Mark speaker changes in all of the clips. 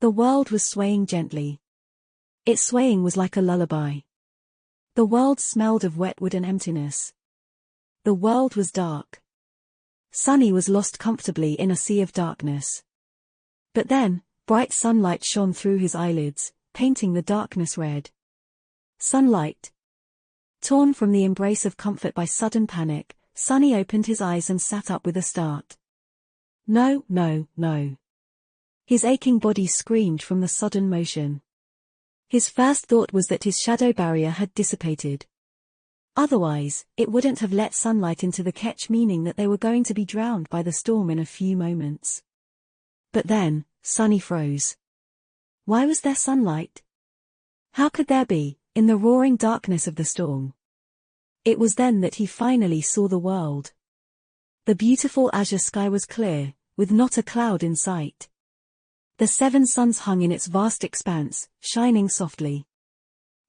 Speaker 1: The world was swaying gently. Its swaying was like a lullaby. The world smelled of wet wood and emptiness. The world was dark. Sunny was lost comfortably in a sea of darkness. But then, bright sunlight shone through his eyelids, painting the darkness red. Sunlight. Torn from the embrace of comfort by sudden panic, Sunny opened his eyes and sat up with a start. No, no, no. His aching body screamed from the sudden motion. His first thought was that his shadow barrier had dissipated. Otherwise, it wouldn't have let sunlight into the ketch, meaning that they were going to be drowned by the storm in a few moments. But then, Sunny froze. Why was there sunlight? How could there be, in the roaring darkness of the storm? It was then that he finally saw the world. The beautiful azure sky was clear, with not a cloud in sight. The 7 suns hung in its vast expanse, shining softly.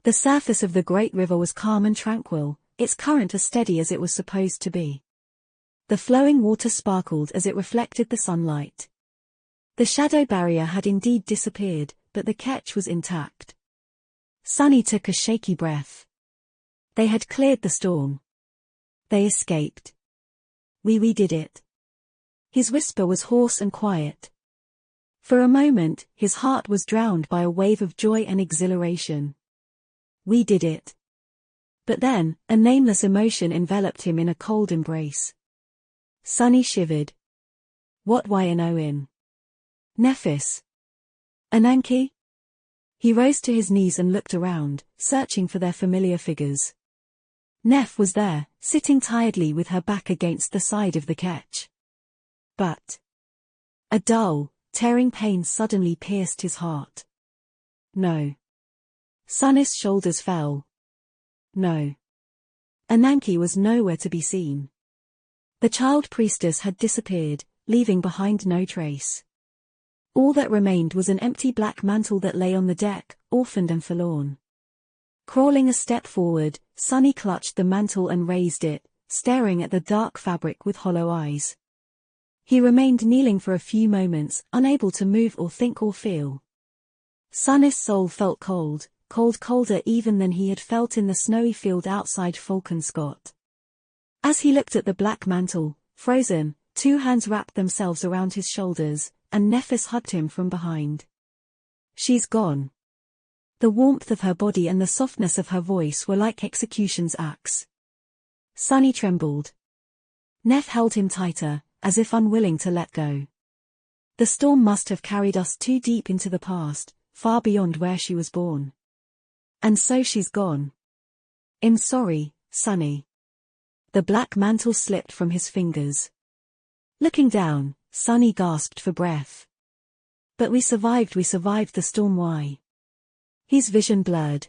Speaker 1: The surface of the great river was calm and tranquil, its current as steady as it was supposed to be. The flowing water sparkled as it reflected the sunlight. The shadow barrier had indeed disappeared, but the ketch was intact. Sunny took a shaky breath. They had cleared the storm. They escaped. We did it. His whisper was hoarse and quiet. For a moment, his heart was drowned by a wave of joy and exhilaration. We did it. But then, a nameless emotion enveloped him in a cold embrace. Sunny shivered. What Yn? Nephis? Ananke? He rose to his knees and looked around, searching for their familiar figures. Neph was there, sitting tiredly with her back against the side of the ketch. But a dull, tearing pain suddenly pierced his heart. No. Sunny's shoulders fell. No. Ananke was nowhere to be seen. The child priestess had disappeared, leaving behind no trace. All that remained was an empty black mantle that lay on the deck, orphaned and forlorn. Crawling a step forward, Sunny clutched the mantle and raised it, staring at the dark fabric with hollow eyes. He remained kneeling for a few moments, unable to move or think or feel. Sunny's soul felt cold, colder even than he had felt in the snowy field outside Falkenscott. As he looked at the black mantle, frozen, 2 hands wrapped themselves around his shoulders, and Nephis hugged him from behind. She's gone. The warmth of her body and the softness of her voice were like execution's axe. Sunny trembled. Neph held him tighter, as if unwilling to let go. The storm must have carried us too deep into the past, far beyond where she was born. And so she's gone. I'm sorry, Sunny. The black mantle slipped from his fingers. Looking down, Sunny gasped for breath. But we survived the storm. Why? His vision blurred.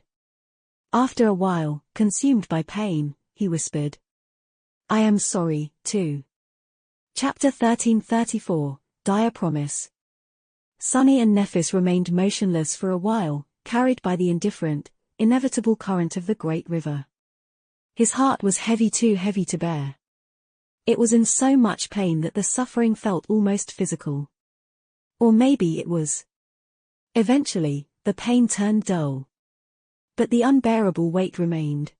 Speaker 1: After a while, consumed by pain, he whispered. I am sorry, too. Chapter 1334, Dire Promise. Sunny and Nephis remained motionless for a while, carried by the indifferent, inevitable current of the great river. His heart was heavy, too heavy to bear. It was in so much pain that the suffering felt almost physical. Or maybe it was. Eventually, the pain turned dull. But the unbearable weight remained.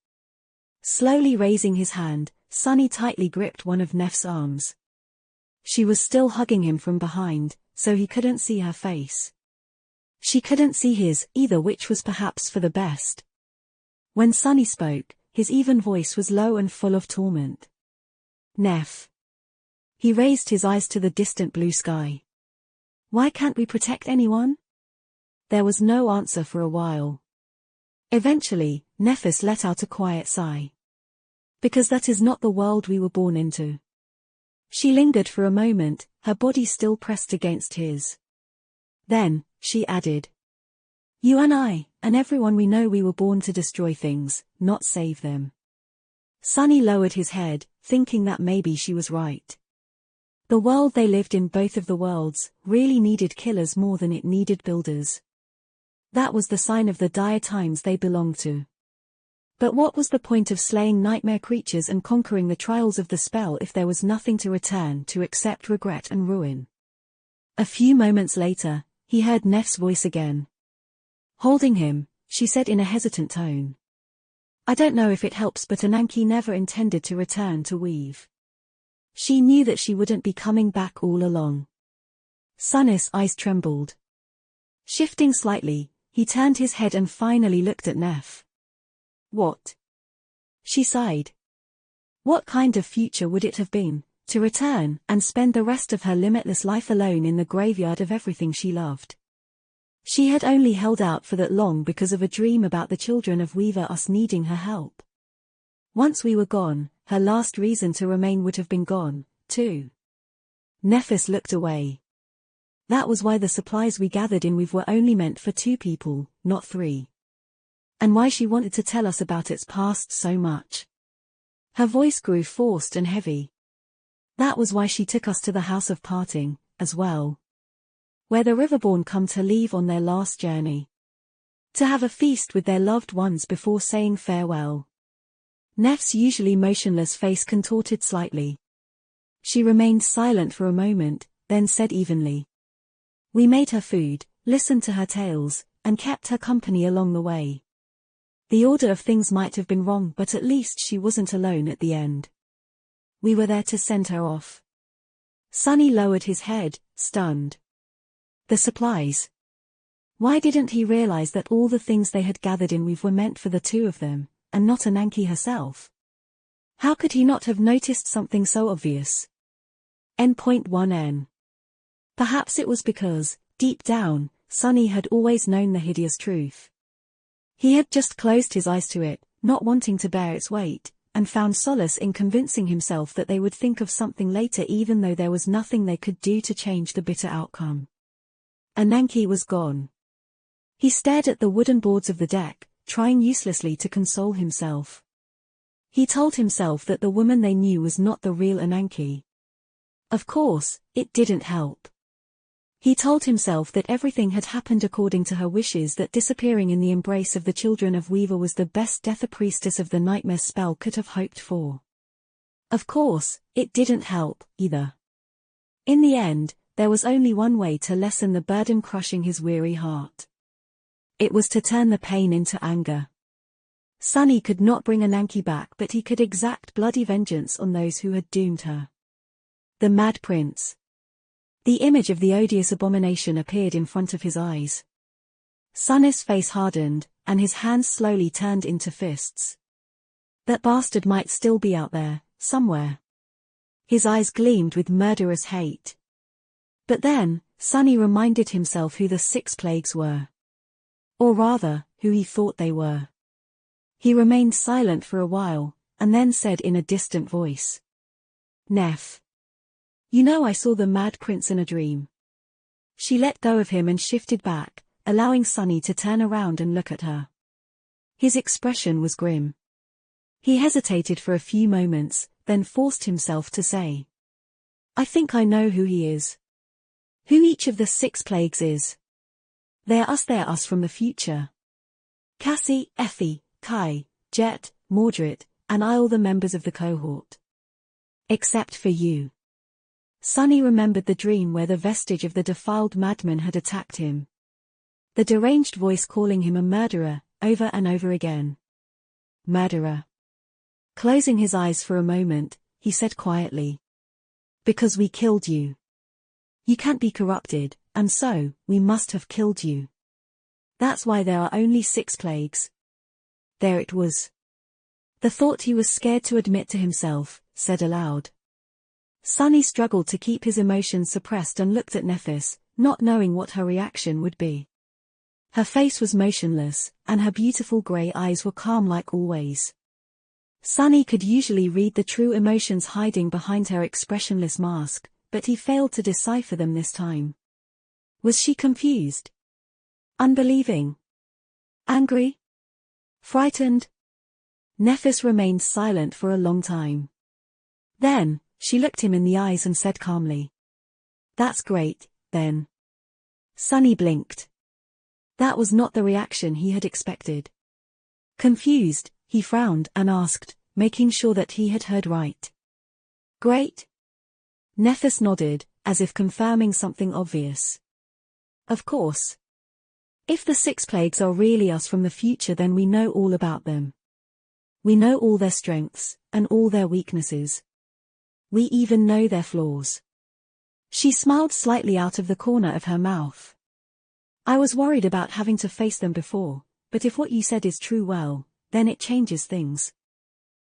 Speaker 1: Slowly raising his hand, Sunny tightly gripped one of Neph's arms. She was still hugging him from behind, so he couldn't see her face. She couldn't see his either, which was perhaps for the best. When Sunny spoke, his even voice was low and full of torment. Neph. He raised his eyes to the distant blue sky. Why can't we protect anyone? There was no answer for a while. Eventually, Nephis let out a quiet sigh. Because that is not the world we were born into. She lingered for a moment, her body still pressed against his. Then, she added. You and I, and everyone we know, we were born to destroy things, not save them. Sunny lowered his head, thinking that maybe she was right. The world they lived in, both of the worlds, really needed killers more than it needed builders. That was the sign of the dire times they belonged to. But what was the point of slaying nightmare creatures and conquering the trials of the spell if there was nothing to return to except regret and ruin? A few moments later, he heard Neff's voice again. Holding him, she said in a hesitant tone. I don't know if it helps, but Ananke never intended to return to Weave. She knew that she wouldn't be coming back all along. Sunnis' eyes trembled. Shifting slightly, he turned his head and finally looked at Neff. What? She sighed. What kind of future would it have been, to return and spend the rest of her limitless life alone in the graveyard of everything she loved? She had only held out for that long because of a dream about the children of Weaver us needing her help. Once we were gone, her last reason to remain would have been gone, too. Nephis looked away. That was why the supplies we gathered in Weave were only meant for 2 people, not 3. And why she wanted to tell us about its past so much. Her voice grew forced and heavy. That was why she took us to the House of Parting, as well. Where the Riverborn come to leave on their last journey. To have a feast with their loved ones before saying farewell. Neff's usually motionless face contorted slightly. She remained silent for a moment, then said evenly. We made her food, listened to her tales, and kept her company along the way. The order of things might have been wrong, but at least she wasn't alone at the end. We were there to send her off. Sunny lowered his head, stunned. The supplies. Why didn't he realize that all the things they had gathered in Weave were meant for the 2 of them, and not Ananke herself? How could he not have noticed something so obvious? N.1n. Perhaps it was because, deep down, Sunny had always known the hideous truth. He had just closed his eyes to it, not wanting to bear its weight, and found solace in convincing himself that they would think of something later even though there was nothing they could do to change the bitter outcome. Ananke was gone. He stared at the wooden boards of the deck, trying uselessly to console himself. He told himself that the woman they knew was not the real Ananke. Of course, it didn't help. He told himself that everything had happened according to her wishes, that disappearing in the embrace of the children of Weaver was the best death a priestess of the nightmare spell could have hoped for. Of course, it didn't help, either. In the end, there was only one way to lessen the burden crushing his weary heart. It was to turn the pain into anger. Sunny could not bring Ananke back, but he could exact bloody vengeance on those who had doomed her. The Mad Prince. The image of the odious abomination appeared in front of his eyes. Sunnis' face hardened, and his hands slowly turned into fists. That bastard might still be out there, somewhere. His eyes gleamed with murderous hate. But then, Sunny reminded himself who the 6 plagues were. Or rather, who he thought they were. He remained silent for a while, and then said in a distant voice. Neff. You know, I saw the Mad Prince in a dream. She let go of him and shifted back, allowing Sunny to turn around and look at her. His expression was grim. He hesitated for a few moments, then forced himself to say. I think I know who he is. Who each of the 6 plagues is. They're us from the future. Cassie, Effie, Kai, Jet, Mordred, and all the members of the cohort. Except for you. Sunny remembered the dream where the vestige of the defiled madman had attacked him. The deranged voice calling him a murderer, over and over again. Murderer. Closing his eyes for a moment, he said quietly. Because we killed you. You can't be corrupted, and so, we must have killed you. That's why there are only 6 plagues. There it was. The thought he was scared to admit to himself, said aloud. Sunny struggled to keep his emotions suppressed and looked at Nephis, not knowing what her reaction would be. Her face was motionless, and her beautiful grey eyes were calm like always. Sunny could usually read the true emotions hiding behind her expressionless mask, but he failed to decipher them this time. Was she confused? Unbelieving? Angry? Frightened? Nephis remained silent for a long time. Then, she looked him in the eyes and said calmly. That's great, then. Sunny blinked. That was not the reaction he had expected. Confused, he frowned and asked, making sure that he had heard right. Great? Nephis nodded, as if confirming something obvious. Of course. If the six plagues are really us from the future, then we know all about them. We know all their strengths, and all their weaknesses. We even know their flaws. She smiled slightly out of the corner of her mouth. I was worried about having to face them before, but if what you said is true, well, then it changes things.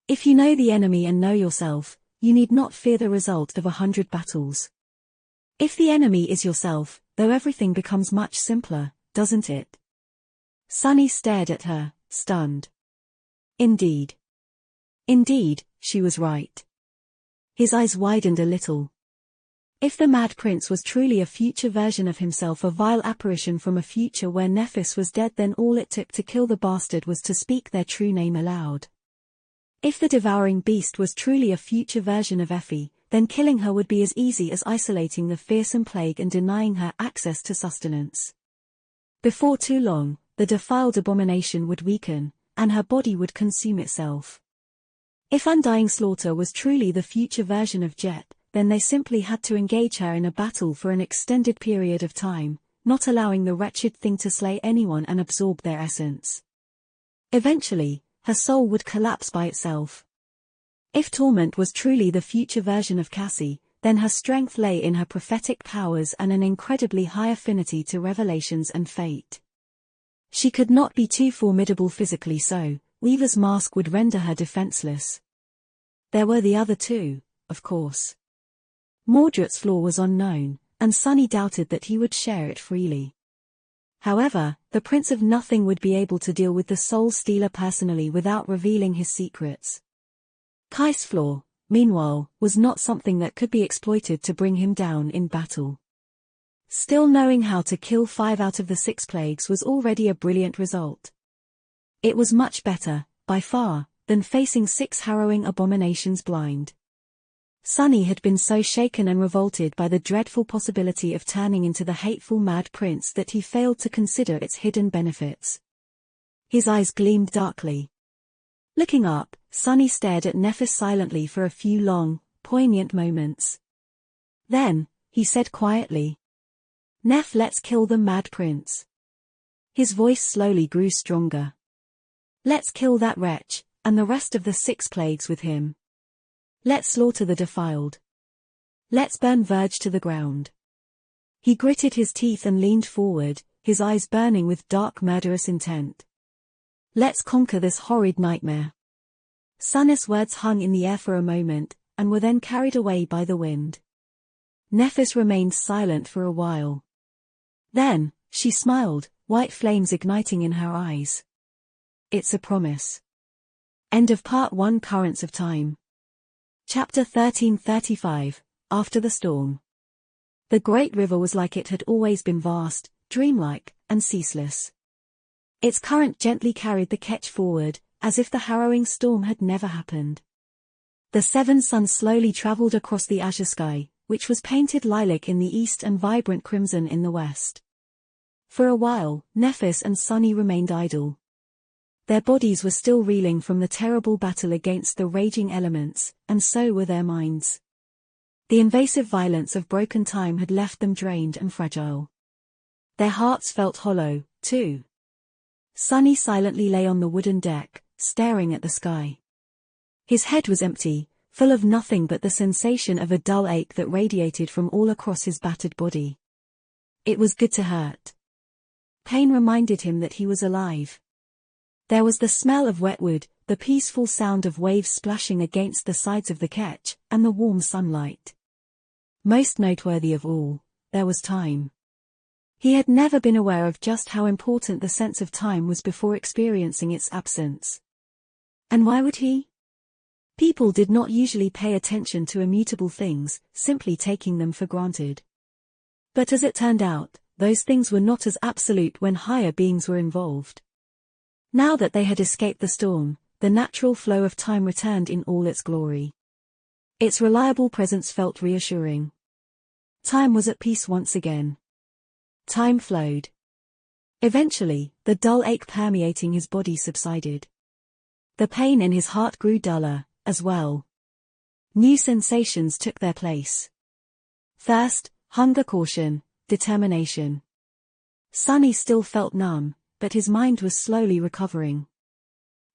Speaker 1: If you know the enemy and know yourself, you need not fear the result of 100 battles. If the enemy is yourself, though, everything becomes much simpler, doesn't it? Sunny stared at her, stunned. Indeed. Indeed, she was right. His eyes widened a little. If the Mad Prince was truly a future version of himself, a vile apparition from a future where Nephis was dead, then all it took to kill the bastard was to speak their true name aloud. If the devouring beast was truly a future version of Effie, then killing her would be as easy as isolating the fearsome plague and denying her access to sustenance. Before too long, the defiled abomination would weaken, and her body would consume itself. If Undying Slaughter was truly the future version of Jet, then they simply had to engage her in a battle for an extended period of time, not allowing the wretched thing to slay anyone and absorb their essence. Eventually, her soul would collapse by itself. If Torment was truly the future version of Cassie, then her strength lay in her prophetic powers and an incredibly high affinity to revelations and fate. She could not be too formidable physically, so Weaver's mask would render her defenseless. There were the other two, of course. Mordred's flaw was unknown, and Sunny doubted that he would share it freely. However, the Prince of Nothing would be able to deal with the Soul Stealer personally without revealing his secrets. Kai's flaw, meanwhile, was not something that could be exploited to bring him down in battle. Still, knowing how to kill 5 out of the 6 plagues was already a brilliant result. It was much better, by far, than facing 6 harrowing abominations blind. Sunny had been so shaken and revolted by the dreadful possibility of turning into the hateful Mad Prince that he failed to consider its hidden benefits. His eyes gleamed darkly. Looking up, Sunny stared at Nephis silently for a few long, poignant moments. Then, he said quietly, "Neph, let's kill the Mad Prince." His voice slowly grew stronger. "Let's kill that wretch, and the rest of the 6 plagues with him. Let's slaughter the defiled. Let's burn Verge to the ground." He gritted his teeth and leaned forward, his eyes burning with dark murderous intent. "Let's conquer this horrid nightmare." Sunny's words hung in the air for a moment, and were then carried away by the wind. Nephis remained silent for a while. Then, she smiled, white flames igniting in her eyes. "It's a promise." End of Part 1. Currents of Time. Chapter 1335, After the Storm. The great river was like it had always been, vast, dreamlike, and ceaseless. Its current gently carried the ketch forward, as if the harrowing storm had never happened. The 7 suns slowly traveled across the azure sky, which was painted lilac in the east and vibrant crimson in the west. For a while, Nephis and Sunny remained idle. Their bodies were still reeling from the terrible battle against the raging elements, and so were their minds. The invasive violence of broken time had left them drained and fragile. Their hearts felt hollow, too. Sunny silently lay on the wooden deck, staring at the sky. His head was empty, full of nothing but the sensation of a dull ache that radiated from all across his battered body. It was good to hurt. Pain reminded him that he was alive. There was the smell of wet wood, the peaceful sound of waves splashing against the sides of the ketch, and the warm sunlight. Most noteworthy of all, there was time. He had never been aware of just how important the sense of time was before experiencing its absence. And why would he? People did not usually pay attention to immutable things, simply taking them for granted. But as it turned out, those things were not as absolute when higher beings were involved. Now that they had escaped the storm, the natural flow of time returned in all its glory. Its reliable presence felt reassuring. Time was at peace once again. Time flowed. Eventually, the dull ache permeating his body subsided. The pain in his heart grew duller, as well. New sensations took their place. Thirst, hunger, caution, determination. Sunny still felt numb, but his mind was slowly recovering.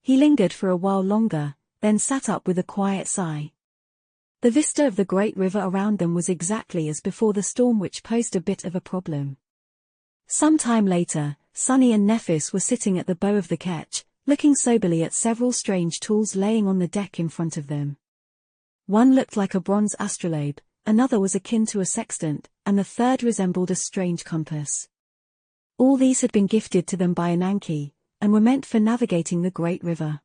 Speaker 1: He lingered for a while longer, then sat up with a quiet sigh. The vista of the great river around them was exactly as before the storm, which posed a bit of a problem. Some time later, Sunny and Nephis were sitting at the bow of the ketch, looking soberly at several strange tools laying on the deck in front of them. One looked like a bronze astrolabe, another was akin to a sextant, and the third resembled a strange compass. All these had been gifted to them by Ananke, and were meant for navigating the great river.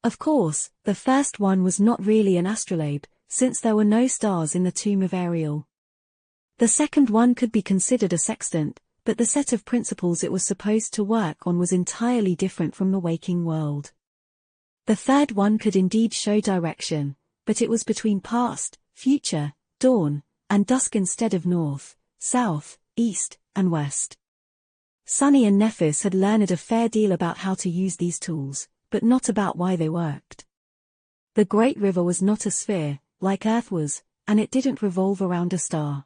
Speaker 1: Of course, the first one was not really an astrolabe, since there were no stars in the tomb of Ariel. The second one could be considered a sextant, but the set of principles it was supposed to work on was entirely different from the waking world. The third one could indeed show direction, but it was between past, future, dawn, and dusk instead of north, south, east, and west. Sunny and Nephis had learned a fair deal about how to use these tools, but not about why they worked. The great river was not a sphere, like Earth was, and it didn't revolve around a star.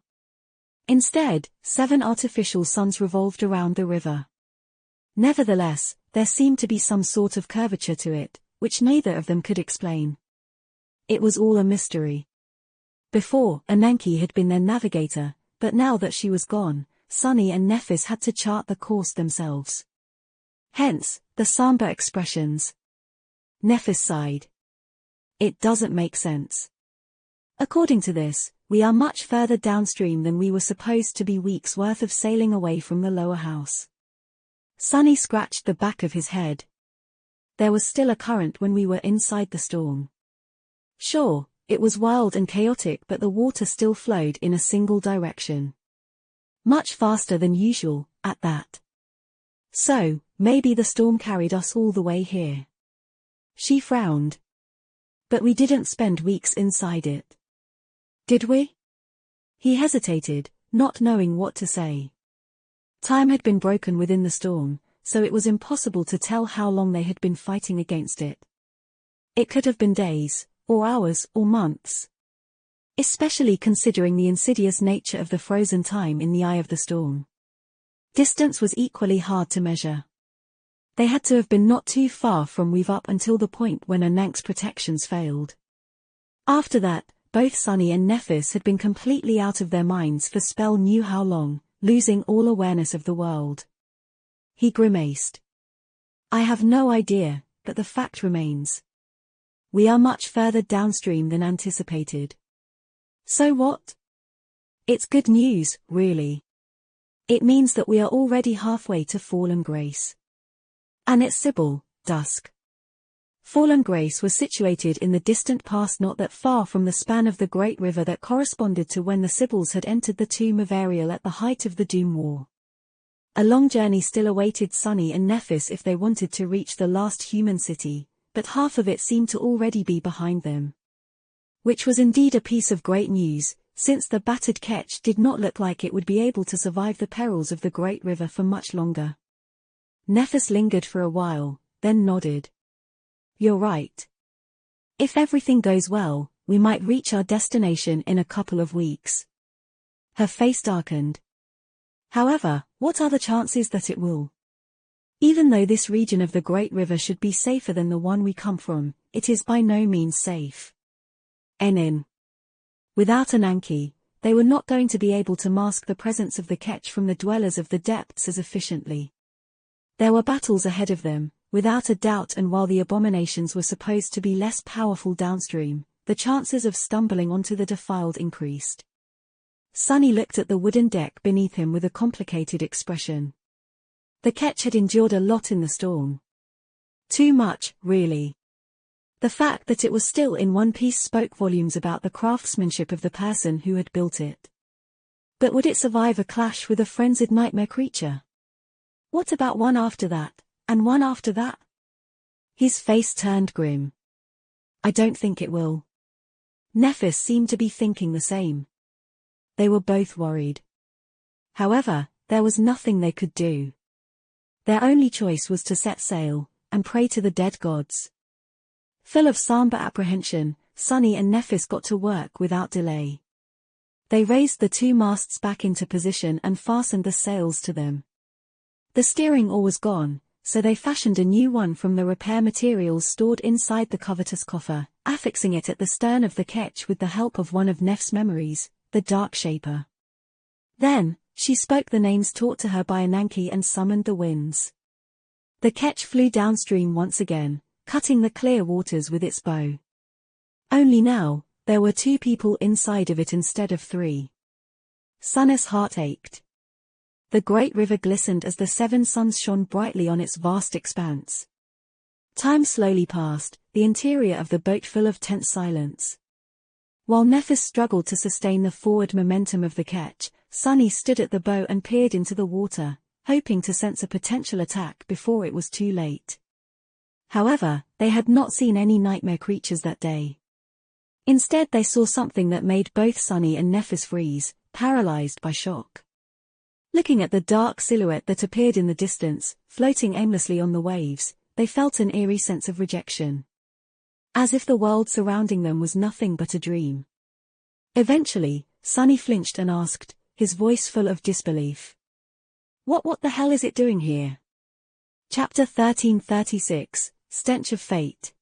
Speaker 1: Instead, 7 artificial suns revolved around the river. Nevertheless, there seemed to be some sort of curvature to it, which neither of them could explain. It was all a mystery. Before, Ananke had been their navigator, but now that she was gone, Sunny and Nephis had to chart the course themselves. Hence, the somber expressions. Nephis sighed. It doesn't make sense. According to this, we are much further downstream than we were supposed to be, weeks' worth of sailing away from the lower house. Sunny scratched the back of his head. There was still a current when we were inside the storm. Sure, it was wild and chaotic, but the water still flowed in a single direction. Much faster than usual, at that. So, maybe the storm carried us all the way here. She frowned. But we didn't spend weeks inside it. Did we? He hesitated, not knowing what to say. Time had been broken within the storm, so it was impossible to tell how long they had been fighting against it. It could have been days, or hours, or months. Especially considering the insidious nature of the frozen time in the eye of the storm. Distance was equally hard to measure. They had to have been not too far from Weave up until the point when Anank's protections failed. After that, both Sunny and Nephis had been completely out of their minds for spell knew how long, losing all awareness of the world. He grimaced. I have no idea, but the fact remains. We are much further downstream than anticipated. So what? It's good news, really. It means that we are already halfway to Fallen Grace. And it's Sybil, dusk. Fallen Grace was situated in the distant past, not that far from the span of the great river that corresponded to when the Sibyls had entered the tomb of Ariel at the height of the Doom War. A long journey still awaited Sunny and Nephis if they wanted to reach the last human city, but half of it seemed to already be behind them. Which was indeed a piece of great news, since the battered ketch did not look like it would be able to survive the perils of the great river for much longer. Nephis lingered for a while, then nodded. You're right. If everything goes well, we might reach our destination in a couple of weeks. Her face darkened. However, what are the chances that it will? Even though this region of the Great River should be safer than the one we come from, it is by no means safe. Enin. Without Ananke, they were not going to be able to mask the presence of the ketch from the dwellers of the depths as efficiently. There were battles ahead of them, without a doubt, and while the abominations were supposed to be less powerful downstream, the chances of stumbling onto the defiled increased. Sunny looked at the wooden deck beneath him with a complicated expression. The ketch had endured a lot in the storm. Too much, really. The fact that it was still in one piece spoke volumes about the craftsmanship of the person who had built it. But would it survive a clash with a frenzied nightmare creature? What about one after that, and one after that? His face turned grim. I don't think it will. Nephis seemed to be thinking the same. They were both worried. However, there was nothing they could do. Their only choice was to set sail, and pray to the dead gods. Full of somber apprehension, Sunny and Nephis got to work without delay. They raised the 2 masts back into position and fastened the sails to them. The steering oar was gone, so they fashioned a new one from the repair materials stored inside the covetous coffer, affixing it at the stern of the ketch with the help of one of Neff's memories, the Dark Shaper. Then, she spoke the names taught to her by Ananke and summoned the winds. The ketch flew downstream once again, cutting the clear waters with its bow. Only now, there were 2 people inside of it instead of 3. Sunna's heart ached. The great river glistened as the 7 suns shone brightly on its vast expanse. Time slowly passed, the interior of the boat full of tense silence. While Nephis struggled to sustain the forward momentum of the ketch, Sunny stood at the bow and peered into the water, hoping to sense a potential attack before it was too late. However, they had not seen any nightmare creatures that day. Instead they saw something that made both Sunny and Nephis freeze, paralyzed by shock. Looking at the dark silhouette that appeared in the distance, floating aimlessly on the waves, they felt an eerie sense of rejection. As if the world surrounding them was nothing but a dream. Eventually, Sunny flinched and asked, his voice full of disbelief. What the hell is it doing here? Chapter 1336, Stench of Fate.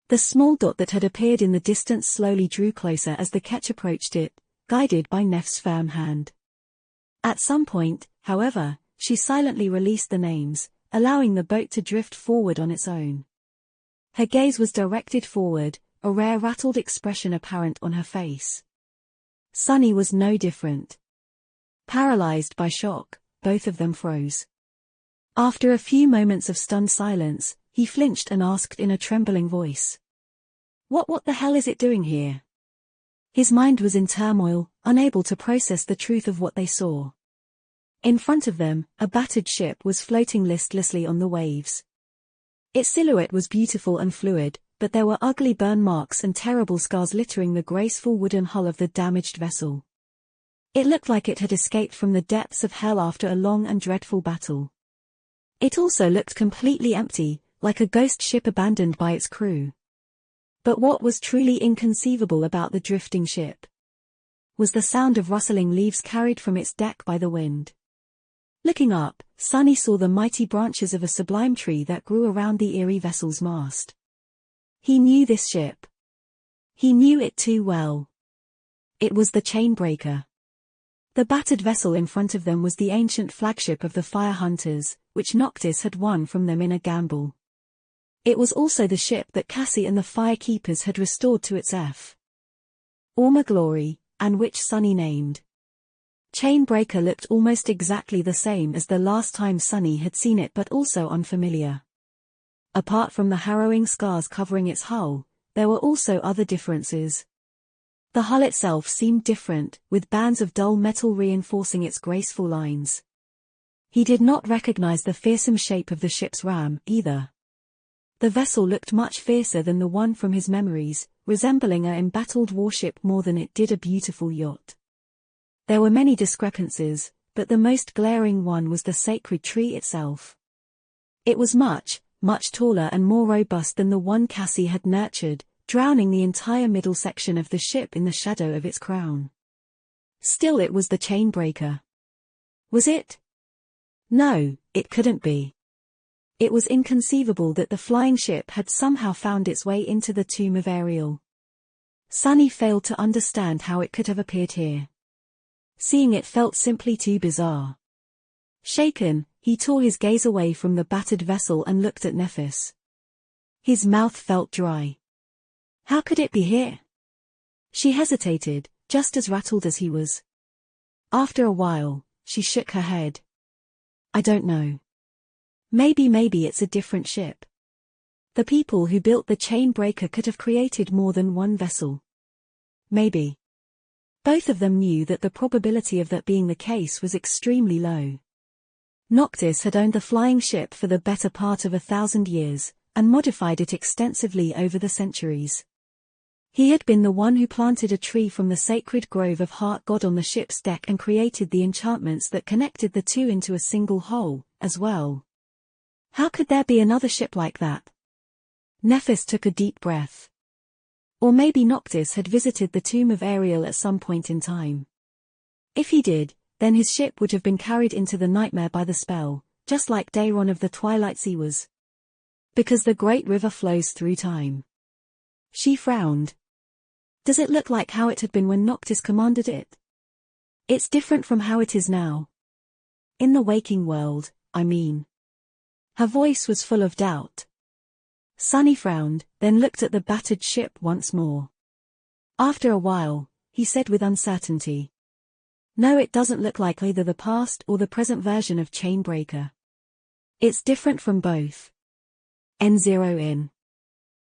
Speaker 1: The small dot that had appeared in the distance slowly drew closer as the ketch approached it, guided by Neff's firm hand. At some point, however, she silently released the names, allowing the boat to drift forward on its own. Her gaze was directed forward, a rare rattled expression apparent on her face. Sunny was no different. Paralyzed by shock, both of them froze. After a few moments of stunned silence, he flinched and asked in a trembling voice. What the hell is it doing here? His mind was in turmoil, unable to process the truth of what they saw. In front of them, a battered ship was floating listlessly on the waves. Its silhouette was beautiful and fluid, but there were ugly burn marks and terrible scars littering the graceful wooden hull of the damaged vessel. It looked like it had escaped from the depths of hell after a long and dreadful battle. It also looked completely empty, like a ghost ship abandoned by its crew. But what was truly inconceivable about the drifting ship was the sound of rustling leaves carried from its deck by the wind. Looking up, Sunny saw the mighty branches of a sublime tree that grew around the eerie vessel's mast. He knew this ship. He knew it too well. It was the Chainbreaker. The battered vessel in front of them was the ancient flagship of the Fire Hunters, which Noctis had won from them in a gamble. It was also the ship that Cassie and the Firekeepers had restored to its former glory, and which Sunny named. Chainbreaker looked almost exactly the same as the last time Sunny had seen it, but also unfamiliar. Apart from the harrowing scars covering its hull, there were also other differences. The hull itself seemed different, with bands of dull metal reinforcing its graceful lines. He did not recognize the fearsome shape of the ship's ram, either. The vessel looked much fiercer than the one from his memories, resembling an embattled warship more than it did a beautiful yacht. There were many discrepancies, but the most glaring one was the sacred tree itself. It was much taller and more robust than the one Cassie had nurtured, drowning the entire middle section of the ship in the shadow of its crown. Still, it was the Chainbreaker. Was it? No, it couldn't be. It was inconceivable that the flying ship had somehow found its way into the tomb of Ariel. Sunny failed to understand how it could have appeared here. Seeing it felt simply too bizarre. Shaken, he tore his gaze away from the battered vessel and looked at Nephis. His mouth felt dry. How could it be here? She hesitated, just as rattled as he was. After a while, she shook her head. I don't know. Maybe it's a different ship. The people who built the Chainbreaker could have created more than one vessel. Maybe. Both of them knew that the probability of that being the case was extremely low. Noctis had owned the flying ship for the better part of 1,000 years, and modified it extensively over the centuries. He had been the one who planted a tree from the sacred grove of Heart God on the ship's deck and created the enchantments that connected the two into a single whole, as well. How could there be another ship like that? Nephis took a deep breath. Or maybe Noctis had visited the tomb of Ariel at some point in time. If he did, then his ship would have been carried into the nightmare by the spell, just like Daeron of the Twilight Sea was. Because the great river flows through time. She frowned. Does it look like how it had been when Noctis commanded it? It's different from how it is now. In the waking world, I mean. Her voice was full of doubt. Sunny frowned, then looked at the battered ship once more. After a while, he said with uncertainty. No, it doesn't look like either the past or the present version of Chainbreaker. It's different from both. N0 in.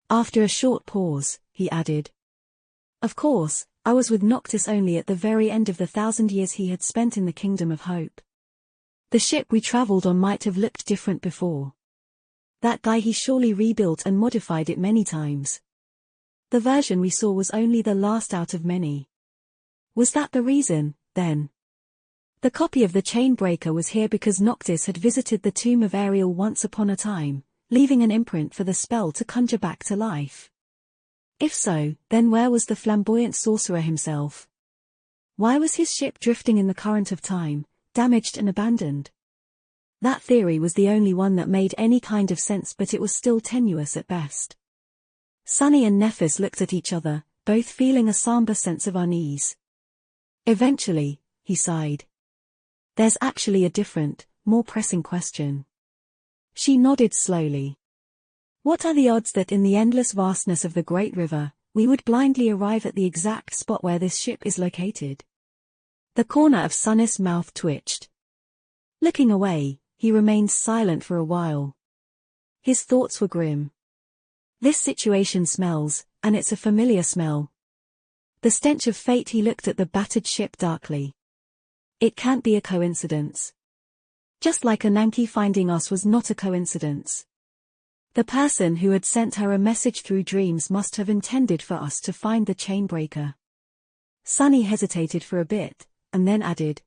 Speaker 1: After a short pause, he added. Of course, I was with Noctis only at the very end of the 1,000 years he had spent in the Kingdom of Hope. The ship we traveled on might have looked different before. That guy, he surely rebuilt and modified it many times. The version we saw was only the last out of many. Was that the reason, then? The copy of the Chainbreaker was here because Noctis had visited the tomb of Ariel once upon a time, leaving an imprint for the spell to conjure back to life. If so, then where was the flamboyant sorcerer himself? Why was his ship drifting in the current of time, damaged and abandoned? That theory was the only one that made any kind of sense, but it was still tenuous at best. Sunny and Nephis looked at each other, both feeling a somber sense of unease. Eventually, he sighed. There's actually a different, more pressing question. She nodded slowly. What are the odds that in the endless vastness of the Great River, we would blindly arrive at the exact spot where this ship is located? The corner of Sunny's mouth twitched. Looking away, he remained silent for a while. His thoughts were grim. This situation smells, and it's a familiar smell. The stench of fate. He looked at the battered ship darkly. It can't be a coincidence. Just like Ananke finding us was not a coincidence. The person who had sent her a message through dreams must have intended for us to find the Chainbreaker. Sunny hesitated for a bit, and then added.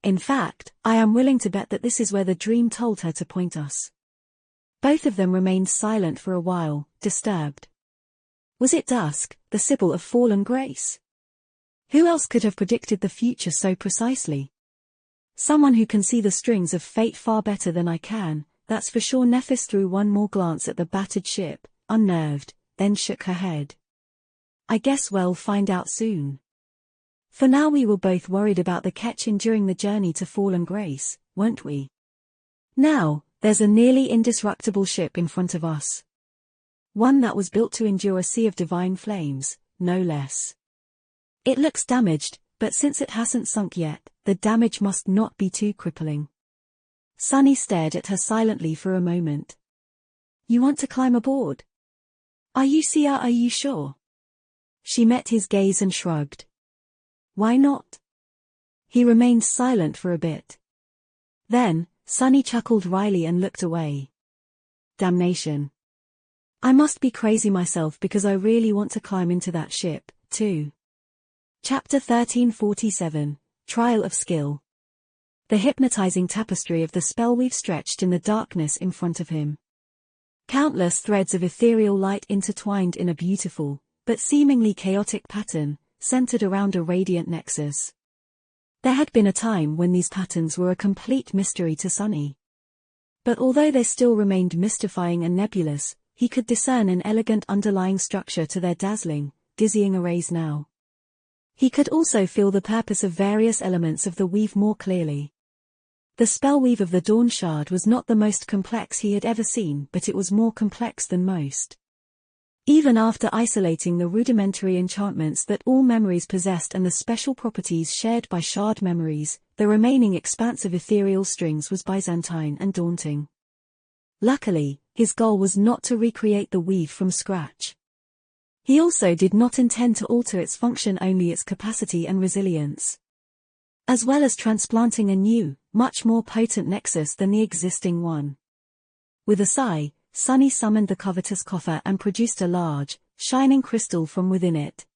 Speaker 1: In fact, I am willing to bet that this is where the dream told her to point us. Both of them remained silent for a while, disturbed. Was it Dusk, the Sibyl of fallen grace? Who else could have predicted the future so precisely? Someone who can see the strings of fate far better than I can, that's for sure. Nephis threw one more glance at the battered ship, unnerved, then shook her head. I guess we'll find out soon. For now we were both worried about the catch-in during the journey to fallen grace, weren't we? Now, there's a nearly indestructible ship in front of us. One that was built to endure a sea of divine flames, no less. It looks damaged, but since it hasn't sunk yet, the damage must not be too crippling. Sunny stared at her silently for a moment. You want to climb aboard? Are you sure? She met his gaze and shrugged. Why not? He remained silent for a bit. Then, Sunny chuckled wryly and looked away. Damnation. I must be crazy myself because I really want to climb into that ship, too. Chapter 1347, Trial of Skill. The hypnotizing tapestry of the spellweave stretched in the darkness in front of him. Countless threads of ethereal light intertwined in a beautiful, but seemingly chaotic pattern, centered around a radiant nexus. There had been a time when these patterns were a complete mystery to Sunny. But although they still remained mystifying and nebulous, he could discern an elegant underlying structure to their dazzling, dizzying arrays now. He could also feel the purpose of various elements of the weave more clearly. The spellweave of the Dawn Shard was not the most complex he had ever seen, but it was more complex than most. Even after isolating the rudimentary enchantments that all memories possessed and the special properties shared by shard memories, the remaining expanse of ethereal strings was Byzantine and daunting. Luckily, his goal was not to recreate the weave from scratch. He also did not intend to alter its function, only its capacity and resilience. As well as transplanting a new, much more potent nexus than the existing one. With a sigh, Sunny summoned the covetous coffer and produced a large, shining crystal from within it.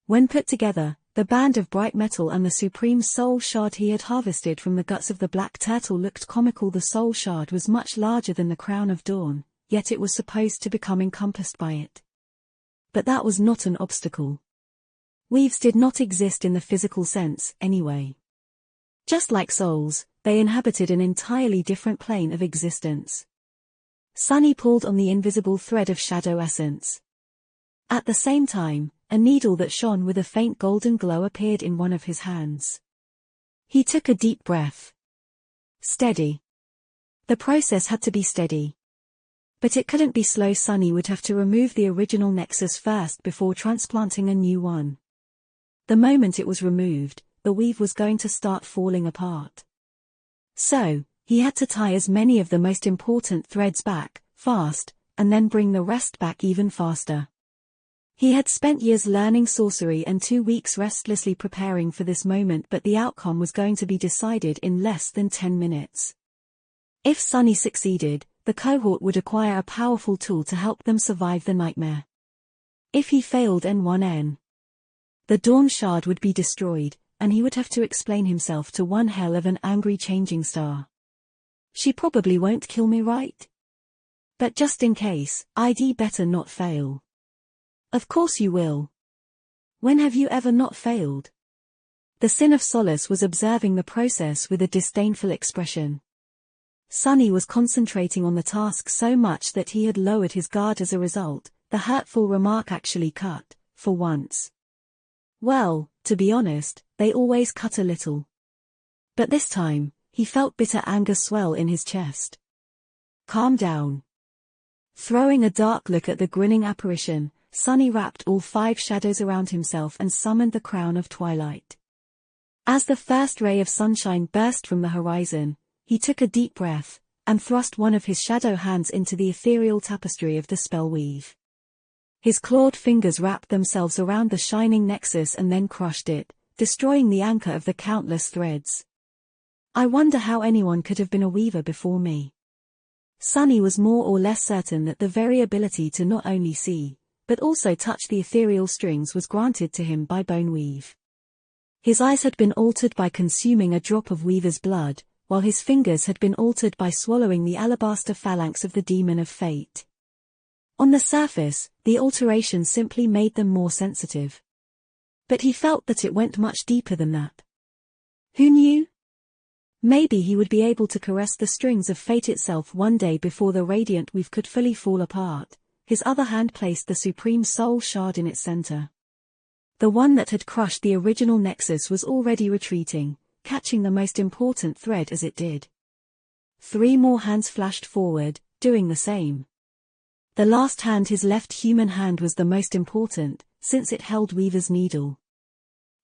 Speaker 1: When put together, the band of bright metal and the supreme soul shard he had harvested from the guts of the black turtle looked comical. The soul shard was much larger than the crown of dawn, yet it was supposed to become encompassed by it. But that was not an obstacle. Weaves did not exist in the physical sense, anyway. Just like souls, they inhabited an entirely different plane of existence. Sunny pulled on the invisible thread of shadow essence. At the same time, a needle that shone with a faint golden glow appeared in one of his hands. He took a deep breath. Steady. The process had to be steady. But it couldn't be slow. Sunny would have to remove the original nexus first before transplanting a new one. The moment it was removed, the weave was going to start falling apart. So, he had to tie as many of the most important threads back, fast, and then bring the rest back even faster. He had spent years learning sorcery and 2 weeks restlessly preparing for this moment, but the outcome was going to be decided in less than 10 minutes. If Sunny succeeded, the cohort would acquire a powerful tool to help them survive the nightmare. If he failed, N1N, the Dawn Shard would be destroyed, and he would have to explain himself to one hell of an angry changing star. She probably won't kill me, right? But just in case, I'd better not fail. Of course you will. When have you ever not failed? The Sin of Solace was observing the process with a disdainful expression. Sunny was concentrating on the task so much that he had lowered his guard. As a result, the hurtful remark actually cut, for once. Well, to be honest, they always cut a little. But this time, he felt bitter anger swell in his chest. Calm down. Throwing a dark look at the grinning apparition, Sunny wrapped all 5 shadows around himself and summoned the Crown of Twilight. As the first ray of sunshine burst from the horizon, he took a deep breath, and thrust one of his shadow hands into the ethereal tapestry of the spell weave. His clawed fingers wrapped themselves around the shining nexus and then crushed it, destroying the anchor of the countless threads. I wonder how anyone could have been a weaver before me. Sunny was more or less certain that the very ability to not only see, but also touch the ethereal strings was granted to him by Boneweave. His eyes had been altered by consuming a drop of Weaver's blood, while his fingers had been altered by swallowing the alabaster phalanx of the Demon of Fate. On the surface, the alteration simply made them more sensitive. But he felt that it went much deeper than that. Who knew? Maybe he would be able to caress the strings of fate itself one day before the radiant weave could fully fall apart. His other hand placed the Supreme Soul Shard in its center. The one that had crushed the original nexus was already retreating, catching the most important thread as it did. 3 more hands flashed forward, doing the same. The last hand, his left human hand, was the most important, since it held Weaver's needle.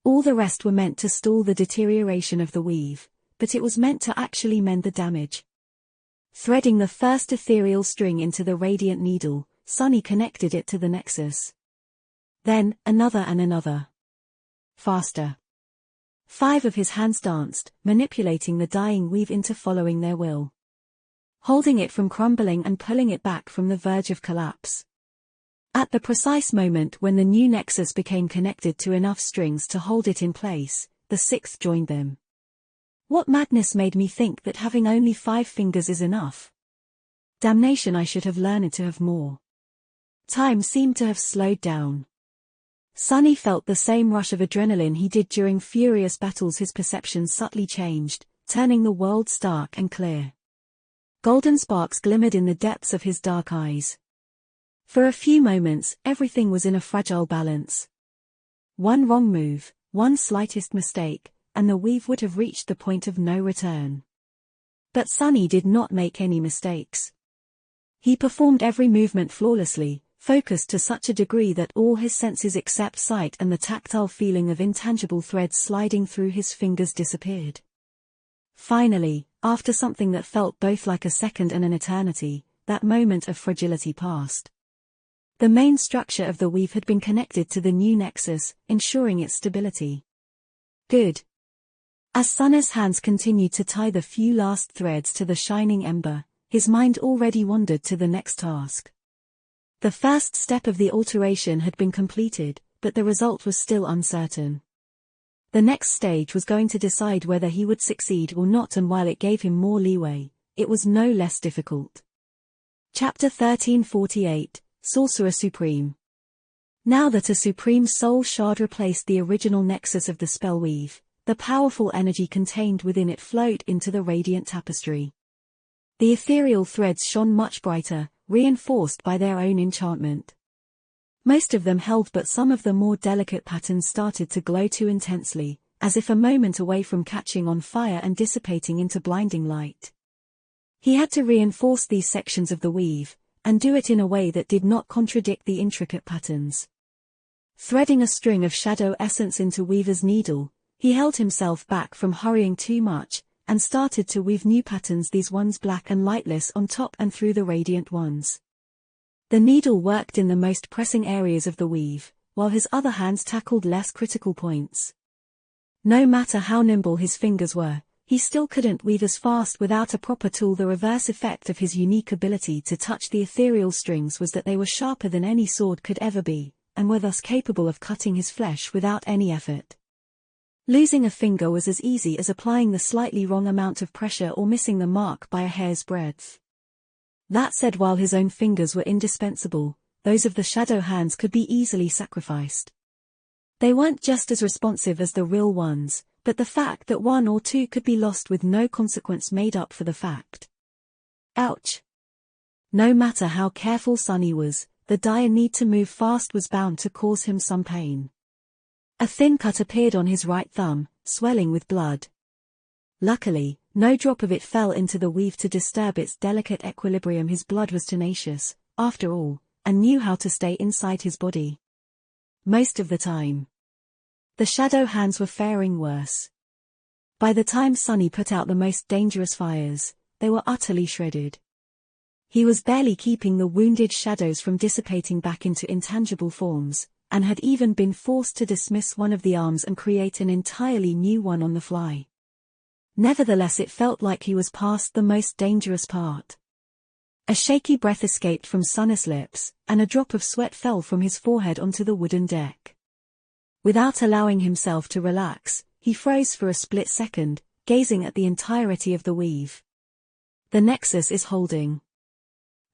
Speaker 1: All the rest were meant to stall the deterioration of the weave, but it was meant to actually mend the damage. Threading the first ethereal string into the radiant needle, Sunny connected it to the nexus. Then, another and another. Faster. 5 of his hands danced, manipulating the dying weave into following their will. Holding it from crumbling and pulling it back from the verge of collapse. At the precise moment when the new nexus became connected to enough strings to hold it in place, the 6th joined them. What madness made me think that having only 5 fingers is enough? Damnation, I should have learned to have more. Time seemed to have slowed down. Sunny felt the same rush of adrenaline he did during furious battles. His perception subtly changed, turning the world stark and clear. Golden sparks glimmered in the depths of his dark eyes. For a few moments, everything was in a fragile balance. One wrong move, one slightest mistake, and the weave would have reached the point of no return. But Sunny did not make any mistakes. He performed every movement flawlessly, focused to such a degree that all his senses except sight and the tactile feeling of intangible threads sliding through his fingers disappeared. Finally, after something that felt both like a second and an eternity, that moment of fragility passed. The main structure of the weave had been connected to the new nexus, ensuring its stability. Good. As Sunny's hands continued to tie the few last threads to the shining ember, his mind already wandered to the next task. The first step of the alteration had been completed, but the result was still uncertain. The next stage was going to decide whether he would succeed or not, and while it gave him more leeway, it was no less difficult. Chapter 1348, Sorcerer Supreme. Now that a Supreme Soul Shard replaced the original nexus of the spell weave, the powerful energy contained within it flowed into the radiant tapestry. The ethereal threads shone much brighter, reinforced by their own enchantment. Most of them held, but some of the more delicate patterns started to glow too intensely, as if a moment away from catching on fire and dissipating into blinding light. He had to reinforce these sections of the weave, and do it in a way that did not contradict the intricate patterns. Threading a string of shadow essence into Weaver's needle, he held himself back from hurrying too much, and started to weave new patterns, these ones black and lightless on top and through the radiant ones. The needle worked in the most pressing areas of the weave, while his other hands tackled less critical points. No matter how nimble his fingers were, he still couldn't weave as fast without a proper tool. The reverse effect of his unique ability to touch the ethereal strings was that they were sharper than any sword could ever be, and were thus capable of cutting his flesh without any effort. Losing a finger was as easy as applying the slightly wrong amount of pressure or missing the mark by a hair's breadth. That said, while his own fingers were indispensable, those of the shadow hands could be easily sacrificed. They weren't just as responsive as the real ones, but the fact that one or two could be lost with no consequence made up for the fact. Ouch! No matter how careful Sunny was, the dire need to move fast was bound to cause him some pain. A thin cut appeared on his right thumb, swelling with blood. Luckily, no drop of it fell into the weave to disturb its delicate equilibrium. His blood was tenacious, after all, and knew how to stay inside his body. Most of the time. The shadow hands were faring worse. By the time Sunny put out the most dangerous fires, they were utterly shredded. He was barely keeping the wounded shadows from dissipating back into intangible forms, and had even been forced to dismiss one of the arms and create an entirely new one on the fly. Nevertheless, it felt like he was past the most dangerous part. A shaky breath escaped from Sunny's lips, and a drop of sweat fell from his forehead onto the wooden deck. Without allowing himself to relax, he froze for a split second, gazing at the entirety of the weave. The nexus is holding.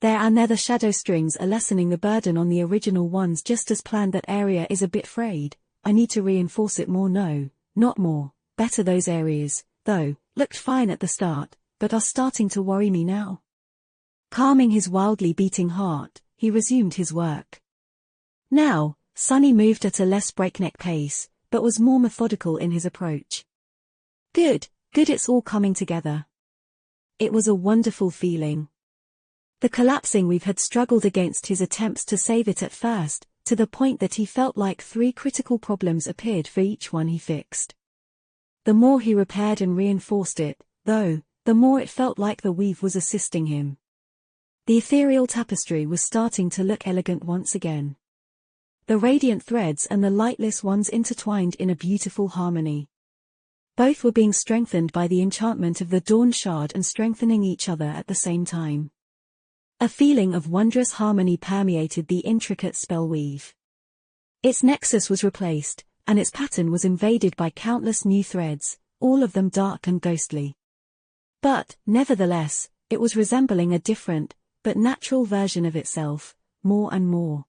Speaker 1: There are nether shadow strings are lessening the burden on the original ones just as planned. That area is a bit frayed. I need to reinforce it more. No, not more, better. Those areas, though, looked fine at the start, but are starting to worry me now. Calming his wildly beating heart, he resumed his work. Now, Sunny moved at a less breakneck pace, but was more methodical in his approach. Good, it's all coming together. It was a wonderful feeling. The collapsing weave had struggled against his attempts to save it at first, to the point that he felt like 3 critical problems appeared for each one he fixed. The more he repaired and reinforced it, though, the more it felt like the weave was assisting him. The ethereal tapestry was starting to look elegant once again. The radiant threads and the lightless ones intertwined in a beautiful harmony. Both were being strengthened by the enchantment of the Dawn Shard and strengthening each other at the same time. A feeling of wondrous harmony permeated the intricate spell weave. Its nexus was replaced, and its pattern was invaded by countless new threads, all of them dark and ghostly. But, nevertheless, it was resembling a different, but natural version of itself, more and more.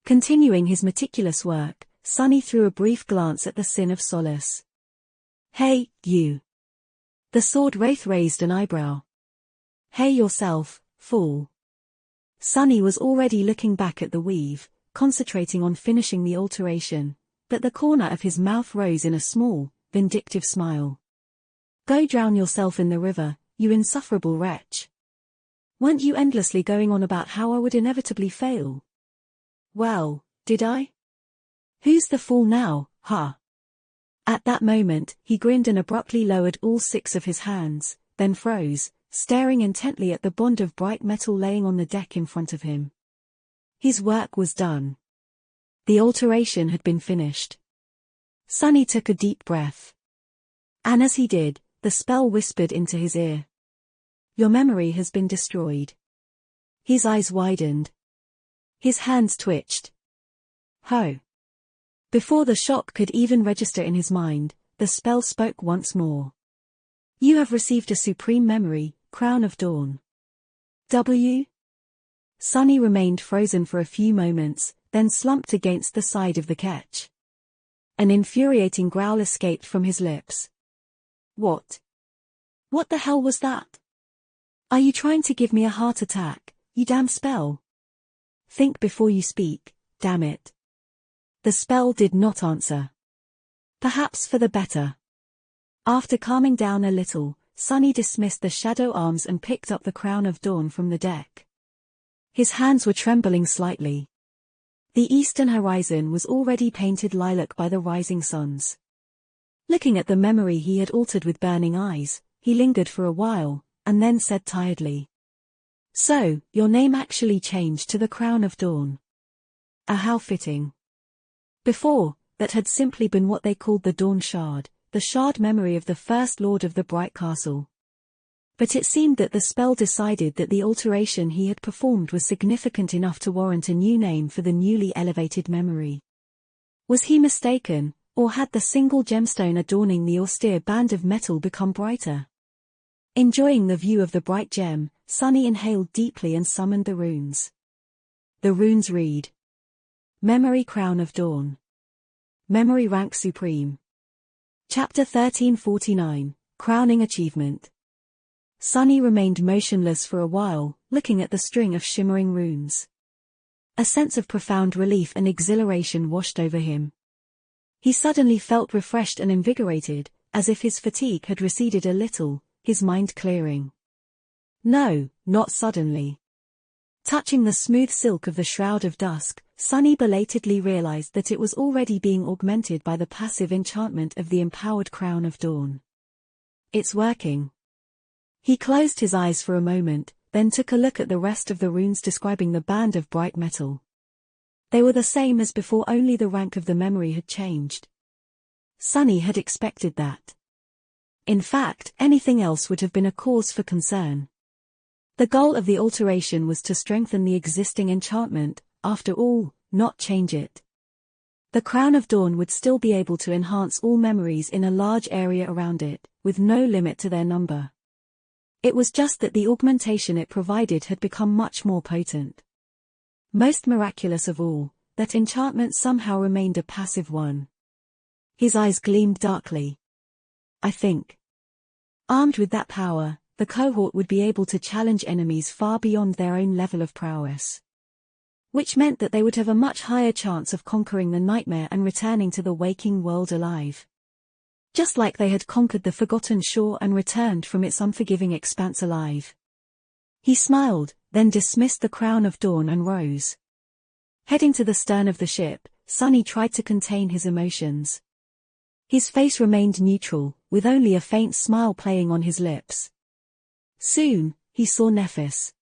Speaker 1: Continuing his meticulous work, Sunny threw a brief glance at the Sin of Solace. Hey, you. The sword wraith raised an eyebrow. Hey yourself, fool. Sunny was already looking back at the weave, concentrating on finishing the alteration, but the corner of his mouth rose in a small, vindictive smile. Go drown yourself in the river, you insufferable wretch. Weren't you endlessly going on about how I would inevitably fail? Well, did I? Who's the fool now, huh? At that moment, he grinned and abruptly lowered all 6 of his hands, then froze, staring intently at the bond of bright metal laying on the deck in front of him. His work was done. The alteration had been finished. Sunny took a deep breath. And as he did, the spell whispered into his ear. Your memory has been destroyed. His eyes widened. His hands twitched. Ho! Before the shock could even register in his mind, the spell spoke once more. You have received a supreme memory, Crown of Dawn. W? Sunny remained frozen for a few moments, then slumped against the side of the ketch. An infuriating growl escaped from his lips. What? What the hell was that? Are you trying to give me a heart attack, you damn spell? Think before you speak, damn it. The spell did not answer. Perhaps for the better. After calming down a little, Sunny dismissed the shadow arms and picked up the crown of dawn from the deck. His hands were trembling slightly. The eastern horizon was already painted lilac by the rising suns. Looking at the memory he had altered with burning eyes, he lingered for a while, and then said tiredly. So, your name actually changed to the Crown of Dawn. How fitting. Before, that had simply been what they called the Dawn Shard, the shard memory of the first lord of the Bright Castle. But it seemed that the spell decided that the alteration he had performed was significant enough to warrant a new name for the newly elevated memory. Was he mistaken, or had the single gemstone adorning the austere band of metal become brighter? Enjoying the view of the bright gem, Sunny inhaled deeply and summoned the runes. The runes read: Memory Crown of Dawn. Memory Rank Supreme. Chapter 1349, Crowning Achievement. Sunny remained motionless for a while, looking at the string of shimmering runes. A sense of profound relief and exhilaration washed over him. He suddenly felt refreshed and invigorated, as if his fatigue had receded a little, his mind clearing. No, not suddenly. Touching the smooth silk of the Shroud of Dusk, Sunny belatedly realized that it was already being augmented by the passive enchantment of the empowered Crown of Dawn. It's working. He closed his eyes for a moment, then took a look at the rest of the runes describing the band of bright metal. They were the same as before, only the rank of the memory had changed. Sunny had expected that. In fact, anything else would have been a cause for concern. The goal of the alteration was to strengthen the existing enchantment, after all, not change it. The Crown of Dawn would still be able to enhance all memories in a large area around it, with no limit to their number. It was just that the augmentation it provided had become much more potent. Most miraculous of all, that enchantment somehow remained a passive one. His eyes gleamed darkly. I think. Armed with that power, the cohort would be able to challenge enemies far beyond their own level of prowess. Which meant that they would have a much higher chance of conquering the nightmare and returning to the waking world alive. Just like they had conquered the forgotten shore and returned from its unforgiving expanse alive. He smiled, then dismissed the Crown of Dawn and rose. Heading to the stern of the ship, Sunny tried to contain his emotions. His face remained neutral, with only a faint smile playing on his lips. Soon, he saw Nephis.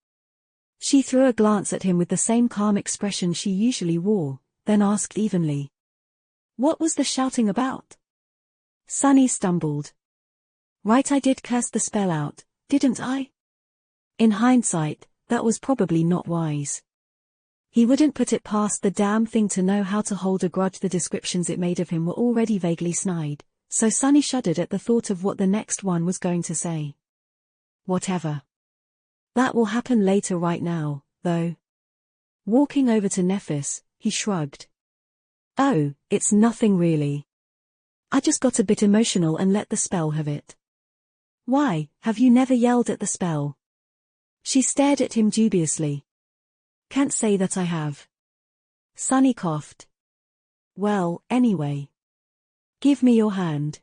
Speaker 1: She threw a glance at him with the same calm expression she usually wore, then asked evenly. What was the shouting about? Sunny stumbled. Right, I did curse the spell out, didn't I? In hindsight, that was probably not wise. He wouldn't put it past the damn thing to know how to hold a grudge. The descriptions it made of him were already vaguely snide, so Sunny shuddered at the thought of what the next one was going to say. Whatever. That will happen later. Right now, though. Walking over to Nephis, he shrugged. Oh, it's nothing really. I just got a bit emotional and let the spell have it. Why, have you never yelled at the spell? She stared at him dubiously. Can't say that I have. Sunny coughed. Well, anyway. Give me your hand.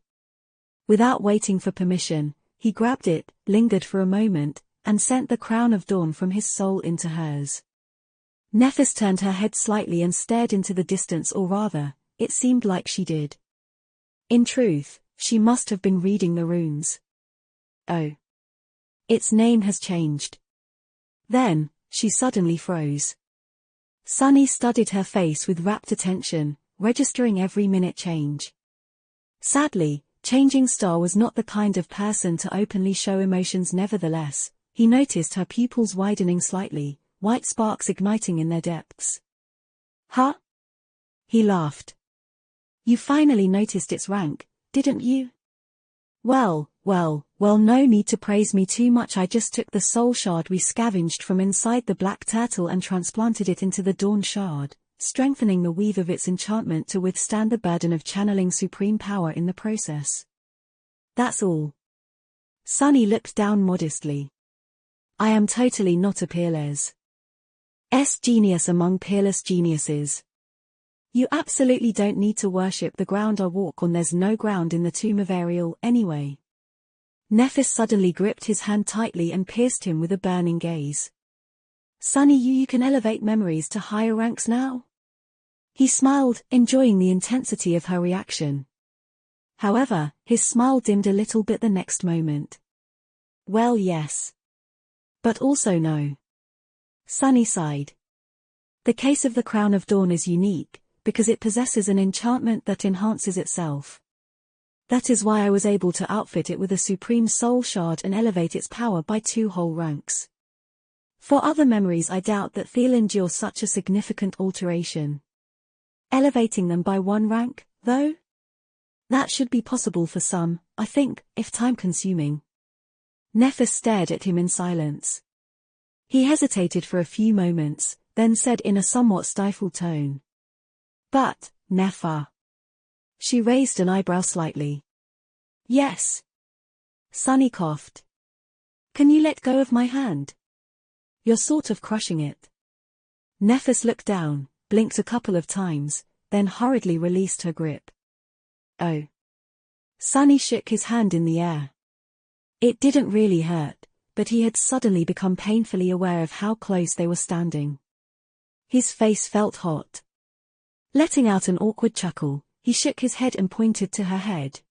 Speaker 1: Without waiting for permission, he grabbed it, lingered for a moment, and sent the Crown of Dawn from his soul into hers. Nephis turned her head slightly and stared into the distance, or rather, it seemed like she did. In truth, she must have been reading the runes. Oh. Its name has changed. Then, she suddenly froze. Sunny studied her face with rapt attention, registering every minute change. Sadly, Changing Star was not the kind of person to openly show emotions. Nevertheless, he noticed her pupils widening slightly, white sparks igniting in their depths. Huh? He laughed. You finally noticed its rank, didn't you? Well, no need to praise me too much. I just took the soul shard we scavenged from inside the black turtle and transplanted it into the Dawn Shard, strengthening the weave of its enchantment to withstand the burden of channeling supreme power in the process. That's all. Sunny looked down modestly. I am totally not a peerless genius among peerless geniuses. You absolutely don't need to worship the ground I walk on. There's no ground in the tomb of Ariel, anyway. Nephis suddenly gripped his hand tightly and pierced him with a burning gaze. Sunny, you can elevate memories to higher ranks now? He smiled, enjoying the intensity of her reaction. However, his smile dimmed a little bit the next moment. Well, yes. But also no. Sunny sighed. The case of the Crown of Dawn is unique, because it possesses an enchantment that enhances itself. That is why I was able to outfit it with a supreme soul shard and elevate its power by 2 whole ranks. For other memories, I doubt that they'll endure such a significant alteration. Elevating them by 1 rank, though? That should be possible for some, I think, if time-consuming. Nephis stared at him in silence. He hesitated for a few moments, then said in a somewhat stifled tone. But, Nepha. She raised an eyebrow slightly. Yes. Sunny coughed. Can you let go of my hand? You're sort of crushing it. Nephis looked down, blinked a couple of times, then hurriedly released her grip. Oh. Sunny shook his hand in the air. It didn't really hurt, but he had suddenly become painfully aware of how close they were standing. His face felt hot. Letting out an awkward chuckle, he shook his head and pointed to her head.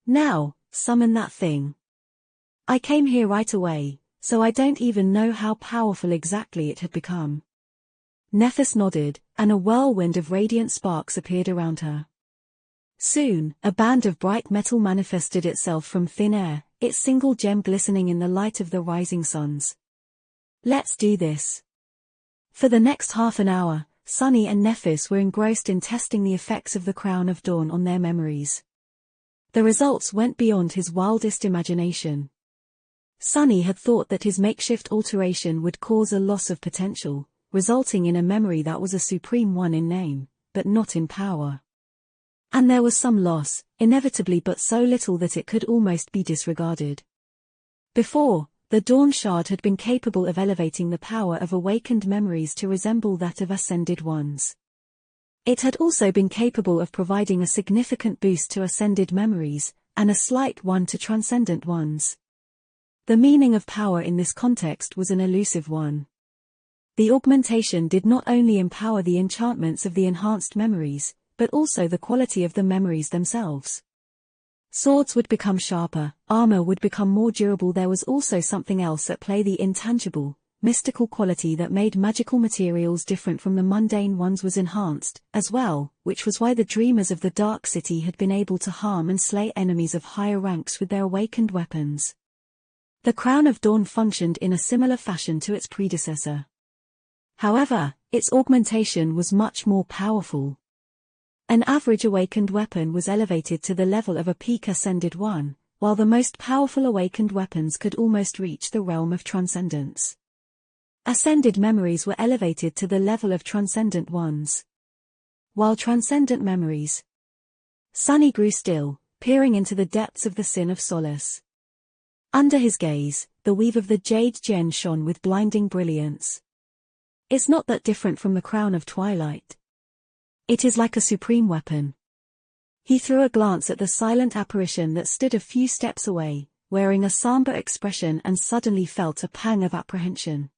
Speaker 1: Now, summon that thing. I came here right away, so I don't even know how powerful exactly it had become. Nephis nodded, and a whirlwind of radiant sparks appeared around her. Soon, a band of bright metal manifested itself from thin air, its single gem glistening in the light of the rising suns. Let's do this. For the next half an hour, Sunny and Nephis were engrossed in testing the effects of the Crown of Dawn on their memories. The results went beyond his wildest imagination. Sunny had thought that his makeshift alteration would cause a loss of potential, resulting in a memory that was a supreme one in name, but not in power. And there was some loss, inevitably, but so little that it could almost be disregarded. Before, the Dawn Shard had been capable of elevating the power of awakened memories to resemble that of ascended ones. It had also been capable of providing a significant boost to ascended memories, and a slight one to transcendent ones. The meaning of power in this context was an elusive one. The augmentation did not only empower the enchantments of the enhanced memories, but also the quality of the memories themselves. Swords would become sharper, armor would become more durable. There was also something else at play: the intangible, mystical quality that made magical materials different from the mundane ones was enhanced, as well, which was why the dreamers of the Dark City had been able to harm and slay enemies of higher ranks with their awakened weapons. The Crown of Dawn functioned in a similar fashion to its predecessor. However, its augmentation was much more powerful. An average awakened weapon was elevated to the level of a peak ascended one, while the most powerful awakened weapons could almost reach the realm of transcendence. Ascended memories were elevated to the level of transcendent ones. While transcendent memories. Sunny grew still, peering into the depths of the Sin of Solace. Under his gaze, the weave of the Jade Gem shone with blinding brilliance. It's not that different from the Crown of Twilight. It is like a supreme weapon. He threw a glance at the silent apparition that stood a few steps away, wearing a somber expression, and suddenly felt a pang of apprehension.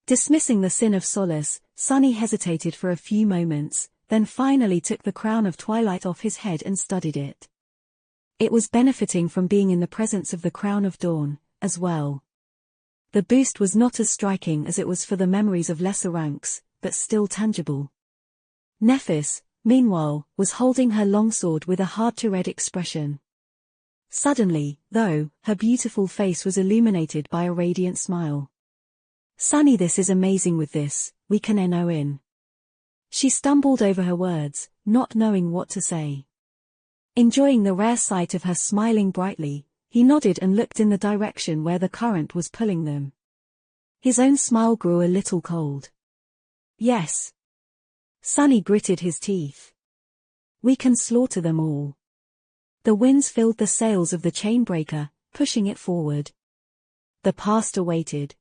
Speaker 1: Dismissing the Sin of Solace, Sunny hesitated for a few moments, then finally took the Crown of Twilight off his head and studied it. It was benefiting from being in the presence of the Crown of Dawn, as well. The boost was not as striking as it was for the memories of lesser ranks, but still tangible. Nephis, meanwhile, was holding her longsword with a hard-to-read expression. Suddenly, though, her beautiful face was illuminated by a radiant smile. Sunny, this is amazing. With this, we can eno in. She stumbled over her words, not knowing what to say. Enjoying the rare sight of her smiling brightly, he nodded and looked in the direction where the current was pulling them. His own smile grew a little cold. Yes. Sunny gritted his teeth. We can slaughter them all. The winds filled the sails of the chainbreaker, pushing it forward. The past awaited.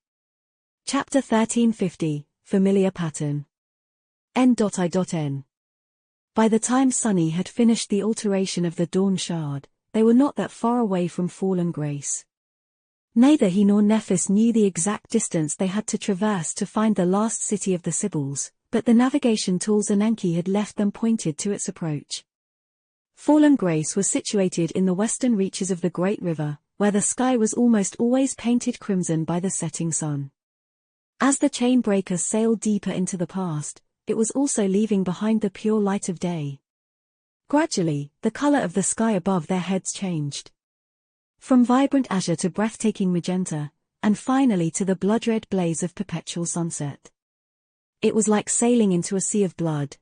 Speaker 1: Chapter 1350, Familiar Pattern. N.I.N. By the time Sunny had finished the alteration of the Dawn Shard, they were not that far away from Fallen Grace. Neither he nor Nephis knew the exact distance they had to traverse to find the last city of the Sibyls, but the navigation tools Ananke had left them pointed to its approach. Fallen Grace was situated in the western reaches of the Great River, where the sky was almost always painted crimson by the setting sun. As the chainbreaker sailed deeper into the past, it was also leaving behind the pure light of day. Gradually, the color of the sky above their heads changed. From vibrant azure to breathtaking magenta, and finally to the blood-red blaze of perpetual sunset. It was like sailing into a sea of blood.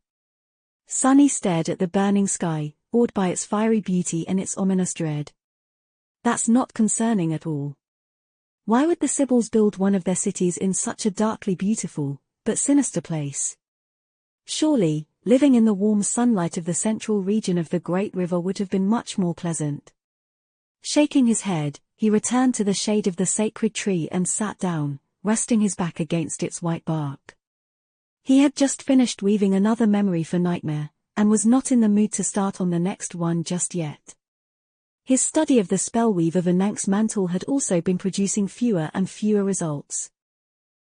Speaker 1: Sunny stared at the burning sky, awed by its fiery beauty and its ominous dread. That's not concerning at all. Why would the Sibyls build one of their cities in such a darkly beautiful, but sinister place? Surely, living in the warm sunlight of the central region of the Great River would have been much more pleasant. Shaking his head, he returned to the shade of the sacred tree and sat down, resting his back against its white bark. He had just finished weaving another memory for Nightmare, and was not in the mood to start on the next one just yet. His study of the spellweave of Anank's mantle had also been producing fewer and fewer results.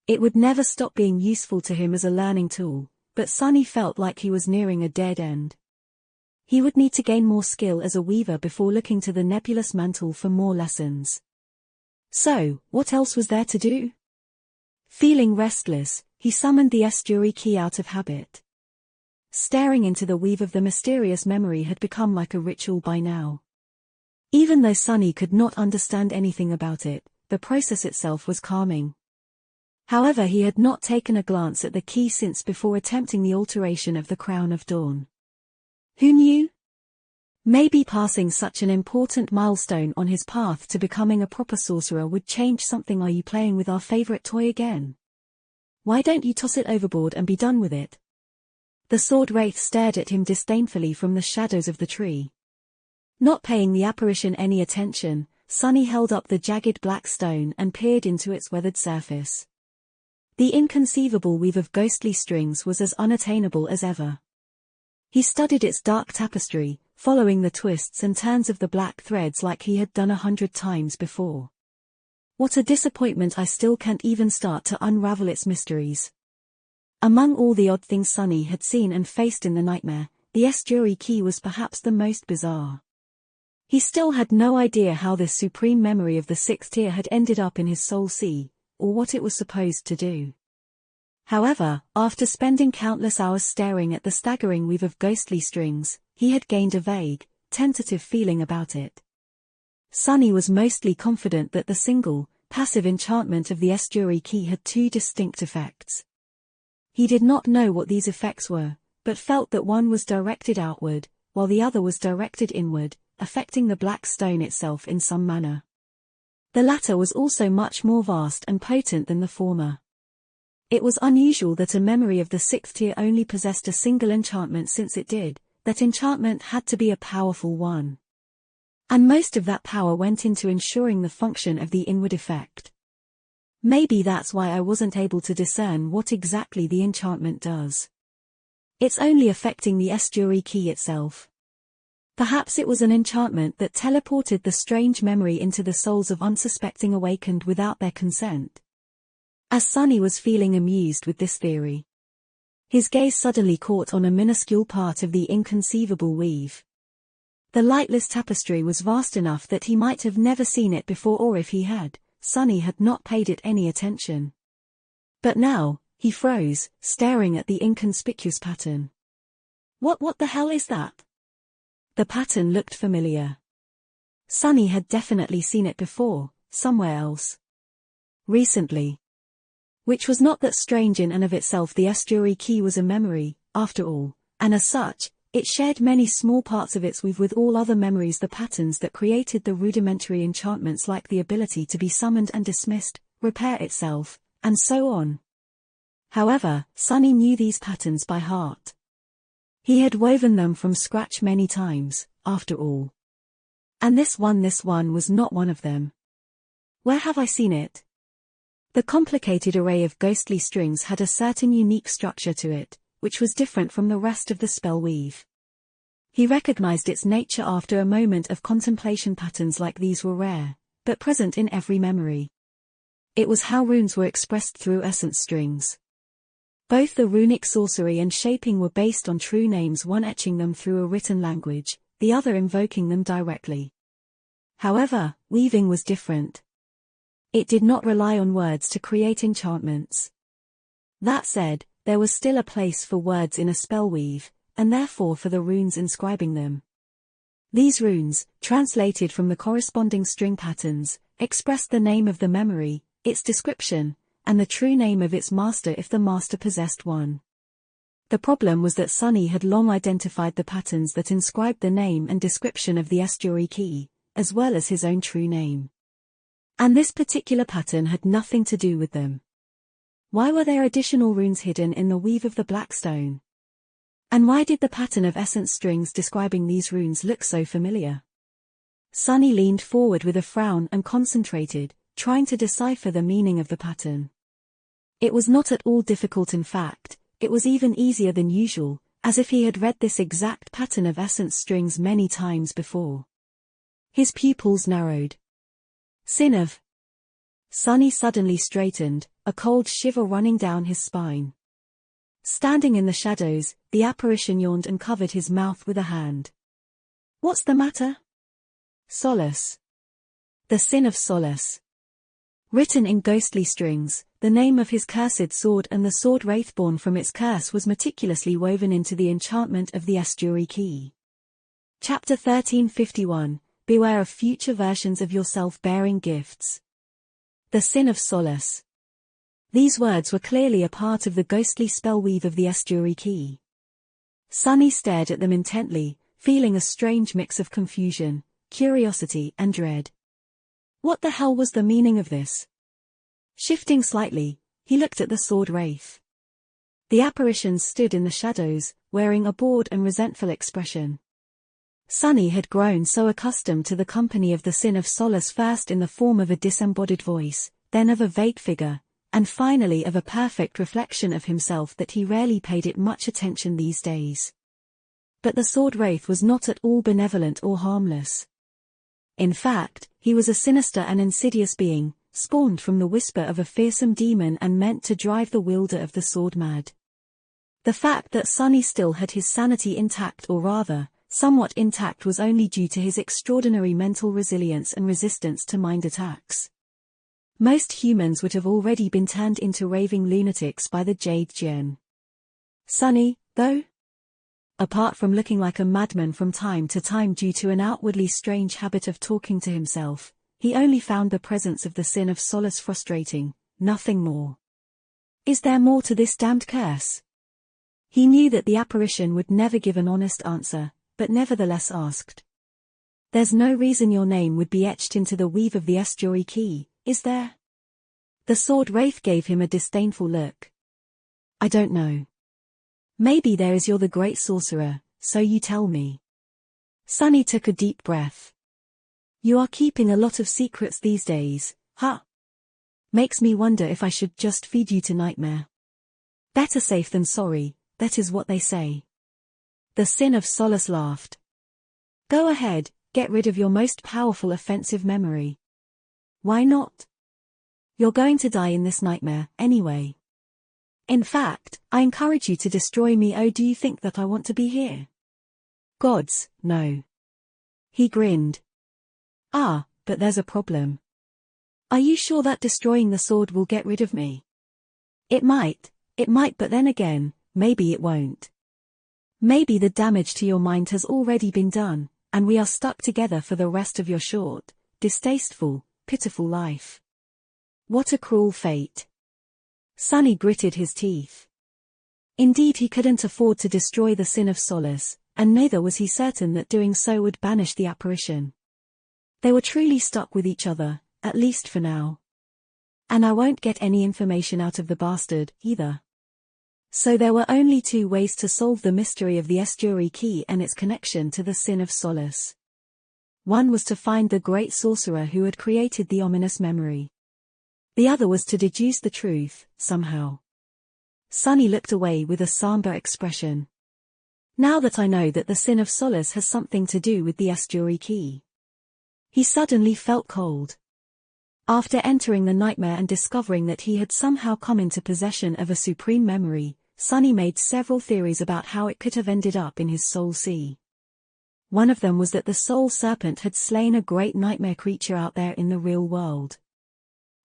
Speaker 1: It would never stop being useful to him as a learning tool, but Sunny felt like he was nearing a dead end. He would need to gain more skill as a weaver before looking to the nebulous mantle for more lessons. So, what else was there to do? Feeling restless, he summoned the Estuary key out of habit. Staring into the weave of the mysterious memory had become like a ritual by now. Even though Sunny could not understand anything about it, the process itself was calming. However, he had not taken a glance at the key since before attempting the alteration of the Crown of Dawn. Who knew? Maybe passing such an important milestone on his path to becoming a proper sorcerer would change something. Are you playing with our favorite toy again? Why don't you toss it overboard and be done with it? The sword wraith stared at him disdainfully from the shadows of the tree. Not paying the apparition any attention, Sunny held up the jagged black stone and peered into its weathered surface. The inconceivable weave of ghostly strings was as unattainable as ever. He studied its dark tapestry, following the twists and turns of the black threads like he had done 100 times before. What a disappointment! I still can't even start to unravel its mysteries. Among all the odd things Sunny had seen and faced in the nightmare, the Estuary key was perhaps the most bizarre. He still had no idea how this supreme memory of the sixth tier had ended up in his soul sea, or what it was supposed to do. However, after spending countless hours staring at the staggering weave of ghostly strings, he had gained a vague, tentative feeling about it. Sunny was mostly confident that the single, passive enchantment of the Estuary key had two distinct effects. He did not know what these effects were, but felt that one was directed outward, while the other was directed inward, affecting the black stone itself in some manner. The latter was also much more vast and potent than the former. It was unusual that a memory of the sixth tier only possessed a single enchantment. Since it did, that enchantment had to be a powerful one. And most of that power went into ensuring the function of the inward effect. Maybe that's why I wasn't able to discern what exactly the enchantment does. It's only affecting the Estuary key itself. Perhaps it was an enchantment that teleported the strange memory into the souls of unsuspecting awakened without their consent. As Sunny was feeling amused with this theory, his gaze suddenly caught on a minuscule part of the inconceivable weave. The lightless tapestry was vast enough that he might have never seen it before, or if he had, Sunny had not paid it any attention. But now, he froze, staring at the inconspicuous pattern. What the hell is that? The pattern looked familiar. Sunny had definitely seen it before, somewhere else. Recently. Which was not that strange in and of itself. The Estuary key was a memory, after all, and as such, it shared many small parts of its weave with all other memories. The patterns that created the rudimentary enchantments, like the ability to be summoned and dismissed, repair itself, and so on. However, Sunny knew these patterns by heart. He had woven them from scratch many times, after all. And this one was not one of them. Where have I seen it? The complicated array of ghostly strings had a certain unique structure to it, which was different from the rest of the spell weave. He recognized its nature after a moment of contemplation. Patterns like these were rare, but present in every memory. It was how runes were expressed through essence strings. Both the runic sorcery and shaping were based on true names, one etching them through a written language, the other invoking them directly. However, weaving was different. It did not rely on words to create enchantments. That said, there was still a place for words in a spell weave, and therefore for the runes inscribing them. These runes, translated from the corresponding string patterns, expressed the name of the memory, its description, and the true name of its master if the master possessed one. The problem was that Sunny had long identified the patterns that inscribed the name and description of the estuary key, as well as his own true name. And this particular pattern had nothing to do with them. Why were there additional runes hidden in the weave of the black stone? And why did the pattern of essence strings describing these runes look so familiar? Sunny leaned forward with a frown and concentrated, trying to decipher the meaning of the pattern. It was not at all difficult. In fact, it was even easier than usual, as if he had read this exact pattern of essence strings many times before. His pupils narrowed. Sin of. Sunny suddenly straightened, a cold shiver running down his spine. Standing in the shadows, the apparition yawned and covered his mouth with a hand. What's the matter? Solace. The sin of Solace. Written in ghostly strings, the name of his cursed sword and the sword wraithborn from its curse was meticulously woven into the enchantment of the estuary key. Chapter 1351, Beware of future versions of yourself bearing gifts. The sin of Solace. These words were clearly a part of the ghostly spell weave of the estuary key. Sunny stared at them intently, feeling a strange mix of confusion, curiosity and dread. What the hell was the meaning of this? Shifting slightly, he looked at the sword wraith. The apparition stood in the shadows, wearing a bored and resentful expression. Sunny had grown so accustomed to the company of the sin of Solace, first in the form of a disembodied voice, then of a vague figure, and finally of a perfect reflection of himself, that he rarely paid it much attention these days. But the sword wraith was not at all benevolent or harmless. In fact, he was a sinister and insidious being, spawned from the whisper of a fearsome demon and meant to drive the wielder of the sword mad. The fact that Sunny still had his sanity intact, or rather, somewhat intact, was only due to his extraordinary mental resilience and resistance to mind attacks. Most humans would have already been turned into raving lunatics by the Jade Gen. Sunny, though? Apart from looking like a madman from time to time due to an outwardly strange habit of talking to himself, he only found the presence of the sin of Solace frustrating, nothing more. Is there more to this damned curse? He knew that the apparition would never give an honest answer, but nevertheless asked. There's no reason your name would be etched into the weave of the estuary key, is there? The sword wraith gave him a disdainful look. I don't know. Maybe there is. You're the great sorcerer, so you tell me. Sunny took a deep breath. You are keeping a lot of secrets these days, huh? Makes me wonder if I should just feed you to Nightmare. Better safe than sorry, that is what they say. The sin of Solace laughed. Go ahead, get rid of your most powerful offensive memory. Why not? You're going to die in this nightmare, anyway. In fact, I encourage you to destroy me. Oh, do you think that I want to be here? Gods, no. He grinned. Ah, but there's a problem. Are you sure that destroying the sword will get rid of me? It might, but then again, maybe it won't. Maybe the damage to your mind has already been done, and we are stuck together for the rest of your short, distasteful, pitiful life. What a cruel fate. Sunny gritted his teeth. Indeed, he couldn't afford to destroy the sin of Solace, and neither was he certain that doing so would banish the apparition. They were truly stuck with each other, at least for now. And I won't get any information out of the bastard, either. So there were only two ways to solve the mystery of the Esturi key and its connection to the Sin of Solace. One was to find the great sorcerer who had created the ominous memory. The other was to deduce the truth, somehow. Sunny looked away with a somber expression. Now that I know that the Sin of Solace has something to do with the Esturi key. He suddenly felt cold. After entering the nightmare and discovering that he had somehow come into possession of a supreme memory, Sunny made several theories about how it could have ended up in his soul sea. One of them was that the soul serpent had slain a great nightmare creature out there in the real world.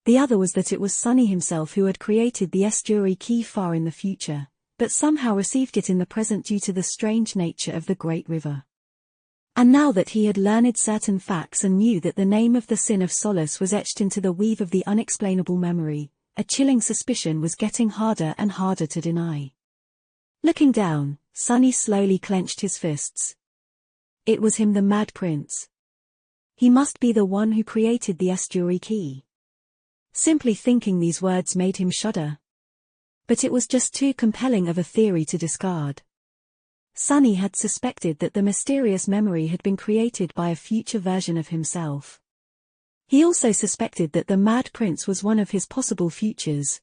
Speaker 1: The other was that it was Sunny himself who had created the Esturi key far in the future, but somehow received it in the present due to the strange nature of the great river. And now that he had learned certain facts and knew that the name of the Sin of Solace was etched into the weave of the unexplainable memory, a chilling suspicion was getting harder and harder to deny. Looking down, Sunny slowly clenched his fists. It was him, the Mad Prince. He must be the one who created the Esturi key. Simply thinking these words made him shudder. But it was just too compelling of a theory to discard. Sunny had suspected that the mysterious memory had been created by a future version of himself. He also suspected that the Mad Prince was one of his possible futures.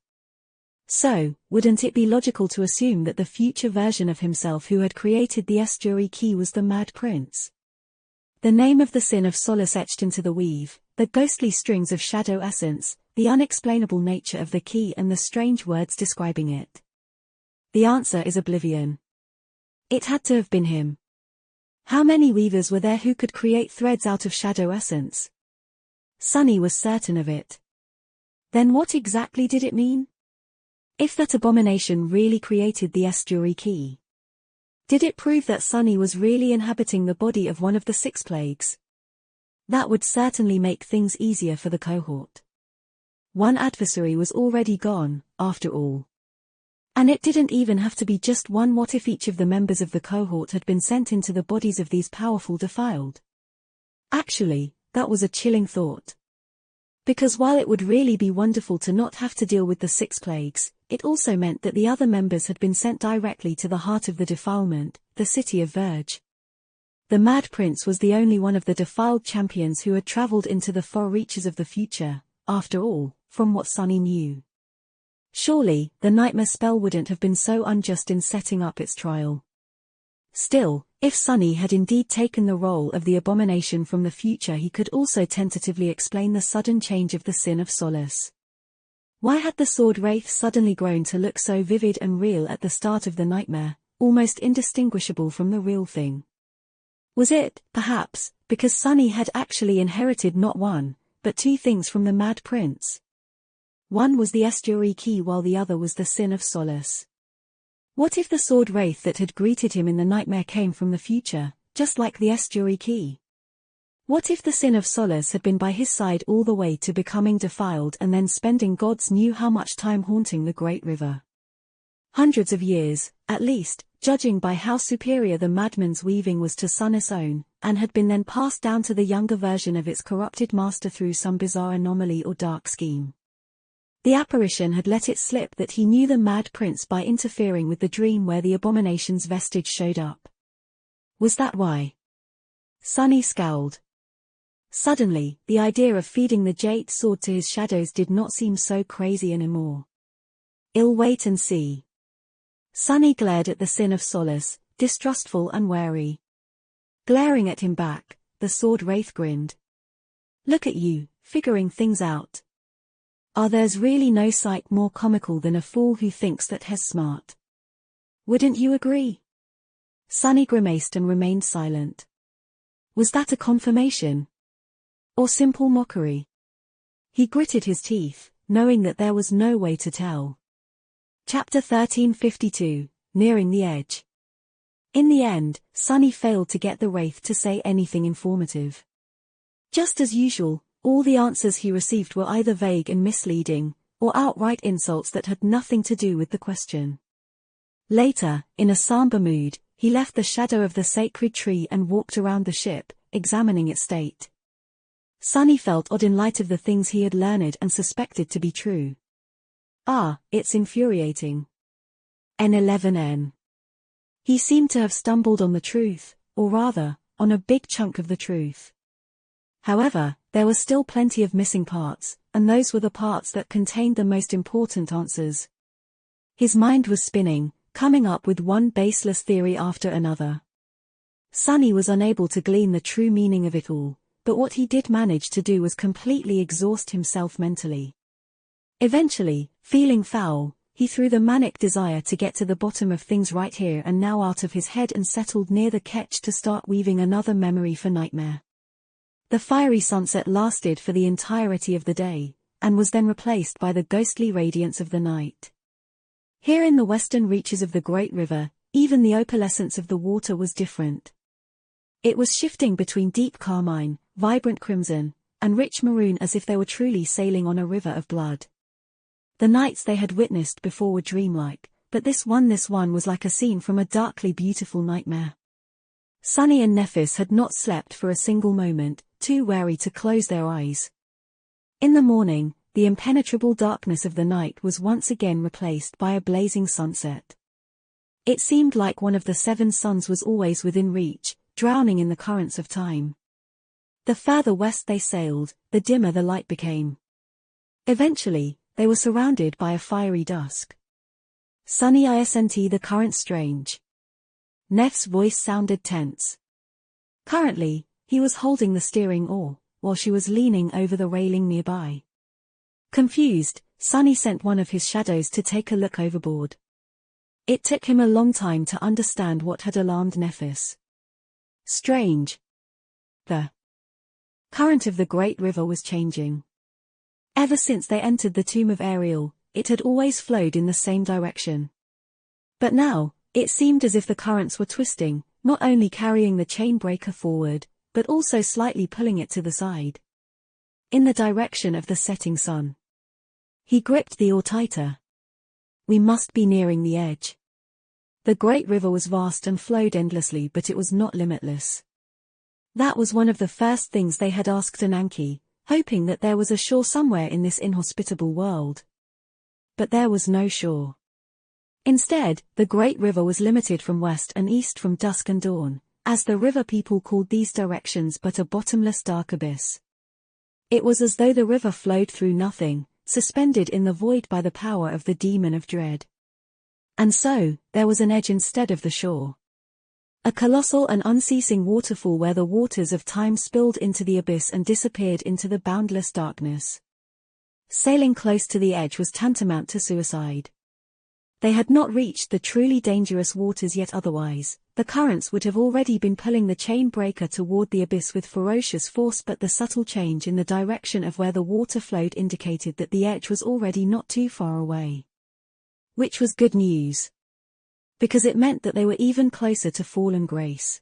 Speaker 1: So, wouldn't it be logical to assume that the future version of himself who had created the Esturi key was the Mad Prince? The name of the Sin of Solace etched into the weave, the ghostly strings of shadow essence, the unexplainable nature of the key and the strange words describing it. The answer is oblivion. It had to have been him. How many weavers were there who could create threads out of shadow essence? Sunny was certain of it. Then what exactly did it mean? If that abomination really created the Esturi key, did it prove that Sunny was really inhabiting the body of one of the 6 plagues? That would certainly make things easier for the cohort. One adversary was already gone, after all. And it didn't even have to be just one. What if each of the members of the cohort had been sent into the bodies of these powerful defiled? Actually, that was a chilling thought. Because while it would really be wonderful to not have to deal with the 6 plagues, it also meant that the other members had been sent directly to the heart of the defilement, the city of Verge. The Mad Prince was the only one of the defiled champions who had traveled into the far reaches of the future, after all, from what Sunny knew. Surely, the nightmare spell wouldn't have been so unjust in setting up its trial. Still, if Sunny had indeed taken the role of the abomination from the future, he could also tentatively explain the sudden change of the Sin of Solace. Why had the sword wraith suddenly grown to look so vivid and real at the start of the nightmare, almost indistinguishable from the real thing? Was it, perhaps, because Sunny had actually inherited not one, but 2 things from the Mad Prince? One was the Esturi key while the other was the Sin of Solace. What if the sword wraith that had greeted him in the nightmare came from the future, just like the Esturi key? What if the Sin of Solace had been by his side all the way to becoming defiled and then spending gods knew how much time haunting the great river? Hundreds of years, at least, judging by how superior the madman's weaving was to Sunny's own, and had been then passed down to the younger version of its corrupted master through some bizarre anomaly or dark scheme. The apparition had let it slip that he knew the Mad Prince by interfering with the dream where the abomination's vestige showed up. Was that why? Sunny scowled. Suddenly, the idea of feeding the jade sword to his shadows did not seem so crazy anymore. I'll wait and see. Sunny glared at the Sin of Solace, distrustful and wary. Glaring at him back, the sword wraith grinned. Look at you, figuring things out. There's really no sight more comical than a fool who thinks that he's smart. Wouldn't you agree? Sunny grimaced and remained silent. Was that a confirmation? Or simple mockery? He gritted his teeth, knowing that there was no way to tell. Chapter 1352, Nearing the Edge. In the end, Sunny failed to get the wraith to say anything informative. Just as usual, all the answers he received were either vague and misleading, or outright insults that had nothing to do with the question. Later, in a somber mood, he left the shadow of the sacred tree and walked around the ship, examining its state. Sunny felt odd in light of the things he had learned and suspected to be true. It's infuriating. N11N. He seemed to have stumbled on the truth, or rather, on a big chunk of the truth. However, there were still plenty of missing parts, and those were the parts that contained the most important answers. His mind was spinning, coming up with one baseless theory after another. Sunny was unable to glean the true meaning of it all, but what he did manage to do was completely exhaust himself mentally. Eventually, feeling foul, he threw the manic desire to get to the bottom of things right here and now out of his head and settled near the ketch to start weaving another memory for Nightmare. The fiery sunset lasted for the entirety of the day, and was then replaced by the ghostly radiance of the night. Here in the western reaches of the Great River, even the opalescence of the water was different. It was shifting between deep carmine, vibrant crimson, and rich maroon as if they were truly sailing on a river of blood. The nights they had witnessed before were dreamlike, but this one was like a scene from a darkly beautiful nightmare. Sunny and Nephis had not slept for a single moment, too wary to close their eyes. In the morning, the impenetrable darkness of the night was once again replaced by a blazing sunset. It seemed like one of the 7 suns was always within reach, drowning in the currents of time. The further west they sailed, the dimmer the light became. Eventually, they were surrounded by a fiery dusk. Sunny isn't the current strange. Neff's voice sounded tense. Currently, he was holding the steering oar, while she was leaning over the railing nearby. Confused, Sunny sent one of his shadows to take a look overboard. It took him a long time to understand what had alarmed Nephis. Strange. The current of the great river was changing. Ever since they entered the tomb of Ariel, it had always flowed in the same direction. But now, it seemed as if the currents were twisting, not only carrying the chain breaker forward, but also slightly pulling it to the side. In the direction of the setting sun. He gripped the oar tighter. We must be nearing the edge. The great river was vast and flowed endlessly, but it was not limitless. That was one of the first things they had asked Ananke, hoping that there was a shore somewhere in this inhospitable world. But there was no shore. Instead, the great river was limited from west and east from dusk and dawn, as the river people called these directions but a bottomless dark abyss. It was as though the river flowed through nothing, suspended in the void by the power of the demon of dread. And so, there was an edge instead of the shore. A colossal and unceasing waterfall where the waters of time spilled into the abyss and disappeared into the boundless darkness. Sailing close to the edge was tantamount to suicide. They had not reached the truly dangerous waters yet, otherwise, the currents would have already been pulling the chain breaker toward the abyss with ferocious force, but the subtle change in the direction of where the water flowed indicated that the edge was already not too far away. Which was good news. Because it meant that they were even closer to fallen grace.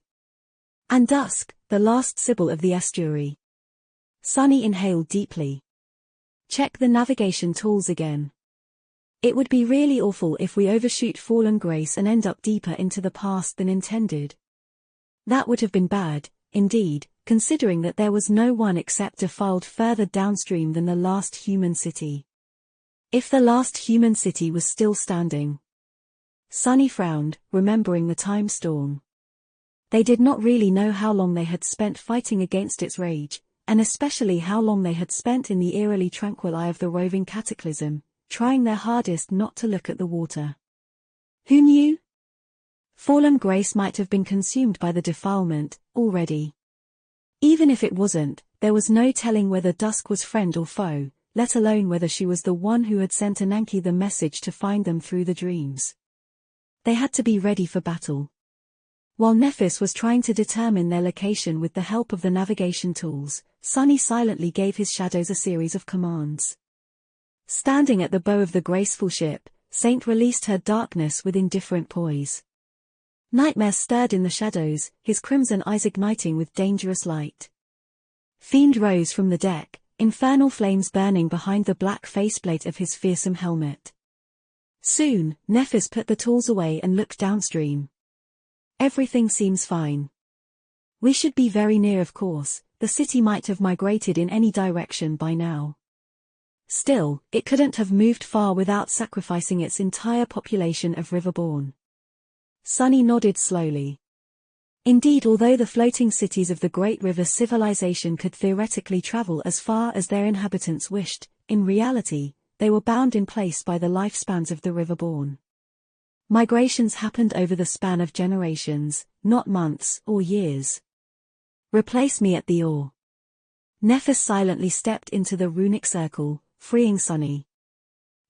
Speaker 1: And dusk, the last sibyl of the estuary. Sunny inhaled deeply. Check the navigation tools again. It would be really awful if we overshoot fallen grace and end up deeper into the past than intended. That would have been bad, indeed, considering that there was no one except defiled further downstream than the last human city. If the last human city was still standing. Sunny frowned, remembering the time storm. They did not really know how long they had spent fighting against its rage, and especially how long they had spent in the eerily tranquil eye of the roving cataclysm, trying their hardest not to look at the water. Who knew? Fallen grace might have been consumed by the defilement, already. Even if it wasn't, there was no telling whether dusk was friend or foe, let alone whether she was the one who had sent Ananke the message to find them through the dreams. They had to be ready for battle. While Nephis was trying to determine their location with the help of the navigation tools, Sunny silently gave his shadows a series of commands. Standing at the bow of the graceful ship, Saint released her darkness with indifferent poise. Nightmare stirred in the shadows, his crimson eyes igniting with dangerous light. Fiend rose from the deck, infernal flames burning behind the black faceplate of his fearsome helmet. Soon, Nephis put the tools away and looked downstream. Everything seems fine. We should be very near, of course. The city might have migrated in any direction by now. Still, it couldn't have moved far without sacrificing its entire population of riverborn. Sunny nodded slowly. Indeed, although the floating cities of the Great River civilization could theoretically travel as far as their inhabitants wished, in reality, they were bound in place by the lifespans of the riverborn. Migrations happened over the span of generations, not months or years. Replace me at the oar. Nephis silently stepped into the runic circle, freeing Sunny.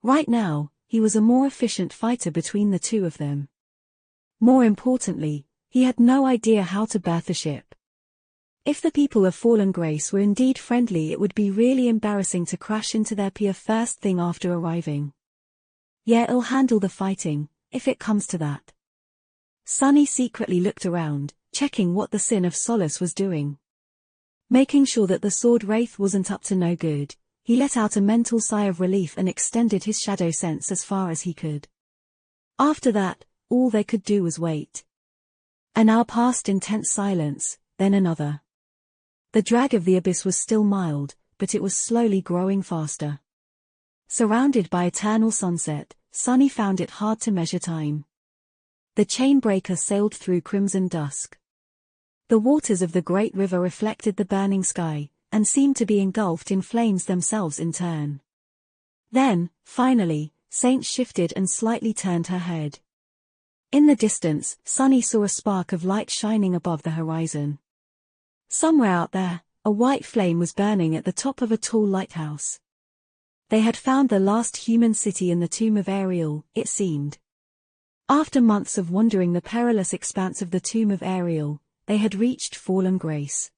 Speaker 1: Right now, he was a more efficient fighter between the two of them. More importantly, he had no idea how to berth a ship. If the people of Fallen Grace were indeed friendly, it would be really embarrassing to crash into their pier first thing after arriving. Yeah, I'll handle the fighting, if it comes to that. Sunny secretly looked around, checking what the Sin of Solace was doing. Making sure that the sword wraith wasn't up to no good, he let out a mental sigh of relief and extended his shadow sense as far as he could. After that, all they could do was wait. An hour passed in tense silence, then another. The drag of the abyss was still mild, but it was slowly growing faster. Surrounded by eternal sunset, Sunny found it hard to measure time. The chain breaker sailed through crimson dusk. The waters of the great river reflected the burning sky, and seemed to be engulfed in flames themselves in turn. Then, finally, Saint shifted and slightly turned her head. In the distance, Sunny saw a spark of light shining above the horizon. Somewhere out there, a white flame was burning at the top of a tall lighthouse. They had found the last human city in the tomb of Ariel, it seemed. After months of wandering the perilous expanse of the tomb of Ariel, they had reached Fallen Grace.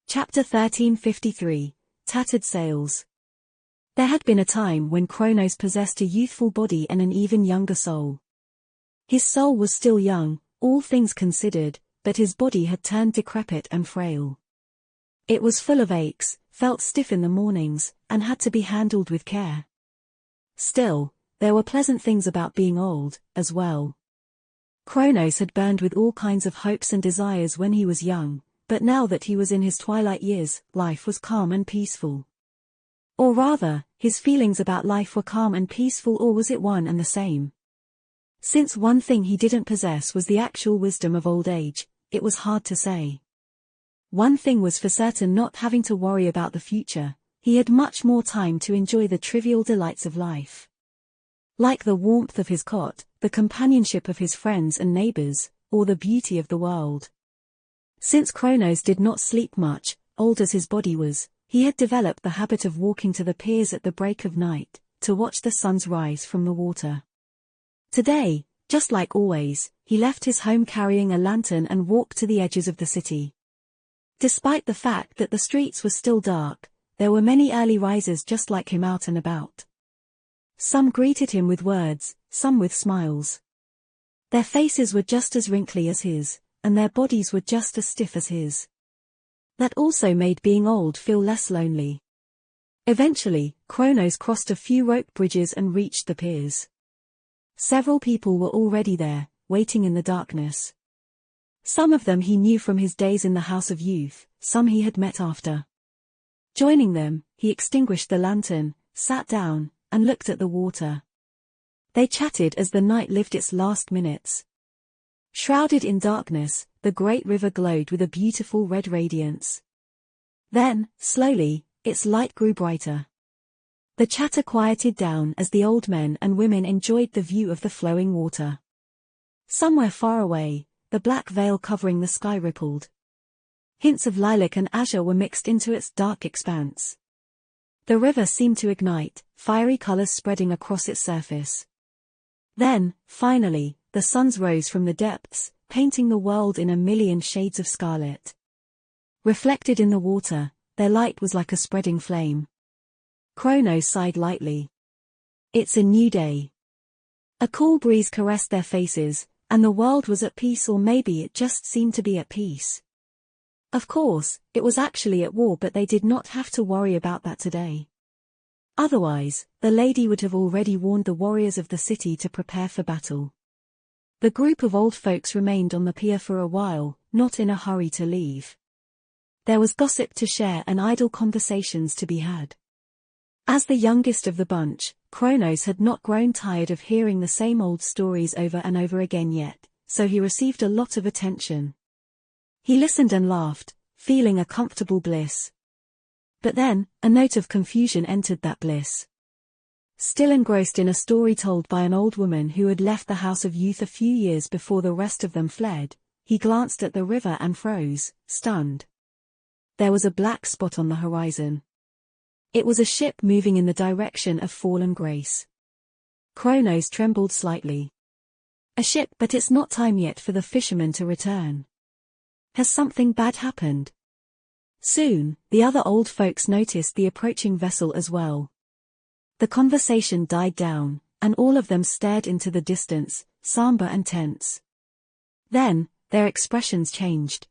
Speaker 1: Chapter 1353, Tattered Sails. There had been a time when Kronos possessed a youthful body and an even younger soul. His soul was still young, all things considered, but his body had turned decrepit and frail. It was full of aches, felt stiff in the mornings, and had to be handled with care. Still, there were pleasant things about being old, as well. Kronos had burned with all kinds of hopes and desires when he was young, but now that he was in his twilight years, life was calm and peaceful. Or rather, his feelings about life were calm and peaceful, or was it one and the same? Since one thing he didn't possess was the actual wisdom of old age, it was hard to say. One thing was for certain: not having to worry about the future, he had much more time to enjoy the trivial delights of life. Like the warmth of his cot, the companionship of his friends and neighbors, or the beauty of the world. Since Kronos did not sleep much, old as his body was, he had developed the habit of walking to the piers at the break of night, to watch the suns rise from the water. Today, just like always, he left his home carrying a lantern and walked to the edges of the city. Despite the fact that the streets were still dark, there were many early risers just like him out and about. Some greeted him with words, some with smiles. Their faces were just as wrinkly as his, and their bodies were just as stiff as his. That also made being old feel less lonely. Eventually, Kronos crossed a few rope bridges and reached the piers. Several people were already there, waiting in the darkness. Some of them he knew from his days in the House of Youth, some he had met after. Joining them, he extinguished the lantern, sat down, and looked at the water. They chatted as the night lived its last minutes. Shrouded in darkness, the great river glowed with a beautiful red radiance. Then, slowly, its light grew brighter. The chatter quieted down as the old men and women enjoyed the view of the flowing water. Somewhere far away, the black veil covering the sky rippled. Hints of lilac and azure were mixed into its dark expanse. The river seemed to ignite, fiery colors spreading across its surface. Then, finally, the suns rose from the depths, painting the world in a million shades of scarlet. Reflected in the water, their light was like a spreading flame. Kronos sighed lightly. It's a new day. A cool breeze caressed their faces, and the world was at peace, or maybe it just seemed to be at peace. Of course, it was actually at war, but they did not have to worry about that today. Otherwise, the lady would have already warned the warriors of the city to prepare for battle. The group of old folks remained on the pier for a while, not in a hurry to leave. There was gossip to share and idle conversations to be had. As the youngest of the bunch, Kronos had not grown tired of hearing the same old stories over and over again yet, so he received a lot of attention. He listened and laughed, feeling a comfortable bliss. But then, a note of confusion entered that bliss. Still engrossed in a story told by an old woman who had left the House of Youth a few years before the rest of them fled, he glanced at the river and froze, stunned. There was a black spot on the horizon. It was a ship moving in the direction of Fallen Grace. Kronos trembled slightly. A ship, but it's not time yet for the fishermen to return. Has something bad happened? Soon, the other old folks noticed the approaching vessel as well. The conversation died down, and all of them stared into the distance, somber and tense. Then, their expressions changed.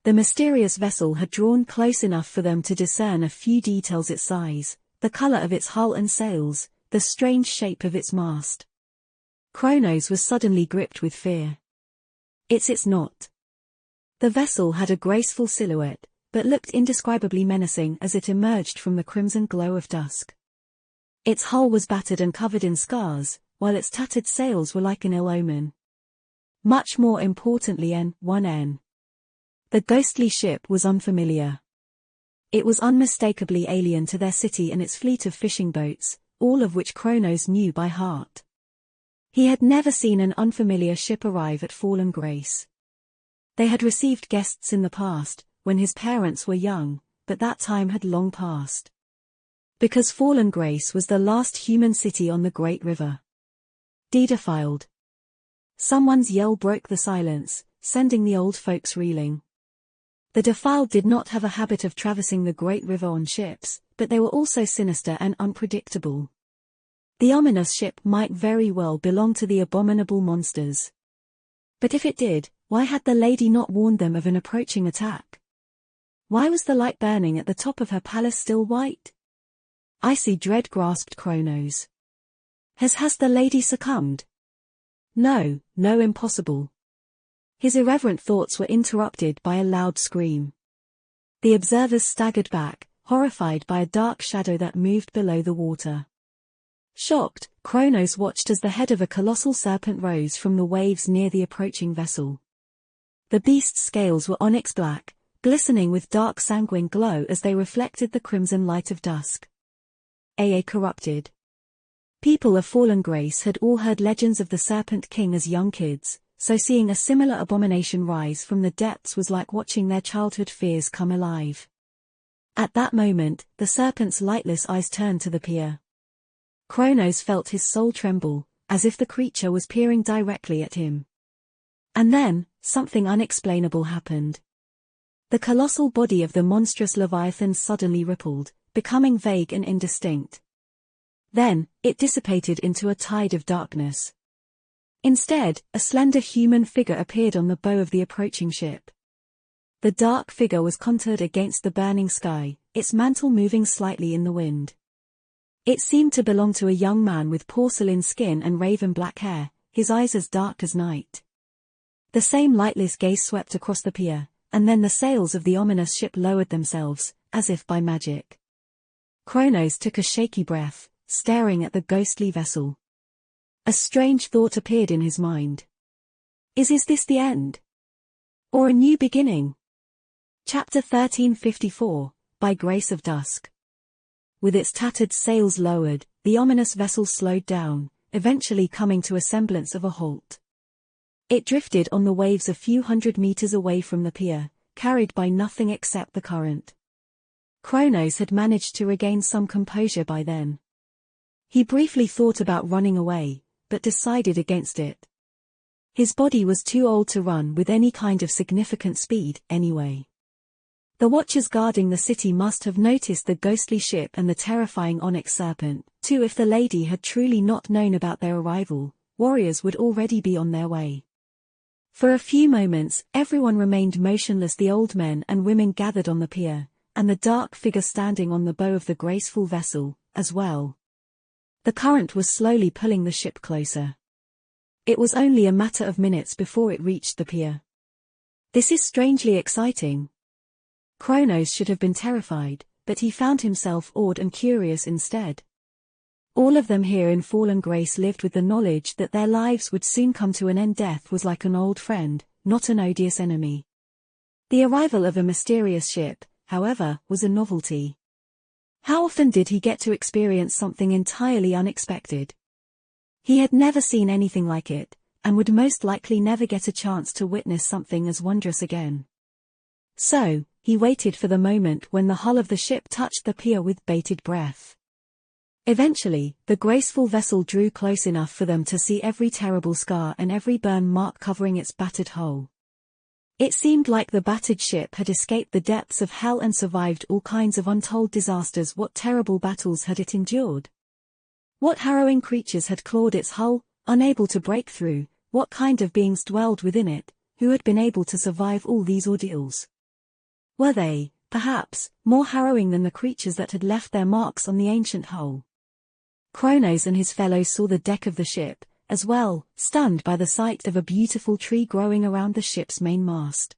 Speaker 1: The mysterious vessel had drawn close enough for them to discern a few details: its size, the color of its hull and sails, the strange shape of its mast. Kronos was suddenly gripped with fear. It's not. The vessel had a graceful silhouette, but looked indescribably menacing as it emerged from the crimson glow of dusk. Its hull was battered and covered in scars, while its tattered sails were like an ill omen. Much more importantly, the ghostly ship was unfamiliar. It was unmistakably alien to their city and its fleet of fishing boats, all of which Kronos knew by heart. He had never seen an unfamiliar ship arrive at Fallen Grace. They had received guests in the past, when his parents were young, but that time had long passed. Because Fallen Grace was the last human city on the Great River. Defiled. Someone's yell broke the silence, sending the old folks reeling. The Defiled did not have a habit of traversing the Great River on ships, but they were also sinister and unpredictable. The ominous ship might very well belong to the abominable monsters. But if it did, why had the lady not warned them of an approaching attack? Why was the light burning at the top of her palace still white? Icy dread grasped Kronos. Has the lady succumbed? No, impossible. His irreverent thoughts were interrupted by a loud scream. The observers staggered back, horrified by a dark shadow that moved below the water. Shocked, Kronos watched as the head of a colossal serpent rose from the waves near the approaching vessel. The beast's scales were onyx black, glistening with dark sanguine glow as they reflected the crimson light of dusk. Corrupted. People of Fallen Grace had all heard legends of the Serpent King as young kids, so seeing a similar abomination rise from the depths was like watching their childhood fears come alive. At that moment, the serpent's lightless eyes turned to the pier. Kronos felt his soul tremble, as if the creature was peering directly at him. And then, something unexplainable happened. The colossal body of the monstrous Leviathan suddenly rippled, becoming vague and indistinct. Then, it dissipated into a tide of darkness. Instead, a slender human figure appeared on the bow of the approaching ship. The dark figure was contoured against the burning sky, its mantle moving slightly in the wind. It seemed to belong to a young man with porcelain skin and raven black hair, his eyes as dark as night. The same lightless gaze swept across the pier, and then the sails of the ominous ship lowered themselves, as if by magic. Kronos took a shaky breath, staring at the ghostly vessel. A strange thought appeared in his mind. Is this the end? Or a new beginning? Chapter 1354, By Grace of Dusk. With its tattered sails lowered, the ominous vessel slowed down, eventually coming to a semblance of a halt. It drifted on the waves a few hundred meters away from the pier, carried by nothing except the current. Kronos had managed to regain some composure by then. He briefly thought about running away, but decided against it. His body was too old to run with any kind of significant speed, anyway. The watchers guarding the city must have noticed the ghostly ship and the terrifying onyx serpent, too. If the lady had truly not known about their arrival, warriors would already be on their way. For a few moments, everyone remained motionless, the old men and women gathered on the pier, and the dark figure standing on the bow of the graceful vessel, as well. The current was slowly pulling the ship closer. It was only a matter of minutes before it reached the pier. This is strangely exciting. Kronos should have been terrified, but he found himself awed and curious instead. All of them here in Fallen Grace lived with the knowledge that their lives would soon come to an end. Death was like an old friend, not an odious enemy. The arrival of a mysterious ship, however, was a novelty. How often did he get to experience something entirely unexpected? He had never seen anything like it, and would most likely never get a chance to witness something as wondrous again. So, he waited for the moment when the hull of the ship touched the pier with bated breath. Eventually, the graceful vessel drew close enough for them to see every terrible scar and every burn mark covering its battered hull. It seemed like the battered ship had escaped the depths of hell and survived all kinds of untold disasters. What terrible battles had it endured? What harrowing creatures had clawed its hull, unable to break through? What kind of beings dwelled within it, who had been able to survive all these ordeals? Were they, perhaps, more harrowing than the creatures that had left their marks on the ancient hull? Kronos and his fellows saw the deck of the ship, as well, stunned by the sight of a beautiful tree growing around the ship's main mast.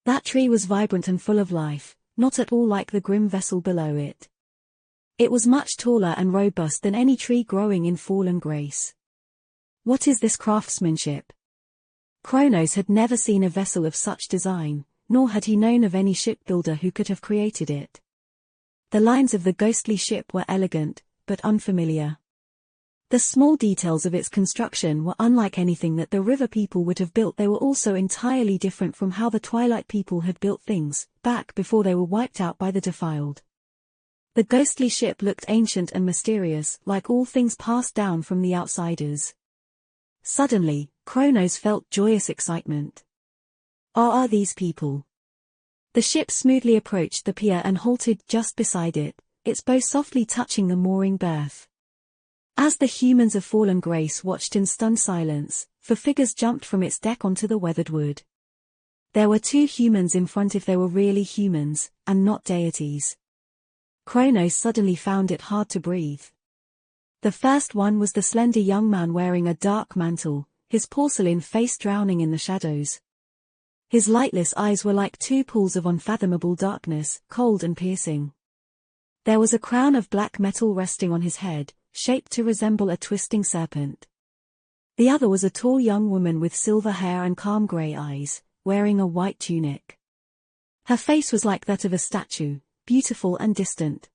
Speaker 1: That tree was vibrant and full of life, not at all like the grim vessel below it. It was much taller and robust than any tree growing in Fallen Grace. What is this craftsmanship? Kronos had never seen a vessel of such design, nor had he known of any shipbuilder who could have created it. The lines of the ghostly ship were elegant, but unfamiliar. The small details of its construction were unlike anything that the river people would have built. They were also entirely different from how the Twilight people had built things, back before they were wiped out by the Defiled. The ghostly ship looked ancient and mysterious, like all things passed down from the outsiders. Suddenly, Kronos felt joyous excitement. Are these people? The ship smoothly approached the pier and halted just beside it, its bow softly touching the mooring berth. As the humans of Fallen Grace watched in stunned silence, 4 figures jumped from its deck onto the weathered wood. There were 2 humans in front if they were really humans, and not deities. Kronos suddenly found it hard to breathe. The first one was the slender young man wearing a dark mantle, his porcelain face drowning in the shadows. His lightless eyes were like 2 pools of unfathomable darkness, cold and piercing. There was a crown of black metal resting on his head, shaped to resemble a twisting serpent. The other was a tall young woman with silver hair and calm grey eyes, wearing a white tunic. Her face was like that of a statue, beautiful and distant.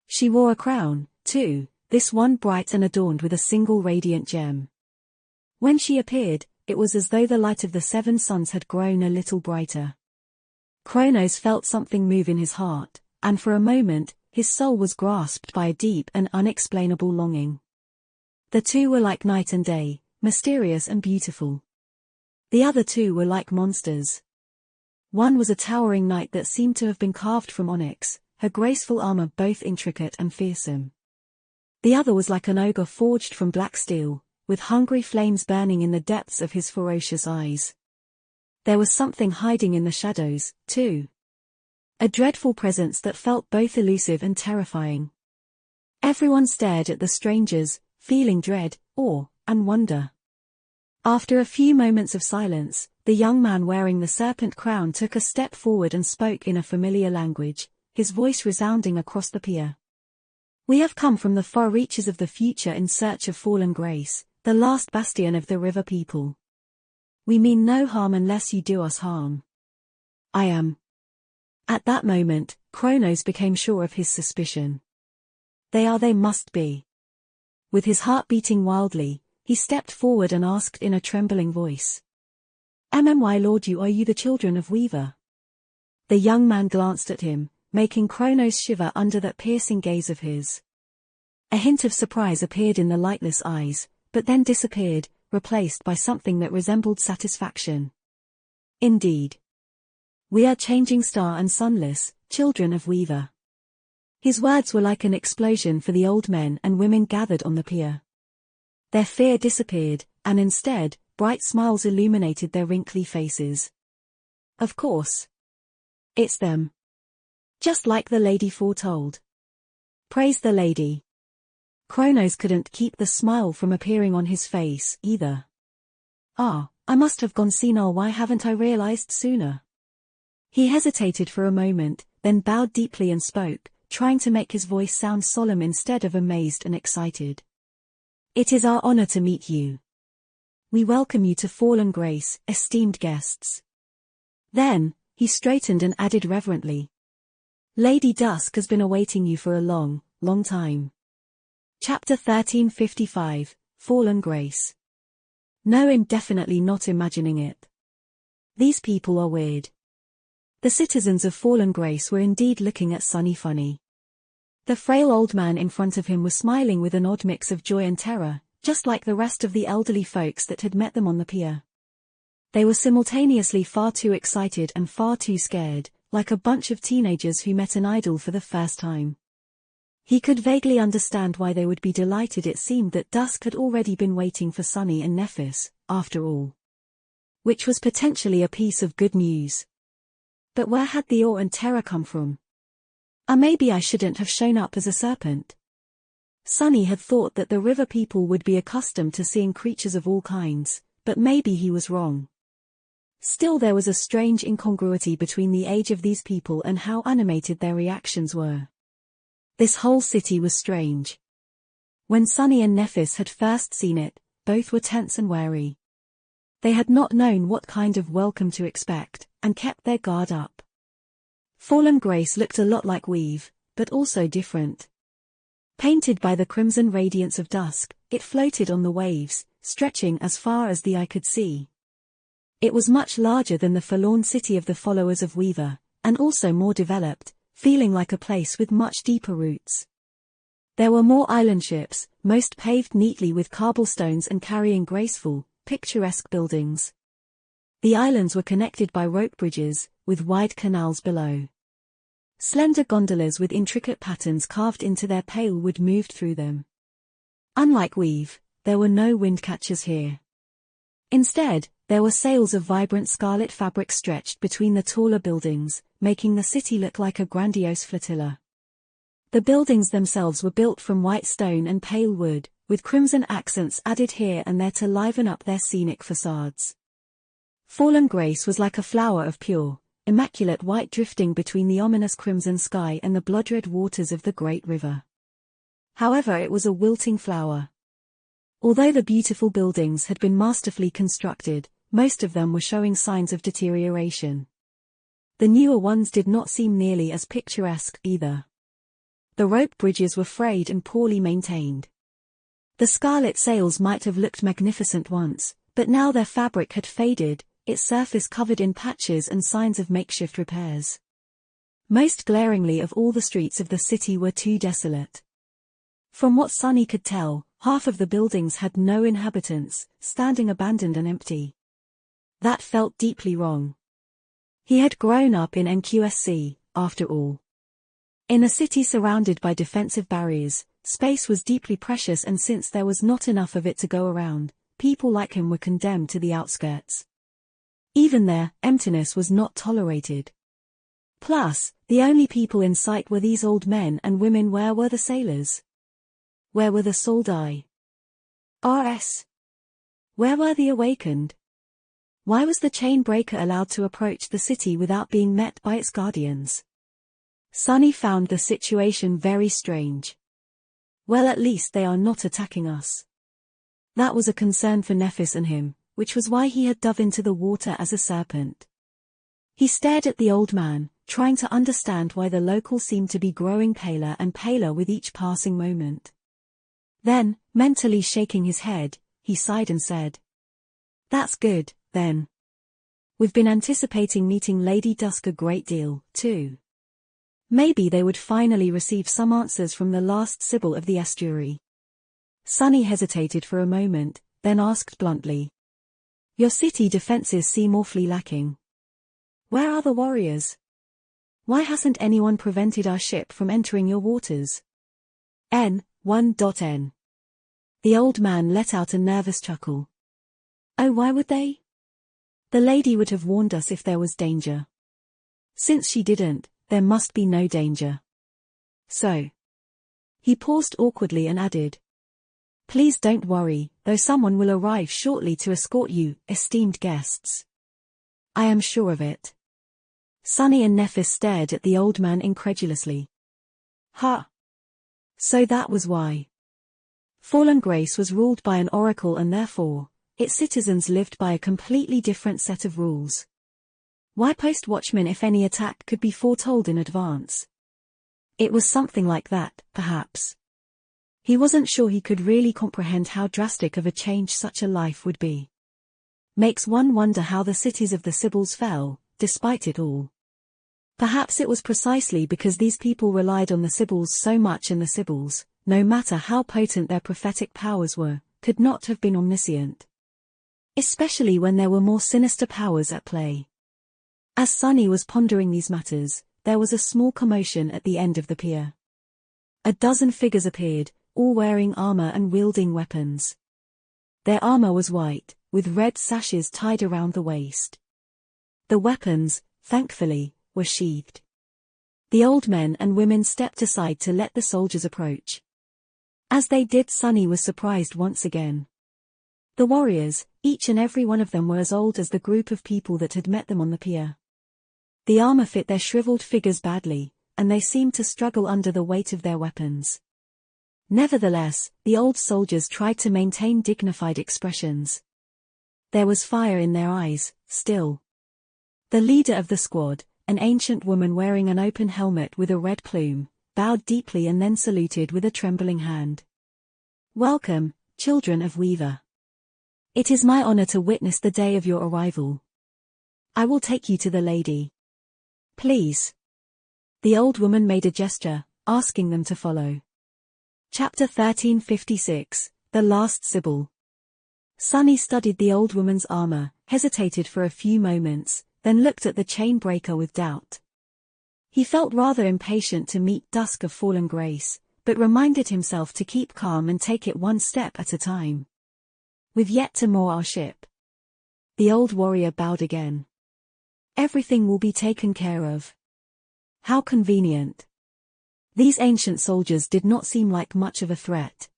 Speaker 1: She wore a crown, too, this one bright and adorned with a single radiant gem. When she appeared, it was as though the light of the 7 suns had grown a little brighter. Kronos felt something move in his heart, and for a moment, his soul was grasped by a deep and unexplainable longing. The 2 were like night and day, mysterious and beautiful. The other 2 were like monsters. One was a towering knight that seemed to have been carved from onyx, her graceful armor both intricate and fearsome. The other was like an ogre forged from black steel, with hungry flames burning in the depths of his ferocious eyes. There was something hiding in the shadows, too. A dreadful presence that felt both elusive and terrifying. Everyone stared at the strangers, feeling dread, awe, and wonder. After a few moments of silence, the young man wearing the serpent crown took a step forward and spoke in a familiar language, his voice resounding across the pier. We have come from the far reaches of the future in search of Fallen Grace, the last bastion of the river people. We mean no harm unless you do us harm. I am. At that moment, Kronos became sure of his suspicion. They must be. With his heart beating wildly, he stepped forward and asked in a trembling voice. My lord, are you the children of Weaver? The young man glanced at him, making Kronos shiver under that piercing gaze of his. A hint of surprise appeared in the lightless eyes, but then disappeared, replaced by something that resembled satisfaction. Indeed. We are Changing Star and Sunless, children of Weaver. His words were like an explosion for the old men and women gathered on the pier. Their fear disappeared, and instead, bright smiles illuminated their wrinkly faces. Of course. It's them. Just like the lady foretold. Praise the lady. Kronos couldn't keep the smile from appearing on his face, either. I must have gone senile. Why haven't I realized sooner? He hesitated for a moment, then bowed deeply and spoke, trying to make his voice sound solemn instead of amazed and excited. "It is our honor to meet you. We welcome you to Fallen Grace, esteemed guests." Then, he straightened and added reverently, "Lady Dusk has been awaiting you for a long, long time." Chapter 1355, Fallen Grace. No, I'm definitely not imagining it. These people are weird. The citizens of Fallen Grace were indeed looking at Sunny funny. The frail old man in front of him was smiling with an odd mix of joy and terror, just like the rest of the elderly folks that had met them on the pier. They were simultaneously far too excited and far too scared, like a bunch of teenagers who met an idol for the first time. He could vaguely understand why they would be delighted. It seemed that Dusk had already been waiting for Sunny and Nephis, after all. Which was potentially a piece of good news. But where had the awe and terror come from? Maybe I shouldn't have shown up as a serpent. Sunny had thought that the river people would be accustomed to seeing creatures of all kinds, but maybe he was wrong. Still, there was a strange incongruity between the age of these people and how animated their reactions were. This whole city was strange. When Sunny and Nephis had first seen it, both were tense and wary. They had not known what kind of welcome to expect, and kept their guard up. Fallen Grace looked a lot like Weave, but also different. Painted by the crimson radiance of dusk, it floated on the waves, stretching as far as the eye could see. It was much larger than the forlorn city of the followers of Weaver, and also more developed, feeling like a place with much deeper roots. There were more island ships, most paved neatly with cobblestones and carrying graceful, picturesque buildings. The islands were connected by rope bridges, with wide canals below. Slender gondolas with intricate patterns carved into their pale wood moved through them. Unlike Weave, there were no wind catchers here. Instead, there were sails of vibrant scarlet fabric stretched between the taller buildings, making the city look like a grandiose flotilla. The buildings themselves were built from white stone and pale wood, with crimson accents added here and there to liven up their scenic facades. Fallen Grace was like a flower of pure, immaculate white drifting between the ominous crimson sky and the blood-red waters of the great river. However, it was a wilting flower. Although the beautiful buildings had been masterfully constructed, most of them were showing signs of deterioration. The newer ones did not seem nearly as picturesque either. The rope bridges were frayed and poorly maintained. The scarlet sails might have looked magnificent once, but now their fabric had faded, its surface covered in patches and signs of makeshift repairs. Most glaringly of all the streets of the city were too desolate. From what Sunny could tell, half of the buildings had no inhabitants, standing abandoned and empty. That felt deeply wrong. He had grown up in NQSC, after all. In a city surrounded by defensive barriers, space was deeply precious, and since there was not enough of it to go around, people like him were condemned to the outskirts. Even there, emptiness was not tolerated. Plus, the only people in sight were these old men and women. Where were the sailors? Where were the Soldai? RS? Where were the awakened? Why was the chain breaker allowed to approach the city without being met by its guardians? Sunny found the situation very strange. Well, at least they are not attacking us. That was a concern for Nephis and him, which was why he had dove into the water as a serpent. He stared at the old man, trying to understand why the locals seemed to be growing paler and paler with each passing moment. Then, mentally shaking his head, he sighed and said, "That's good, then. We've been anticipating meeting Lady Dusk a great deal, too. Maybe they would finally receive some answers from the last Sibyl of the estuary." Sunny hesitated for a moment, then asked bluntly, "Your city defenses seem awfully lacking. Where are the warriors? Why hasn't anyone prevented our ship from entering your waters?" N. The old man let out a nervous chuckle. "Oh, why would they? The lady would have warned us if there was danger. Since she didn't, there must be no danger. So." He paused awkwardly and added, "Please don't worry, though someone will arrive shortly to escort you, esteemed guests. I am sure of it." Sunny and Nephis stared at the old man incredulously. Huh. So that was why. Fallen Grace was ruled by an oracle and therefore, its citizens lived by a completely different set of rules. Why post watchmen if any attack could be foretold in advance? It was something like that, perhaps. He wasn't sure he could really comprehend how drastic of a change such a life would be. Makes one wonder how the cities of the Sibyls fell, despite it all. Perhaps it was precisely because these people relied on the Sibyls so much, and the Sibyls, no matter how potent their prophetic powers were, could not have been omniscient. Especially when there were more sinister powers at play. As Sunny was pondering these matters, there was a small commotion at the end of the pier. A dozen figures appeared, all wearing armor and wielding weapons. Their armor was white, with red sashes tied around the waist. The weapons, thankfully, were sheathed. The old men and women stepped aside to let the soldiers approach. As they did, Sunny was surprised once again. The warriors, each and every one of them, were as old as the group of people that had met them on the pier. The armor fit their shriveled figures badly, and they seemed to struggle under the weight of their weapons. Nevertheless, the old soldiers tried to maintain dignified expressions. There was fire in their eyes, still. The leader of the squad, an ancient woman wearing an open helmet with a red plume, bowed deeply and then saluted with a trembling hand. "Welcome, children of Weaver. It is my honor to witness the day of your arrival. I will take you to the lady. Please." The old woman made a gesture, asking them to follow. Chapter 1356, The Last Sibyl. Sunny studied the old woman's armor, hesitated for a few moments, then looked at the chain breaker with doubt. He felt rather impatient to meet Dusk of Fallen Grace, but reminded himself to keep calm and take it one step at a time. "We've yet to moor our ship." The old warrior bowed again. "Everything will be taken care of." How convenient. These ancient soldiers did not seem like much of a threat.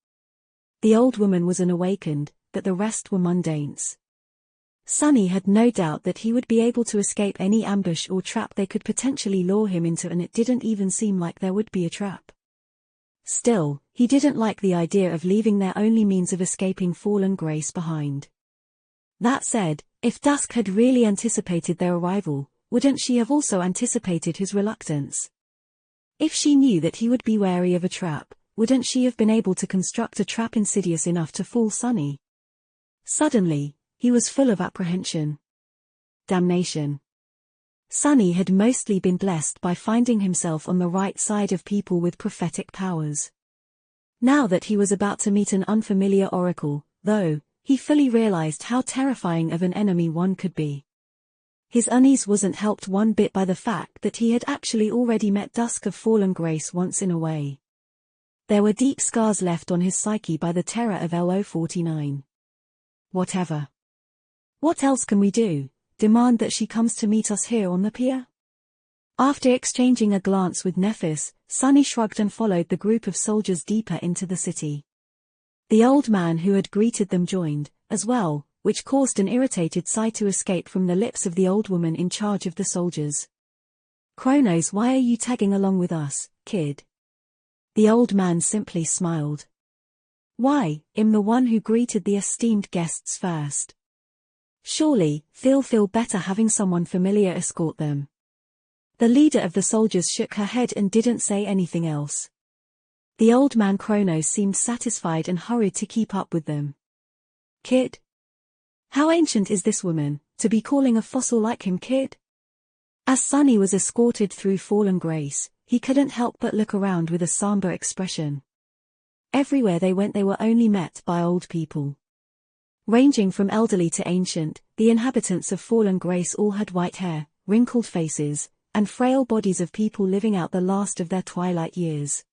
Speaker 1: The old woman was an awakened, but the rest were mundanes. Sunny had no doubt that he would be able to escape any ambush or trap they could potentially lure him into, and it didn't even seem like there would be a trap. Still, he didn't like the idea of leaving their only means of escaping Fallen Grace behind. That said, if Dusk had really anticipated their arrival, wouldn't she have also anticipated his reluctance? If she knew that he would be wary of a trap, wouldn't she have been able to construct a trap insidious enough to fool Sunny? Suddenly, he was full of apprehension. Damnation. Sunny had mostly been blessed by finding himself on the right side of people with prophetic powers. Now that he was about to meet an unfamiliar oracle, though, he fully realized how terrifying of an enemy one could be. His unease wasn't helped one bit by the fact that he had actually already met Dusk of Fallen Grace once in a way. There were deep scars left on his psyche by the terror of LO-49. Whatever. "What else can we do? Demand that she comes to meet us here on the pier?" After exchanging a glance with Nephis, Sunny shrugged and followed the group of soldiers deeper into the city. The old man who had greeted them joined, as well, which caused an irritated sigh to escape from the lips of the old woman in charge of the soldiers. "Kronos, why are you tagging along with us, kid?" The old man simply smiled. "Why, I'm the one who greeted the esteemed guests first. Surely, feel better having someone familiar escort them." The leader of the soldiers shook her head and didn't say anything else. The old man Kronos seemed satisfied and hurried to keep up with them. "Kid? How ancient is this woman, to be calling a fossil like him kid?" As Sunny was escorted through Fallen Grace, he couldn't help but look around with a somber expression. Everywhere they went they were only met by old people. Ranging from elderly to ancient, the inhabitants of Fallen Grace all had white hair, wrinkled faces, and frail bodies of people living out the last of their twilight years.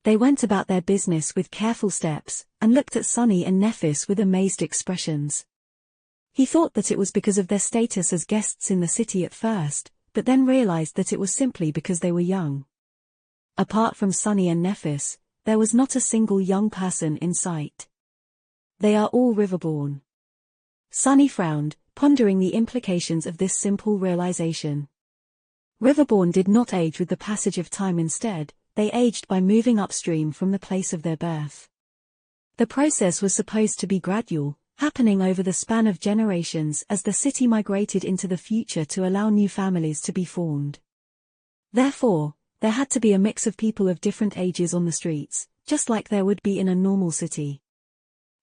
Speaker 1: They went about their business with careful steps, and looked at Sunny and Nephis with amazed expressions. He thought that it was because of their status as guests in the city at first, but then realized that it was simply because they were young. Apart from Sunny and Nephis, there was not a single young person in sight. "They are all riverborn." Sunny frowned, pondering the implications of this simple realization. Riverborn did not age with the passage of time. Instead, they aged by moving upstream from the place of their birth. The process was supposed to be gradual, happening over the span of generations as the city migrated into the future to allow new families to be formed. Therefore, there had to be a mix of people of different ages on the streets, just like there would be in a normal city.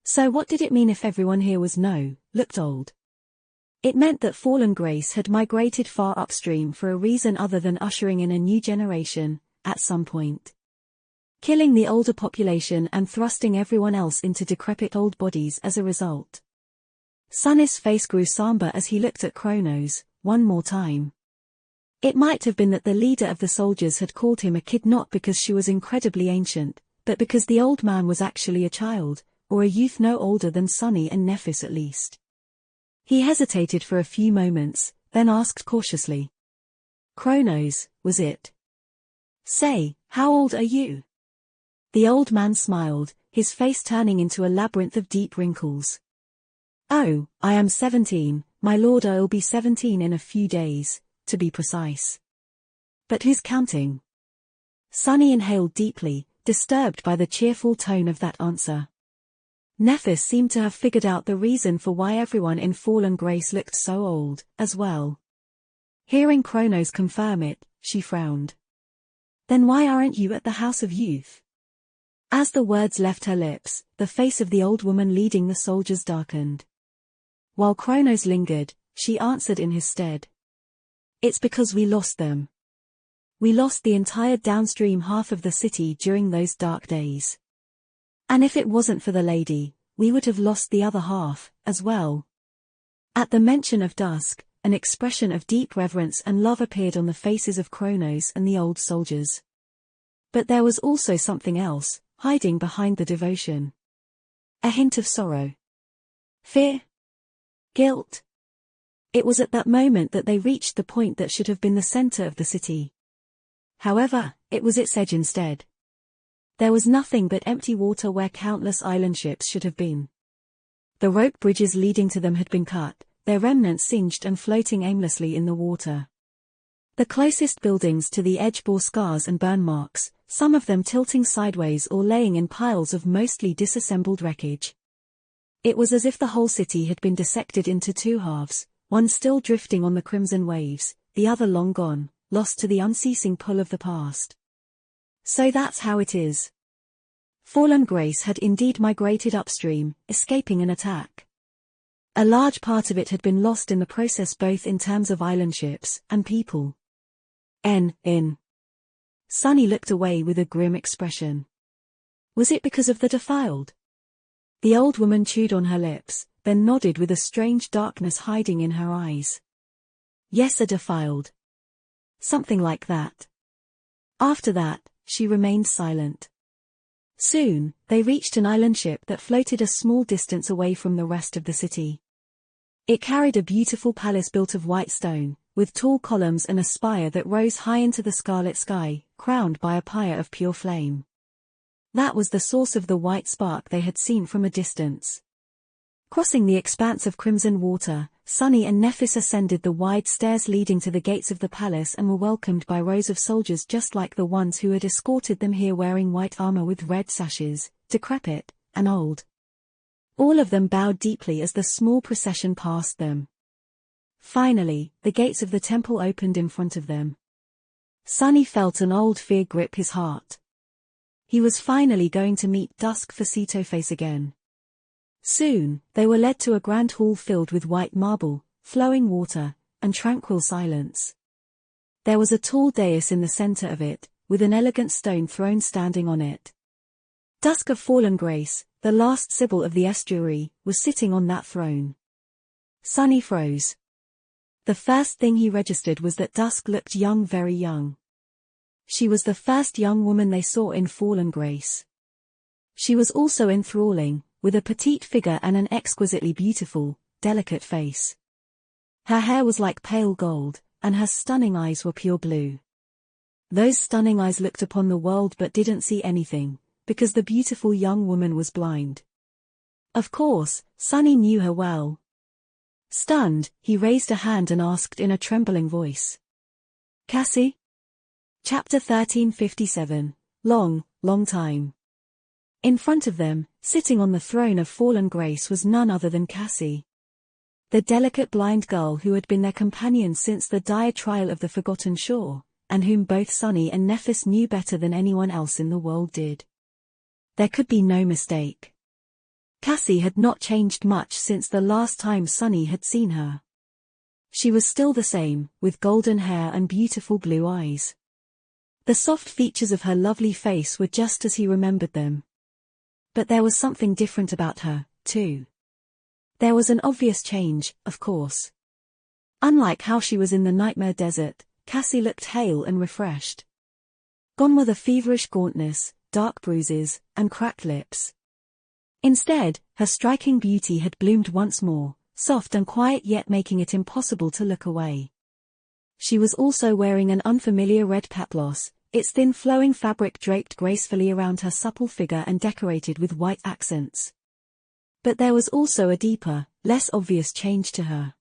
Speaker 1: So what did it mean if everyone here looked old? It meant that Fallen Grace had migrated far upstream for a reason other than ushering in a new generation, at some point. Killing the older population and thrusting everyone else into decrepit old bodies as a result. Sunny's face grew somber as he looked at Kronos, one more time. It might have been that the leader of the soldiers had called him a kid not because she was incredibly ancient, but because the old man was actually a child, or a youth no older than Sunny and Nephis at least. He hesitated for a few moments, then asked cautiously. Kronos, was it? Say, how old are you? The old man smiled, his face turning into a labyrinth of deep wrinkles. Oh, I am 17, my lord. I'll be 17 in a few days, to be precise. But who's counting? Sunny inhaled deeply, disturbed by the cheerful tone of that answer. Nephis seemed to have figured out the reason for why everyone in Fallen Grace looked so old, as well. Hearing Kronos confirm it, she frowned. Then why aren't you at the House of Youth? As the words left her lips, the face of the old woman leading the soldiers darkened. While Kronos lingered, she answered in his stead. It's because we lost them. We lost the entire downstream half of the city during those dark days. And if it wasn't for the lady, we would have lost the other half, as well. At the mention of dusk, an expression of deep reverence and love appeared on the faces of Kronos and the old soldiers. But there was also something else, hiding behind the devotion. A hint of sorrow. Fear? Guilt? It was at that moment that they reached the point that should have been the center of the city. However, it was its edge instead. There was nothing but empty water where countless island ships should have been. The rope bridges leading to them had been cut, their remnants singed and floating aimlessly in the water. The closest buildings to the edge bore scars and burn marks, some of them tilting sideways or laying in piles of mostly disassembled wreckage. It was as if the whole city had been dissected into two halves, one still drifting on the crimson waves, the other long gone, lost to the unceasing pull of the past. So that's how it is. Fallen Grace had indeed migrated upstream, escaping an attack. A large part of it had been lost in the process, both in terms of island ships and people. Sunny looked away with a grim expression. Was it because of the defiled? The old woman chewed on her lips, then nodded with a strange darkness hiding in her eyes. Yes, a defiled. Something like that. After that, she remained silent. Soon, they reached an island ship that floated a small distance away from the rest of the city. It carried a beautiful palace built of white stone, with tall columns and a spire that rose high into the scarlet sky, crowned by a pyre of pure flame. That was the source of the white spark they had seen from a distance. Crossing the expanse of crimson water, Sunny and Nephis ascended the wide stairs leading to the gates of the palace and were welcomed by rows of soldiers just like the ones who had escorted them here, wearing white armor with red sashes, decrepit and old. All of them bowed deeply as the small procession passed them. Finally, the gates of the temple opened in front of them. Sunny felt an old fear grip his heart. He was finally going to meet Dusk Face again. Soon, they were led to a grand hall filled with white marble, flowing water, and tranquil silence. There was a tall dais in the center of it, with an elegant stone throne standing on it. Dusk of Fallen Grace, the last Sibyl of the estuary, was sitting on that throne. Sunny froze. The first thing he registered was that Dusk looked young, very young. She was the first young woman they saw in Fallen Grace. She was also enthralling, with a petite figure and an exquisitely beautiful, delicate face. Her hair was like pale gold, and her stunning eyes were pure blue. Those stunning eyes looked upon the world but didn't see anything, because the beautiful young woman was blind. Of course, Sunny knew her well. Stunned, he raised a hand and asked in a trembling voice. Cassie? Chapter 1357. Long, long time. In front of them, sitting on the throne of fallen grace was none other than Cassie. The delicate blind girl who had been their companion since the dire trial of the Forgotten Shore, and whom both Sunny and Nephis knew better than anyone else in the world did. There could be no mistake. Cassie had not changed much since the last time Sunny had seen her. She was still the same, with golden hair and beautiful blue eyes. The soft features of her lovely face were just as he remembered them. But there was something different about her, too. There was an obvious change, of course. Unlike how she was in the Nightmare Desert, Cassie looked hale and refreshed. Gone were the feverish gauntness, dark bruises, and cracked lips. Instead, her striking beauty had bloomed once more, soft and quiet yet making it impossible to look away. She was also wearing an unfamiliar red peplos, its thin flowing fabric draped gracefully around her supple figure and decorated with white accents. But there was also a deeper, less obvious change to her.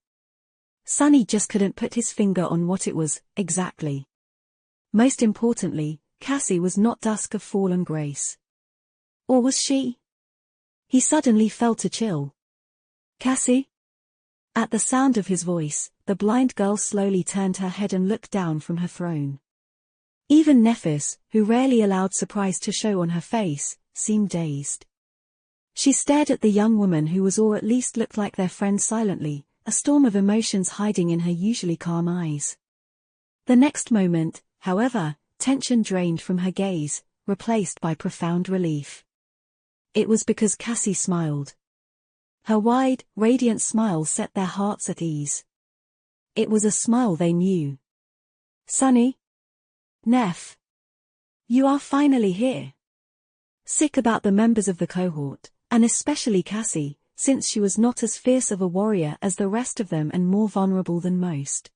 Speaker 1: Sunny just couldn't put his finger on what it was, exactly. Most importantly, Cassie was not Dusk of Fallen Grace. Or was she? He suddenly felt a chill. Cassie? At the sound of his voice, the blind girl slowly turned her head and looked down from her throne. Even Nephis, who rarely allowed surprise to show on her face, seemed dazed. She stared at the young woman who was, or at least looked like their friend, silently, a storm of emotions hiding in her usually calm eyes. The next moment, however, tension drained from her gaze, replaced by profound relief. It was because Cassie smiled. Her wide, radiant smile set their hearts at ease. It was a smile they knew. Sunny? Neph? You are finally here. Sick about the members of the cohort, and especially Cassie, since she was not as fierce of a warrior as the rest of them and more vulnerable than most.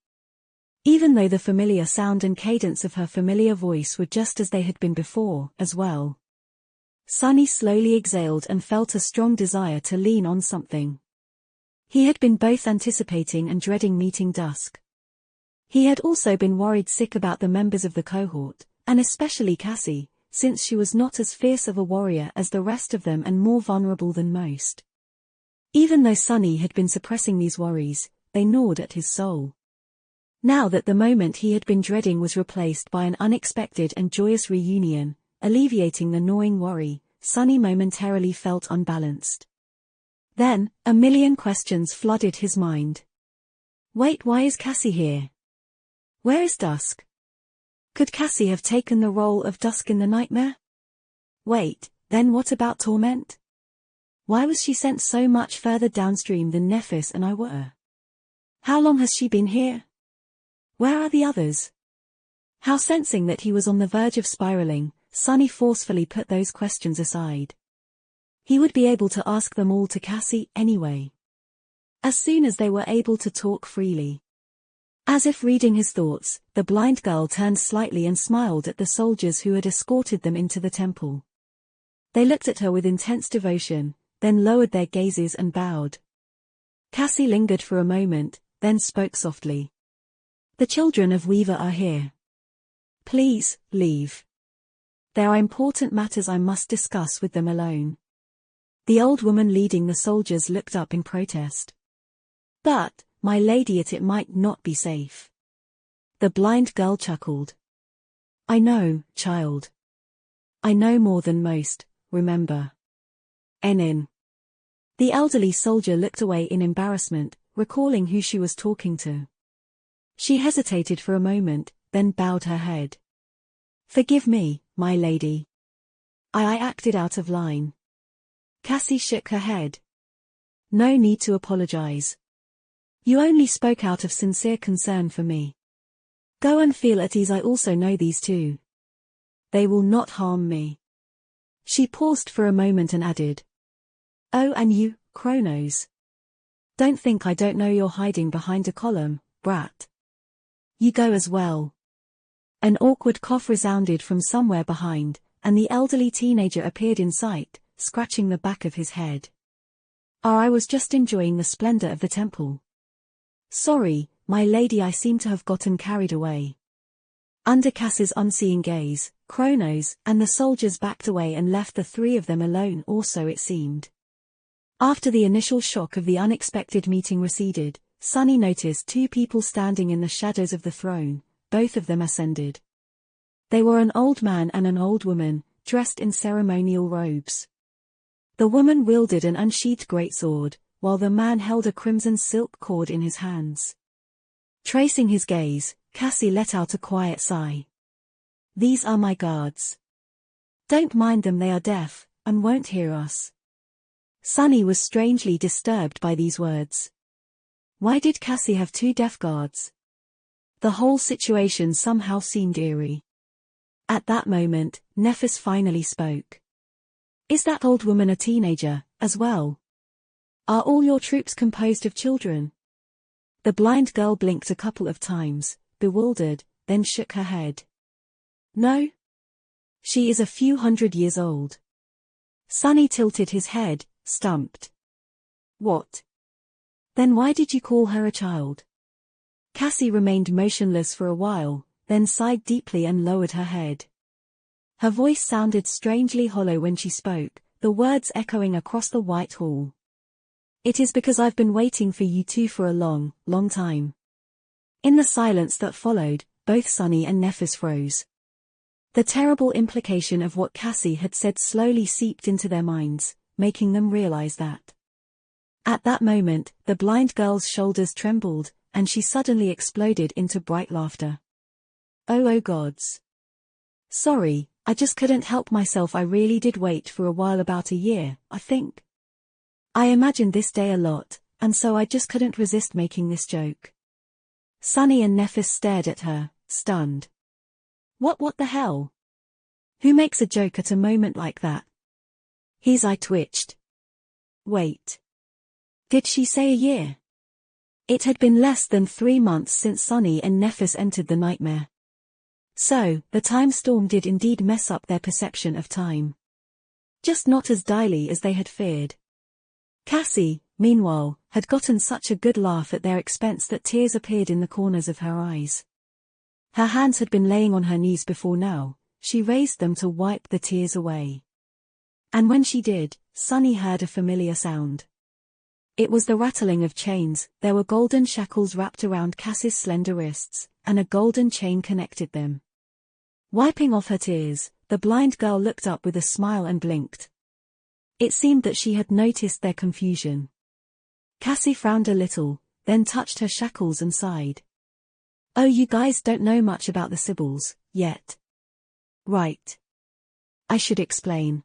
Speaker 1: Even though the familiar sound and cadence of her familiar voice were just as they had been before, as well. Sunny slowly exhaled and felt a strong desire to lean on something. He had been both anticipating and dreading meeting Dusk. He had also been worried sick about the members of the cohort, and especially Cassie, since she was not as fierce of a warrior as the rest of them and more vulnerable than most. Even though Sunny had been suppressing these worries, they gnawed at his soul. Now that the moment he had been dreading was replaced by an unexpected and joyous reunion, alleviating the gnawing worry, Sunny momentarily felt unbalanced. Then, a million questions flooded his mind. Wait, why is Cassie here? Where is Dusk? Could Cassie have taken the role of Dusk in the nightmare? Wait, then what about Torment? Why was she sent so much further downstream than Nephis and I were? How long has she been here? Where are the others? How, sensing that he was on the verge of spiraling, Sunny forcefully put those questions aside. He would be able to ask them all to Cassie anyway. As soon as they were able to talk freely. As if reading his thoughts, the blind girl turned slightly and smiled at the soldiers who had escorted them into the temple. They looked at her with intense devotion, then lowered their gazes and bowed. Cassie lingered for a moment, then spoke softly. The children of Weaver are here. Please, leave. There are important matters I must discuss with them alone. The old woman leading the soldiers looked up in protest. But, my lady, it might not be safe. The blind girl chuckled. I know, child. I know more than most, remember. Enin. The elderly soldier looked away in embarrassment, recalling who she was talking to. She hesitated for a moment, then bowed her head. Forgive me, my lady. I acted out of line. Cassie shook her head. No need to apologize. You only spoke out of sincere concern for me. Go and feel at ease. I also know these two. They will not harm me. She paused for a moment and added. Oh, and you, Kronos. Don't think I don't know you're hiding behind a column, brat. You go as well. An awkward cough resounded from somewhere behind, and the elderly teenager appeared in sight, scratching the back of his head. I was just enjoying the splendor of the temple. Sorry, my lady, I seem to have gotten carried away. Under Cassie's unseeing gaze, Kronos and the soldiers backed away and left the three of them alone, or so it seemed. After the initial shock of the unexpected meeting receded, Sunny noticed two people standing in the shadows of the throne. Both of them ascended. They were an old man and an old woman, dressed in ceremonial robes. The woman wielded an unsheathed greatsword, while the man held a crimson silk cord in his hands. Tracing his gaze, Cassie let out a quiet sigh. "These are my guards. Don't mind them, they are deaf, and won't hear us." Sunny was strangely disturbed by these words. Why did Cassie have two deaf guards? The whole situation somehow seemed eerie. At that moment, Nephis finally spoke. "Is that old woman a teenager, as well? Are all your troops composed of children?" The blind girl blinked a couple of times, bewildered, then shook her head. "No. She is a few hundred years old." Sunny tilted his head, stumped. "What? Then why did you call her a child?" Cassie remained motionless for a while, then sighed deeply and lowered her head. Her voice sounded strangely hollow when she spoke, the words echoing across the White Hall. "It is because I've been waiting for you two for a long, long time." In the silence that followed, both Sunny and Nephis froze. The terrible implication of what Cassie had said slowly seeped into their minds, making them realize that. At that moment, the blind girl's shoulders trembled, and she suddenly exploded into bright laughter. Oh gods. Sorry, I just couldn't help myself. I really did wait for a while, about a year, I think. I imagined this day a lot, and so I just couldn't resist making this joke." Sunny and Nephis stared at her, stunned. What the hell? Who makes a joke at a moment like that? His eye twitched. Wait. Did she say a year? It had been less than 3 months since Sunny and Nephis entered the nightmare. So, the time storm did indeed mess up their perception of time. Just not as direly as they had feared. Cassie, meanwhile, had gotten such a good laugh at their expense that tears appeared in the corners of her eyes. Her hands had been laying on her knees before now, she raised them to wipe the tears away. And when she did, Sunny heard a familiar sound. It was the rattling of chains. There were golden shackles wrapped around Cassie's slender wrists, and a golden chain connected them. Wiping off her tears, the blind girl looked up with a smile and blinked. It seemed that she had noticed their confusion. Cassie frowned a little, then touched her shackles and sighed. "Oh, you guys don't know much about the Sibyls, yet. Right. I should explain."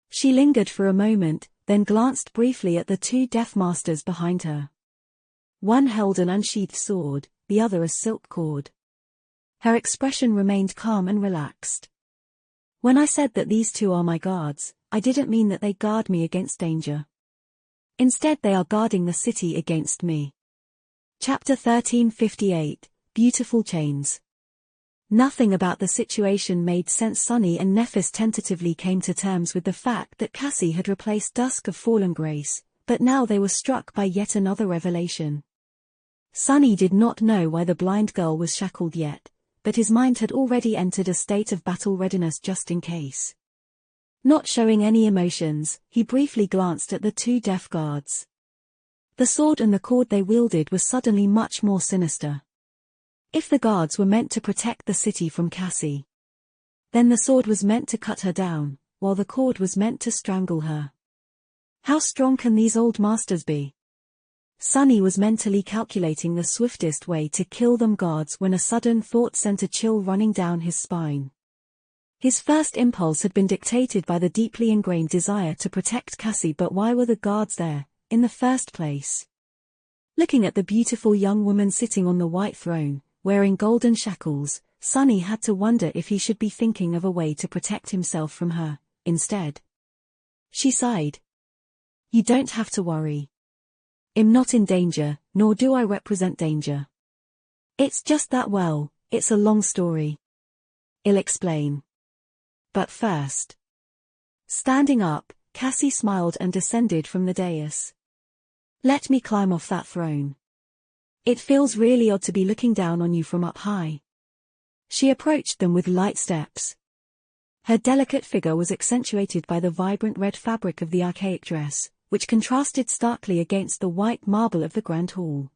Speaker 1: She lingered for a moment, then glanced briefly at the two deaf masters behind her. One held an unsheathed sword, the other a silk cord. Her expression remained calm and relaxed. "When I said that these two are my guards, I didn't mean that they guard me against danger. Instead, they are guarding the city against me." Chapter 1358, Beautiful Chains. Nothing about the situation made sense. Sunny and Nephis tentatively came to terms with the fact that Cassie had replaced Dusk of Fallen Grace, but now they were struck by yet another revelation. Sunny did not know why the blind girl was shackled yet, but his mind had already entered a state of battle readiness just in case. Not showing any emotions, he briefly glanced at the two deaf guards. The sword and the cord they wielded was suddenly much more sinister. If the guards were meant to protect the city from Cassie, then the sword was meant to cut her down, while the cord was meant to strangle her. How strong can these old masters be? Sunny was mentally calculating the swiftest way to kill them guards when a sudden thought sent a chill running down his spine. His first impulse had been dictated by the deeply ingrained desire to protect Cassie, but why were the guards there, in the first place? Looking at the beautiful young woman sitting on the white throne, wearing golden shackles, Sunny had to wonder if he should be thinking of a way to protect himself from her, instead. She sighed. "You don't have to worry. I'm not in danger, nor do I represent danger. It's just that, well, it's a long story. I'll explain. But first." Standing up, Cassie smiled and descended from the dais. "Let me climb off that throne. It feels really odd to be looking down on you from up high." She approached them with light steps. Her delicate figure was accentuated by the vibrant red fabric of the archaic dress, which contrasted starkly against the white marble of the grand hall.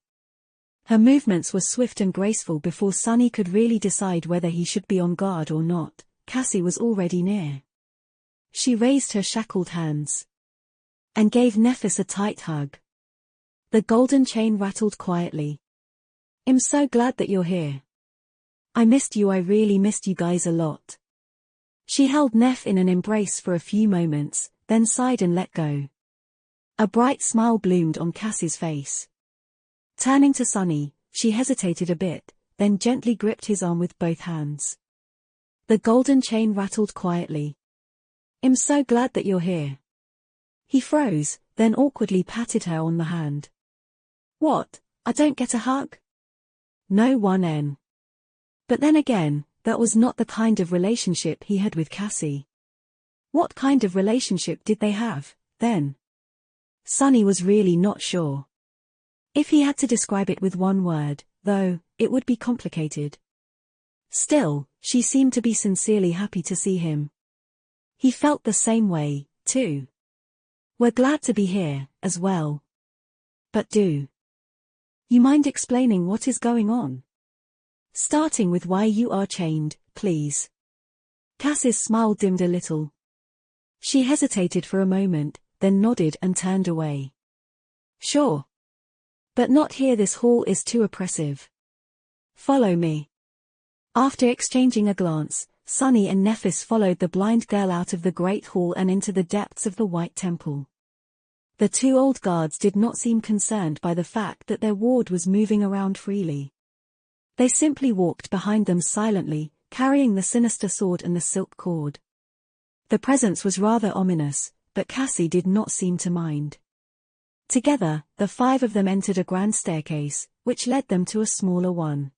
Speaker 1: Her movements were swift and graceful. Before Sunny could really decide whether he should be on guard or not, Cassie was already near. She raised her shackled hands and gave Nephis a tight hug. The golden chain rattled quietly. "I'm so glad that you're here. I missed you. I really missed you guys a lot." She held Neph in an embrace for a few moments, then sighed and let go. A bright smile bloomed on Cassie's face. Turning to Sunny, she hesitated a bit, then gently gripped his arm with both hands. The golden chain rattled quietly. "I'm so glad that you're here." He froze, then awkwardly patted her on the hand. "What, I don't get a hug?" "No one N." But then again, that was not the kind of relationship he had with Cassie. What kind of relationship did they have, then? Sunny was really not sure. If he had to describe it with one word, though, it would be complicated. Still, she seemed to be sincerely happy to see him. He felt the same way, too. "We're glad to be here, as well. But do you mind explaining what is going on? Starting with why you are chained, please." Cassie's smile dimmed a little. She hesitated for a moment, then nodded and turned away. "Sure. But not here. This hall is too oppressive. Follow me." After exchanging a glance, Sunny and Nephis followed the blind girl out of the great hall and into the depths of the White Temple. The two old guards did not seem concerned by the fact that their ward was moving around freely. They simply walked behind them silently, carrying the sinister sword and the silk cord. The presence was rather ominous, but Cassie did not seem to mind. Together, the five of them entered a grand staircase, which led them to a smaller one.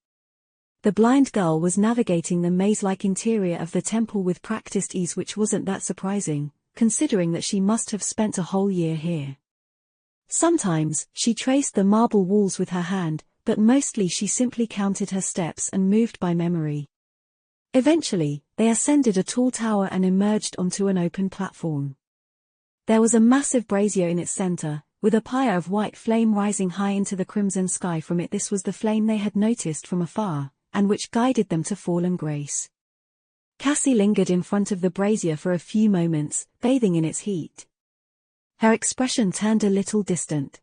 Speaker 1: The blind girl was navigating the maze-like interior of the temple with practiced ease, which wasn't that surprising, considering that she must have spent a whole year here. Sometimes, she traced the marble walls with her hand, but mostly she simply counted her steps and moved by memory. Eventually, they ascended a tall tower and emerged onto an open platform. There was a massive brazier in its center, with a pyre of white flame rising high into the crimson sky from it. This was the flame they had noticed from afar, and which guided them to Fallen Grace. Cassie lingered in front of the brazier for a few moments, bathing in its heat. Her expression turned a little distant.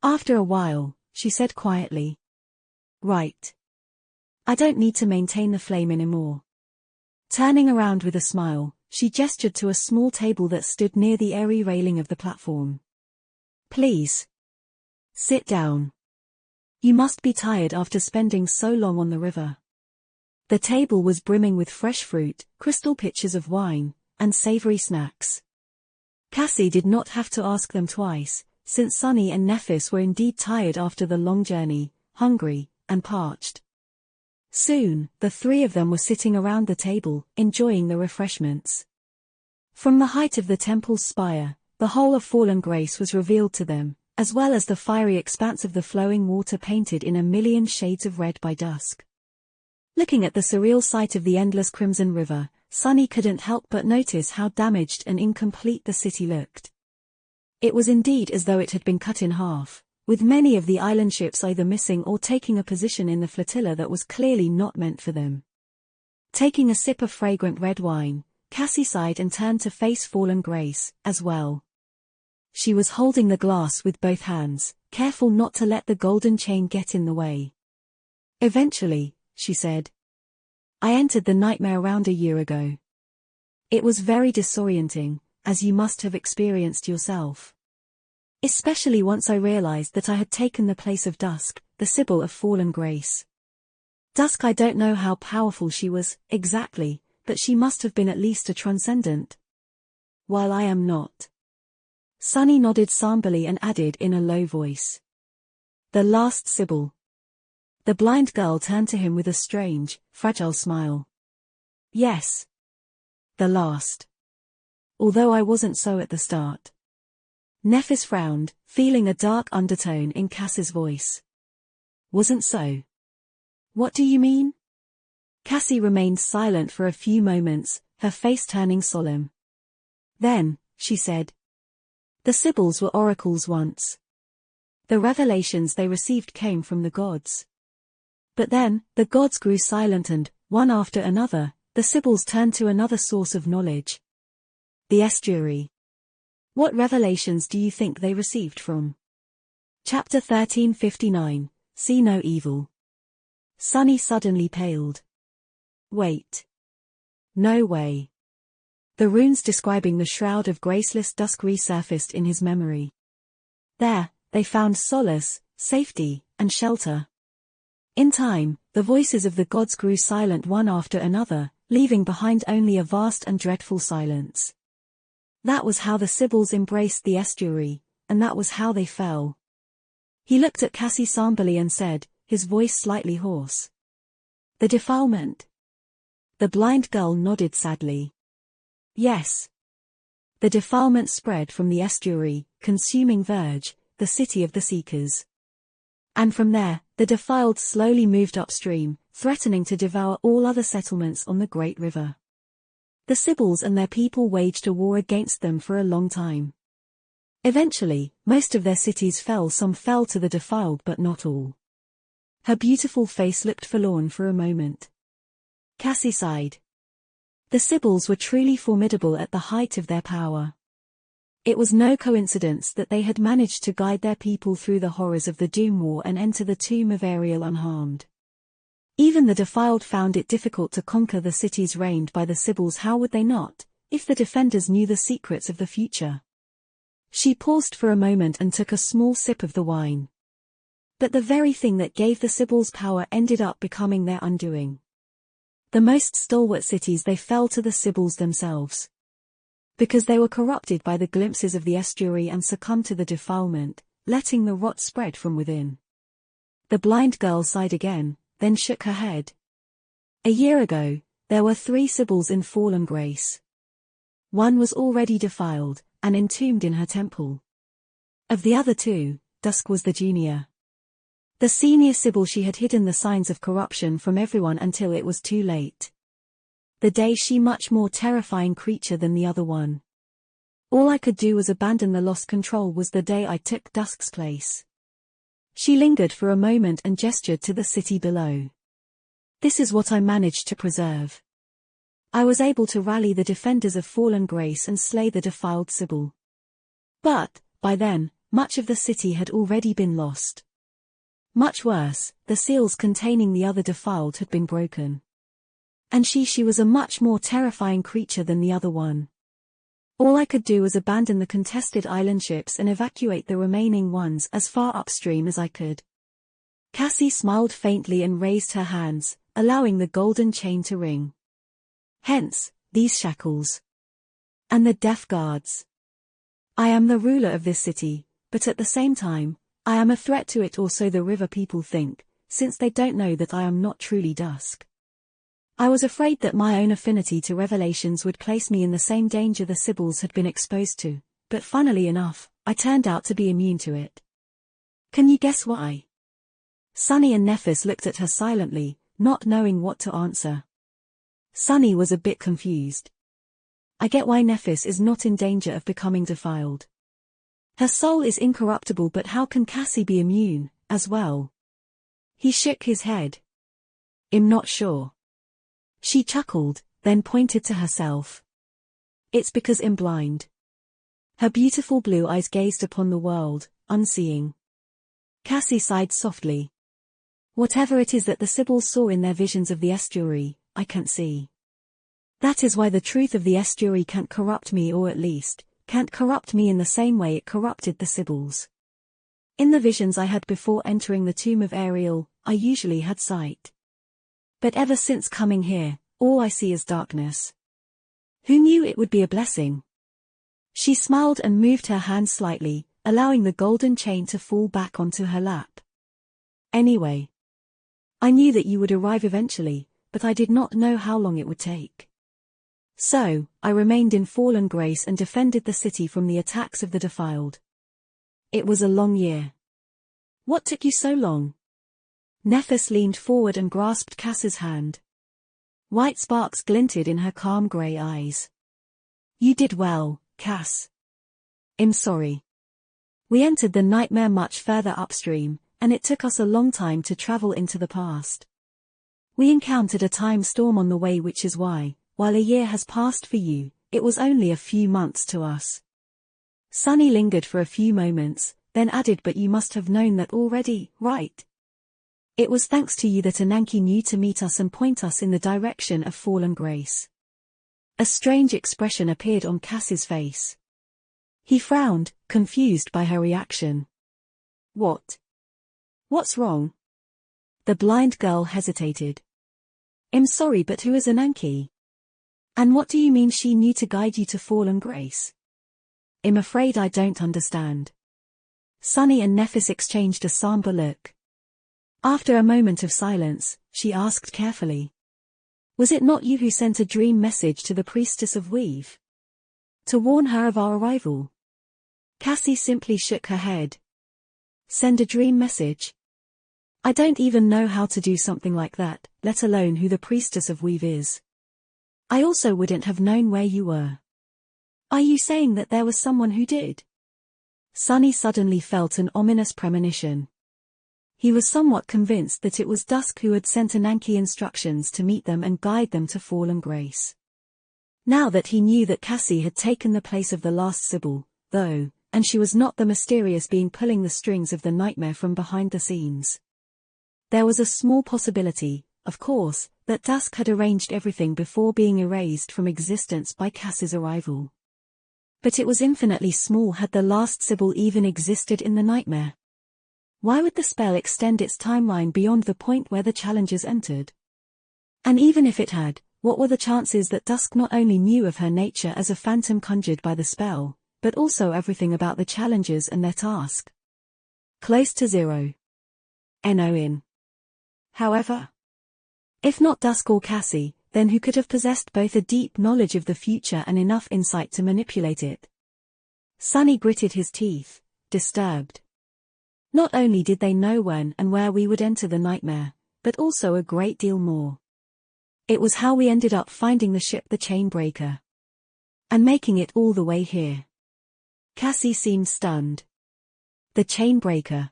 Speaker 1: After a while, she said quietly, "Right. I don't need to maintain the flame anymore." Turning around with a smile, she gestured to a small table that stood near the airy railing of the platform. "Please. Sit down. You must be tired after spending so long on the river." The table was brimming with fresh fruit, crystal pitchers of wine, and savory snacks. Cassie did not have to ask them twice, since Sunny and Nephis were indeed tired after the long journey, hungry, and parched. Soon, the three of them were sitting around the table, enjoying the refreshments. From the height of the temple's spire, the whole of Fallen Grace was revealed to them, as well as the fiery expanse of the flowing water painted in a million shades of red by dusk. Looking at the surreal sight of the endless crimson river, Sunny couldn't help but notice how damaged and incomplete the city looked. It was indeed as though it had been cut in half, with many of the island ships either missing or taking a position in the flotilla that was clearly not meant for them. Taking a sip of fragrant red wine, Cassie sighed and turned to face Fallen Grace, as well. She was holding the glass with both hands, careful not to let the golden chain get in the way. "Eventually," she said. "I entered the nightmare around a year ago. It was very disorienting, as you must have experienced yourself. Especially once I realized that I had taken the place of Dusk, the Sibyl of Fallen Grace. Dusk, I don't know how powerful she was, exactly, but she must have been at least a transcendent. While I am not." Sunny nodded somberly and added in a low voice, "The last Sibyl." The blind girl turned to him with a strange, fragile smile. "Yes. The last. Although I wasn't so at the start." Nephis frowned, feeling a dark undertone in Cass's voice. "Wasn't so? What do you mean?" Cassie remained silent for a few moments, her face turning solemn. Then, she said, "The Sibyls were oracles once. The revelations they received came from the gods. But then, the gods grew silent and, one after another, the Sibyls turned to another source of knowledge. The estuary. What revelations do you think they received from?" Chapter 1359, See No Evil. Sunny suddenly paled. Wait. No way. The runes describing the shroud of graceless dusk resurfaced in his memory. There, they found solace, safety, and shelter. In time, the voices of the gods grew silent one after another, leaving behind only a vast and dreadful silence. That was how the Sibyls embraced the estuary, and that was how they fell. He looked at Cassie somberly and said, his voice slightly hoarse. "The defilement." The blind girl nodded sadly. Yes. The defilement spread from the estuary, consuming Verge, the city of the Seekers. And from there, the defiled slowly moved upstream, threatening to devour all other settlements on the Great River. The Sibyls and their people waged a war against them for a long time. Eventually, most of their cities fell. Some fell to the defiled, but not all. Her beautiful face looked forlorn for a moment. Cassie sighed. The Sibyls were truly formidable at the height of their power. It was no coincidence that they had managed to guide their people through the horrors of the Doom War and enter the tomb of Ariel unharmed. Even the defiled found it difficult to conquer the cities reigned by the Sibyls. How would they not, if the defenders knew the secrets of the future? She paused for a moment and took a small sip of the wine. But the very thing that gave the Sibyls power ended up becoming their undoing. The most stalwart cities, they fell to the Sibyls themselves. Because they were corrupted by the glimpses of the estuary and succumbed to the defilement, letting the rot spread from within. The blind girl sighed again, then shook her head. A year ago, there were 3 Sibyls in fallen grace. One was already defiled, and entombed in her temple. Of the other 2, Dusk was the junior. The senior Sibyl, she had hidden the signs of corruption from everyone until it was too late. The day she much more terrifying creature than the other one. All I could do was abandon the lost control was the day I took Dusk's place. She lingered for a moment and gestured to the city below. This is what I managed to preserve. I was able to rally the defenders of fallen grace and slay the defiled Sibyl. But, by then, much of the city had already been lost. Much worse, the seals containing the other defiled had been broken. And she was a much more terrifying creature than the other one. All I could do was abandon the contested island ships and evacuate the remaining ones as far upstream as I could. Cassie smiled faintly and raised her hands, allowing the golden chain to ring. Hence, these shackles. And the death guards. I am the ruler of this city, but at the same time, I am a threat to it, or so the river people think, since they don't know that I am not truly Dusk. I was afraid that my own affinity to revelations would place me in the same danger the Sibyls had been exposed to, but funnily enough, I turned out to be immune to it. Can you guess why? Sunny and Nephis looked at her silently, not knowing what to answer. Sunny was a bit confused. I get why Nephis is not in danger of becoming defiled. Her soul is incorruptible, but how can Cassie be immune, as well? He shook his head. I'm not sure. She chuckled, then pointed to herself. It's because I'm blind. Her beautiful blue eyes gazed upon the world, unseeing. Cassie sighed softly. Whatever it is that the Sibyls saw in their visions of the estuary, I can't see. That is why the truth of the estuary can't corrupt me, or at least, can't corrupt me in the same way it corrupted the Sibyls. In the visions I had before entering the tomb of Ariel, I usually had sight. But ever since coming here, all I see is darkness. Who knew it would be a blessing? She smiled and moved her hand slightly, allowing the golden chain to fall back onto her lap. Anyway, I knew that you would arrive eventually, but I did not know how long it would take. So, I remained in fallen grace and defended the city from the attacks of the defiled. It was a long year. What took you so long? Nephis leaned forward and grasped Cass's hand. White sparks glinted in her calm grey eyes. You did well, Cass. I'm sorry. We entered the nightmare much further upstream, and it took us a long time to travel into the past. We encountered a time storm on the way, which is why, while a year has passed for you, it was only a few months to us. Sunny lingered for a few moments, then added, but you must have known that already, right? It was thanks to you that Ananke knew to meet us and point us in the direction of fallen grace. A strange expression appeared on Cass's face. He frowned, confused by her reaction. What? What's wrong? The blind girl hesitated. I'm sorry, but who is Ananke? And what do you mean she knew to guide you to fallen grace? I'm afraid I don't understand. Sunny and Nephis exchanged a somber look. After a moment of silence, she asked carefully. Was it not you who sent a dream message to the priestess of Weave? To warn her of our arrival? Cassie simply shook her head. Send a dream message? I don't even know how to do something like that, let alone who the priestess of Weave is. I also wouldn't have known where you were. Are you saying that there was someone who did? Sunny suddenly felt an ominous premonition. He was somewhat convinced that it was Dusk who had sent Ananke instructions to meet them and guide them to fallen grace. Now that he knew that Cassie had taken the place of the last Sibyl, though, and she was not the mysterious being pulling the strings of the nightmare from behind the scenes. There was a small possibility, of course, that Dusk had arranged everything before being erased from existence by Cassie's arrival. But it was infinitely small had the last Sibyl even existed in the nightmare. Why would the spell extend its timeline beyond the point where the challengers entered? And even if it had, what were the chances that Dusk not only knew of her nature as a phantom conjured by the spell, but also everything about the challengers and their task? Close to zero. NOin. However, if not Dusk or Cassie, then who could have possessed both a deep knowledge of the future and enough insight to manipulate it? Sunny gritted his teeth, disturbed. Not only did they know when and where we would enter the nightmare, but also a great deal more. It was how we ended up finding the ship, the Chainbreaker. And making it all the way here. Cassie seemed stunned. The Chainbreaker.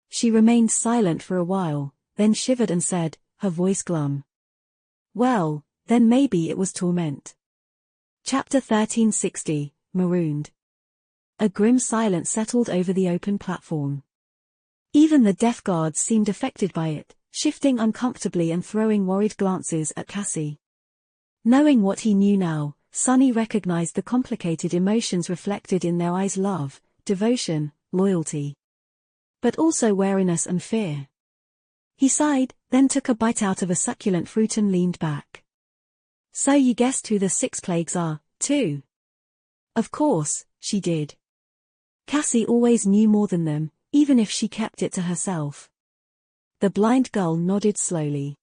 Speaker 1: She remained silent for a while, then shivered and said, her voice glum. Well, then maybe it was Torment. Chapter 1360, Marooned. A grim silence settled over the open platform. Even the Death Guards seemed affected by it, shifting uncomfortably and throwing worried glances at Cassie. Knowing what he knew now, Sunny recognized the complicated emotions reflected in their eyes: love, devotion, loyalty. But also wariness and fear. He sighed, then took a bite out of a succulent fruit and leaned back. So you guessed who the Six Plagues are, too? Of course, she did. Cassie always knew more than them, even if she kept it to herself. The blind girl nodded slowly.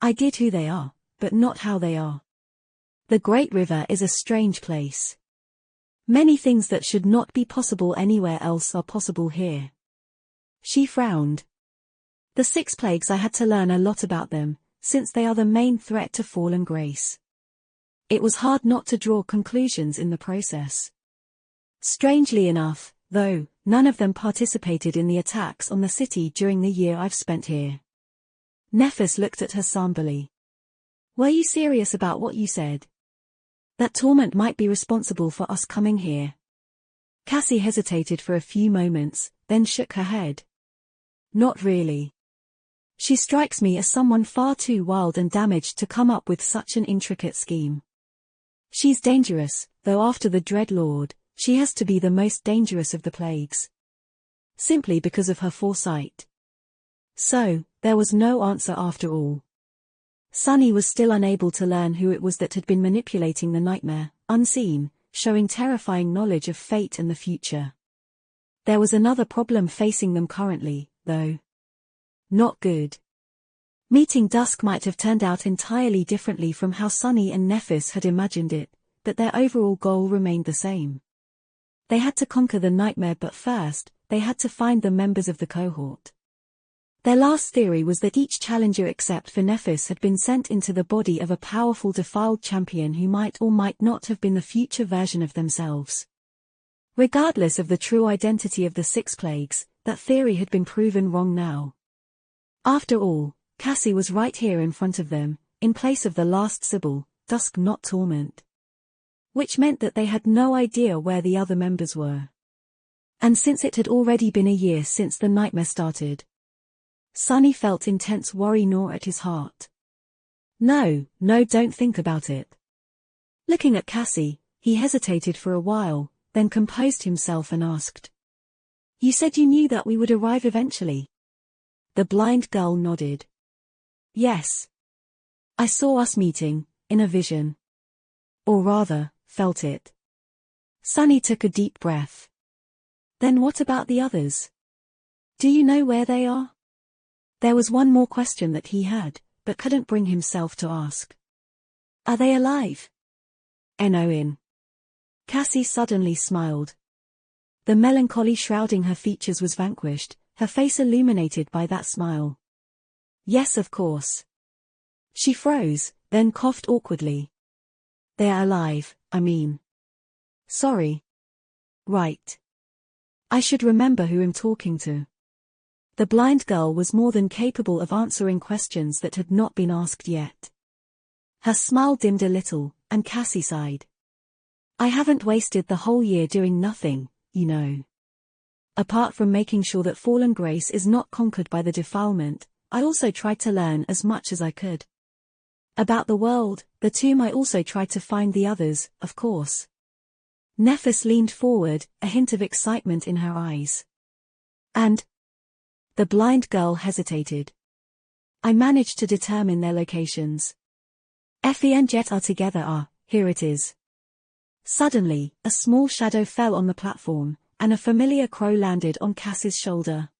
Speaker 1: I did who they are, but not how they are. The Great River is a strange place. Many things that should not be possible anywhere else are possible here. She frowned. The Six Plagues, I had to learn a lot about them, since they are the main threat to fallen grace. It was hard not to draw conclusions in the process. Strangely enough, though, none of them participated in the attacks on the city during the year I've spent here. Nephis looked at her somberly. Were you serious about what you said? That Torment might be responsible for us coming here? Cassie hesitated for a few moments, then shook her head. Not really. She strikes me as someone far too wild and damaged to come up with such an intricate scheme. She's dangerous, though after the Dread Lord, she has to be the most dangerous of the plagues. Simply because of her foresight. So, there was no answer after all. Sunny was still unable to learn who it was that had been manipulating the nightmare, unseen, showing terrifying knowledge of fate and the future. There was another problem facing them currently, though. Not good. Meeting Dusk might have turned out entirely differently from how Sunny and Nephis had imagined it, but their overall goal remained the same. They had to conquer the nightmare, but first, they had to find the members of the cohort. Their last theory was that each challenger except for Nephis had been sent into the body of a powerful defiled champion who might or might not have been the future version of themselves. Regardless of the true identity of the Six Plagues, that theory had been proven wrong now. After all, Cassie was right here in front of them, in place of the last Sibyl, Dusk not Torment. Which meant that they had no idea where the other members were. And since it had already been a year since the nightmare started, Sunny felt intense worry gnawing at his heart. No, don't think about it. Looking at Cassie, he hesitated for a while, then composed himself and asked. You said you knew that we would arrive eventually. The blind girl nodded. Yes. I saw us meeting, in a vision. Or rather, felt it. Sunny took a deep breath. Then what about the others? Do you know where they are? There was one more question that he had, but couldn't bring himself to ask. Are they alive? N.O.in. Cassie suddenly smiled. The melancholy shrouding her features was vanquished, her face illuminated by that smile. Yes, of course. She froze, then coughed awkwardly. They are alive, I mean. Sorry. Right. I should remember who I'm talking to. The blind girl was more than capable of answering questions that had not been asked yet. Her smile dimmed a little, and Cassie sighed. I haven't wasted the whole year doing nothing, you know. Apart from making sure that fallen grace is not conquered by the defilement, I also tried to learn as much as I could. About the world, the tomb. I also tried to find the others, of course. Nephis leaned forward, a hint of excitement in her eyes. And? The blind girl hesitated. I managed to determine their locations. Effie and Jet are together. Here it is. Suddenly, a small shadow fell on the platform, and a familiar crow landed on Cassie's shoulder.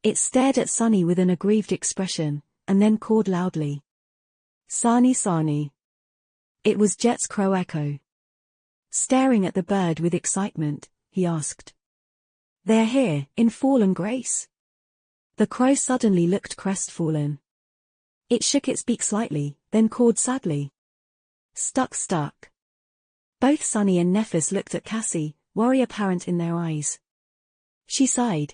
Speaker 1: It stared at Sunny with an aggrieved expression, and then cawed loudly. Sani. It was Jet's crow echo. Staring at the bird with excitement, he asked. They're here, in fallen grace? The crow suddenly looked crestfallen. It shook its beak slightly, then cawed sadly. Stuck. Both Sunny and Nephis looked at Cassie, worry apparent in their eyes. She sighed.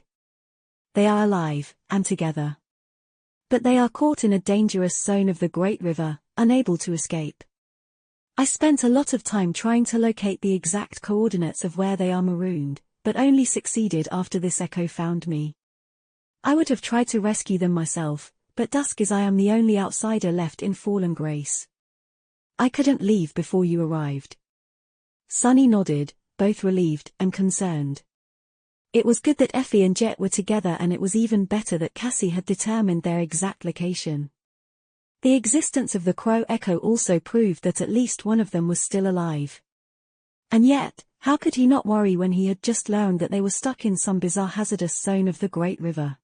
Speaker 1: They are alive, and together. But they are caught in a dangerous zone of the Great River, unable to escape. I spent a lot of time trying to locate the exact coordinates of where they are marooned, but only succeeded after this echo found me. I would have tried to rescue them myself, but Dusk is I am the only outsider left in fallen grace. I couldn't leave before you arrived. Sunny nodded, both relieved and concerned. It was good that Effie and Jet were together, and it was even better that Cassie had determined their exact location. The existence of the crow echo also proved that at least one of them was still alive. And yet, how could he not worry when he had just learned that they were stuck in some bizarre hazardous zone of the Great River?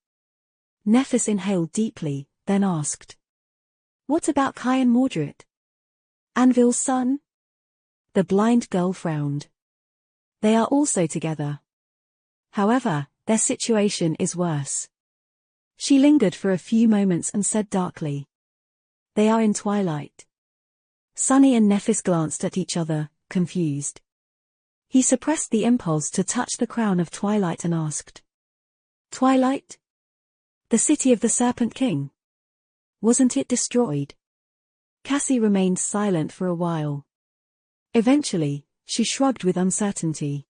Speaker 1: Nephis inhaled deeply, then asked. What about Kai and Mordred? Anvil's son? The blind girl frowned. They are also together. However, their situation is worse. She lingered for a few moments and said darkly. They are in Twilight. Sunny and Nephis glanced at each other, confused. He suppressed the impulse to touch the crown of Twilight and asked. Twilight? The city of the Serpent King? Wasn't it destroyed? Cassie remained silent for a while. Eventually, she shrugged with uncertainty.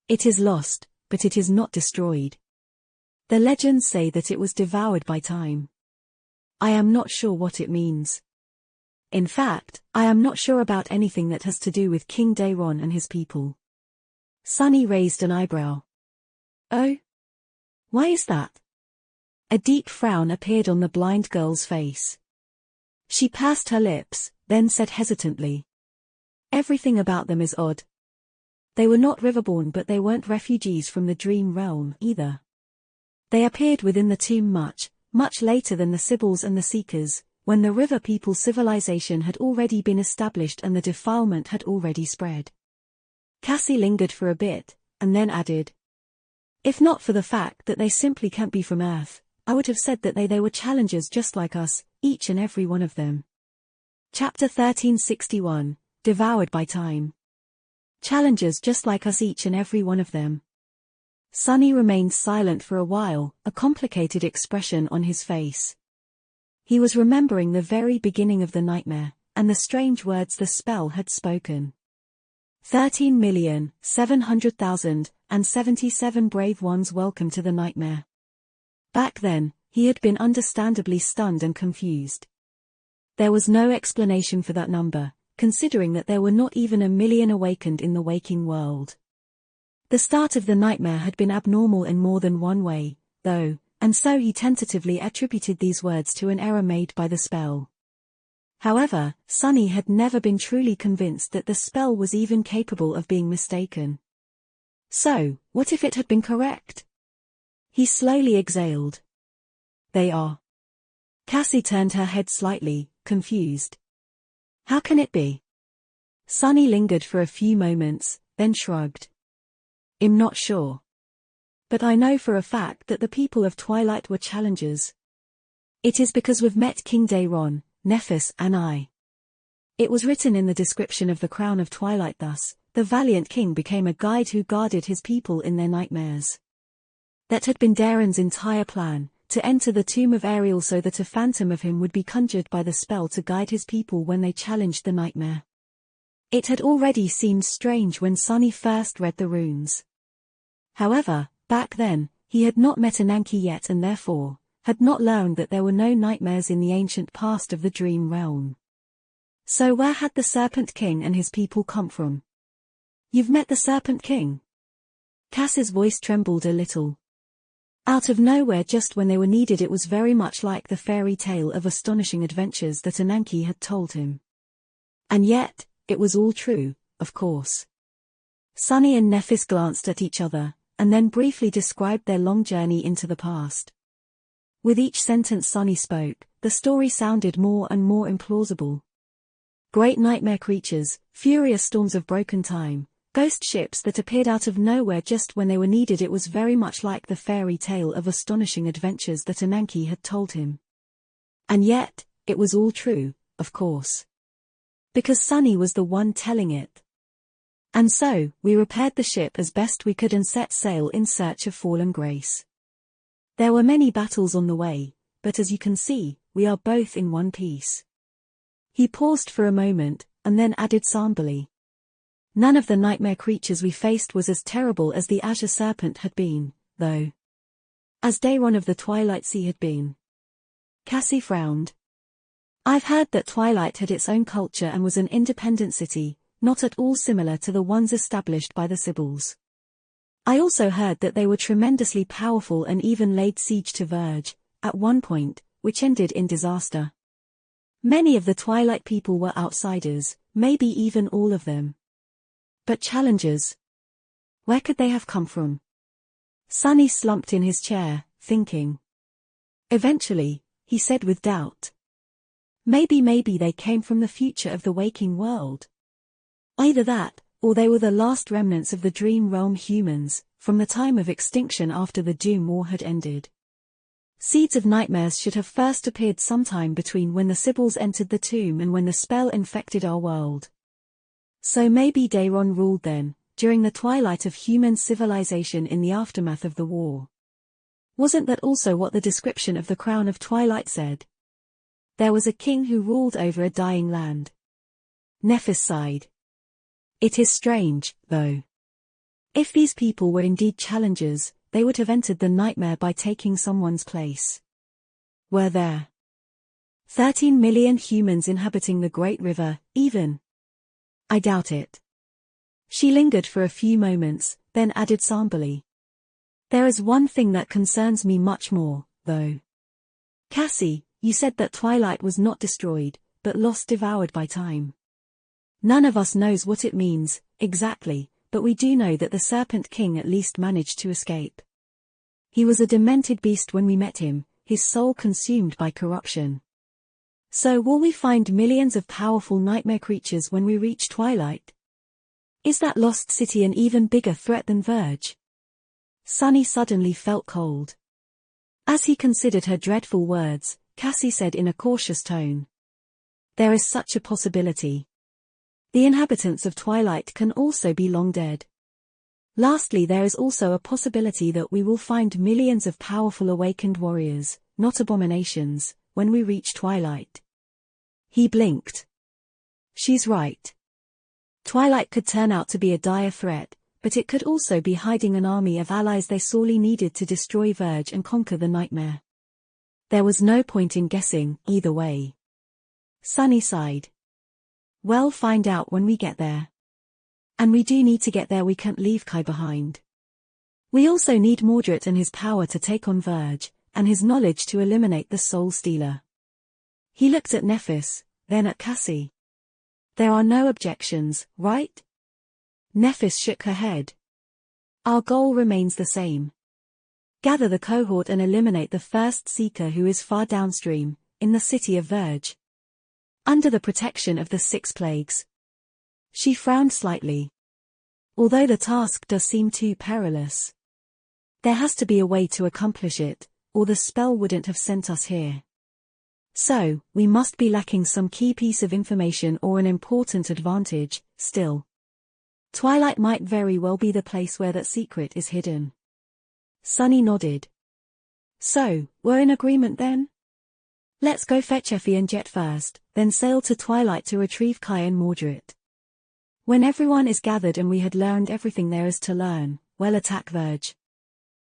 Speaker 1: It is lost, but it is not destroyed. The legends say that it was devoured by time. I am not sure what it means. In fact, I am not sure about anything that has to do with King Daeron and his people. Sunny raised an eyebrow. Oh? Why is that? A deep frown appeared on the blind girl's face. She pursed her lips, then said hesitantly. Everything about them is odd. They were not Riverborn, but they weren't refugees from the Dream Realm either. They appeared within the tomb much later than the Sibyls and the Seekers, when the River People civilization had already been established and the defilement had already spread. Cassie lingered for a bit, and then added. If not for the fact that they simply can't be from Earth, I would have said that they were challengers just like us, each and every one of them. Chapter 1361, Devoured by Time. Challengers just like us, each and every one of them. Sunny remained silent for a while, a complicated expression on his face. He was remembering the very beginning of the nightmare, and the strange words the spell had spoken. 13,700,077 brave ones welcome to the nightmare. Back then, he had been understandably stunned and confused. There was no explanation for that number, considering that there were not even 1,000,000 awakened in the waking world. The start of the nightmare had been abnormal in more than one way, though, and so he tentatively attributed these words to an error made by the spell. However, Sunny had never been truly convinced that the spell was even capable of being mistaken. So, what if it had been correct? He slowly exhaled. They are. Cassie turned her head slightly, confused. How can it be? Sunny lingered for a few moments, then shrugged. I'm not sure. But I know for a fact that the people of Twilight were challengers. It is because we've met King Daeron, Nephis and I. It was written in the description of the Crown of Twilight thus, the valiant king became a guide who guarded his people in their nightmares. That had been Daeron's entire plan, to enter the tomb of Ariel so that a phantom of him would be conjured by the spell to guide his people when they challenged the nightmare. It had already seemed strange when Sunny first read the runes. However, back then, he had not met Ananke yet and therefore, had not learned that there were no nightmares in the ancient past of the dream realm. So where had the Serpent King and his people come from? You've met the Serpent King? Cass's voice trembled a little. Out of nowhere just when they were needed, it was very much like the fairy tale of astonishing adventures that Ananke had told him. And yet, it was all true, of course. Sunny and Nephis glanced at each other, and then briefly described their long journey into the past. With each sentence Sunny spoke, the story sounded more and more implausible. Great nightmare creatures, furious storms of broken time, ghost ships that appeared out of nowhere just when they were needed. It was very much like the fairy tale of astonishing adventures that Ananke had told him. And yet, it was all true, of course. Because Sunny was the one telling it. And so, we repaired the ship as best we could and set sail in search of fallen Grace. There were many battles on the way, but as you can see, we are both in one piece. He paused for a moment, and then added somberly. None of the nightmare creatures we faced was as terrible as the Azure Serpent had been, though. As Daeron of the Twilight Sea had been. Cassie frowned. I've heard that Twilight had its own culture and was an independent city, not at all similar to the ones established by the Sibyls. I also heard that they were tremendously powerful and even laid siege to Verge, at one point, which ended in disaster. Many of the Twilight people were outsiders, maybe even all of them. But challengers? Where could they have come from? Sunny slumped in his chair, thinking. Eventually, he said with doubt. Maybe they came from the future of the waking world. Either that, or they were the last remnants of the dream realm humans, from the time of extinction after the Doom War had ended. Seeds of nightmares should have first appeared sometime between when the Sibyls entered the tomb and when the spell infected our world. So maybe Daeron ruled then, during the twilight of human civilization in the aftermath of the war. Wasn't that also what the description of the Crown of Twilight said? There was a king who ruled over a dying land. Nephis sighed. It is strange, though. If these people were indeed challengers, they would have entered the nightmare by taking someone's place. Were there 13 million humans inhabiting the Great River, even? I doubt it. She lingered for a few moments, then added somberly. There is one thing that concerns me much more, though. Cassie, you said that Twilight was not destroyed, but lost, devoured by time. None of us knows what it means, exactly, but we do know that the Serpent King at least managed to escape. He was a demented beast when we met him, his soul consumed by corruption. So will we find millions of powerful nightmare creatures when we reach Twilight? Is that lost city an even bigger threat than Verge? Sunny suddenly felt cold. As he considered her dreadful words, Cassie said in a cautious tone. There is such a possibility. The inhabitants of Twilight can also be long dead. Lastly, there is also a possibility that we will find millions of powerful awakened warriors, not abominations, when we reach Twilight. He blinked. She's right. Twilight could turn out to be a dire threat, but it could also be hiding an army of allies they sorely needed to destroy Verge and conquer the nightmare. There was no point in guessing, either way. Sunny sighed. We'll find out when we get there. And we do need to get there, we can't leave Kai behind. We also need Mordred and his power to take on Verge, and his knowledge to eliminate the Soul Stealer. He looked at Nephis, then at Cassie. There are no objections, right? Nephis shook her head. Our goal remains the same. Gather the cohort and eliminate the first Seeker who is far downstream, in the city of Verge. Under the protection of the 6 plagues. She frowned slightly. Although the task does seem too perilous. There has to be a way to accomplish it, or the spell wouldn't have sent us here. So, we must be lacking some key piece of information or an important advantage, still. Twilight might very well be the place where that secret is hidden. Sunny nodded. So, we're in agreement then? Let's go fetch Effie and Jet first, then sail to Twilight to retrieve Kai and Mordred. When everyone is gathered and we had learned everything there is to learn, we'll attack Verge.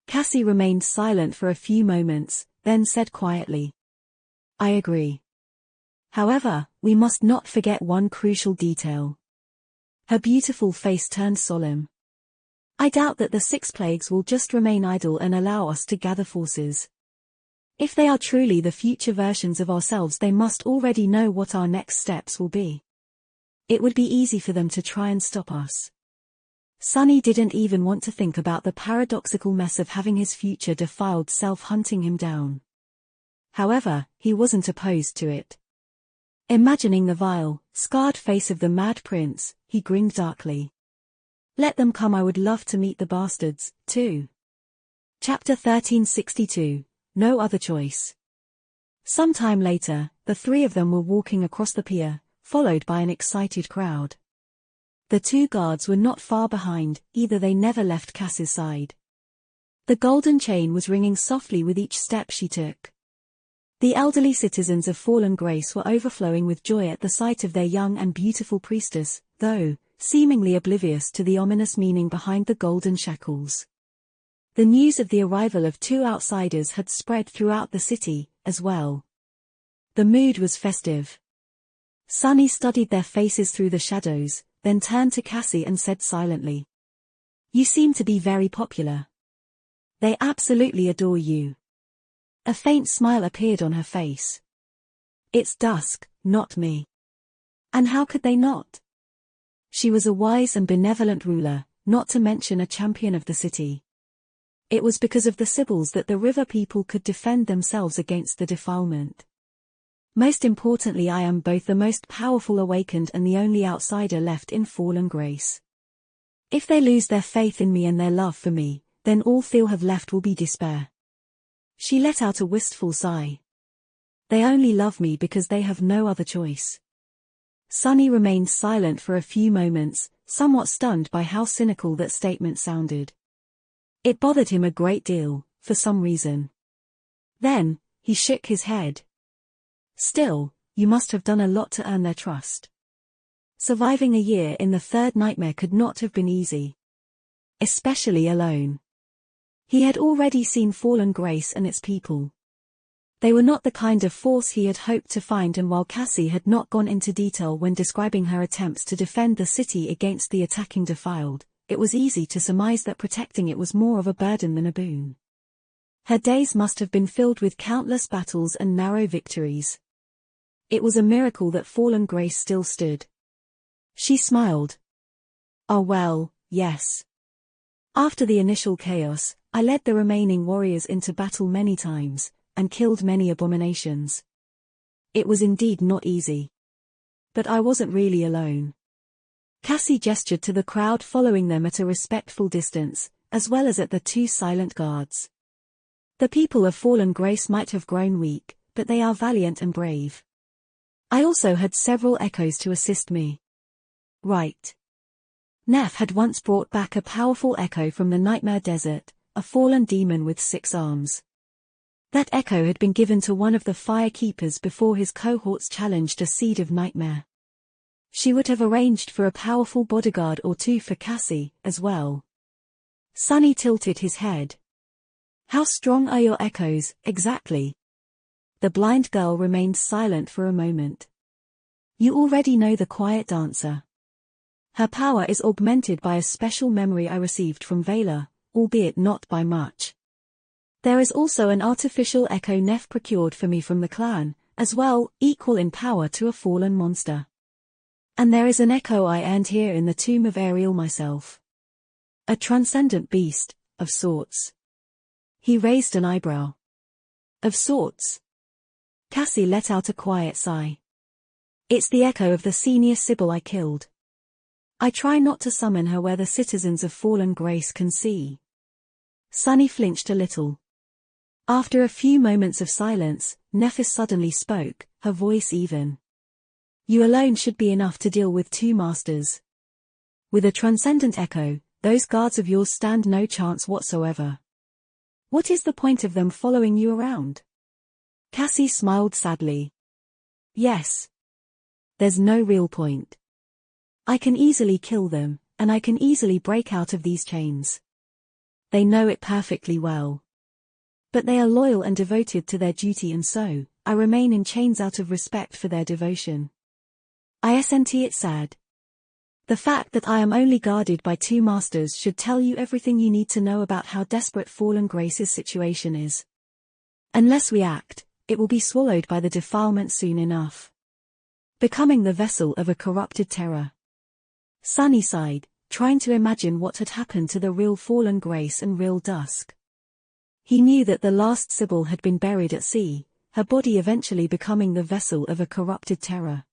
Speaker 1: Cassie remained silent for a few moments, then said quietly. I agree. However, we must not forget one crucial detail. Her beautiful face turned solemn. I doubt that the 6 plagues will just remain idle and allow us to gather forces. If they are truly the future versions of ourselves, they must already know what our next steps will be. It would be easy for them to try and stop us. Sunny didn't even want to think about the paradoxical mess of having his future defiled self hunting him down. However, he wasn't opposed to it. Imagining the vile, scarred face of the Mad Prince, he grinned darkly. Let them come, I would love to meet the bastards, too. Chapter 1362, No Other Choice. Some time later, the 3 of them were walking across the pier, followed by an excited crowd. The 2 guards were not far behind, either they never left Cass's side. The golden chain was ringing softly with each step she took. The elderly citizens of Fallen Grace were overflowing with joy at the sight of their young and beautiful priestess, though, seemingly oblivious to the ominous meaning behind the golden shackles. The news of the arrival of 2 outsiders had spread throughout the city, as well. The mood was festive. Sunny studied their faces through the shadows, then turned to Cassie and said silently. You seem to be very popular. They absolutely adore you. A faint smile appeared on her face. It's dusk, not me. And how could they not? She was a wise and benevolent ruler, not to mention a champion of the city. It was because of the Sibyls that the river people could defend themselves against the defilement. Most importantly, I am both the most powerful awakened and the only outsider left in Fallen Grace. If they lose their faith in me and their love for me, then all they'll have left will be despair. She let out a wistful sigh. They only love me because they have no other choice. Sunny remained silent for a few moments, somewhat stunned by how cynical that statement sounded. It bothered him a great deal, for some reason. Then, he shook his head. Still, you must have done a lot to earn their trust. Surviving a year in the 3rd nightmare could not have been easy. Especially alone. He had already seen Fallen Grace and its people. They were not the kind of force he had hoped to find, and while Cassie had not gone into detail when describing her attempts to defend the city against the attacking defiled, it was easy to surmise that protecting it was more of a burden than a boon. Her days must have been filled with countless battles and narrow victories. It was a miracle that Fallen Grace still stood. She smiled. Oh well, yes. After the initial chaos, I led the remaining warriors into battle many times, and killed many abominations. It was indeed not easy. But I wasn't really alone. Cassie gestured to the crowd following them at a respectful distance, as well as at the 2 silent guards. The people of Fallen Grace might have grown weak, but they are valiant and brave. I also had several echoes to assist me. Right. Neff had once brought back a powerful echo from the Nightmare Desert, a fallen demon with 6 arms. That echo had been given to one of the Fire Keepers before his cohorts challenged a Seed of Nightmare. She would have arranged for a powerful bodyguard or 2 for Cassie, as well. Sunny tilted his head. How strong are your echoes, exactly? The blind girl remained silent for a moment. You already know the quiet dancer. Her power is augmented by a special memory I received from Vela, albeit not by much. There is also an artificial echo Neff procured for me from the clan, as well, equal in power to a fallen monster. And there is an echo I earned here in the tomb of Ariel myself. A transcendent beast, of sorts. He raised an eyebrow. Of sorts. Cassie let out a quiet sigh. It's the echo of the senior Sibyl I killed. I try not to summon her where the citizens of Fallen Grace can see. Sunny flinched a little. After a few moments of silence, Nephis suddenly spoke, her voice even. You alone should be enough to deal with 2 masters. With a transcendent echo, those guards of yours stand no chance whatsoever. What is the point of them following you around? Cassie smiled sadly. Yes. There's no real point. I can easily kill them, and I can easily break out of these chains. They know it perfectly well. But they are loyal and devoted to their duty, and so, I remain in chains out of respect for their devotion. Isn't it sad? The fact that I am only guarded by 2 masters should tell you everything you need to know about how desperate Fallen Grace's situation is. Unless we act, it will be swallowed by the defilement soon enough. Becoming the vessel of a corrupted terror. Sunny sighed, trying to imagine what had happened to the real Fallen Grace and real Dusk. He knew that the last Sibyl had been buried at sea, her body eventually becoming the vessel of a corrupted terror.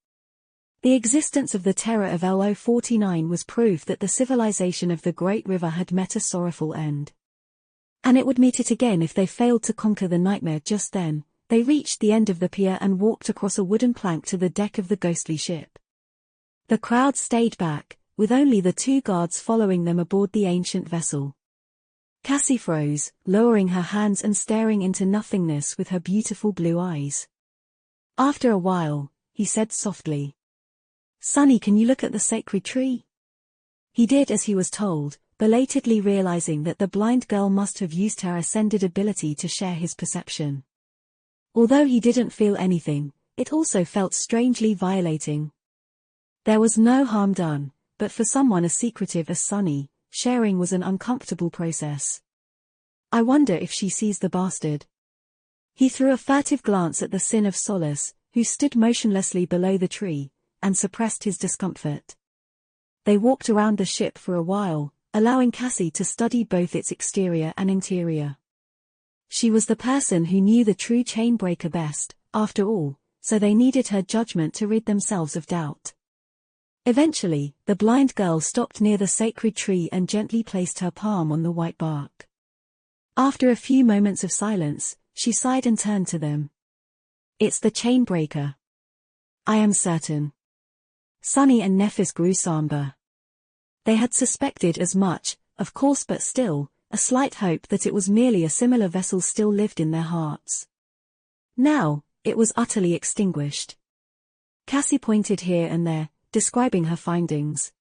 Speaker 1: The existence of the terror of LO49 was proof that the civilization of the Great River had met a sorrowful end. And it would meet it again if they failed to conquer the nightmare. Just then, they reached the end of the pier and walked across a wooden plank to the deck of the ghostly ship. The crowd stayed back, with only the 2 guards following them aboard the ancient vessel. Cassie froze, lowering her hands and staring into nothingness with her beautiful blue eyes. After a while, he said softly, Sunny, can you look at the sacred tree? He did as he was told, belatedly realizing that the blind girl must have used her ascended ability to share his perception. Although he didn't feel anything, it also felt strangely violating. There was no harm done, but for someone as secretive as Sunny, sharing was an uncomfortable process. I wonder if she sees the bastard. He threw a furtive glance at the Sin of Solace, who stood motionlessly below the tree, and suppressed his discomfort. They walked around the ship for a while, allowing Cassie to study both its exterior and interior. She was the person who knew the true chainbreaker best, after all, so they needed her judgment to rid themselves of doubt. Eventually, the blind girl stopped near the sacred tree and gently placed her palm on the white bark. After a few moments of silence, she sighed and turned to them. It's the chainbreaker. I am certain. Sunny and Nephis grew somber. They had suspected as much, of course, but still, a slight hope that it was merely a similar vessel still lived in their hearts. Now, it was utterly extinguished. Cassie pointed here and there, describing her findings.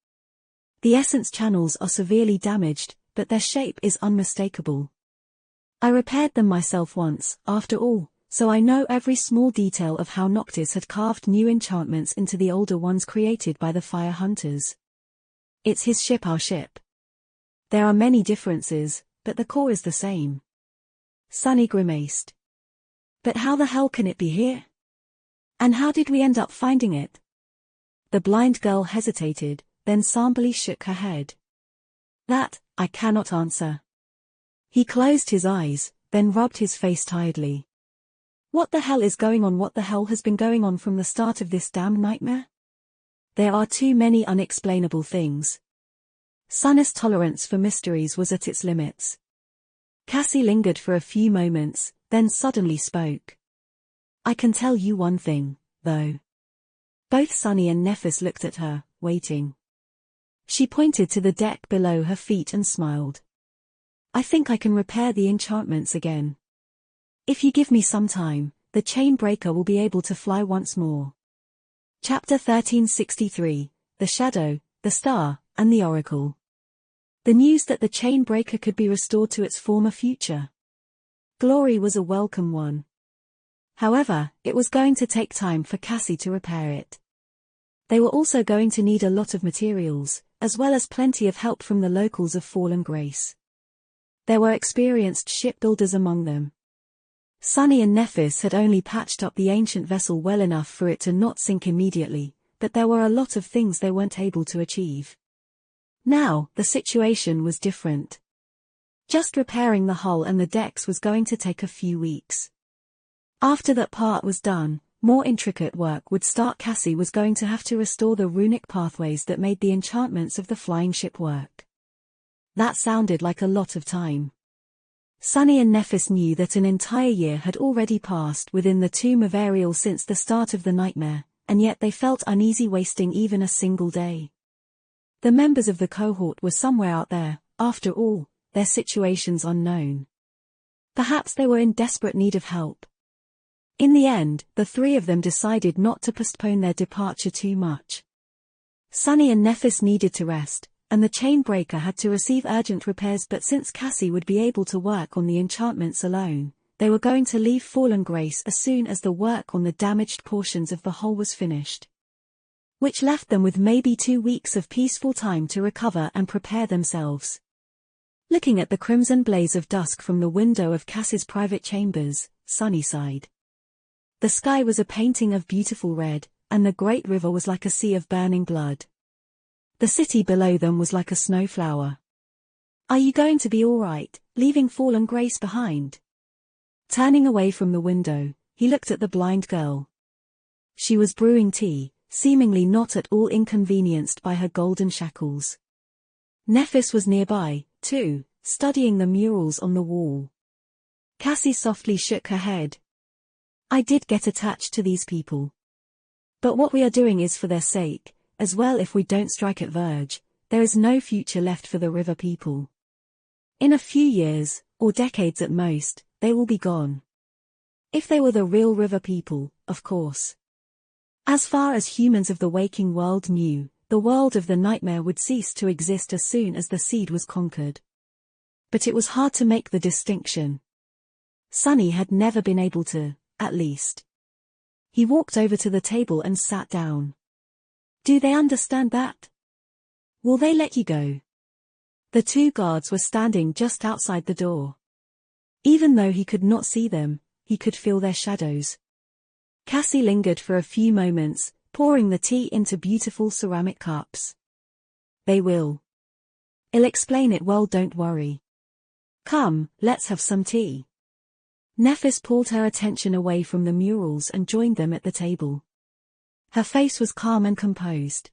Speaker 1: The essence channels are severely damaged, but their shape is unmistakable. I repaired them myself once, after all, so I know every small detail of how Noctis had carved new enchantments into the older ones created by the Fire Hunters. It's his ship, our ship. There are many differences, but the core is the same. Sunny grimaced. But how the hell can it be here? And how did we end up finding it? The blind girl hesitated, then somberly shook her head. That, I cannot answer. He closed his eyes, then rubbed his face tiredly. What the hell is going on? What the hell has been going on from the start of this damn nightmare? There are too many unexplainable things. Sunny's tolerance for mysteries was at its limits. Cassie lingered for a few moments, then suddenly spoke. I can tell you one thing, though. Both Sunny and Nephis looked at her, waiting. She pointed to the deck below her feet and smiled. I think I can repair the enchantments again. If you give me some time, the chain breaker will be able to fly once more. Chapter 1363, The Shadow, the Star, and the Oracle. The news that the chain breaker could be restored to its former future glory was a welcome one. However, it was going to take time for Cassie to repair it. They were also going to need a lot of materials, as well as plenty of help from the locals of Fallen Grace. There were experienced shipbuilders among them. Sunny and Nephis had only patched up the ancient vessel well enough for it to not sink immediately, but there were a lot of things they weren't able to achieve. Now, the situation was different. Just repairing the hull and the decks was going to take a few weeks. After that part was done, more intricate work would start. Cassie was going to have to restore the runic pathways that made the enchantments of the flying ship work. That sounded like a lot of time. Sunny and Nephis knew that an entire year had already passed within the tomb of Ariel since the start of the nightmare, and yet they felt uneasy wasting even a single day. The members of the cohort were somewhere out there, after all, their situations unknown. Perhaps they were in desperate need of help. In the end, the three of them decided not to postpone their departure too much. Sunny and Nephis needed to rest, and the chain breaker had to receive urgent repairs, but since Cassie would be able to work on the enchantments alone, they were going to leave Fallen Grace as soon as the work on the damaged portions of the hull was finished. Which left them with maybe 2 weeks of peaceful time to recover and prepare themselves. Looking at the crimson blaze of dusk from the window of Cassie's private chambers, Sunny sighed. The sky was a painting of beautiful red, and the great river was like a sea of burning blood. The city below them was like a snowflower. Are you going to be all right, leaving Fallen Grace behind? Turning away from the window, he looked at the blind girl. She was brewing tea, seemingly not at all inconvenienced by her golden shackles. Nephis was nearby, too, studying the murals on the wall. Cassie softly shook her head. I did get attached to these people. But what we are doing is for their sake, as well. If we don't strike at Verge, there is no future left for the river people. In a few years, or decades at most, they will be gone. If they were the real river people, of course. As far as humans of the waking world knew, the world of the nightmare would cease to exist as soon as the seed was conquered. But it was hard to make the distinction. Sunny had never been able to, at least. He walked over to the table and sat down. Do they understand that? Will they let you go? The two guards were standing just outside the door. Even though he could not see them, he could feel their shadows. Cassie lingered for a few moments, pouring the tea into beautiful ceramic cups. They will. I'll explain it well, don't worry. Come, let's have some tea. Nephis pulled her attention away from the murals and joined them at the table. Her face was calm and composed.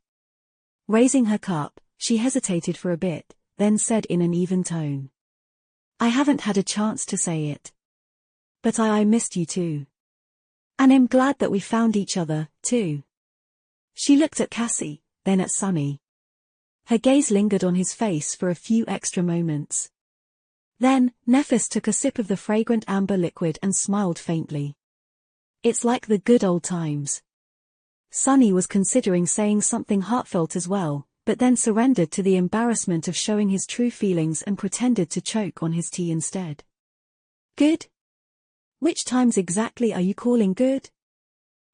Speaker 1: Raising her cup, she hesitated for a bit, then said in an even tone. I haven't had a chance to say it. But I missed you too. And I'm glad that we found each other, too. She looked at Cassie, then at Sunny. Her gaze lingered on his face for a few extra moments. Then, Nephis took a sip of the fragrant amber liquid and smiled faintly. It's like the good old times. Sunny was considering saying something heartfelt as well, but then surrendered to the embarrassment of showing his true feelings and pretended to choke on his tea instead. Good? Which times exactly are you calling good?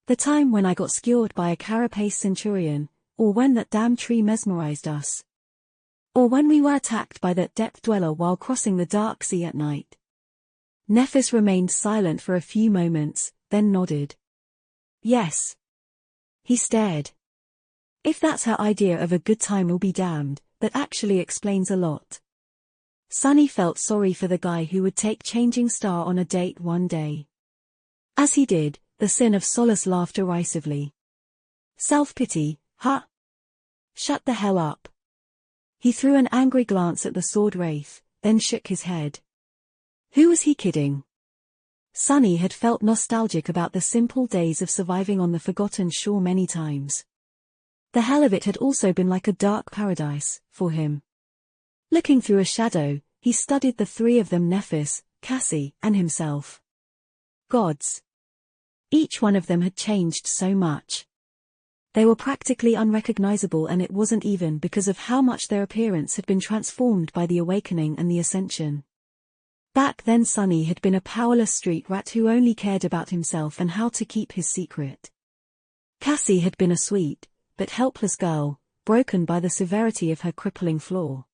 Speaker 1: The time when I got skewered by a carapace centurion, or when that damn tree mesmerized us? Or when we were attacked by that depth dweller while crossing the dark sea at night? Nephis remained silent for a few moments, then nodded. Yes. He stared. If that's her idea of a good time, will be damned, that actually explains a lot. Sunny felt sorry for the guy who would take Changing Star on a date one day. As he did, the sin of Solace laughed derisively. Self-pity, huh? Shut the hell up. He threw an angry glance at the sword wraith, then shook his head. Who was he kidding? Sunny had felt nostalgic about the simple days of surviving on the forgotten shore many times. The hell of it had also been like a dark paradise, for him. Looking through a shadow, he studied the three of them: Nephis, Cassie, and himself. Gods. Each one of them had changed so much. They were practically unrecognizable, and it wasn't even because of how much their appearance had been transformed by the awakening and the ascension. Back then Sunny had been a powerless street rat who only cared about himself and how to keep his secret. Cassie had been a sweet, but helpless girl, broken by the severity of her crippling flaw.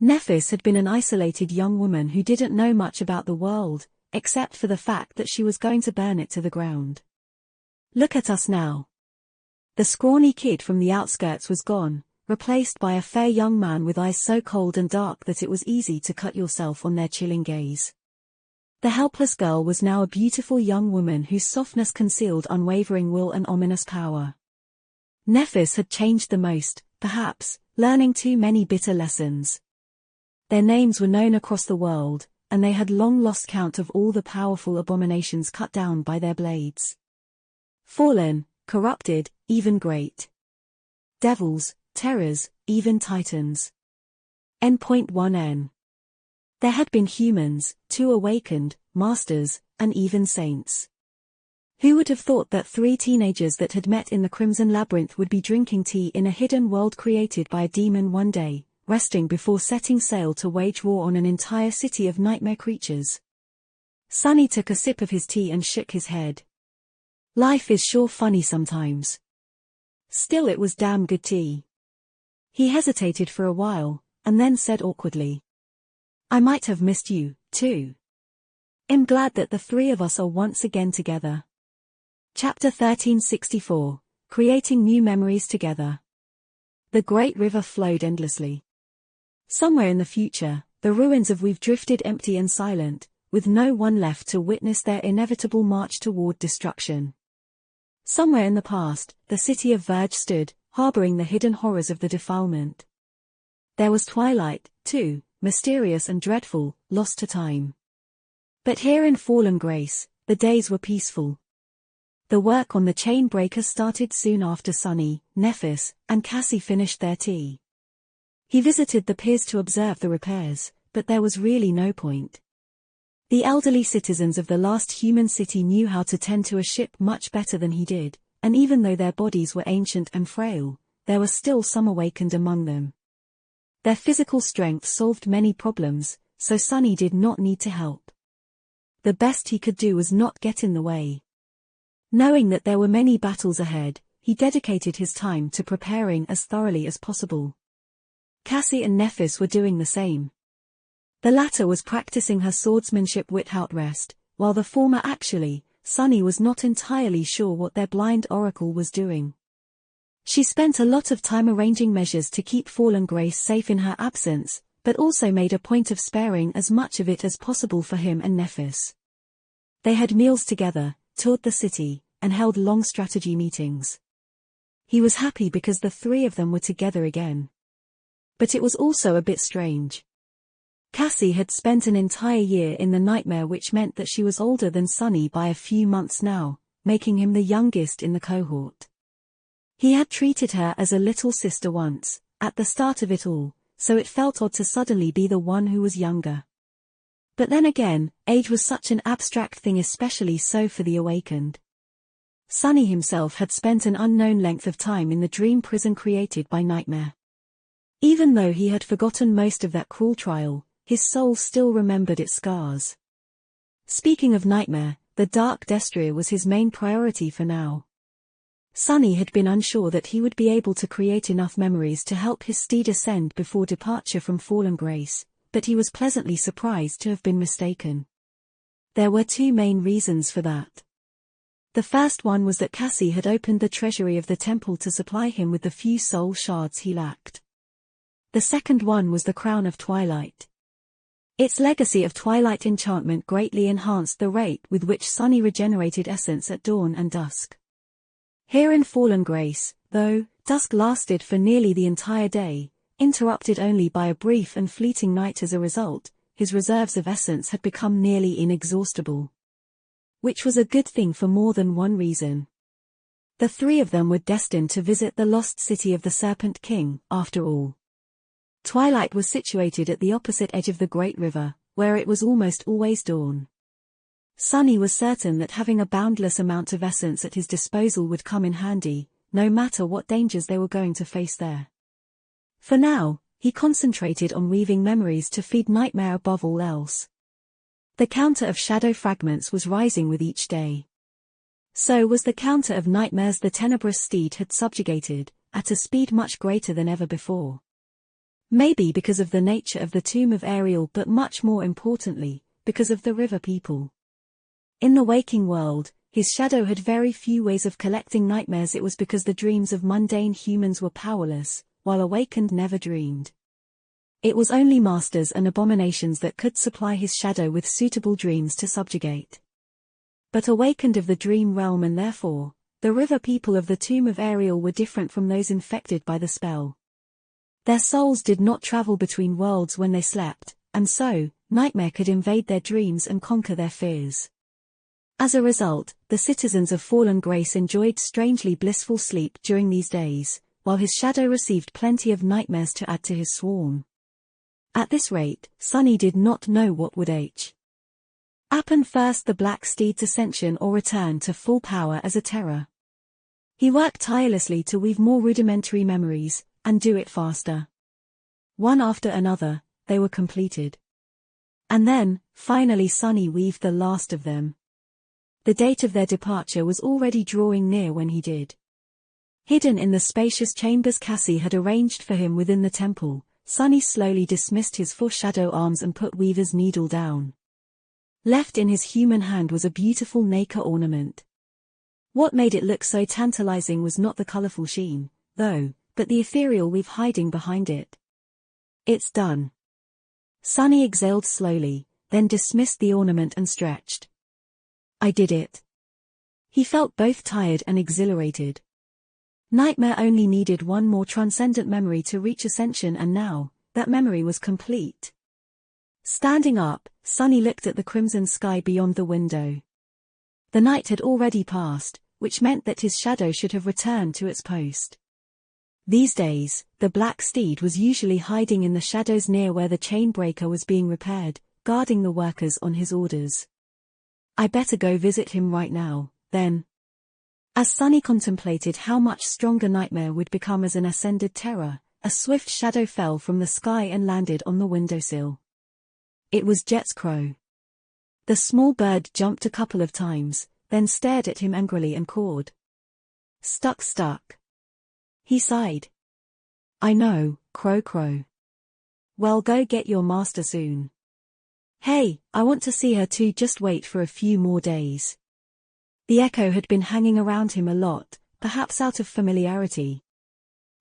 Speaker 1: Nephis had been an isolated young woman who didn't know much about the world, except for the fact that she was going to burn it to the ground. Look at us now. The scrawny kid from the outskirts was gone, replaced by a fair young man with eyes so cold and dark that it was easy to cut yourself on their chilling gaze. The helpless girl was now a beautiful young woman whose softness concealed unwavering will and ominous power. Nephis had changed the most, perhaps, learning too many bitter lessons. Their names were known across the world, and they had long lost count of all the powerful abominations cut down by their blades. Fallen, corrupted, even great. Devils, terrors, even titans. N.1n. There had been humans, two awakened, masters, and even saints. Who would have thought that three teenagers that had met in the Crimson Labyrinth would be drinking tea in a hidden world created by a demon one day, resting before setting sail to wage war on an entire city of nightmare creatures? Sunny took a sip of his tea and shook his head. Life is sure funny sometimes. Still, it was damn good tea. He hesitated for a while, and then said awkwardly, I might have missed you, too. I'm glad that the three of us are once again together. Chapter 1364, Creating New Memories Together. The great river flowed endlessly. Somewhere in the future, the ruins of We've drifted empty and silent, with no one left to witness their inevitable march toward destruction. Somewhere in the past, the city of Verge stood, harboring the hidden horrors of the defilement. There was twilight, too, mysterious and dreadful, lost to time. But here in Fallen Grace, the days were peaceful. The work on the chain breaker started soon after Sunny, Nephis, and Cassie finished their tea. He visited the piers to observe the repairs, but there was really no point. The elderly citizens of the last human city knew how to tend to a ship much better than he did, and even though their bodies were ancient and frail, there were still some awakened among them. Their physical strength solved many problems, so Sunny did not need to help. The best he could do was not get in the way. Knowing that there were many battles ahead, he dedicated his time to preparing as thoroughly as possible. Cassie and Nephis were doing the same. The latter was practicing her swordsmanship without rest, while the former actually, Sunny was not entirely sure what their blind oracle was doing. She spent a lot of time arranging measures to keep Fallen Grace safe in her absence, but also made a point of sparing as much of it as possible for him and Nephis. They had meals together, toured the city, and held long strategy meetings. He was happy because the three of them were together again. But it was also a bit strange. Cassie had spent an entire year in the nightmare, which meant that she was older than Sunny by a few months now, making him the youngest in the cohort. He had treated her as a little sister once, at the start of it all, so it felt odd to suddenly be the one who was younger. But then again, age was such an abstract thing, especially so for the awakened. Sunny himself had spent an unknown length of time in the dream prison created by Nightmare. Even though he had forgotten most of that cruel trial, his soul still remembered its scars. Speaking of Nightmare, the Dark Destria was his main priority for now. Sunny had been unsure that he would be able to create enough memories to help his steed ascend before departure from Fallen Grace, but he was pleasantly surprised to have been mistaken. There were two main reasons for that. The first one was that Cassie had opened the treasury of the temple to supply him with the few soul shards he lacked. The second one was the Crown of Twilight. Its legacy of Twilight enchantment greatly enhanced the rate with which Sunny regenerated essence at dawn and dusk. Here in Fallen Grace, though, dusk lasted for nearly the entire day, interrupted only by a brief and fleeting night as a result, his reserves of essence had become nearly inexhaustible. Which was a good thing for more than one reason. The three of them were destined to visit the lost city of the Serpent King, after all. Twilight was situated at the opposite edge of the great river, where it was almost always dawn. Sunny was certain that having a boundless amount of essence at his disposal would come in handy, no matter what dangers they were going to face there. For now, he concentrated on weaving memories to feed nightmare above all else. The counter of shadow fragments was rising with each day. So was the counter of nightmares the tenebrous steed had subjugated, at a speed much greater than ever before. Maybe because of the nature of the tomb of Ariel, but much more importantly, because of the river people. In the waking world, his shadow had very few ways of collecting nightmares. It was because the dreams of mundane humans were powerless, while awakened never dreamed. It was only masters and abominations that could supply his shadow with suitable dreams to subjugate. But awakened of the dream realm, and therefore, the river people of the tomb of Ariel were different from those infected by the spell. Their souls did not travel between worlds when they slept, and so, nightmare could invade their dreams and conquer their fears. As a result, the citizens of Fallen Grace enjoyed strangely blissful sleep during these days, while his shadow received plenty of nightmares to add to his swarm. At this rate, Sunny did not know what would happen first: the Black Steed's ascension or return to full power as a terror. He worked tirelessly to weave more rudimentary memories, and do it faster. One after another, they were completed. And then, finally Sunny weaved the last of them. The date of their departure was already drawing near when he did. Hidden in the spacious chambers Cassie had arranged for him within the temple, Sunny slowly dismissed his foreshadow arms and put Weaver's needle down. Left in his human hand was a beautiful nacre ornament. What made it look so tantalizing was not the colorful sheen, though, but the ethereal weave hiding behind it. It's done. Sunny exhaled slowly, then dismissed the ornament and stretched. I did it. He felt both tired and exhilarated. Nightmare only needed one more transcendent memory to reach ascension, and now, that memory was complete. Standing up, Sunny looked at the crimson sky beyond the window. The night had already passed, which meant that his shadow should have returned to its post. These days, the Black Steed was usually hiding in the shadows near where the chain breaker was being repaired, guarding the workers on his orders. I better go visit him right now, then. As Sunny contemplated how much stronger Nightmare would become as an ascended terror, a swift shadow fell from the sky and landed on the windowsill. It was Jet's crow. The small bird jumped a couple of times, then stared at him angrily and cawed. Stuck. He sighed. I know, crow. Well, go get your master soon. Hey, I want to see her too, just wait for a few more days. The echo had been hanging around him a lot, perhaps out of familiarity.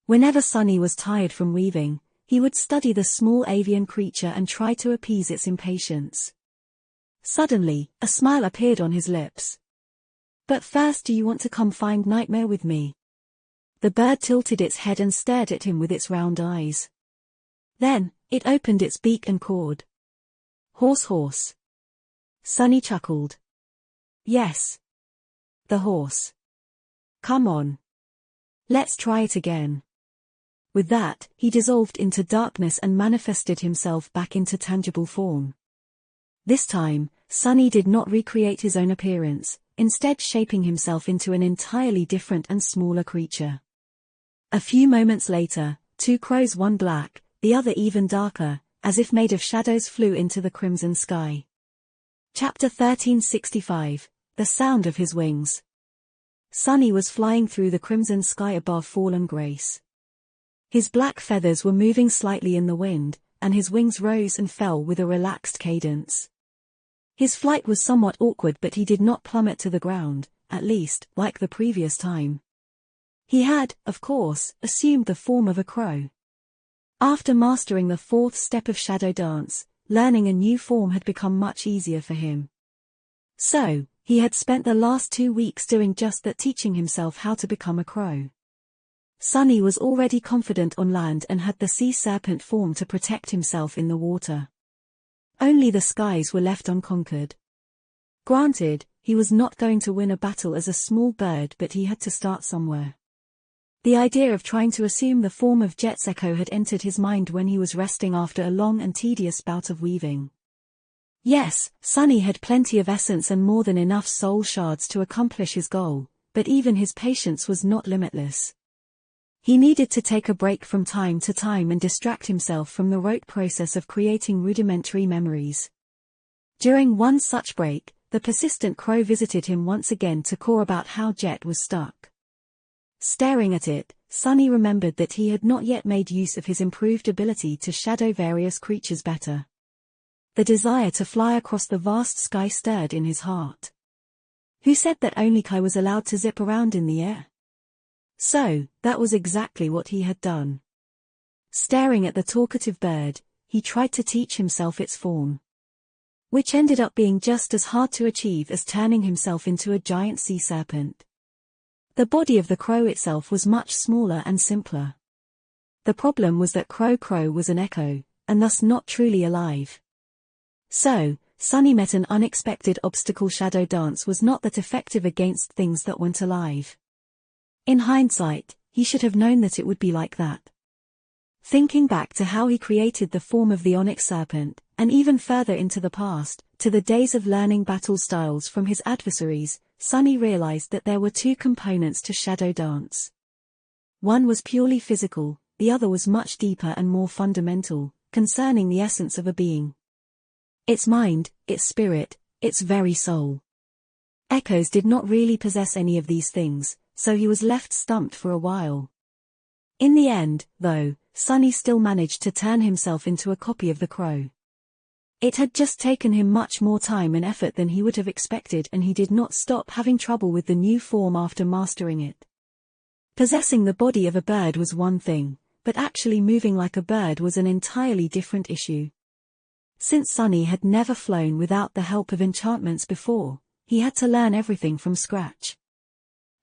Speaker 1: Whenever Sunny was tired from weaving, he would study the small avian creature and try to appease its impatience. Suddenly, a smile appeared on his lips. But first, do you want to come find Nightmare with me? The bird tilted its head and stared at him with its round eyes. Then, it opened its beak and cawed. Horse. Sunny chuckled. Yes. The horse. Come on. Let's try it again. With that, he dissolved into darkness and manifested himself back into tangible form. This time, Sunny did not recreate his own appearance, instead shaping himself into an entirely different and smaller creature. A few moments later, two crows, one black, the other even darker, as if made of shadows, flew into the crimson sky. Chapter 1365, The Sound of His Wings. Sunny was flying through the crimson sky above Fallen Grace. His black feathers were moving slightly in the wind, and his wings rose and fell with a relaxed cadence. His flight was somewhat awkward, but he did not plummet to the ground, at least, like the previous time. He had, of course, assumed the form of a crow. After mastering the fourth step of shadow dance, learning a new form had become much easier for him. So, he had spent the last 2 weeks doing just that, teaching himself how to become a crow. Sunny was already confident on land and had the sea serpent form to protect himself in the water. Only the skies were left unconquered. Granted, he was not going to win a battle as a small bird, but he had to start somewhere. The idea of trying to assume the form of Jet's echo had entered his mind when he was resting after a long and tedious bout of weaving. Yes, Sunny had plenty of essence and more than enough soul shards to accomplish his goal, but even his patience was not limitless. He needed to take a break from time to time and distract himself from the rote process of creating rudimentary memories. During one such break, the persistent crow visited him once again to caw about how Jet was stuck. Staring at it, Sunny remembered that he had not yet made use of his improved ability to shadow various creatures better. The desire to fly across the vast sky stirred in his heart. Who said that only Kai was allowed to zip around in the air? So, that was exactly what he had done. Staring at the talkative bird, he tried to teach himself its form, which ended up being just as hard to achieve as turning himself into a giant sea serpent. The body of the crow itself was much smaller and simpler. The problem was that Crow was an echo, and thus not truly alive. So, Sunny met an unexpected obstacle. Shadow dance was not that effective against things that weren't alive. In hindsight, he should have known that it would be like that. Thinking back to how he created the form of the onyx serpent, and even further into the past, to the days of learning battle styles from his adversaries, Sunny realized that there were two components to shadow dance. One was purely physical, the other was much deeper and more fundamental, concerning the essence of a being. Its mind, its spirit, its very soul. Echoes did not really possess any of these things, so he was left stumped for a while. In the end, though, Sunny still managed to turn himself into a copy of the crow. It had just taken him much more time and effort than he would have expected, and he did not stop having trouble with the new form after mastering it. Possessing the body of a bird was one thing, but actually moving like a bird was an entirely different issue. Since Sunny had never flown without the help of enchantments before, he had to learn everything from scratch.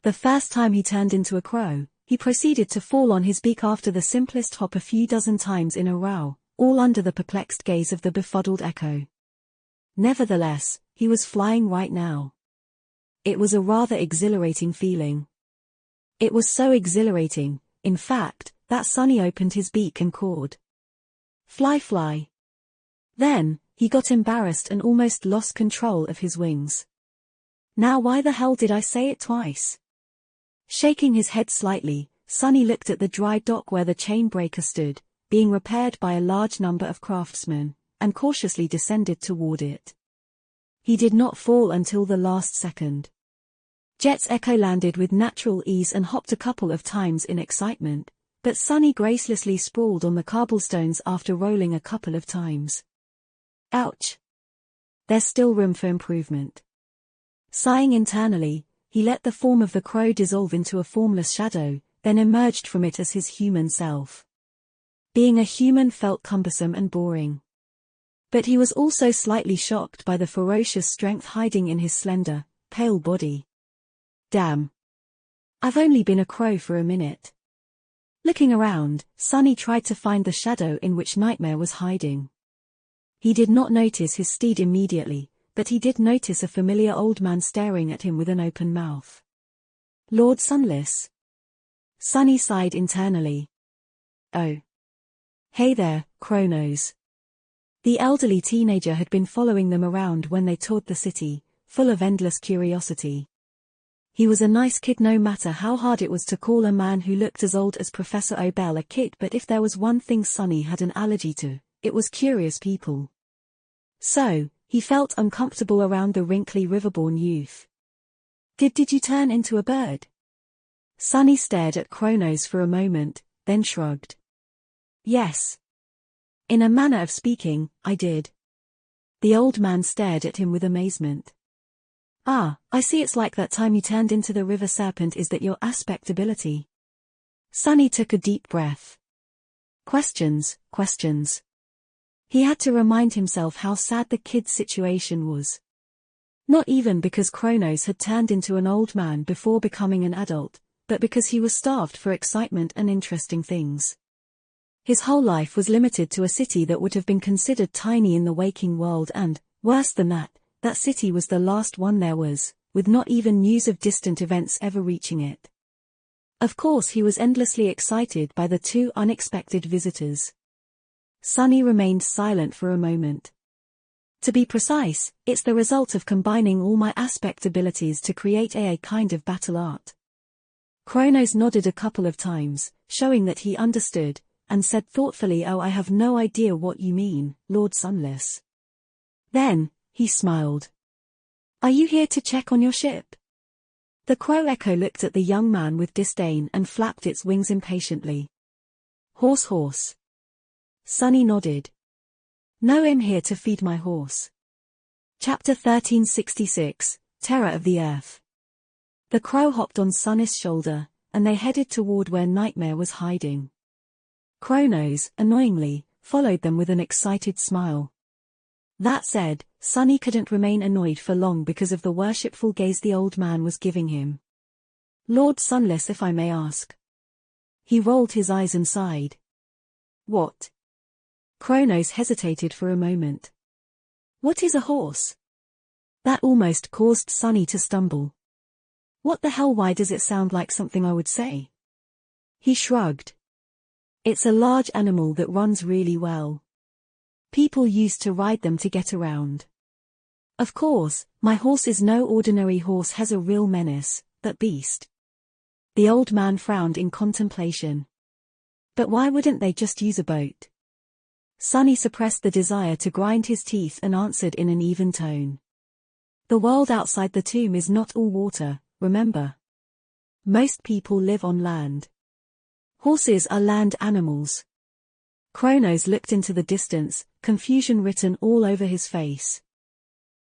Speaker 1: The first time he turned into a crow, he proceeded to fall on his beak after the simplest hop a few dozen times in a row, all under the perplexed gaze of the befuddled echo. Nevertheless, he was flying right now. It was a rather exhilarating feeling. It was so exhilarating, in fact, that Sunny opened his beak and cawed. Fly, fly. Then, he got embarrassed and almost lost control of his wings. Now why the hell did I say it twice? Shaking his head slightly, Sunny looked at the dry dock where the chain breaker stood, being repaired by a large number of craftsmen, and cautiously descended toward it. He did not fall until the last second. Jet's echo landed with natural ease and hopped a couple of times in excitement, but Sunny gracelessly sprawled on the cobblestones after rolling a couple of times. Ouch! There's still room for improvement. Sighing internally, he let the form of the crow dissolve into a formless shadow, then emerged from it as his human self. Being a human felt cumbersome and boring. But he was also slightly shocked by the ferocious strength hiding in his slender, pale body. Damn. I've only been a crow for a minute. Looking around, Sunny tried to find the shadow in which Nightmare was hiding. He did not notice his steed immediately, but he did notice a familiar old man staring at him with an open mouth. Lord Sunless. Sunny sighed internally. Oh. Hey there, Cronos. The elderly teenager had been following them around when they toured the city, full of endless curiosity. He was a nice kid no matter how hard it was to call a man who looked as old as Professor Obel a kid, but if there was one thing Sunny had an allergy to, it was curious people. So, he felt uncomfortable around the wrinkly riverborn youth. Did you turn into a bird? Sunny stared at Cronos for a moment, then shrugged. Yes. In a manner of speaking, I did. The old man stared at him with amazement. Ah, I see, it's like that time you turned into the river serpent. Is that your aspect ability? Sunny took a deep breath. Questions. He had to remind himself how sad the kid's situation was. Not even because Cronos had turned into an old man before becoming an adult, but because he was starved for excitement and interesting things. His whole life was limited to a city that would have been considered tiny in the waking world and, worse than that, that city was the last one there was, with not even news of distant events ever reaching it. Of course he was endlessly excited by the two unexpected visitors. Sunny remained silent for a moment. To be precise, it's the result of combining all my aspect abilities to create a kind of battle art. Kronos nodded a couple of times, showing that he understood, and said thoughtfully, "Oh, I have no idea what you mean, Lord Sunless." Then, he smiled. "Are you here to check on your ship?" The crow echo looked at the young man with disdain and flapped its wings impatiently. "Horse, horse." Sunny nodded. "No, I'm here to feed my horse." Chapter 1366, Terror of the Earth. The crow hopped on Sunny's shoulder, and they headed toward where Nightmare was hiding. Kronos, annoyingly, followed them with an excited smile. That said, Sunny couldn't remain annoyed for long because of the worshipful gaze the old man was giving him. "Lord Sunless, if I may ask." He rolled his eyes and sighed. "What?" Kronos hesitated for a moment. "What is a horse?" That almost caused Sunny to stumble. "What the hell, why does it sound like something I would say?" He shrugged. "It's a large animal that runs really well. People used to ride them to get around. Of course, my horse is no ordinary horse, has a real menace, that beast." The old man frowned in contemplation. "But why wouldn't they just use a boat?" Sunny suppressed the desire to grind his teeth and answered in an even tone. "The world outside the tomb is not all water, remember. Most people live on land. Horses are land animals." Kronos looked into the distance, confusion written all over his face.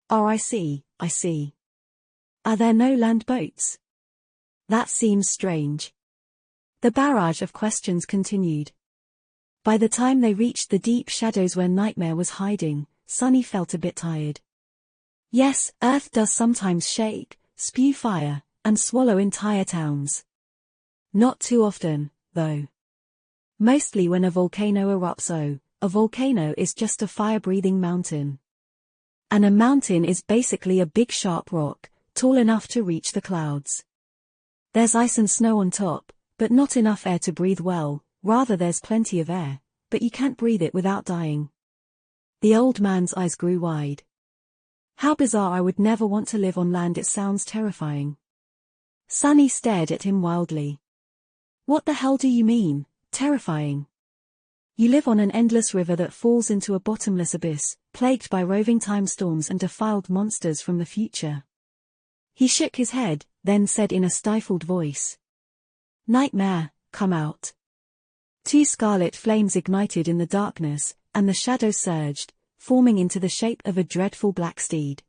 Speaker 1: "Oh, I see, I see. Are there no land boats? That seems strange." The barrage of questions continued. By the time they reached the deep shadows where Nightmare was hiding, Sunny felt a bit tired. Yes, Earth does sometimes shake, spew fire, and swallow entire towns. Not too often, though. Mostly when a volcano erupts. Oh, a volcano is just a fire-breathing mountain. And a mountain is basically a big sharp rock, tall enough to reach the clouds. There's ice and snow on top, but not enough air to breathe well. Rather, there's plenty of air, but you can't breathe it without dying. The old man's eyes grew wide. How bizarre, I would never want to live on land, it sounds terrifying. Sunny stared at him wildly. What the hell do you mean, terrifying? You live on an endless river that falls into a bottomless abyss, plagued by roving time storms and defiled monsters from the future. He shook his head, then said in a stifled voice. Nightmare, come out. Two scarlet flames ignited in the darkness, and the shadows surged, forming into the shape of a dreadful black steed.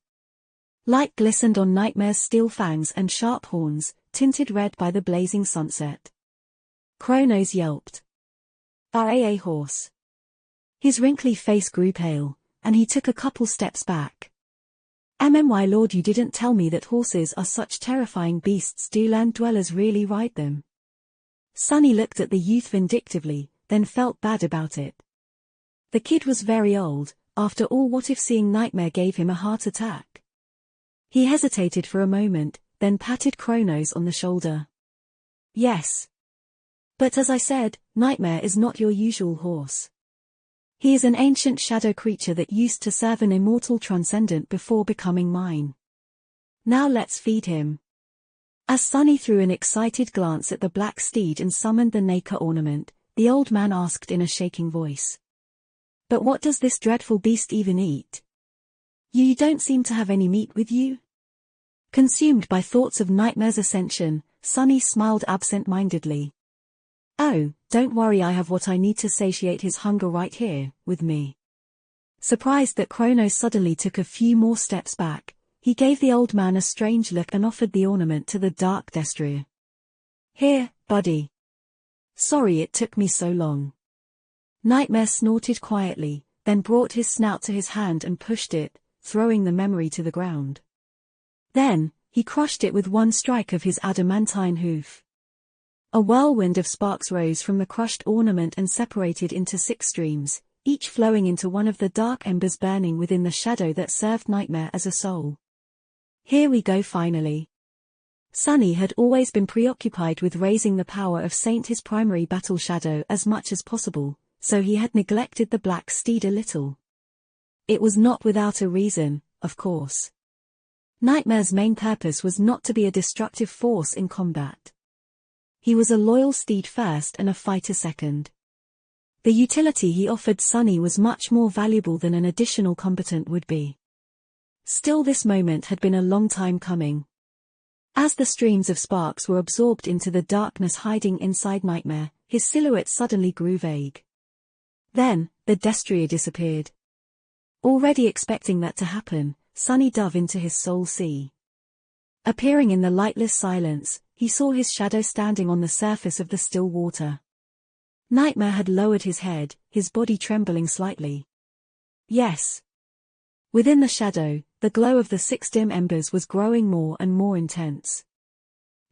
Speaker 1: Light glistened on Nightmare's steel fangs and sharp horns, tinted red by the blazing sunset. Kronos yelped. A horse. His wrinkly face grew pale, and he took a couple steps back. My lord, you didn't tell me that horses are such terrifying beasts. Do land dwellers really ride them? Sunny looked at the youth vindictively, then felt bad about it. The kid was very old. After all, what if seeing Nightmare gave him a heart attack? He hesitated for a moment, then patted Kronos on the shoulder. Yes. But as I said, Nightmare is not your usual horse. He is an ancient shadow creature that used to serve an immortal transcendent before becoming mine. Now let's feed him. As Sunny threw an excited glance at the black steed and summoned the Naka ornament, the old man asked in a shaking voice. But what does this dreadful beast even eat? You don't seem to have any meat with you? Consumed by thoughts of Nightmare's ascension, Sunny smiled absent-mindedly. Oh, don't worry, I have what I need to satiate his hunger right here, with me. Surprised that Kronos suddenly took a few more steps back, he gave the old man a strange look and offered the ornament to the dark Destria. Here, buddy. Sorry it took me so long. Nightmare snorted quietly, then brought his snout to his hand and pushed it, throwing the memory to the ground. Then, he crushed it with one strike of his adamantine hoof. A whirlwind of sparks rose from the crushed ornament and separated into 6 streams, each flowing into one of the dark embers burning within the shadow that served Nightmare as a soul. Here we go finally. Sunny had always been preoccupied with raising the power of Saint, his primary battle shadow, as much as possible, so he had neglected the black steed a little. It was not without a reason, of course. Nightmare's main purpose was not to be a destructive force in combat. He was a loyal steed first and a fighter second. The utility he offered Sunny was much more valuable than an additional combatant would be. Still, this moment had been a long time coming. As the streams of sparks were absorbed into the darkness hiding inside Nightmare, his silhouette suddenly grew vague. Then, the Destria disappeared. Already expecting that to happen, Sunny dove into his soul sea. Appearing in the lightless silence, he saw his shadow standing on the surface of the still water. Nightmare had lowered his head, his body trembling slightly. Yes. Within the shadow, the glow of the 6 dim embers was growing more and more intense.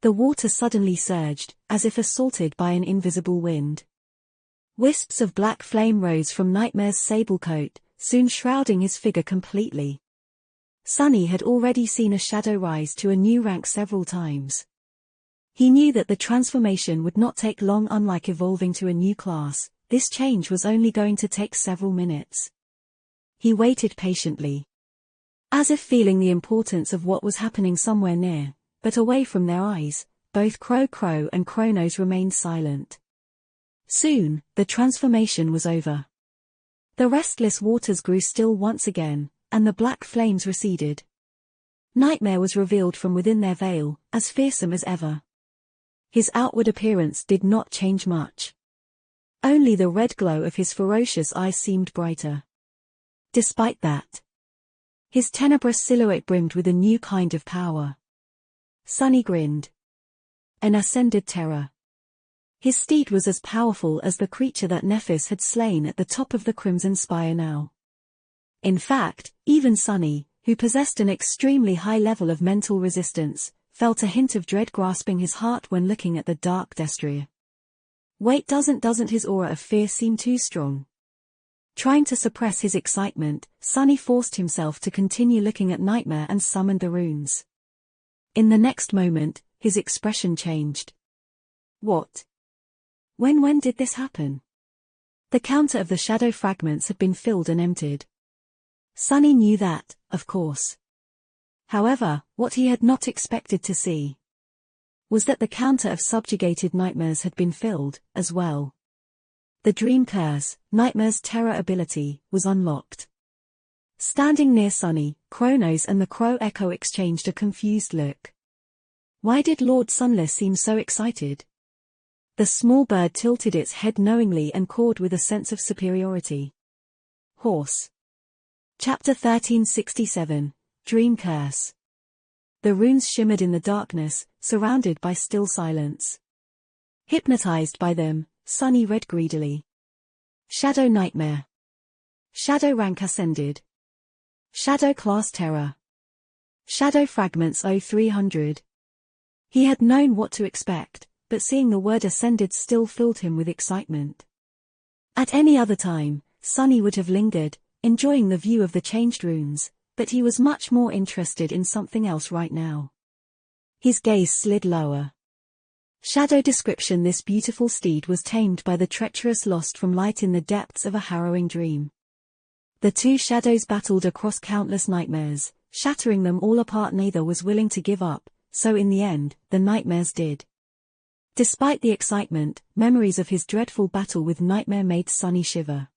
Speaker 1: The water suddenly surged, as if assaulted by an invisible wind. Wisps of black flame rose from Nightmare's sable coat, soon shrouding his figure completely. Sunny had already seen a shadow rise to a new rank several times. He knew that the transformation would not take long. Unlike evolving to a new class, this change was only going to take several minutes. He waited patiently, as if feeling the importance of what was happening somewhere near, but away from their eyes. Both Crow and Kronos remained silent. Soon, the transformation was over. The restless waters grew still once again, and the black flames receded. Nightmare was revealed from within their veil, as fearsome as ever. His outward appearance did not change much. Only the red glow of his ferocious eyes seemed brighter. Despite that, his tenebrous silhouette brimmed with a new kind of power. Sunny grinned. An ascended terror. His steed was as powerful as the creature that Nephis had slain at the top of the Crimson Spire now. In fact, even Sunny, who possessed an extremely high level of mental resistance, felt a hint of dread grasping his heart when looking at the dark Destria. Wait, doesn't his aura of fear seem too strong? Trying to suppress his excitement, Sunny forced himself to continue looking at Nightmare and summoned the runes. In the next moment, his expression changed. What? When did this happen? The counter of the shadow fragments had been filled and emptied. Sunny knew that, of course. However, what he had not expected to see was that the counter of subjugated nightmares had been filled, as well. The Dream Curse, Nightmare's terror ability, was unlocked. Standing near Sunny, Kronos and the Crow Echo exchanged a confused look. Why did Lord Sunless seem so excited? The small bird tilted its head knowingly and cawed with a sense of superiority. Horse. Chapter 1367, Dream Curse. The runes shimmered in the darkness, surrounded by still silence. Hypnotized by them, Sunny read greedily. Shadow Nightmare. Shadow rank ascended. Shadow class terror. Shadow fragments 0300. He had known what to expect, but seeing the word ascended still filled him with excitement. At any other time, Sunny would have lingered, enjoying the view of the changed runes, but he was much more interested in something else right now. His gaze slid lower. Shadow description: this beautiful steed was tamed by the treacherous lost from light in the depths of a harrowing dream. The two shadows battled across countless nightmares, shattering them all apart. Neither was willing to give up, so in the end, the nightmares did. Despite the excitement, memories of his dreadful battle with Nightmare made Sunny shiver.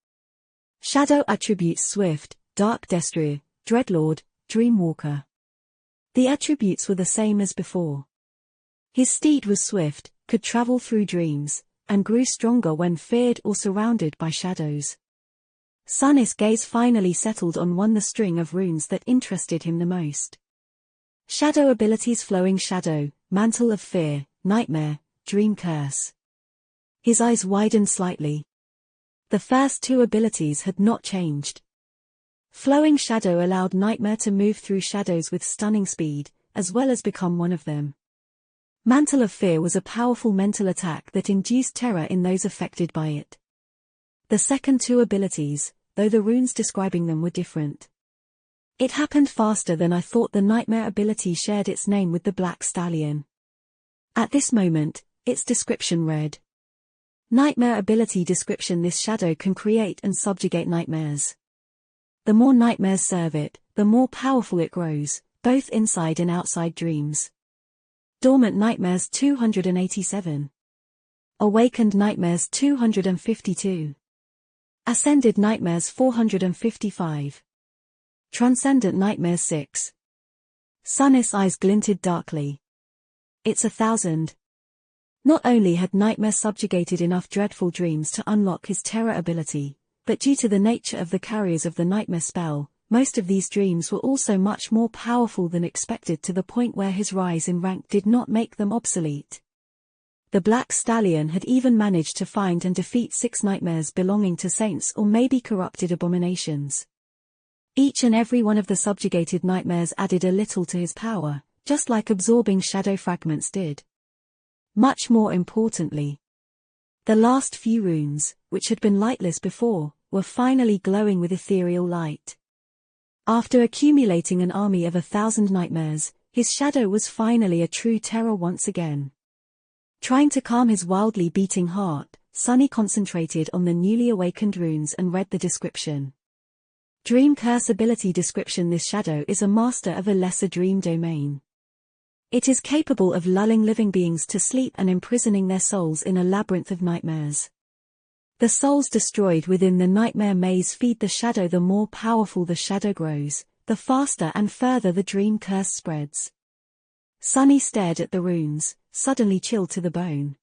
Speaker 1: Shadow attributes: Swift, Dark Destria, Dreadlord, Dreamwalker. The attributes were the same as before. His steed was swift, could travel through dreams, and grew stronger when feared or surrounded by shadows. Sunny's gaze finally settled on the string of runes that interested him the most. Shadow abilities: Flowing Shadow, Mantle of Fear, Nightmare, Dream Curse. His eyes widened slightly. The first two abilities had not changed. Flowing Shadow allowed Nightmare to move through shadows with stunning speed, as well as become one of them. Mantle of Fear was a powerful mental attack that induced terror in those affected by it. The second two abilities, though the runes describing them were different. It happened faster than I thought. The Nightmare ability shared its name with the Black Stallion. At this moment, its description read: Nightmare ability description: this shadow can create and subjugate nightmares. The more nightmares serve it, the more powerful it grows, both inside and outside dreams. Dormant nightmares 287. Awakened nightmares 252. Ascended nightmares 455. Transcendent nightmares 6. Sunnis eyes glinted darkly. It's 1,000. Not only had Nightmare subjugated enough dreadful dreams to unlock his terror ability, but due to the nature of the carriers of the Nightmare spell, most of these dreams were also much more powerful than expected, to the point where his rise in rank did not make them obsolete. The Black Stallion had even managed to find and defeat 6 nightmares belonging to saints or maybe corrupted abominations. Each and every one of the subjugated nightmares added a little to his power, just like absorbing shadow fragments did. Much more importantly, the last few runes, which had been lightless before, were finally glowing with ethereal light. After accumulating an army of 1,000 nightmares, his shadow was finally a true terror once again. Trying to calm his wildly beating heart, Sunny concentrated on the newly awakened runes and read the description. Dream Curse ability description: this shadow is a master of a lesser dream domain. It is capable of lulling living beings to sleep and imprisoning their souls in a labyrinth of nightmares. The souls destroyed within the nightmare maze feed the shadow. The more powerful the shadow grows, the faster and further the dream curse spreads. Sunny stared at the runes, suddenly chilled to the bone.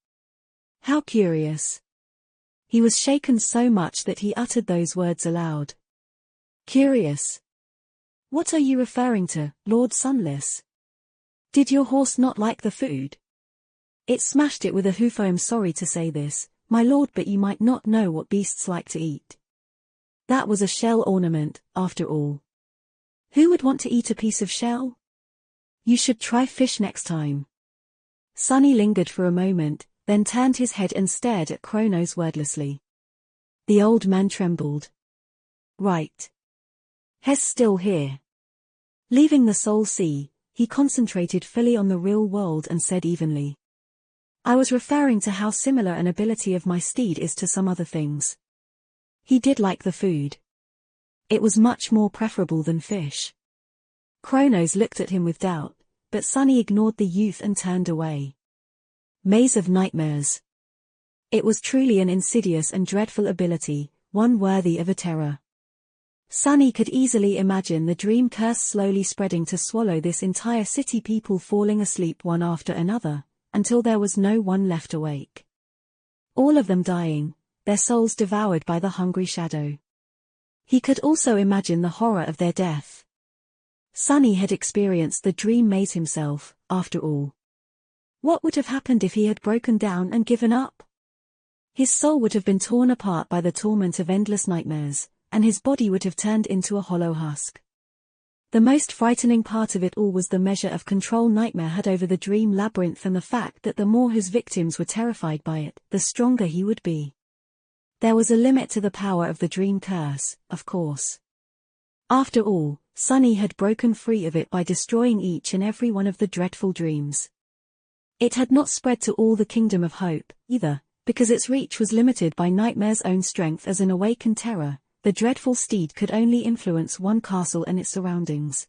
Speaker 1: How curious. He was shaken so much that he uttered those words aloud. Curious? What are you referring to, Lord Sunless? Did your horse not like the food? It smashed it with a hoof. I am sorry to say this, my lord, but you might not know what beasts like to eat. That was a shell ornament, after all. Who would want to eat a piece of shell? You should try fish next time. Sunny lingered for a moment, then turned his head and stared at Kronos wordlessly. The old man trembled. Right. Hess still here. Leaving the soul sea, he concentrated fully on the real world and said evenly. I was referring to how similar an ability of my steed is to some other things. He did like the food. It was much more preferable than fish. Kronos looked at him with doubt, but Sunny ignored the youth and turned away. Maze of Nightmares. It was truly an insidious and dreadful ability, one worthy of a terror. Sunny could easily imagine the dream curse slowly spreading to swallow this entire city, people falling asleep one after another, until there was no one left awake. All of them dying, their souls devoured by the hungry shadow. He could also imagine the horror of their death. Sunny had experienced the dream maze himself, after all. What would have happened if he had broken down and given up? His soul would have been torn apart by the torment of endless nightmares, and his body would have turned into a hollow husk. The most frightening part of it all was the measure of control Nightmare had over the dream labyrinth, and the fact that the more his victims were terrified by it, the stronger he would be. There was a limit to the power of the dream curse, of course. After all, Sunny had broken free of it by destroying each and every one of the dreadful dreams. It had not spread to all the Kingdom of Hope, either, because its reach was limited by Nightmare's own strength. As an awakened terror, the dreadful steed could only influence one castle and its surroundings.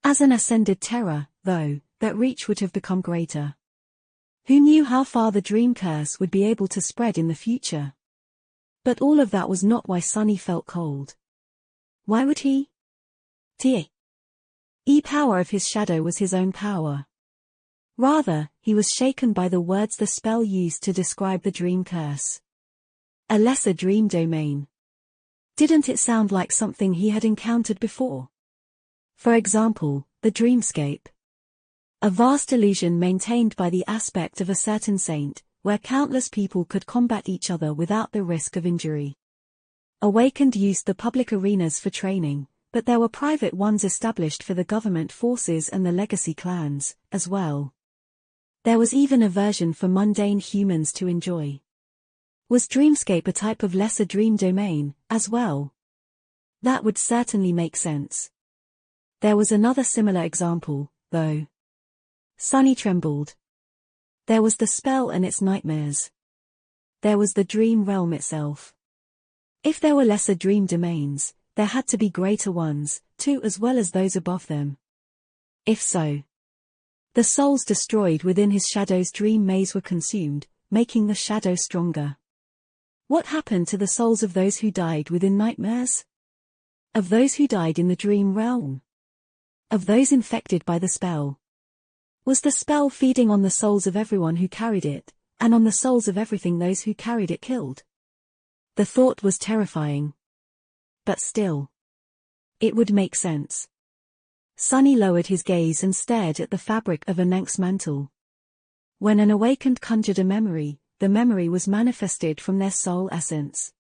Speaker 1: As an ascended terror, though, that reach would have become greater. Who knew how far the dream curse would be able to spread in the future? But all of that was not why Sunny felt cold. Why would he? Power of his shadow was his own power. Rather, he was shaken by the words the spell used to describe the dream curse. A lesser dream domain. Didn't it sound like something he had encountered before? For example, the dreamscape. A vast illusion maintained by the aspect of a certain saint, where countless people could combat each other without the risk of injury. Awakened used the public arenas for training, but there were private ones established for the government forces and the legacy clans, as well. There was even a version for mundane humans to enjoy. Was Dreamscape a type of lesser dream domain, as well? That would certainly make sense. There was another similar example, though. Sunny trembled. There was the spell and its nightmares. There was the dream realm itself. If there were lesser dream domains, there had to be greater ones, too, as well as those above them. If so, the souls destroyed within his shadow's dream maze were consumed, making the shadow stronger. What happened to the souls of those who died within nightmares? Of those who died in the dream realm? Of those infected by the spell? Was the spell feeding on the souls of everyone who carried it, and on the souls of everything those who carried it killed? The thought was terrifying. But still, it would make sense. Sunny lowered his gaze and stared at the fabric of Anank's mantle. When an awakened conjured a memory, the memory was manifested from their soul essence.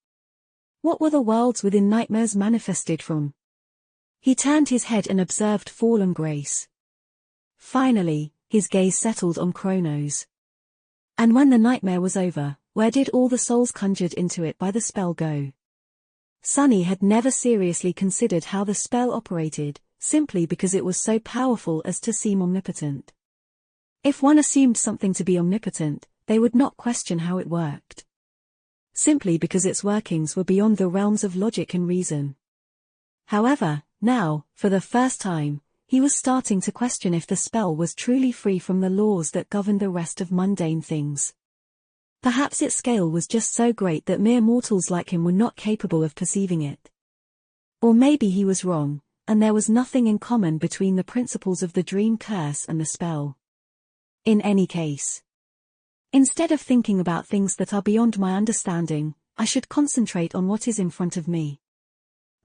Speaker 1: What were the worlds within nightmares manifested from? He turned his head and observed Fallen Grace. Finally, his gaze settled on Kronos. And when the nightmare was over, where did all the souls conjured into it by the spell go? Sunny had never seriously considered how the spell operated, simply because it was so powerful as to seem omnipotent. If one assumed something to be omnipotent, they would not question how it worked. Simply because its workings were beyond the realms of logic and reason. However, now, for the first time, he was starting to question if the spell was truly free from the laws that governed the rest of mundane things. Perhaps its scale was just so great that mere mortals like him were not capable of perceiving it. Or maybe he was wrong, and there was nothing in common between the principles of the dream curse and the spell. In any case, instead of thinking about things that are beyond my understanding, I should concentrate on what is in front of me.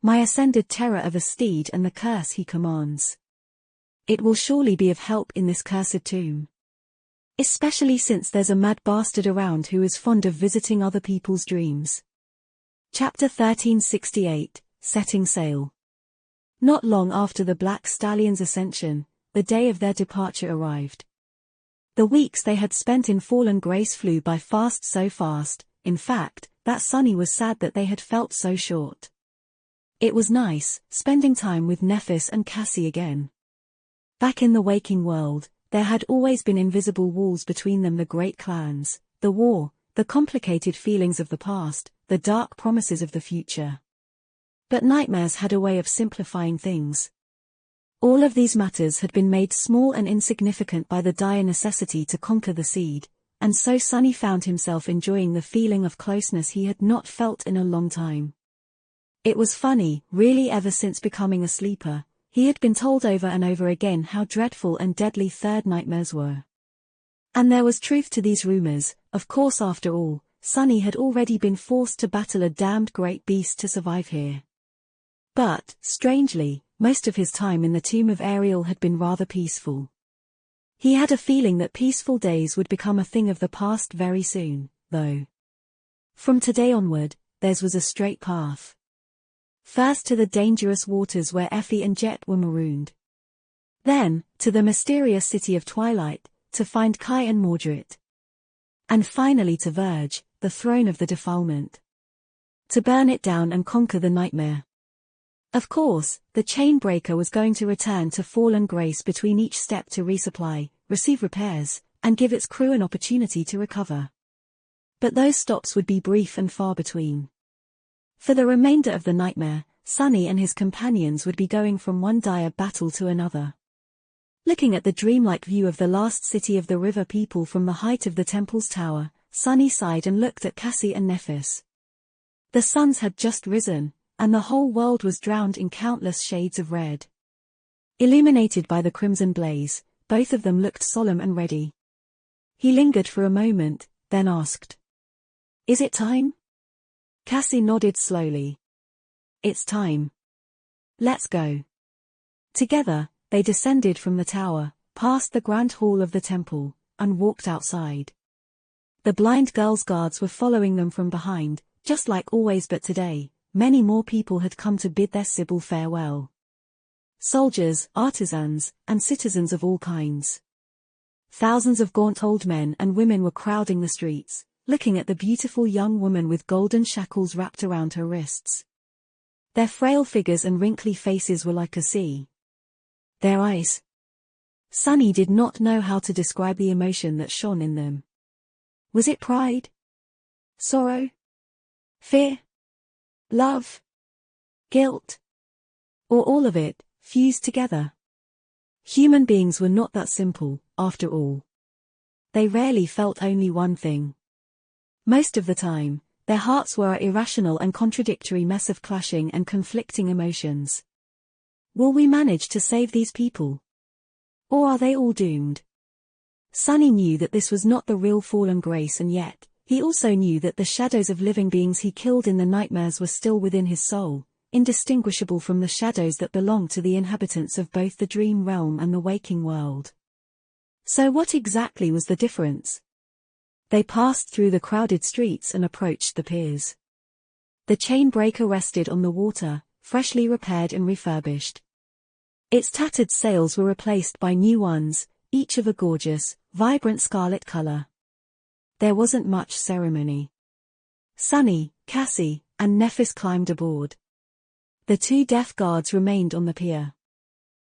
Speaker 1: My ascended terror of a steed and the curse he commands. It will surely be of help in this cursed tomb. Especially since there's a mad bastard around who is fond of visiting other people's dreams. Chapter 1368, Setting Sail. Not long after the Black Stallion's ascension, the day of their departure arrived. The weeks they had spent in Fallen Grace flew by fast, so fast, in fact, that Sunny was sad that they had felt so short. It was nice, spending time with Nephis and Cassie again. Back in the waking world, there had always been invisible walls between them, the great clans, the war, the complicated feelings of the past, the dark promises of the future. But nightmares had a way of simplifying things. All of these matters had been made small and insignificant by the dire necessity to conquer the seed, and so Sunny found himself enjoying the feeling of closeness he had not felt in a long time. It was funny, really, ever since becoming a sleeper, he had been told over and over again how dreadful and deadly third nightmares were. And there was truth to these rumors. Of course, after all, Sunny had already been forced to battle a damned great beast to survive here. But, strangely, most of his time in the tomb of Ariel had been rather peaceful. He had a feeling that peaceful days would become a thing of the past very soon, though. From today onward, theirs was a straight path. First to the dangerous waters where Effie and Jet were marooned. Then, to the mysterious city of Twilight, to find Kai and Mordred. And finally to Verge, the throne of the defilement. To burn it down and conquer the nightmare. Of course, the Chainbreaker was going to return to Fallen Grace between each step to resupply, receive repairs, and give its crew an opportunity to recover. But those stops would be brief and far between. For the remainder of the nightmare, Sunny and his companions would be going from one dire battle to another. Looking at the dreamlike view of the last city of the river people from the height of the temple's tower, Sunny sighed and looked at Cassie and Nephis. The suns had just risen, and the whole world was drowned in countless shades of red. Illuminated by the crimson blaze, both of them looked solemn and ready. He lingered for a moment, then asked, "Is it time?" Cassie nodded slowly. "It's time. Let's go." Together, they descended from the tower, past the grand hall of the temple, and walked outside. The blind girls' guards were following them from behind, just like always, but today, many more people had come to bid their Sibyl farewell. Soldiers, artisans, and citizens of all kinds. Thousands of gaunt old men and women were crowding the streets, looking at the beautiful young woman with golden shackles wrapped around her wrists. Their frail figures and wrinkly faces were like a sea. Their eyes. Sunny did not know how to describe the emotion that shone in them. Was it pride? Sorrow? Fear? Love? Guilt? Or all of it, fused together? Human beings were not that simple, after all. They rarely felt only one thing. Most of the time, their hearts were an irrational and contradictory mess of clashing and conflicting emotions. Will we manage to save these people? Or are they all doomed? Sunny knew that this was not the real fallen Grace, and yet, he also knew that the shadows of living beings he killed in the nightmares were still within his soul, indistinguishable from the shadows that belonged to the inhabitants of both the dream realm and the waking world. So what exactly was the difference? They passed through the crowded streets and approached the piers. The chain breaker rested on the water, freshly repaired and refurbished. Its tattered sails were replaced by new ones, each of a gorgeous, vibrant scarlet color. There wasn't much ceremony. Sunny, Cassie, and Nephis climbed aboard. The two deaf guards remained on the pier.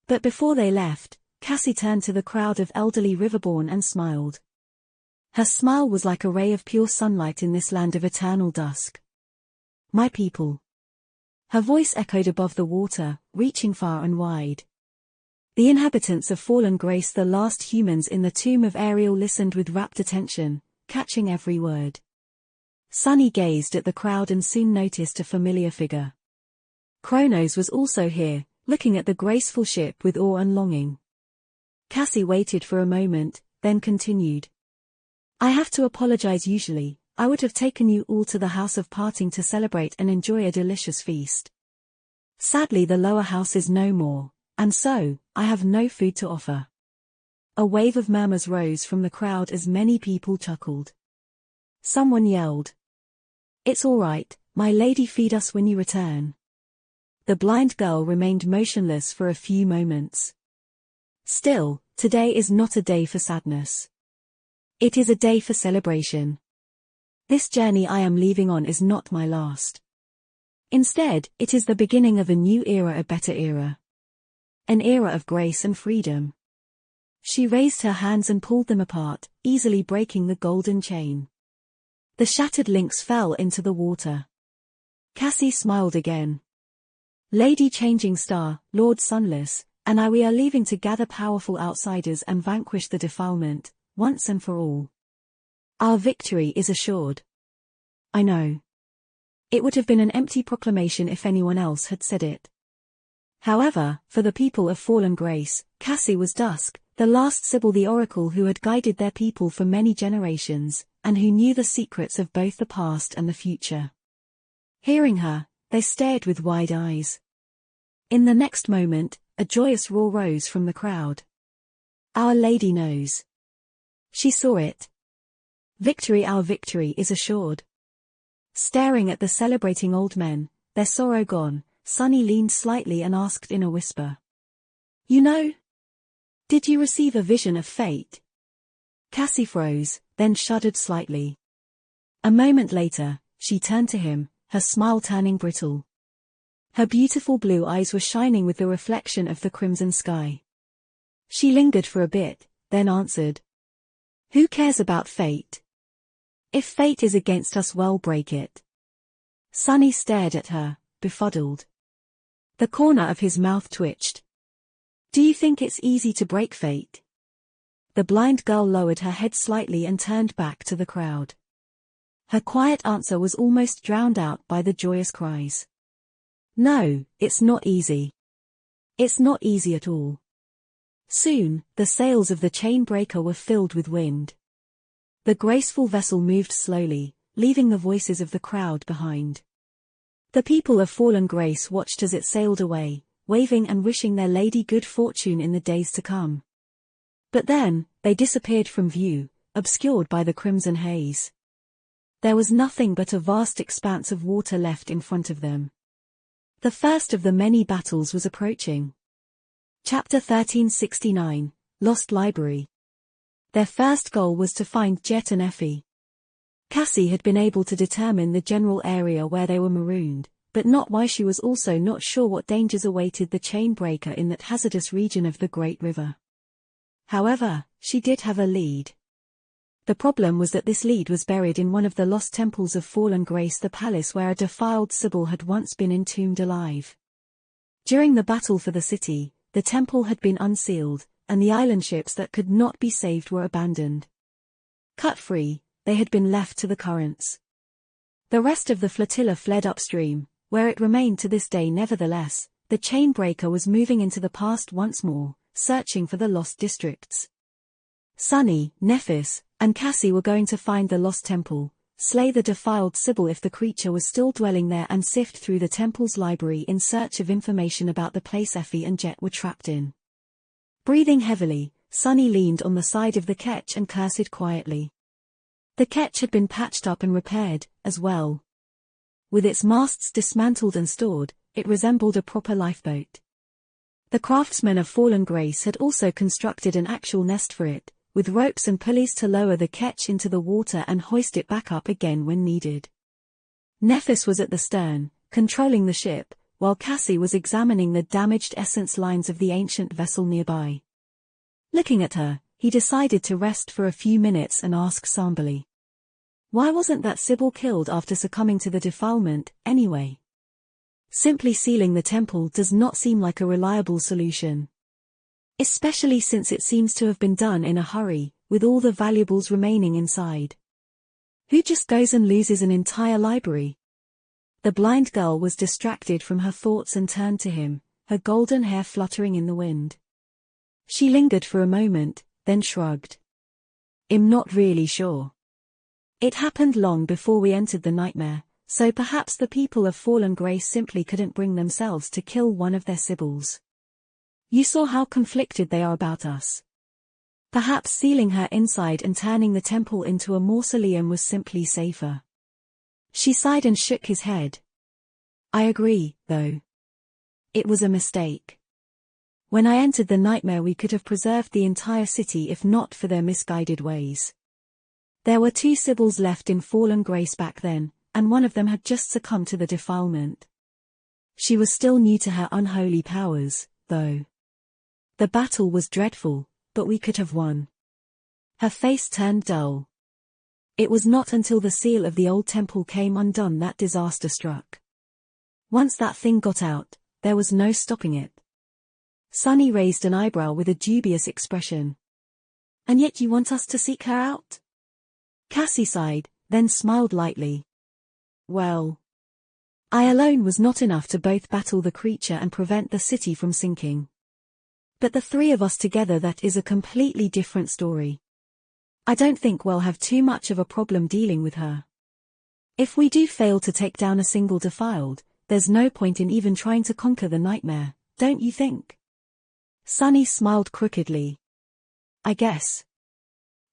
Speaker 1: But before they left, Cassie turned to the crowd of elderly Riverborn and smiled. Her smile was like a ray of pure sunlight in this land of eternal dusk. My people. Her voice echoed above the water, reaching far and wide. The inhabitants of fallen Grace, the last humans in the tomb of Ariel, listened with rapt attention, catching every word. Sunny gazed at the crowd and soon noticed a familiar figure. Kronos was also here, looking at the graceful ship with awe and longing. Cassie waited for a moment, then continued. I have to apologize. Usually, I would have taken you all to the House of Parting to celebrate and enjoy a delicious feast. Sadly, the lower house is no more, and so, I have no food to offer. A wave of murmurs rose from the crowd as many people chuckled. Someone yelled. It's all right, my lady, feed us when you return. The blind girl remained motionless for a few moments. Still, today is not a day for sadness. It is a day for celebration. This journey I am leaving on is not my last. Instead, it is the beginning of a new era, a better era. An era of grace and freedom. She raised her hands and pulled them apart, easily breaking the golden chain. The shattered links fell into the water. Cassie smiled again. Lady Changing Star, Lord Sunless, and we are leaving to gather powerful outsiders and vanquish the defilement, once and for all. Our victory is assured. I know. It would have been an empty proclamation if anyone else had said it. However, for the people of fallen Grace, Cassie was Dusk, the last Sibyl, the oracle who had guided their people for many generations, and who knew the secrets of both the past and the future. Hearing her, they stared with wide eyes. In the next moment, a joyous roar rose from the crowd. Our Lady knows. She saw it. Victory, our victory is assured. Staring at the celebrating old men, their sorrow gone, Sunny leaned slightly and asked in a whisper. You know? Did you receive a vision of fate? Cassie froze, then shuddered slightly. A moment later, she turned to him, her smile turning brittle. Her beautiful blue eyes were shining with the reflection of the crimson sky. She lingered for a bit, then answered. Who cares about fate? If fate is against us, well, break it. Sunny stared at her, befuddled. The corner of his mouth twitched. Do you think it's easy to break fate? The blind girl lowered her head slightly and turned back to the crowd. Her quiet answer was almost drowned out by the joyous cries. No, it's not easy. It's not easy at all. Soon, the sails of the chain breaker were filled with wind. The graceful vessel moved slowly, leaving the voices of the crowd behind. The people of fallen Grace watched as it sailed away, waving and wishing their lady good fortune in the days to come. But then, they disappeared from view, obscured by the crimson haze. There was nothing but a vast expanse of water left in front of them. The first of the many battles was approaching. Chapter 1369, Lost Library. Their first goal was to find Jet and Effie. Cassie had been able to determine the general area where they were marooned, but not why. She was also not sure what dangers awaited the Chainbreaker in that hazardous region of the Great River. However, she did have a lead. The problem was that this lead was buried in one of the lost temples of Fallen Grace, the palace where a defiled Sibyl had once been entombed alive. During the battle for the city, the temple had been unsealed, and the island ships that could not be saved were abandoned. Cut free, they had been left to the currents. The rest of the flotilla fled upstream, where it remained to this day. Nevertheless, the Chainbreaker was moving into the past once more, searching for the lost districts. Sunny, Nephis, and Cassie were going to find the lost temple, slay the defiled Sibyl if the creature was still dwelling there, and sift through the temple's library in search of information about the place Effie and Jet were trapped in. Breathing heavily, Sunny leaned on the side of the ketch and cursed quietly. The ketch had been patched up and repaired, as well. With its masts dismantled and stored, it resembled a proper lifeboat. The craftsmen of Fallen Grace had also constructed an actual nest for it, with ropes and pulleys to lower the ketch into the water and hoist it back up again when needed. Nephis was at the stern, controlling the ship, while Cassie was examining the damaged essence lines of the ancient vessel nearby. Looking at her, he decided to rest for a few minutes and ask somberly, "Why wasn't that Sibyl killed after succumbing to the defilement, anyway?" Simply sealing the temple does not seem like a reliable solution. Especially since it seems to have been done in a hurry, with all the valuables remaining inside. Who just goes and loses an entire library? The blind girl was distracted from her thoughts and turned to him, her golden hair fluttering in the wind. She lingered for a moment, then shrugged. "I'm not really sure. It happened long before we entered the nightmare, so perhaps the people of Fallen Grace simply couldn't bring themselves to kill one of their Sibyls. You saw how conflicted they are about us. Perhaps sealing her inside and turning the temple into a mausoleum was simply safer." She sighed and shook his head. "I agree, though. It was a mistake. When I entered the nightmare, we could have preserved the entire city if not for their misguided ways. There were 2 Sibyls left in Fallen Grace back then, and one of them had just succumbed to the defilement. She was still new to her unholy powers, though. The battle was dreadful, but we could have won." Her face turned dull. It was not until the seal of the old temple came undone that disaster struck. Once that thing got out, there was no stopping it. Sunny raised an eyebrow with a dubious expression. "And yet you want us to seek her out?" Cassie sighed, then smiled lightly. "Well, I alone was not enough to both battle the creature and prevent the city from sinking. But the 3 of us together, that is a completely different story. I don't think we'll have too much of a problem dealing with her. If we do fail to take down a single defiled, there's no point in even trying to conquer the nightmare, don't you think?" Sunny smiled crookedly. "I guess.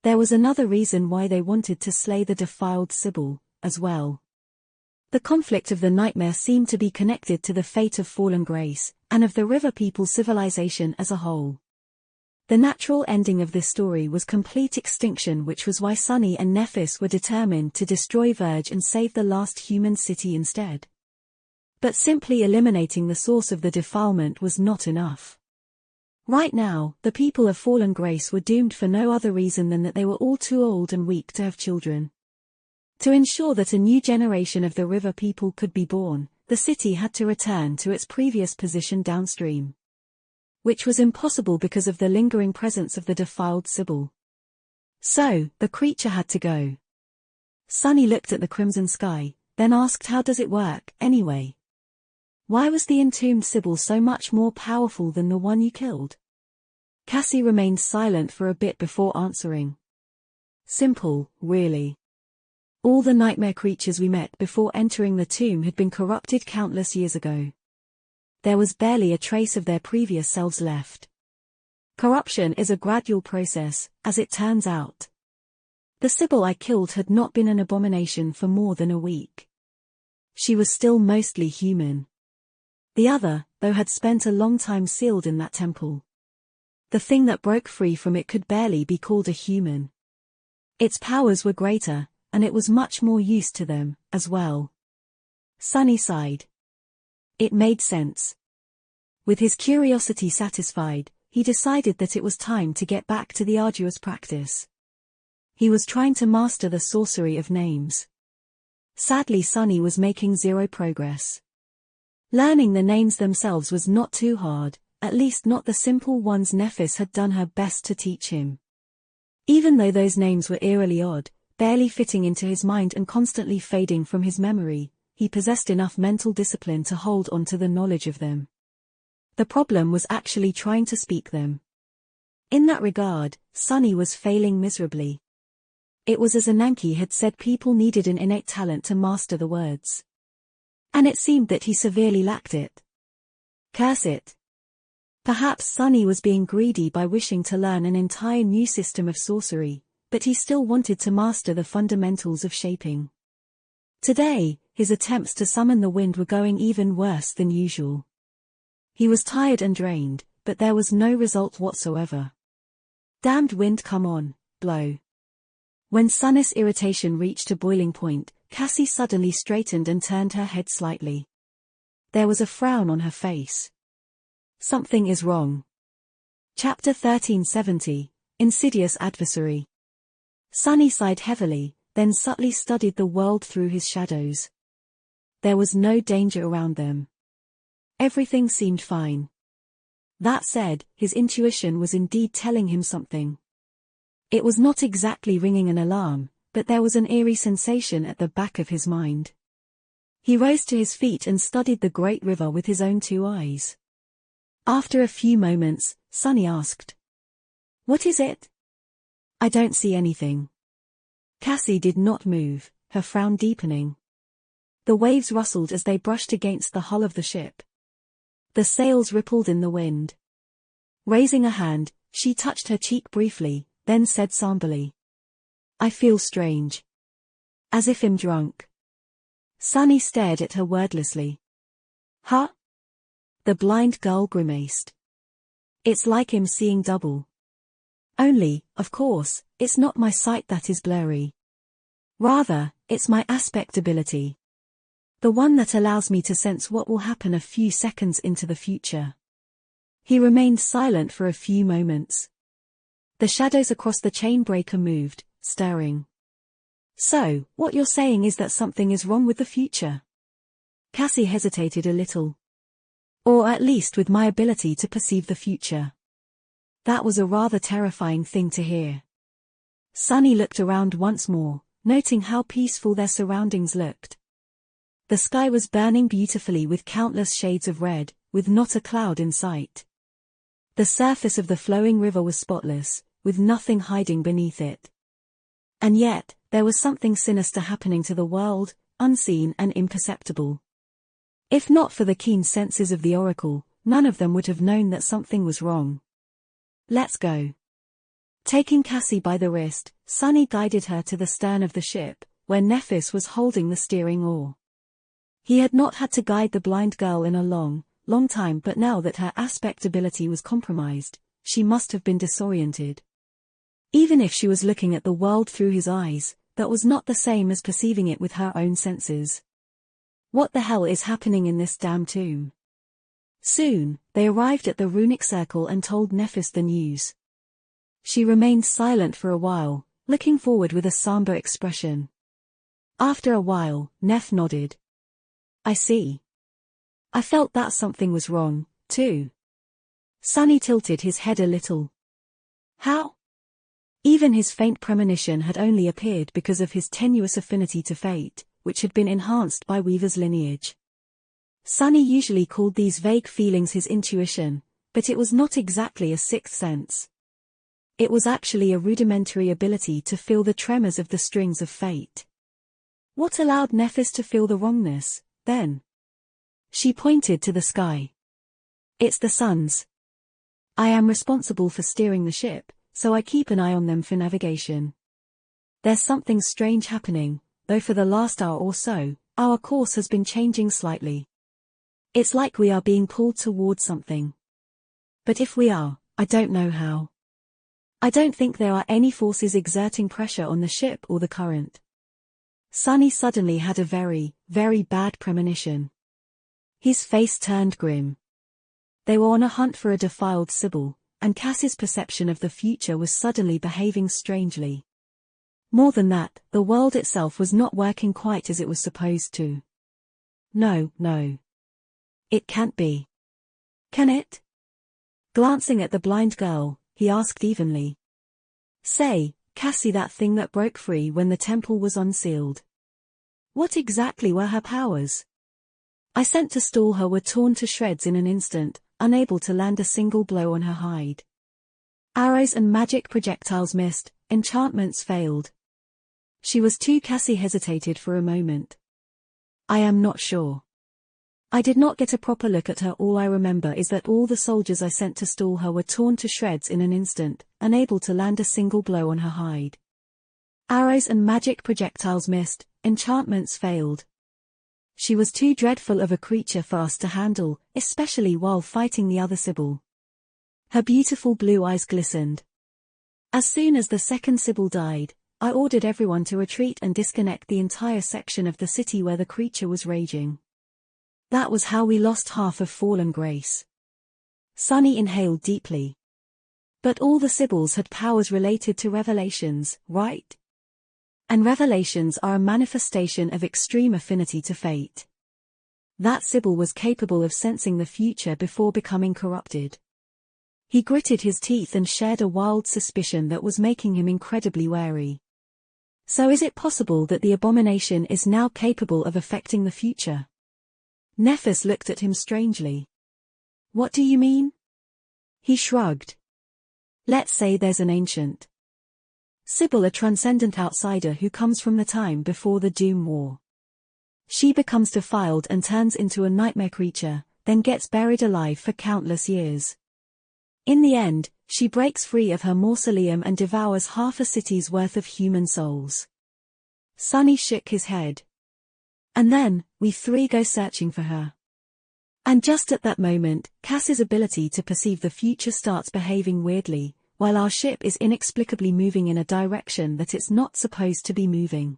Speaker 1: There was another reason why they wanted to slay the defiled Sibyl, as well. The conflict of the nightmare seemed to be connected to the fate of Fallen Grace, and of the River People civilization as a whole. The natural ending of this story was complete extinction, which was why Sunny and Nephis were determined to destroy Verge and save the last human city instead. But simply eliminating the source of the defilement was not enough. Right now, the people of Fallen Grace were doomed for no other reason than that they were all too old and weak to have children. To ensure that a new generation of the River People could be born, the city had to return to its previous position downstream. Which was impossible because of the lingering presence of the defiled Sibyl. So, the creature had to go. Sunny looked at the crimson sky, then asked, "How does it work, anyway? Why was the entombed Sibyl so much more powerful than the one you killed?" Cassie remained silent for a bit before answering. "Simple, really. All the nightmare creatures we met before entering the tomb had been corrupted countless years ago. There was barely a trace of their previous selves left. Corruption is a gradual process, as it turns out. The Sibyl I killed had not been an abomination for more than a week. She was still mostly human. The other, though, had spent a long time sealed in that temple. The thing that broke free from it could barely be called a human. Its powers were greater, and it was much more used to them, as well. Sunny sighed. It made sense. With his curiosity satisfied, he decided that it was time to get back to the arduous practice. He was trying to master the sorcery of names. Sadly, Sunny was making zero progress. Learning the names themselves was not too hard, at least not the simple ones Nephis had done her best to teach him. Even though those names were eerily odd, barely fitting into his mind and constantly fading from his memory, he possessed enough mental discipline to hold on to the knowledge of them. The problem was actually trying to speak them. In that regard, Sunny was failing miserably. It was as Ananke had said, people needed an innate talent to master the words. And it seemed that he severely lacked it. Curse it. Perhaps Sunny was being greedy by wishing to learn an entire new system of sorcery, but he still wanted to master the fundamentals of shaping. Today, his attempts to summon the wind were going even worse than usual. He was tired and drained, but there was no result whatsoever. Damned wind, come on, blow. When Sunny's irritation reached a boiling point, Cassie suddenly straightened and turned her head slightly. There was a frown on her face. Something is wrong. Chapter 1370, Insidious Adversary. Sunny sighed heavily, then subtly studied the world through his shadows. There was no danger around them. Everything seemed fine. That said, his intuition was indeed telling him something. It was not exactly ringing an alarm, but there was an eerie sensation at the back of his mind. He rose to his feet and studied the great river with his own two eyes. After a few moments, Sunny asked, "What is it?" "I don't see anything." Cassie did not move, her frown deepening. The waves rustled as they brushed against the hull of the ship. The sails rippled in the wind. Raising a hand, she touched her cheek briefly, then said somberly, "I feel strange. As if I'm drunk." Sunny stared at her wordlessly. "Huh?" The blind girl grimaced. "It's like I'm seeing double. Only, of course, it's not my sight that is blurry. Rather, it's my aspect ability. The one that allows me to sense what will happen a few seconds into the future." He remained silent for a few moments. The shadows across the chain breaker moved, stirring. "So, what you're saying is that something is wrong with the future?" Cassie hesitated a little. "Or at least with my ability to perceive the future." That was a rather terrifying thing to hear. Sunny looked around once more, noting how peaceful their surroundings looked. The sky was burning beautifully with countless shades of red, with not a cloud in sight. The surface of the flowing river was spotless, with nothing hiding beneath it. And yet, there was something sinister happening to the world, unseen and imperceptible. If not for the keen senses of the oracle, none of them would have known that something was wrong. "Let's go." Taking Cassie by the wrist, Sunny guided her to the stern of the ship, where Nephis was holding the steering oar. He had not had to guide the blind girl in a long time, but now that her aspect ability was compromised, she must have been disoriented. Even if she was looking at the world through his eyes, that was not the same as perceiving it with her own senses. What the hell is happening in this damn tomb? Soon, they arrived at the runic circle and told Nephis the news. She remained silent for a while, looking forward with a somber expression. After a while, Neph nodded. "I see. I felt that something was wrong, too." Sunny tilted his head a little. "How?" Even his faint premonition had only appeared because of his tenuous affinity to fate, which had been enhanced by Weaver's lineage. Sunny usually called these vague feelings his intuition, but it was not exactly a sixth sense. It was actually a rudimentary ability to feel the tremors of the strings of fate. What allowed Nephis to feel the wrongness, then? She pointed to the sky. "It's the suns. I am responsible for steering the ship, so I keep an eye on them for navigation. There's something strange happening, though for the last hour or so, our course has been changing slightly. It's like we are being pulled towards something. But if we are, I don't know how. I don't think there are any forces exerting pressure on the ship or the current. Sunny suddenly had a very, very bad premonition. His face turned grim. They were on a hunt for a defiled Sibyl, and Cassie's perception of the future was suddenly behaving strangely. More than that, the world itself was not working quite as it was supposed to. No. It can't be. Can it? Glancing at the blind girl, he asked evenly. Say, Cassie, that thing that broke free when the temple was unsealed. What exactly were her powers? I sent to stall her were torn to shreds in an instant, unable to land a single blow on her hide. Arrows and magic projectiles missed, enchantments failed. She was too. Cassie hesitated for a moment. I am not sure. I did not get a proper look at her. All I remember is that all the soldiers I sent to stall her were torn to shreds in an instant, unable to land a single blow on her hide. Arrows and magic projectiles missed, enchantments failed. She was too dreadful of a creature for us to handle, especially while fighting the other Sibyl. Her beautiful blue eyes glistened. As soon as the second Sibyl died, I ordered everyone to retreat and disconnect the entire section of the city where the creature was raging. That was how we lost half of Fallen Grace. Sunny inhaled deeply. But all the Sibyls had powers related to revelations, right? And revelations are a manifestation of extreme affinity to fate. That Sibyl was capable of sensing the future before becoming corrupted. He gritted his teeth and shared a wild suspicion that was making him incredibly wary. So is it possible that the abomination is now capable of affecting the future? Nephis looked at him strangely. What do you mean? He shrugged. Let's say there's an ancient Sibyl, a transcendent outsider who comes from the time before the Doom War. She becomes defiled and turns into a nightmare creature, then gets buried alive for countless years. In the end, she breaks free of her mausoleum and devours half a city's worth of human souls. Sunny shook his head. And then, we three go searching for her. And just at that moment, Cass's ability to perceive the future starts behaving weirdly, while our ship is inexplicably moving in a direction that it's not supposed to be moving.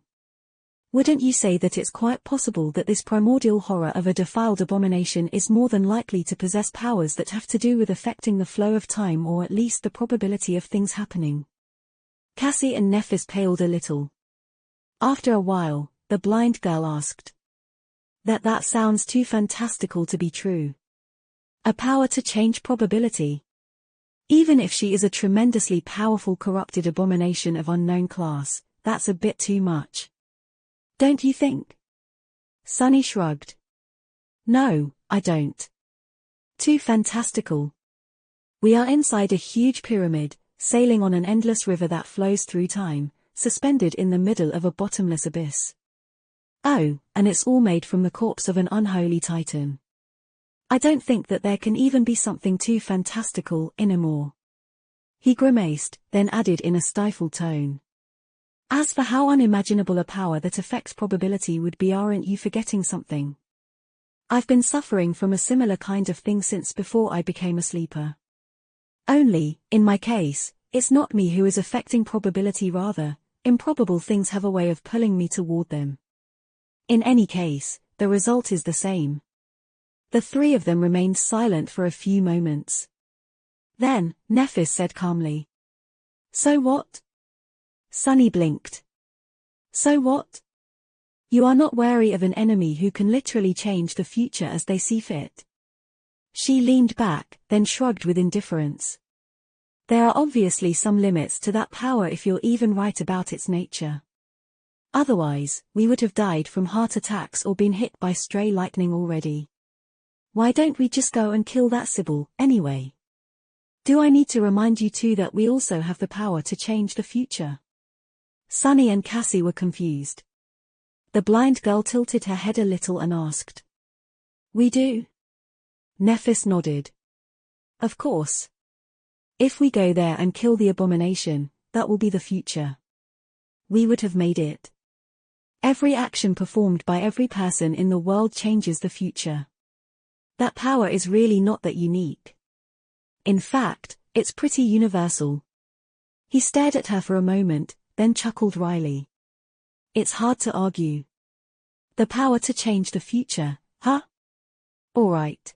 Speaker 1: Wouldn't you say that it's quite possible that this primordial horror of a defiled abomination is more than likely to possess powers that have to do with affecting the flow of time, or at least the probability of things happening? Cassie and Nephis paled a little. After a while, the blind girl asked. That sounds too fantastical to be true. A power to change probability. Even if she is a tremendously powerful corrupted abomination of unknown class, that's a bit too much. Don't you think? Sunny shrugged. No, I don't. Too fantastical. We are inside a huge pyramid, sailing on an endless river that flows through time, suspended in the middle of a bottomless abyss. Oh, and it's all made from the corpse of an unholy titan. I don't think that there can even be something too fantastical anymore. He grimaced, then added in a stifled tone. As for how unimaginable a power that affects probability would be, aren't you forgetting something? I've been suffering from a similar kind of thing since before I became a sleeper. Only, in my case, it's not me who is affecting probability, rather, improbable things have a way of pulling me toward them. In any case, the result is the same. The three of them remained silent for a few moments. Then, Nephis said calmly. So what? Sunny blinked. So what? You are not wary of an enemy who can literally change the future as they see fit? She leaned back, then shrugged with indifference. There are obviously some limits to that power if you're even right about its nature. Otherwise, we would have died from heart attacks or been hit by stray lightning already. Why don't we just go and kill that Sibyl, anyway? Do I need to remind you too that we also have the power to change the future? Sunny and Cassie were confused. The blind girl tilted her head a little and asked. We do? Nephis nodded. Of course. If we go there and kill the abomination, that will be the future. We would have made it. Every action performed by every person in the world changes the future. That power is really not that unique. In fact, It's pretty universal. He stared at her for a moment, then chuckled wryly. It's hard to argue. The power to change the future, huh? All right.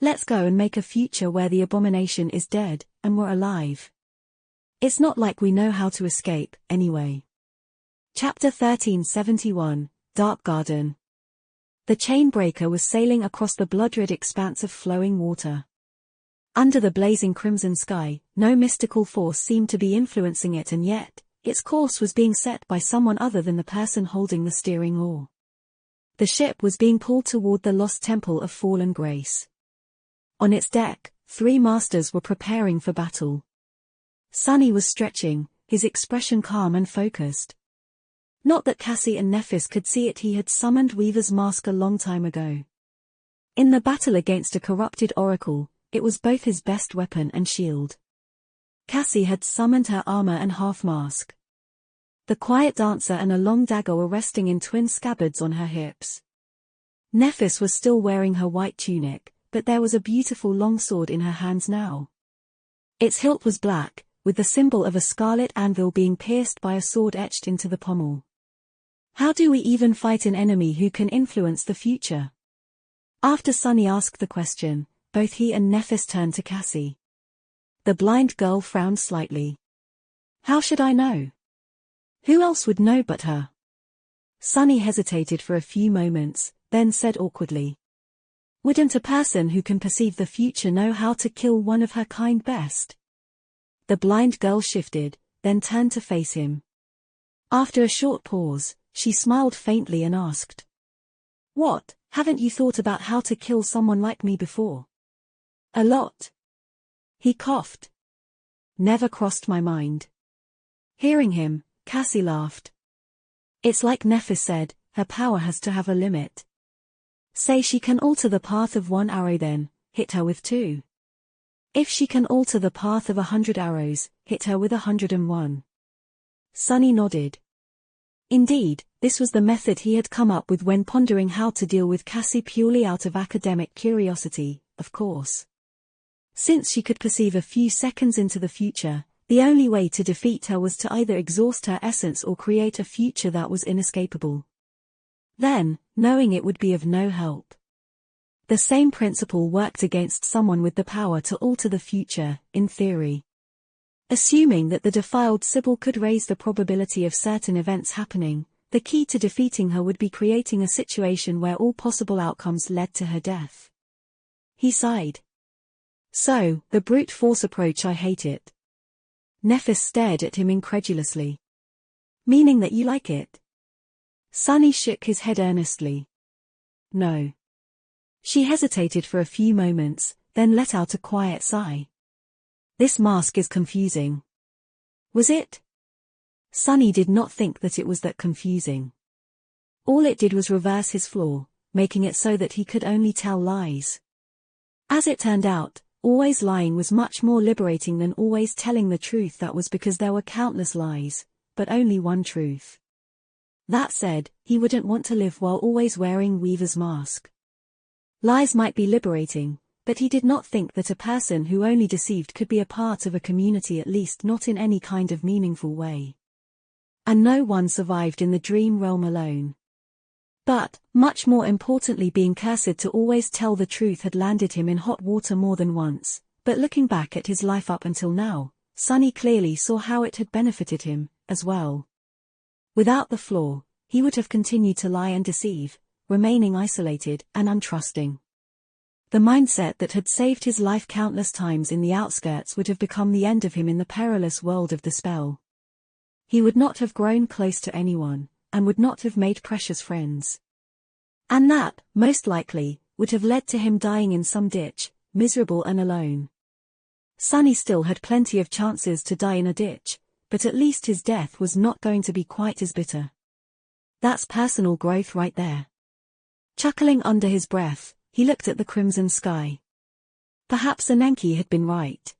Speaker 1: Let's go and make a future where the abomination is dead, and we're alive. It's not like we know how to escape, anyway. Chapter 1371, Dark Garden. The Chainbreaker was sailing across the blood-red expanse of flowing water. Under the blazing crimson sky, no mystical force seemed to be influencing it, and yet, its course was being set by someone other than the person holding the steering oar. The ship was being pulled toward the lost temple of fallen grace. On its deck, 3 masters were preparing for battle. Sunny was stretching, his expression calm and focused. Not that Cassie and Nephis could see it, he had summoned Weaver's mask a long time ago. In the battle against a corrupted oracle, it was both his best weapon and shield. Cassie had summoned her armor and half-mask. The quiet dancer and a long dagger were resting in twin scabbards on her hips. Nephis was still wearing her white tunic, but there was a beautiful long sword in her hands now. Its hilt was black, with the symbol of a scarlet anvil being pierced by a sword etched into the pommel. How do we even fight an enemy who can influence the future? After Sunny asked the question, both he and Nephis turned to Cassie. The blind girl frowned slightly. How should I know? Who else would know but her? Sunny hesitated for a few moments, then said awkwardly. Wouldn't a person who can perceive the future know how to kill one of her kind best? The blind girl shifted, then turned to face him. After a short pause, she smiled faintly and asked. What, haven't you thought about how to kill someone like me before? A lot. He coughed. Never crossed my mind. Hearing him, Cassie laughed. It's like Nephis said, her power has to have a limit. Say she can alter the path of 1 arrow, then hit her with 2. If she can alter the path of 100 arrows, hit her with 101. Sunny nodded. Indeed, this was the method he had come up with when pondering how to deal with Cassie, purely out of academic curiosity, of course. Since she could perceive a few seconds into the future, the only way to defeat her was to either exhaust her essence or create a future that was inescapable. Then, knowing it would be of no help. The same principle worked against someone with the power to alter the future, in theory. Assuming that the defiled Sibyl could raise the probability of certain events happening, the key to defeating her would be creating a situation where all possible outcomes led to her death. He sighed. So, the brute force approach, I hate it. Nephis stared at him incredulously. Meaning that you like it? Sunny shook his head earnestly. No. She hesitated for a few moments, then let out a quiet sigh. This mask is confusing. Was it? Sunny did not think that it was that confusing. All it did was reverse his flaw, making it so that he could only tell lies. As it turned out, always lying was much more liberating than always telling the truth. That was because there were countless lies, but only one truth. That said, he wouldn't want to live while always wearing Weaver's mask. Lies might be liberating, but he did not think that a person who only deceived could be a part of a community, at least not in any kind of meaningful way. And no one survived in the dream realm alone. But, much more importantly, being cursed to always tell the truth had landed him in hot water more than once, but looking back at his life up until now, Sunny clearly saw how it had benefited him, as well. Without the flaw, he would have continued to lie and deceive, remaining isolated and untrusting. The mindset that had saved his life countless times in the outskirts would have become the end of him in the perilous world of the spell. He would not have grown close to anyone, and would not have made precious friends. And that, most likely, would have led to him dying in some ditch, miserable and alone. Sunny still had plenty of chances to die in a ditch, but at least his death was not going to be quite as bitter. That's personal growth right there. Chuckling under his breath, he looked at the crimson sky. Perhaps Ananke had been right.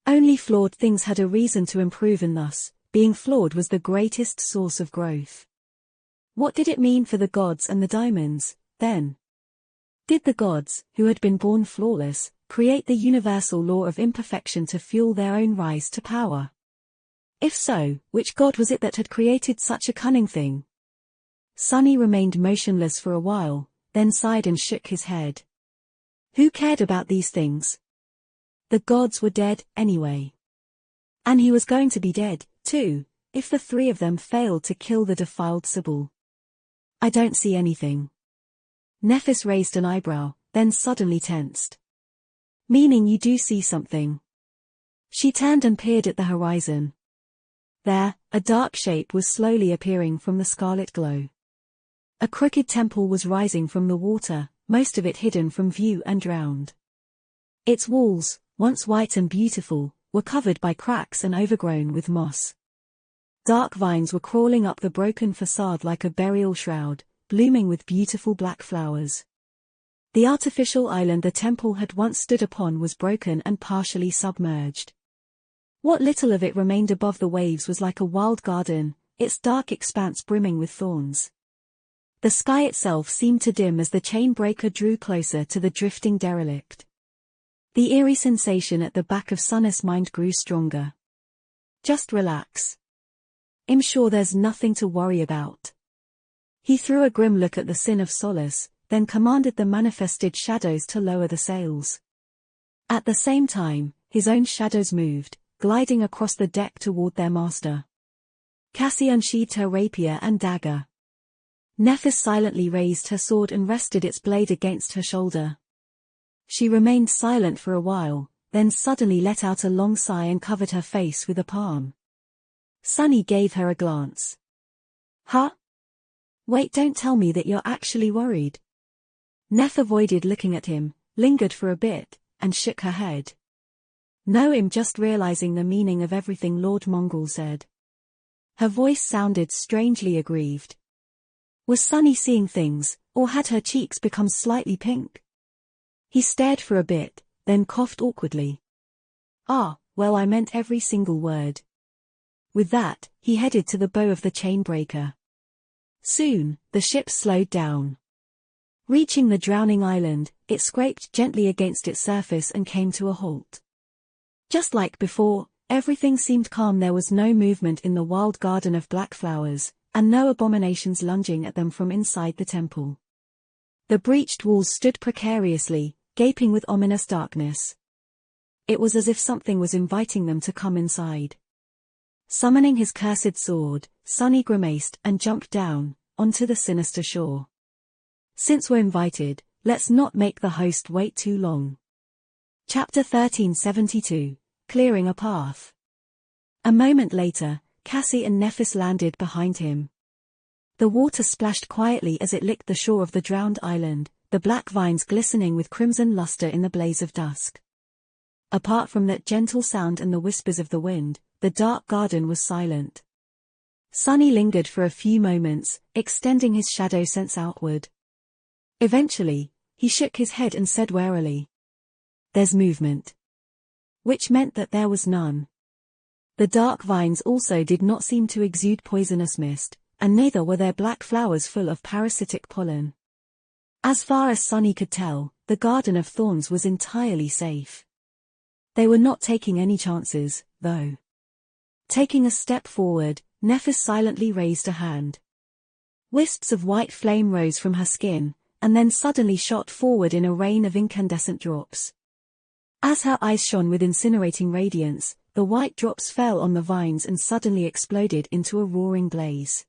Speaker 1: Only flawed things had a reason to improve, and thus, being flawed was the greatest source of growth. What did it mean for the gods and the diamonds, then? Did the gods, who had been born flawless, create the universal law of imperfection to fuel their own rise to power? If so, which god was it that had created such a cunning thing? Sunny remained motionless for a while, then sighed and shook his head. Who cared about these things? The gods were dead, anyway. And he was going to be dead, too, if the three of them failed to kill the defiled Sibyl. I don't see anything. Nephis raised an eyebrow, then suddenly tensed. Meaning you do see something. She turned and peered at the horizon. There, a dark shape was slowly appearing from the scarlet glow. A crooked temple was rising from the water, most of it hidden from view and drowned. Its walls, once white and beautiful, were covered by cracks and overgrown with moss. Dark vines were crawling up the broken facade like a burial shroud, blooming with beautiful black flowers. The artificial island the temple had once stood upon was broken and partially submerged. What little of it remained above the waves was like a wild garden, its dark expanse brimming with thorns. The sky itself seemed to dim as the chain breaker drew closer to the drifting derelict. The eerie sensation at the back of Sunnis' mind grew stronger. Just relax. I'm sure there's nothing to worry about. He threw a grim look at the Sin of Solace, then commanded the manifested shadows to lower the sails. At the same time, his own shadows moved, gliding across the deck toward their master. Cassie unsheathed her rapier and dagger. Nephis silently raised her sword and rested its blade against her shoulder. She remained silent for a while, then suddenly let out a long sigh and covered her face with a palm. Sunny gave her a glance. Huh? Wait, don't tell me that you're actually worried. Neph avoided looking at him, lingered for a bit, and shook her head. No, I'm just realizing the meaning of everything Lord Mongol said. Her voice sounded strangely aggrieved. Was Sunny seeing things, or had her cheeks become slightly pink? He stared for a bit, then coughed awkwardly. Ah, well, I meant every single word. With that, he headed to the bow of the chain breaker. Soon, the ship slowed down. Reaching the drowning island, it scraped gently against its surface and came to a halt. Just like before, everything seemed calm. There was no movement in the wild garden of black flowers, and no abominations lunging at them from inside the temple. The breached walls stood precariously, gaping with ominous darkness. It was as if something was inviting them to come inside. Summoning his cursed sword, Sunny grimaced and jumped down, onto the sinister shore. Since we're invited, let's not make the host wait too long. Chapter 1372, Clearing a Path. A moment later, Cassie and Nephis landed behind him. The water splashed quietly as it licked the shore of the drowned island, the black vines glistening with crimson luster in the blaze of dusk. Apart from that gentle sound and the whispers of the wind, the dark garden was silent. Sunny lingered for a few moments, extending his shadow sense outward. Eventually, he shook his head and said warily, "There's movement." Which meant that there was none. The dark vines also did not seem to exude poisonous mist, and neither were their black flowers full of parasitic pollen. As far as Sunny could tell, the Garden of Thorns was entirely safe. They were not taking any chances, though. Taking a step forward, Nephis silently raised a hand. Wisps of white flame rose from her skin, and then suddenly shot forward in a rain of incandescent drops. As her eyes shone with incinerating radiance, the white drops fell on the vines and suddenly exploded into a roaring blaze.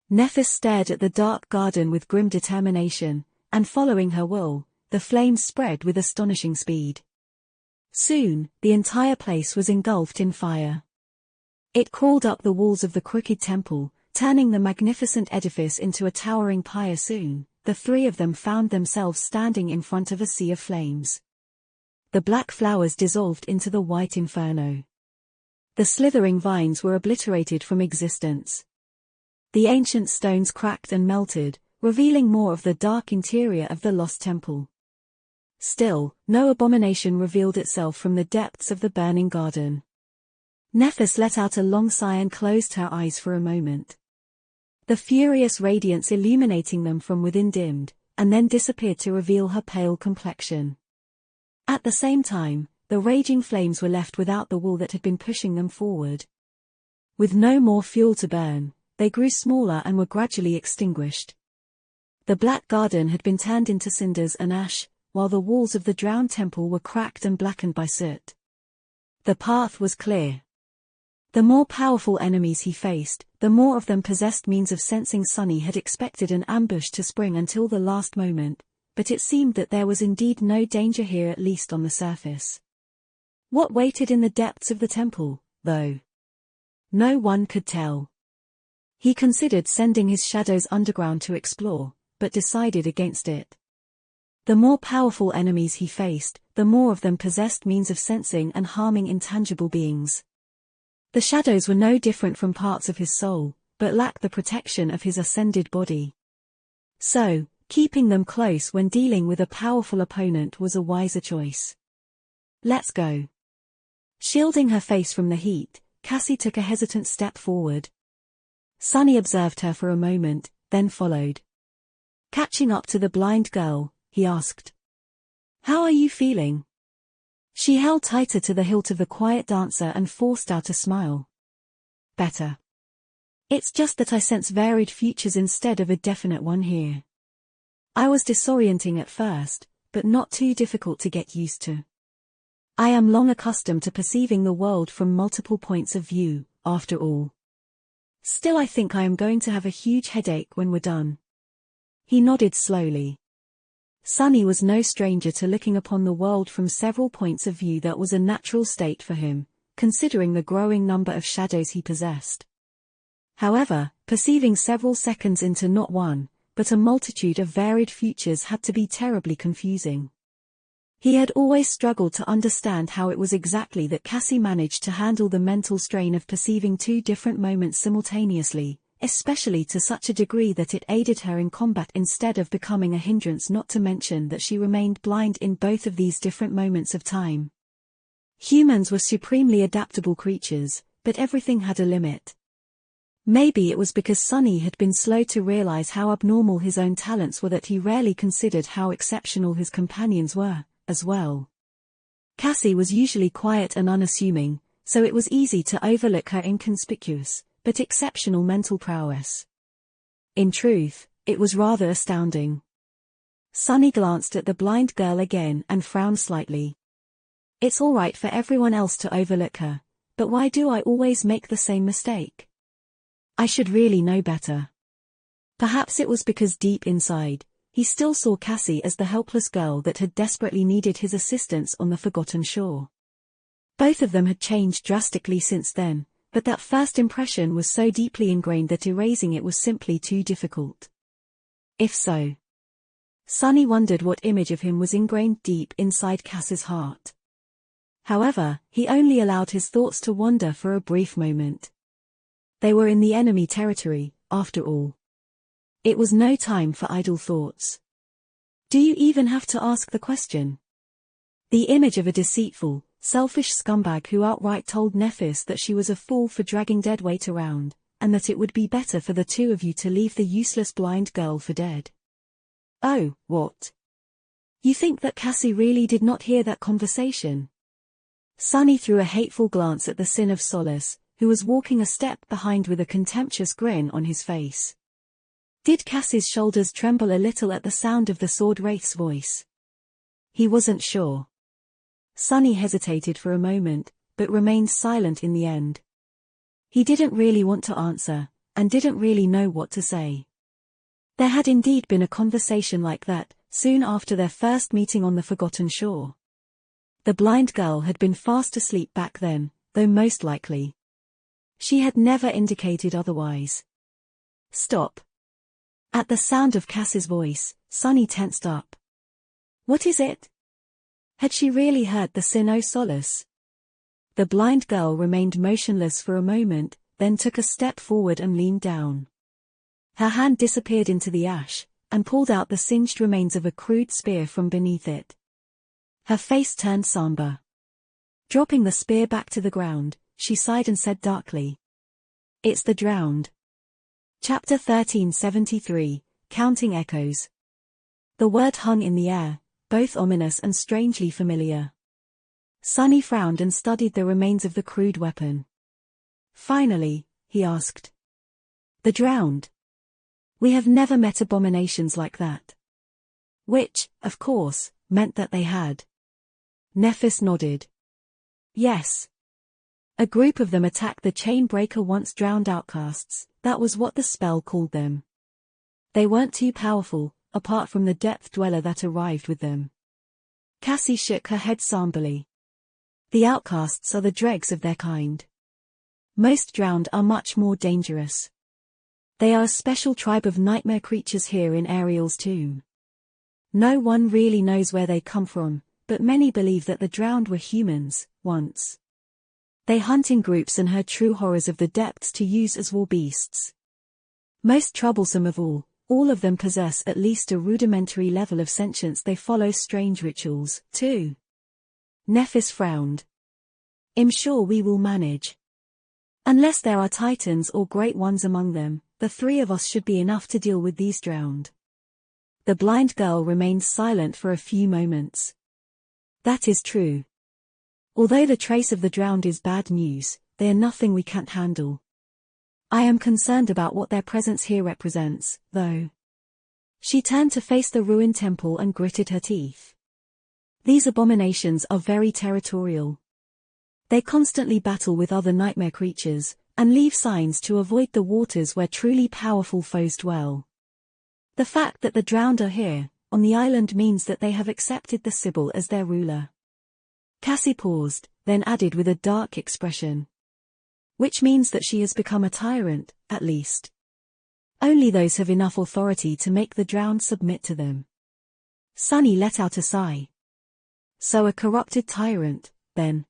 Speaker 1: Nephis stared at the dark garden with grim determination, and following her will, the flames spread with astonishing speed. Soon, the entire place was engulfed in fire. It crawled up the walls of the crooked temple, turning the magnificent edifice into a towering pyre. Soon, the three of them found themselves standing in front of a sea of flames. The black flowers dissolved into the white inferno. The slithering vines were obliterated from existence. The ancient stones cracked and melted, revealing more of the dark interior of the lost temple. Still, no abomination revealed itself from the depths of the burning garden. Nephis let out a long sigh and closed her eyes for a moment. The furious radiance illuminating them from within dimmed, and then disappeared to reveal her pale complexion. At the same time, the raging flames were left without the wall that had been pushing them forward. With no more fuel to burn, they grew smaller and were gradually extinguished. The black garden had been turned into cinders and ash, while the walls of the drowned temple were cracked and blackened by soot. The path was clear. The more powerful enemies he faced, the more of them possessed means of sensing. Sunny had expected an ambush to spring until the last moment, but it seemed that there was indeed no danger here, at least on the surface. What waited in the depths of the temple, though? No one could tell. He considered sending his shadows underground to explore, but decided against it. The more powerful enemies he faced, the more of them possessed means of sensing and harming intangible beings. The shadows were no different from parts of his soul, but lacked the protection of his ascended body. So, keeping them close when dealing with a powerful opponent was a wiser choice. Let's go. Shielding her face from the heat, Cassie took a hesitant step forward. Sunny observed her for a moment, then followed. Catching up to the blind girl, he asked, "How are you feeling?" She held tighter to the hilt of the quiet dancer and forced out a smile. "Better. It's just that I sense varied futures instead of a definite one here. I was disorienting at first, but not too difficult to get used to. I am long accustomed to perceiving the world from multiple points of view, after all. Still, I think I am going to have a huge headache when we're done." He nodded slowly. Sunny was no stranger to looking upon the world from several points of view. That was a natural state for him, considering the growing number of shadows he possessed. However, perceiving several seconds into not one, but a multitude of varied futures had to be terribly confusing. He had always struggled to understand how it was exactly that Cassie managed to handle the mental strain of perceiving two different moments simultaneously, especially to such a degree that it aided her in combat instead of becoming a hindrance, not to mention that she remained blind in both of these different moments of time. Humans were supremely adaptable creatures, but everything had a limit. Maybe it was because Sunny had been slow to realize how abnormal his own talents were that he rarely considered how exceptional his companions were, as well. Cassie was usually quiet and unassuming, so it was easy to overlook her inconspicuous, but exceptional mental prowess. In truth, it was rather astounding. Sunny glanced at the blind girl again and frowned slightly. "It's all right for everyone else to overlook her, but why do I always make the same mistake? I should really know better." Perhaps it was because deep inside, he still saw Cassie as the helpless girl that had desperately needed his assistance on the forgotten shore. Both of them had changed drastically since then, but that first impression was so deeply ingrained that erasing it was simply too difficult. If so, Sunny wondered what image of him was ingrained deep inside Cassie's heart. However, he only allowed his thoughts to wander for a brief moment. They were in the enemy territory, after all. It was no time for idle thoughts. Do you even have to ask the question? The image of a deceitful, selfish scumbag who outright told Nephis that she was a fool for dragging deadweight around, and that it would be better for the two of you to leave the useless blind girl for dead. Oh, what? You think that Cassie really did not hear that conversation? Sunny threw a hateful glance at the Sin of Solace, who was walking a step behind with a contemptuous grin on his face. Did Cassie's shoulders tremble a little at the sound of the Sword Wraith's voice? He wasn't sure. Sunny hesitated for a moment, but remained silent in the end. He didn't really want to answer, and didn't really know what to say. There had indeed been a conversation like that, soon after their first meeting on the Forgotten Shore. The blind girl had been fast asleep back then, though most likely. She had never indicated otherwise. Stop. At the sound of Cassie's voice, Sunny tensed up. What is it? Had she really heard the Sin of Solace? The blind girl remained motionless for a moment, then took a step forward and leaned down. Her hand disappeared into the ash, and pulled out the singed remains of a crude spear from beneath it. Her face turned somber. Dropping the spear back to the ground, she sighed and said darkly, "It's the drowned." Chapter 1373, Counting Echoes. The word hung in the air, both ominous and strangely familiar. Sunny frowned and studied the remains of the crude weapon. Finally, he asked. The drowned. We have never met abominations like that. Which, of course, meant that they had. Nephis nodded. Yes. A group of them attacked the Chainbreaker once drowned outcasts, that was what the spell called them. They weren't too powerful, apart from the Depth Dweller that arrived with them. Cassie shook her head somberly. The outcasts are the dregs of their kind. Most drowned are much more dangerous. They are a special tribe of nightmare creatures here in Ariel's tomb. No one really knows where they come from, but many believe that the drowned were humans, once. They hunt in groups and herd true horrors of the depths to use as war beasts. Most troublesome of all of them possess at least a rudimentary level of sentience. They follow strange rituals, too. Nephis frowned. I'm sure we will manage. Unless there are titans or great ones among them, the three of us should be enough to deal with these drowned. The blind girl remained silent for a few moments. That is true. Although the trace of the drowned is bad news, they are nothing we can't handle. I am concerned about what their presence here represents, though. She turned to face the ruined temple and gritted her teeth. These abominations are very territorial. They constantly battle with other nightmare creatures, and leave signs to avoid the waters where truly powerful foes dwell. The fact that the drowned are here, on the island, means that they have accepted the Sibyl as their ruler. Cassie paused, then added with a dark expression. Which means that she has become a tyrant, at least. Only those have enough authority to make the drowned submit to them. Sunny let out a sigh. So a corrupted tyrant, then.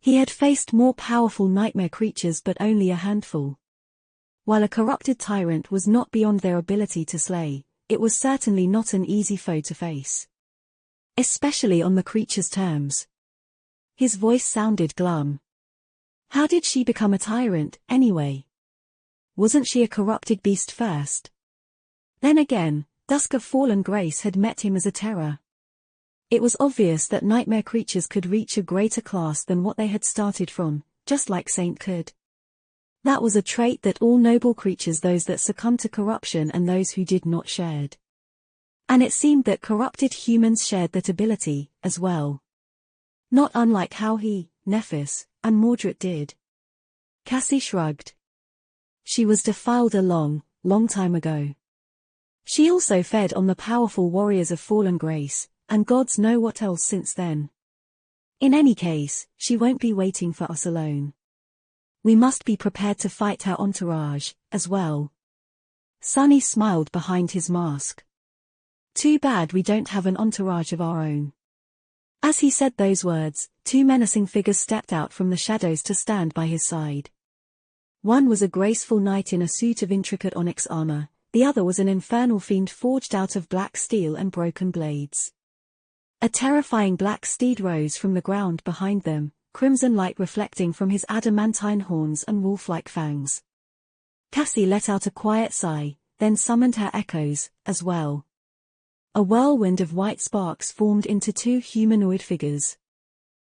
Speaker 1: He had faced more powerful nightmare creatures but only a handful. While a corrupted tyrant was not beyond their ability to slay, it was certainly not an easy foe to face. Especially on the creature's terms. His voice sounded glum. How did she become a tyrant, anyway? Wasn't she a corrupted beast first? Then again, Dusk of Fallen Grace had met him as a terror. It was obvious that nightmare creatures could reach a greater class than what they had started from, just like Saint could. That was a trait that all noble creatures, those that succumbed to corruption and those who did not, shared. And it seemed that corrupted humans shared that ability, as well. Not unlike how he, Nephis, and Mordred did. Cassie shrugged. She was defiled a long, long time ago. She also fed on the powerful warriors of Fallen Grace, and gods know what else since then. In any case, she won't be waiting for us alone. We must be prepared to fight her entourage, as well. Sunny smiled behind his mask. Too bad we don't have an entourage of our own. As he said those words, two menacing figures stepped out from the shadows to stand by his side. One was a graceful knight in a suit of intricate onyx armor, the other was an infernal fiend forged out of black steel and broken blades. A terrifying black steed rose from the ground behind them, crimson light reflecting from his adamantine horns and wolf-like fangs. Cassie let out a quiet sigh, then summoned her echoes, as well. A whirlwind of white sparks formed into two humanoid figures.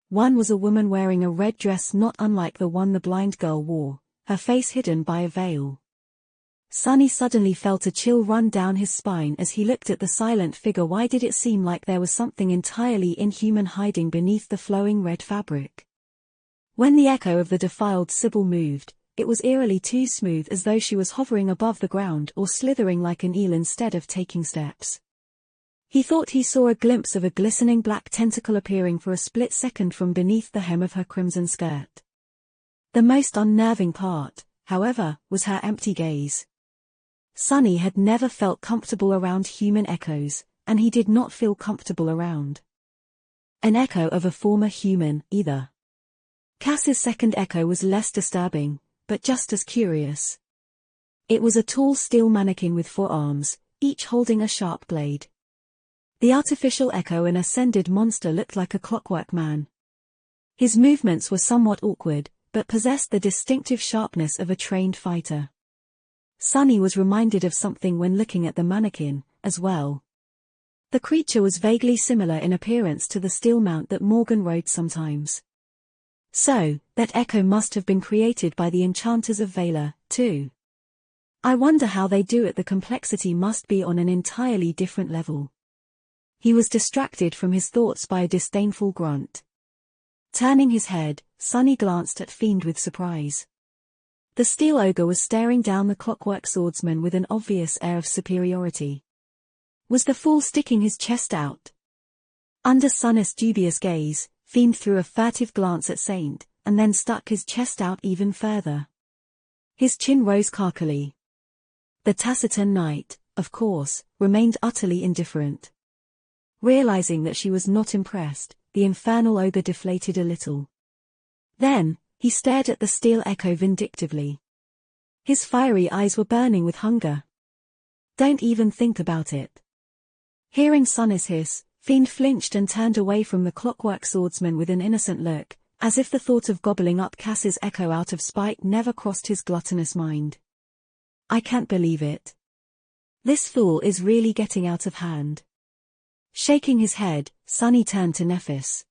Speaker 1: One was a woman wearing a red dress not unlike the one the blind girl wore, her face hidden by a veil. Sunny suddenly felt a chill run down his spine as he looked at the silent figure. Why did it seem like there was something entirely inhuman hiding beneath the flowing red fabric? When the echo of the defiled Sibyl moved, it was eerily too smooth, as though she was hovering above the ground or slithering like an eel instead of taking steps. He thought he saw a glimpse of a glistening black tentacle appearing for a split second from beneath the hem of her crimson skirt. The most unnerving part, however, was her empty gaze. Sunny had never felt comfortable around human echoes, and he did not feel comfortable around an echo of a former human, either. Cass's second echo was less disturbing, but just as curious. It was a tall steel mannequin with 4 arms, each holding a sharp blade. The artificial echo, an ascended monster, looked like a clockwork man. His movements were somewhat awkward, but possessed the distinctive sharpness of a trained fighter. Sunny was reminded of something when looking at the mannequin, as well. The creature was vaguely similar in appearance to the steel mount that Morgan rode sometimes. So, that echo must have been created by the enchanters of Valor, too. I wonder how they do it. The complexity must be on an entirely different level. He was distracted from his thoughts by a disdainful grunt. Turning his head, Sunny glanced at Fiend with surprise. The steel ogre was staring down the clockwork swordsman with an obvious air of superiority. Was the fool sticking his chest out? Under Sunny's dubious gaze, Fiend threw a furtive glance at Saint, and then stuck his chest out even further. His chin rose carkily. The taciturn knight, of course, remained utterly indifferent. Realizing that she was not impressed, the infernal ogre deflated a little. Then, he stared at the steel echo vindictively. His fiery eyes were burning with hunger. Don't even think about it. Hearing Sunny's hiss, Fiend flinched and turned away from the clockwork swordsman with an innocent look, as if the thought of gobbling up Cass's echo out of spite never crossed his gluttonous mind. I can't believe it. This fool is really getting out of hand. Shaking his head, Sunny turned to Nephis.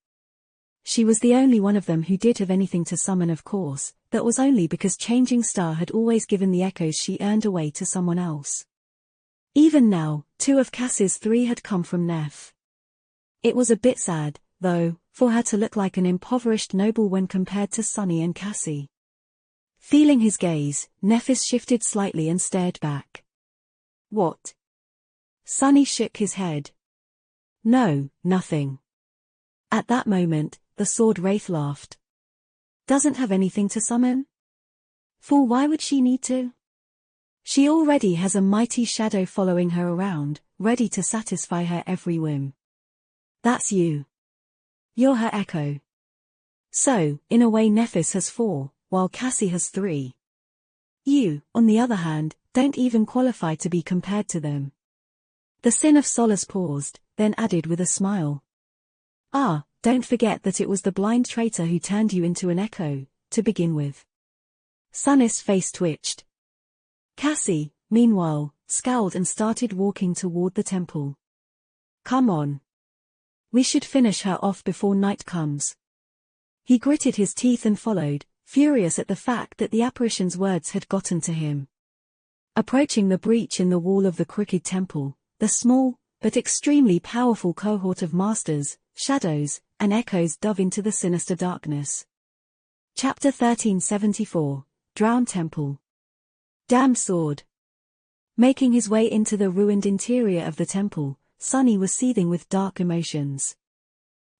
Speaker 1: She was the only one of them who did have anything to summon, of course. That was only because Changing Star had always given the echoes she earned away to someone else. Even now, 2 of Cass's 3 had come from Neph. It was a bit sad, though, for her to look like an impoverished noble when compared to Sunny and Cassie. Feeling his gaze, Nephis shifted slightly and stared back. What? Sunny shook his head. No, nothing. At that moment, the sword wraith laughed. Doesn't have anything to summon? For why would she need to? She already has a mighty shadow following her around, ready to satisfy her every whim. That's you. You're her echo. So, in a way Nephis has 4, while Cassie has 3. You, on the other hand, don't even qualify to be compared to them. The Sin of Solace paused, then added with a smile. Ah, don't forget that it was the blind traitor who turned you into an echo, to begin with. Sunny's face twitched. Cassie, meanwhile, scowled and started walking toward the temple. Come on. We should finish her off before night comes. He gritted his teeth and followed, furious at the fact that the apparition's words had gotten to him. Approaching the breach in the wall of the crooked temple, the small, but extremely powerful cohort of masters, shadows, and echoes dove into the sinister darkness. Chapter 1374, Drowned Temple. Damned sword. Making his way into the ruined interior of the temple, Sunny was seething with dark emotions.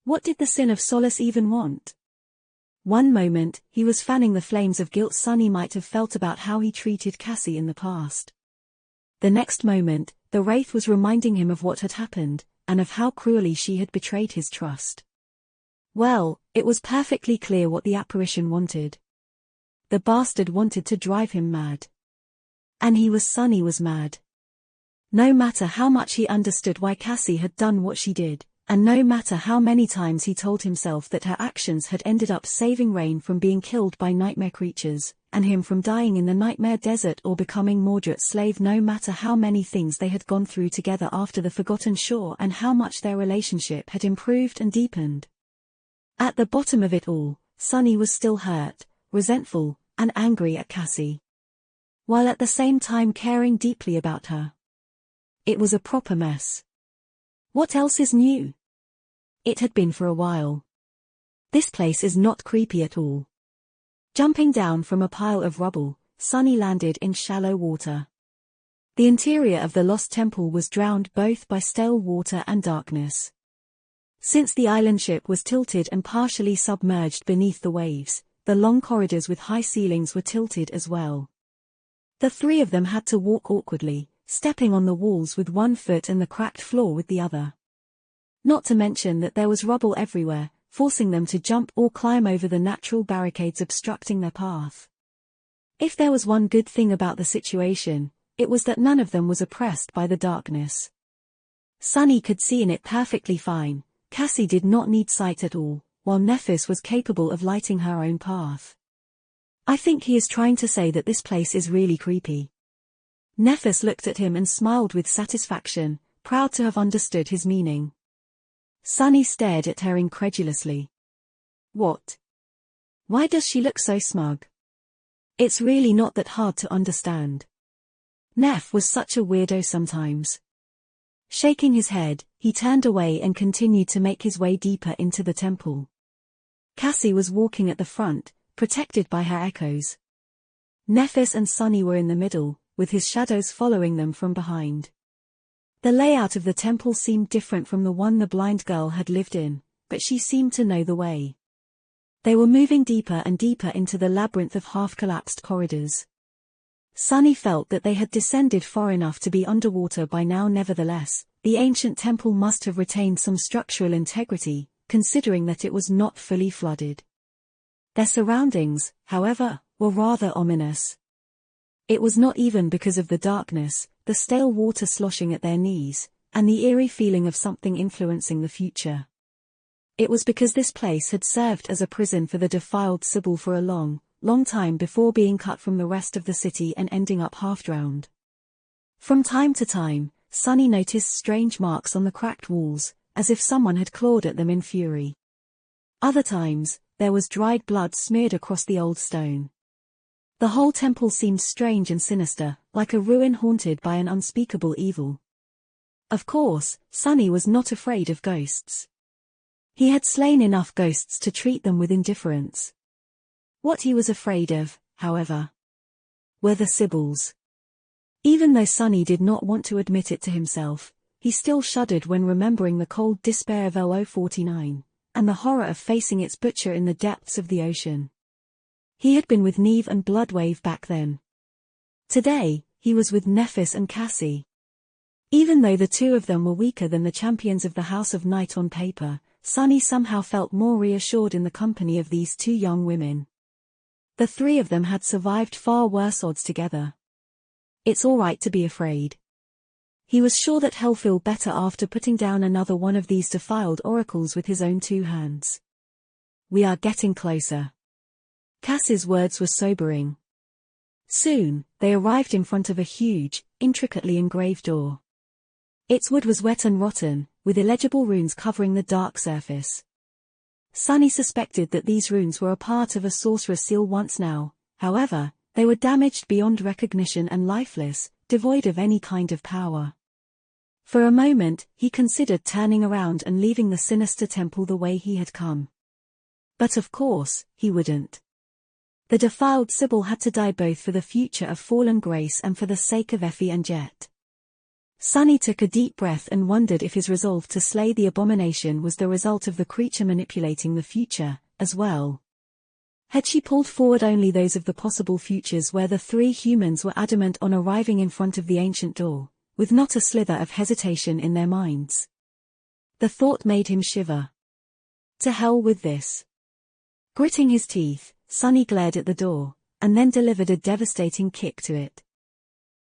Speaker 1: What did the Sin of Solace even want? One moment, he was fanning the flames of guilt Sunny might have felt about how he treated Cassie in the past. The next moment, the wraith was reminding him of what had happened, and of how cruelly she had betrayed his trust. Well, it was perfectly clear what the apparition wanted. The bastard wanted to drive him mad. And Sunny was mad. No matter how much he understood why Cassie had done what she did, and no matter how many times he told himself that her actions had ended up saving Rain from being killed by nightmare creatures, and him from dying in the nightmare desert or becoming Mordred's slave, no matter how many things they had gone through together after the Forgotten Shore and how much their relationship had improved and deepened. At the bottom of it all, Sunny was still hurt, resentful, and angry at Cassie, while at the same time caring deeply about her. It was a proper mess. What else is new? It had been for a while. This place is not creepy at all. Jumping down from a pile of rubble, Sunny landed in shallow water. The interior of the lost temple was drowned both by stale water and darkness. Since the island ship was tilted and partially submerged beneath the waves, the long corridors with high ceilings were tilted as well. The 3 of them had to walk awkwardly, stepping on the walls with one foot and the cracked floor with the other. Not to mention that there was rubble everywhere, forcing them to jump or climb over the natural barricades obstructing their path. If there was one good thing about the situation, it was that none of them was oppressed by the darkness. Sunny could see in it perfectly fine. Cassie did not need sight at all, while Nephis was capable of lighting her own path. I think he is trying to say that this place is really creepy. Nephis looked at him and smiled with satisfaction, proud to have understood his meaning. Sunny stared at her incredulously. What? Why does she look so smug? It's really not that hard to understand. Neff was such a weirdo sometimes. Shaking his head, he turned away and continued to make his way deeper into the temple. Cassie was walking at the front, protected by her echoes. Nephis and Sunny were in the middle, with his shadows following them from behind. The layout of the temple seemed different from the one the blind girl had lived in, but she seemed to know the way. They were moving deeper and deeper into the labyrinth of half-collapsed corridors. Sunny felt that they had descended far enough to be underwater by now. Nevertheless, the ancient temple must have retained some structural integrity, considering that it was not fully flooded. Their surroundings, however, were rather ominous. It was not even because of the darkness, the stale water sloshing at their knees, and the eerie feeling of something influencing the future. It was because this place had served as a prison for the defiled Sibyl for a long time before being cut from the rest of the city and ending up half-drowned. From time to time, Sunny noticed strange marks on the cracked walls, as if someone had clawed at them in fury. Other times, there was dried blood smeared across the old stone. The whole temple seemed strange and sinister, like a ruin haunted by an unspeakable evil. Of course, Sunny was not afraid of ghosts. He had slain enough ghosts to treat them with indifference. What he was afraid of, however, were the Sibyls. Even though Sunny did not want to admit it to himself, he still shuddered when remembering the cold despair of LO49, and the horror of facing its butcher in the depths of the ocean. He had been with Neve and Bloodwave back then. Today, he was with Nephis and Cassie. Even though the two of them were weaker than the champions of the House of Night on paper, Sunny somehow felt more reassured in the company of these two young women. The three of them had survived far worse odds together. It's all right to be afraid. He was sure that he'll feel better after putting down another one of these defiled oracles with his own two hands. We are getting closer. Cassie's words were sobering. Soon, they arrived in front of a huge, intricately engraved door. Its wood was wet and rotten, with illegible runes covering the dark surface. Sunny suspected that these runes were a part of a sorcerer's seal once now, however, they were damaged beyond recognition and lifeless, devoid of any kind of power. For a moment, he considered turning around and leaving the sinister temple the way he had come. But of course, he wouldn't. The defiled Sibyl had to die both for the future of fallen Grace and for the sake of Effie and Jet. Sunny took a deep breath and wondered if his resolve to slay the abomination was the result of the creature manipulating the future, as well. Had she pulled forward only those of the possible futures where the three humans were adamant on arriving in front of the ancient door, with not a slither of hesitation in their minds? The thought made him shiver. To hell with this. Gritting his teeth, Sunny glared at the door, and then delivered a devastating kick to it.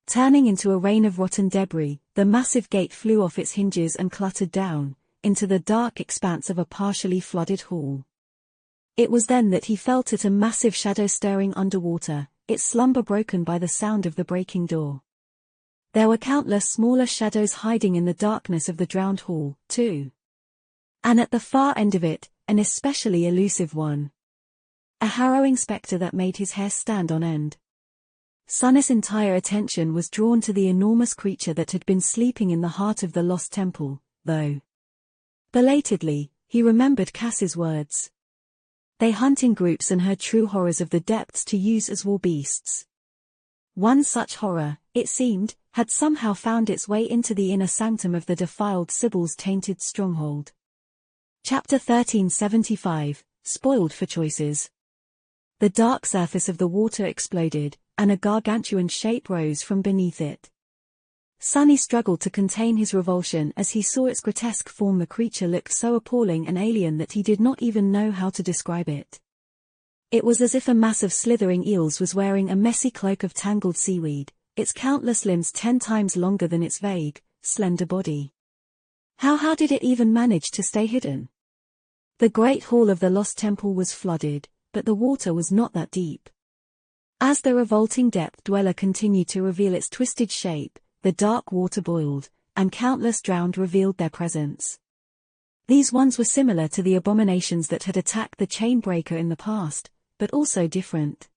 Speaker 1: Turning into a rain of rotten debris, the massive gate flew off its hinges and cluttered down, into the dark expanse of a partially flooded hall. It was then that he felt it, a massive shadow stirring underwater, its slumber broken by the sound of the breaking door. There were countless smaller shadows hiding in the darkness of the drowned hall, too. And at the far end of it, an especially elusive one. A harrowing spectre that made his hair stand on end. Sunny's entire attention was drawn to the enormous creature that had been sleeping in the heart of the lost temple, though. Belatedly, he remembered Cassie's words. They hunt in groups and herd true horrors of the depths to use as war beasts. One such horror, it seemed, had somehow found its way into the inner sanctum of the defiled Sibyl's tainted stronghold. Chapter 1375, Spoiled for Choices. The dark surface of the water exploded, and a gargantuan shape rose from beneath it. Sunny struggled to contain his revulsion as he saw its grotesque form. The creature looked so appalling and alien that he did not even know how to describe it. It was as if a mass of slithering eels was wearing a messy cloak of tangled seaweed, its countless limbs 10 times longer than its vague, slender body. How did it even manage to stay hidden? The great hall of the lost temple was flooded, but the water was not that deep. As the revolting depth dweller continued to reveal its twisted shape, the dark water boiled, and countless drowned revealed their presence. These ones were similar to the abominations that had attacked the Chainbreaker in the past, but also different.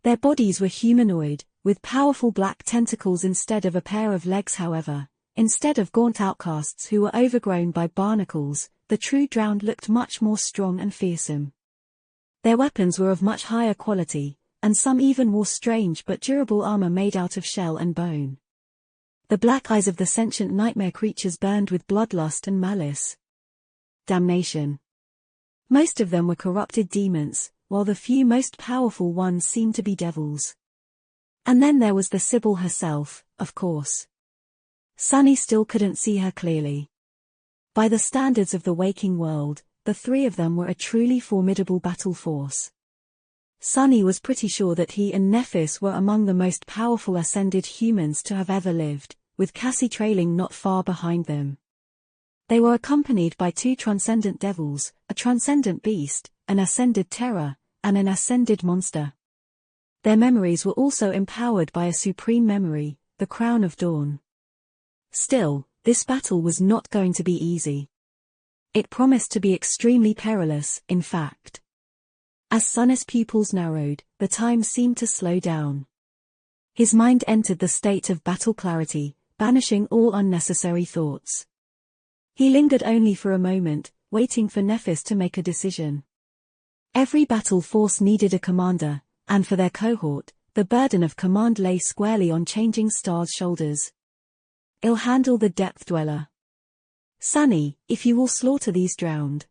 Speaker 1: Their bodies were humanoid, with powerful black tentacles instead of a pair of legs. However, instead of gaunt outcasts who were overgrown by barnacles, the true drowned looked much more strong and fearsome. Their weapons were of much higher quality, and some even wore strange but durable armor made out of shell and bone. The black eyes of the sentient nightmare creatures burned with bloodlust and malice. Damnation. Most of them were corrupted demons, while the few most powerful ones seemed to be devils. And then there was the Sibyl herself, of course. Sunny still couldn't see her clearly. By the standards of the waking world, the three of them were a truly formidable battle force. Sunny was pretty sure that he and Nephis were among the most powerful ascended humans to have ever lived, with Cassie trailing not far behind them. They were accompanied by two transcendent devils, a transcendent beast, an ascended terror, and an ascended monster. Their memories were also empowered by a supreme memory, the Crown of Dawn. Still, this battle was not going to be easy. It promised to be extremely perilous, in fact. As Sunny's pupils narrowed, the time seemed to slow down. His mind entered the state of battle clarity, banishing all unnecessary thoughts. He lingered only for a moment, waiting for Nephis to make a decision. Every battle force needed a commander, and for their cohort, the burden of command lay squarely on Changing Star's shoulders. "I'll handle the Depth Dweller. Sunny, if you will slaughter these drowned.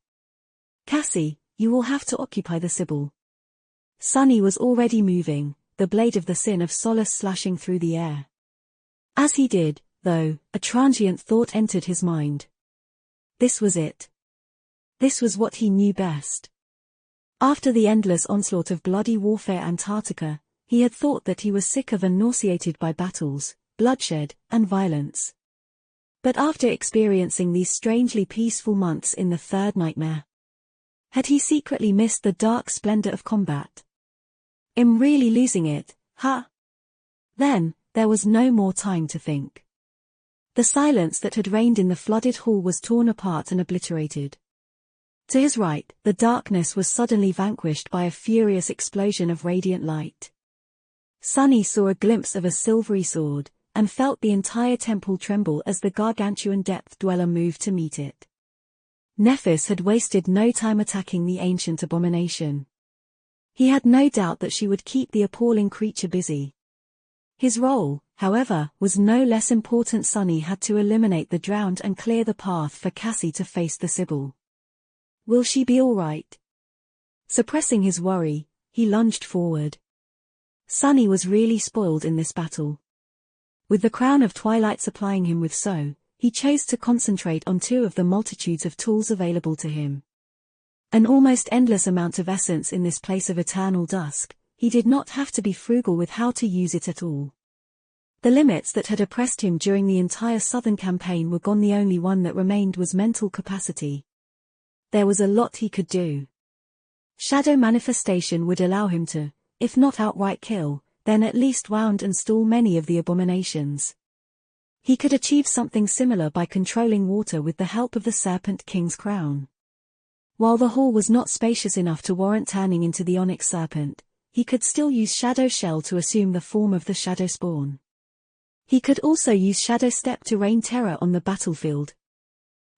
Speaker 1: Cassie, you will have to occupy the Sibyl." Sunny was already moving, the blade of the Sin of Solace slashing through the air. As he did, though, a transient thought entered his mind. This was it. This was what he knew best. After the endless onslaught of bloody warfare Antarctica, he had thought that he was sick of and nauseated by battles, bloodshed, and violence. But after experiencing these strangely peaceful months in the third nightmare, had he secretly missed the dark splendor of combat? "I'm really losing it, huh?" Then, there was no more time to think. The silence that had reigned in the flooded hall was torn apart and obliterated. To his right, the darkness was suddenly vanquished by a furious explosion of radiant light. Sunny saw a glimpse of a silvery sword, and felt the entire temple tremble as the gargantuan Depth Dweller moved to meet it. Nephis had wasted no time attacking the ancient abomination. He had no doubt that she would keep the appalling creature busy. His role, however, was no less important. Sunny had to eliminate the drowned and clear the path for Cassie to face the Sibyl. Will she be all right? Suppressing his worry, he lunged forward. Sunny was really spoiled in this battle. With the Crown of Twilight supplying him with he chose to concentrate on two of the multitudes of tools available to him. An almost endless amount of essence in this place of eternal dusk, he did not have to be frugal with how to use it at all. The limits that had oppressed him during the entire Southern campaign were gone. The only one that remained was mental capacity. There was a lot he could do. Shadow manifestation would allow him to, if not outright kill, then at least wound and stall many of the abominations. He could achieve something similar by controlling water with the help of the Serpent King's crown. While the hall was not spacious enough to warrant turning into the Onyx Serpent, he could still use Shadow Shell to assume the form of the Shadow Spawn. He could also use Shadow Step to rain terror on the battlefield.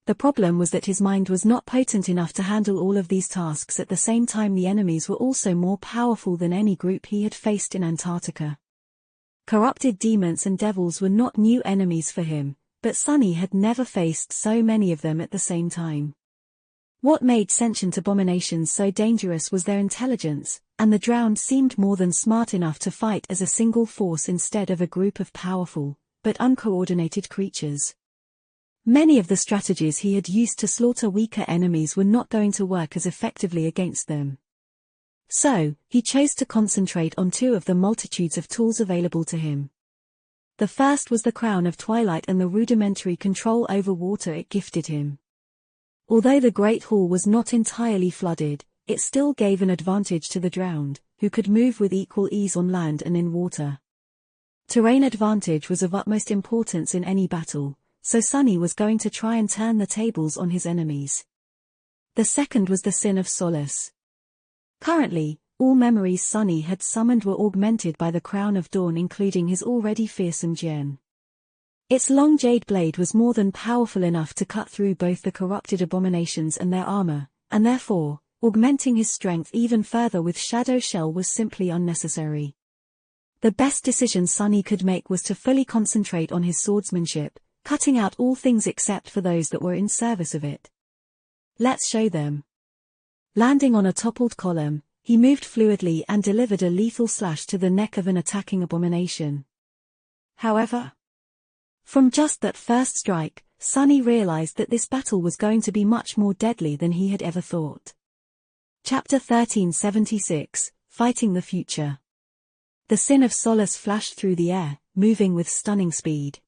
Speaker 1: The problem was that his mind was not potent enough to handle all of these tasks at the same time. The enemies were also more powerful than any group he had faced in Antarctica. Corrupted demons and devils were not new enemies for him, but Sunny had never faced so many of them at the same time. What made sentient abominations so dangerous was their intelligence, and the drowned seemed more than smart enough to fight as a single force instead of a group of powerful, but uncoordinated creatures. Many of the strategies he had used to slaughter weaker enemies were not going to work as effectively against them. So, he chose to concentrate on two of the multitudes of tools available to him. The first was the Crown of Twilight and the rudimentary control over water it gifted him. Although the Great Hall was not entirely flooded, it still gave an advantage to the drowned, who could move with equal ease on land and in water. Terrain advantage was of utmost importance in any battle, so Sunny was going to try and turn the tables on his enemies. The second was the Sin of Solace. Currently, all memories Sunny had summoned were augmented by the Crown of Dawn, including his already fearsome Jian. Its long jade blade was more than powerful enough to cut through both the corrupted abominations and their armor, and therefore, augmenting his strength even further with Shadow Shell was simply unnecessary. The best decision Sunny could make was to fully concentrate on his swordsmanship, cutting out all things except for those that were in service of it. Let's show them. Landing on a toppled column, he moved fluidly and delivered a lethal slash to the neck of an attacking abomination. However, from just that first strike, Sunny realized that this battle was going to be much more deadly than he had ever thought. Chapter 1376, Fighting the Future. The Sin of Solace flashed through the air, moving with stunning speed.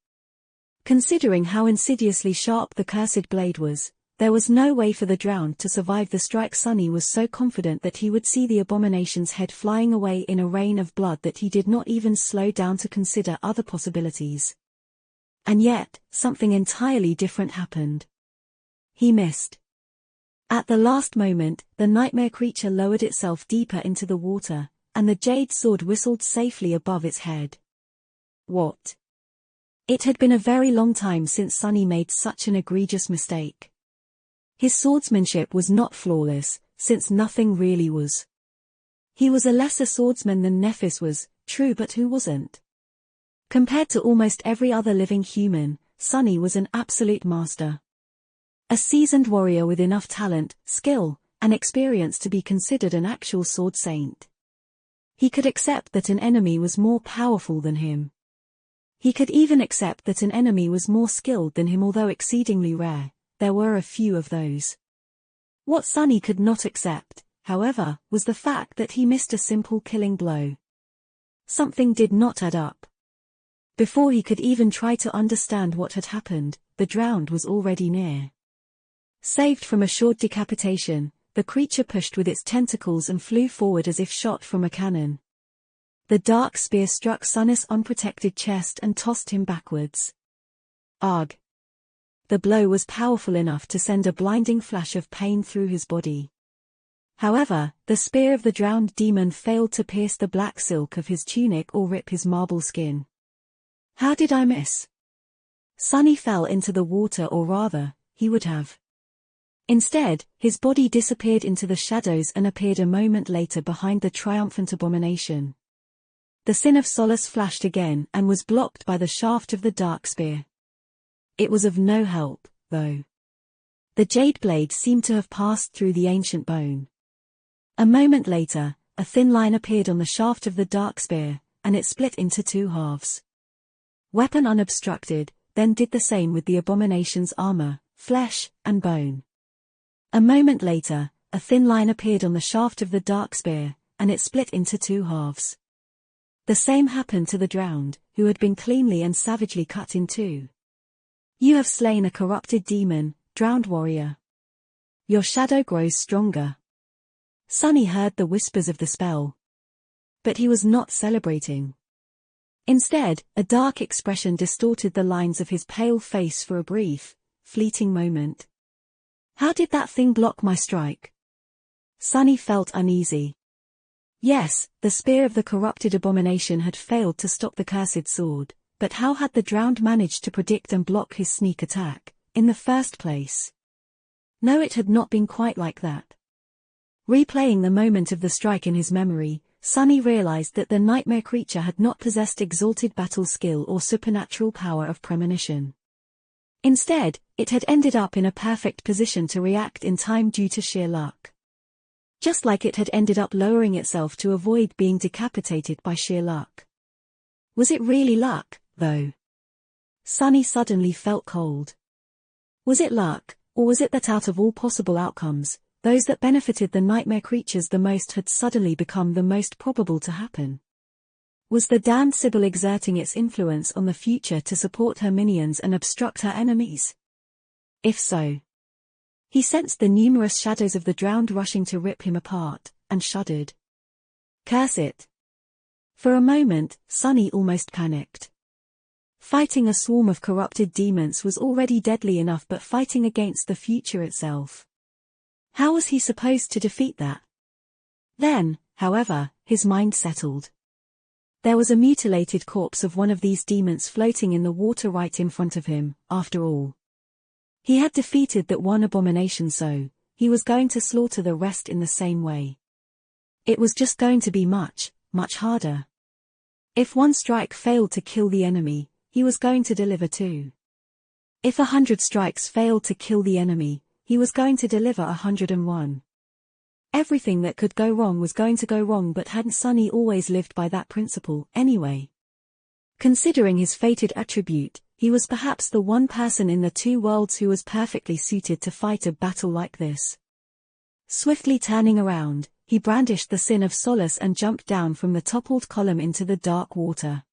Speaker 1: Considering how insidiously sharp the cursed blade was, there was no way for the drowned to survive the strike. Sunny was so confident that he would see the abomination's head flying away in a rain of blood that he did not even slow down to consider other possibilities. And yet, something entirely different happened. He missed. At the last moment, the nightmare creature lowered itself deeper into the water, and the jade sword whistled safely above its head. What? It had been a very long time since Sunny made such an egregious mistake. His swordsmanship was not flawless, since nothing really was. He was a lesser swordsman than Nephis was, true, but who wasn't? Compared to almost every other living human, Sunny was an absolute master. A seasoned warrior with enough talent, skill, and experience to be considered an actual sword saint. He could accept that an enemy was more powerful than him. He could even accept that an enemy was more skilled than him, although exceedingly rare. There were a few of those. What Sunny could not accept, however, was the fact that he missed a simple killing blow. Something did not add up. Before he could even try to understand what had happened, the drowned was already near. Saved from a short decapitation, the creature pushed with its tentacles and flew forward as if shot from a cannon. The dark spear struck Sunny's unprotected chest and tossed him backwards. Arg! The blow was powerful enough to send a blinding flash of pain through his body. However, the spear of the drowned demon failed to pierce the black silk of his tunic or rip his marble skin. How did I miss? Sunny fell into the water, or rather, he would have. Instead, his body disappeared into the shadows and appeared a moment later behind the triumphant abomination. The Sin of Solace flashed again and was blocked by the shaft of the dark spear. It was of no help, though. The jade blade seemed to have passed through the ancient bone. A moment later, a thin line appeared on the shaft of the dark spear, and it split into two halves. Weapon unobstructed, then did the same with the abomination's armor, flesh, and bone. A moment later, a thin line appeared on the shaft of the dark spear, and it split into two halves. The same happened to the drowned, who had been cleanly and savagely cut in two. You have slain a corrupted demon, drowned warrior. Your shadow grows stronger. Sunny heard the whispers of the spell. But he was not celebrating. Instead, a dark expression distorted the lines of his pale face for a brief, fleeting moment. How did that thing block my strike? Sunny felt uneasy. Yes, the spear of the corrupted abomination had failed to stop the cursed sword, but how had the drowned managed to predict and block his sneak attack, in the first place? No, it had not been quite like that. Replaying the moment of the strike in his memory, Sunny realized that the nightmare creature had not possessed exalted battle skill or supernatural power of premonition. Instead, it had ended up in a perfect position to react in time due to sheer luck. Just like it had ended up lowering itself to avoid being decapitated by sheer luck. Was it really luck, though? Sunny suddenly felt cold. Was it luck, or was it that out of all possible outcomes, those that benefited the nightmare creatures the most had suddenly become the most probable to happen? Was the damned Sibyl exerting its influence on the future to support her minions and obstruct her enemies? If so, he sensed the numerous shadows of the drowned rushing to rip him apart, and shuddered. Curse it! For a moment, Sunny almost panicked. Fighting a swarm of corrupted demons was already deadly enough, but fighting against the future itself. How was he supposed to defeat that? Then, however, his mind settled. There was a mutilated corpse of one of these demons floating in the water right in front of him, after all. He had defeated that one abomination, so he was going to slaughter the rest in the same way. It was just going to be much, much harder. If one strike failed to kill the enemy, he was going to deliver 2. If 100 strikes failed to kill the enemy, he was going to deliver 101. Everything that could go wrong was going to go wrong, but hadn't Sunny always lived by that principle, anyway? Considering his fated attribute, he was perhaps the one person in the 2 worlds who was perfectly suited to fight a battle like this. Swiftly turning around, he brandished the Sin of Solace and jumped down from the toppled column into the dark water.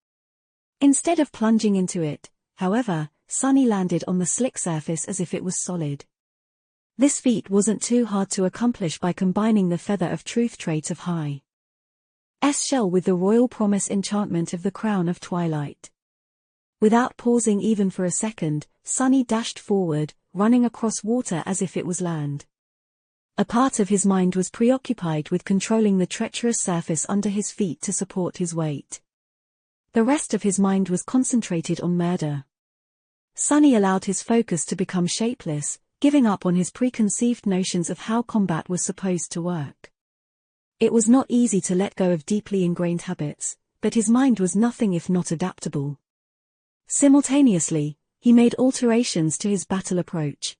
Speaker 1: Instead of plunging into it, however, Sunny landed on the slick surface as if it was solid. This feat wasn't too hard to accomplish by combining the Feather of Truth trait of High's shell with the Royal Promise enchantment of the Crown of Twilight. Without pausing even for a second, Sunny dashed forward, running across water as if it was land. A part of his mind was preoccupied with controlling the treacherous surface under his feet to support his weight. The rest of his mind was concentrated on murder. Sunny allowed his focus to become shapeless, giving up on his preconceived notions of how combat was supposed to work. It was not easy to let go of deeply ingrained habits, but his mind was nothing if not adaptable. Simultaneously, he made alterations to his battle approach.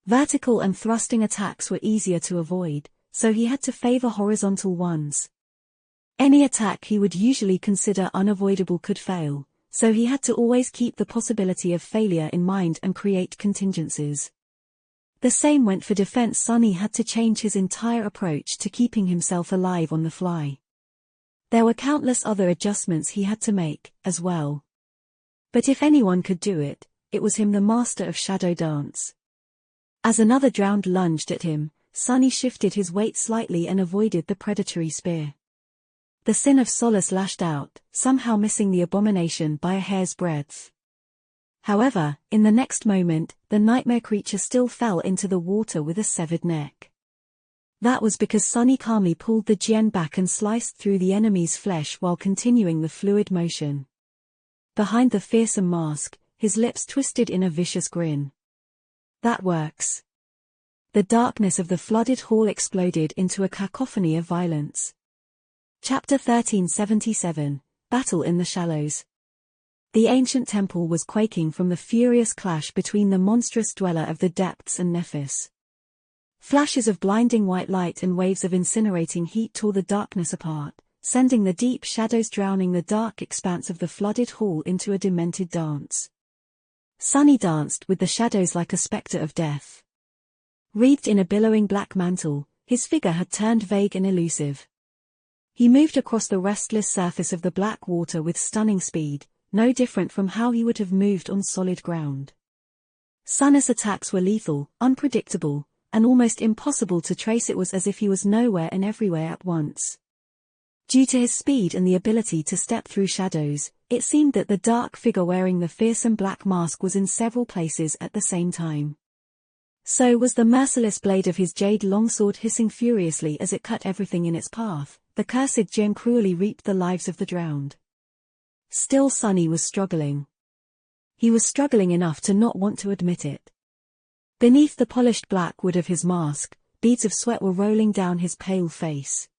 Speaker 1: Vertical and thrusting attacks were easier to avoid, so he had to favor horizontal ones. Any attack he would usually consider unavoidable could fail, so he had to always keep the possibility of failure in mind and create contingencies. The same went for defense. Sunny had to change his entire approach to keeping himself alive on the fly. There were countless other adjustments he had to make, as well. But if anyone could do it, it was him, the master of shadow dance. As another drowned lunged at him, Sunny shifted his weight slightly and avoided the predatory spear. The Sin of Solace lashed out, somehow missing the abomination by a hair's breadth. However, in the next moment, the nightmare creature still fell into the water with a severed neck. That was because Sunny calmly pulled the Jian back and sliced through the enemy's flesh while continuing the fluid motion. Behind the fearsome mask, his lips twisted in a vicious grin. That works. The darkness of the flooded hall exploded into a cacophony of violence. Chapter 1377, Battle in the Shallows. The ancient temple was quaking from the furious clash between the monstrous dweller of the depths and Nephis. Flashes of blinding white light and waves of incinerating heat tore the darkness apart, sending the deep shadows drowning the dark expanse of the flooded hall into a demented dance. Sunny danced with the shadows like a spectre of death. Wreathed in a billowing black mantle, his figure had turned vague and elusive. He moved across the restless surface of the black water with stunning speed, no different from how he would have moved on solid ground. Sunny's attacks were lethal, unpredictable, and almost impossible to trace. It was as if he was nowhere and everywhere at once. Due to his speed and the ability to step through shadows, it seemed that the dark figure wearing the fearsome black mask was in several places at the same time. So was the merciless blade of his jade longsword, hissing furiously as it cut everything in its path. The cursed gem cruelly reaped the lives of the drowned. Still, Sunny was struggling. He was struggling enough to not want to admit it. Beneath the polished black wood of his mask, beads of sweat were rolling down his pale face.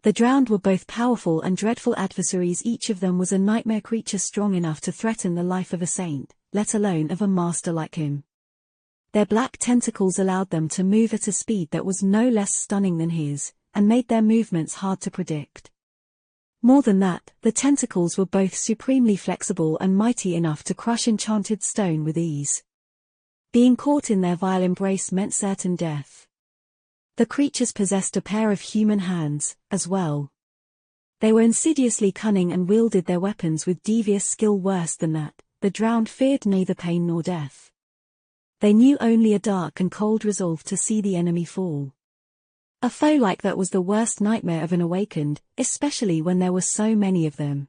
Speaker 1: The drowned were both powerful and dreadful adversaries. Each of them was a nightmare creature strong enough to threaten the life of a saint, let alone of a master like him. Their black tentacles allowed them to move at a speed that was no less stunning than his, and made their movements hard to predict. More than that, the tentacles were both supremely flexible and mighty enough to crush enchanted stone with ease. Being caught in their vile embrace meant certain death. The creatures possessed a pair of human hands, as well. They were insidiously cunning and wielded their weapons with devious skill. Worse than that, the drowned feared neither pain nor death. They knew only a dark and cold resolve to see the enemy fall. A foe like that was the worst nightmare of an awakened, especially when there were so many of them.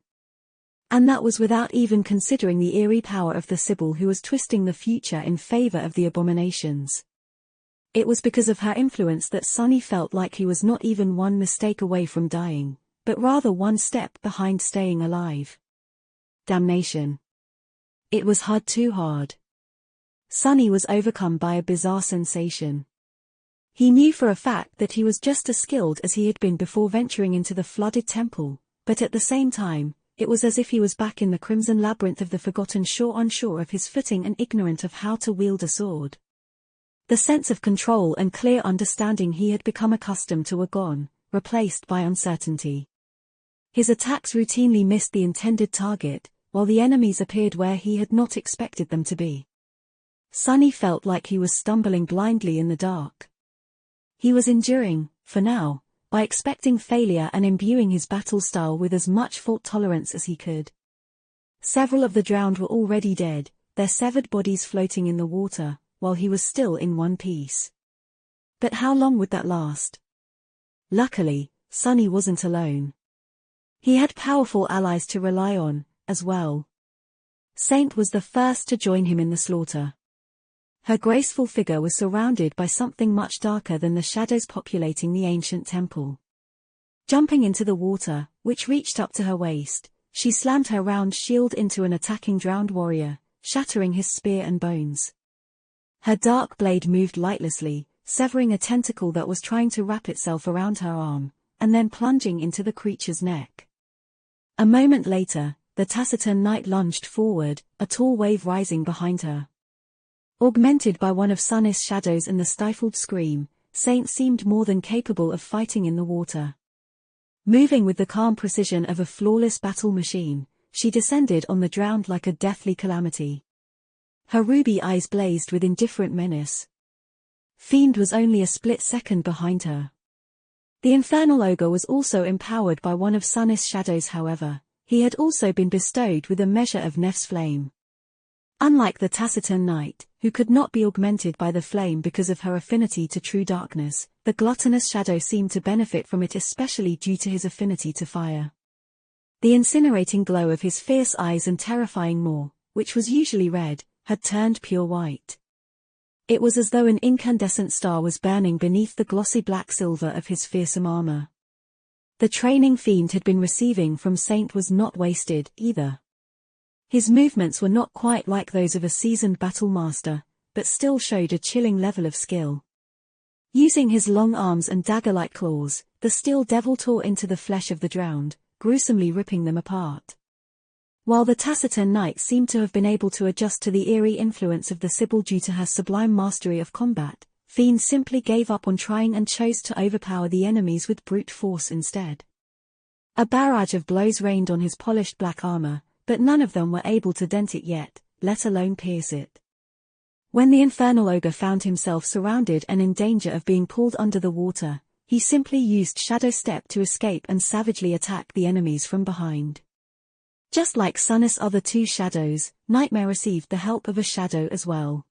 Speaker 1: And that was without even considering the eerie power of the Sibyl who was twisting the future in favor of the abominations. It was because of her influence that Sunny felt like he was not even one mistake away from dying, but rather one step behind staying alive. Damnation. It was hard, too hard. Sunny was overcome by a bizarre sensation. He knew for a fact that he was just as skilled as he had been before venturing into the flooded temple, but at the same time, it was as if he was back in the crimson labyrinth of the forgotten shore, unsure of his footing and ignorant of how to wield a sword. The sense of control and clear understanding he had become accustomed to were gone, replaced by uncertainty. His attacks routinely missed the intended target, while the enemies appeared where he had not expected them to be. Sunny felt like he was stumbling blindly in the dark. He was enduring, for now, by expecting failure and imbuing his battle style with as much fault tolerance as he could. Several of the drowned were already dead, their severed bodies floating in the water, while he was still in one piece. But how long would that last? Luckily, Sunny wasn't alone. He had powerful allies to rely on, as well. Saint was the first to join him in the slaughter. Her graceful figure was surrounded by something much darker than the shadows populating the ancient temple. Jumping into the water, which reached up to her waist, she slammed her round shield into an attacking drowned warrior, shattering his spear and bones. Her dark blade moved lightlessly, severing a tentacle that was trying to wrap itself around her arm, and then plunging into the creature's neck. A moment later, the taciturn knight lunged forward, a tall wave rising behind her. Augmented by one of Sunny's shadows and the stifled scream, Saint seemed more than capable of fighting in the water. Moving with the calm precision of a flawless battle machine, she descended on the drowned like a deathly calamity. Her ruby eyes blazed with indifferent menace. Fiend was only a split second behind her. The infernal ogre was also empowered by one of Sunny's shadows, however, he had also been bestowed with a measure of Nef's flame. Unlike the taciturn knight, who could not be augmented by the flame because of her affinity to true darkness, the gluttonous shadow seemed to benefit from it, especially due to his affinity to fire. The incinerating glow of his fierce eyes and terrifying maw, which was usually red, had turned pure white. It was as though an incandescent star was burning beneath the glossy black silver of his fearsome armor. The training Fiend had been receiving from Saint was not wasted, either. His movements were not quite like those of a seasoned battle master, but still showed a chilling level of skill. Using his long arms and dagger-like claws, the steel devil tore into the flesh of the drowned, gruesomely ripping them apart. While the taciturn knight seemed to have been able to adjust to the eerie influence of the Sibyl due to her sublime mastery of combat, Fiend simply gave up on trying and chose to overpower the enemies with brute force instead. A barrage of blows rained on his polished black armor, but none of them were able to dent it yet, let alone pierce it. When the infernal ogre found himself surrounded and in danger of being pulled under the water, he simply used Shadow Step to escape and savagely attack the enemies from behind. Just like Sunny's other two shadows, Nightmare received the help of a shadow as well.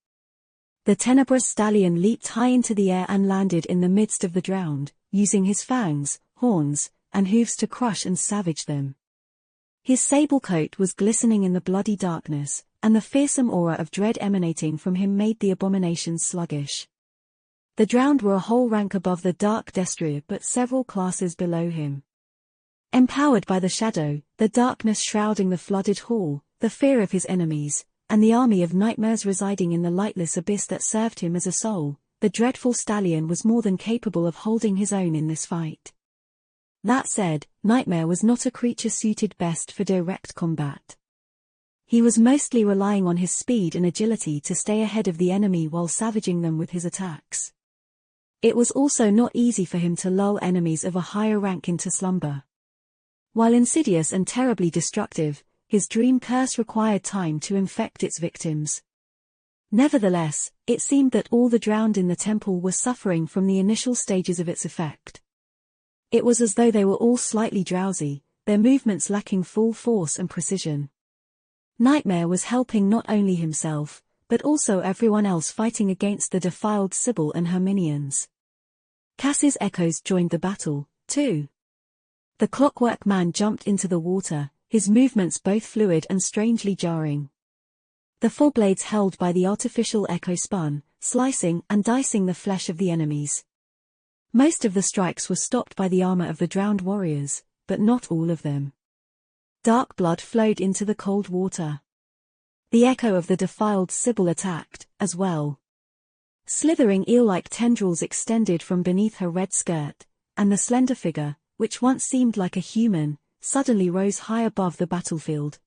Speaker 1: The tenebrous stallion leaped high into the air and landed in the midst of the drowned, using his fangs, horns, and hooves to crush and savage them. His sable coat was glistening in the bloody darkness, and the fearsome aura of dread emanating from him made the abominations sluggish. The drowned were a whole rank above the Dark Destrier but several classes below him. Empowered by the shadow, the darkness shrouding the flooded hall, the fear of his enemies, and the army of nightmares residing in the lightless abyss that served him as a soul, the dreadful stallion was more than capable of holding his own in this fight. That said, Nightmare was not a creature suited best for direct combat. He was mostly relying on his speed and agility to stay ahead of the enemy while savaging them with his attacks. It was also not easy for him to lull enemies of a higher rank into slumber. While insidious and terribly destructive, his dream curse required time to infect its victims. Nevertheless, it seemed that all the drowned in the temple were suffering from the initial stages of its effect. It was as though they were all slightly drowsy, their movements lacking full force and precision. Nightmare was helping not only himself, but also everyone else fighting against the defiled Sibyl and her minions. Cass's echoes joined the battle, too. The clockwork man jumped into the water, his movements both fluid and strangely jarring. The four blades held by the artificial echo spun, slicing and dicing the flesh of the enemies. Most of the strikes were stopped by the armor of the drowned warriors, but not all of them. Dark blood flowed into the cold water. The echo of the defiled Sibyl attacked, as well. Slithering eel-like tendrils extended from beneath her red skirt, and the slender figure, which once seemed like a human, suddenly rose high above the battlefield.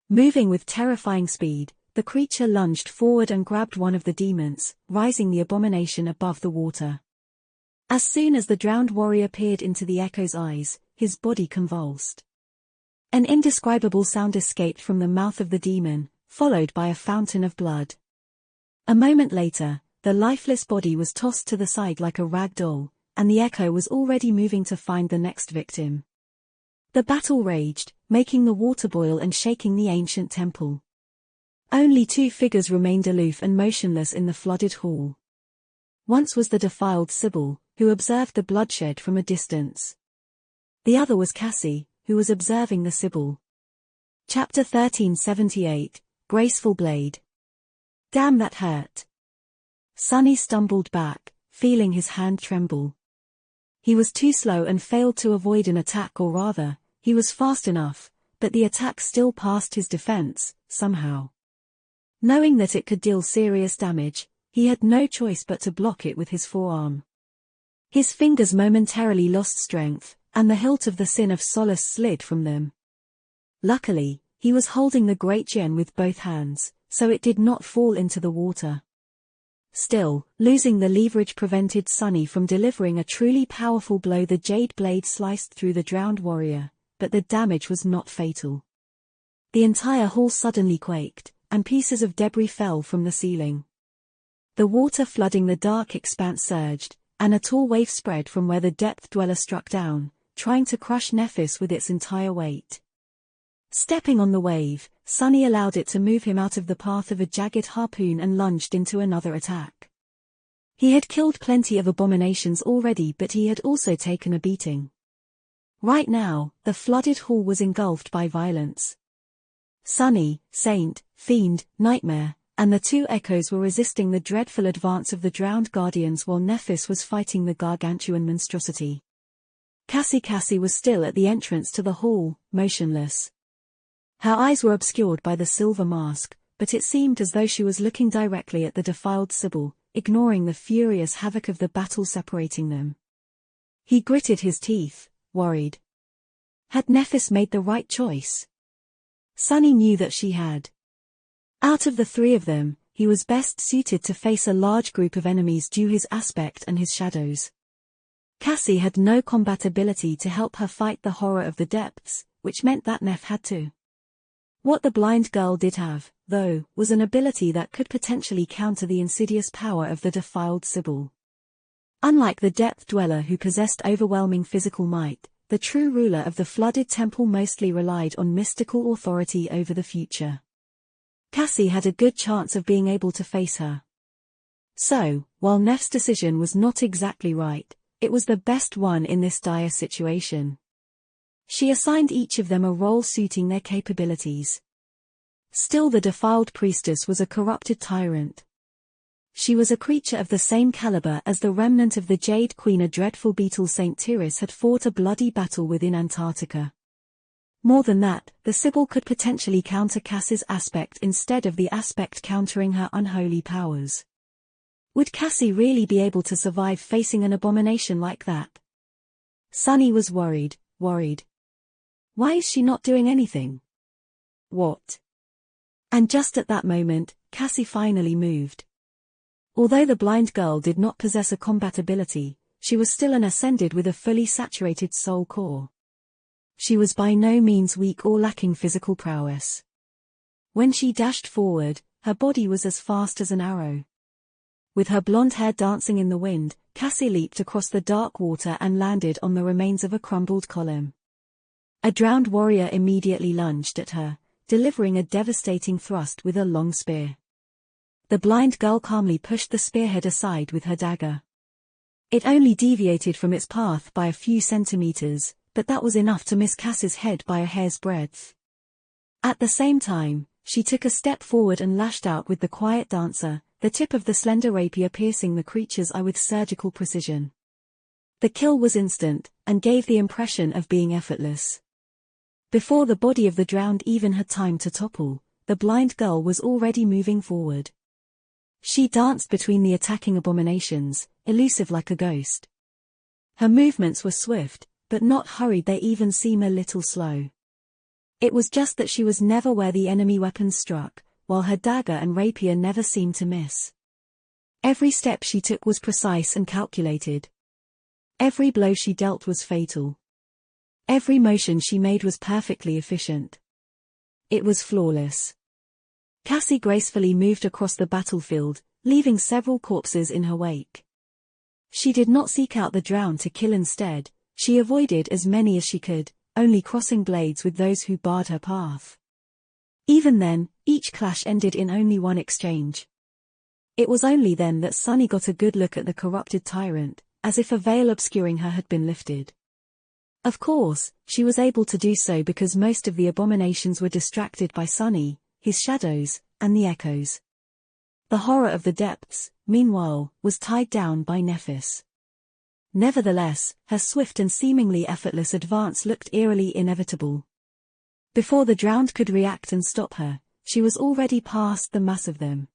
Speaker 1: Moving with terrifying speed, the creature lunged forward and grabbed one of the demons, rising the abomination above the water. As soon as the drowned warrior peered into the echo's eyes, his body convulsed. An indescribable sound escaped from the mouth of the demon, followed by a fountain of blood. A moment later, the lifeless body was tossed to the side like a rag doll, and the echo was already moving to find the next victim. The battle raged, making the water boil and shaking the ancient temple. Only two figures remained aloof and motionless in the flooded hall. Once was the defiled Sibyl, who observed the bloodshed from a distance. The other was Cassie, who was observing the Sibyl. Chapter 1378, Graceful Blade. Damn, that hurt. Sunny stumbled back, feeling his hand tremble. He was too slow and failed to avoid an attack, or rather, he was fast enough, but the attack still passed his defense, somehow. Knowing that it could deal serious damage, he had no choice but to block it with his forearm. His fingers momentarily lost strength, and the hilt of the Sin of Solace slid from them. Luckily, he was holding the great gem with both hands, so it did not fall into the water. Still, losing the leverage prevented Sunny from delivering a truly powerful blow. The jade blade sliced through the drowned warrior, but the damage was not fatal. The entire hall suddenly quaked, and pieces of debris fell from the ceiling. The water flooding the dark expanse surged, and a tall wave spread from where the Depth Dweller struck down, trying to crush Nephis with its entire weight. Stepping on the wave, Sunny allowed it to move him out of the path of a jagged harpoon and lunged into another attack. He had killed plenty of abominations already, but he had also taken a beating. Right now, the flooded hall was engulfed by violence. Sunny, Saint, Fiend, Nightmare, and the two echoes were resisting the dreadful advance of the drowned guardians while Nephis was fighting the gargantuan monstrosity. Cassie was still at the entrance to the hall, motionless. Her eyes were obscured by the silver mask, but it seemed as though she was looking directly at the defiled Sibyl, ignoring the furious havoc of the battle separating them. He gritted his teeth, worried. Had Nephis made the right choice? Sunny knew that she had. Out of the three of them, he was best suited to face a large group of enemies due his aspect and his shadows. Cassie had no combat ability to help her fight the horror of the depths, which meant that Neph had to. What the blind girl did have, though, was an ability that could potentially counter the insidious power of the defiled Sibyl. Unlike the Depth Dweller who possessed overwhelming physical might, the true ruler of the flooded temple mostly relied on mystical authority over the future. Cassie had a good chance of being able to face her. So, while Neph's decision was not exactly right, it was the best one in this dire situation. She assigned each of them a role suiting their capabilities. Still, the defiled priestess was a corrupted tyrant. She was a creature of the same caliber as the remnant of the Jade Queen. A dreadful beetle, Saint Tyrus, had fought a bloody battle within Antarctica. More than that, the Sibyl could potentially counter Cassie's aspect instead of the aspect countering her unholy powers. Would Cassie really be able to survive facing an abomination like that? Sunny was worried. Why is she not doing anything? What? And just at that moment, Cassie finally moved. Although the blind girl did not possess a combat ability, she was still an ascended with a fully saturated soul core. She was by no means weak or lacking physical prowess. When she dashed forward, her body was as fast as an arrow. With her blonde hair dancing in the wind, Cassie leaped across the dark water and landed on the remains of a crumbled column. A drowned warrior immediately lunged at her, delivering a devastating thrust with a long spear. The blind girl calmly pushed the spearhead aside with her dagger. It only deviated from its path by a few centimeters, but that was enough to miss Cass's head by a hair's breadth. At the same time, she took a step forward and lashed out with the quiet dancer, the tip of the slender rapier piercing the creature's eye with surgical precision. The kill was instant, and gave the impression of being effortless. Before the body of the drowned even had time to topple, the blind girl was already moving forward. She danced between the attacking abominations, elusive like a ghost. Her movements were swift, but not hurried. They even seemed a little slow. It was just that she was never where the enemy weapons struck, while her dagger and rapier never seemed to miss. Every step she took was precise and calculated. Every blow she dealt was fatal. Every motion she made was perfectly efficient. It was flawless. Cassie gracefully moved across the battlefield, leaving several corpses in her wake. She did not seek out the drowned to kill. Instead, she avoided as many as she could, only crossing blades with those who barred her path. Even then, each clash ended in only one exchange. It was only then that Sunny got a good look at the corrupted tyrant, as if a veil obscuring her had been lifted. Of course, she was able to do so because most of the abominations were distracted by Sunny, his shadows, and the echoes. The horror of the depths, meanwhile, was tied down by Nephis. Nevertheless, her swift and seemingly effortless advance looked eerily inevitable. Before the drowned could react and stop her, she was already past the mass of them.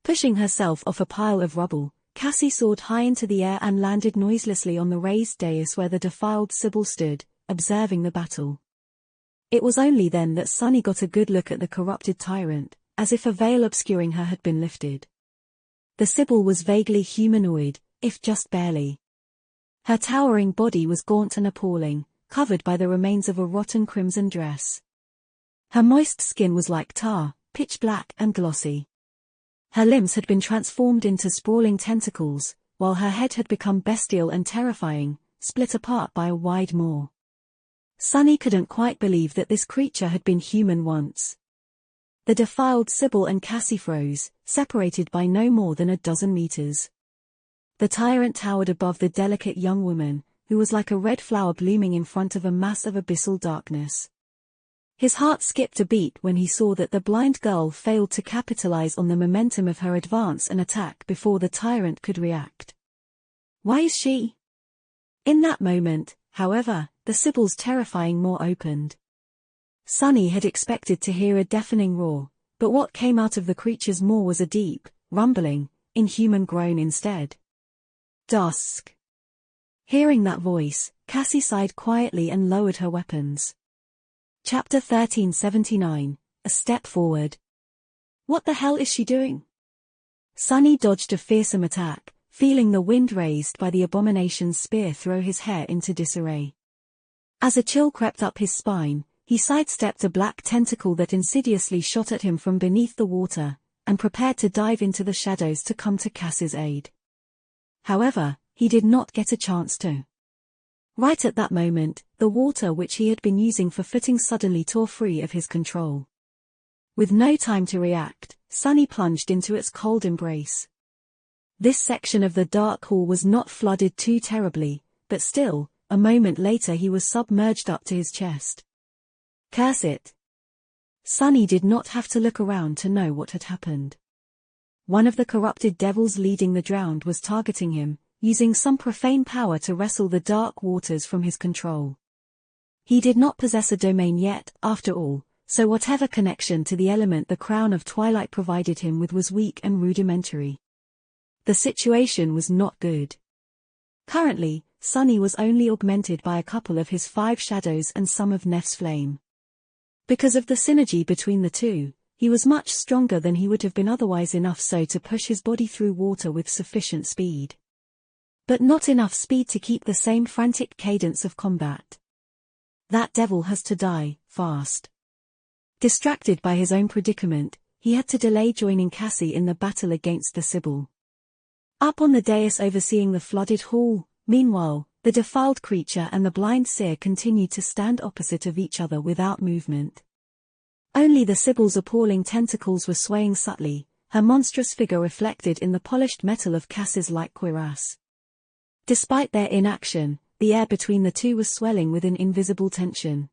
Speaker 1: Pushing herself off a pile of rubble, Cassie soared high into the air and landed noiselessly on the raised dais where the defiled Sibyl stood, observing the battle. It was only then that Sunny got a good look at the corrupted tyrant, as if a veil obscuring her had been lifted. The Sibyl was vaguely humanoid, if just barely. Her towering body was gaunt and appalling, covered by the remains of a rotten crimson dress. Her moist skin was like tar, pitch black and glossy. Her limbs had been transformed into sprawling tentacles, while her head had become bestial and terrifying, split apart by a wide maw. Sunny couldn't quite believe that this creature had been human once. The defiled Sibyl and Cassie froze, separated by no more than a dozen meters. The tyrant towered above the delicate young woman, who was like a red flower blooming in front of a mass of abyssal darkness. His heart skipped a beat when he saw that the blind girl failed to capitalize on the momentum of her advance and attack before the tyrant could react. Why is she? In that moment, however, the Sibyl's terrifying maw opened. Sunny had expected to hear a deafening roar, but what came out of the creature's maw was a deep, rumbling, inhuman groan instead. Dusk. Hearing that voice, Cassie sighed quietly and lowered her weapons. Chapter 1379, A Step Forward. What the hell is she doing? Sunny dodged a fearsome attack, feeling the wind raised by the abomination's spear throw his hair into disarray. As a chill crept up his spine, he sidestepped a black tentacle that insidiously shot at him from beneath the water, and prepared to dive into the shadows to come to Cass's aid. However, he did not get a chance to. Right at that moment, the water which he had been using for footing suddenly tore free of his control. With no time to react, Sunny plunged into its cold embrace. This section of the dark hall was not flooded too terribly, but still, a moment later he was submerged up to his chest. Curse it! Sunny did not have to look around to know what had happened. One of the corrupted devils leading the drowned was targeting him, using some profane power to wrestle the dark waters from his control. He did not possess a domain yet, after all, so whatever connection to the element the Crown of Twilight provided him with was weak and rudimentary. The situation was not good. Currently, Sunny was only augmented by a couple of his 5 shadows and some of Neph's flame. Because of the synergy between the two, he was much stronger than he would have been otherwise, enough so to push his body through water with sufficient speed. But not enough speed to keep the same frantic cadence of combat. That devil has to die, fast. Distracted by his own predicament, he had to delay joining Cassie in the battle against the Sibyl. Up on the dais overseeing the flooded hall, meanwhile, the defiled creature and the blind seer continued to stand opposite of each other without movement. Only the Sibyl's appalling tentacles were swaying subtly, her monstrous figure reflected in the polished metal of Cass's light cuirass. Despite their inaction, the air between the two was swelling with an invisible tension.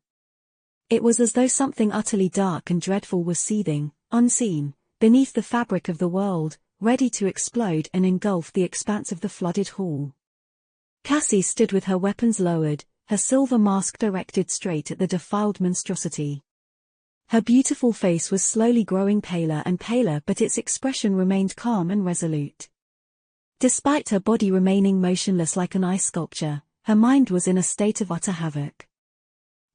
Speaker 1: It was as though something utterly dark and dreadful was seething, unseen, beneath the fabric of the world, ready to explode and engulf the expanse of the flooded hall. Cassie stood with her weapons lowered, her silver mask directed straight at the defiled monstrosity. Her beautiful face was slowly growing paler and paler, but its expression remained calm and resolute. Despite her body remaining motionless like an ice sculpture, her mind was in a state of utter havoc.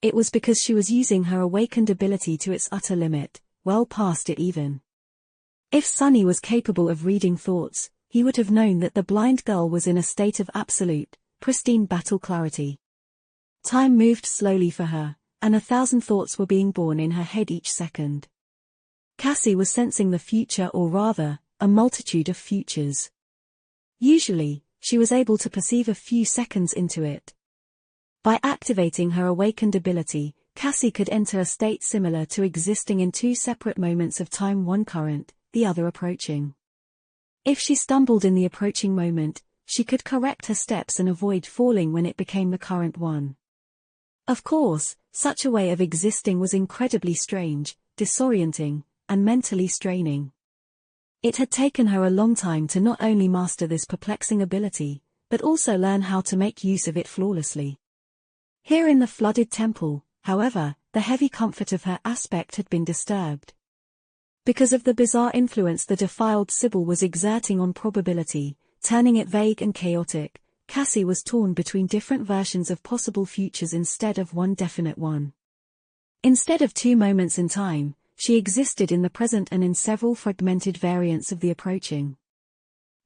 Speaker 1: It was because she was using her awakened ability to its utter limit, well past it even. If Sunny was capable of reading thoughts, he would have known that the blind girl was in a state of absolute, pristine battle clarity. Time moved slowly for her, and 1,000 thoughts were being born in her head each second. Cassie was sensing the future, or rather, a multitude of futures. Usually, she was able to perceive a few seconds into it. By activating her awakened ability, Cassie could enter a state similar to existing in two separate moments of time, one current, the other approaching. If she stumbled in the approaching moment, she could correct her steps and avoid falling when it became the current one. Of course, such a way of existing was incredibly strange, disorienting, and mentally straining. It had taken her a long time to not only master this perplexing ability, but also learn how to make use of it flawlessly. Here in the flooded temple, however, the heavy comfort of her aspect had been disturbed. Because of the bizarre influence the defiled Sibyl was exerting on probability, turning it vague and chaotic, Cassie was torn between different versions of possible futures instead of one definite one. Instead of two moments in time, she existed in the present and in several fragmented variants of the approaching.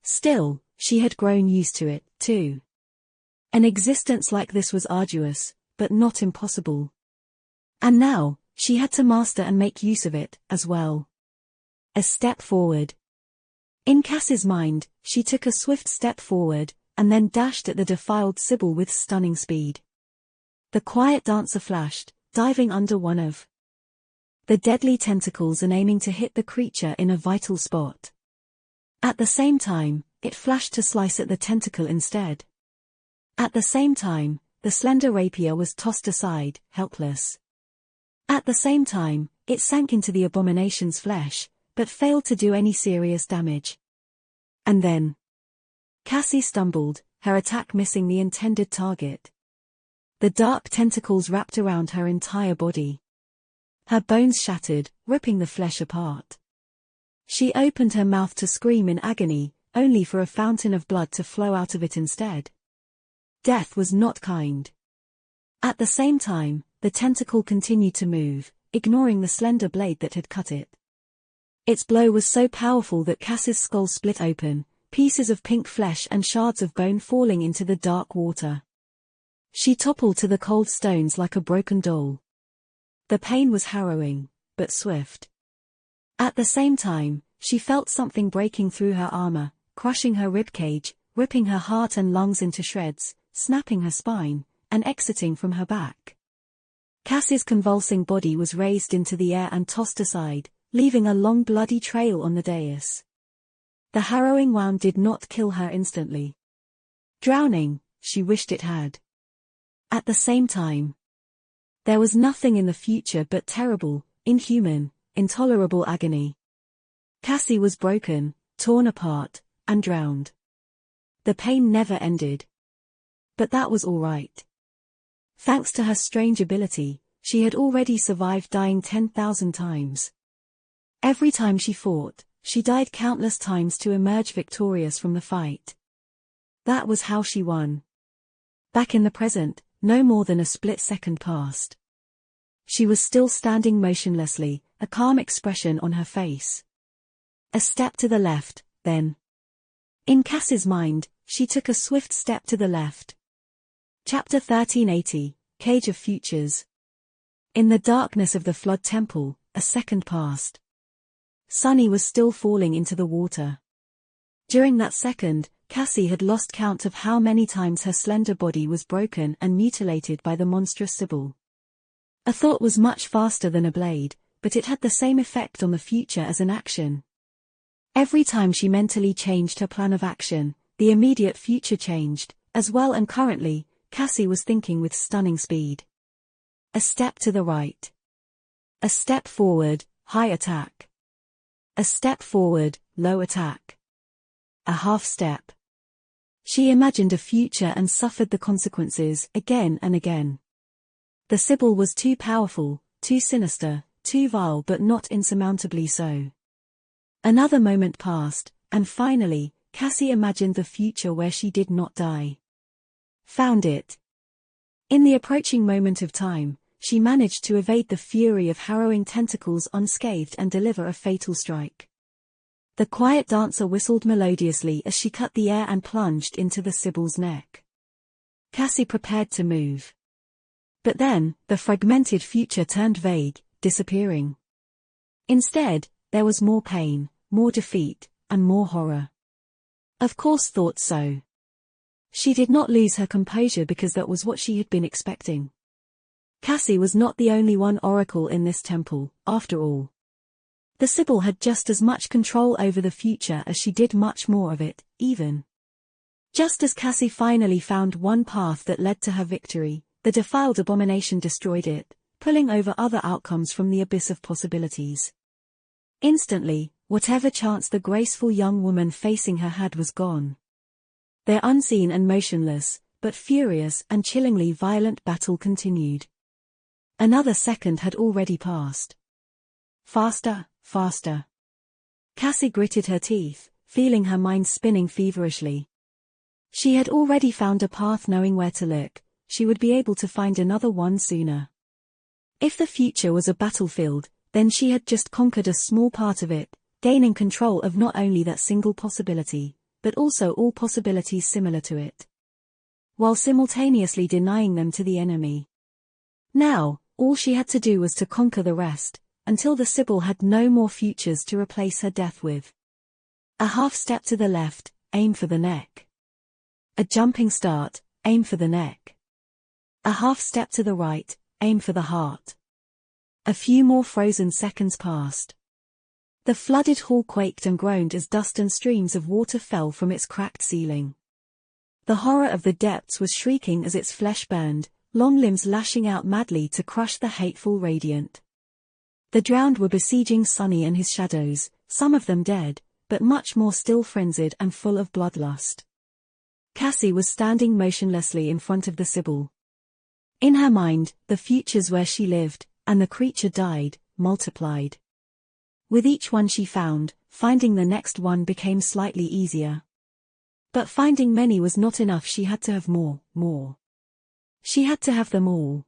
Speaker 1: Still, she had grown used to it, too. An existence like this was arduous, but not impossible. And now, she had to master and make use of it, as well. A step forward. In Cassie's mind, she took a swift step forward, and then dashed at the defiled Sibyl with stunning speed. The quiet dancer flashed, diving under one of the deadly tentacles and aiming to hit the creature in a vital spot. At the same time, it flashed to slice at the tentacle instead. At the same time, the slender rapier was tossed aside, helpless. At the same time, it sank into the abomination's flesh, but failed to do any serious damage. And then Cassie stumbled, her attack missing the intended target. The dark tentacles wrapped around her entire body. Her bones shattered, ripping the flesh apart. She opened her mouth to scream in agony, only for a fountain of blood to flow out of it instead. Death was not kind. At the same time, the tentacle continued to move, ignoring the slender blade that had cut it. Its blow was so powerful that Cassie's skull split open, pieces of pink flesh and shards of bone falling into the dark water. She toppled to the cold stones like a broken doll. The pain was harrowing, but swift. At the same time, she felt something breaking through her armor, crushing her ribcage, ripping her heart and lungs into shreds, snapping her spine, and exiting from her back. Cassie's convulsing body was raised into the air and tossed aside, leaving a long bloody trail on the dais. The harrowing wound did not kill her instantly. Drowning, she wished it had. At the same time, there was nothing in the future but terrible, inhuman, intolerable agony. Cassie was broken, torn apart, and drowned. The pain never ended. But that was all right. Thanks to her strange ability, she had already survived dying 10,000 times. Every time she fought, she died countless times to emerge victorious from the fight. That was how she won. Back in the present, no more than a split second passed. She was still standing motionlessly, a calm expression on her face. A step to the left, then. In Cassie's mind, she took a swift step to the left. Chapter 1380, Cage of Futures. In the darkness of the Flood Temple, a second passed. Sunny was still falling into the water. During that second, Cassie had lost count of how many times her slender body was broken and mutilated by the monstrous Sibyl. A thought was much faster than a blade, but it had the same effect on the future as an action. Every time she mentally changed her plan of action, the immediate future changed, as well, and currently, Cassie was thinking with stunning speed. A step to the right. A step forward, high attack. A step forward, low attack. A half step. She imagined a future and suffered the consequences again and again. The Sibyl was too powerful, too sinister, too vile, but not insurmountably so. Another moment passed, and finally, Cassie imagined the future where she did not die. Found it. In the approaching moment of time, she managed to evade the fury of harrowing tentacles unscathed and deliver a fatal strike. The quiet dancer whistled melodiously as she cut the air and plunged into the Sibyl's neck. Cassie prepared to move. But then, the fragmented future turned vague, disappearing. Instead, there was more pain, more defeat, and more horror. Of course, thought so. She did not lose her composure because that was what she had been expecting. Cassie was not the only one oracle in this temple, after all. The Sibyl had just as much control over the future as she did much more of it, even. Just as Cassie finally found one path that led to her victory, the defiled abomination destroyed it, pulling over other outcomes from the abyss of possibilities. Instantly, whatever chance the graceful young woman facing her had was gone. Their unseen and motionless, but furious and chillingly violent battle continued. Another second had already passed. Faster, faster. Cassie gritted her teeth, feeling her mind spinning feverishly. She had already found a path, knowing where to look. She would be able to find another one sooner. If the future was a battlefield, then she had just conquered a small part of it, gaining control of not only that single possibility, but also all possibilities similar to it, while simultaneously denying them to the enemy. Now, all she had to do was to conquer the rest, until the Sibyl had no more futures to replace her death with. A half step to the left, aim for the neck. A jumping start, aim for the neck. A half step to the right, aim for the heart. A few more frozen seconds passed. The flooded hall quaked and groaned as dust and streams of water fell from its cracked ceiling. The horror of the depths was shrieking as its flesh burned, long limbs lashing out madly to crush the hateful radiant. The drowned were besieging Sunny and his shadows, some of them dead, but much more still frenzied and full of bloodlust. Cassie was standing motionlessly in front of the Sibyl. In her mind, the futures where she lived, and the creature died, multiplied. With each one she found, finding the next one became slightly easier. But finding many was not enough. She had to have more. She had to have them all.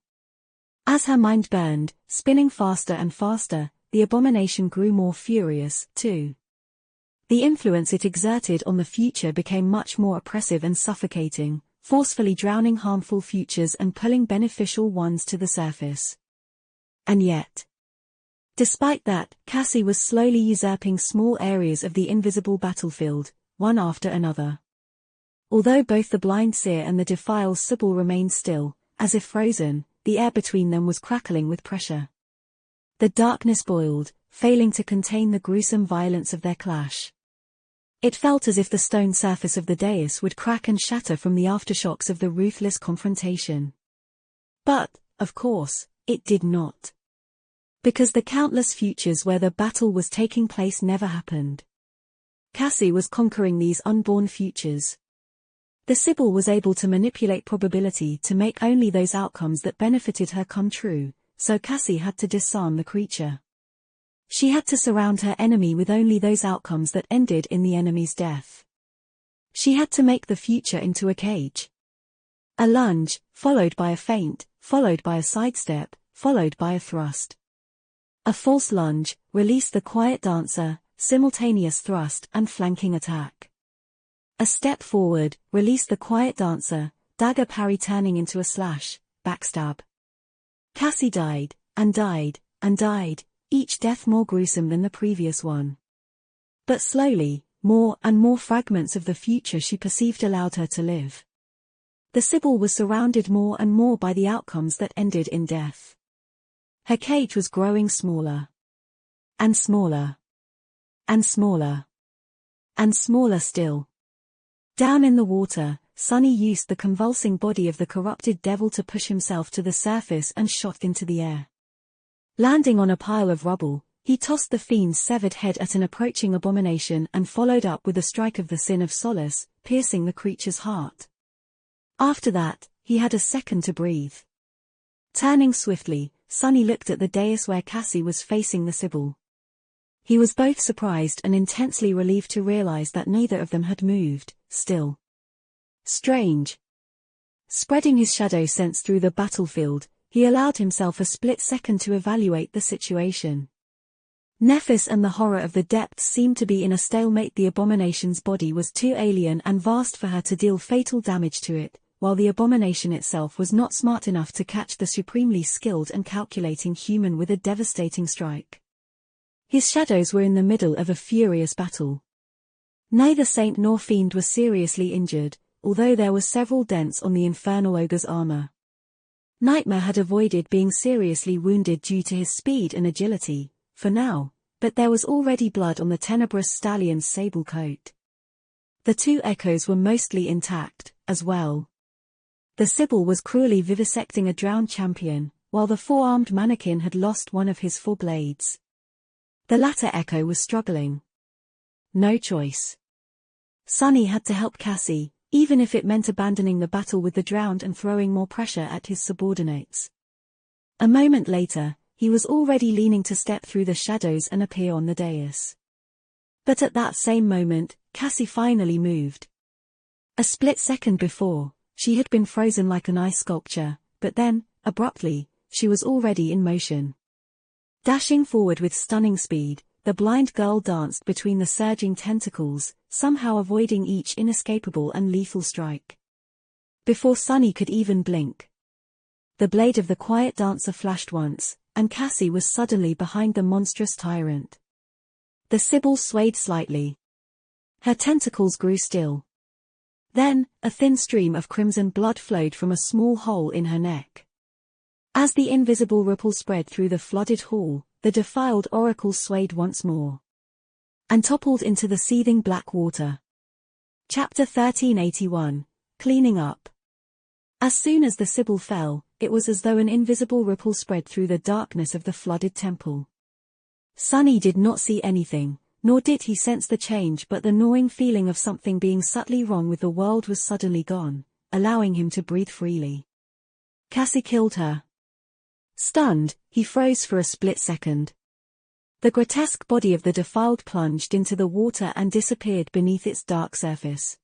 Speaker 1: As her mind burned, spinning faster and faster, the abomination grew more furious, too. The influence it exerted on the future became much more oppressive and suffocating, forcefully drowning harmful futures and pulling beneficial ones to the surface. And yet, despite that, Cassie was slowly usurping small areas of the invisible battlefield, one after another. Although both the blind seer and the defiled Sibyl remained still, as if frozen, the air between them was crackling with pressure. The darkness boiled, failing to contain the gruesome violence of their clash. It felt as if the stone surface of the dais would crack and shatter from the aftershocks of the ruthless confrontation. But, of course, it did not. Because the countless futures where the battle was taking place never happened. Cassie was conquering these unborn futures. The Sibyl was able to manipulate probability to make only those outcomes that benefited her come true, so Cassie had to disarm the creature. She had to surround her enemy with only those outcomes that ended in the enemy's death. She had to make the future into a cage. A lunge, followed by a feint, followed by a sidestep, followed by a thrust. A false lunge, release the quiet dancer, simultaneous thrust and flanking attack. A step forward, release the quiet dancer, dagger parry turning into a slash, backstab. Cassie died, and died, and died, each death more gruesome than the previous one. But slowly, more and more fragments of the future she perceived allowed her to live. The Sibyl was surrounded more and more by the outcomes that ended in death. Her cage was growing smaller. And smaller. And smaller. And smaller still. Down in the water, Sunny used the convulsing body of the corrupted devil to push himself to the surface and shot into the air. Landing on a pile of rubble, he tossed the fiend's severed head at an approaching abomination and followed up with a strike of the Sin of Solace, piercing the creature's heart. After that, he had a second to breathe. Turning swiftly, Sunny looked at the dais where Cassie was facing the Sibyl. He was both surprised and intensely relieved to realize that neither of them had moved, still. Strange. Spreading his shadow sense through the battlefield, he allowed himself a split second to evaluate the situation. Nephis and the horror of the depths seemed to be in a stalemate. The abomination's body was too alien and vast for her to deal fatal damage to it, while the abomination itself was not smart enough to catch the supremely skilled and calculating human with a devastating strike. His shadows were in the middle of a furious battle. Neither saint nor fiend was seriously injured, although there were several dents on the infernal ogre's armor. Nightmare had avoided being seriously wounded due to his speed and agility, for now, but there was already blood on the tenebrous stallion's sable coat. The two echoes were mostly intact, as well. The Sibyl was cruelly vivisecting a drowned champion, while the four-armed mannequin had lost one of his 4 blades. The latter echo was struggling. No choice. Sunny had to help Cassie, even if it meant abandoning the battle with the drowned and throwing more pressure at his subordinates. A moment later, he was already leaning to step through the shadows and appear on the dais. But at that same moment, Cassie finally moved. A split second before, she had been frozen like an ice sculpture, but then, abruptly, she was already in motion. Dashing forward with stunning speed, the blind girl danced between the surging tentacles, somehow avoiding each inescapable and lethal strike. Before Sunny could even blink, the blade of the quiet dancer flashed once, and Cassie was suddenly behind the monstrous tyrant. The Sibyl swayed slightly. Her tentacles grew still. Then, a thin stream of crimson blood flowed from a small hole in her neck. As the invisible ripple spread through the flooded hall, the defiled oracle swayed once more and toppled into the seething black water. Chapter 1381, Cleaning Up. As soon as the Sibyl fell, it was as though an invisible ripple spread through the darkness of the flooded temple. Sunny did not see anything, nor did he sense the change, but the gnawing feeling of something being subtly wrong with the world was suddenly gone, allowing him to breathe freely. Cassie killed her. Stunned, he froze for a split second. The grotesque body of the defiled plunged into the water and disappeared beneath its dark surface.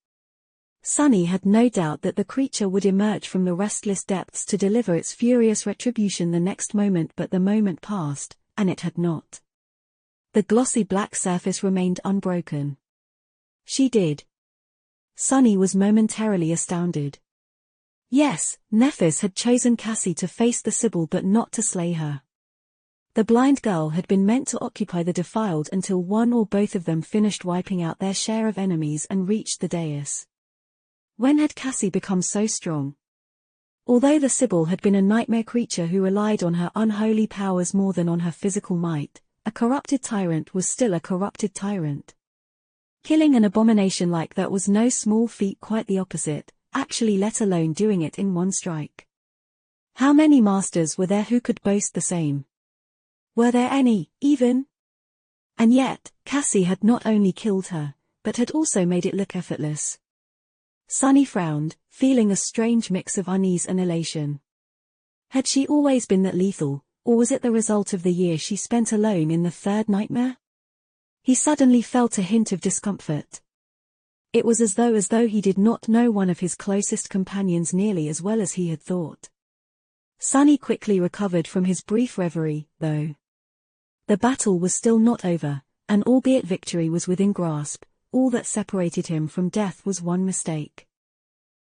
Speaker 1: Sunny had no doubt that the creature would emerge from the restless depths to deliver its furious retribution the next moment, but the moment passed, and it had not. The glossy black surface remained unbroken. She did. Sunny was momentarily astounded. Yes, Nephis had chosen Cassie to face the Sibyl but not to slay her. The blind girl had been meant to occupy the defiled until one or both of them finished wiping out their share of enemies and reached the dais. When had Cassie become so strong? Although the Sibyl had been a nightmare creature who relied on her unholy powers more than on her physical might, a corrupted tyrant was still a corrupted tyrant. Killing an abomination like that was no small feat, quite the opposite, actually, let alone doing it in one strike. How many masters were there who could boast the same? Were there any, even? And yet, Cassie had not only killed her, but had also made it look effortless. Sunny frowned, feeling a strange mix of unease and elation. Had she always been that lethal, or was it the result of the year she spent alone in the third nightmare? He suddenly felt a hint of discomfort. It was as though he did not know one of his closest companions nearly as well as he had thought. Sunny quickly recovered from his brief reverie, though. The battle was still not over, and albeit victory was within grasp, all that separated him from death was one mistake.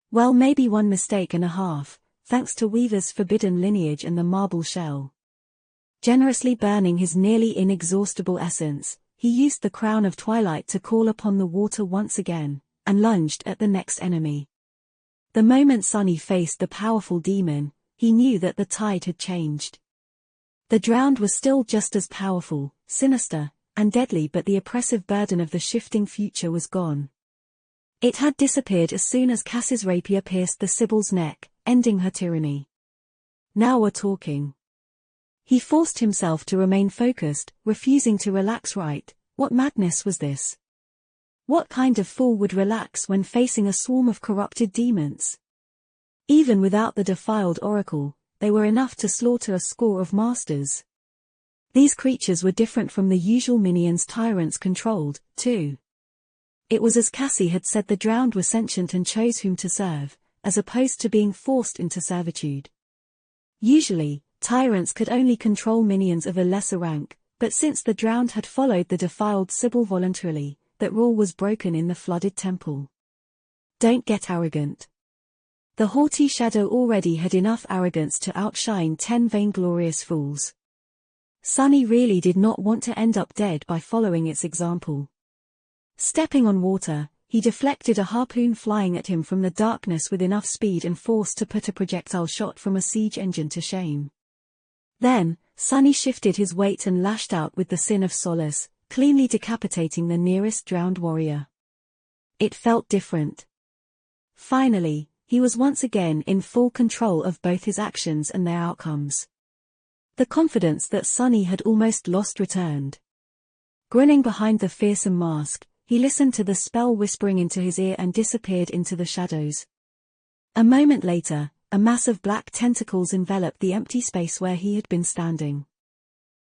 Speaker 1: Well, maybe one mistake and a half, thanks to Weaver's forbidden lineage and the marble shell. Generously burning his nearly inexhaustible essence, he used the crown of twilight to call upon the water once again, and lunged at the next enemy. The moment Sunny faced the powerful demon, he knew that the tide had changed. The drowned was still just as powerful, sinister, and deadly, but the oppressive burden of the shifting future was gone. It had disappeared as soon as Cass's rapier pierced the Sibyl's neck, ending her tyranny. Now we're talking. He forced himself to remain focused, refusing to relax. Right, what madness was this? What kind of fool would relax when facing a swarm of corrupted demons? Even without the defiled oracle, they were enough to slaughter a score of masters. These creatures were different from the usual minions tyrants controlled, too. It was as Cassie had said, the drowned were sentient and chose whom to serve, as opposed to being forced into servitude. Usually, tyrants could only control minions of a lesser rank, but since the drowned had followed the defiled Sibyl voluntarily, that rule was broken in the flooded temple. Don't get arrogant. The haughty shadow already had enough arrogance to outshine 10 vainglorious fools. Sunny really did not want to end up dead by following its example. Stepping on water, he deflected a harpoon flying at him from the darkness with enough speed and force to put a projectile shot from a siege engine to shame. Then, Sunny shifted his weight and lashed out with the Sin of Solace, cleanly decapitating the nearest drowned warrior. It felt different. Finally, he was once again in full control of both his actions and their outcomes. The confidence that Sunny had almost lost returned. Grinning behind the fearsome mask, he listened to the spell whispering into his ear and disappeared into the shadows. A moment later, a mass of black tentacles enveloped the empty space where he had been standing.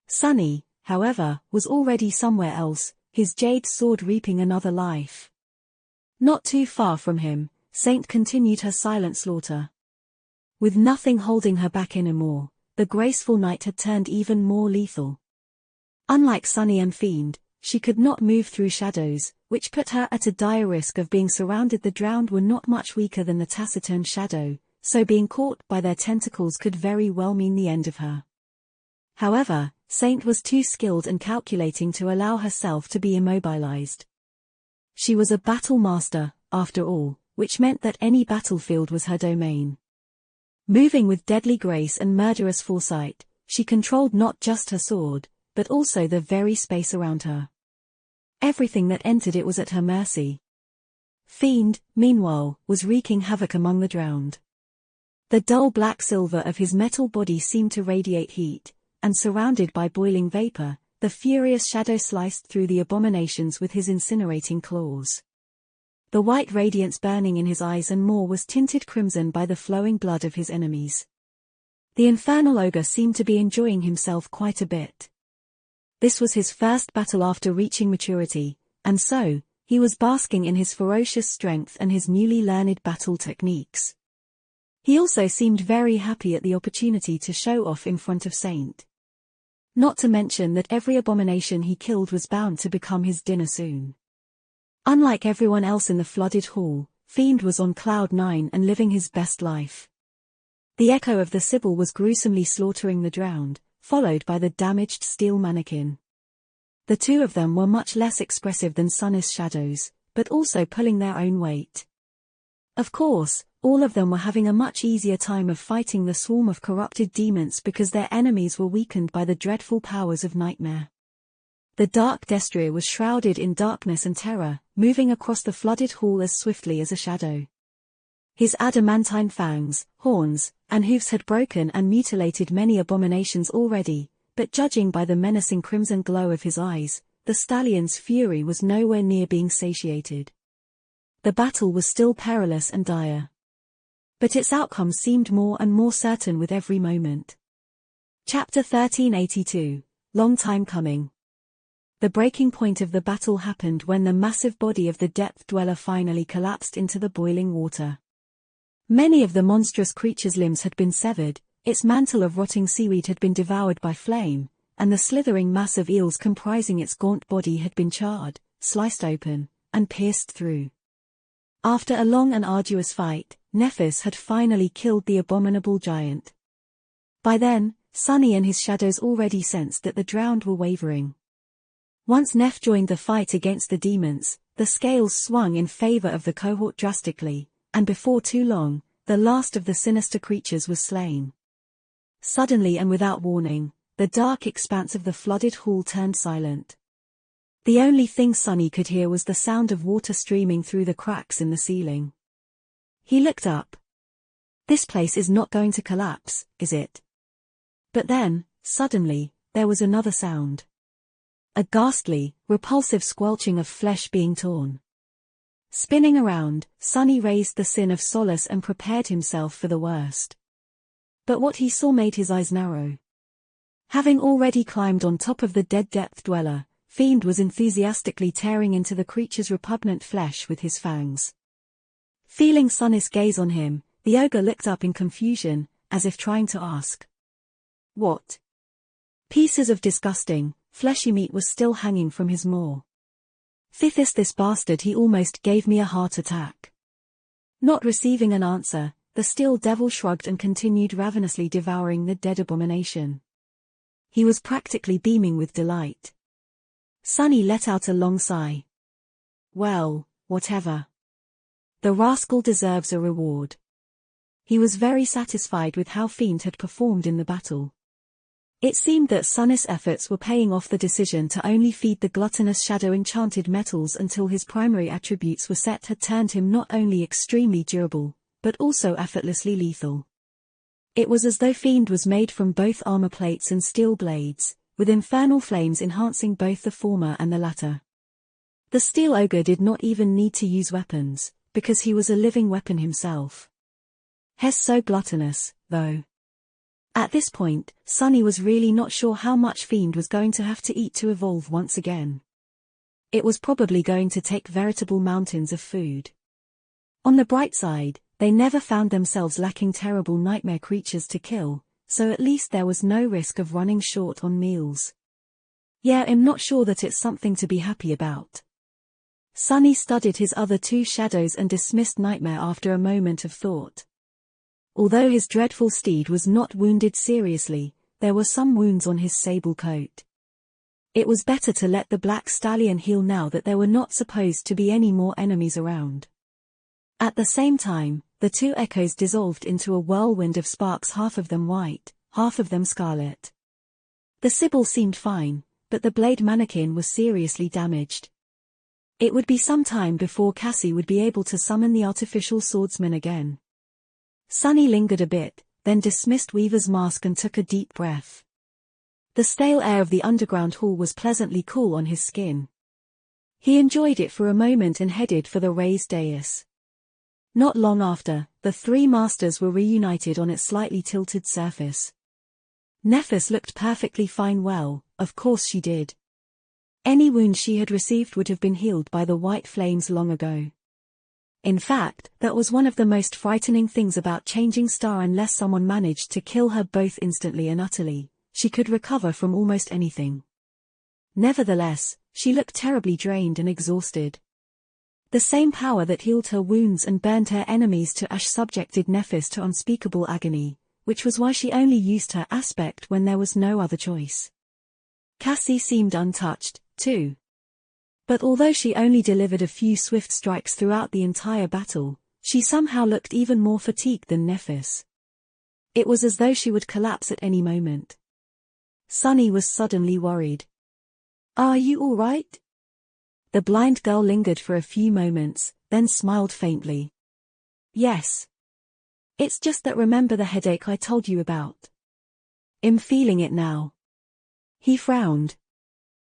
Speaker 1: Sunny, however, was already somewhere else, his jade sword reaping another life. Not too far from him, Saint continued her silent slaughter. With nothing holding her back anymore, the graceful knight had turned even more lethal. Unlike Sunny and Fiend, she could not move through shadows, which put her at a dire risk of being surrounded. The drowned were not much weaker than the taciturn shadow, so being caught by their tentacles could very well mean the end of her. However, Saint was too skilled and calculating to allow herself to be immobilized. She was a battle master, after all, which meant that any battlefield was her domain. Moving with deadly grace and murderous foresight, she controlled not just her sword, but also the very space around her. Everything that entered it was at her mercy. Fiend, meanwhile, was wreaking havoc among the drowned. The dull black silver of his metal body seemed to radiate heat, and surrounded by boiling vapor, the furious shadow sliced through the abominations with his incinerating claws. The white radiance burning in his eyes and more was tinted crimson by the flowing blood of his enemies. The infernal ogre seemed to be enjoying himself quite a bit. This was his first battle after reaching maturity, and so, he was basking in his ferocious strength and his newly learned battle techniques. He also seemed very happy at the opportunity to show off in front of Saint. Not to mention that every abomination he killed was bound to become his dinner soon. Unlike everyone else in the flooded hall, Fiend was on cloud 9 and living his best life. The echo of the Sibyl was gruesomely slaughtering the drowned, followed by the damaged steel mannequin. The two of them were much less expressive than Sunny's shadows, but also pulling their own weight. Of course, all of them were having a much easier time of fighting the swarm of corrupted demons because their enemies were weakened by the dreadful powers of nightmare. The dark Destria was shrouded in darkness and terror, moving across the flooded hall as swiftly as a shadow. His adamantine fangs, horns, and hoofs had broken and mutilated many abominations already, but judging by the menacing crimson glow of his eyes, the stallion's fury was nowhere near being satiated. The battle was still perilous and dire. But its outcome seemed more and more certain with every moment. Chapter 1382, Long Time Coming. The breaking point of the battle happened when the massive body of the Depth Dweller finally collapsed into the boiling water. Many of the monstrous creature's limbs had been severed, its mantle of rotting seaweed had been devoured by flame, and the slithering mass of eels comprising its gaunt body had been charred, sliced open, and pierced through. After a long and arduous fight, Nephis had finally killed the abominable giant. By then, Sunny and his shadows already sensed that the drowned were wavering. Once Neph joined the fight against the demons, the scales swung in favor of the cohort drastically, and before too long, the last of the sinister creatures was slain. Suddenly and without warning, the dark expanse of the flooded hall turned silent. The only thing Sunny could hear was the sound of water streaming through the cracks in the ceiling. He looked up. This place is not going to collapse, is it? But then, suddenly, there was another sound. A ghastly, repulsive squelching of flesh being torn. Spinning around, Sunny raised the sin of solace and prepared himself for the worst. But what he saw made his eyes narrow. Having already climbed on top of the dead depth dweller, Fiend was enthusiastically tearing into the creature's repugnant flesh with his fangs. Feeling Sunny's gaze on him, the ogre looked up in confusion, as if trying to ask. What? Pieces of disgusting, fleshy meat was still hanging from his maw. Fifthest this bastard, he almost gave me a heart attack. Not receiving an answer, the steel devil shrugged and continued ravenously devouring the dead abomination. He was practically beaming with delight. Sunny let out a long sigh. Well, whatever. The rascal deserves a reward. He was very satisfied with how Fiend had performed in the battle. It seemed that Sunny's efforts were paying off. The decision to only feed the gluttonous shadow enchanted metals until his primary attributes were set had turned him not only extremely durable, but also effortlessly lethal. It was as though Fiend was made from both armor plates and steel blades, with infernal flames enhancing both the former and the latter. The steel ogre did not even need to use weapons, because he was a living weapon himself. He's so gluttonous, though. At this point, Sunny was really not sure how much Fiend was going to have to eat to evolve once again. It was probably going to take veritable mountains of food. On the bright side, they never found themselves lacking terrible nightmare creatures to kill, so at least there was no risk of running short on meals. Yeah, I'm not sure that it's something to be happy about. Sunny studied his other two shadows and dismissed Nightmare after a moment of thought. Although his dreadful steed was not wounded seriously, there were some wounds on his sable coat. It was better to let the black stallion heal now that there were not supposed to be any more enemies around. At the same time, the two echoes dissolved into a whirlwind of sparks, half of them white, half of them scarlet. The Sibyl seemed fine, but the blade mannequin was seriously damaged. It would be some time before Cassie would be able to summon the artificial swordsman again. Sunny lingered a bit, then dismissed Weaver's mask and took a deep breath. The stale air of the underground hall was pleasantly cool on his skin. He enjoyed it for a moment and headed for the raised dais. Not long after, the three masters were reunited on its slightly tilted surface. Nephis looked perfectly fine. Well, of course she did. Any wound she had received would have been healed by the white flames long ago. In fact, that was one of the most frightening things about Changing Star. Unless someone managed to kill her both instantly and utterly, she could recover from almost anything. Nevertheless, she looked terribly drained and exhausted. The same power that healed her wounds and burned her enemies to ash subjected Nephis to unspeakable agony, which was why she only used her aspect when there was no other choice. Cassie seemed untouched, too. But although she only delivered a few swift strikes throughout the entire battle, she somehow looked even more fatigued than Nephis. It was as though she would collapse at any moment. Sunny was suddenly worried. "Are you all right?" The blind girl lingered for a few moments, then smiled faintly. "Yes. It's just that, remember the headache I told you about? I'm feeling it now." He frowned.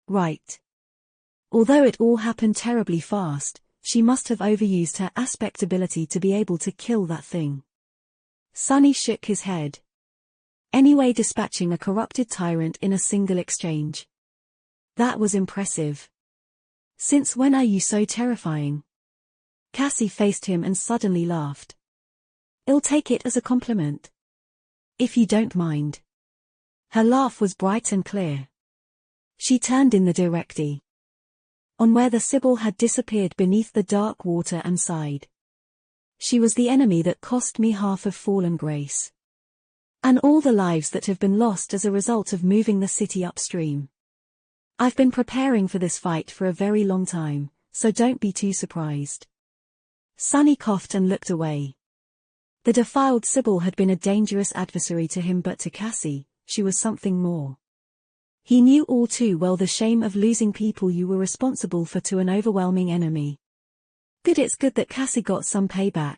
Speaker 1: "Right. Although it all happened terribly fast, she must have overused her aspect ability to be able to kill that thing." Sunny shook his head. "Anyway, dispatching a corrupted tyrant in a single exchange. That was impressive. Since when are you so terrifying?" Cassie faced him and suddenly laughed. "I'll take it as a compliment. If you don't mind." Her laugh was bright and clear. She turned in the direction on where the Sibyl had disappeared beneath the dark water and sighed. "She was the enemy that cost me half of Fallen Grace. And all the lives that have been lost as a result of moving the city upstream. I've been preparing for this fight for a very long time, so don't be too surprised." Sunny coughed and looked away. The defiled Sibyl had been a dangerous adversary to him, but to Cassie, she was something more. He knew all too well the shame of losing people you were responsible for to an overwhelming enemy. It's good that Cassie got some payback.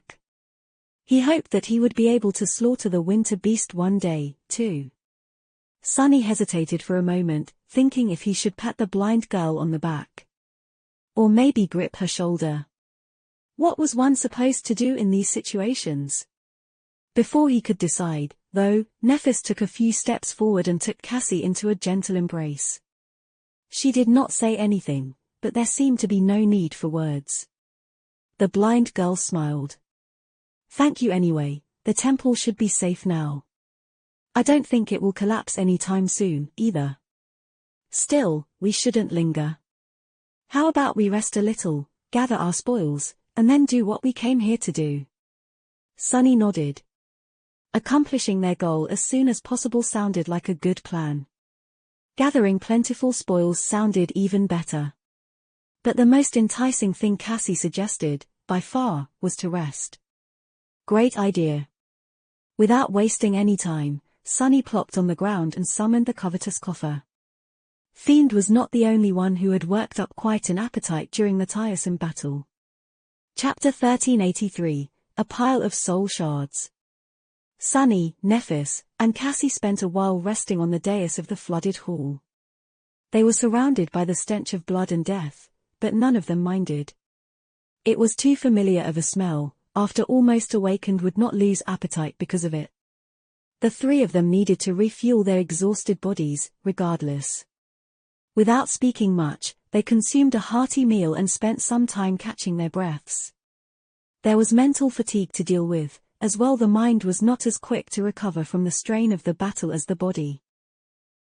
Speaker 1: He hoped that he would be able to slaughter the winter beast one day, too. Sunny hesitated for a moment, thinking if he should pat the blind girl on the back. Or maybe grip her shoulder. What was one supposed to do in these situations? Before he could decide, though, Nephis took a few steps forward and took Cassie into a gentle embrace. She did not say anything, but there seemed to be no need for words. The blind girl smiled. Thank you anyway, the temple should be safe now. I don't think it will collapse any time soon, either. Still, we shouldn't linger. How about we rest a little, gather our spoils, and then do what we came here to do? Sunny nodded. Accomplishing their goal as soon as possible sounded like a good plan. Gathering plentiful spoils sounded even better. But the most enticing thing Cassie suggested, by far, was to rest. Great idea. Without wasting any time, Sunny plopped on the ground and summoned the covetous coffer. Fiend was not the only one who had worked up quite an appetite during the tiresome battle. Chapter 1383, A Pile of Soul Shards. Sunny, Nephis, and Cassie spent a while resting on the dais of the flooded hall. They were surrounded by the stench of blood and death, but none of them minded. It was too familiar of a smell, after almost awakened would not lose appetite because of it. The three of them needed to refuel their exhausted bodies, regardless. Without speaking much, they consumed a hearty meal and spent some time catching their breaths. There was mental fatigue to deal with, as well the mind was not as quick to recover from the strain of the battle as the body.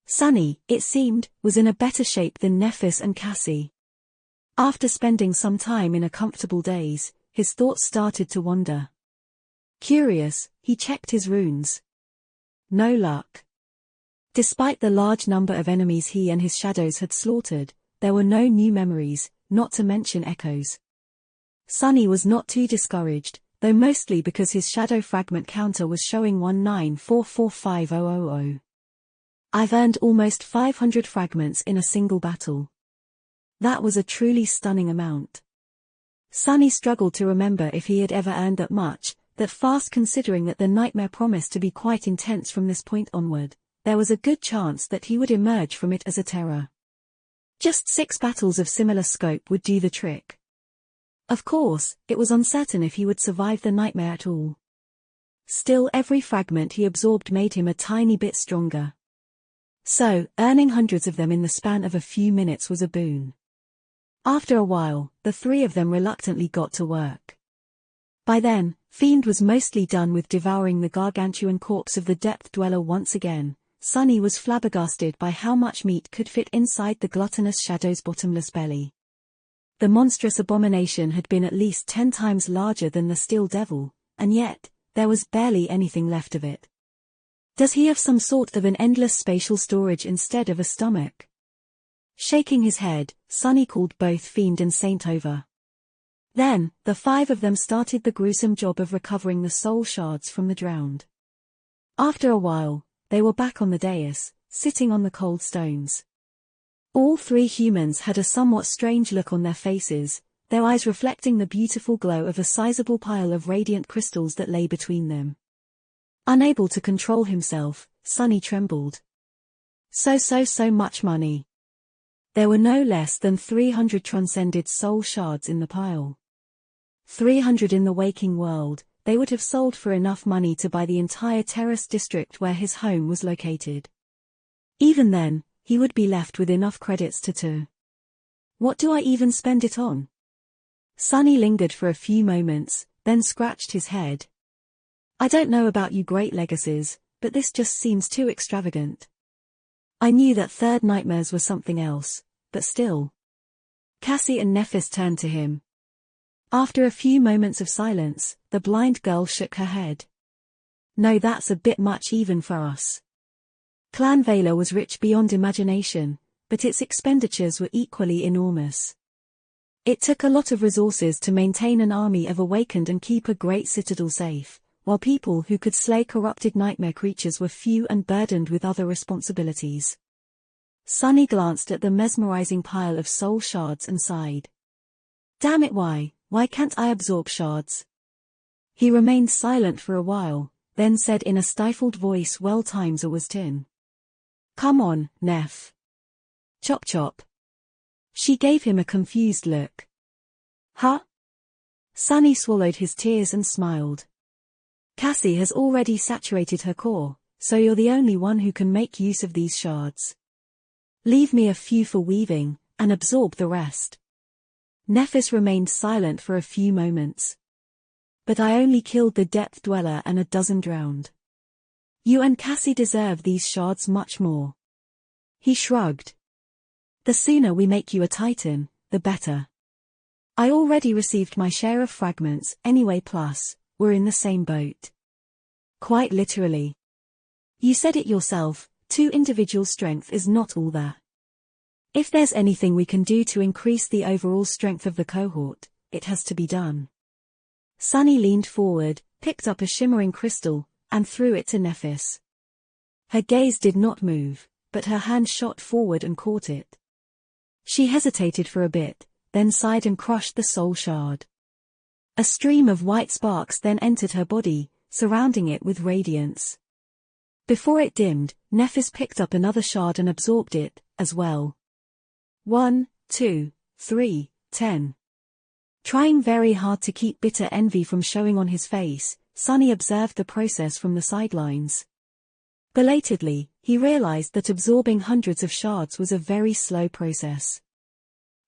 Speaker 1: Sunny, it seemed, was in a better shape than Nephis and Cassie. After spending some time in a comfortable daze, his thoughts started to wander. Curious, he checked his runes. No luck. Despite the large number of enemies he and his shadows had slaughtered, there were no new memories, not to mention echoes. Sunny was not too discouraged, though mostly because his shadow fragment counter was showing 19445,000. I've earned almost 500 fragments in a single battle. That was a truly stunning amount. Sunny struggled to remember if he had ever earned that much, that fast considering that the nightmare promised to be quite intense from this point onward. There was a good chance that he would emerge from it as a terror. Just 6 battles of similar scope would do the trick. Of course, it was uncertain if he would survive the nightmare at all. Still, every fragment he absorbed made him a tiny bit stronger. So, earning hundreds of them in the span of a few minutes was a boon. After a while, the three of them reluctantly got to work. By then, Fiend was mostly done with devouring the gargantuan corpse of the Depth Dweller once again. Sunny was flabbergasted by how much meat could fit inside the gluttonous shadow's bottomless belly. The monstrous abomination had been at least 10 times larger than the Steel Devil, and yet, there was barely anything left of it. Does he have some sort of an endless spatial storage instead of a stomach? Shaking his head, Sunny called both Fiend and Saint over. Then, the 5 of them started the gruesome job of recovering the soul shards from the drowned. After a while, they were back on the dais, sitting on the cold stones. All 3 humans had a somewhat strange look on their faces, their eyes reflecting the beautiful glow of a sizable pile of radiant crystals that lay between them. Unable to control himself, Sunny trembled. So much money. There were no less than 300 transcended soul shards in the pile. 300 in the waking world, they would have sold for enough money to buy the entire terrace district where his home was located. Even then, he would be left with enough credits to. What do I even spend it on? Sunny lingered for a few moments, then scratched his head. I don't know about you great legacies, but this just seems too extravagant. I knew that third nightmares were something else, but still. Cassie and Nephis turned to him. After a few moments of silence, the blind girl shook her head. No, that's a bit much even for us. Clan Vela was rich beyond imagination, but its expenditures were equally enormous. It took a lot of resources to maintain an army of awakened and keep a great citadel safe, while people who could slay corrupted nightmare creatures were few and burdened with other responsibilities. Sunny glanced at the mesmerizing pile of soul shards and sighed. Damn it, why can't I absorb shards? He remained silent for a while, then said in a stifled voice, well times a was tin. Come on, Neff. Chop chop. She gave him a confused look. Huh? Sunny swallowed his tears and smiled. Cassie has already saturated her core, so you're the only one who can make use of these shards. Leave me a few for weaving, and absorb the rest. Nephis remained silent for a few moments. But I only killed the depth dweller and a dozen drowned. You and Cassie deserve these shards much more. He shrugged. The sooner we make you a titan, the better. I already received my share of fragments anyway, plus, we're in the same boat. Quite literally. You said it yourself, 2 individual strength is not all that. If there's anything we can do to increase the overall strength of the cohort, it has to be done. Sunny leaned forward, picked up a shimmering crystal, and threw it to Nephis. Her gaze did not move, but her hand shot forward and caught it. She hesitated for a bit, then sighed and crushed the soul shard. A stream of white sparks then entered her body, surrounding it with radiance. Before it dimmed, Nephis picked up another shard and absorbed it, as well. 1, 2, 3, 10. Trying very hard to keep bitter envy from showing on his face, Sunny observed the process from the sidelines. Belatedly, he realized that absorbing hundreds of shards was a very slow process.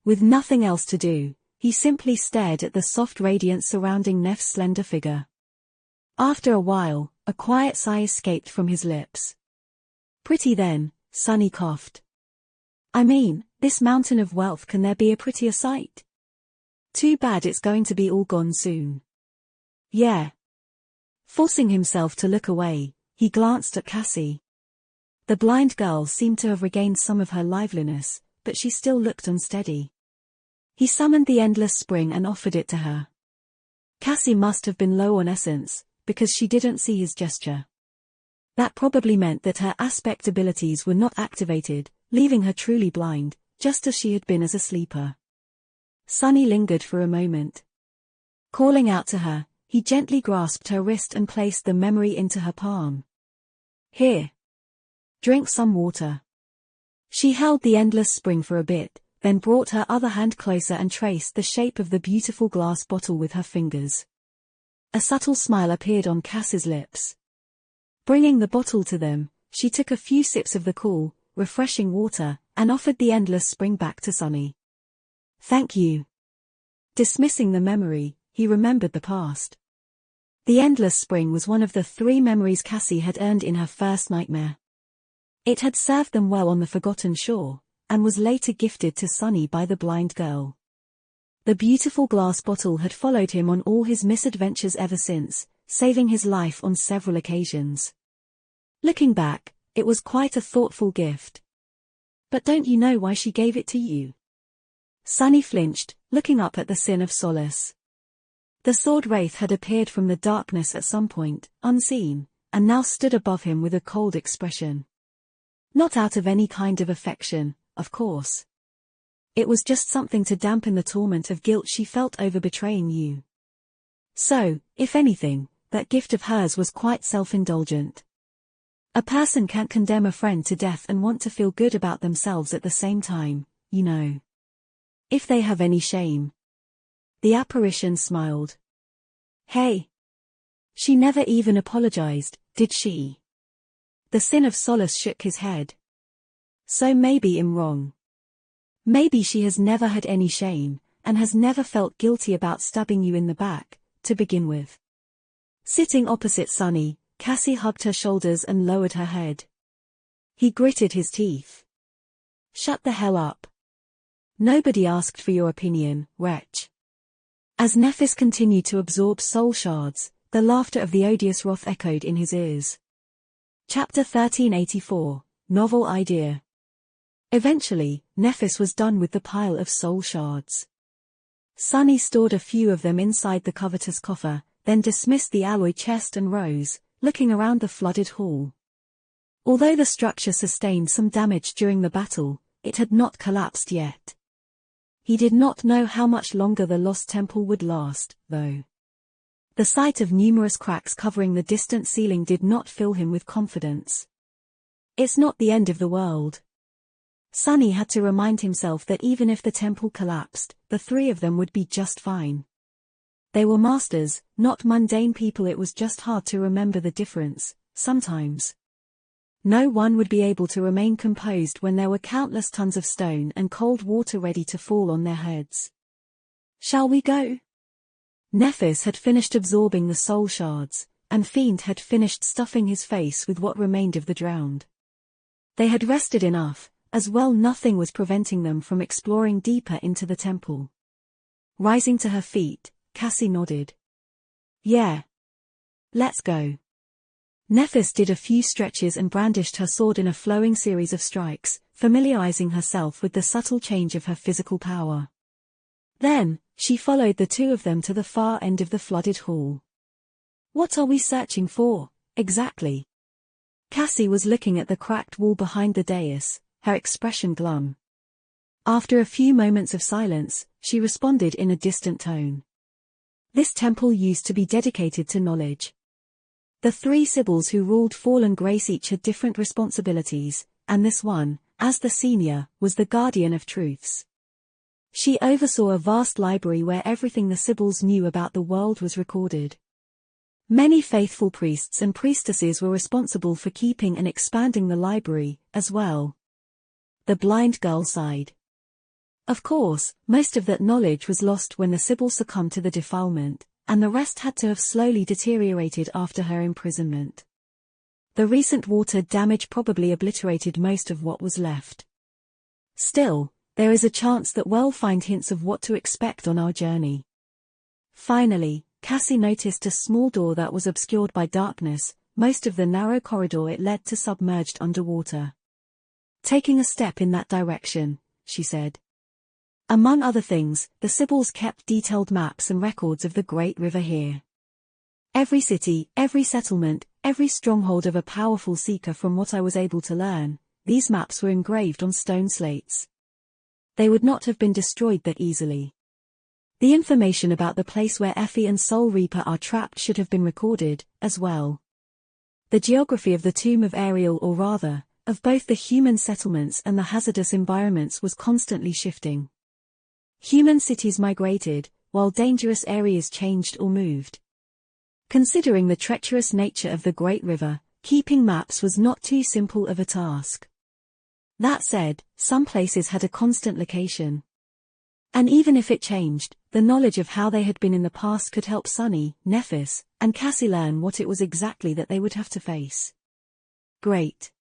Speaker 1: With nothing else to do, he simply stared at the soft radiance surrounding Neff's slender figure. After a while, a quiet sigh escaped from his lips. Pretty then, Sunny coughed. I mean, this mountain of wealth, can there be a prettier sight? Too bad it's going to be all gone soon. Yeah. Forcing himself to look away, he glanced at Cassie. The blind girl seemed to have regained some of her liveliness, but she still looked unsteady. He summoned the endless spring and offered it to her. Cassie must have been low on essence, because she didn't see his gesture. That probably meant that her aspect abilities were not activated, leaving her truly blind, just as she had been as a sleeper. Sunny lingered for a moment. Calling out to her, he gently grasped her wrist and placed the memory into her palm. Here. Drink some water. She held the endless spring for a bit, then brought her other hand closer and traced the shape of the beautiful glass bottle with her fingers. A subtle smile appeared on Cassie's lips. Bringing the bottle to them, she took a few sips of the cool, refreshing water, and offered the endless spring back to Sunny. Thank you. Dismissing the memory, he remembered the past. The endless spring was one of the 3 memories Cassie had earned in her first nightmare. It had served them well on the Forgotten Shore, and was later gifted to Sunny by the blind girl. The beautiful glass bottle had followed him on all his misadventures ever since, saving his life on several occasions. Looking back, it was quite a thoughtful gift. But don't you know why she gave it to you? Sunny flinched, looking up at the Sin of Solace. The sword wraith had appeared from the darkness at some point, unseen, and now stood above him with a cold expression. Not out of any kind of affection, of course. It was just something to dampen the torment of guilt she felt over betraying you. So, if anything, that gift of hers was quite self-indulgent. A person can't condemn a friend to death and want to feel good about themselves at the same time, you know. If they have any shame. The apparition smiled. Hey. She never even apologized, did she? The Sin of Solace shook his head. So maybe I'm wrong. Maybe she has never had any shame, and has never felt guilty about stabbing you in the back, to begin with. Sitting opposite Sunny, Cassie hugged her shoulders and lowered her head. He gritted his teeth. Shut the hell up. Nobody asked for your opinion, wretch. As Nephis continued to absorb soul shards, the laughter of the odious wrath echoed in his ears. Chapter 1384, Novel Idea. Eventually, Nephis was done with the pile of soul shards. Sunny stored a few of them inside the covetous coffer, then dismissed the alloy chest and rose, looking around the flooded hall. Although the structure sustained some damage during the battle, it had not collapsed yet. He did not know how much longer the lost temple would last, though. The sight of numerous cracks covering the distant ceiling did not fill him with confidence. It's not the end of the world. Sunny had to remind himself that even if the temple collapsed, the three of them would be just fine. They were masters, not mundane people. It was just hard to remember the difference, sometimes. No one would be able to remain composed when there were countless tons of stone and cold water ready to fall on their heads. Shall we go? Nephis had finished absorbing the soul shards, and Fiend had finished stuffing his face with what remained of the drowned. They had rested enough, as well. Nothing was preventing them from exploring deeper into the temple. Rising to her feet, Cassie nodded. Yeah. Let's go. Nephis did a few stretches and brandished her sword in a flowing series of strikes, familiarizing herself with the subtle change of her physical power. Then, she followed the two of them to the far end of the flooded hall. What are we searching for, exactly? Cassie was looking at the cracked wall behind the dais, her expression glum. After a few moments of silence, she responded in a distant tone. This temple used to be dedicated to knowledge. The three Sibyls who ruled Fallen Grace each had different responsibilities, and this one, as the senior, was the guardian of truths. She oversaw a vast library where everything the Sibyls knew about the world was recorded. Many faithful priests and priestesses were responsible for keeping and expanding the library, as well. The blind girl sighed. Of course, most of that knowledge was lost when the Sibyl succumbed to the defilement, and the rest had to have slowly deteriorated after her imprisonment. The recent water damage probably obliterated most of what was left. Still, there is a chance that we'll find hints of what to expect on our journey. Finally, Cassie noticed a small door that was obscured by darkness. Most of the narrow corridor it led to submerged underwater. Taking a step in that direction, she said. Among other things, the Sibyls kept detailed maps and records of the great river here. Every city, every settlement, every stronghold of a powerful seeker. From what I was able to learn, these maps were engraved on stone slates. They would not have been destroyed that easily. The information about the place where Effie and Soul Reaper are trapped should have been recorded, as well. The geography of the tomb of Ariel, or rather, of both the human settlements and the hazardous environments, was constantly shifting. Human cities migrated, while dangerous areas changed or moved. Considering the treacherous nature of the Great River, keeping maps was not too simple of a task. That said, some places had a constant location. And even if it changed, the knowledge of how they had been in the past could help Sunny, Nephis, and Cassie learn what it was exactly that they would have to face. Great.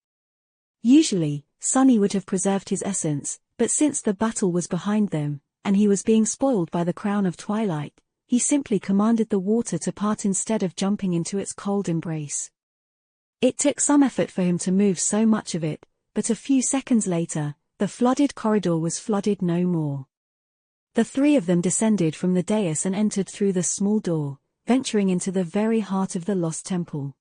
Speaker 1: Usually, Sunny would have preserved his essence, but since the battle was behind them, and he was being spoiled by the crown of twilight, he simply commanded the water to part instead of jumping into its cold embrace. It took some effort for him to move so much of it, but a few seconds later, the flooded corridor was flooded no more. The three of them descended from the dais and entered through the small door, venturing into the very heart of the lost temple.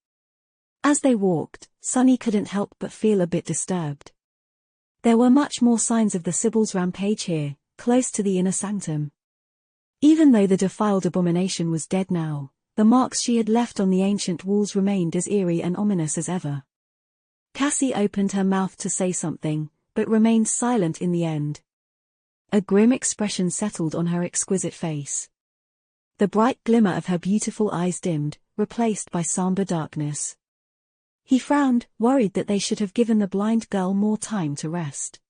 Speaker 1: As they walked, Sunny couldn't help but feel a bit disturbed. There were much more signs of the Sibyl's rampage here, close to the inner sanctum. Even though the defiled abomination was dead now, the marks she had left on the ancient walls remained as eerie and ominous as ever. Cassie opened her mouth to say something, but remained silent in the end. A grim expression settled on her exquisite face. The bright glimmer of her beautiful eyes dimmed, replaced by somber darkness. He frowned, worried that they should have given the blind girl more time to rest.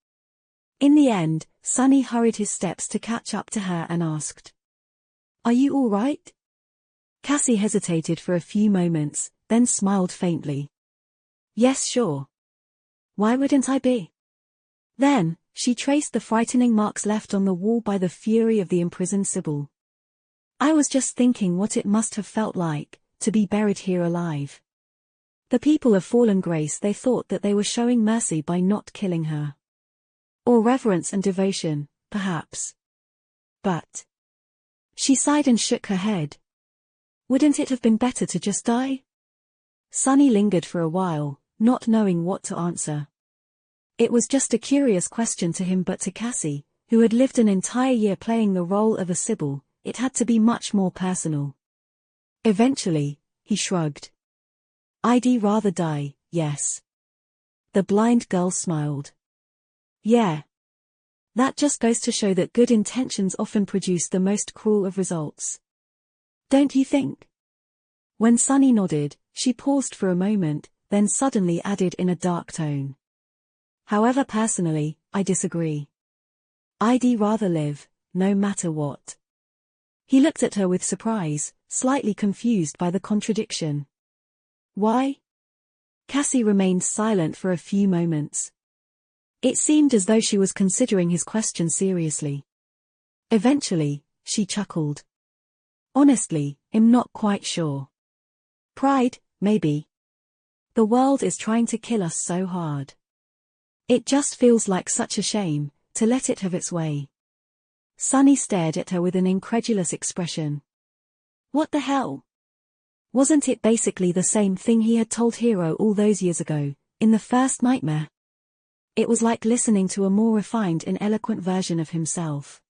Speaker 1: In the end, Sunny hurried his steps to catch up to her and asked, "Are you all right?" Cassie hesitated for a few moments, then smiled faintly. "Yes, sure. Why wouldn't I be?" Then, she traced the frightening marks left on the wall by the fury of the imprisoned Sibyl. "I was just thinking what it must have felt like, to be buried here alive." The people of Fallen Grace, they thought that they were showing mercy by not killing her. Or reverence and devotion, perhaps. But she sighed and shook her head. Wouldn't it have been better to just die? Sunny lingered for a while, not knowing what to answer. It was just a curious question to him, but to Cassie, who had lived an entire year playing the role of a Sibyl, it had to be much more personal. Eventually, he shrugged. "I'd rather die, yes." The blind girl smiled. "Yeah. That just goes to show that good intentions often produce the most cruel of results. Don't you think?" When Sunny nodded, she paused for a moment, then suddenly added in a dark tone. "However, personally, I disagree. I'd rather live, no matter what." He looked at her with surprise, slightly confused by the contradiction. "Why?" Cassie remained silent for a few moments. It seemed as though she was considering his question seriously. Eventually, she chuckled. "Honestly, I'm not quite sure. Pride, maybe. The world is trying to kill us so hard. It just feels like such a shame to let it have its way." Sunny stared at her with an incredulous expression. What the hell? Wasn't it basically the same thing he had told Hero all those years ago, in the first nightmare? It was like listening to a more refined and eloquent version of himself.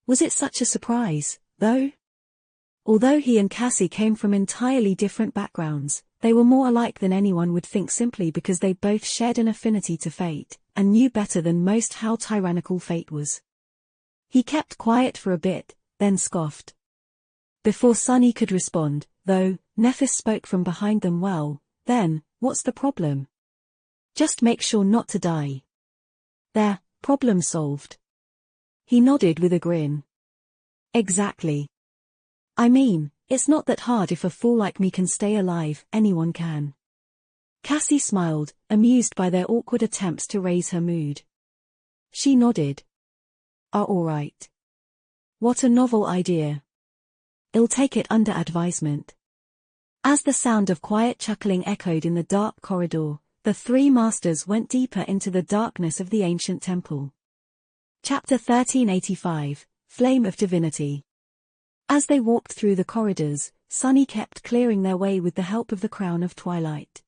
Speaker 1: Was it such a surprise, though? Although he and Cassie came from entirely different backgrounds, they were more alike than anyone would think, simply because they both shared an affinity to fate, and knew better than most how tyrannical fate was. He kept quiet for a bit, then scoffed. Before Sunny could respond, though, Nephis spoke from behind them. "Well, then, what's the problem? Just make sure not to die." "There, problem solved." He nodded with a grin. "Exactly. I mean, it's not that hard. If a fool like me can stay alive, anyone can." Cassie smiled, amused by their awkward attempts to raise her mood. She nodded. All right. What a novel idea. I'll take it under advisement." As the sound of quiet chuckling echoed in the dark corridor, the three masters went deeper into the darkness of the ancient temple. Chapter 1385, Flame of Divinity. As they walked through the corridors, Sunny kept clearing their way with the help of the Crown of Twilight.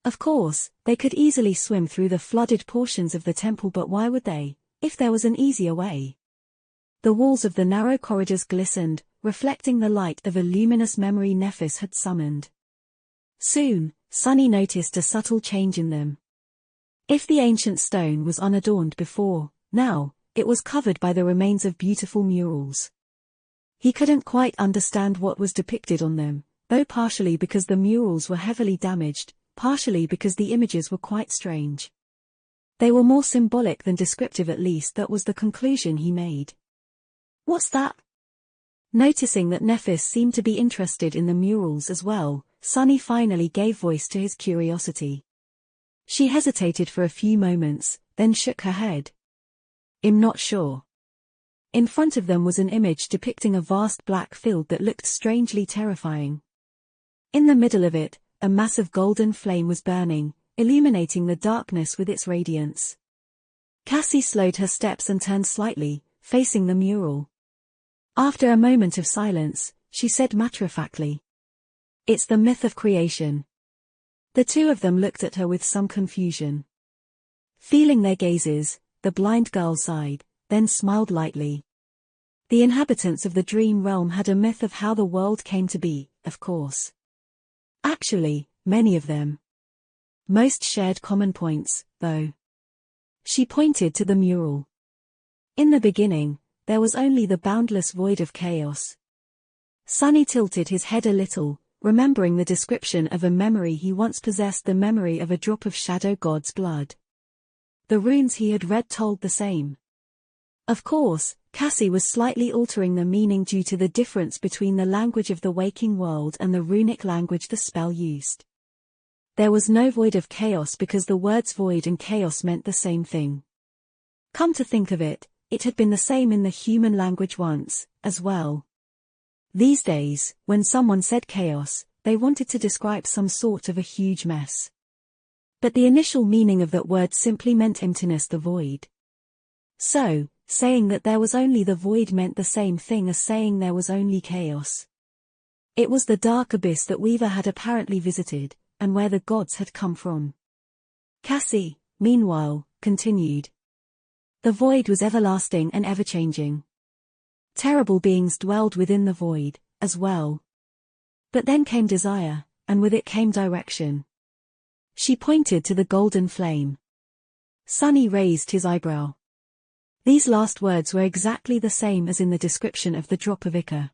Speaker 1: Of course, they could easily swim through the flooded portions of the temple, but why would they, if there was an easier way? The walls of the narrow corridors glistened, reflecting the light of a luminous memory Nephis had summoned. Soon, Sunny noticed a subtle change in them. If the ancient stone was unadorned before, now, it was covered by the remains of beautiful murals. He couldn't quite understand what was depicted on them, though partially because the murals were heavily damaged, partially because the images were quite strange. They were more symbolic than descriptive, at least that was the conclusion he made. "What's that?" Noticing that Nephis seemed to be interested in the murals as well, Sunny finally gave voice to his curiosity. She hesitated for a few moments, then shook her head. "I'm not sure." In front of them was an image depicting a vast black field that looked strangely terrifying. In the middle of it, a massive golden flame was burning, illuminating the darkness with its radiance. Cassie slowed her steps and turned slightly, facing the mural. After a moment of silence, she said matter-of-factly, "It's the myth of creation." The two of them looked at her with some confusion. Feeling their gazes, the blind girl sighed, then smiled lightly. The inhabitants of the dream realm had a myth of how the world came to be, of course. Actually, many of them. Most shared common points, though. She pointed to the mural. In the beginning, there was only the boundless void of chaos. Sunny tilted his head a little, remembering the description of a memory he once possessed, the memory of a drop of Shadow God's blood. The runes he had read told the same. Of course, Cassie was slightly altering the meaning due to the difference between the language of the waking world and the runic language the spell used. There was no void of chaos because the words void and chaos meant the same thing. Come to think of it, it had been the same in the human language once, as well. These days, when someone said chaos, they wanted to describe some sort of a huge mess. But the initial meaning of that word simply meant emptiness, the void. So, saying that there was only the void meant the same thing as saying there was only chaos. It was the dark abyss that Weaver had apparently visited, and where the gods had come from. Cassie, meanwhile, continued. The void was everlasting and ever-changing. Terrible beings dwelled within the void, as well. But then came desire, and with it came direction. She pointed to the golden flame. Sunny raised his eyebrow. These last words were exactly the same as in the description of the drop of ichor.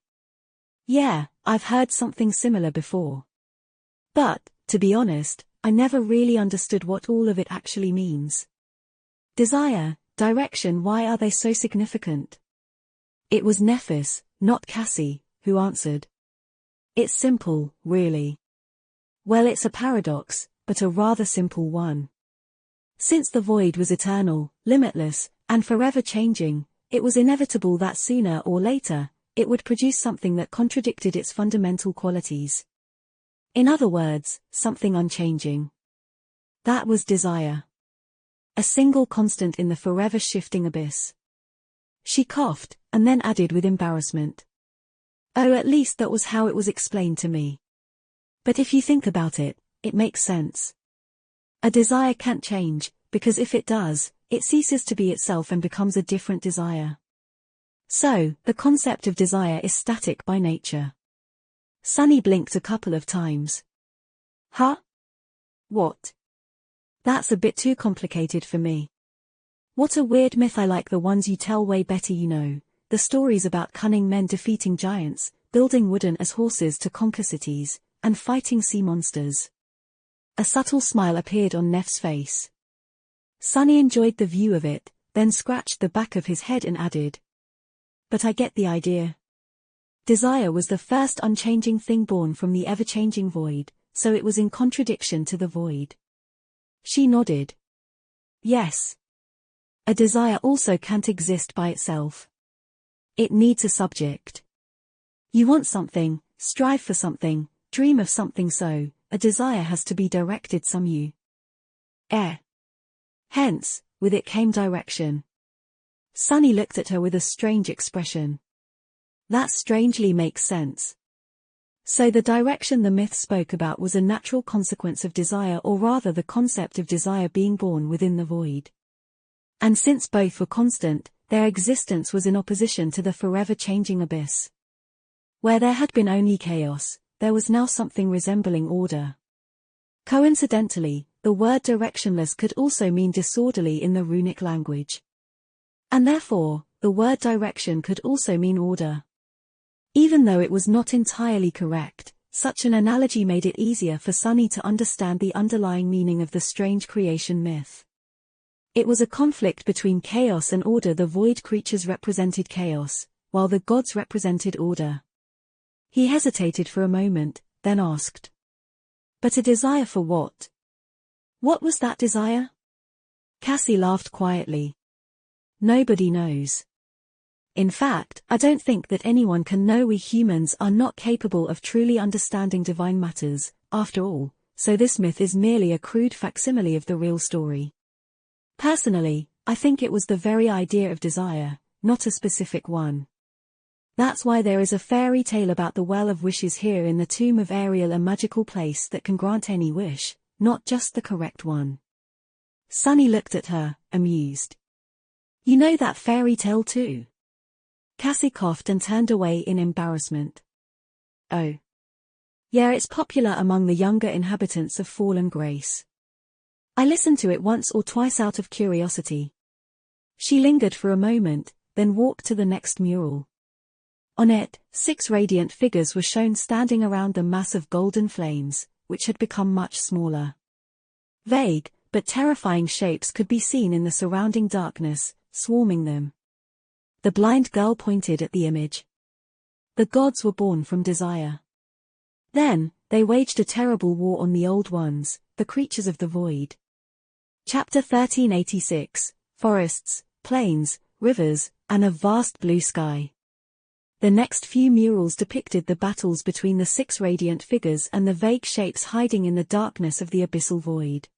Speaker 1: Yeah, I've heard something similar before. But, to be honest, I never really understood what all of it actually means. Desire, direction, why are they so significant? It was Nephis, not Cassie, who answered. It's simple, really. Well, it's a paradox, but a rather simple one. Since the void was eternal, limitless, and forever changing, it was inevitable that sooner or later, it would produce something that contradicted its fundamental qualities. In other words, something unchanging. That was desire. A single constant in the forever shifting abyss. She coughed, and then added with embarrassment. Oh, at least that was how it was explained to me. But if you think about it, it makes sense. A desire can't change, because if it does, it ceases to be itself and becomes a different desire. So, the concept of desire is static by nature. Sunny blinked a couple of times. Huh? What? That's a bit too complicated for me. What a weird myth. I like the ones you tell way better, you know, the stories about cunning men defeating giants, building wooden as horses to conquer cities, and fighting sea monsters. A subtle smile appeared on Neff's face. Sunny enjoyed the view of it, then scratched the back of his head and added. But I get the idea. Desire was the first unchanging thing born from the ever-changing void, so it was in contradiction to the void. She nodded. Yes. A desire also can't exist by itself. It needs a subject. You want something, strive for something, dream of something, so a desire has to be directed somewhere. Hence, with it came direction. Sunny looked at her with a strange expression. That strangely makes sense. So the direction the myth spoke about was a natural consequence of desire, or rather the concept of desire being born within the void. And since both were constant, their existence was in opposition to the forever changing abyss. Where there had been only chaos, there was now something resembling order. Coincidentally, the word directionless could also mean disorderly in the runic language. And therefore, the word direction could also mean order. Even though it was not entirely correct, such an analogy made it easier for Sunny to understand the underlying meaning of the strange creation myth. It was a conflict between chaos and order. The void creatures represented chaos, while the gods represented order. He hesitated for a moment, then asked. But a desire for what? What was that desire? Cassie laughed quietly. Nobody knows. In fact, I don't think that anyone can know. We humans are not capable of truly understanding divine matters, after all, so this myth is merely a crude facsimile of the real story. Personally, I think it was the very idea of desire, not a specific one. That's why there is a fairy tale about the Well of Wishes here in the tomb of Ariel, a magical place that can grant any wish, not just the correct one. Sunny looked at her, amused. You know that fairy tale too? Cassie coughed and turned away in embarrassment. Oh. Yeah, it's popular among the younger inhabitants of Fallen Grace. I listened to it once or twice out of curiosity. She lingered for a moment, then walked to the next mural. On it, 6 radiant figures were shown standing around the mass of golden flames, which had become much smaller. Vague, but terrifying shapes could be seen in the surrounding darkness, swarming them. The blind girl pointed at the image. The gods were born from desire. Then, they waged a terrible war on the old ones, the creatures of the void. Chapter 1386, Forests, Plains, Rivers, and a Vast Blue Sky. The next few murals depicted the battles between the 6 radiant figures and the vague shapes hiding in the darkness of the abyssal void.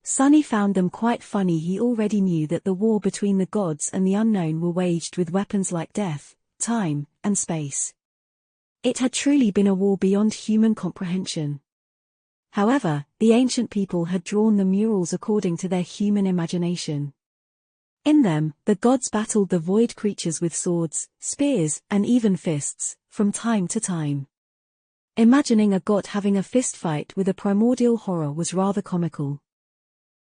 Speaker 1: Sunny found them quite funny. He already knew that the war between the gods and the unknown were waged with weapons like death, time, and space. It had truly been a war beyond human comprehension. However, the ancient people had drawn the murals according to their human imagination. In them, the gods battled the void creatures with swords, spears, and even fists, from time to time. Imagining a god having a fist fight with a primordial horror was rather comical.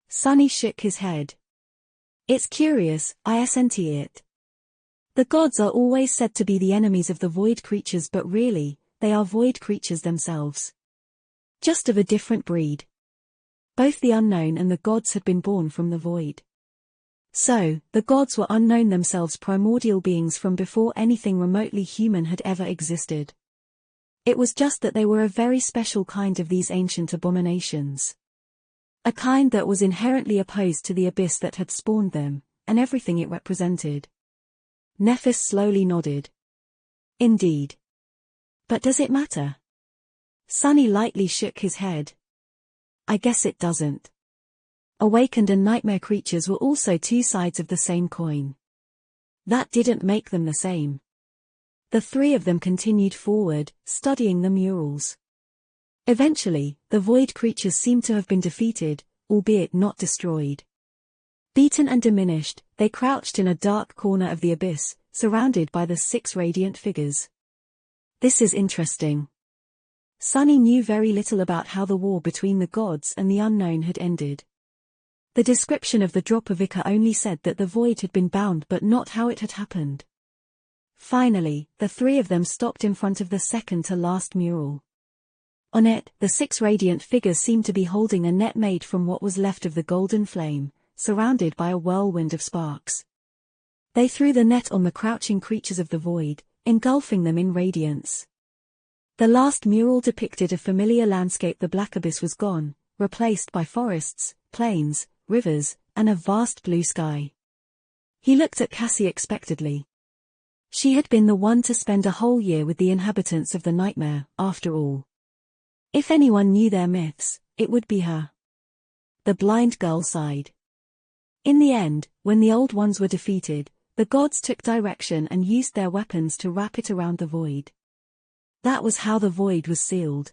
Speaker 1: Sunny shook his head. It's curious, isn't it? The gods are always said to be the enemies of the void creatures, but really, they are void creatures themselves. Just of a different breed. Both the unknown and the gods had been born from the void. So, the gods were unknown themselves, primordial beings from before anything remotely human had ever existed. It was just that they were a very special kind of these ancient abominations. A kind that was inherently opposed to the abyss that had spawned them, and everything it represented. Nephis slowly nodded. Indeed. But does it matter? Sunny lightly shook his head. I guess it doesn't. Awakened and nightmare creatures were also two sides of the same coin. That didn't make them the same. The three of them continued forward, studying the murals. Eventually, the void creatures seemed to have been defeated, albeit not destroyed. Beaten and diminished, they crouched in a dark corner of the abyss, surrounded by the 6 radiant figures. This is interesting. Sunny knew very little about how the war between the gods and the unknown had ended. The description of the drop of Ica only said that the void had been bound, but not how it had happened. Finally, the three of them stopped in front of the second-to-last mural. On it, the 6 radiant figures seemed to be holding a net made from what was left of the golden flame, surrounded by a whirlwind of sparks. They threw the net on the crouching creatures of the void, engulfing them in radiance. The last mural depicted a familiar landscape. The black abyss was gone, replaced by forests, plains, rivers, and a vast blue sky. He looked at Cassie expectantly. She had been the one to spend a whole year with the inhabitants of the nightmare, after all. If anyone knew their myths, it would be her. The blind girl sighed. In the end, when the old ones were defeated, the gods took direction and used their weapons to wrap it around the void. That was how the void was sealed.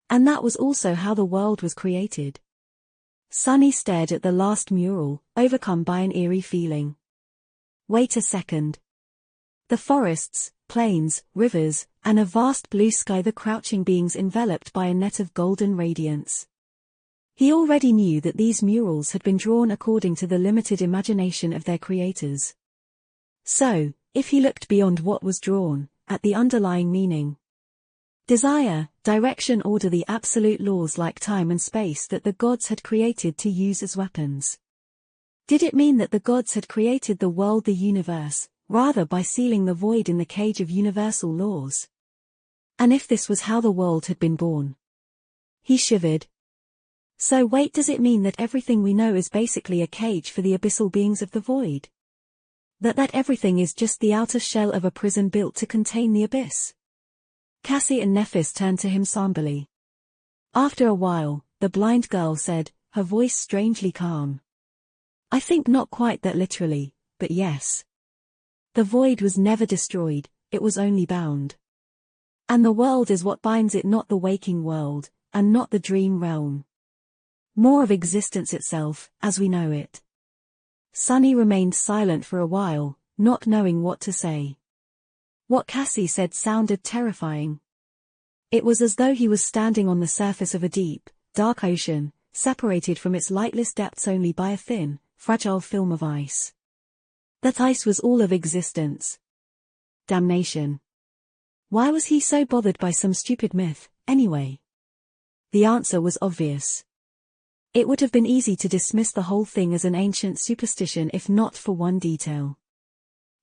Speaker 1: And that was also how the world was created. Sunny stared at the last mural, overcome by an eerie feeling. Wait a second. The forests, plains, rivers, and a vast blue sky, the crouching beings enveloped by a net of golden radiance. He already knew that these murals had been drawn according to the limited imagination of their creators. So, if he looked beyond what was drawn, at the underlying meaning. Desire, direction, order, the absolute laws like time and space that the gods had created to use as weapons. Did it mean that the gods had created the world, the universe, rather by sealing the void in the cage of universal laws? And if this was how the world had been born? He shivered. So wait, does it mean that everything we know is basically a cage for the abyssal beings of the void? That everything is just the outer shell of a prison built to contain the abyss? Cassie and Nephis turned to him somberly. After a while, the blind girl said, her voice strangely calm. I think not quite that literally, but yes. The void was never destroyed, it was only bound. And the world is what binds it, not the waking world, and not the dream realm. More of existence itself, as we know it. Sunny remained silent for a while, not knowing what to say. What Cassie said sounded terrifying. It was as though he was standing on the surface of a deep, dark ocean, separated from its lightless depths only by a thin, fragile film of ice. That ice was all of existence. Damnation. Why was he so bothered by some stupid myth, anyway? The answer was obvious. It would have been easy to dismiss the whole thing as an ancient superstition if not for one detail.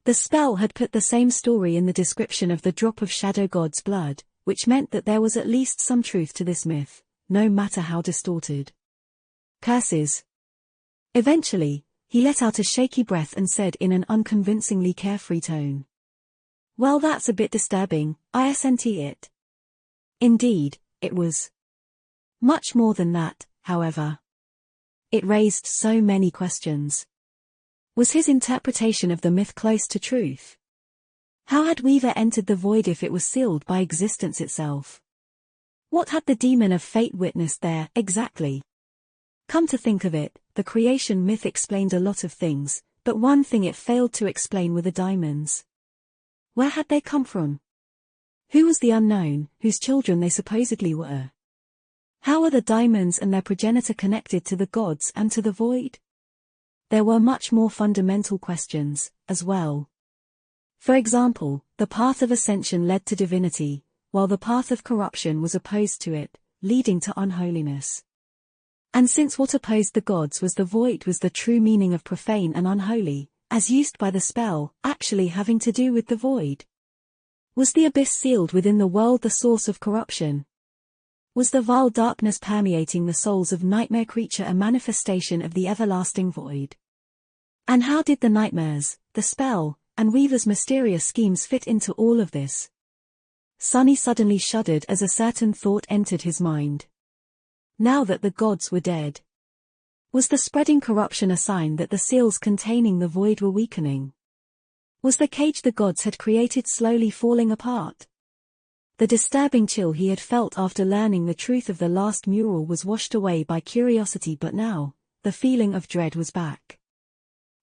Speaker 1: The spell had put the same story in the description of the drop of Shadow God's blood, which meant that there was at least some truth to this myth, no matter how distorted. Curses. Eventually, he let out a shaky breath and said in an unconvincingly carefree tone. Well, that's a bit disturbing, isn't it? Indeed, it was. Much more than that, however. It raised so many questions. Was his interpretation of the myth close to truth? How had Weaver entered the void if it was sealed by existence itself? What had the demon of fate witnessed there, exactly? Come to think of it, the creation myth explained a lot of things, but one thing it failed to explain were the diamonds. Where had they come from? Who was the unknown, whose children they supposedly were? How are the diamonds and their progenitor connected to the gods and to the void? There were much more fundamental questions, as well. For example, the path of ascension led to divinity, while the path of corruption was opposed to it, leading to unholiness. And since what opposed the gods was the void, was the true meaning of profane and unholy, as used by the spell, actually having to do with the void? Was the abyss sealed within the world the source of corruption? Was the vile darkness permeating the souls of nightmare creature a manifestation of the everlasting void? And how did the nightmares, the spell, and Weaver's mysterious schemes fit into all of this? Sunny suddenly shuddered as a certain thought entered his mind. Now that the gods were dead, was the spreading corruption a sign that the seals containing the void were weakening? Was the cage the gods had created slowly falling apart? The disturbing chill he had felt after learning the truth of the last mural was washed away by curiosity, but now, the feeling of dread was back.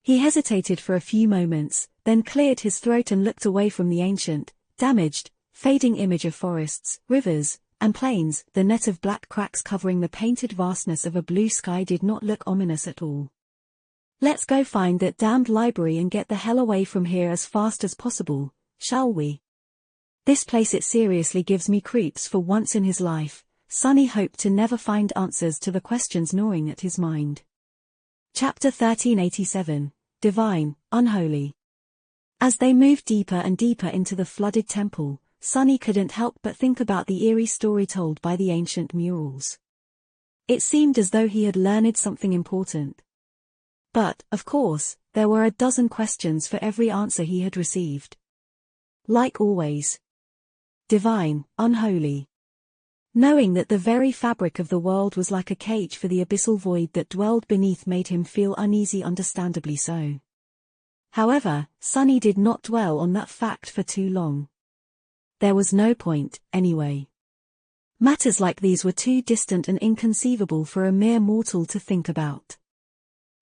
Speaker 1: He hesitated for a few moments, then cleared his throat and looked away from the ancient, damaged, fading image of forests, rivers, and plains. The net of black cracks covering the painted vastness of a blue sky did not look ominous at all. Let's go find that damned library and get the hell away from here as fast as possible, shall we? This place, it seriously gives me creeps. For once in his life, Sunny hoped to never find answers to the questions gnawing at his mind. Chapter 1387, Divine, Unholy. As they moved deeper and deeper into the flooded temple, Sunny couldn't help but think about the eerie story told by the ancient murals. It seemed as though he had learned something important. But, of course, there were a dozen questions for every answer he had received. Like always. Divine, unholy. Knowing that the very fabric of the world was like a cage for the abyssal void that dwelled beneath made him feel uneasy, understandably so. However, Sunny did not dwell on that fact for too long. There was no point, anyway. Matters like these were too distant and inconceivable for a mere mortal to think about.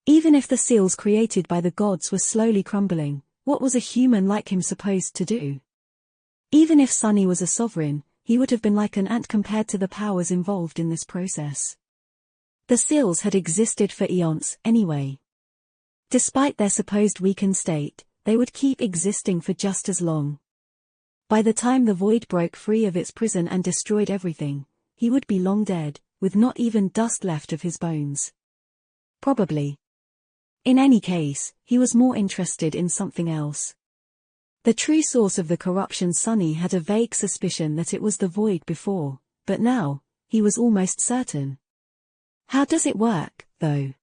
Speaker 1: Even if the seals created by the gods were slowly crumbling, what was a human like him supposed to do? Even if Sunny was a sovereign, he would have been like an ant compared to the powers involved in this process. The seals had existed for eons, anyway. Despite their supposed weakened state, they would keep existing for just as long. By the time the void broke free of its prison and destroyed everything, he would be long dead, with not even dust left of his bones. Probably. In any case, he was more interested in something else. The true source of the corruption. Sunny had a vague suspicion that it was the void before, but now, he was almost certain. How does it work, though?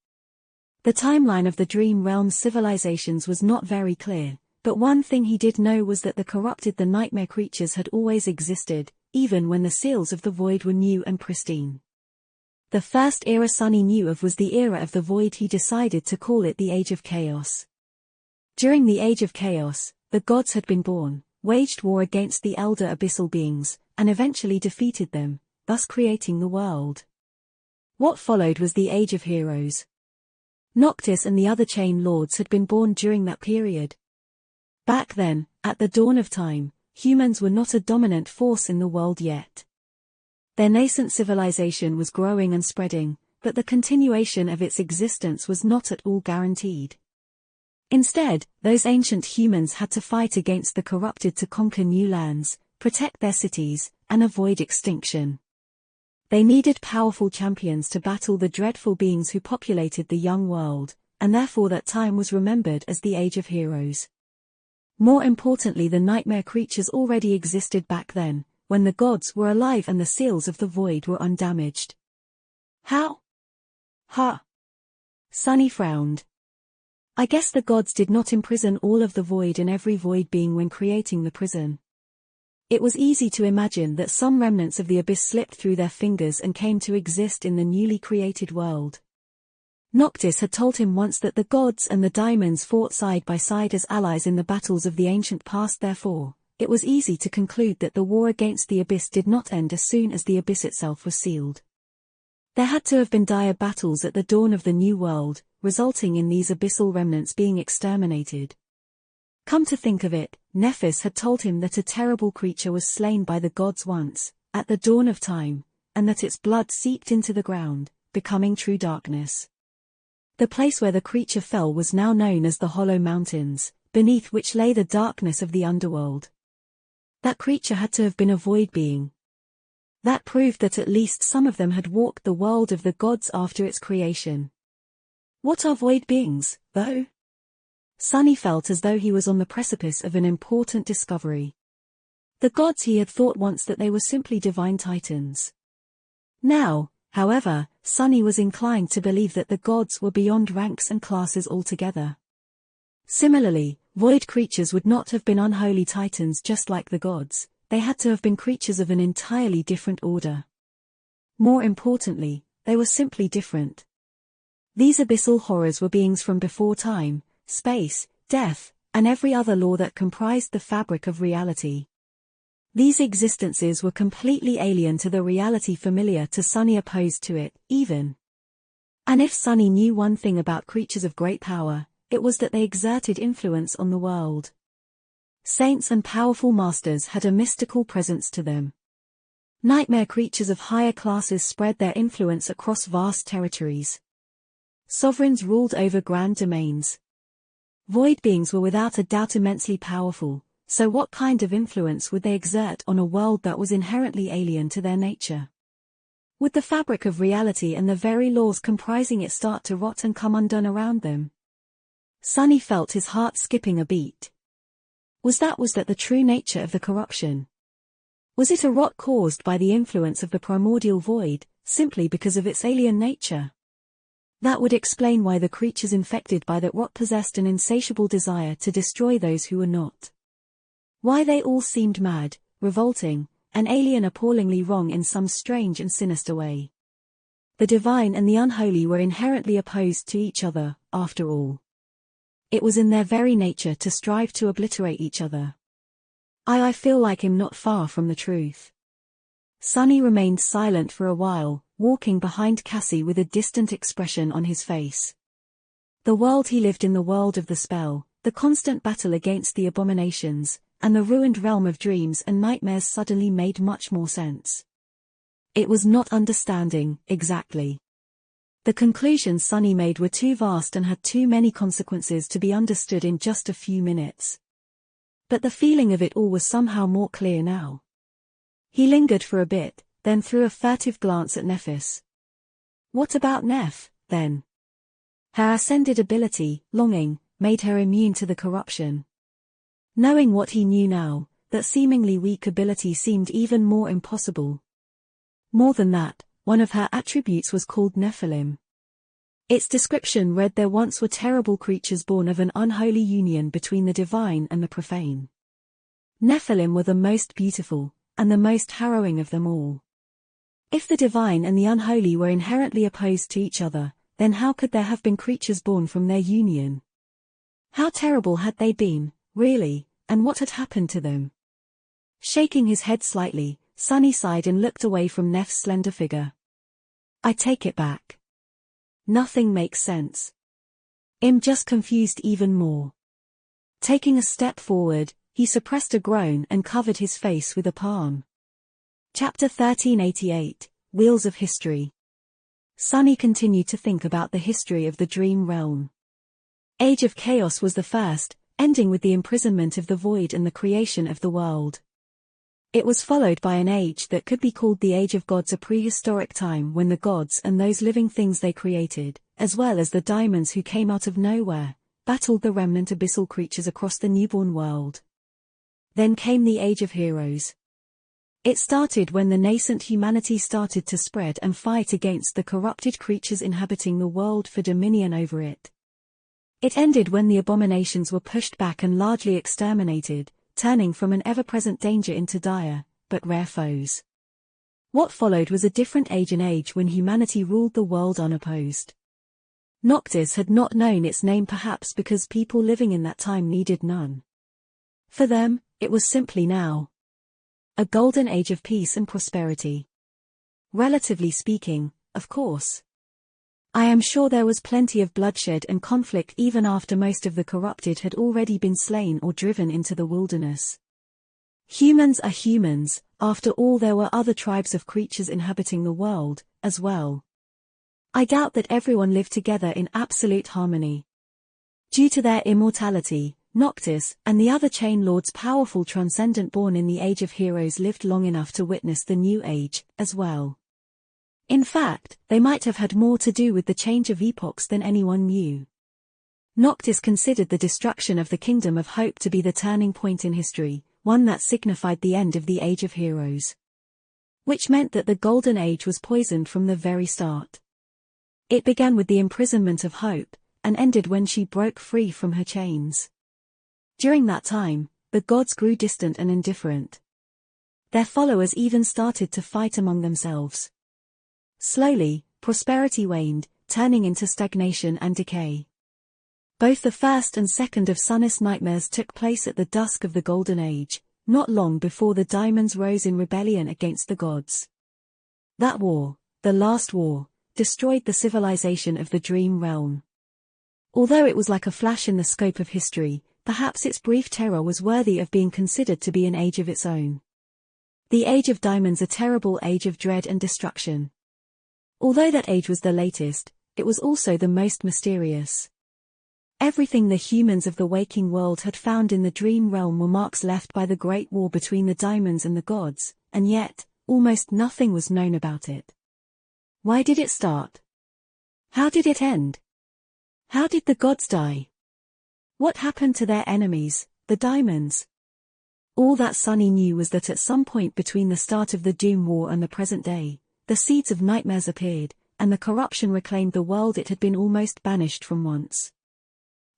Speaker 1: The timeline of the Dream Realm's civilizations was not very clear, but one thing he did know was that the nightmare creatures had always existed, even when the seals of the void were new and pristine. The first era Sunny knew of was the era of the void. He decided to call it the Age of Chaos. During the Age of Chaos, the gods had been born, waged war against the elder abyssal beings, and eventually defeated them, thus creating the world. What followed was the Age of Heroes. Noctis and the other Chain Lords had been born during that period. Back then, at the dawn of time, humans were not a dominant force in the world yet. Their nascent civilization was growing and spreading, but the continuation of its existence was not at all guaranteed. Instead, those ancient humans had to fight against the corrupted to conquer new lands, protect their cities, and avoid extinction. They needed powerful champions to battle the dreadful beings who populated the young world, and therefore that time was remembered as the Age of Heroes. More importantly, the nightmare creatures already existed back then, when the gods were alive and the seals of the void were undamaged. How? Sunny frowned. I guess the gods did not imprison all of the void in every void being when creating the prison. It was easy to imagine that some remnants of the abyss slipped through their fingers and came to exist in the newly created world. Noctis had told him once that the gods and the diamonds fought side by side as allies in the battles of the ancient past. Therefore, it was easy to conclude that the war against the Abyss did not end as soon as the Abyss itself was sealed. There had to have been dire battles at the dawn of the New World, resulting in these abyssal remnants being exterminated. Come to think of it, Nephis had told him that a terrible creature was slain by the gods once, at the dawn of time, and that its blood seeped into the ground, becoming true darkness. The place where the creature fell was now known as the Hollow Mountains, beneath which lay the darkness of the underworld. That creature had to have been a void being. That proved that at least some of them had walked the world of the gods after its creation. What are void beings, though? Sunny felt as though he was on the precipice of an important discovery. The gods he had thought once that they were simply divine titans. Now, however, Sunny was inclined to believe that the gods were beyond ranks and classes altogether. Similarly, void creatures would not have been unholy titans just like the gods, they had to have been creatures of an entirely different order. More importantly, they were simply different. These abyssal horrors were beings from before time, space, death, and every other law that comprised the fabric of reality. These existences were completely alien to the reality familiar to Sunny, opposed to it, even. And if Sunny knew one thing about creatures of great power, it was that they exerted influence on the world. Saints and powerful masters had a mystical presence to them. Nightmare creatures of higher classes spread their influence across vast territories. Sovereigns ruled over grand domains. Void beings were without a doubt immensely powerful, so what kind of influence would they exert on a world that was inherently alien to their nature? Would the fabric of reality and the very laws comprising it start to rot and come undone around them? Sunny felt his heart skipping a beat. Was that the true nature of the corruption? Was it a rot caused by the influence of the primordial void, simply because of its alien nature? That would explain why the creatures infected by that rot possessed an insatiable desire to destroy those who were not. Why they all seemed mad, revolting, and alien, appallingly wrong in some strange and sinister way. The divine and the unholy were inherently opposed to each other, after all. It was in their very nature to strive to obliterate each other. I feel like I'm not far from the truth. Sunny remained silent for a while, walking behind Cassie with a distant expression on his face. The world he lived in, the world of the spell, the constant battle against the abominations, and the ruined realm of dreams and nightmares suddenly made much more sense. It was not understanding, exactly. The conclusions Sunny made were too vast and had too many consequences to be understood in just a few minutes. But the feeling of it all was somehow more clear now. He lingered for a bit, then threw a furtive glance at Nephis. What about Neph, then? Her ascended ability, longing, made her immune to the corruption. Knowing what he knew now, that seemingly weak ability seemed even more impossible. More than that, one of her attributes was called Nephilim. Its description read, there once were terrible creatures born of an unholy union between the divine and the profane. Nephilim were the most beautiful, and the most harrowing of them all. If the divine and the unholy were inherently opposed to each other, then how could there have been creatures born from their union? How terrible had they been, really, and what had happened to them? Shaking his head slightly, Sunny sighed and looked away from Neph's slender figure. I take it back. Nothing makes sense. I'm just confused even more. Taking a step forward, he suppressed a groan and covered his face with a palm. Chapter 1388, Wheels of History. Sunny continued to think about the history of the Dream Realm. Age of Chaos was the first, ending with the imprisonment of the void and the creation of the world. It was followed by an age that could be called the Age of Gods, a prehistoric time when the gods and those living things they created, as well as the daimons who came out of nowhere, battled the remnant abyssal creatures across the newborn world. Then came the Age of Heroes. It started when the nascent humanity started to spread and fight against the corrupted creatures inhabiting the world for dominion over it. It ended when the abominations were pushed back and largely exterminated, turning from an ever-present danger into dire, but rare foes. What followed was a different age, an age when humanity ruled the world unopposed. Noctis had not known its name, perhaps because people living in that time needed none. For them, it was simply now. A golden age of peace and prosperity. Relatively speaking, of course. I am sure there was plenty of bloodshed and conflict even after most of the corrupted had already been slain or driven into the wilderness. Humans are humans, after all there were other tribes of creatures inhabiting the world, as well. I doubt that everyone lived together in absolute harmony. Due to their immortality, Noctis and the other Chain Lords powerful transcendent born in the Age of Heroes lived long enough to witness the New Age, as well. In fact, they might have had more to do with the change of epochs than anyone knew. Noctis considered the destruction of the Kingdom of Hope to be the turning point in history, one that signified the end of the Age of Heroes. Which meant that the Golden Age was poisoned from the very start. It began with the imprisonment of Hope, and ended when she broke free from her chains. During that time, the gods grew distant and indifferent. Their followers even started to fight among themselves. Slowly, prosperity waned, turning into stagnation and decay. Both the first and second of Sunnis nightmares took place at the dusk of the Golden Age, not long before the Daimons rose in rebellion against the gods. That war, the last war, destroyed the civilization of the Dream Realm. Although it was like a flash in the scope of history, perhaps its brief terror was worthy of being considered to be an age of its own. The Age of Daimons, a terrible age of dread and destruction. Although that age was the latest, it was also the most mysterious. Everything the humans of the waking world had found in the Dream Realm were marks left by the Great War between the Daimons and the gods, and yet, almost nothing was known about it. Why did it start? How did it end? How did the gods die? What happened to their enemies, the Daimons? All that Sunny knew was that at some point between the start of the Doom War and the present day, the seeds of nightmares appeared, and the corruption reclaimed the world it had been almost banished from once.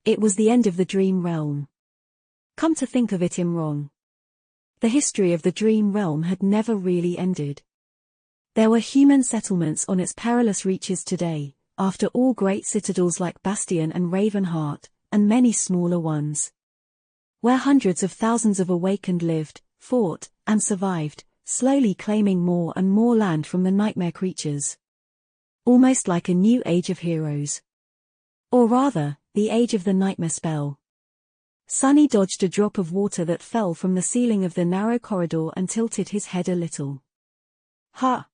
Speaker 1: It was the end of the Dream Realm. Come to think of it, I'm wrong. The history of the Dream Realm had never really ended. There were human settlements on its perilous reaches today, after all great citadels like Bastion and Ravenheart, and many smaller ones. Where hundreds of thousands of Awakened lived, fought, and survived, slowly claiming more and more land from the nightmare creatures. Almost like a new Age of Heroes. Or rather, the Age of the Nightmare Spell. Sunny dodged a drop of water that fell from the ceiling of the narrow corridor and tilted his head a little. Ha!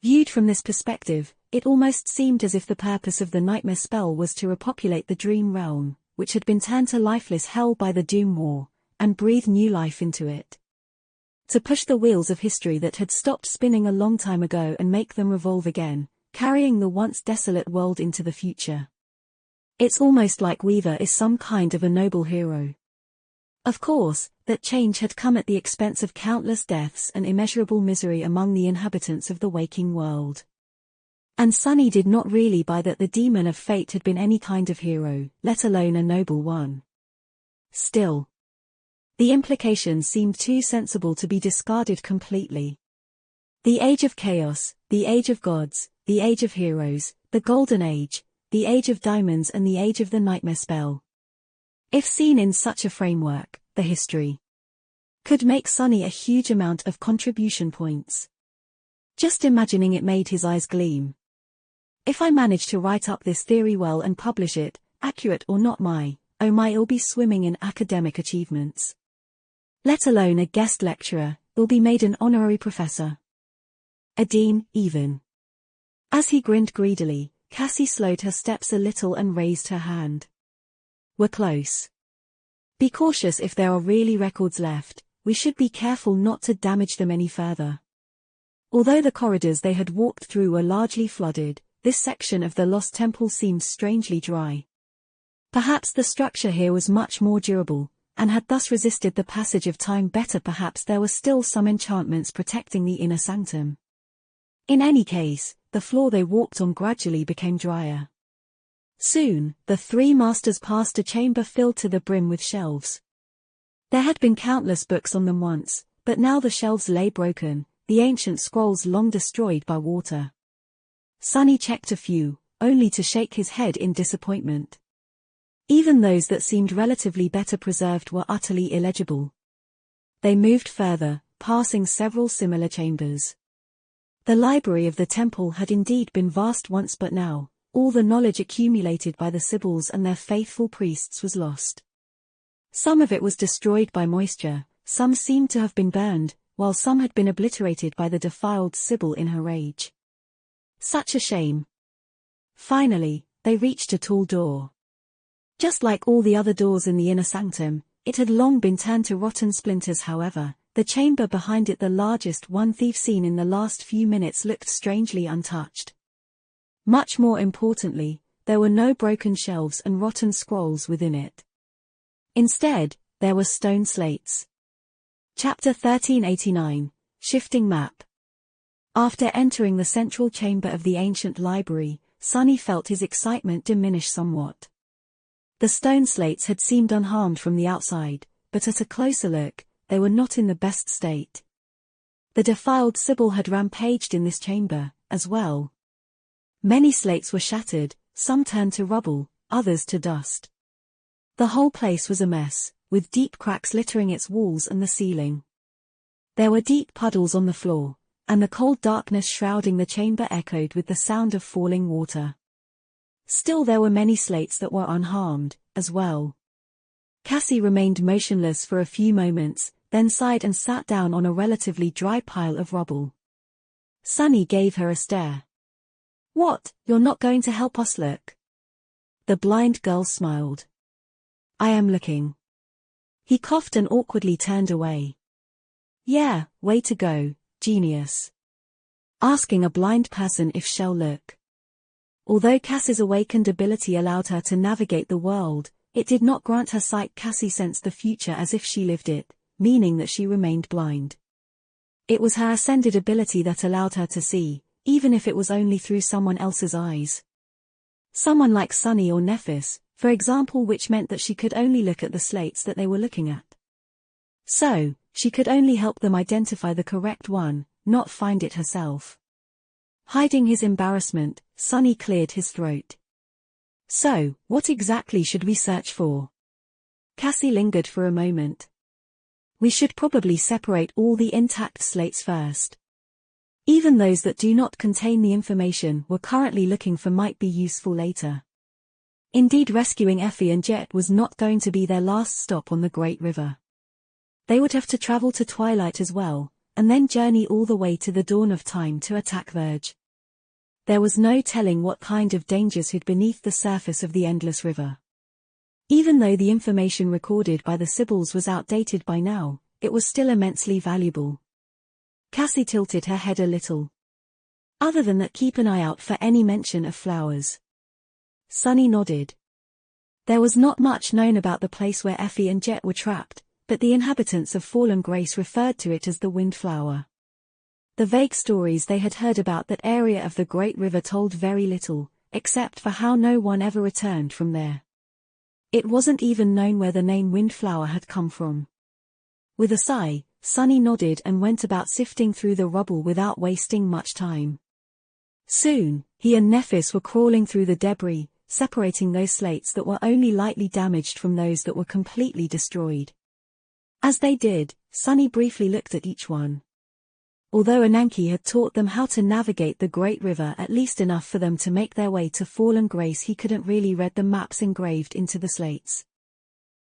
Speaker 1: Viewed from this perspective, it almost seemed as if the purpose of the Nightmare Spell was to repopulate the Dream Realm, which had been turned to lifeless hell by the Doom War, and breathe new life into it. To push the wheels of history that had stopped spinning a long time ago and make them revolve again, carrying the once desolate world into the future. It's almost like Weaver is some kind of a noble hero. Of course, that change had come at the expense of countless deaths and immeasurable misery among the inhabitants of the waking world. And Sunny did not really buy that the demon of fate had been any kind of hero, let alone a noble one. Still, the implications seemed too sensible to be discarded completely. The Age of Chaos, the Age of Gods, the Age of Heroes, the Golden Age, the Age of Daimons and the Age of the Nightmare Spell. If seen in such a framework, the history could make Sunny a huge amount of contribution points. Just imagining it made his eyes gleam. If I manage to write up this theory well and publish it, accurate or not I'll be swimming in academic achievements. Let alone a guest lecturer, will be made an honorary professor. A dean, even. As he grinned greedily, Cassie slowed her steps a little and raised her hand. We're close. Be cautious if there are really records left, we should be careful not to damage them any further. Although the corridors they had walked through were largely flooded, this section of the Lost Temple seemed strangely dry. Perhaps the structure here was much more durable, and had thus resisted the passage of time better. Perhaps there were still some enchantments protecting the inner sanctum. In any case, the floor they walked on gradually became drier. Soon, the three masters passed a chamber filled to the brim with shelves. There had been countless books on them once, but now the shelves lay broken, the ancient scrolls long destroyed by water. Sunny checked a few, only to shake his head in disappointment. Even those that seemed relatively better preserved were utterly illegible. They moved further, passing several similar chambers. The library of the temple had indeed been vast once, but now, all the knowledge accumulated by the Sibyls and their faithful priests was lost. Some of it was destroyed by moisture, some seemed to have been burned, while some had been obliterated by the defiled Sibyl in her rage. Such a shame. Finally, they reached a tall door. Just like all the other doors in the inner sanctum, it had long been turned to rotten splinters. However, the chamber behind it, the largest one they've seen in the last few minutes, looked strangely untouched. Much more importantly, there were no broken shelves and rotten scrolls within it. Instead, there were stone slates. Chapter 1389, Shifting Map. After entering the central chamber of the ancient library, Sunny felt his excitement diminish somewhat. The stone slates had seemed unharmed from the outside, but at a closer look, they were not in the best state. The defiled Sibyl had rampaged in this chamber, as well. Many slates were shattered, some turned to rubble, others to dust. The whole place was a mess, with deep cracks littering its walls and the ceiling. There were deep puddles on the floor, and the cold darkness shrouding the chamber echoed with the sound of falling water. Still, there were many slates that were unharmed, as well. Cassie remained motionless for a few moments, then sighed and sat down on a relatively dry pile of rubble. Sunny gave her a stare. "What, you're not going to help us look?" The blind girl smiled. "I am looking." He coughed and awkwardly turned away. "Yeah, way to go, genius. Asking a blind person if she'll look." Although Cassie's awakened ability allowed her to navigate the world, it did not grant her sight. Cassie sensed the future as if she lived it, meaning that she remained blind. It was her ascended ability that allowed her to see, even if it was only through someone else's eyes. Someone like Sunny or Nephis, for example, which meant that she could only look at the slates that they were looking at. So, she could only help them identify the correct one, not find it herself. Hiding his embarrassment, Sunny cleared his throat. "So, what exactly should we search for?" Cassie lingered for a moment. "We should probably separate all the intact slates first. Even those that do not contain the information we're currently looking for might be useful later." Indeed, rescuing Effie and Jet was not going to be their last stop on the Great River. They would have to travel to Twilight as well, and then journey all the way to the dawn of time to attack Verge. There was no telling what kind of dangers hid beneath the surface of the endless river. Even though the information recorded by the Sibyls was outdated by now, it was still immensely valuable. Cassie tilted her head a little. "Other than that, keep an eye out for any mention of flowers." Sunny nodded. There was not much known about the place where Effie and Jet were trapped, but the inhabitants of Fallen Grace referred to it as the Windflower. The vague stories they had heard about that area of the Great River told very little, except for how no one ever returned from there. It wasn't even known where the name Windflower had come from. With a sigh, Sunny nodded and went about sifting through the rubble without wasting much time. Soon, he and Nephis were crawling through the debris, separating those slates that were only lightly damaged from those that were completely destroyed. As they did, Sunny briefly looked at each one. Although Ananke had taught them how to navigate the Great River at least enough for them to make their way to Fallen Grace, he couldn't really read the maps engraved into the slates.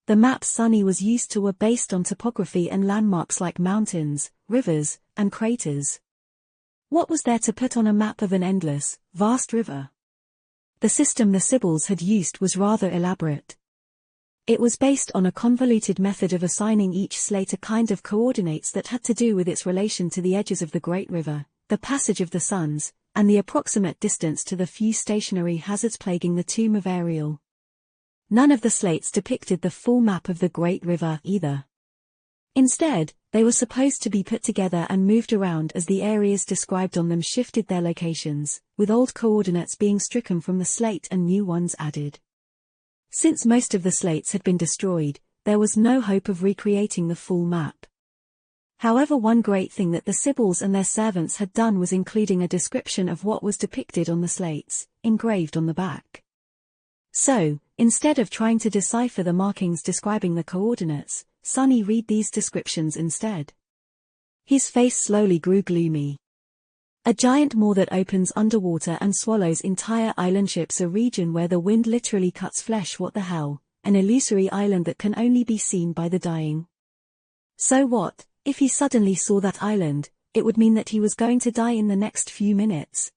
Speaker 1: The maps Sunny was used to were based on topography and landmarks like mountains, rivers, and craters. What was there to put on a map of an endless, vast river? The system the Sibyls had used was rather elaborate. It was based on a convoluted method of assigning each slate a kind of coordinates that had to do with its relation to the edges of the Great River, the passage of the suns, and the approximate distance to the few stationary hazards plaguing the tomb of Ariel. None of the slates depicted the full map of the Great River either. Instead, they were supposed to be put together and moved around as the areas described on them shifted their locations, with old coordinates being stricken from the slate and new ones added. Since most of the slates had been destroyed, there was no hope of recreating the full map. However, one great thing that the Sibyls and their servants had done was including a description of what was depicted on the slates, engraved on the back. So, instead of trying to decipher the markings describing the coordinates, Sunny read these descriptions instead. His face slowly grew gloomy. A giant maw that opens underwater and swallows entire island ships, a region where the wind literally cuts flesh. What the hell, an illusory island that can only be seen by the dying. So what, if he suddenly saw that island, it would mean that he was going to die in the next few minutes.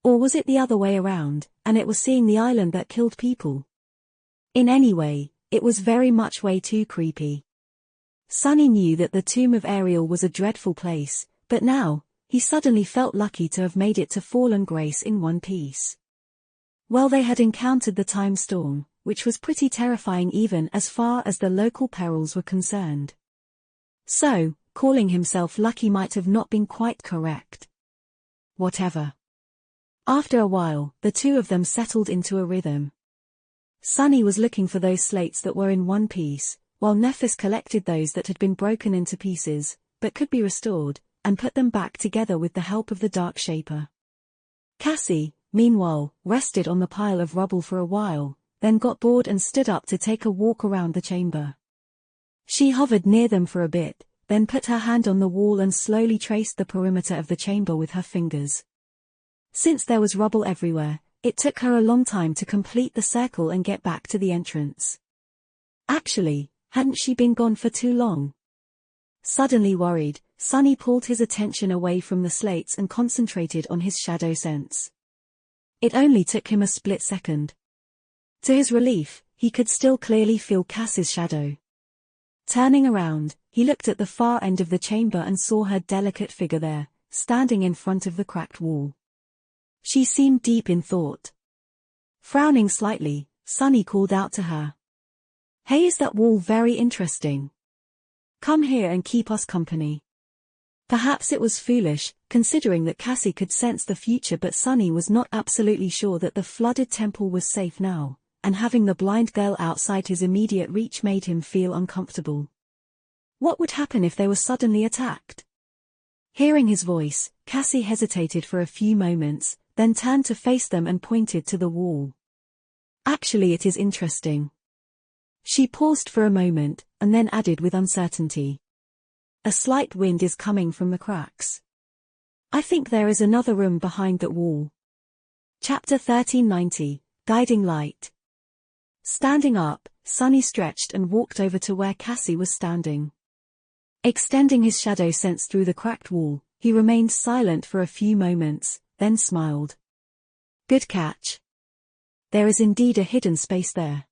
Speaker 1: Or was it the other way around, and it was seeing the island that killed people? In any way, it was very much way too creepy. Sunny knew that the tomb of Ariel was a dreadful place, but now, he suddenly felt lucky to have made it to Fallen Grace in one piece. Well, they had encountered the time storm, which was pretty terrifying even as far as the local perils were concerned. So, calling himself lucky might have not been quite correct. Whatever. After a while, the two of them settled into a rhythm. Sunny was looking for those slates that were in one piece, while Nephis collected those that had been broken into pieces, but could be restored, and put them back together with the help of the Dark Shaper. Cassie, meanwhile, rested on the pile of rubble for a while, then got bored and stood up to take a walk around the chamber. She hovered near them for a bit, then put her hand on the wall and slowly traced the perimeter of the chamber with her fingers. Since there was rubble everywhere, it took her a long time to complete the circle and get back to the entrance. Actually, hadn't she been gone for too long? Suddenly worried, Sunny pulled his attention away from the slates and concentrated on his shadow sense. It only took him a split second. To his relief, he could still clearly feel Cassie's shadow. Turning around, he looked at the far end of the chamber and saw her delicate figure there, standing in front of the cracked wall. She seemed deep in thought. Frowning slightly, Sunny called out to her. "Hey, is that wall very interesting? Come here and keep us company." Perhaps it was foolish, considering that Cassie could sense the future, but Sunny was not absolutely sure that the flooded temple was safe now, and having the blind girl outside his immediate reach made him feel uncomfortable. What would happen if they were suddenly attacked? Hearing his voice, Cassie hesitated for a few moments, then turned to face them and pointed to the wall. "Actually, it is interesting." She paused for a moment, and then added with uncertainty. "A slight wind is coming from the cracks. I think there is another room behind that wall." Chapter 1390, Guiding Light. Standing up, Sunny stretched and walked over to where Cassie was standing. Extending his shadow sense through the cracked wall, he remained silent for a few moments, then smiled. "Good catch. There is indeed a hidden space there."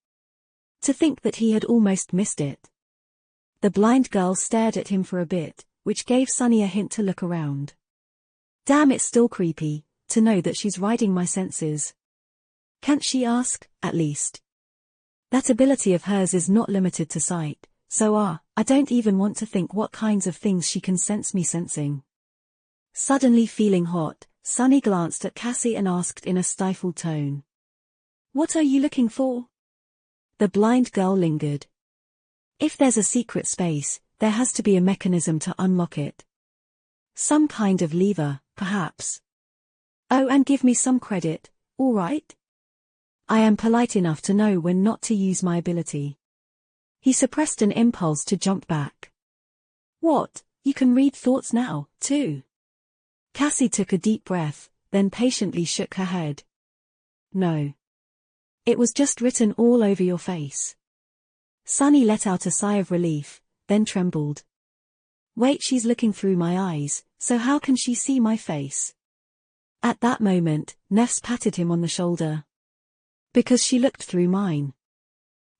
Speaker 1: To think that he had almost missed it. The blind girl stared at him for a bit, which gave Sunny a hint to look around. Damn, it's still creepy, to know that she's riding my senses. Can't she ask, at least? That ability of hers is not limited to sight, so I don't even want to think what kinds of things she can sense me sensing. Suddenly feeling hot, Sunny glanced at Cassie and asked in a stifled tone. "What are you looking for?" The blind girl lingered. "If there's a secret space, there has to be a mechanism to unlock it. Some kind of lever, perhaps. Oh, and give me some credit, all right? I am polite enough to know when not to use my ability." He suppressed an impulse to jump back. "What, you can read thoughts now, too?" Cassie took a deep breath, then patiently shook her head. "No. It was just written all over your face." Sunny let out a sigh of relief, then trembled. "Wait, she's looking through my eyes, so how can she see my face?" At that moment, Neffs patted him on the shoulder. "Because she looked through mine."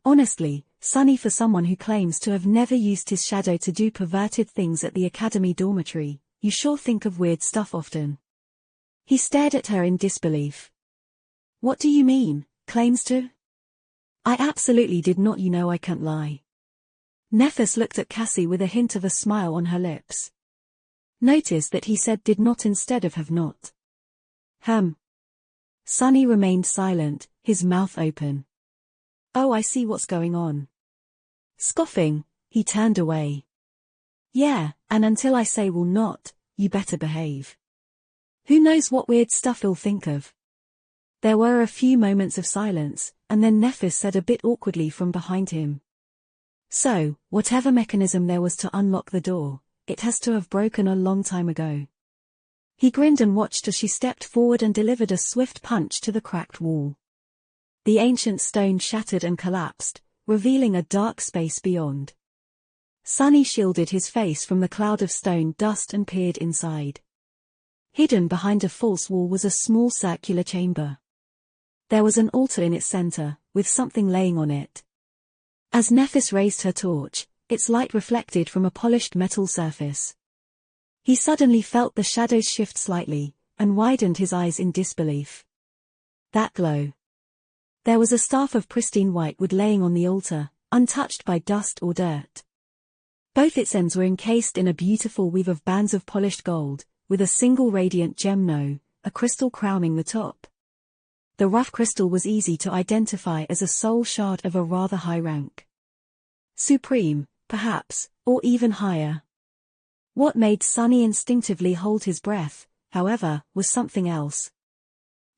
Speaker 1: Honestly, Sunny, for someone who claims to have never used his shadow to do perverted things at the academy dormitory, you sure think of weird stuff often. He stared at her in disbelief. "What do you mean, claims to?" "I absolutely did not, you know I can't lie." Nephis looked at Cassie with a hint of a smile on her lips. Notice that he said did not instead of have not. Sunny remained silent, his mouth open. "Oh, I see what's going on." Scoffing, he turned away. "Yeah, and until I say will not, you better behave. Who knows what weird stuff he'll think of." There were a few moments of silence, and then Nephis said a bit awkwardly from behind him. So, whatever mechanism there was to unlock the door, it has to have broken a long time ago. He grinned and watched as she stepped forward and delivered a swift punch to the cracked wall. The ancient stone shattered and collapsed, revealing a dark space beyond. Sunny shielded his face from the cloud of stone dust and peered inside. Hidden behind a false wall was a small circular chamber. There was an altar in its center, with something laying on it. As Nephis raised her torch, its light reflected from a polished metal surface. He suddenly felt the shadows shift slightly, and widened his eyes in disbelief. That glow. There was a staff of pristine white wood laying on the altar, untouched by dust or dirt. Both its ends were encased in a beautiful weave of bands of polished gold, with a single radiant gem, a crystal crowning the top. The rough crystal was easy to identify as a soul shard of a rather high rank. Supreme, perhaps, or even higher. What made Sunny instinctively hold his breath, however, was something else.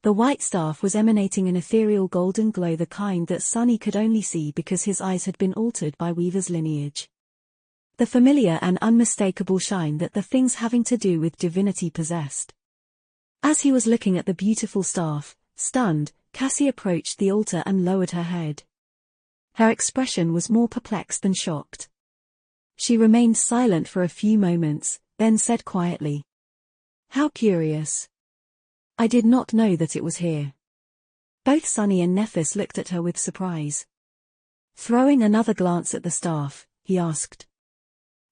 Speaker 1: The white staff was emanating an ethereal golden glow, the kind that Sunny could only see because his eyes had been altered by Weaver's lineage. The familiar and unmistakable shine that the things having to do with divinity possessed. As he was looking at the beautiful staff, stunned, Cassie approached the altar and lowered her head. Her expression was more perplexed than shocked. She remained silent for a few moments, then said quietly, "How curious. I did not know that it was here." Both Sunny and Nephis looked at her with surprise. Throwing another glance at the staff, he asked,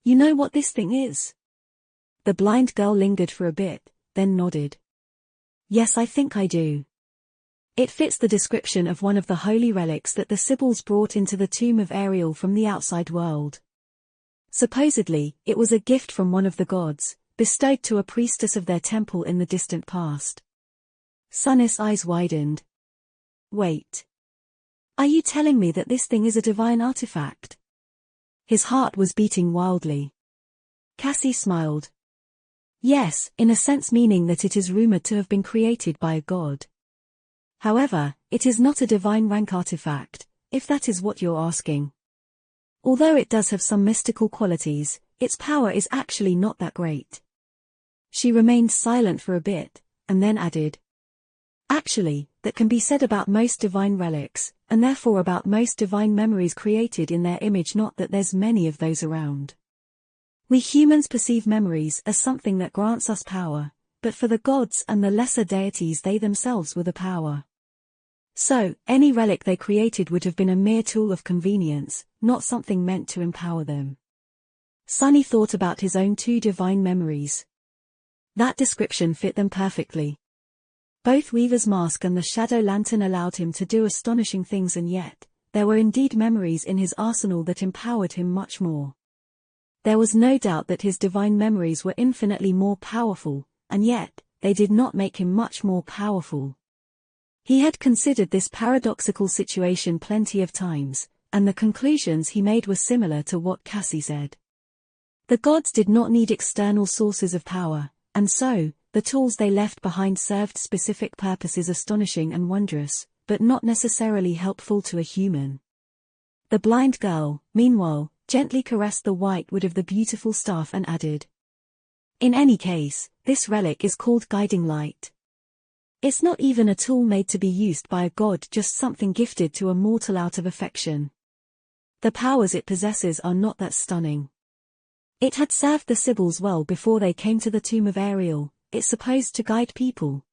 Speaker 1: "You know what this thing is?" The blind girl lingered for a bit, then nodded. "Yes, I think I do. It fits the description of one of the holy relics that the Sibyls brought into the tomb of Ariel from the outside world. Supposedly, it was a gift from one of the gods, bestowed to a priestess of their temple in the distant past." Sunny's eyes widened. "Wait. Are you telling me that this thing is a divine artifact?" His heart was beating wildly. Cassie smiled. "Yes, in a sense, meaning that it is rumored to have been created by a god. However, it is not a divine rank artifact, if that is what you're asking. Although it does have some mystical qualities, its power is actually not that great." She remained silent for a bit, and then added, "Actually, that can be said about most divine relics, and therefore about most divine memories created in their image, not that there's many of those around. We humans perceive memories as something that grants us power, but for the gods and the lesser deities, they themselves were the power. So, any relic they created would have been a mere tool of convenience, not something meant to empower them." Sunny thought about his own 2 divine memories. That description fit them perfectly. Both Weaver's mask and the shadow lantern allowed him to do astonishing things, and yet, there were indeed memories in his arsenal that empowered him much more. There was no doubt that his divine memories were infinitely more powerful, and yet, they did not make him much more powerful. He had considered this paradoxical situation plenty of times, and the conclusions he made were similar to what Cassie said. The gods did not need external sources of power, and so, the tools they left behind served specific purposes, astonishing and wondrous, but not necessarily helpful to a human. The blind girl, meanwhile, gently caressed the white wood of the beautiful staff and added, "In any case, this relic is called Guiding Light. It's not even a tool made to be used by a god, just something gifted to a mortal out of affection. The powers it possesses are not that stunning. It had served the Sibyls well before they came to the tomb of Ariel. It's supposed to guide people.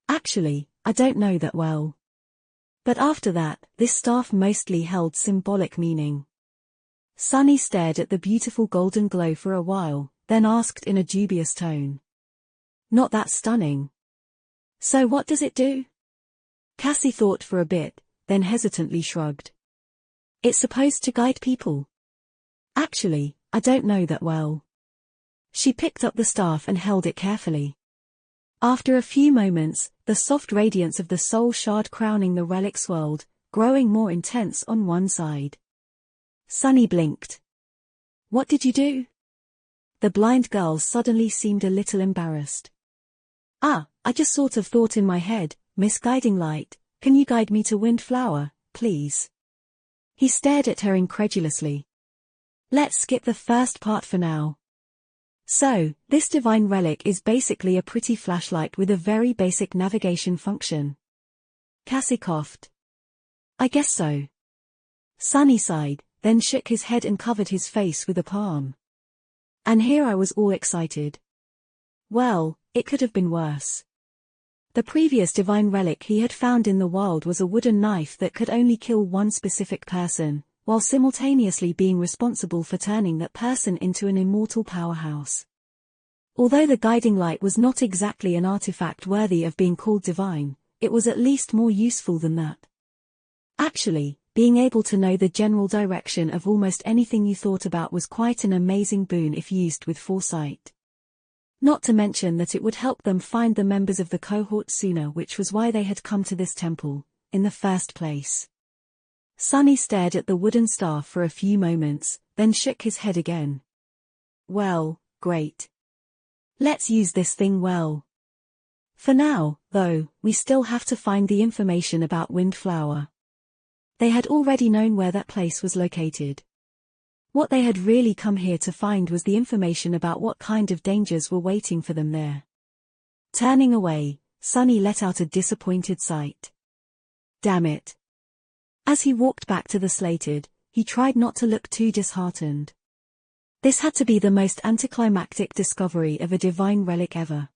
Speaker 1: Actually, I don't know that well. But after that, this staff mostly held symbolic meaning." Sunny stared at the beautiful golden glow for a while, then asked in a dubious tone, "Not that stunning. So what does it do?" Cassie thought for a bit, then hesitantly shrugged. "It's supposed to guide people. Actually, I don't know that well." She picked up the staff and held it carefully. After a few moments, the soft radiance of the soul shard crowning the relic swirled, growing more intense on one side. Sunny blinked. "What did you do?" The blind girl suddenly seemed a little embarrassed. I just sort of thought in my head, Miss Guiding Light, can you guide me to Windflower, please?" He stared at her incredulously. Let's skip the first part for now. So, this divine relic is basically a pretty flashlight with a very basic navigation function. Cassie coughed. I guess so. Sunny sighed, then shook his head and covered his face with a palm. And here I was all excited. Well, it could have been worse. The previous divine relic he had found in the wild was a wooden knife that could only kill one specific person, while simultaneously being responsible for turning that person into an immortal powerhouse. Although the guiding light was not exactly an artifact worthy of being called divine, it was at least more useful than that. Actually, being able to know the general direction of almost anything you thought about was quite an amazing boon if used with foresight. Not to mention that it would help them find the members of the cohort sooner, which was why they had come to this temple, in the first place. Sunny stared at the wooden staff for a few moments, then shook his head again. Well, great. Let's use this thing well. For now, though, we still have to find the information about Windflower. They had already known where that place was located. What they had really come here to find was the information about what kind of dangers were waiting for them there. Turning away, Sunny let out a disappointed sigh. Damn it. As he walked back to the slated, he tried not to look too disheartened. This had to be the most anticlimactic discovery of a divine relic ever.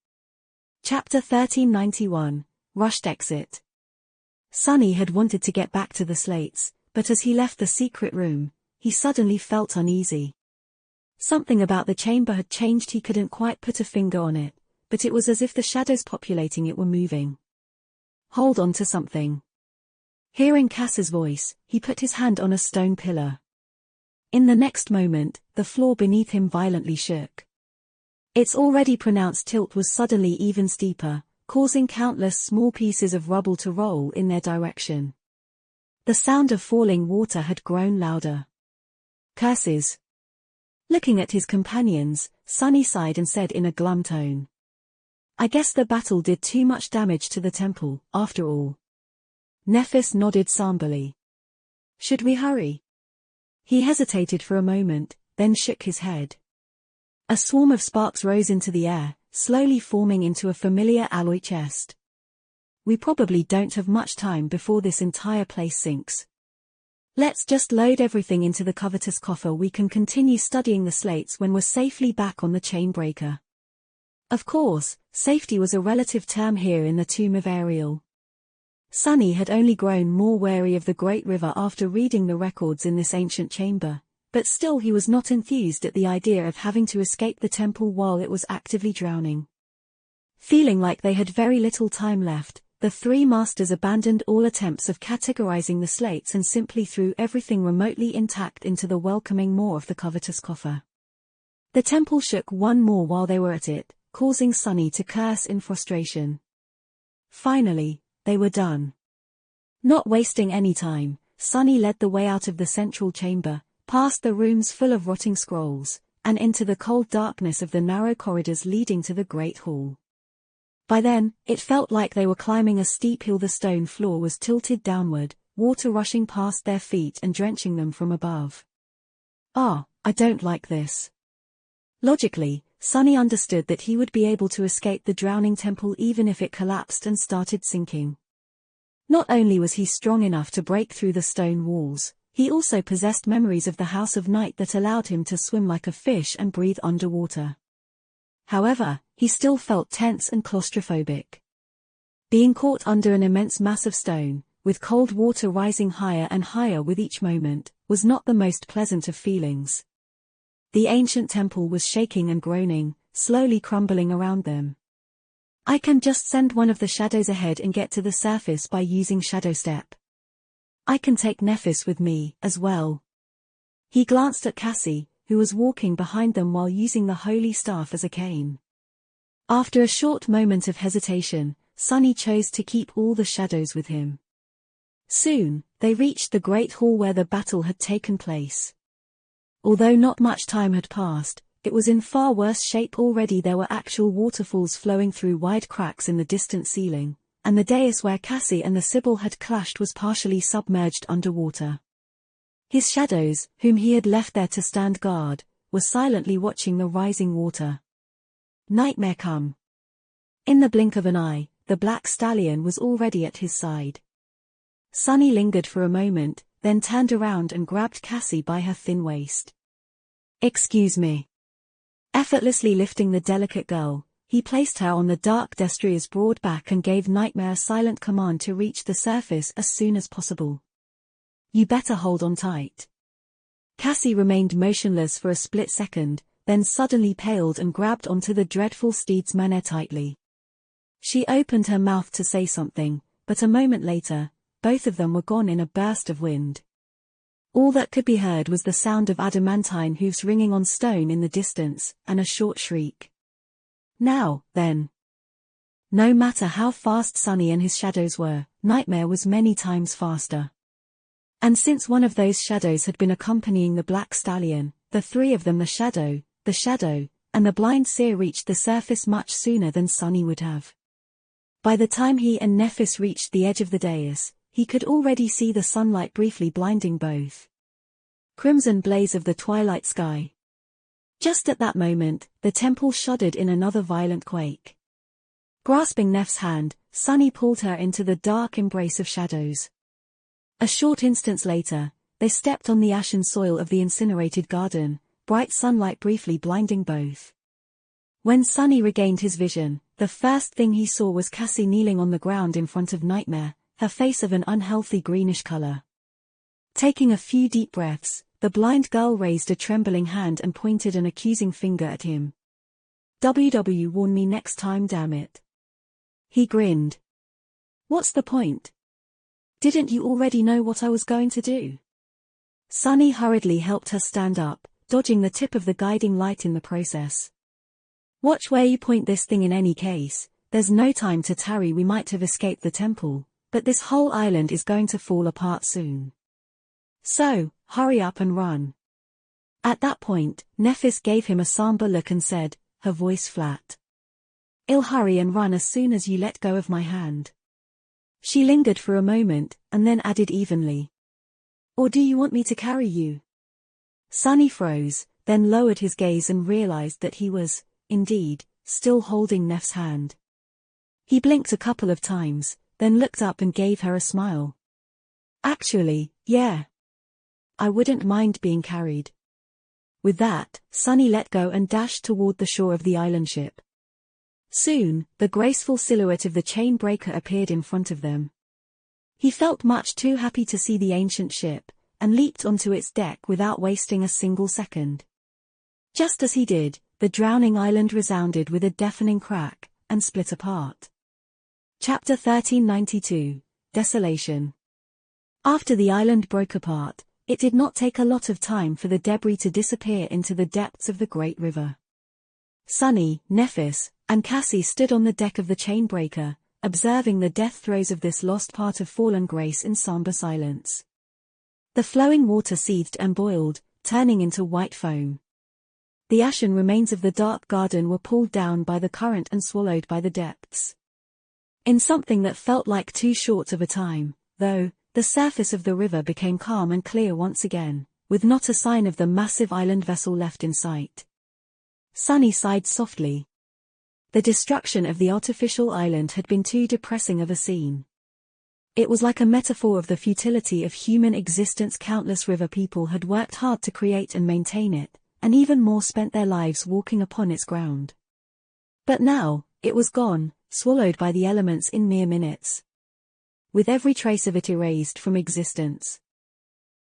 Speaker 1: Chapter 1391, Rushed Exit. Sunny had wanted to get back to the slates, but as he left the secret room, he suddenly felt uneasy. Something about the chamber had changed. He couldn't quite put a finger on it, but it was as if the shadows populating it were moving. Hold on to something. Hearing Cass's voice, he put his hand on a stone pillar. In the next moment, the floor beneath him violently shook. Its already pronounced tilt was suddenly even steeper, causing countless small pieces of rubble to roll in their direction. The sound of falling water had grown louder. Curses. Looking at his companions, Sunny sighed and said in a glum tone. I guess the battle did too much damage to the temple, after all. Nephis nodded somberly. Should we hurry? He hesitated for a moment, then shook his head. A swarm of sparks rose into the air, slowly forming into a familiar alloy chest. We probably don't have much time before this entire place sinks. Let's just load everything into the covetous coffer. We can continue studying the slates when we're safely back on the chain breaker. Of course, safety was a relative term here in the tomb of Ariel. Sunny had only grown more wary of the Great River after reading the records in this ancient chamber, but still he was not enthused at the idea of having to escape the temple while it was actively drowning. Feeling like they had very little time left, the three masters abandoned all attempts of categorizing the slates and simply threw everything remotely intact into the welcoming maw of the covetous coffer. The temple shook one more while they were at it, causing Sunny to curse in frustration. Finally, they were done. Not wasting any time, Sunny led the way out of the central chamber, past the rooms full of rotting scrolls, and into the cold darkness of the narrow corridors leading to the Great Hall. By then, it felt like they were climbing a steep hill. The stone floor was tilted downward, water rushing past their feet and drenching them from above. I don't like this. Logically, Sunny understood that he would be able to escape the drowning temple even if it collapsed and started sinking. Not only was he strong enough to break through the stone walls, he also possessed memories of the House of Night that allowed him to swim like a fish and breathe underwater. However, he still felt tense and claustrophobic. Being caught under an immense mass of stone, with cold water rising higher and higher with each moment, was not the most pleasant of feelings. The ancient temple was shaking and groaning, slowly crumbling around them. I can just send one of the shadows ahead and get to the surface by using Shadow Step. I can take Nephis with me, as well. He glanced at Cassie, who was walking behind them while using the holy staff as a cane. After a short moment of hesitation, Sunny chose to keep all the shadows with him. Soon, they reached the Great Hall where the battle had taken place. Although not much time had passed, it was in far worse shape already. There were actual waterfalls flowing through wide cracks in the distant ceiling, and the dais where Cassie and the Sibyl had clashed was partially submerged underwater. His shadows, whom he had left there to stand guard, were silently watching the rising water. Nightmare come. In the blink of an eye, the black stallion was already at his side. Sunny lingered for a moment, then turned around and grabbed Cassie by her thin waist. "Excuse me." Effortlessly lifting the delicate girl, he placed her on the dark Destria's broad back and gave Nightmare a silent command to reach the surface as soon as possible. "You better hold on tight." Cassie remained motionless for a split second, then suddenly paled and grabbed onto the dreadful steed's mane tightly. She opened her mouth to say something, but a moment later, both of them were gone in a burst of wind. All that could be heard was the sound of adamantine hooves ringing on stone in the distance, and a short shriek. Now, then. No matter how fast Sunny and his shadows were, Nightmare was many times faster. And since one of those shadows had been accompanying the black stallion, the three of them, the shadow, and the blind seer, reached the surface much sooner than Sunny would have. By the time he and Nephis reached the edge of the dais, he could already see the sunlight briefly blinding both. Crimson blaze of the twilight sky. Just at that moment, the temple shuddered in another violent quake. Grasping Neph's hand, Sunny pulled her into the dark embrace of shadows. A short instance later, they stepped on the ashen soil of the incinerated garden, bright sunlight briefly blinding both. When Sunny regained his vision, the first thing he saw was Cassie kneeling on the ground in front of Nightmare, her face of an unhealthy greenish color. Taking a few deep breaths, the blind girl raised a trembling hand and pointed an accusing finger at him. "WW, warn me next time, damn it." He grinned. "What's the point? Didn't you already know what I was going to do?" Sunny hurriedly helped her stand up, dodging the tip of the guiding light in the process. "Watch where you point this thing in any case, there's no time to tarry. We might have escaped the temple, but this whole island is going to fall apart soon. So, hurry up and run." At that point, Nephis gave him a somber look and said, her voice flat, "I'll hurry and run as soon as you let go of my hand." She lingered for a moment, and then added evenly, "Or do you want me to carry you?" Sunny froze, then lowered his gaze and realized that he was, indeed, still holding Neph's hand. He blinked a couple of times, then looked up and gave her a smile. "Actually, yeah. I wouldn't mind being carried." With that, Sunny let go and dashed toward the shore of the island ship. Soon, the graceful silhouette of the chain breaker appeared in front of them. He felt much too happy to see the ancient ship, and leaped onto its deck without wasting a single second. Just as he did, the drowning island resounded with a deafening crack, and split apart. Chapter 1392, Desolation. After the island broke apart, it did not take a lot of time for the debris to disappear into the depths of the great river. Sunny, Nephis, and Cassie stood on the deck of the chainbreaker, observing the death throes of this lost part of fallen grace in somber silence. The flowing water seethed and boiled, turning into white foam. The ashen remains of the dark garden were pulled down by the current and swallowed by the depths. In something that felt like too short of a time, though, the surface of the river became calm and clear once again, with not a sign of the massive island vessel left in sight. Sunny sighed softly. The destruction of the artificial island had been too depressing of a scene. It was like a metaphor of the futility of human existence. Countless river people had worked hard to create and maintain it, and even more spent their lives walking upon its ground. But now, it was gone, swallowed by the elements in mere minutes. With every trace of it erased from existence.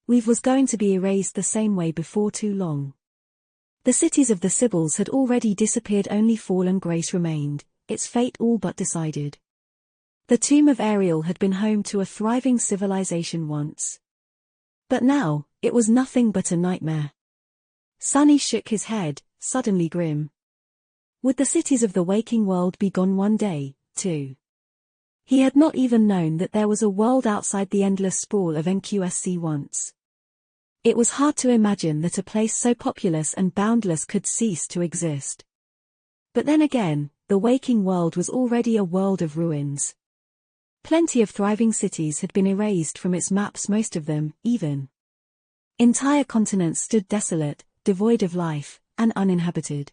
Speaker 1: Weave was going to be erased the same way before too long. The cities of the Sibyls had already disappeared, only fallen grace remained, its fate all but decided. The tomb of Ariel had been home to a thriving civilization once. But now, it was nothing but a nightmare. Sunny shook his head, suddenly grim. Would the cities of the waking world be gone one day, too? He had not even known that there was a world outside the endless sprawl of NQSC once. It was hard to imagine that a place so populous and boundless could cease to exist. But then again, the waking world was already a world of ruins. Plenty of thriving cities had been erased from its maps, most of them, even Entire continents stood desolate, devoid of life, and uninhabited.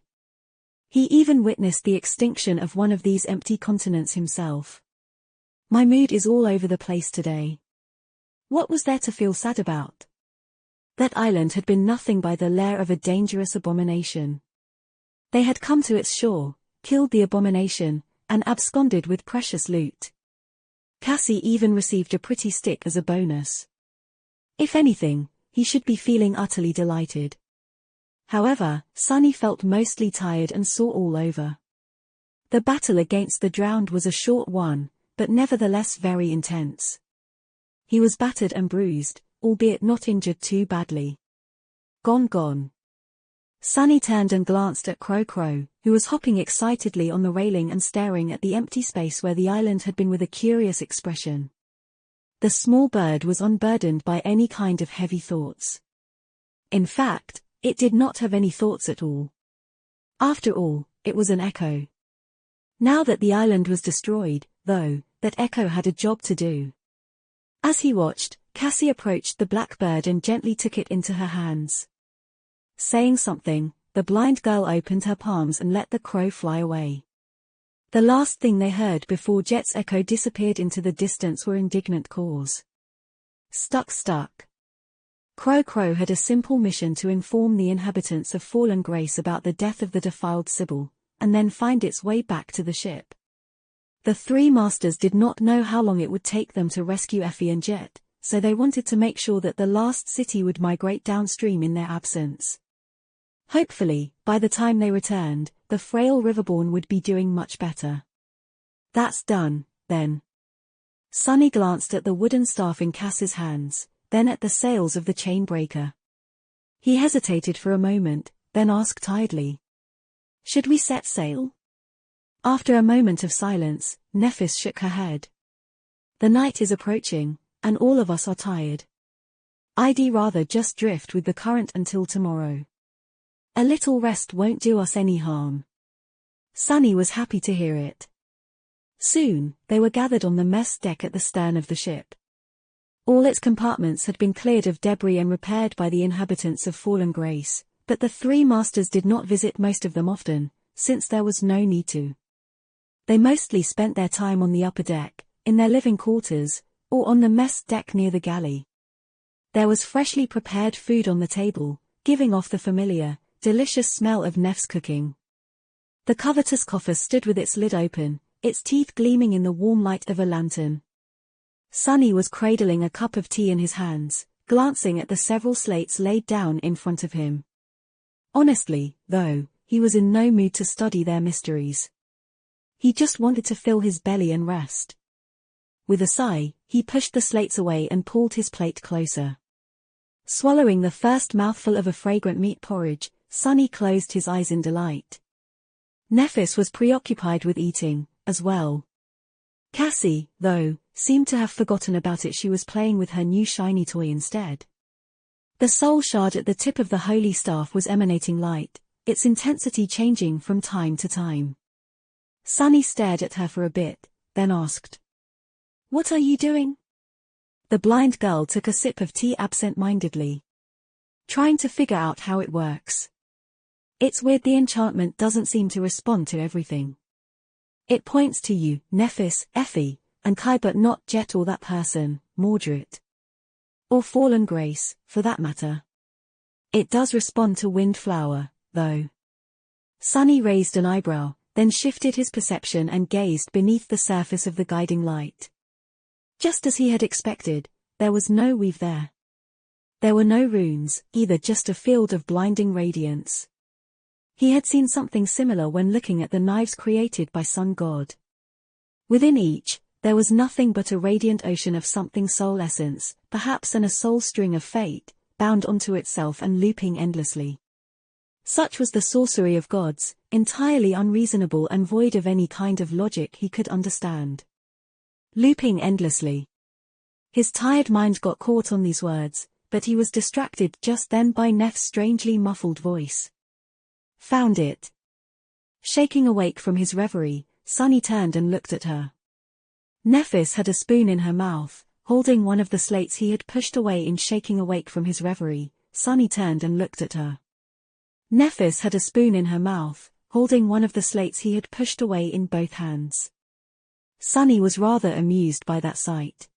Speaker 1: He even witnessed the extinction of one of these empty continents himself. My mood is all over the place today. What was there to feel sad about? That island had been nothing but the lair of a dangerous abomination. They had come to its shore, killed the abomination, and absconded with precious loot. Cassie even received a pretty stick as a bonus. If anything, he should be feeling utterly delighted. However, Sunny felt mostly tired and sore all over. The battle against the drowned was a short one, but nevertheless very intense. He was battered and bruised, albeit not injured too badly. Gone. Sunny turned and glanced at Crow, who was hopping excitedly on the railing and staring at the empty space where the island had been with a curious expression. The small bird was unburdened by any kind of heavy thoughts. In fact, it did not have any thoughts at all. After all, it was an echo. Now that the island was destroyed, though, that echo had a job to do. As he watched, Cassie approached the blackbird and gently took it into her hands. Saying something, the blind girl opened her palms and let the crow fly away. The last thing they heard before Jet's echo disappeared into the distance were indignant caws. Stuck. Crow had a simple mission to inform the inhabitants of Fallen Grace about the death of the defiled Sybil, and then find its way back to the ship. The three masters did not know how long it would take them to rescue Effie and Jet, so they wanted to make sure that the last city would migrate downstream in their absence. Hopefully, by the time they returned, the frail Riverborn would be doing much better. That's done, then. Sunny glanced at the wooden staff in Cass's hands, then at the sails of the chain-breaker. He hesitated for a moment, then asked tiredly. Should we set sail? After a moment of silence, Nephis shook her head. The night is approaching, and all of us are tired. I'd rather just drift with the current until tomorrow. A little rest won't do us any harm. Sunny was happy to hear it. Soon, they were gathered on the mess deck at the stern of the ship. All its compartments had been cleared of debris and repaired by the inhabitants of Fallen Grace, but the three masters did not visit most of them often, since there was no need to. They mostly spent their time on the upper deck, in their living quarters, or on the mess deck near the galley. There was freshly prepared food on the table, giving off the familiar, delicious smell of Neff's cooking. The covetous coffer stood with its lid open, its teeth gleaming in the warm light of a lantern. Sunny was cradling a cup of tea in his hands, glancing at the several slates laid down in front of him. Honestly, though, he was in no mood to study their mysteries. He just wanted to fill his belly and rest. With a sigh, he pushed the slates away and pulled his plate closer. Swallowing the first mouthful of a fragrant meat porridge, Sunny closed his eyes in delight. Nephis was preoccupied with eating, as well. Cassie, though, seemed to have forgotten about it. She was playing with her new shiny toy instead. The soul shard at the tip of the holy staff was emanating light, its intensity changing from time to time. Sunny stared at her for a bit, then asked, "What are you doing?" The blind girl took a sip of tea absent-mindedly. "Trying to figure out how it works. It's weird the enchantment doesn't seem to respond to everything. It points to you, Nephis, Effie, and Kai, but not Jet or that person, Mordred. Or Fallen Grace, for that matter. It does respond to Windflower, though." Sunny raised an eyebrow, then shifted his perception and gazed beneath the surface of the guiding light. Just as he had expected, there was no weave there. There were no runes, either, just a field of blinding radiance. He had seen something similar when looking at the knives created by Sun God. Within each, there was nothing but a radiant ocean of something soul essence, perhaps a soul string of fate, bound onto itself and looping endlessly. Such was the sorcery of gods, entirely unreasonable and void of any kind of logic he could understand. Looping endlessly. His tired mind got caught on these words, but he was distracted just then by Neff's strangely muffled voice. "Found it." Shaking awake from his reverie, Sunny turned and looked at her. Nephis had a spoon in her mouth, holding one of the slates he had pushed away in shaking awake from his reverie. Sunny turned and looked at her. Nephis had a spoon in her mouth, holding one of the slates he had pushed away in both hands. Sunny was rather amused by that sight.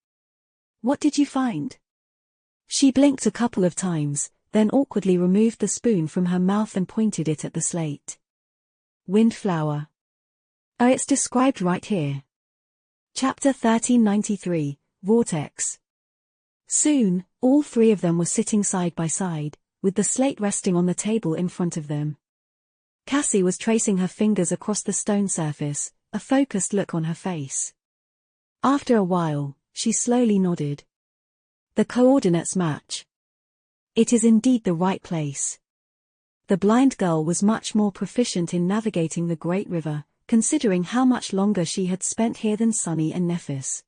Speaker 1: "What did you find?" She blinked a couple of times, then awkwardly removed the spoon from her mouth and pointed it at the slate. "Windflower. Oh, it's described right here." Chapter 1393, Vortex. Soon, all three of them were sitting side by side, with the slate resting on the table in front of them. Cassie was tracing her fingers across the stone surface, a focused look on her face. After a while, she slowly nodded. "The coordinates match. It is indeed the right place." The blind girl was much more proficient in navigating the great river, considering how much longer she had spent here than Sunny and Nephis.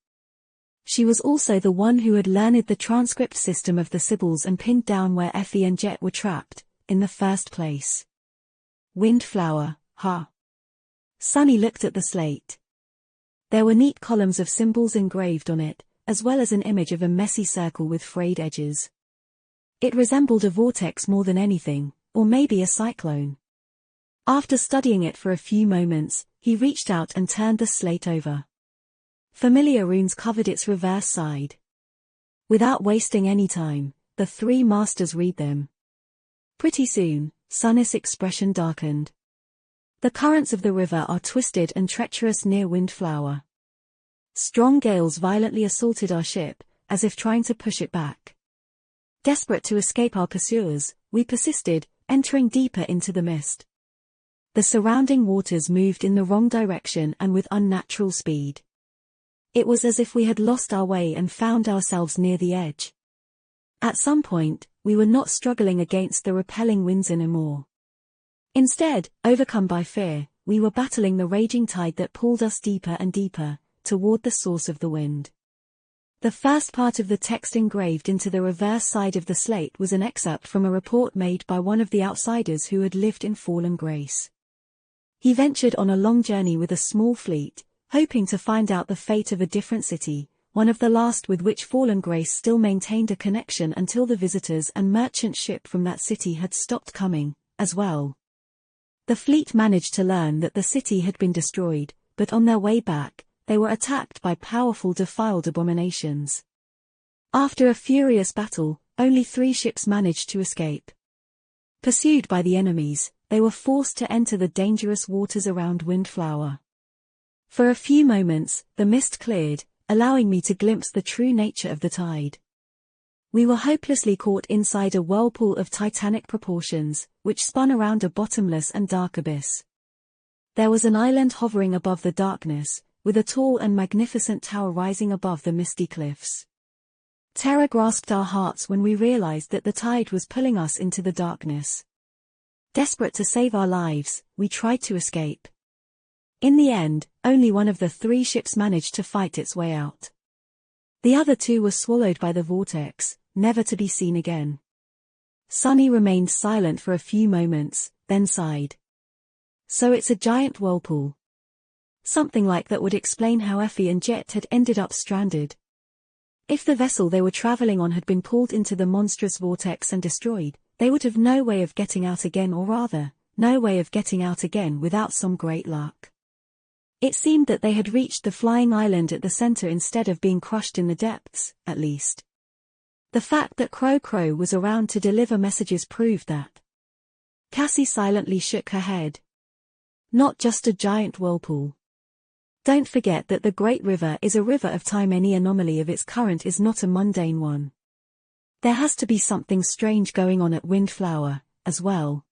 Speaker 1: She was also the one who had learned the transcript system of the Sibyls and pinned down where Effie and Jet were trapped, in the first place. "Windflower, huh?" Sunny looked at the slate. There were neat columns of symbols engraved on it, as well as an image of a messy circle with frayed edges. It resembled a vortex more than anything, or maybe a cyclone. After studying it for a few moments, he reached out and turned the slate over. Familiar runes covered its reverse side. Without wasting any time, the three masters read them. Pretty soon, Sunny's expression darkened. "The currents of the river are twisted and treacherous near Windflower. Strong gales violently assaulted our ship, as if trying to push it back. Desperate to escape our pursuers, we persisted, entering deeper into the mist. The surrounding waters moved in the wrong direction and with unnatural speed. It was as if we had lost our way and found ourselves near the edge. At some point, we were not struggling against the repelling winds anymore. Instead, overcome by fear, we were battling the raging tide that pulled us deeper and deeper, toward the source of the wind." The first part of the text engraved into the reverse side of the slate was an excerpt from a report made by one of the outsiders who had lived in Fallen Grace. He ventured on a long journey with a small fleet, hoping to find out the fate of a different city, one of the last with which Fallen Grace still maintained a connection until the visitors and merchant ship from that city had stopped coming, as well. The fleet managed to learn that the city had been destroyed, but on their way back, they were attacked by powerful defiled abominations. After a furious battle, only 3 ships managed to escape. Pursued by the enemies, they were forced to enter the dangerous waters around Windflower. For a few moments, the mist cleared, allowing me to glimpse the true nature of the tide. We were hopelessly caught inside a whirlpool of titanic proportions, which spun around a bottomless and dark abyss. There was an island hovering above the darkness, with a tall and magnificent tower rising above the misty cliffs. Terror grasped our hearts when we realized that the tide was pulling us into the darkness. Desperate to save our lives, we tried to escape. In the end, only one of the 3 ships managed to fight its way out. The other 2 were swallowed by the vortex, never to be seen again. Sunny remained silent for a few moments, then sighed. "So it's a giant whirlpool. Something like that would explain how Effie and Jet had ended up stranded. If the vessel they were traveling on had been pulled into the monstrous vortex and destroyed, they would have no way of getting out again, or rather, no way of getting out again without some great luck. It seemed that they had reached the flying island at the center instead of being crushed in the depths, at least. The fact that Crow was around to deliver messages proved that." Cassie silently shook her head. "Not just a giant whirlpool. Don't forget that the Great River is a river of time. Any anomaly of its current is not a mundane one. There has to be something strange going on at Windflower, as well."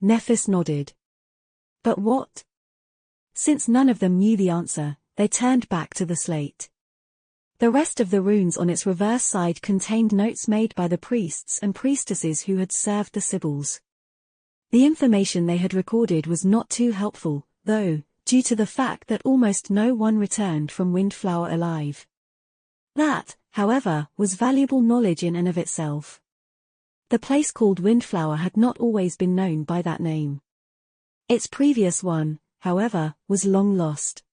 Speaker 1: Nephis nodded. "But what?" Since none of them knew the answer, they turned back to the slate. The rest of the runes on its reverse side contained notes made by the priests and priestesses who had served the Sibyls. The information they had recorded was not too helpful, though, due to the fact that almost no one returned from Windflower alive. That, however, was valuable knowledge in and of itself. The place called Windflower had not always been known by that name. Its previous one, however, was long lost.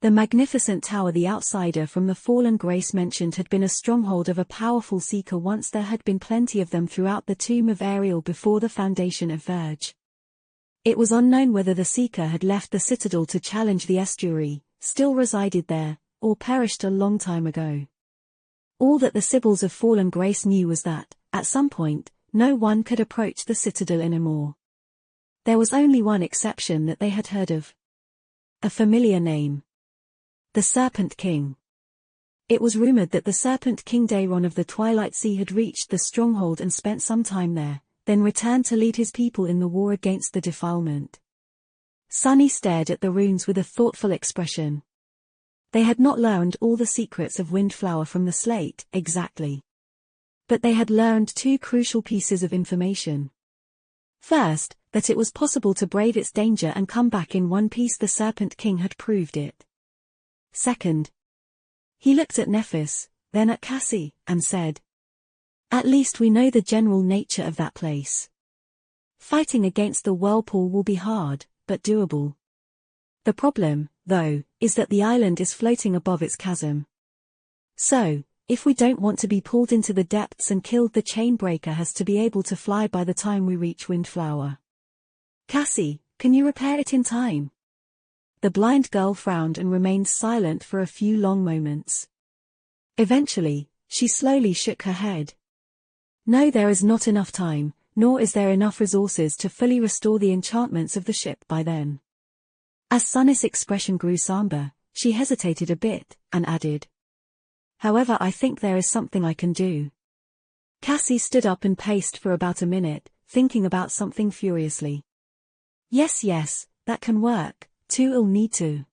Speaker 1: The magnificent tower the outsider from the fallen Grace mentioned had been a stronghold of a powerful seeker once. There had been plenty of them throughout the tomb of Ariel before the foundation of Verge. It was unknown whether the seeker had left the citadel to challenge the estuary, still resided there, or perished a long time ago. All that the Sibyls of fallen Grace knew was that, at some point, no one could approach the citadel anymore. There was only one exception that they had heard of. A familiar name. The Serpent King. It was rumored that the Serpent King Daeron of the Twilight Sea had reached the stronghold and spent some time there, then returned to lead his people in the war against the defilement. Sunny stared at the runes with a thoughtful expression. They had not learned all the secrets of Windflower from the slate, exactly. But they had learned two crucial pieces of information. First, that it was possible to brave its danger and come back in one piece. The Serpent King had proved it. Second, he looked at Nephis, then at Cassie, and said, "At least we know the general nature of that place. Fighting against the whirlpool will be hard, but doable. The problem, though, is that the island is floating above its chasm. So, if we don't want to be pulled into the depths and killed, the Chainbreaker has to be able to fly by the time we reach Windflower. Cassie, can you repair it in time?" The blind girl frowned and remained silent for a few long moments. Eventually, she slowly shook her head. "No, there is not enough time, nor is there enough resources to fully restore the enchantments of the ship by then." As Sunny's expression grew somber, she hesitated a bit, and added, "However, I think there is something I can do." Cassie stood up and paced for about a minute, thinking about something furiously. Yes, that can work, 2'll need to."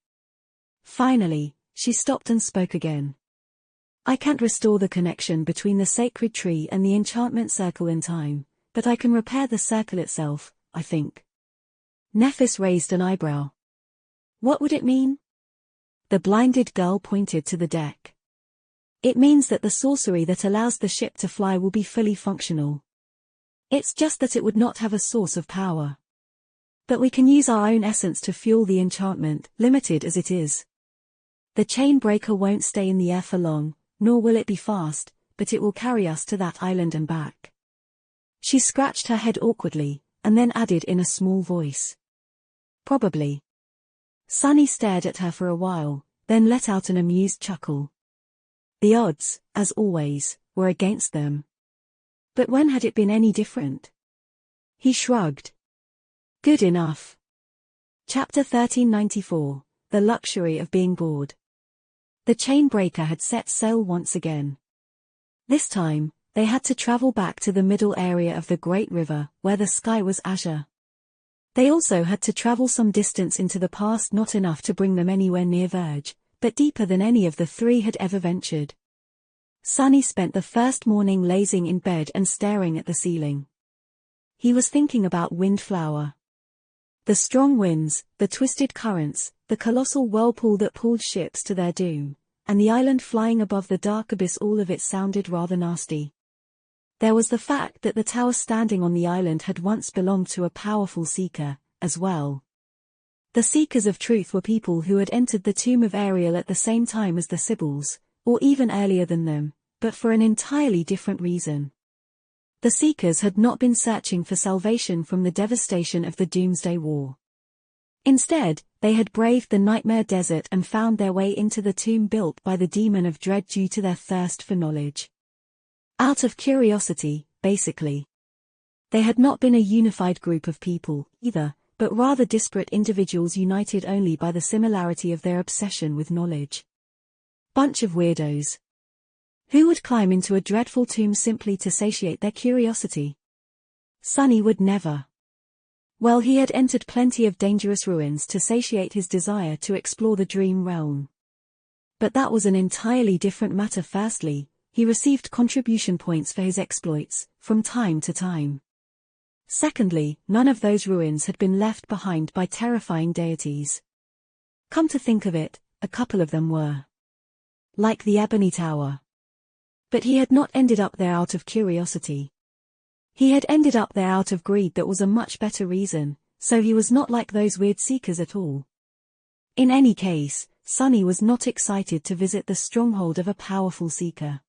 Speaker 1: Finally, she stopped and spoke again. "I can't restore the connection between the sacred tree and the enchantment circle in time, but I can repair the circle itself, I think." Nephis raised an eyebrow. "What would it mean?" The blinded girl pointed to the deck. "It means that the sorcery that allows the ship to fly will be fully functional. It's just that it would not have a source of power. But we can use our own essence to fuel the enchantment, limited as it is. The Chainbreaker won't stay in the air for long, nor will it be fast, but it will carry us to that island and back." She scratched her head awkwardly, and then added in a small voice, "Probably." Sunny stared at her for a while, then let out an amused chuckle. The odds, as always, were against them. But when had it been any different? He shrugged. Good enough. Chapter 1394, The Luxury of Being Bored. The Chainbreaker had set sail once again. This time, they had to travel back to the middle area of the Great River, where the sky was azure. They also had to travel some distance into the past, not enough to bring them anywhere near Verge, but deeper than any of the three had ever ventured. Sunny spent the first morning lazing in bed and staring at the ceiling. He was thinking about Windflower. The strong winds, the twisted currents, the colossal whirlpool that pulled ships to their doom, and the island flying above the dark abyss, all of it sounded rather nasty. There was the fact that the tower standing on the island had once belonged to a powerful seeker, as well. The Seekers of Truth were people who had entered the tomb of Ariel at the same time as the Sibyls, or even earlier than them, but for an entirely different reason. The Seekers had not been searching for salvation from the devastation of the Doomsday War. Instead, they had braved the Nightmare Desert and found their way into the tomb built by the Demon of Dread due to their thirst for knowledge. Out of curiosity, basically. They had not been a unified group of people, either, but rather disparate individuals united only by the similarity of their obsession with knowledge. Bunch of weirdos. Who would climb into a dreadful tomb simply to satiate their curiosity? Sunny would never. Well, he had entered plenty of dangerous ruins to satiate his desire to explore the dream realm. But that was an entirely different matter. Firstly, he received contribution points for his exploits, from time to time. Secondly, none of those ruins had been left behind by terrifying deities. Come to think of it, a couple of them were. Like the Ebony Tower. But he had not ended up there out of curiosity. He had ended up there out of greed. That was a much better reason, so he was not like those weird seekers at all. In any case, Sunny was not excited to visit the stronghold of a powerful seeker.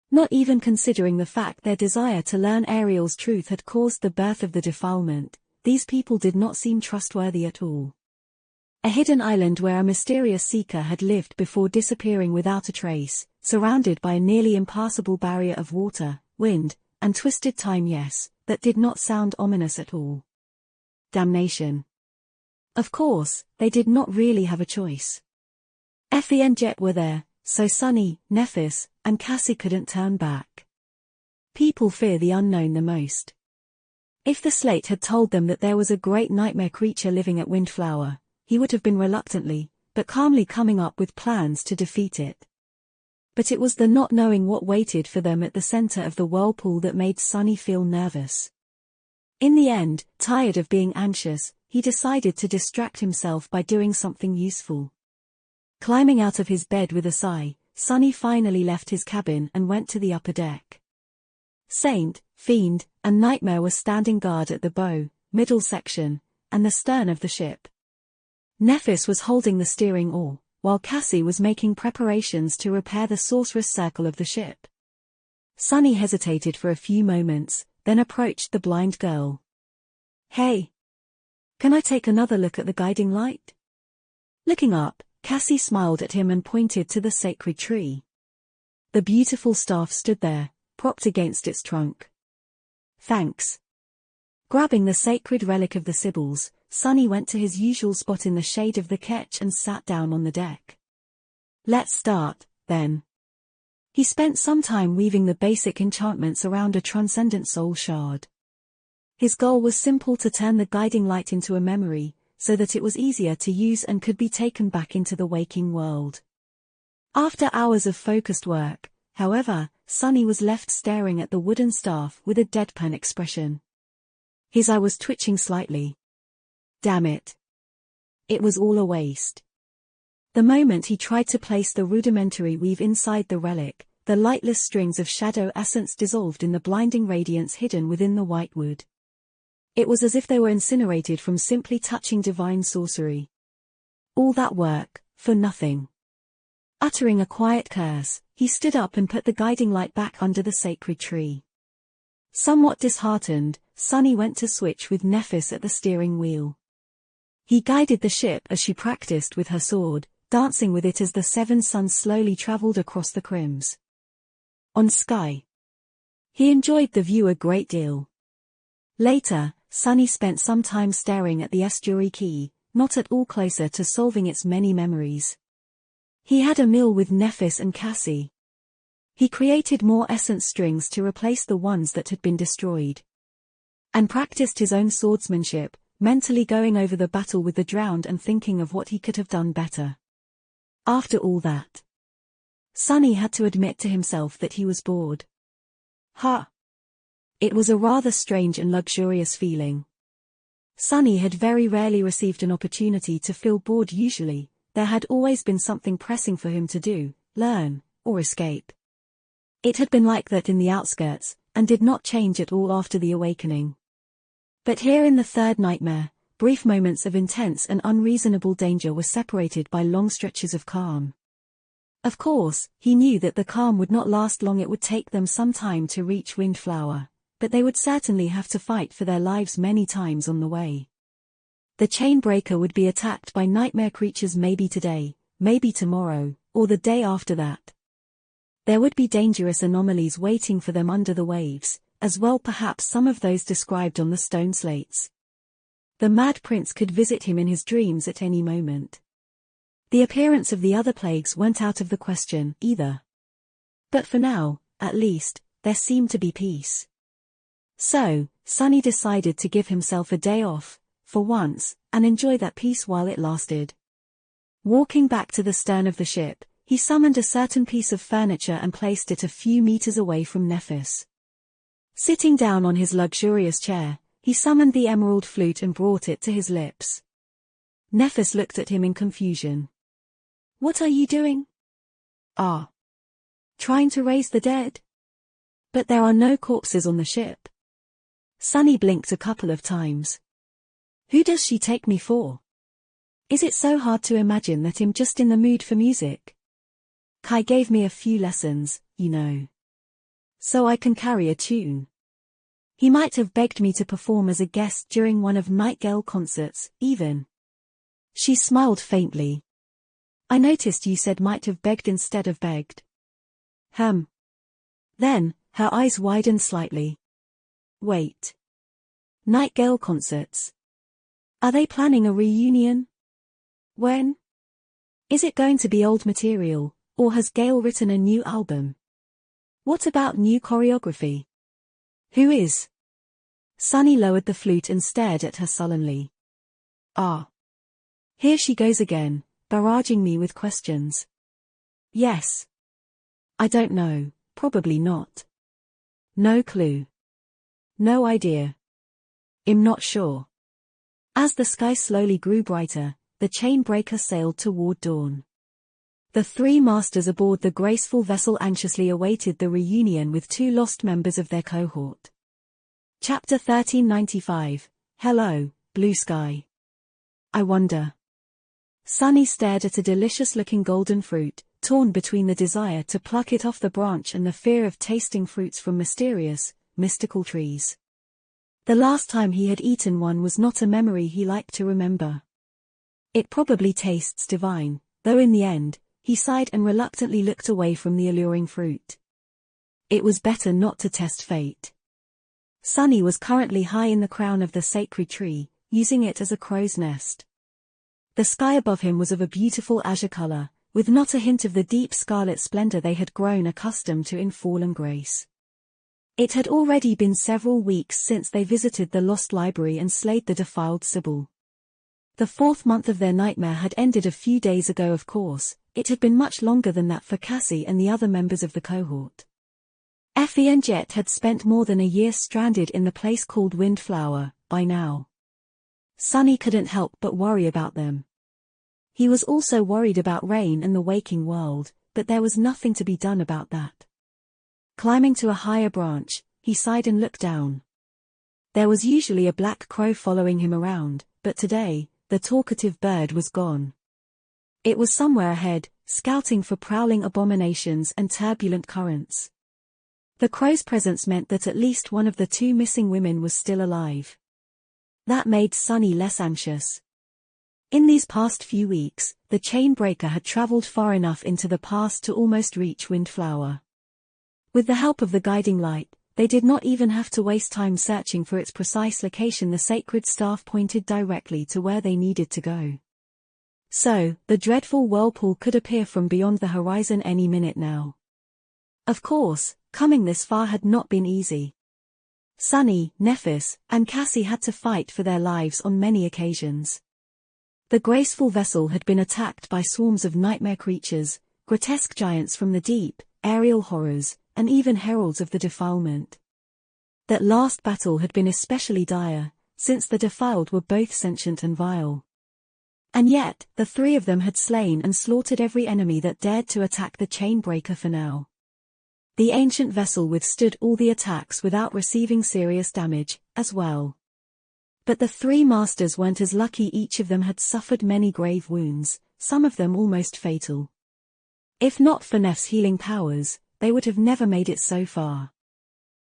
Speaker 1: Not even considering the fact their desire to learn Ariel's truth had caused the birth of the defilement, these people did not seem trustworthy at all. A hidden island where a mysterious seeker had lived before disappearing without a trace, surrounded by a nearly impassable barrier of water, wind, and twisted time. Yes, that did not sound ominous at all. Damnation. Of course, they did not really have a choice. Effie and Jet were there, so Sunny, Nephis, and Cassie couldn't turn back. People fear the unknown the most. If the Slate had told them that there was a great nightmare creature living at Windflower, he would have been reluctantly, but calmly coming up with plans to defeat it. But it was the not knowing what waited for them at the center of the whirlpool that made Sunny feel nervous. In the end, tired of being anxious, he decided to distract himself by doing something useful. Climbing out of his bed with a sigh, Sunny finally left his cabin and went to the upper deck. Saint, Fiend, and Nightmare were standing guard at the bow, middle section, and the stern of the ship. Nephis was holding the steering oar, while Cassie was making preparations to repair the sorceress circle of the ship. Sunny hesitated for a few moments, then approached the blind girl. "Hey! Can I take another look at the guiding light?" Looking up, Cassie smiled at him and pointed to the sacred tree. The beautiful staff stood there, propped against its trunk. "Thanks." Grabbing the sacred relic of the Sibyls, Sunny went to his usual spot in the shade of the ketch and sat down on the deck. "Let's start, then." He spent some time weaving the basic enchantments around a transcendent soul shard. His goal was simple: to turn the guiding light into a memory, so that it was easier to use and could be taken back into the waking world. After hours of focused work, however, Sunny was left staring at the wooden staff with a deadpan expression. His eye was twitching slightly. Damn it. It was all a waste. The moment he tried to place the rudimentary weave inside the relic, the lightless strings of shadow essence dissolved in the blinding radiance hidden within the white wood. It was as if they were incinerated from simply touching divine sorcery. All that work, for nothing. Uttering a quiet curse, he stood up and put the guiding light back under the sacred tree. Somewhat disheartened, Sunny went to switch with Nephis at the steering wheel. He guided the ship as she practiced with her sword, dancing with it as the seven suns slowly traveled across the crims. On Sky. He enjoyed the view a great deal. Later, Sunny spent some time staring at the estuary key, not at all closer to solving its many memories. He had a meal with Nephis and Cassie. He created more essence strings to replace the ones that had been destroyed. And practiced his own swordsmanship, mentally going over the battle with the drowned and thinking of what he could have done better. After all that, Sunny had to admit to himself that he was bored. It was a rather strange and luxurious feeling. Sunny had very rarely received an opportunity to feel bored. Usually, there had always been something pressing for him to do, learn, or escape. It had been like that in the outskirts, and did not change at all after the awakening. But here in the third nightmare, brief moments of intense and unreasonable danger were separated by long stretches of calm. Of course, he knew that the calm would not last long. It would take them some time to reach Windflower, but they would certainly have to fight for their lives many times on the way. The Chainbreaker would be attacked by nightmare creatures maybe today, maybe tomorrow, or the day after that. There would be dangerous anomalies waiting for them under the waves, as well, perhaps some of those described on the stone slates. The Mad Prince could visit him in his dreams at any moment. The appearance of the other plagues went out of the question, either. But for now, at least, there seemed to be peace. So, Sunny decided to give himself a day off, for once, and enjoy that peace while it lasted. Walking back to the stern of the ship, he summoned a certain piece of furniture and placed it a few meters away from Nephis. Sitting down on his luxurious chair, he summoned the emerald flute and brought it to his lips. Nephis looked at him in confusion. "What are you doing?" Trying to raise the dead." "But there are no corpses on the ship." Sunny blinked a couple of times. "Who does she take me for?" Is it so hard to imagine that I'm just in the mood for music? Kai gave me a few lessons, you know. So I can carry a tune. He might have begged me to perform as a guest during one of Nightingale concerts, even. She smiled faintly. I noticed you said might have begged instead of begged. Then, her eyes widened slightly. Wait. Nightingale concerts. Are they planning a reunion? When? Is it going to be old material, or has Gail written a new album? What about new choreography? Who is? Sunny lowered the flute and stared at her sullenly. Ah. Here she goes again, barraging me with questions. Yes. I don't know, probably not. No clue. No idea. I'm not sure. As the sky slowly grew brighter, the chain breaker sailed toward dawn. The three masters aboard the graceful vessel anxiously awaited the reunion with two lost members of their cohort. Chapter 1395, Hello, Blue Sky. I wonder. Sunny stared at a delicious-looking golden fruit, torn between the desire to pluck it off the branch and the fear of tasting fruits from mysterious, mystical trees. The last time he had eaten one was not a memory he liked to remember. It probably tastes divine, though in the end, he sighed and reluctantly looked away from the alluring fruit. It was better not to test fate. Sunny was currently high in the crown of the sacred tree, using it as a crow's nest. The sky above him was of a beautiful azure color, with not a hint of the deep scarlet splendor they had grown accustomed to in fallen grace. It had already been several weeks since they visited the lost library and slayed the defiled Sibyl. The 4th month of their nightmare had ended a few days ago, of course. It had been much longer than that for Cassie and the other members of the cohort. Effie and Jet had spent more than a year stranded in the place called Windflower, by now. Sunny couldn't help but worry about them. He was also worried about Rain and the waking world, but there was nothing to be done about that. Climbing to a higher branch, he sighed and looked down. There was usually a black crow following him around, but today, the talkative bird was gone. It was somewhere ahead, scouting for prowling abominations and turbulent currents. The crow's presence meant that at least one of the two missing women was still alive. That made Sunny less anxious. In these past few weeks, the chain breaker had traveled far enough into the past to almost reach Windflower. With the help of the guiding light, they did not even have to waste time searching for its precise location. The sacred staff pointed directly to where they needed to go. So, the dreadful whirlpool could appear from beyond the horizon any minute now. Of course, coming this far had not been easy. Sunny, Nephis, and Cassie had to fight for their lives on many occasions. The graceful vessel had been attacked by swarms of nightmare creatures, grotesque giants from the deep, aerial horrors, and even heralds of the defilement. That last battle had been especially dire, since the defiled were both sentient and vile. And yet, the three of them had slain and slaughtered every enemy that dared to attack the chain breaker for now. The ancient vessel withstood all the attacks without receiving serious damage, as well. But the three masters weren't as lucky. Each of them had suffered many grave wounds, some of them almost fatal. If not for Neff's healing powers, they would have never made it so far.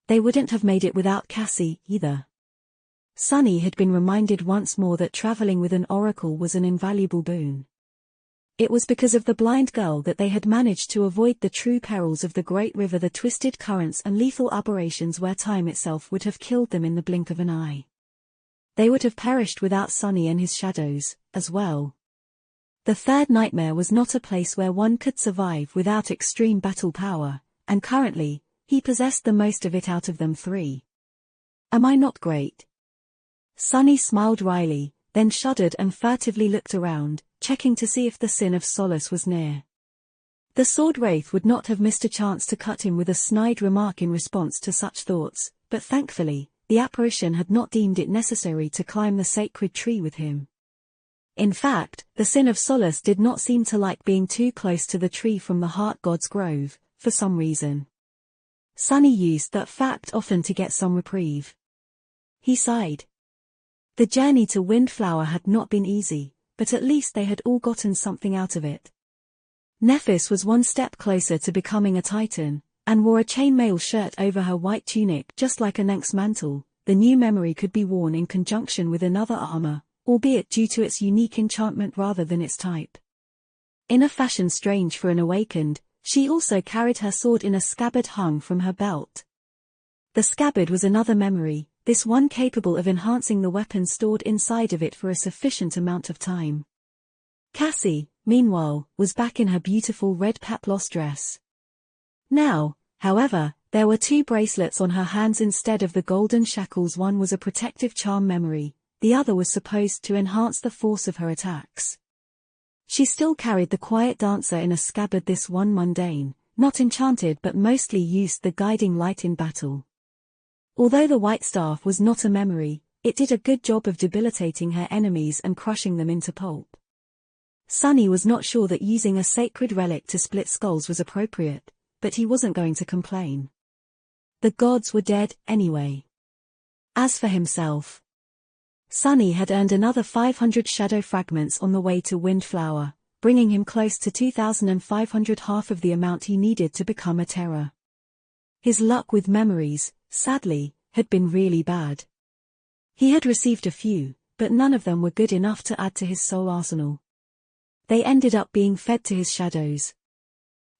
Speaker 1: They wouldn't have made it without Cassie, either. Sunny had been reminded once more that traveling with an oracle was an invaluable boon. It was because of the blind girl that they had managed to avoid the true perils of the great river, the twisted currents and lethal aberrations where time itself would have killed them in the blink of an eye. They would have perished without Sunny and his shadows, as well. The third nightmare was not a place where one could survive without extreme battle power, and currently, he possessed the most of it out of them three. Am I not great? Sunny smiled wryly, then shuddered and furtively looked around, checking to see if the Sin of Solace was near. The sword wraith would not have missed a chance to cut him with a snide remark in response to such thoughts, but thankfully, the apparition had not deemed it necessary to climb the sacred tree with him. In fact, the Sin of Solace did not seem to like being too close to the tree from the Heart God's Grove, for some reason. Sunny used that fact often to get some reprieve. He sighed. The journey to Windflower had not been easy, but at least they had all gotten something out of it. Nephis was one step closer to becoming a Titan, and wore a chainmail shirt over her white tunic just like Ank's mantle. The new memory could be worn in conjunction with another armor, albeit due to its unique enchantment rather than its type. In a fashion strange for an awakened, she also carried her sword in a scabbard hung from her belt. The scabbard was another memory, this one capable of enhancing the weapon stored inside of it for a sufficient amount of time. Cassie, meanwhile, was back in her beautiful red peplos dress. Now, however, there were two bracelets on her hands instead of the golden shackles. One was a protective charm memory, the other was supposed to enhance the force of her attacks. She still carried the quiet dancer in a scabbard, this one mundane, not enchanted but mostly used the guiding light in battle. Although the white staff was not a memory, it did a good job of debilitating her enemies and crushing them into pulp. Sunny was not sure that using a sacred relic to split skulls was appropriate, but he wasn't going to complain. The gods were dead, anyway. As for himself, Sunny had earned another 500 shadow fragments on the way to Windflower, bringing him close to 2,500, half of the amount he needed to become a terror. His luck with memories, sadly, had been really bad. He had received a few, but none of them were good enough to add to his soul arsenal. They ended up being fed to his shadows.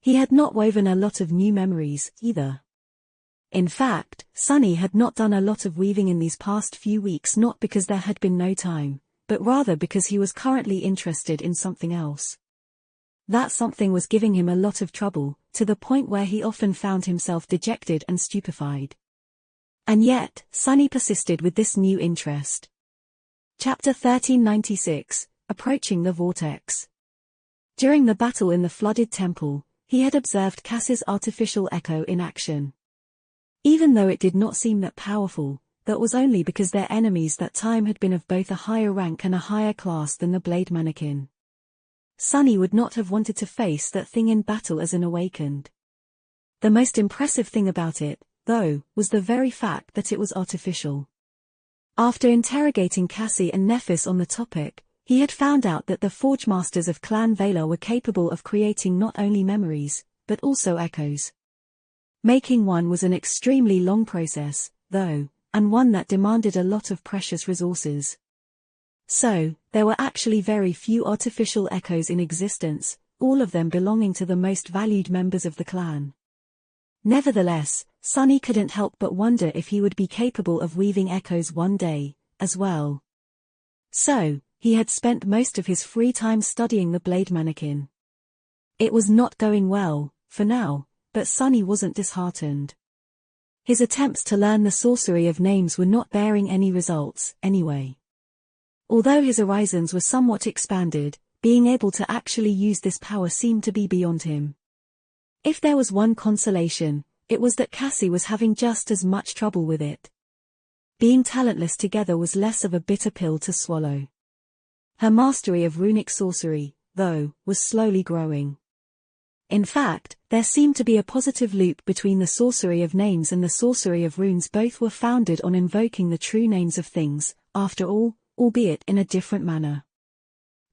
Speaker 1: He had not woven a lot of new memories, either. In fact, Sunny had not done a lot of weaving in these past few weeks, not because there had been no time, but rather because he was currently interested in something else. That something was giving him a lot of trouble, to the point where he often found himself dejected and stupefied. And yet, Sunny persisted with this new interest. Chapter 1396, Approaching the Vortex. During the battle in the flooded temple, he had observed Cassie's artificial echo in action. Even though it did not seem that powerful, that was only because their enemies that time had been of both a higher rank and a higher class than the blade mannequin. Sunny would not have wanted to face that thing in battle as an awakened. The most impressive thing about it, though, was the very fact that it was artificial. After interrogating Cassie and Nephis on the topic, he had found out that the Forge Masters of Clan Valar were capable of creating not only memories, but also echoes. Making one was an extremely long process, though, and one that demanded a lot of precious resources. So, there were actually very few artificial echoes in existence, all of them belonging to the most valued members of the clan. Nevertheless, Sunny couldn't help but wonder if he would be capable of weaving echoes one day, as well. So, he had spent most of his free time studying the blade mannequin. It was not going well, for now, but Sunny wasn't disheartened. His attempts to learn the sorcery of names were not bearing any results, anyway. Although his horizons were somewhat expanded, being able to actually use this power seemed to be beyond him. If there was one consolation, it was that Cassie was having just as much trouble with it. Being talentless together was less of a bitter pill to swallow. Her mastery of runic sorcery, though, was slowly growing. In fact, there seemed to be a positive loop between the sorcery of names and the sorcery of runes. Both were founded on invoking the true names of things, after all, albeit in a different manner.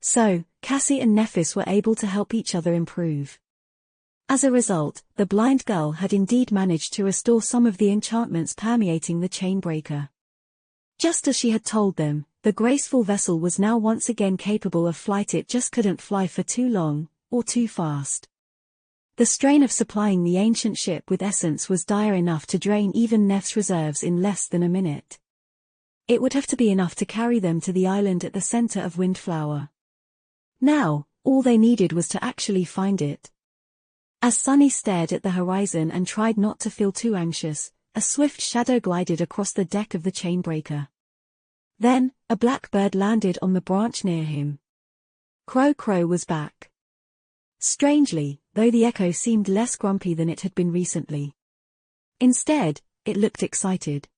Speaker 1: So, Cassie and Nephis were able to help each other improve. As a result, the blind girl had indeed managed to restore some of the enchantments permeating the Chainbreaker. Just as she had told them, the graceful vessel was now once again capable of flight. It just couldn't fly for too long, or too fast. The strain of supplying the ancient ship with essence was dire enough to drain even Neff's reserves in less than a minute. It would have to be enough to carry them to the island at the center of Windflower. Now, all they needed was to actually find it. As Sunny stared at the horizon and tried not to feel too anxious, a swift shadow glided across the deck of the Chainbreaker. Then, a blackbird landed on the branch near him. Crow was back. Strangely, though, the echo seemed less grumpy than it had been recently. Instead, it looked excited.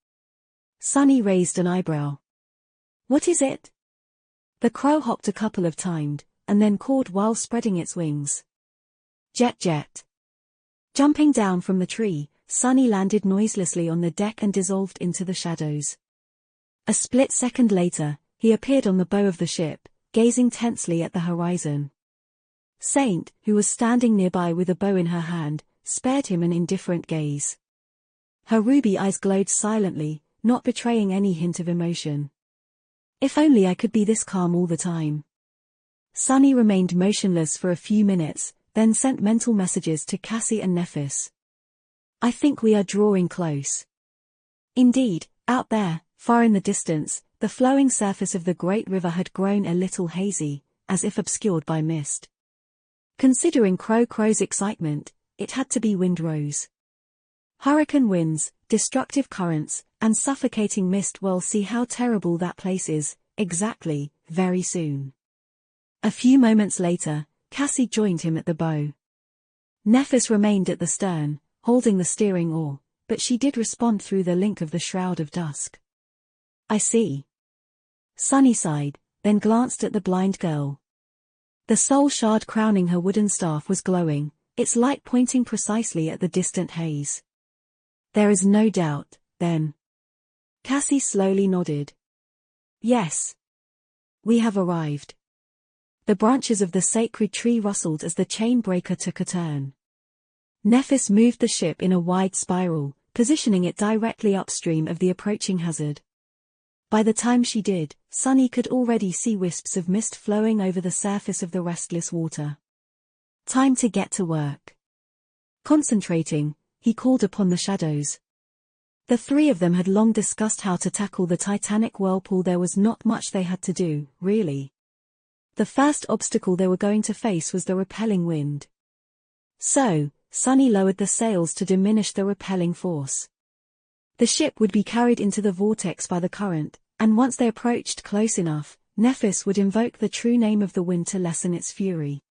Speaker 1: Sunny raised an eyebrow. "What is it?" The crow hopped a couple of times, and then cawed while spreading its wings. Jet. Jumping down from the tree, Sunny landed noiselessly on the deck and dissolved into the shadows. A split second later, he appeared on the bow of the ship, gazing tensely at the horizon. Saint, who was standing nearby with a bow in her hand, spared him an indifferent gaze. Her ruby eyes glowed silently, not betraying any hint of emotion. If only I could be this calm all the time. Sunny remained motionless for a few minutes, then sent mental messages to Cassie and Nephis. I think we are drawing close. Indeed, out there, far in the distance, the flowing surface of the great river had grown a little hazy, as if obscured by mist. Considering Crow's excitement, it had to be Windrose. Hurricane winds, destructive currents, and suffocating mist. We'll see how terrible that place is, exactly, very soon. A few moments later, Cassie joined him at the bow. Nephis remained at the stern, holding the steering oar, but she did respond through the link of the shroud of dusk. I see. Sunny sighed, then glanced at the blind girl. The soul shard crowning her wooden staff was glowing, its light pointing precisely at the distant haze. There is no doubt, then. Cassie slowly nodded. Yes. We have arrived. The branches of the sacred tree rustled as the chain breaker took a turn. Nephis moved the ship in a wide spiral, positioning it directly upstream of the approaching hazard. By the time she did, Sunny could already see wisps of mist flowing over the surface of the restless water. Time to get to work. Concentrating, he called upon the shadows. The three of them had long discussed how to tackle the titanic whirlpool. There was not much they had to do, really. The first obstacle they were going to face was the repelling wind. So, Sunny lowered the sails to diminish the repelling force. The ship would be carried into the vortex by the current, and once they approached close enough, Nephis would invoke the true name of the wind to lessen its fury.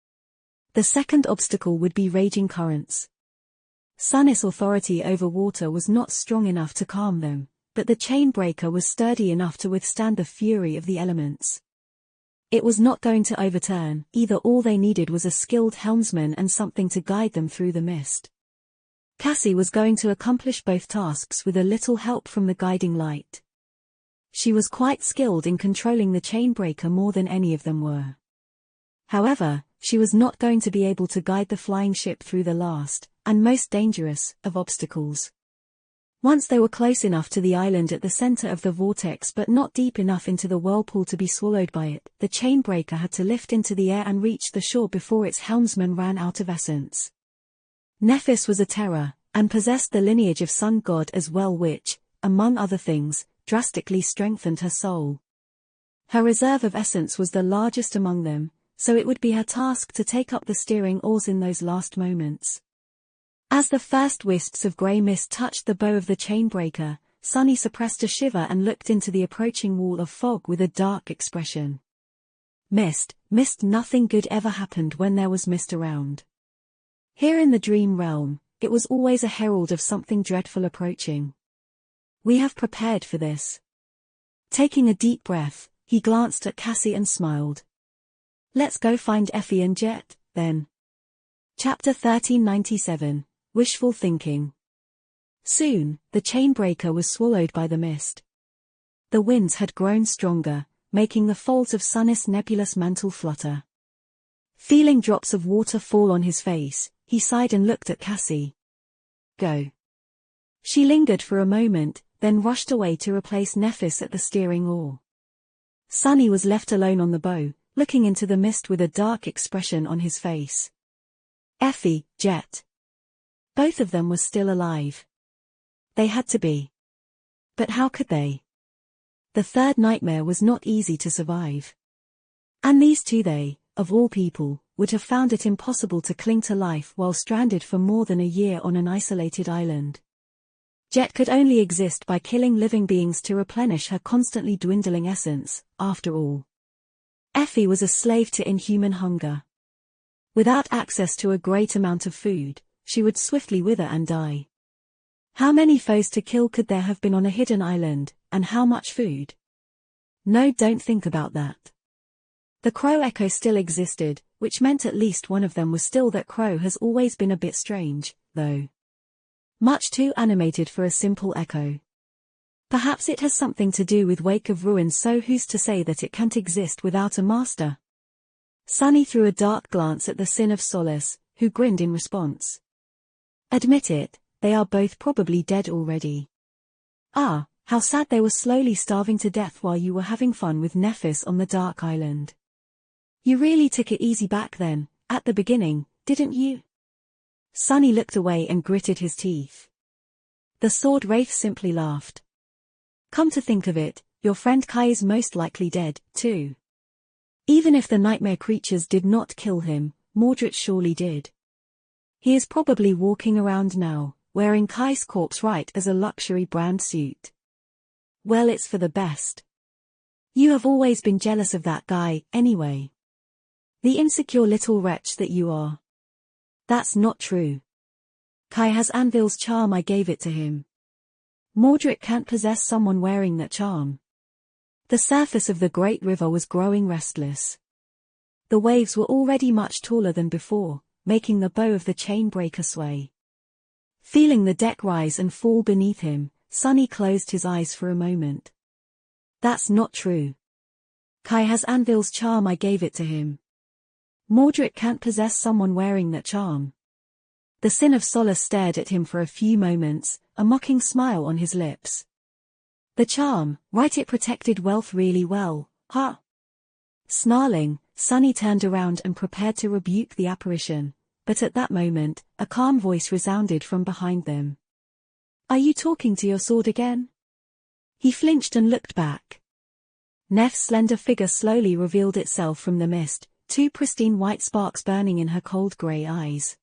Speaker 1: The second obstacle would be raging currents. Sunny's authority over water was not strong enough to calm them, but the chain breaker was sturdy enough to withstand the fury of the elements. It was not going to overturn, either. All they needed was a skilled helmsman and something to guide them through the mist. Cassie was going to accomplish both tasks with a little help from the guiding light. She was quite skilled in controlling the chain breaker more than any of them were. However, she was not going to be able to guide the flying ship through the last, and most dangerous, of obstacles. Once they were close enough to the island at the center of the vortex but not deep enough into the whirlpool to be swallowed by it, the chain breaker had to lift into the air and reach the shore before its helmsman ran out of essence. Nephis was a terror, and possessed the lineage of Sun God as well, which, among other things, drastically strengthened her soul. Her reserve of essence was the largest among them, so it would be her task to take up the steering oars in those last moments. As the first wisps of grey mist touched the bow of the chain breaker, Sunny suppressed a shiver and looked into the approaching wall of fog with a dark expression. Mist, nothing good ever happened when there was mist around. Here in the dream realm, it was always a herald of something dreadful approaching. We have prepared for this. Taking a deep breath, he glanced at Cassie and smiled. Let's go find Effie and Jet, then. Chapter 1397, Wishful Thinking. Soon, the chain breaker was swallowed by the mist. The winds had grown stronger, making the folds of Sunnis' nebulous mantle flutter. Feeling drops of water fall on his face, he sighed and looked at Cassie. Go. She lingered for a moment, then rushed away to replace Nephis at the steering oar. Sunny was left alone on the bow, looking into the mist with a dark expression on his face. Effie, Jet. Both of them were still alive. They had to be. But how could they? The third nightmare was not easy to survive. And these two, they, of all people, would have found it impossible to cling to life while stranded for more than a year on an isolated island. Jet could only exist by killing living beings to replenish her constantly dwindling essence, after all. Effie was a slave to inhuman hunger. Without access to a great amount of food, she would swiftly wither and die. How many foes to kill could there have been on a hidden island, and how much food? No, don't think about that. The crow echo still existed, which meant at least one of them was still. That crow has always been a bit strange, though. Much too animated for a simple echo. Perhaps it has something to do with Wake of Ruins, so who's to say that it can't exist without a master? Sunny threw a dark glance at the Sin of Solace, who grinned in response. Admit it, they are both probably dead already. Ah, how sad they were slowly starving to death while you were having fun with Nephis on the Dark Island. You really took it easy back then, at the beginning, didn't you? Sunny looked away and gritted his teeth. The Sword Wraith simply laughed. Come to think of it, your friend Kai is most likely dead, too. Even if the nightmare creatures did not kill him, Mordred surely did. He is probably walking around now, wearing Kai's corpse right as a luxury brand suit. Well, it's for the best. You have always been jealous of that guy, anyway. The insecure little wretch that you are. That's not true. Kai has Anvil's charm, I gave it to him. Mordred can't possess someone wearing that charm. The surface of the great river was growing restless. The waves were already much taller than before, making the bow of the chain breaker sway. Feeling the deck rise and fall beneath him, Sunny closed his eyes for a moment. That's not true. Kai has Anvil's charm, I gave it to him. Mordred can't possess someone wearing that charm. The Sin of Solace stared at him for a few moments, a mocking smile on his lips. The charm, right, it protected wealth really well, huh? Snarling, Sunny turned around and prepared to rebuke the apparition, but at that moment, a calm voice resounded from behind them. Are you talking to your sword again? He flinched and looked back. Neph's slender figure slowly revealed itself from the mist, two pristine white sparks burning in her cold grey eyes.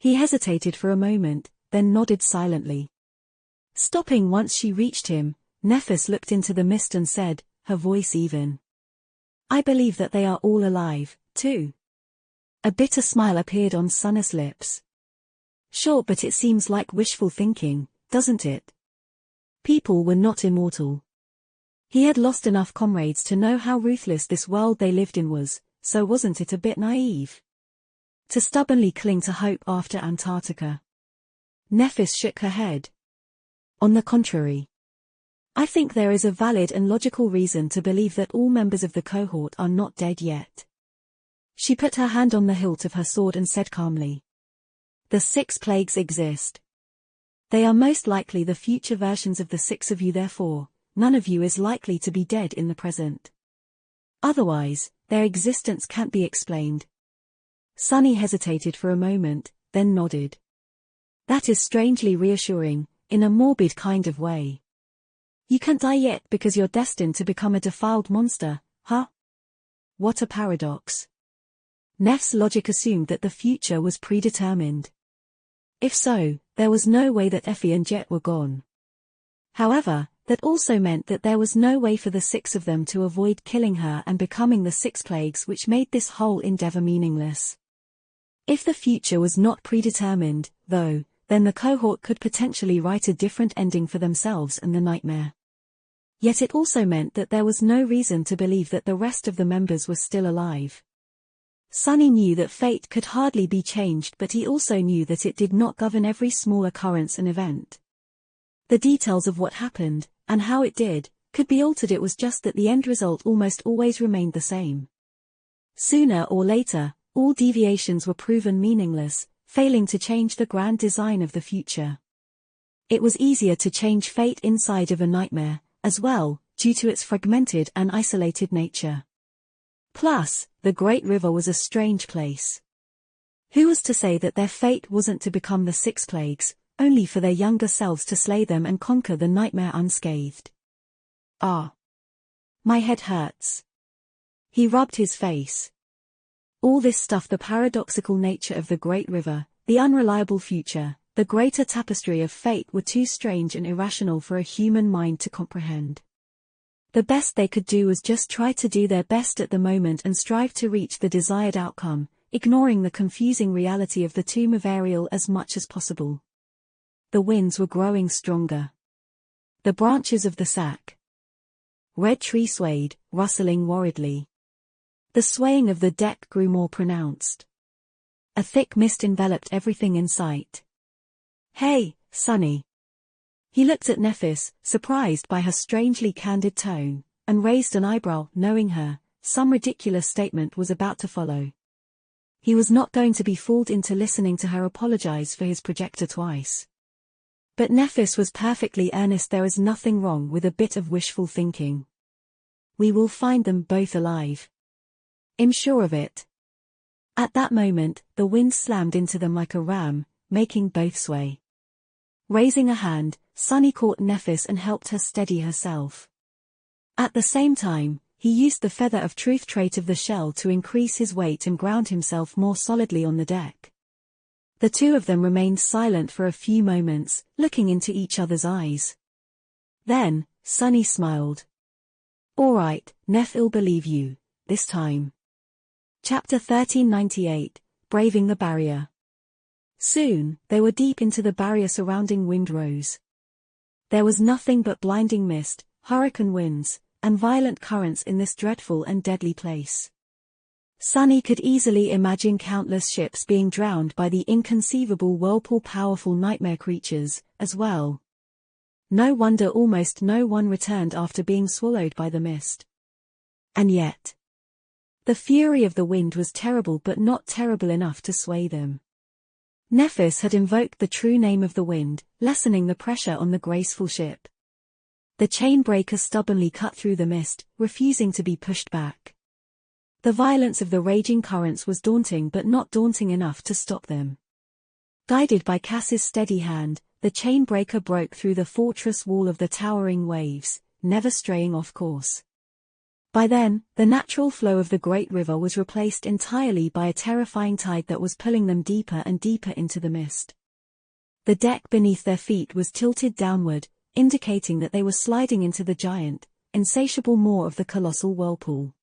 Speaker 1: He hesitated for a moment, then nodded silently. Stopping once she reached him, Nephis looked into the mist and said, her voice even. I believe that they are all alive, too. A bitter smile appeared on Sunny's lips. Sure, but it seems like wishful thinking, doesn't it? People were not immortal. He had lost enough comrades to know how ruthless this world they lived in was, so wasn't it a bit naive to stubbornly cling to hope after Antarctica? Nephis shook her head. On the contrary. I think there is a valid and logical reason to believe that all members of the cohort are not dead yet. She put her hand on the hilt of her sword and said calmly. The 6 plagues exist. They are most likely the future versions of the 6 of you, therefore, none of you is likely to be dead in the present. Otherwise, their existence can't be explained. Sunny hesitated for a moment, then nodded. That is strangely reassuring, in a morbid kind of way. You can't die yet because you're destined to become a defiled monster, huh? What a paradox. Neph's logic assumed that the future was predetermined. If so, there was no way that Effie and Jet were gone. However, that also meant that there was no way for the 6 of them to avoid killing her and becoming the 6 plagues, which made this whole endeavor meaningless. If the future was not predetermined, though, then the cohort could potentially write a different ending for themselves and the nightmare. Yet it also meant that there was no reason to believe that the rest of the members were still alive. Sunny knew that fate could hardly be changed, but he also knew that it did not govern every small occurrence and event. The details of what happened, and how it did, could be altered. It was just that the end result almost always remained the same. Sooner or later, all deviations were proven meaningless, failing to change the grand design of the future. It was easier to change fate inside of a nightmare, as well, due to its fragmented and isolated nature. Plus, the Great River was a strange place. Who was to say that their fate wasn't to become the 6 plagues, only for their younger selves to slay them and conquer the nightmare unscathed? Ah. My head hurts. He rubbed his face. All this stuff, the paradoxical nature of the Great River, the unreliable future, the greater tapestry of fate, were too strange and irrational for a human mind to comprehend. The best they could do was just try to do their best at the moment and strive to reach the desired outcome, ignoring the confusing reality of the tomb of Ariel as much as possible. The winds were growing stronger. The branches of the sack red tree swayed, rustling worriedly. The swaying of the deck grew more pronounced. A thick mist enveloped everything in sight. Hey, Sunny. He looked at Nephis, surprised by her strangely candid tone, and raised an eyebrow, knowing her, some ridiculous statement was about to follow. He was not going to be fooled into listening to her apologize for his projector twice. But Nephis was perfectly earnest. There is nothing wrong with a bit of wishful thinking. We will find them both alive. I'm sure of it. At that moment, the wind slammed into them like a ram, making both sway. Raising a hand, Sunny caught Nephis and helped her steady herself. At the same time, he used the feather of truth trait of the shell to increase his weight and ground himself more solidly on the deck. The two of them remained silent for a few moments, looking into each other's eyes. Then, Sunny smiled. All right, Neph, I'll believe you, this time. Chapter 1398, Braving the Barrier. Soon, they were deep into the barrier surrounding Windrose. There was nothing but blinding mist, hurricane winds, and violent currents in this dreadful and deadly place. Sunny could easily imagine countless ships being drowned by the inconceivable whirlpool-powerful nightmare creatures, as well. No wonder almost no one returned after being swallowed by the mist. And yet, the fury of the wind was terrible, but not terrible enough to sway them. Nephis had invoked the true name of the wind, lessening the pressure on the graceful ship. The chain-breaker stubbornly cut through the mist, refusing to be pushed back. The violence of the raging currents was daunting, but not daunting enough to stop them. Guided by Cass's steady hand, the chain-breaker broke through the fortress wall of the towering waves, never straying off course. By then, the natural flow of the great river was replaced entirely by a terrifying tide that was pulling them deeper and deeper into the mist. The deck beneath their feet was tilted downward, indicating that they were sliding into the giant, insatiable maw of the colossal whirlpool.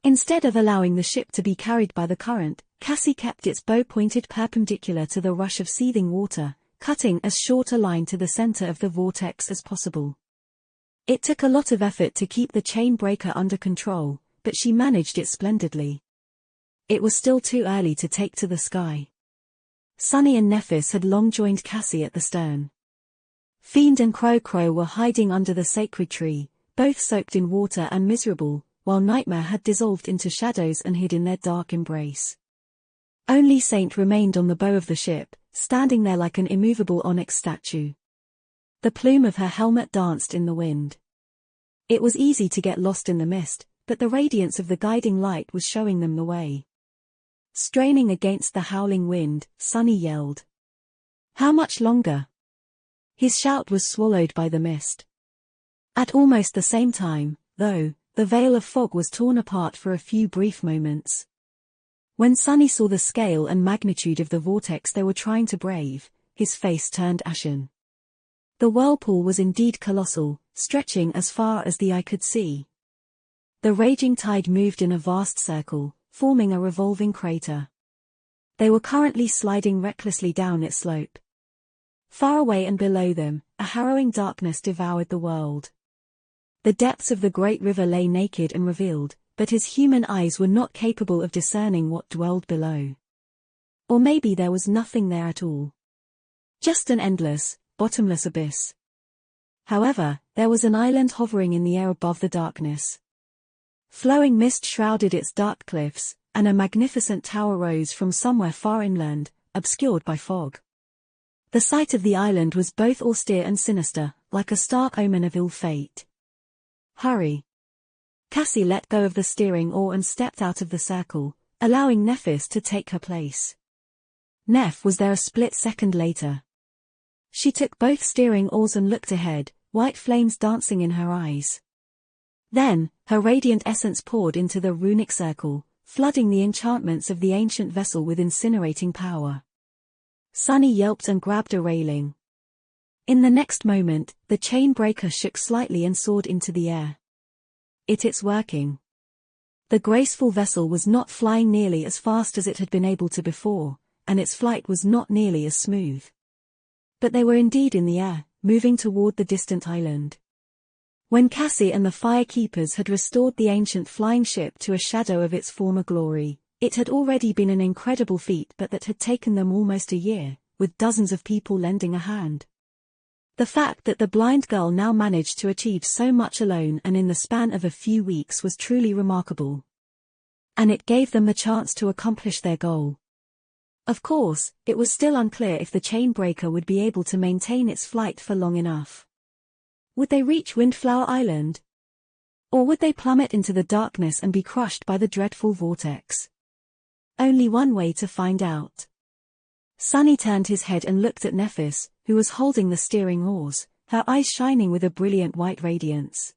Speaker 1: Instead of allowing the ship to be carried by the current, Cassie kept its bow pointed perpendicular to the rush of seething water, cutting as short a line to the center of the vortex as possible. It took a lot of effort to keep the chain breaker under control, but she managed it splendidly. It was still too early to take to the sky. Sunny and Nephis had long joined Cassie at the stern. Fiend and Crow were hiding under the sacred tree, both soaked in water and miserable, while Nightmare had dissolved into shadows and hid in their dark embrace. Only Saint remained on the bow of the ship, standing there like an immovable onyx statue. The plume of her helmet danced in the wind. It was easy to get lost in the mist, but the radiance of the guiding light was showing them the way. Straining against the howling wind, Sunny yelled. How much longer? His shout was swallowed by the mist. At almost the same time, though, the veil of fog was torn apart for a few brief moments. When Sunny saw the scale and magnitude of the vortex they were trying to brave, his face turned ashen. The whirlpool was indeed colossal, stretching as far as the eye could see. The raging tide moved in a vast circle, forming a revolving crater. They were currently sliding recklessly down its slope. Far away and below them, a harrowing darkness devoured the world. The depths of the great river lay naked and revealed, but his human eyes were not capable of discerning what dwelled below. Or maybe there was nothing there at all. Just an endless, bottomless abyss. However, there was an island hovering in the air above the darkness. Flowing mist shrouded its dark cliffs, and a magnificent tower rose from somewhere far inland, obscured by fog. The sight of the island was both austere and sinister, like a stark omen of ill fate. Hurry! Cassie let go of the steering oar and stepped out of the circle, allowing Nephis to take her place. Neph was there a split second later. She took both steering oars and looked ahead, white flames dancing in her eyes. Then, her radiant essence poured into the runic circle, flooding the enchantments of the ancient vessel with incinerating power. Sunny yelped and grabbed a railing. In the next moment, the chain breaker shook slightly and soared into the air. It's working. The graceful vessel was not flying nearly as fast as it had been able to before, and its flight was not nearly as smooth. But they were indeed in the air, moving toward the distant island. When Cassie and the Firekeepers had restored the ancient flying ship to a shadow of its former glory, it had already been an incredible feat, but that had taken them almost a year, with dozens of people lending a hand. The fact that the blind girl now managed to achieve so much alone and in the span of a few weeks was truly remarkable. And it gave them the chance to accomplish their goal. Of course, it was still unclear if the Chainbreaker would be able to maintain its flight for long enough. Would they reach Windflower Island? Or would they plummet into the darkness and be crushed by the dreadful vortex? Only one way to find out. Sunny turned his head and looked at Nephis, who was holding the steering oars, her eyes shining with a brilliant white radiance.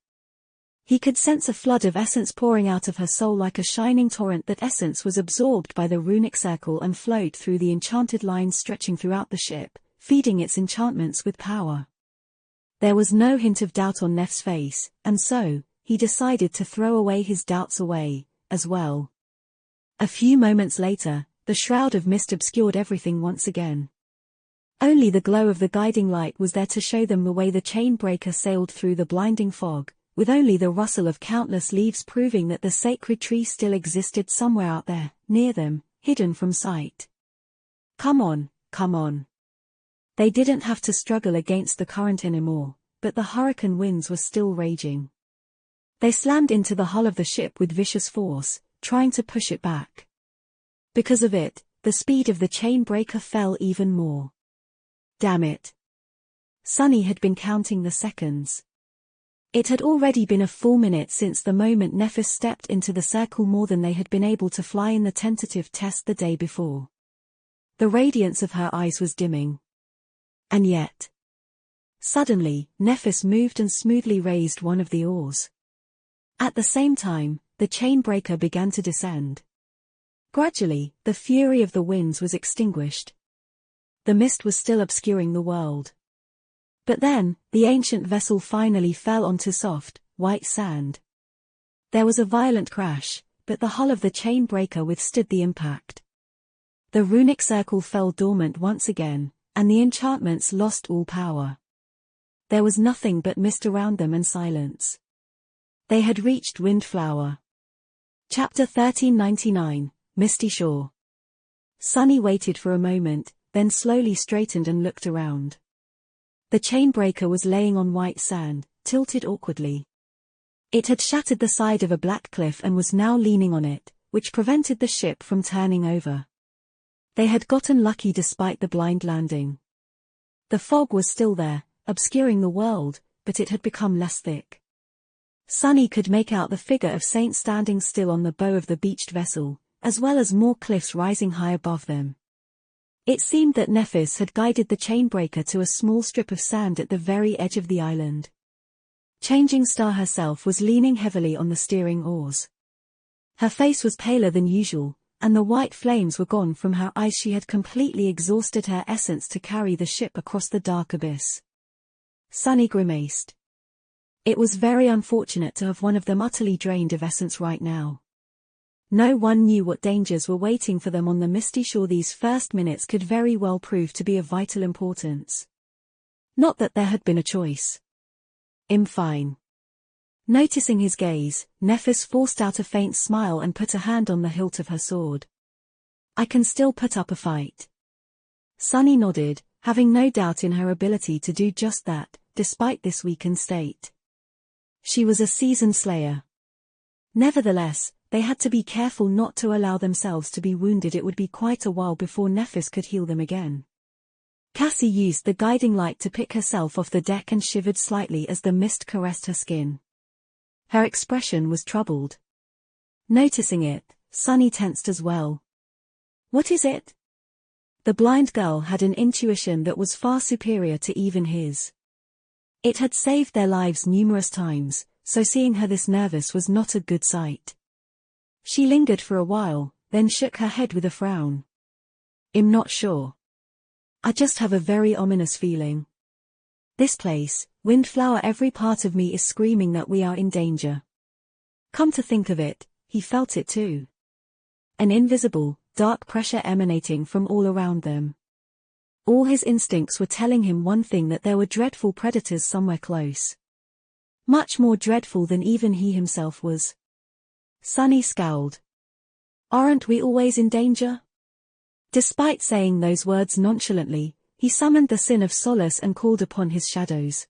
Speaker 1: He could sense a flood of essence pouring out of her soul like a shining torrent. That essence was absorbed by the runic circle and flowed through the enchanted lines stretching throughout the ship, feeding its enchantments with power. There was no hint of doubt on Neff's face, and so, he decided to throw away his doubts away, as well. A few moments later, the shroud of mist obscured everything once again. Only the glow of the guiding light was there to show them the way. The Chainbreaker sailed through the blinding fog, with only the rustle of countless leaves proving that the sacred tree still existed somewhere out there, near them, hidden from sight. Come on, come on. They didn't have to struggle against the current anymore, but the hurricane winds were still raging. They slammed into the hull of the ship with vicious force, trying to push it back. Because of it, the speed of the Chainbreaker fell even more. Damn it. Sunny had been counting the seconds. It had already been a full minute since the moment Nephis stepped into the circle, more than they had been able to fly in the tentative test the day before. The radiance of her eyes was dimming. And yet. Suddenly, Nephis moved and smoothly raised one of the oars. At the same time, the Chainbreaker began to descend. Gradually, the fury of the winds was extinguished. The mist was still obscuring the world. But then, the ancient vessel finally fell onto soft, white sand. There was a violent crash, but the hull of the Chainbreaker withstood the impact. The runic circle fell dormant once again, and the enchantments lost all power. There was nothing but mist around them and silence. They had reached Windflower. Chapter 1399, Misty Shore. Sunny waited for a moment, then slowly straightened and looked around. The Chainbreaker was laying on white sand, tilted awkwardly. It had shattered the side of a black cliff and was now leaning on it, which prevented the ship from turning over. They had gotten lucky despite the blind landing. The fog was still there, obscuring the world, but it had become less thick. Sunny could make out the figure of Saint standing still on the bow of the beached vessel, as well as more cliffs rising high above them. It seemed that Nephis had guided the Chainbreaker to a small strip of sand at the very edge of the island. Changing Star herself was leaning heavily on the steering oars. Her face was paler than usual, and the white flames were gone from her eyes. She had completely exhausted her essence to carry the ship across the dark abyss. Sunny grimaced. It was very unfortunate to have one of them utterly drained of essence right now. No one knew what dangers were waiting for them on the misty shore. These first minutes could very well prove to be of vital importance. Not that there had been a choice. Fine. Noticing his gaze, Nephis forced out a faint smile and put a hand on the hilt of her sword. I can still put up a fight. Sunny nodded, having no doubt in her ability to do just that, despite this weakened state. She was a seasoned slayer. Nevertheless, they had to be careful not to allow themselves to be wounded. It would be quite a while before Nephis could heal them again. Cassie used the guiding light to pick herself off the deck and shivered slightly as the mist caressed her skin. Her expression was troubled. Noticing it, Sunny tensed as well. What is it? The blind girl had an intuition that was far superior to even his. It had saved their lives numerous times, so seeing her this nervous was not a good sight. She lingered for a while, then shook her head with a frown. I'm not sure. I just have a very ominous feeling. This place, Windflower, every part of me is screaming that we are in danger. Come to think of it, he felt it too. An invisible, dark pressure emanating from all around them. All his instincts were telling him one thing, that there were dreadful predators somewhere close. Much more dreadful than even he himself was. Sunny scowled. Aren't we always in danger? Despite saying those words nonchalantly, he summoned the Sin of Solace and called upon his shadows.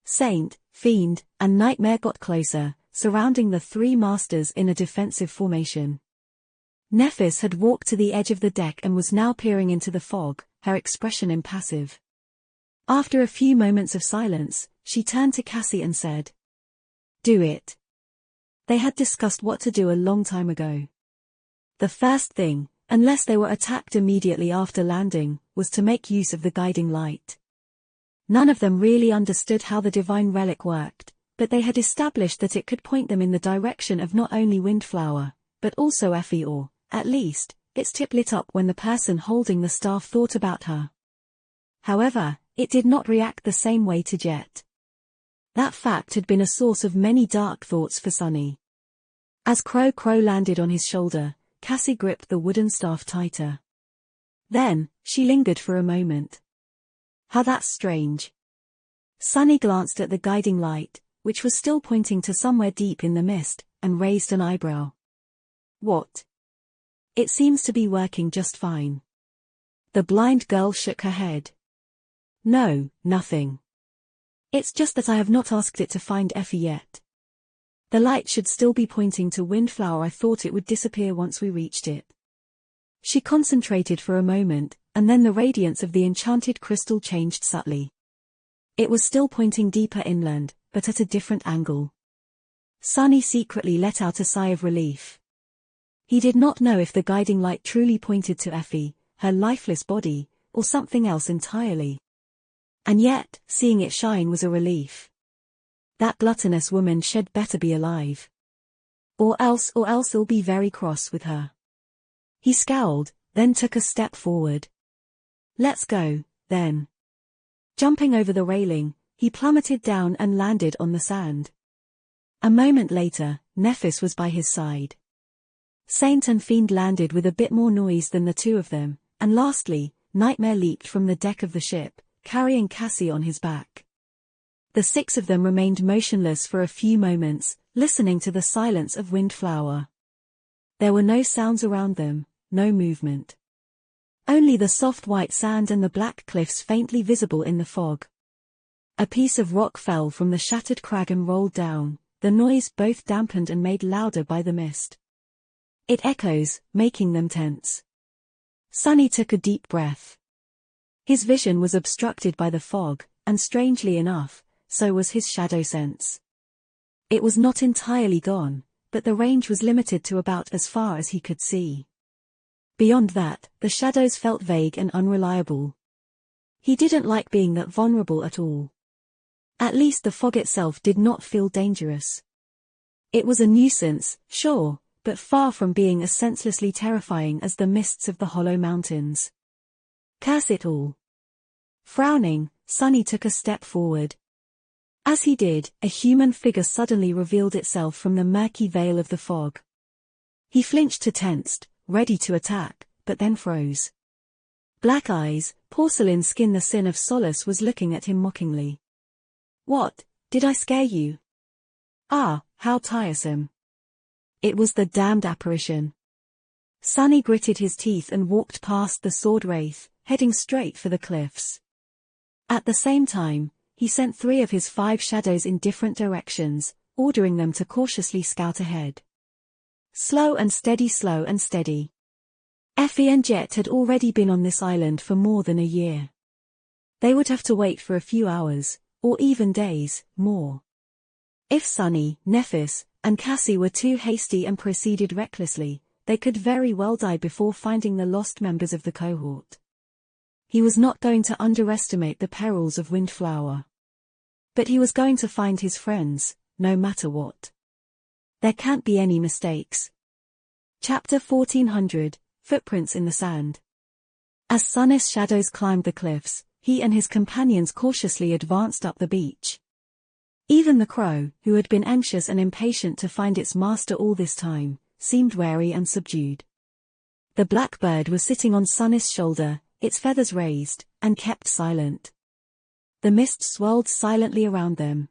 Speaker 1: Saint, Fiend, and Nightmare got closer, surrounding the three masters in a defensive formation. Nephis had walked to the edge of the deck and was now peering into the fog, her expression impassive. After a few moments of silence, she turned to Cassie and said, "Do it." They had discussed what to do a long time ago. The first thing, unless they were attacked immediately after landing, was to make use of the guiding light. None of them really understood how the divine relic worked, but they had established that it could point them in the direction of not only Windflower, but also Effie, or, at least, its tip lit up when the person holding the staff thought about her. However, it did not react the same way to Jet. That fact had been a source of many dark thoughts for Sunny. As Crow landed on his shoulder, Cassie gripped the wooden staff tighter. Then, she lingered for a moment. "How that's strange." Sunny glanced at the guiding light, which was still pointing to somewhere deep in the mist, and raised an eyebrow. "What?" "It seems to be working just fine." The blind girl shook her head. "No, nothing. It's just that I have not asked it to find Effie yet. The light should still be pointing to Windflower. I thought it would disappear once we reached it." She concentrated for a moment, and then the radiance of the enchanted crystal changed subtly. It was still pointing deeper inland, but at a different angle. Sunny secretly let out a sigh of relief. He did not know if the guiding light truly pointed to Effie, her lifeless body, or something else entirely. And yet, seeing it shine was a relief. That gluttonous woman should better be alive. Or else he'll be very cross with her. He scowled, then took a step forward. "Let's go, then." Jumping over the railing, he plummeted down and landed on the sand. A moment later, Nephis was by his side. Saint and Fiend landed with a bit more noise than the two of them, and lastly, Nightmare leaped from the deck of the ship, carrying Cassie on his back. The six of them remained motionless for a few moments, listening to the silence of Windflower. There were no sounds around them, no movement. Only the soft white sand and the black cliffs faintly visible in the fog. A piece of rock fell from the shattered crag and rolled down, the noise both dampened and made louder by the mist. It echoes, making them tense. Sunny took a deep breath. His vision was obstructed by the fog, and strangely enough, so was his shadow sense. It was not entirely gone, but the range was limited to about as far as he could see. Beyond that, the shadows felt vague and unreliable. He didn't like being that vulnerable at all. At least the fog itself did not feel dangerous. It was a nuisance, sure, but far from being as senselessly terrifying as the mists of the Hollow Mountains. Curse it all. Frowning, Sunny took a step forward. As he did, a human figure suddenly revealed itself from the murky veil of the fog. He flinched to tensed, ready to attack, but then froze. Black eyes, porcelain skin. The Sin of Solace was looking at him mockingly. "What, did I scare you? Ah, how tiresome." It was the damned apparition. Sunny gritted his teeth and walked past the sword wraith, heading straight for the cliffs. At the same time, he sent 3 of his 5 shadows in different directions, ordering them to cautiously scout ahead. Slow and steady, slow and steady. Effie and Jet had already been on this island for more than a year. They would have to wait for a few hours, or even days, more. If Sunny, Nephis, and Cassie were too hasty and proceeded recklessly, they could very well die before finding the lost members of the cohort. He was not going to underestimate the perils of Windflower. But he was going to find his friends, no matter what. There can't be any mistakes. Chapter 1400, Footprints in the Sand. As Sunny's shadows climbed the cliffs, he and his companions cautiously advanced up the beach. Even the crow, who had been anxious and impatient to find its master all this time, seemed wary and subdued. The blackbird was sitting on Sunny's shoulder, its feathers raised, and kept silent. The mist swirled silently around them.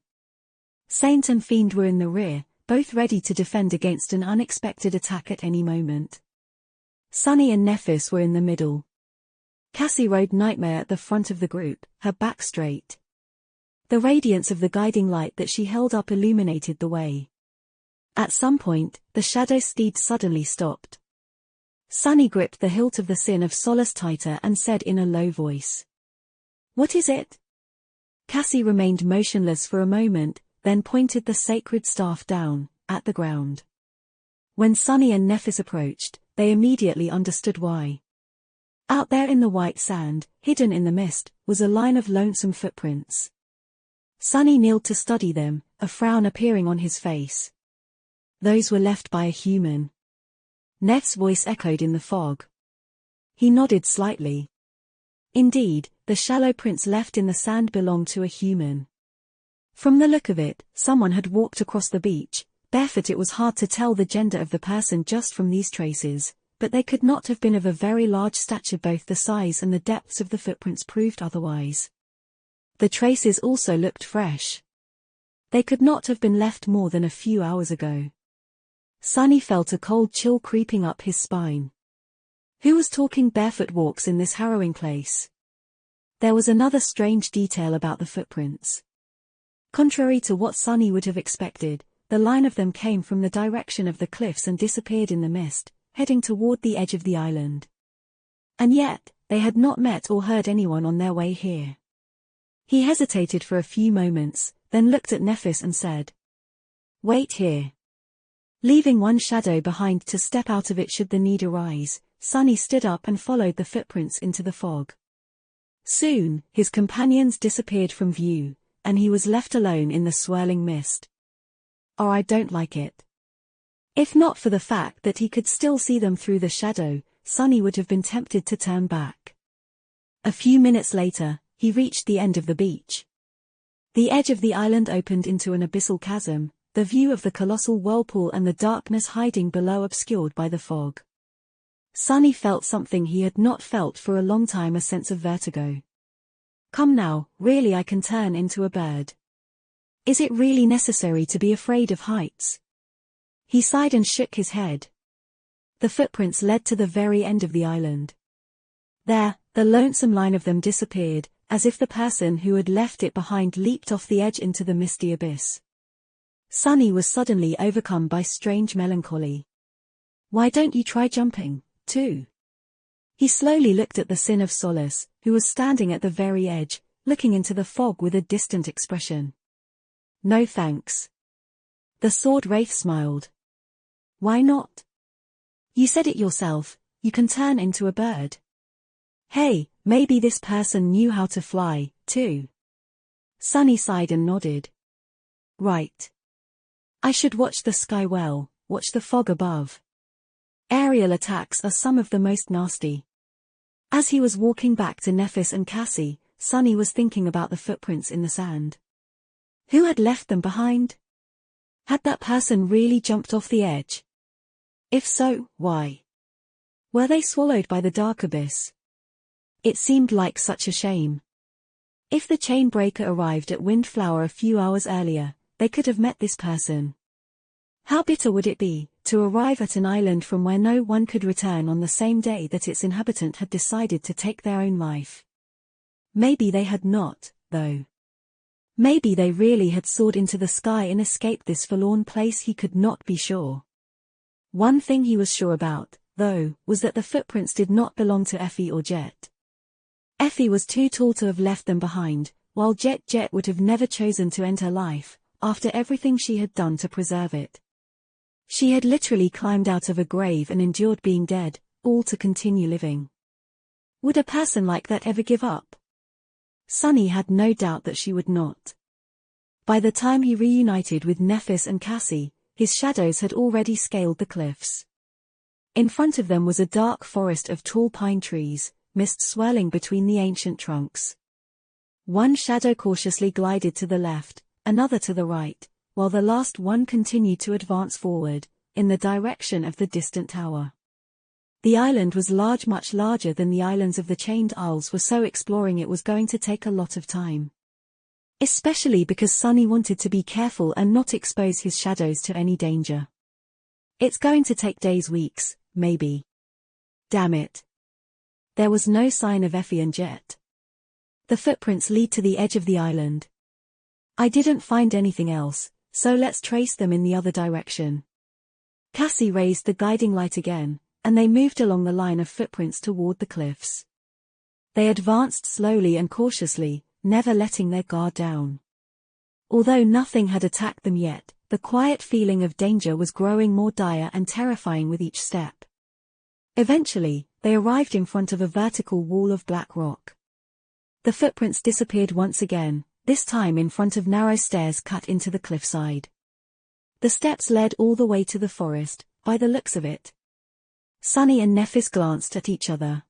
Speaker 1: Saint and Fiend were in the rear, both ready to defend against an unexpected attack at any moment. Sunny and Nephis were in the middle. Cassie rode Nightmare at the front of the group, her back straight. The radiance of the guiding light that she held up illuminated the way. At some point, the shadow steed suddenly stopped. Sunny gripped the hilt of the Sin of Solace tighter and said in a low voice, "What is it?" Cassie remained motionless for a moment, then pointed the sacred staff down, at the ground. When Sunny and Nephis approached, they immediately understood why. Out there in the white sand, hidden in the mist, was a line of lonesome footprints. Sunny kneeled to study them, a frown appearing on his face. Those were left by a human. Neff's voice echoed in the fog. He nodded slightly. Indeed, the shallow prints left in the sand belonged to a human. From the look of it, someone had walked across the beach. Barefoot. It was hard to tell the gender of the person just from these traces, but they could not have been of a very large stature. Both the size and the depths of the footprints proved otherwise. The traces also looked fresh. They could not have been left more than a few hours ago. Sunny felt a cold chill creeping up his spine. Who was talking barefoot walks in this harrowing place? There was another strange detail about the footprints. Contrary to what Sunny would have expected, the line of them came from the direction of the cliffs and disappeared in the mist, heading toward the edge of the island. And yet, they had not met or heard anyone on their way here. He hesitated for a few moments, then looked at Nephis and said, "Wait here." Leaving one shadow behind to step out of it should the need arise, Sunny stood up and followed the footprints into the fog. Soon, his companions disappeared from view, and he was left alone in the swirling mist. "Oh, I don't like it." If not for the fact that he could still see them through the shadow, Sunny would have been tempted to turn back. A few minutes later, he reached the end of the beach. The edge of the island opened into an abyssal chasm, the view of the colossal whirlpool and the darkness hiding below obscured by the fog. Sunny felt something he had not felt for a long time, a sense of vertigo. "Come now, really I can turn into a bird. Is it really necessary to be afraid of heights?" He sighed and shook his head. The footprints led to the very end of the island. There, the lonesome line of them disappeared, as if the person who had left it behind leaped off the edge into the misty abyss. Sunny was suddenly overcome by strange melancholy. "Why don't you try jumping, too?" He slowly looked at the Sin of Solace, who was standing at the very edge, looking into the fog with a distant expression. "No thanks." The sword wraith smiled. "Why not? You said it yourself, you can turn into a bird. Hey, maybe this person knew how to fly, too." Sunny sighed and nodded. "Right. I should watch the sky well, watch the fog above. Aerial attacks are some of the most nasty." As he was walking back to Nephis and Cassie, Sunny was thinking about the footprints in the sand. Who had left them behind? Had that person really jumped off the edge? If so, why? Were they swallowed by the dark abyss? It seemed like such a shame. If the chain breaker arrived at Windflower a few hours earlier, they could have met this person. How bitter would it be, to arrive at an island from where no one could return on the same day that its inhabitant had decided to take their own life? Maybe they had not, though. Maybe they really had soared into the sky and escaped this forlorn place. He could not be sure. One thing he was sure about, though, was that the footprints did not belong to Effie or Jet. Effie was too tall to have left them behind, while Jet would have never chosen to end her life, after everything she had done to preserve it. She had literally climbed out of a grave and endured being dead, all to continue living. Would a person like that ever give up? Sunny had no doubt that she would not. By the time he reunited with Nephis and Cassie, his shadows had already scaled the cliffs. In front of them was a dark forest of tall pine trees, mist swirling between the ancient trunks. One shadow cautiously glided to the left, another to the right, while the last one continued to advance forward, in the direction of the distant tower. The island was large, much larger than the islands of the Chained Isles were, so exploring it was going to take a lot of time. Especially because Sunny wanted to be careful and not expose his shadows to any danger. It's going to take days, weeks, maybe. Damn it. There was no sign of Effie and Jet. The footprints lead to the edge of the island. I didn't find anything else, so let's trace them in the other direction. Cassie raised the guiding light again, and they moved along the line of footprints toward the cliffs. They advanced slowly and cautiously, never letting their guard down. Although nothing had attacked them yet, the quiet feeling of danger was growing more dire and terrifying with each step. Eventually, they arrived in front of a vertical wall of black rock. The footprints disappeared once again, this time in front of narrow stairs cut into the cliffside. The steps led all the way to the forest, by the looks of it. Sunny and Nephis glanced at each other.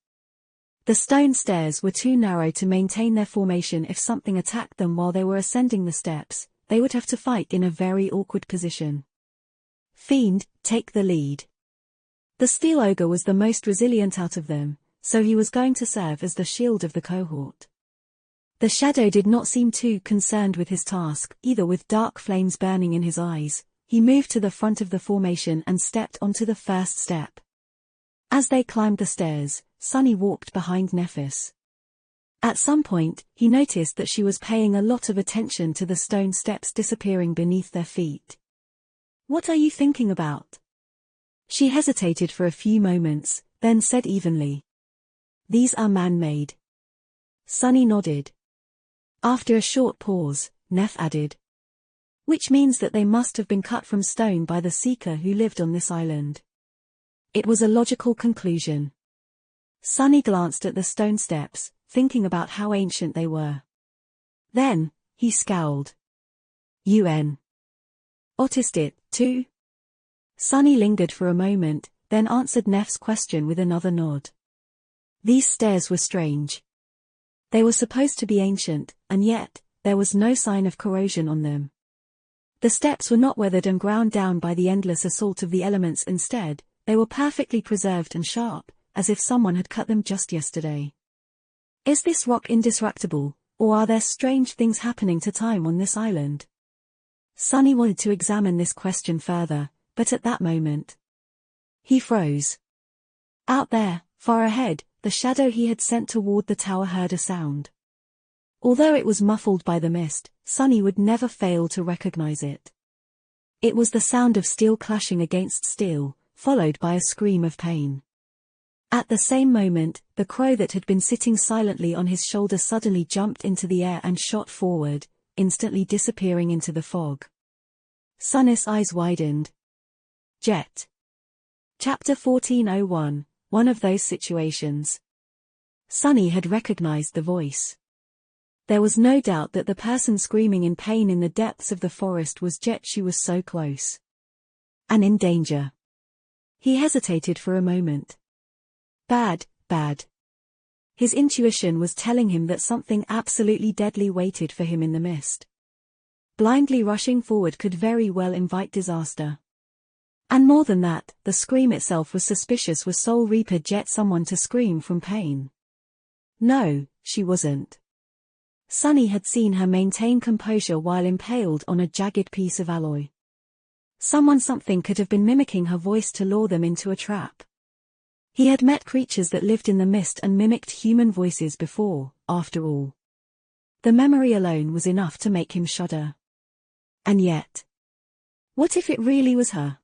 Speaker 1: The stone stairs were too narrow to maintain their formation. If something attacked them while they were ascending the steps, they would have to fight in a very awkward position. Fiend, take the lead. The Steel Ogre was the most resilient out of them, so he was going to serve as the shield of the cohort. The Shadow did not seem too concerned with his task, either. With dark flames burning in his eyes, he moved to the front of the formation and stepped onto the first step. As they climbed the stairs, Sunny walked behind Nephis. At some point, he noticed that she was paying a lot of attention to the stone steps disappearing beneath their feet. "What are you thinking about?" She hesitated for a few moments, then said evenly, "These are man-made." Sunny nodded. After a short pause, Neph added, "Which means that they must have been cut from stone by the Seeker who lived on this island." It was a logical conclusion. Sunny glanced at the stone steps, thinking about how ancient they were. Then, he scowled. "UN. Ottist it, too?" Sunny lingered for a moment, then answered Neph's question with another nod. These stairs were strange. They were supposed to be ancient, and yet, there was no sign of corrosion on them. The steps were not weathered and ground down by the endless assault of the elements. Instead, they were perfectly preserved and sharp, as if someone had cut them just yesterday. Is this rock indestructible, or are there strange things happening to time on this island? Sunny wanted to examine this question further, but at that moment, he froze. Out there, far ahead, the shadow he had sent toward the tower heard a sound. Although it was muffled by the mist, Sunny would never fail to recognize it. It was the sound of steel clashing against steel, followed by a scream of pain. At the same moment, the crow that had been sitting silently on his shoulder suddenly jumped into the air and shot forward, instantly disappearing into the fog. Sunny's eyes widened. Jet. Chapter 1401, one of those situations. Sunny had recognized the voice. There was no doubt that the person screaming in pain in the depths of the forest was Jet. She was so close. And in danger. He hesitated for a moment. Bad. His intuition was telling him that something absolutely deadly waited for him in the mist. Blindly rushing forward could very well invite disaster. And more than that, the scream itself was suspicious. Was Soul Reaper Jet someone to scream from pain? No, she wasn't. Sunny had seen her maintain composure while impaled on a jagged piece of alloy. Something could have been mimicking her voice to lure them into a trap. He had met creatures that lived in the mist and mimicked human voices before, after all. The memory alone was enough to make him shudder. And yet, what if it really was her?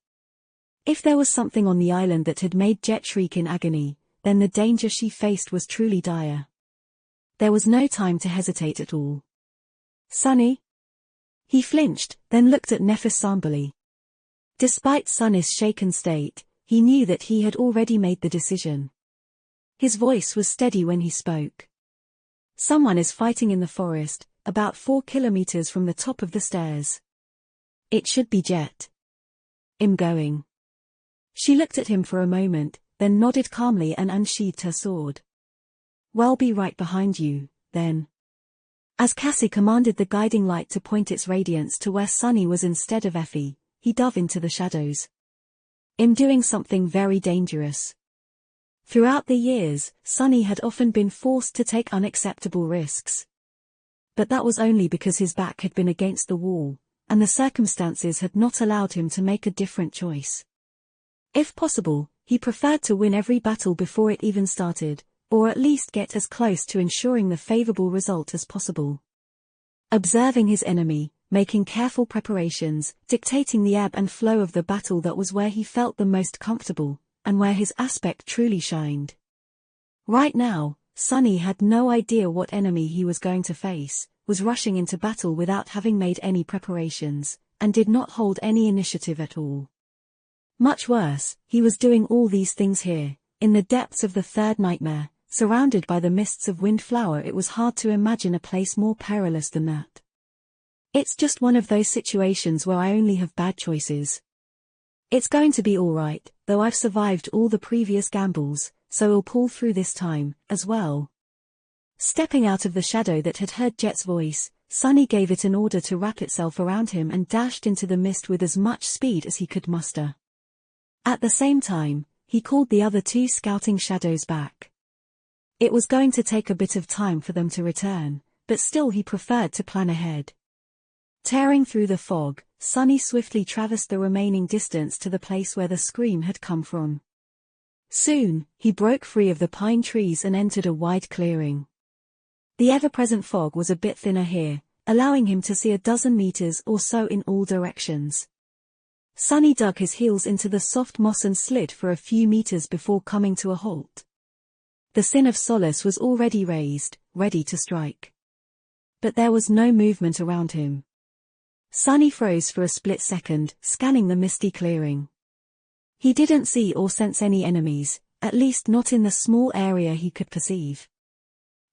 Speaker 1: If there was something on the island that had made Jet shriek in agony, then the danger she faced was truly dire. There was no time to hesitate at all. Sunny? He flinched, then looked at Nephis somberly. Despite Sunny's shaken state, he knew that he had already made the decision. His voice was steady when he spoke. Someone is fighting in the forest, about 4 kilometers from the top of the stairs. It should be Jet. I'm going. She looked at him for a moment, then nodded calmly and unsheathed her sword. Well, be right behind you, then. As Cassie commanded the guiding light to point its radiance to where Sunny was instead of Effie, he dove into the shadows. I'm doing something very dangerous. Throughout the years, Sunny had often been forced to take unacceptable risks. But that was only because his back had been against the wall, and the circumstances had not allowed him to make a different choice. If possible, he preferred to win every battle before it even started, or at least get as close to ensuring the favorable result as possible. Observing his enemy, making careful preparations, dictating the ebb and flow of the battle, that was where he felt the most comfortable, and where his aspect truly shined. Right now, Sunny had no idea what enemy he was going to face, was rushing into battle without having made any preparations, and did not hold any initiative at all. Much worse, he was doing all these things here, in the depths of the third nightmare, surrounded by the mists of Windflower. It was hard to imagine a place more perilous than that. It's just one of those situations where I only have bad choices. It's going to be alright, though I've survived all the previous gambles, so I'll pull through this time, as well. Stepping out of the shadow that had heard Jet's voice, Sunny gave it an order to wrap itself around him and dashed into the mist with as much speed as he could muster. At the same time, he called the other two scouting shadows back. It was going to take a bit of time for them to return, but still he preferred to plan ahead. Tearing through the fog, Sunny swiftly traversed the remaining distance to the place where the scream had come from. Soon, he broke free of the pine trees and entered a wide clearing. The ever-present fog was a bit thinner here, allowing him to see a dozen meters or so in all directions. Sunny dug his heels into the soft moss and slid for a few meters before coming to a halt. The Sin of Solace was already raised, ready to strike. But there was no movement around him. Sunny froze for a split second, scanning the misty clearing. He didn't see or sense any enemies, at least not in the small area he could perceive.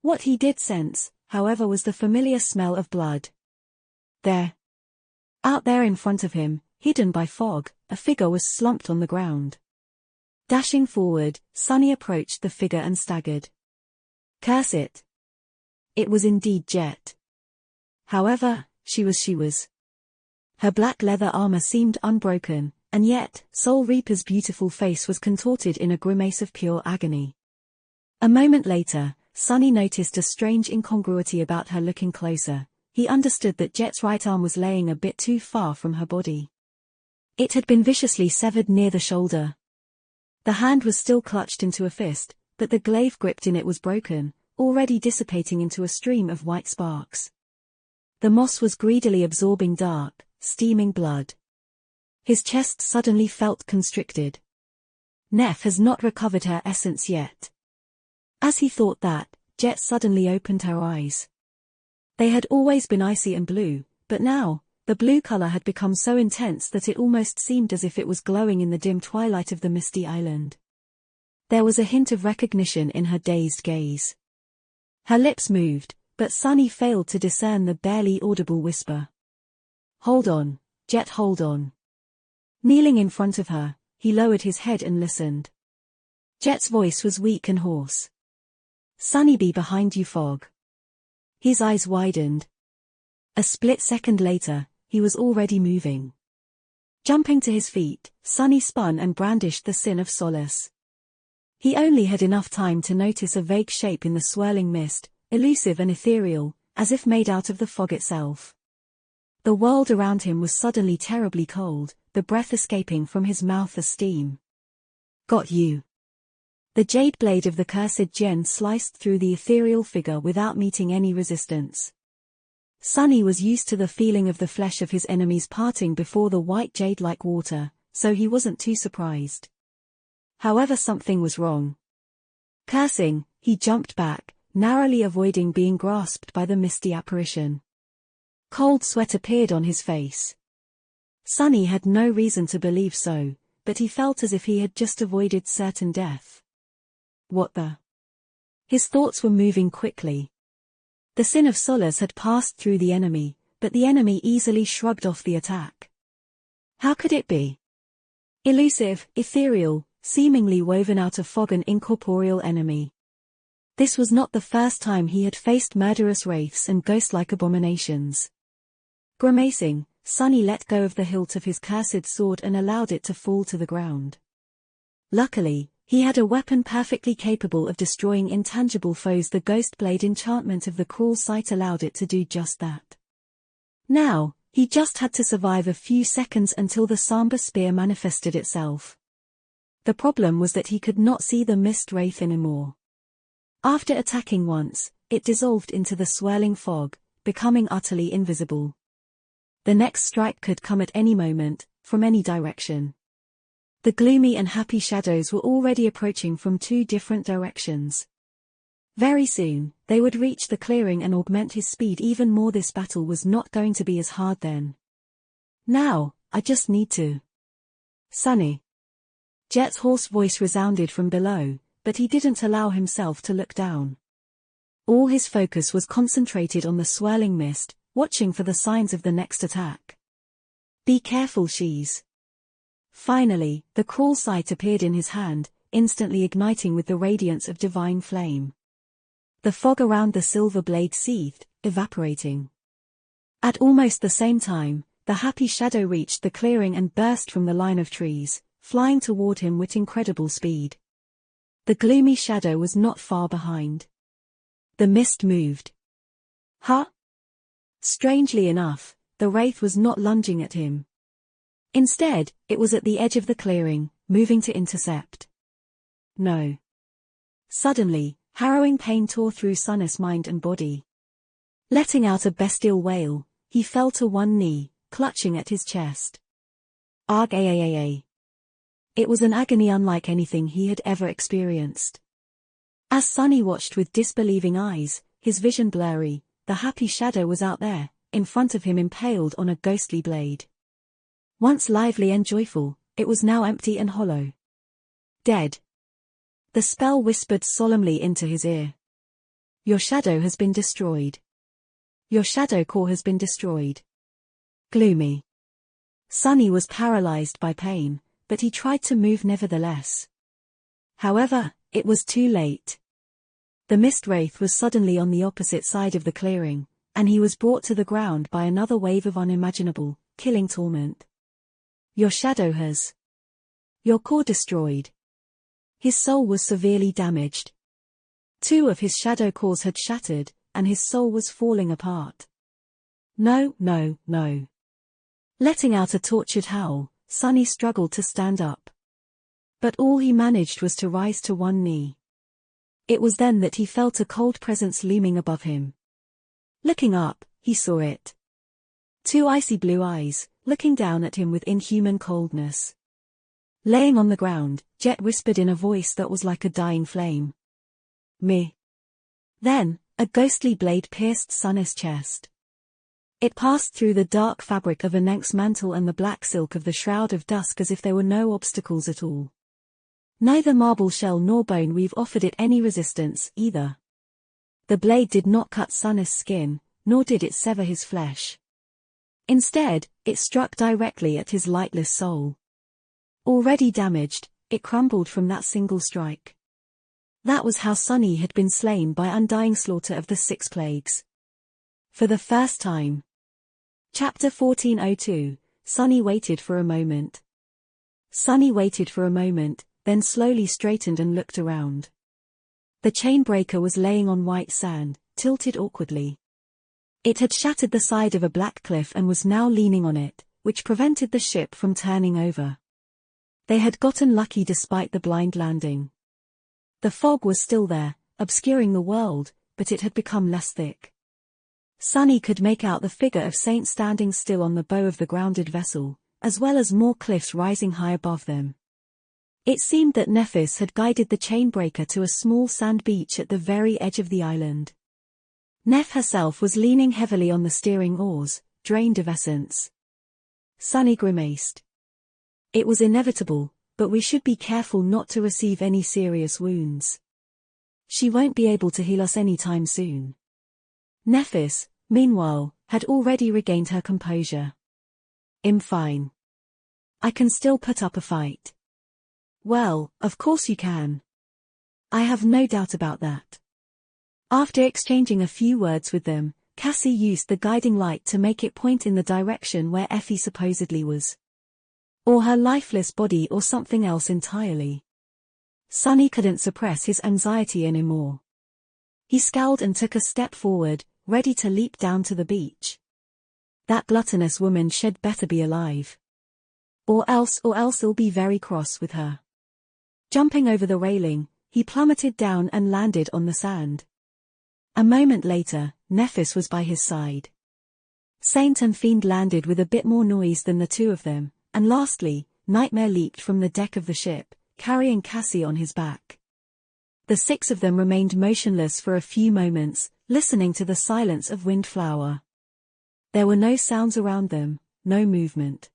Speaker 1: What he did sense, however, was the familiar smell of blood. There. Out there in front of him, hidden by fog, a figure was slumped on the ground. Dashing forward, Sunny approached the figure and staggered. Curse it! It was indeed Jet. However, she was. Her black leather armor seemed unbroken, and yet, Soul Reaper's beautiful face was contorted in a grimace of pure agony. A moment later, Sunny noticed a strange incongruity about her. Looking closer, he understood that Jet's right arm was laying a bit too far from her body. It had been viciously severed near the shoulder. The hand was still clutched into a fist, but the glaive gripped in it was broken, already dissipating into a stream of white sparks. The moss was greedily absorbing dark, steaming blood. His chest suddenly felt constricted. Neff has not recovered her essence yet. As he thought that, Jet suddenly opened her eyes. They had always been icy and blue, but now, the blue color had become so intense that it almost seemed as if it was glowing in the dim twilight of the misty island. There was a hint of recognition in her dazed gaze. Her lips moved, but Sunny failed to discern the barely audible whisper. Hold on, Jet, hold on. Kneeling in front of her, he lowered his head and listened. Jet's voice was weak and hoarse. Sunny, be behind you, fog. His eyes widened. A split second later, he was already moving. Jumping to his feet, Sunny spun and brandished the Sin of Solace. He only had enough time to notice a vague shape in the swirling mist, elusive and ethereal, as if made out of the fog itself. The world around him was suddenly terribly cold, the breath escaping from his mouth as steam. Got you. The jade blade of the cursed gem sliced through the ethereal figure without meeting any resistance. Sunny was used to the feeling of the flesh of his enemies parting before the white jade-like water, so he wasn't too surprised. However, something was wrong. Cursing, he jumped back, narrowly avoiding being grasped by the misty apparition. Cold sweat appeared on his face. Sunny had no reason to believe so, but he felt as if he had just avoided certain death. What the? His thoughts were moving quickly. The Sin of Solace had passed through the enemy, but the enemy easily shrugged off the attack. How could it be? Elusive, ethereal, seemingly woven out of fog, an incorporeal enemy. This was not the first time he had faced murderous wraiths and ghost-like abominations. Grimacing, Sunny let go of the hilt of his cursed sword and allowed it to fall to the ground. Luckily, he had a weapon perfectly capable of destroying intangible foes. The ghost blade enchantment of the cruel sight allowed it to do just that. Now, he just had to survive a few seconds until the Samba spear manifested itself. The problem was that he could not see the mist wraith anymore. After attacking once, it dissolved into the swirling fog, becoming utterly invisible. The next strike could come at any moment, from any direction. The gloomy and happy shadows were already approaching from two different directions. Very soon, they would reach the clearing and augment his speed even more. This battle was not going to be as hard then. Now, I just need to. Sunny. Jet's hoarse voice resounded from below, but he didn't allow himself to look down. All his focus was concentrated on the swirling mist, watching for the signs of the next attack. Be careful, Shees. Finally, the crawl sight appeared in his hand, instantly igniting with the radiance of divine flame. The fog around the silver blade seethed, evaporating. At almost the same time, the happy shadow reached the clearing and burst from the line of trees, flying toward him with incredible speed. The gloomy shadow was not far behind. The mist moved. Huh? Strangely enough, the wraith was not lunging at him. Instead, it was at the edge of the clearing, moving to intercept. No. Suddenly, harrowing pain tore through Sunnis' mind and body. Letting out a bestial wail, he fell to one knee, clutching at his chest. Arg-a-a-a-a. It was an agony unlike anything he had ever experienced. As Sunny watched with disbelieving eyes, his vision blurry, the happy shadow was out there, in front of him impaled on a ghostly blade. Once lively and joyful, it was now empty and hollow. Dead. The spell whispered solemnly into his ear. Your shadow has been destroyed. Your shadow core has been destroyed. Gloomy. Sunny was paralyzed by pain, but he tried to move nevertheless. However, it was too late. The mist wraith was suddenly on the opposite side of the clearing, and he was brought to the ground by another wave of unimaginable, killing torment. Your shadow has. Your core destroyed. His soul was severely damaged. Two of his shadow cores had shattered, and his soul was falling apart. No, no, no. Letting out a tortured howl, Sunny struggled to stand up. But all he managed was to rise to one knee. It was then that he felt a cold presence looming above him. Looking up, he saw it. Two icy blue eyes, looking down at him with inhuman coldness. Laying on the ground, Jet whispered in a voice that was like a dying flame. Me. Then, a ghostly blade pierced Sunnis' chest. It passed through the dark fabric of Anenk's mantle and the black silk of the Shroud of Dusk as if there were no obstacles at all. Neither marble shell nor bone weave offered it any resistance, either. The blade did not cut Sunnis' skin, nor did it sever his flesh. Instead, it struck directly at his lightless soul. Already damaged, it crumbled from that single strike. That was how Sunny had been slain by undying slaughter of the 6 plagues. For the first time. Chapter 1402, Sunny waited for a moment. Sunny waited for a moment, then slowly straightened and looked around. The chainbreaker was laying on white sand, tilted awkwardly. It had shattered the side of a black cliff and was now leaning on it, which prevented the ship from turning over. They had gotten lucky despite the blind landing. The fog was still there, obscuring the world, but it had become less thick. Sunny could make out the figure of Saint standing still on the bow of the grounded vessel, as well as more cliffs rising high above them. It seemed that Nephis had guided the chainbreaker to a small sand beach at the very edge of the island. Neph herself was leaning heavily on the steering oars, drained of essence. Sunny grimaced. It was inevitable, but we should be careful not to receive any serious wounds. She won't be able to heal us anytime soon. Nephis, meanwhile, had already regained her composure. I'm fine. I can still put up a fight. Well, of course you can. I have no doubt about that. After exchanging a few words with them, Cassie used the guiding light to make it point in the direction where Effie supposedly was. Or her lifeless body or something else entirely. Sunny couldn't suppress his anxiety anymore. He scowled and took a step forward, ready to leap down to the beach. That gluttonous woman should better be alive. Or else he'll be very cross with her. Jumping over the railing, he plummeted down and landed on the sand. A moment later, Nephis was by his side. Saint and Fiend landed with a bit more noise than the two of them, and lastly, Nightmare leaped from the deck of the ship, carrying Cassie on his back. The six of them remained motionless for a few moments, listening to the silence of Windflower. There were no sounds around them, no movement.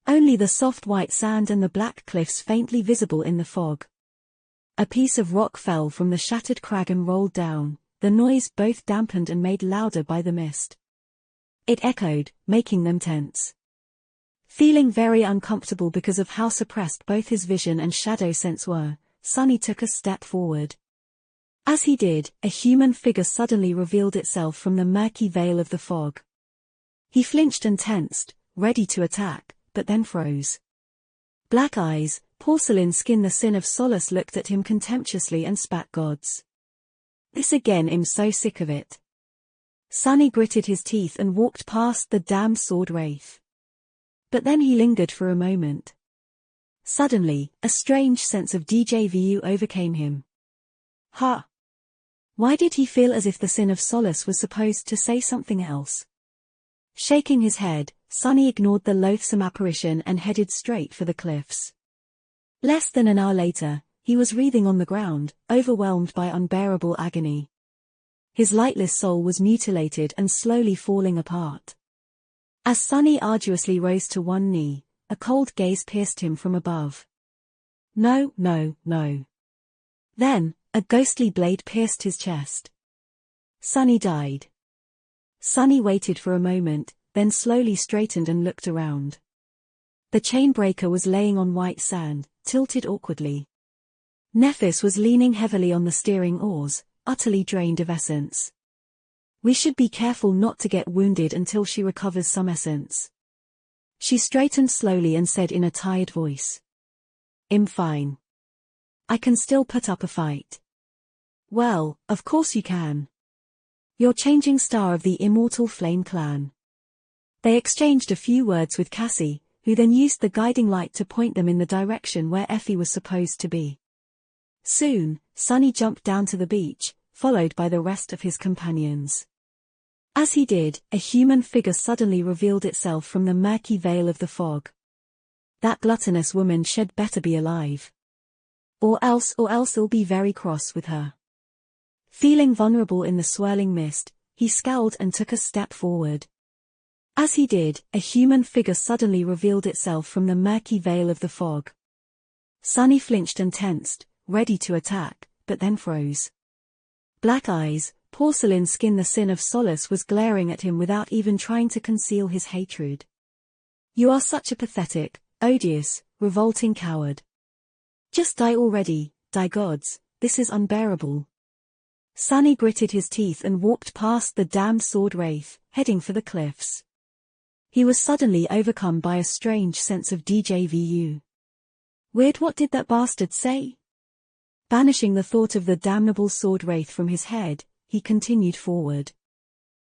Speaker 1: Only the soft white sand and the black cliffs faintly visible in the fog. A piece of rock fell from the shattered crag and rolled down, the noise both dampened and made louder by the mist. It echoed, making them tense. Feeling very uncomfortable because of how suppressed both his vision and shadow sense were, Sunny took a step forward. As he did, a human figure suddenly revealed itself from the murky veil of the fog. He flinched and tensed, ready to attack, but then froze. Black eyes, porcelain skin. The Sin of Solace looked at him contemptuously and spat gods. This again, I'm so sick of it. Sunny gritted his teeth and walked past the damned sword wraith. But then he lingered for a moment. Suddenly, a strange sense of déjà vu overcame him. Ha! Why did he feel as if the Sin of Solace was supposed to say something else? Shaking his head, Sunny ignored the loathsome apparition and headed straight for the cliffs. Less than an hour later, he was writhing on the ground, overwhelmed by unbearable agony. His lightless soul was mutilated and slowly falling apart. As Sunny arduously rose to one knee, a cold gaze pierced him from above. No, no, no. Then, a ghostly blade pierced his chest. Sunny died. Sunny waited for a moment, then slowly straightened and looked around. The chainbreaker was laying on white sand, tilted awkwardly. Nephis was leaning heavily on the steering oars, utterly drained of essence. We should be careful not to get wounded until she recovers some essence. She straightened slowly and said in a tired voice. I'm fine. I can still put up a fight. Well, of course you can. You're Changing Star of the Immortal Flame Clan. They exchanged a few words with Cassie, who then used the guiding light to point them in the direction where Effie was supposed to be. Soon, Sunny jumped down to the beach, followed by the rest of his companions. As he did, a human figure suddenly revealed itself from the murky veil of the fog. That gluttonous woman shed better be alive. Or else he'll be very cross with her. Feeling vulnerable in the swirling mist, he scowled and took a step forward. As he did, a human figure suddenly revealed itself from the murky veil of the fog. Sunny flinched and tensed, ready to attack, but then froze. Black eyes, porcelain skin. The Sin of Solace was glaring at him without even trying to conceal his hatred. You are such a pathetic, odious, revolting coward. Just die already, die gods, this is unbearable. Sunny gritted his teeth and walked past the damned sword wraith, heading for the cliffs. He was suddenly overcome by a strange sense of déjà vu. Weird, what did that bastard say? Banishing the thought of the damnable sword wraith from his head, he continued forward.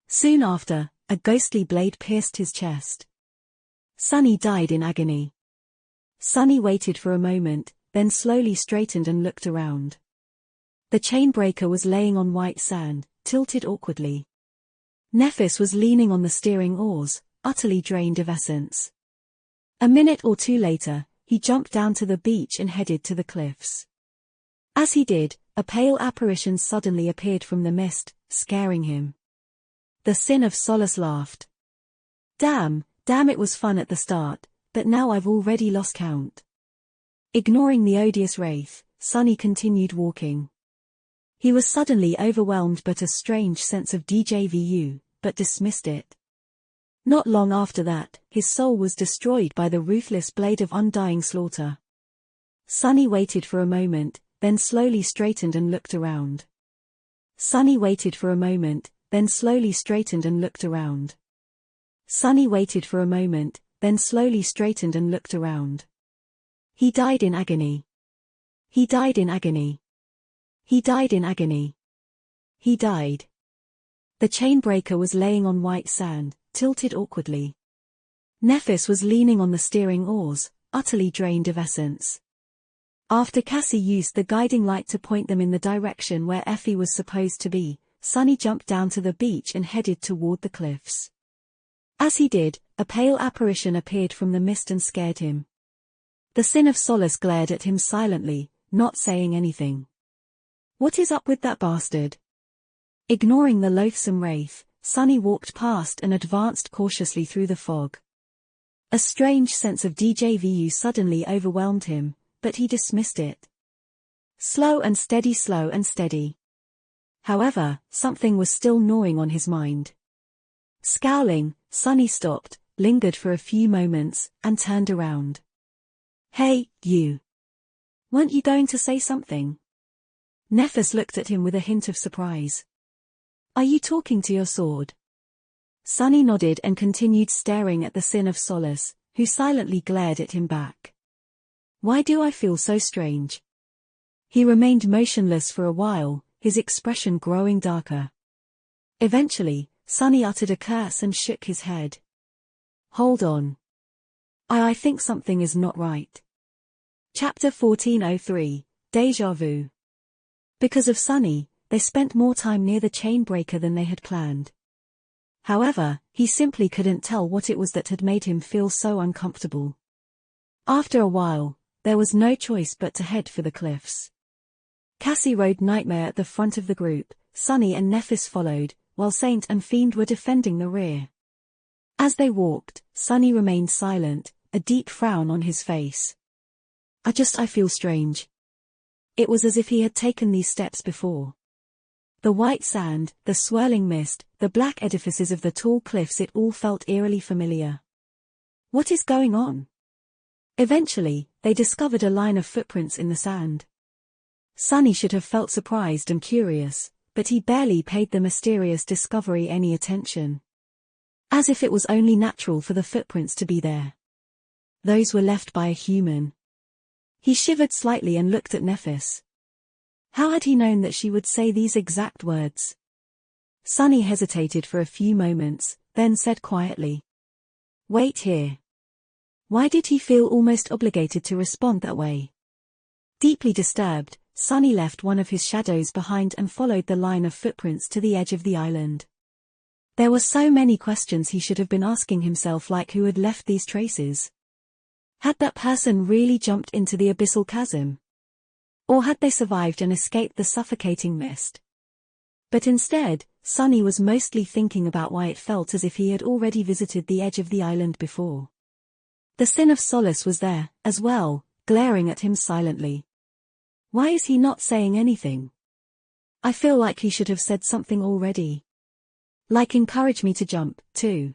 Speaker 1: Soon after, a ghostly blade pierced his chest. Sunny died in agony. Sunny waited for a moment, then slowly straightened and looked around. The chainbreaker was laying on white sand, tilted awkwardly. Nephis was leaning on the steering oars, utterly drained of essence. A minute or two later, he jumped down to the beach and headed to the cliffs. As he did, a pale apparition suddenly appeared from the mist, scaring him. The Sin of Solace laughed. Damn, it was fun at the start, but now I've already lost count. Ignoring the odious wraith, Sunny continued walking. He was suddenly overwhelmed by a strange sense of déjà vu, but dismissed it. Not long after that, his soul was destroyed by the ruthless blade of undying slaughter. Sunny waited for a moment, then slowly straightened and looked around. Sunny waited for a moment, then slowly straightened and looked around. Sunny waited for a moment, then slowly straightened and looked around. He died in agony. He died in agony. He died in agony. He died. The chainbreaker was laying on white sand, tilted awkwardly. Nephis was leaning on the steering oars, utterly drained of essence. After Cassie used the guiding light to point them in the direction where Effie was supposed to be, Sunny jumped down to the beach and headed toward the cliffs. As he did, a pale apparition appeared from the mist and scared him. The Sin of Solace glared at him silently, not saying anything. "What is up with that bastard?" Ignoring the loathsome wraith, Sunny walked past and advanced cautiously through the fog. A strange sense of déjà vu suddenly overwhelmed him, but he dismissed it. Slow and steady, slow and steady. However, something was still gnawing on his mind. Scowling, Sunny stopped, lingered for a few moments, and turned around. "Hey, you. Weren't you going to say something?" Nephis looked at him with a hint of surprise. "Are you talking to your sword?" Sunny nodded and continued staring at the Sin of Solace, who silently glared at him back. "Why do I feel so strange?" He remained motionless for a while, his expression growing darker. Eventually, Sunny uttered a curse and shook his head. "Hold on. I think something is not right." Chapter 1403, Déjà Vu. Because of Sunny, they spent more time near the Chainbreaker than they had planned. However, he simply couldn't tell what it was that had made him feel so uncomfortable. After a while, there was no choice but to head for the cliffs. Cassie rode Nightmare at the front of the group, Sunny and Nephis followed, while Saint and Fiend were defending the rear. As they walked, Sunny remained silent, a deep frown on his face. I feel strange." It was as if he had taken these steps before. The white sand, the swirling mist, the black edifices of the tall cliffs, it all felt eerily familiar. What is going on? Eventually, they discovered a line of footprints in the sand. Sunny should have felt surprised and curious, but he barely paid the mysterious discovery any attention. As if it was only natural for the footprints to be there. Those were left by a human. He shivered slightly and looked at Nephis. How had he known that she would say these exact words? Sunny hesitated for a few moments, then said quietly, "Wait here." Why did he feel almost obligated to respond that way? Deeply disturbed, Sunny left one of his shadows behind and followed the line of footprints to the edge of the island. There were so many questions he should have been asking himself, like who had left these traces? Had that person really jumped into the abyssal chasm? Or had they survived and escaped the suffocating mist? But instead, Sunny was mostly thinking about why it felt as if he had already visited the edge of the island before. The Sin of Solace was there, as well, glaring at him silently. Why is he not saying anything? I feel like he should have said something already. Like encourage me to jump, too.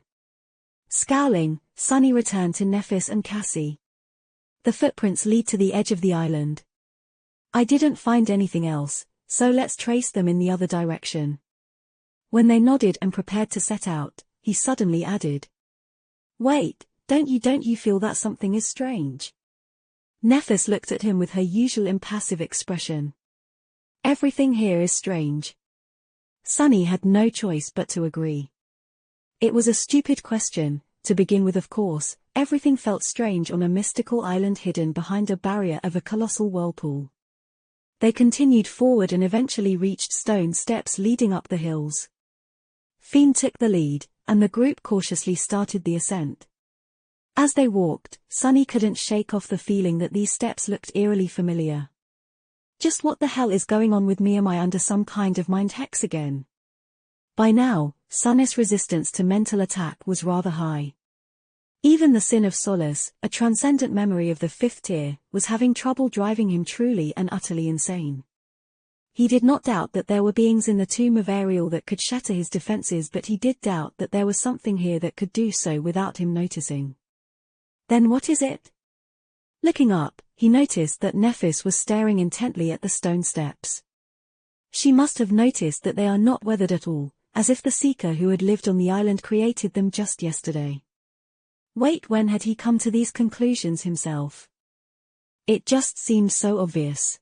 Speaker 1: Scowling, Sunny returned to Nephis and Cassie. The footprints lead to the edge of the island. I didn't find anything else, so let's trace them in the other direction. When they nodded and prepared to set out, he suddenly added. Wait, don't you feel that something is strange? Nephis looked at him with her usual impassive expression. Everything here is strange. Sunny had no choice but to agree. It was a stupid question, to begin with, of course. Everything felt strange on a mystical island hidden behind a barrier of a colossal whirlpool. They continued forward and eventually reached stone steps leading up the hills. Fiend took the lead, and the group cautiously started the ascent. As they walked, Sunny couldn't shake off the feeling that these steps looked eerily familiar. Just what the hell is going on with me? Am I under some kind of mind hex again? By now, Sunny's resistance to mental attack was rather high. Even the Sin of Solace, a transcendent memory of the fifth tier, was having trouble driving him truly and utterly insane. He did not doubt that there were beings in the tomb of Ariel that could shatter his defenses, but he did doubt that there was something here that could do so without him noticing. Then what is it? Looking up, he noticed that Nephis was staring intently at the stone steps. She must have noticed that they are not weathered at all, as if the Seeker who had lived on the island created them just yesterday. Wait, when had he come to these conclusions himself? It just seemed so obvious.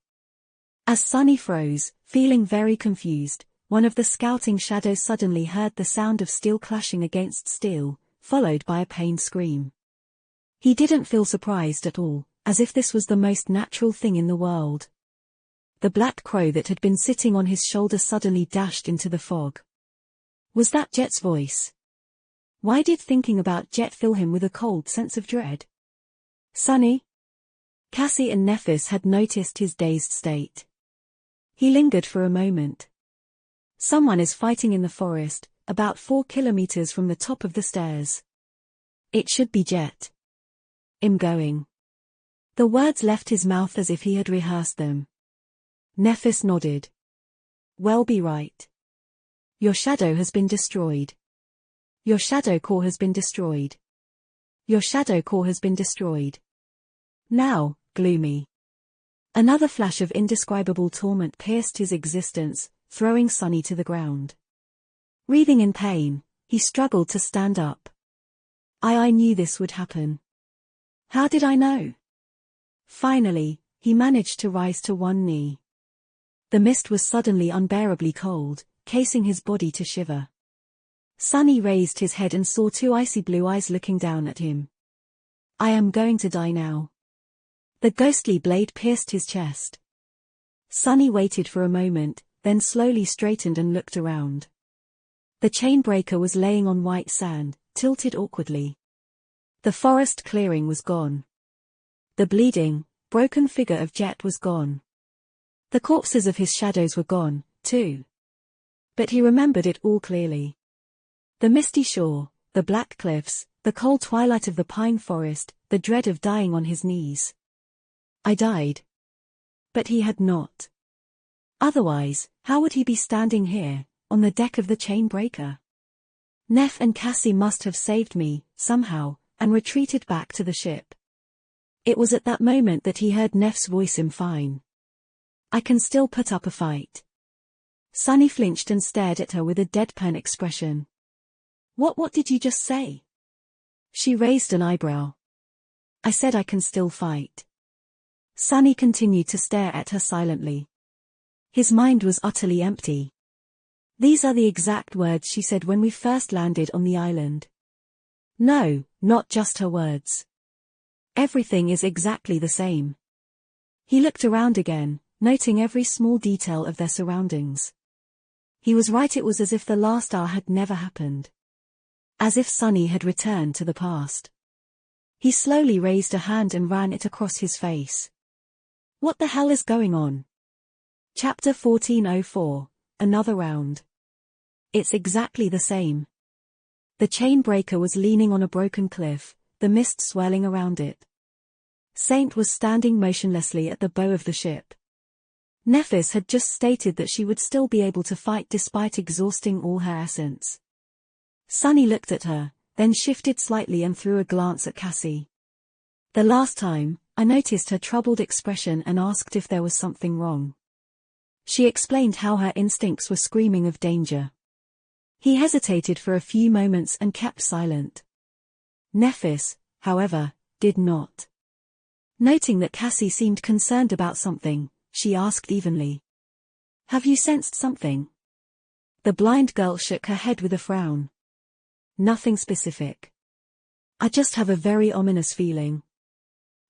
Speaker 1: As Sunny froze, feeling very confused, one of the scouting shadows suddenly heard the sound of steel clashing against steel, followed by a pained scream. He didn't feel surprised at all, as if this was the most natural thing in the world. The black crow that had been sitting on his shoulder suddenly dashed into the fog. Was that Jet's voice? Why did thinking about Jet fill him with a cold sense of dread? Sunny? Cassie and Nephis had noticed his dazed state. He lingered for a moment. Someone is fighting in the forest, about 4 kilometers from the top of the stairs. It should be Jet. I'm going. The words left his mouth as if he had rehearsed them. Nephis nodded. Well, be right. Your shadow has been destroyed. Your shadow core has been destroyed. Your shadow core has been destroyed. Now, gloomy. Another flash of indescribable torment pierced his existence, throwing Sunny to the ground. Writhing in pain, he struggled to stand up. I knew this would happen. How did I know? Finally, he managed to rise to one knee. The mist was suddenly unbearably cold, casing his body to shiver. Sunny raised his head and saw 2 icy blue eyes looking down at him. I am going to die now. The ghostly blade pierced his chest. Sunny waited for a moment, then slowly straightened and looked around. The chain breaker was laying on white sand, tilted awkwardly. The forest clearing was gone. The bleeding, broken figure of Jet was gone. The corpses of his shadows were gone, too. But he remembered it all clearly. The misty shore, the black cliffs, the cold twilight of the pine forest, the dread of dying on his knees. I died. But he had not. Otherwise, how would he be standing here, on the deck of the chain breaker? Neph and Cassie must have saved me, somehow, and retreated back to the ship. It was at that moment that he heard Neph's voice. I'm fine. I can still put up a fight. Sunny flinched and stared at her with a deadpan expression. What did you just say? She raised an eyebrow. I said I can still fight. Sunny continued to stare at her silently. His mind was utterly empty. These are the exact words she said when we first landed on the island. No, not just her words. Everything is exactly the same. He looked around again, noting every small detail of their surroundings. He was right, it was as if the last hour had never happened. As if Sunny had returned to the past. He slowly raised a hand and ran it across his face. What the hell is going on? Chapter 1404, Another Round. It's exactly the same. The chain breaker was leaning on a broken cliff, the mist swirling around it. Saint was standing motionlessly at the bow of the ship. Nephis had just stated that she would still be able to fight despite exhausting all her essence. Sunny looked at her, then shifted slightly and threw a glance at Cassie. The last time, I noticed her troubled expression and asked if there was something wrong. She explained how her instincts were screaming of danger. He hesitated for a few moments and kept silent. Nephis, however, did not. Noting that Cassie seemed concerned about something, she asked evenly. Have you sensed something? The blind girl shook her head with a frown. Nothing specific. I just have a very ominous feeling.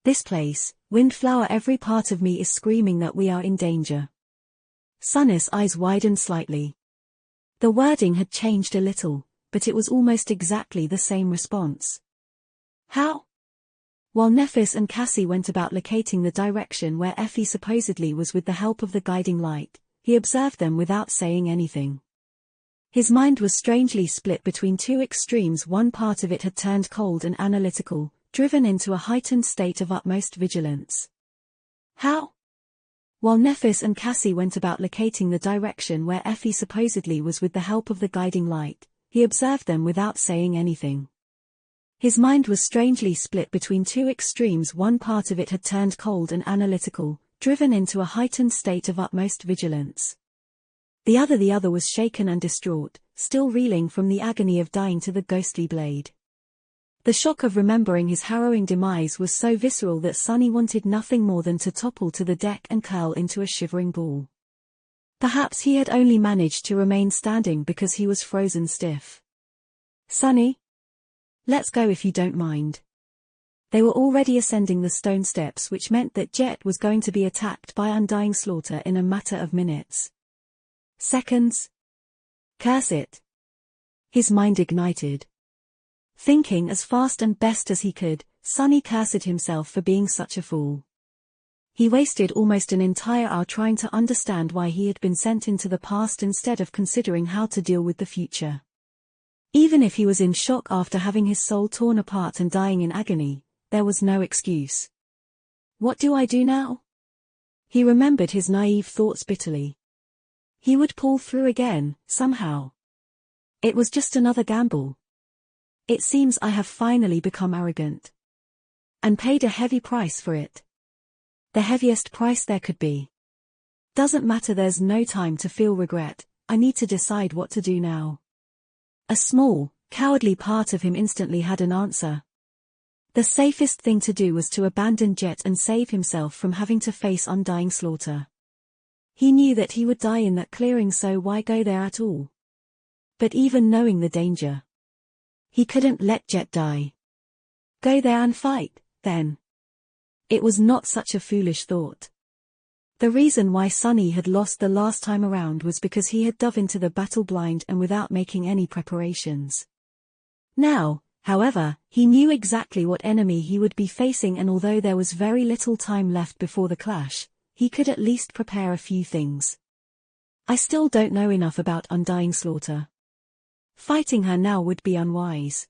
Speaker 1: This place, Windflower, every part of me is screaming that we are in danger. Sunny's eyes widened slightly. The wording had changed a little, but it was almost exactly the same response. How? While Nephis and Cassie went about locating the direction where Effie supposedly was with the help of the guiding light, he observed them without saying anything. His mind was strangely split between 2 extremes. One part of it had turned cold and analytical, driven into a heightened state of utmost vigilance. How? While Nephis and Cassie went about locating the direction where Effie supposedly was with the help of the guiding light, he observed them without saying anything. His mind was strangely split between 2 extremes. One part of it had turned cold and analytical, driven into a heightened state of utmost vigilance. The other was shaken and distraught, still reeling from the agony of dying to the ghostly blade. The shock of remembering his harrowing demise was so visceral that Sunny wanted nothing more than to topple to the deck and curl into a shivering ball. Perhaps he had only managed to remain standing because he was frozen stiff. Sunny? Let's go if you don't mind. They were already ascending the stone steps, which meant that Jet was going to be attacked by Undying Slaughter in a matter of minutes. Seconds. Curse it. His mind ignited. Thinking as fast and best as he could, Sunny cursed himself for being such a fool. He wasted almost an entire hour trying to understand why he had been sent into the past instead of considering how to deal with the future. Even if he was in shock after having his soul torn apart and dying in agony, there was no excuse. What do I do now? He remembered his naive thoughts bitterly. He would pull through again, somehow. It was just another gamble. It seems I have finally become arrogant. And paid a heavy price for it. The heaviest price there could be. Doesn't matter, there's no time to feel regret, I need to decide what to do now. A small, cowardly part of him instantly had an answer. The safest thing to do was to abandon Jet and save himself from having to face Undying Slaughter. He knew that he would die in that clearing, so why go there at all? But even knowing the danger, he couldn't let Jet die. Go there and fight, then. It was not such a foolish thought. The reason why Sunny had lost the last time around was because he had dove into the battle blind and without making any preparations. Now, however, he knew exactly what enemy he would be facing, and although there was very little time left before the clash, he could at least prepare a few things. I still don't know enough about Undying Slaughter. Fighting her now would be unwise.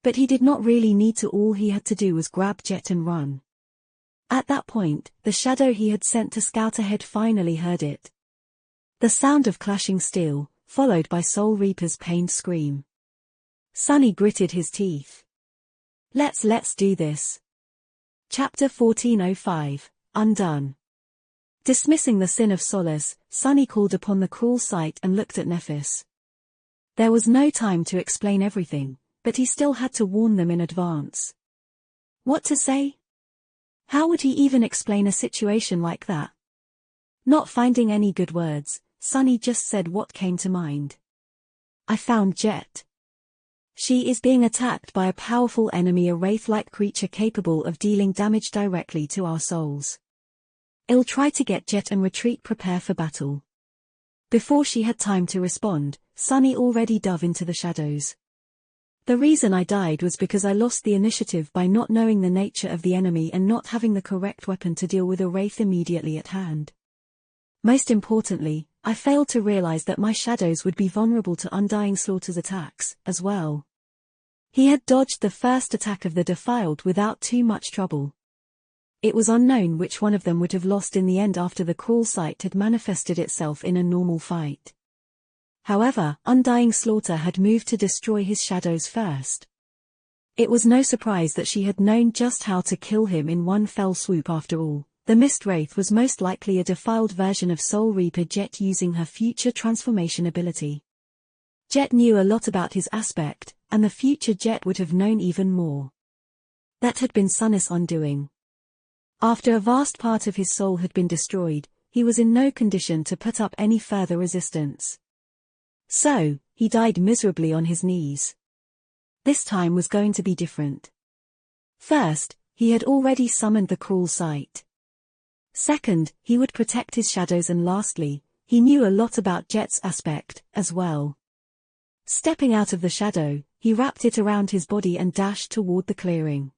Speaker 1: But he did not really need to. All he had to do was grab Jet and run. At that point, the shadow he had sent to scout ahead finally heard it. The sound of clashing steel, followed by Soul Reaper's pained scream. Sunny gritted his teeth. Let's do this. Chapter 1405, Undone. Dismissing the sin of solace, Sunny called upon the cruel sight and looked at Nephis. There was no time to explain everything, but he still had to warn them in advance. What to say? How would he even explain a situation like that? Not finding any good words, Sunny just said what came to mind. I found Jet. She is being attacked by a powerful enemy, a wraith-like creature capable of dealing damage directly to our souls. I'll try to get Jet and retreat. Prepare for battle. Before she had time to respond, Sunny already dove into the shadows. The reason I died was because I lost the initiative by not knowing the nature of the enemy and not having the correct weapon to deal with a wraith immediately at hand. Most importantly, I failed to realize that my shadows would be vulnerable to Undying Slaughter's attacks, as well. He had dodged the first attack of the Defiled without too much trouble. It was unknown which one of them would have lost in the end after the cruel sight had manifested itself in a normal fight. However, Undying Slaughter had moved to destroy his shadows first. It was no surprise that she had known just how to kill him in one fell swoop. After all, the Mist Wraith was most likely a defiled version of Soul Reaper Jet using her future transformation ability. Jet knew a lot about his aspect, and the future Jet would have known even more. That had been Sunny's undoing. After a vast part of his soul had been destroyed, he was in no condition to put up any further resistance. So, he died miserably on his knees. This time was going to be different. First, he had already summoned the cruel sight. Second, he would protect his shadows, and lastly, he knew a lot about Jet's aspect, as well. Stepping out of the shadow, he wrapped it around his body and dashed toward the clearing.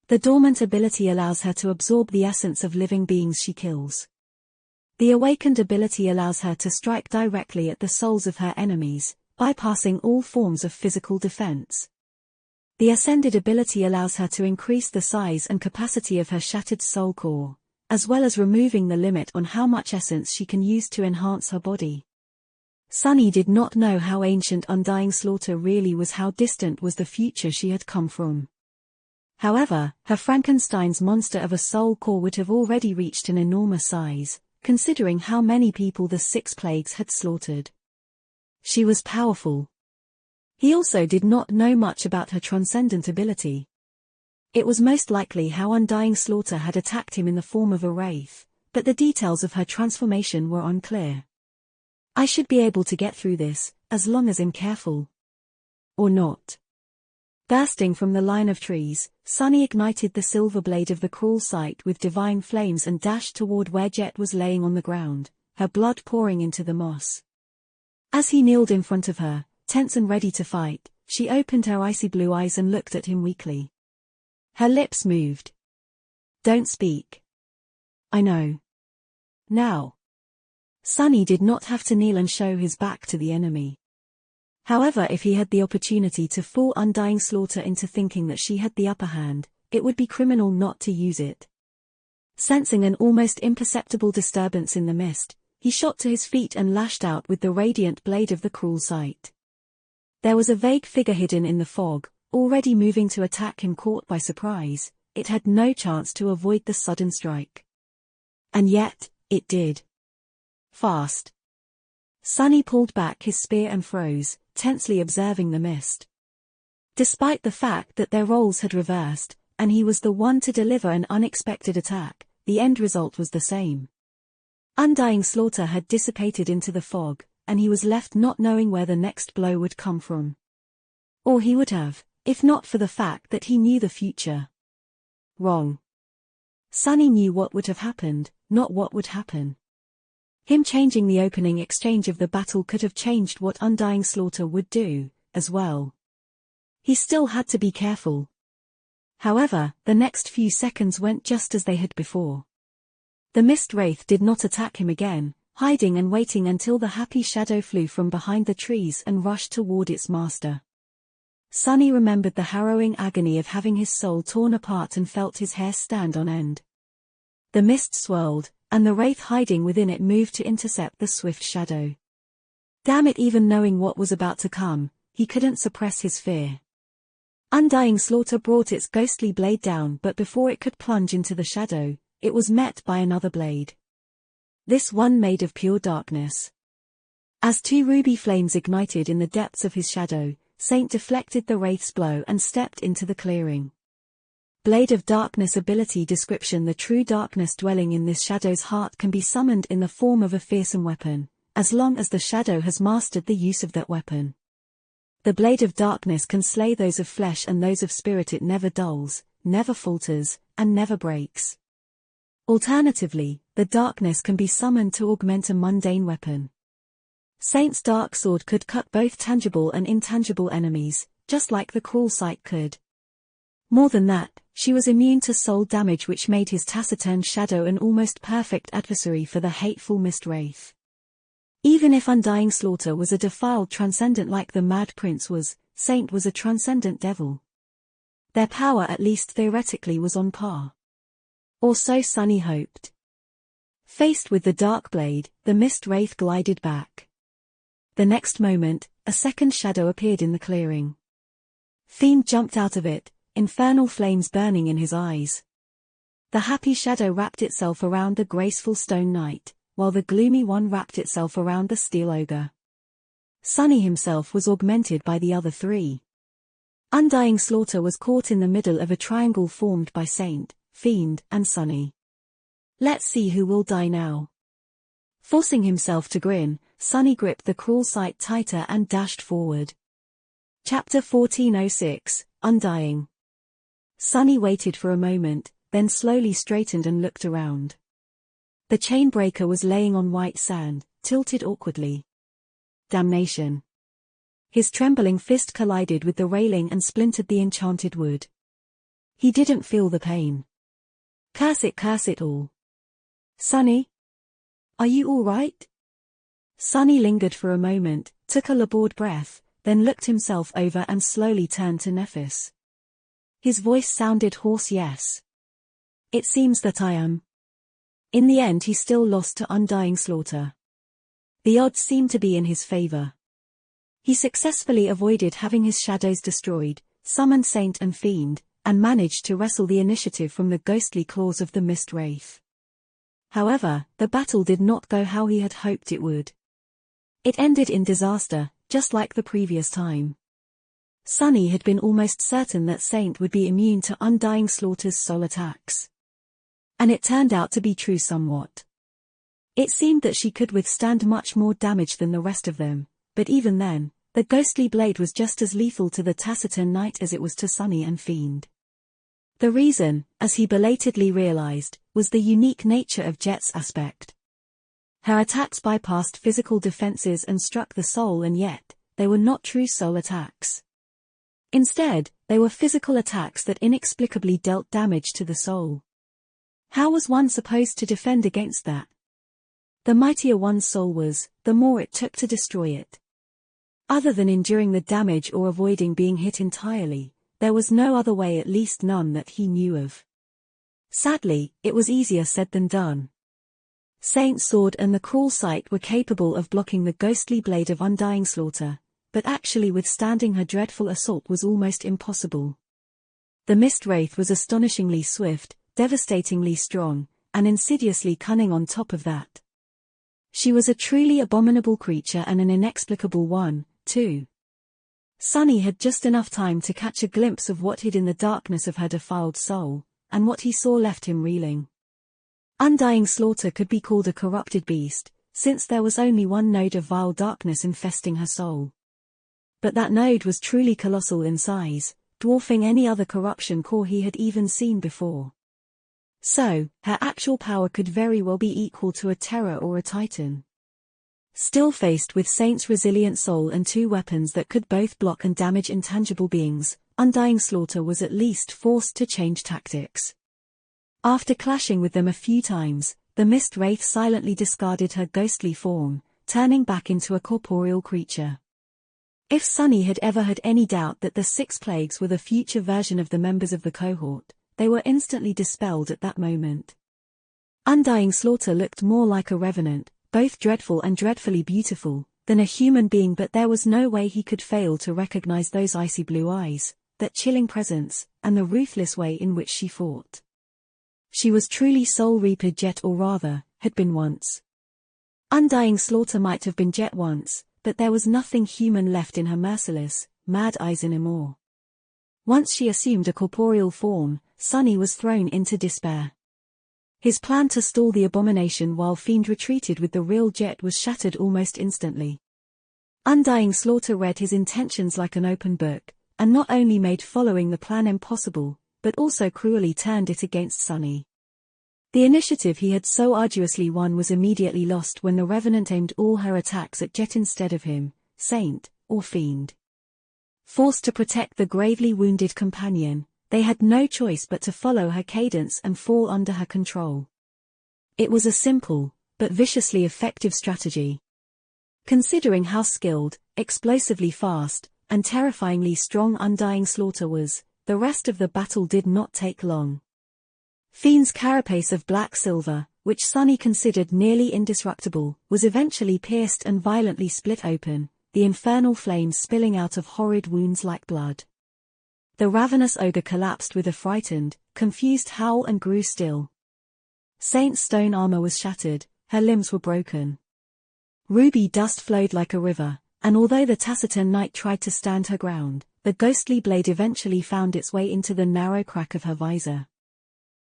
Speaker 1: The dormant ability allows her to absorb the essence of living beings she kills. The awakened ability allows her to strike directly at the souls of her enemies, bypassing all forms of physical defense. The ascended ability allows her to increase the size and capacity of her shattered soul core, as well as removing the limit on how much essence she can use to enhance her body. Sunny did not know how ancient Undying Slaughter really was, how distant was the future she had come from. However, her Frankenstein's monster of a soul core would have already reached an enormous size, considering how many people the 6 plagues had slaughtered. She was powerful. He also did not know much about her transcendent ability. It was most likely how Undying Slaughter had attacked him in the form of a wraith, but the details of her transformation were unclear. I should be able to get through this, as long as I'm careful. Or not. Bursting from the line of trees, Sunny ignited the silver blade of the cruel sight with divine flames and dashed toward where Jet was laying on the ground, her blood pouring into the moss. As he kneeled in front of her, tense and ready to fight, she opened her icy blue eyes and looked at him weakly. Her lips moved. "Don't speak. I know. Now." Sunny did not have to kneel and show his back to the enemy. However, if he had the opportunity to fool Undying Slaughter into thinking that she had the upper hand, it would be criminal not to use it. Sensing an almost imperceptible disturbance in the mist, he shot to his feet and lashed out with the radiant blade of the cruel sight. There was a vague figure hidden in the fog, already moving to attack him. Caught by surprise, it had no chance to avoid the sudden strike. And yet, it did. Fast. Sunny pulled back his spear and froze, tensely observing the mist. Despite the fact that their roles had reversed, and he was the one to deliver an unexpected attack, the end result was the same. Undying Slaughter had dissipated into the fog, and he was left not knowing where the next blow would come from. Or he would have, if not for the fact that he knew the future. Wrong. Sunny knew what would have happened, not what would happen. Him changing the opening exchange of the battle could have changed what Undying Slaughter would do, as well. He still had to be careful. However, the next few seconds went just as they had before. The mist wraith did not attack him again, hiding and waiting until the happy shadow flew from behind the trees and rushed toward its master. Sunny remembered the harrowing agony of having his soul torn apart and felt his hair stand on end. The mist swirled, and the wraith hiding within it moved to intercept the swift shadow. Damn it, even knowing what was about to come, he couldn't suppress his fear. Undying Slaughter brought its ghostly blade down, but before it could plunge into the shadow, it was met by another blade. This one made of pure darkness. As two ruby flames ignited in the depths of his shadow, Saint deflected the wraith's blow and stepped into the clearing. Blade of Darkness ability description: the true darkness dwelling in this shadow's heart can be summoned in the form of a fearsome weapon, as long as the shadow has mastered the use of that weapon. The Blade of Darkness can slay those of flesh and those of spirit. It never dulls, never falters, and never breaks. Alternatively, the darkness can be summoned to augment a mundane weapon. Saint's dark sword could cut both tangible and intangible enemies, just like the cruel sight could. More than that, she was immune to soul damage, which made his taciturn shadow an almost perfect adversary for the hateful mist wraith. Even if Undying Slaughter was a defiled transcendent like the Mad Prince was, Saint was a transcendent devil. Their power, at least theoretically, was on par. Or so Sunny hoped. Faced with the dark blade, the mist wraith glided back. The next moment, a second shadow appeared in the clearing. Fiend jumped out of it, infernal flames burning in his eyes. The happy shadow wrapped itself around the graceful stone knight, while the gloomy one wrapped itself around the steel ogre. Sunny himself was augmented by the other three. Undying Slaughter was caught in the middle of a triangle formed by Saint, Fiend, and Sunny. Let's see who will die now. Forcing himself to grin, Sunny gripped the cruel sight tighter and dashed forward. Chapter 1406, Undying. Sunny waited for a moment, then slowly straightened and looked around. The chainbreaker was laying on white sand, tilted awkwardly. Damnation. His trembling fist collided with the railing and splintered the enchanted wood. He didn't feel the pain. Curse it all. Sunny? Are you all right? Sunny lingered for a moment, took a labored breath, then looked himself over and slowly turned to Nephis. His voice sounded hoarse. Yes. It seems that I am. In the end he still lost to Undying Slaughter. The odds seemed to be in his favor. He successfully avoided having his shadows destroyed, summoned Saint and Fiend, and managed to wrestle the initiative from the ghostly claws of the mist wraith. However, the battle did not go how he had hoped it would. It ended in disaster, just like the previous time. Sunny had been almost certain that Saint would be immune to Undying Slaughter's soul attacks. And it turned out to be true somewhat. It seemed that she could withstand much more damage than the rest of them, but even then, the ghostly blade was just as lethal to the taciturn knight as it was to Sunny and Fiend. The reason, as he belatedly realized, was the unique nature of Jet's aspect. Her attacks bypassed physical defenses and struck the soul, and yet, they were not true soul attacks. Instead, they were physical attacks that inexplicably dealt damage to the soul. How was one supposed to defend against that? The mightier one's soul was, the more it took to destroy it. Other than enduring the damage or avoiding being hit entirely, there was no other way, at least none that he knew of. Sadly, it was easier said than done. Saint's sword and the cruel sight were capable of blocking the ghostly blade of undying slaughter, but actually withstanding her dreadful assault was almost impossible. The mist wraith was astonishingly swift, devastatingly strong, and insidiously cunning on top of that. She was a truly abominable creature, and an inexplicable one, too. Sunny had just enough time to catch a glimpse of what hid in the darkness of her defiled soul, and what he saw left him reeling. Undying slaughter could be called a corrupted beast, since there was only one node of vile darkness infesting her soul. But that node was truly colossal in size, dwarfing any other corruption core he had even seen before. So, her actual power could very well be equal to a Terror or a Titan. Still faced with Saint's resilient soul and two weapons that could both block and damage intangible beings, Undying Slaughter was at least forced to change tactics. After clashing with them a few times, the Mist Wraith silently discarded her ghostly form, turning back into a corporeal creature. If Sunny had ever had any doubt that the Six Plagues were the future version of the members of the cohort, they were instantly dispelled at that moment. Undying Slaughter looked more like a revenant, both dreadful and dreadfully beautiful, than a human being, but there was no way he could fail to recognize those icy blue eyes, that chilling presence, and the ruthless way in which she fought. She was truly Soul Reaper Jet, or rather, had been once. Undying Slaughter might have been Jet once, but there was nothing human left in her merciless, mad eyes anymore. Once she assumed a corporeal form, Sunny was thrown into despair. His plan to stall the abomination while Fiend retreated with the real Jet was shattered almost instantly. Undying Slaughter read his intentions like an open book, and not only made following the plan impossible, but also cruelly turned it against Sunny. The initiative he had so arduously won was immediately lost when the Revenant aimed all her attacks at Jet instead of him, Saint, or Fiend. Forced to protect the gravely wounded companion, they had no choice but to follow her cadence and fall under her control. It was a simple, but viciously effective strategy. Considering how skilled, explosively fast, and terrifyingly strong Undying Slaughter was, the rest of the battle did not take long. Fiend's carapace of black silver, which Sunny considered nearly indestructible, was eventually pierced and violently split open, the infernal flames spilling out of horrid wounds like blood. The ravenous ogre collapsed with a frightened, confused howl and grew still. Saint's stone armor was shattered, her limbs were broken. Ruby dust flowed like a river, and although the taciturn knight tried to stand her ground, the ghostly blade eventually found its way into the narrow crack of her visor.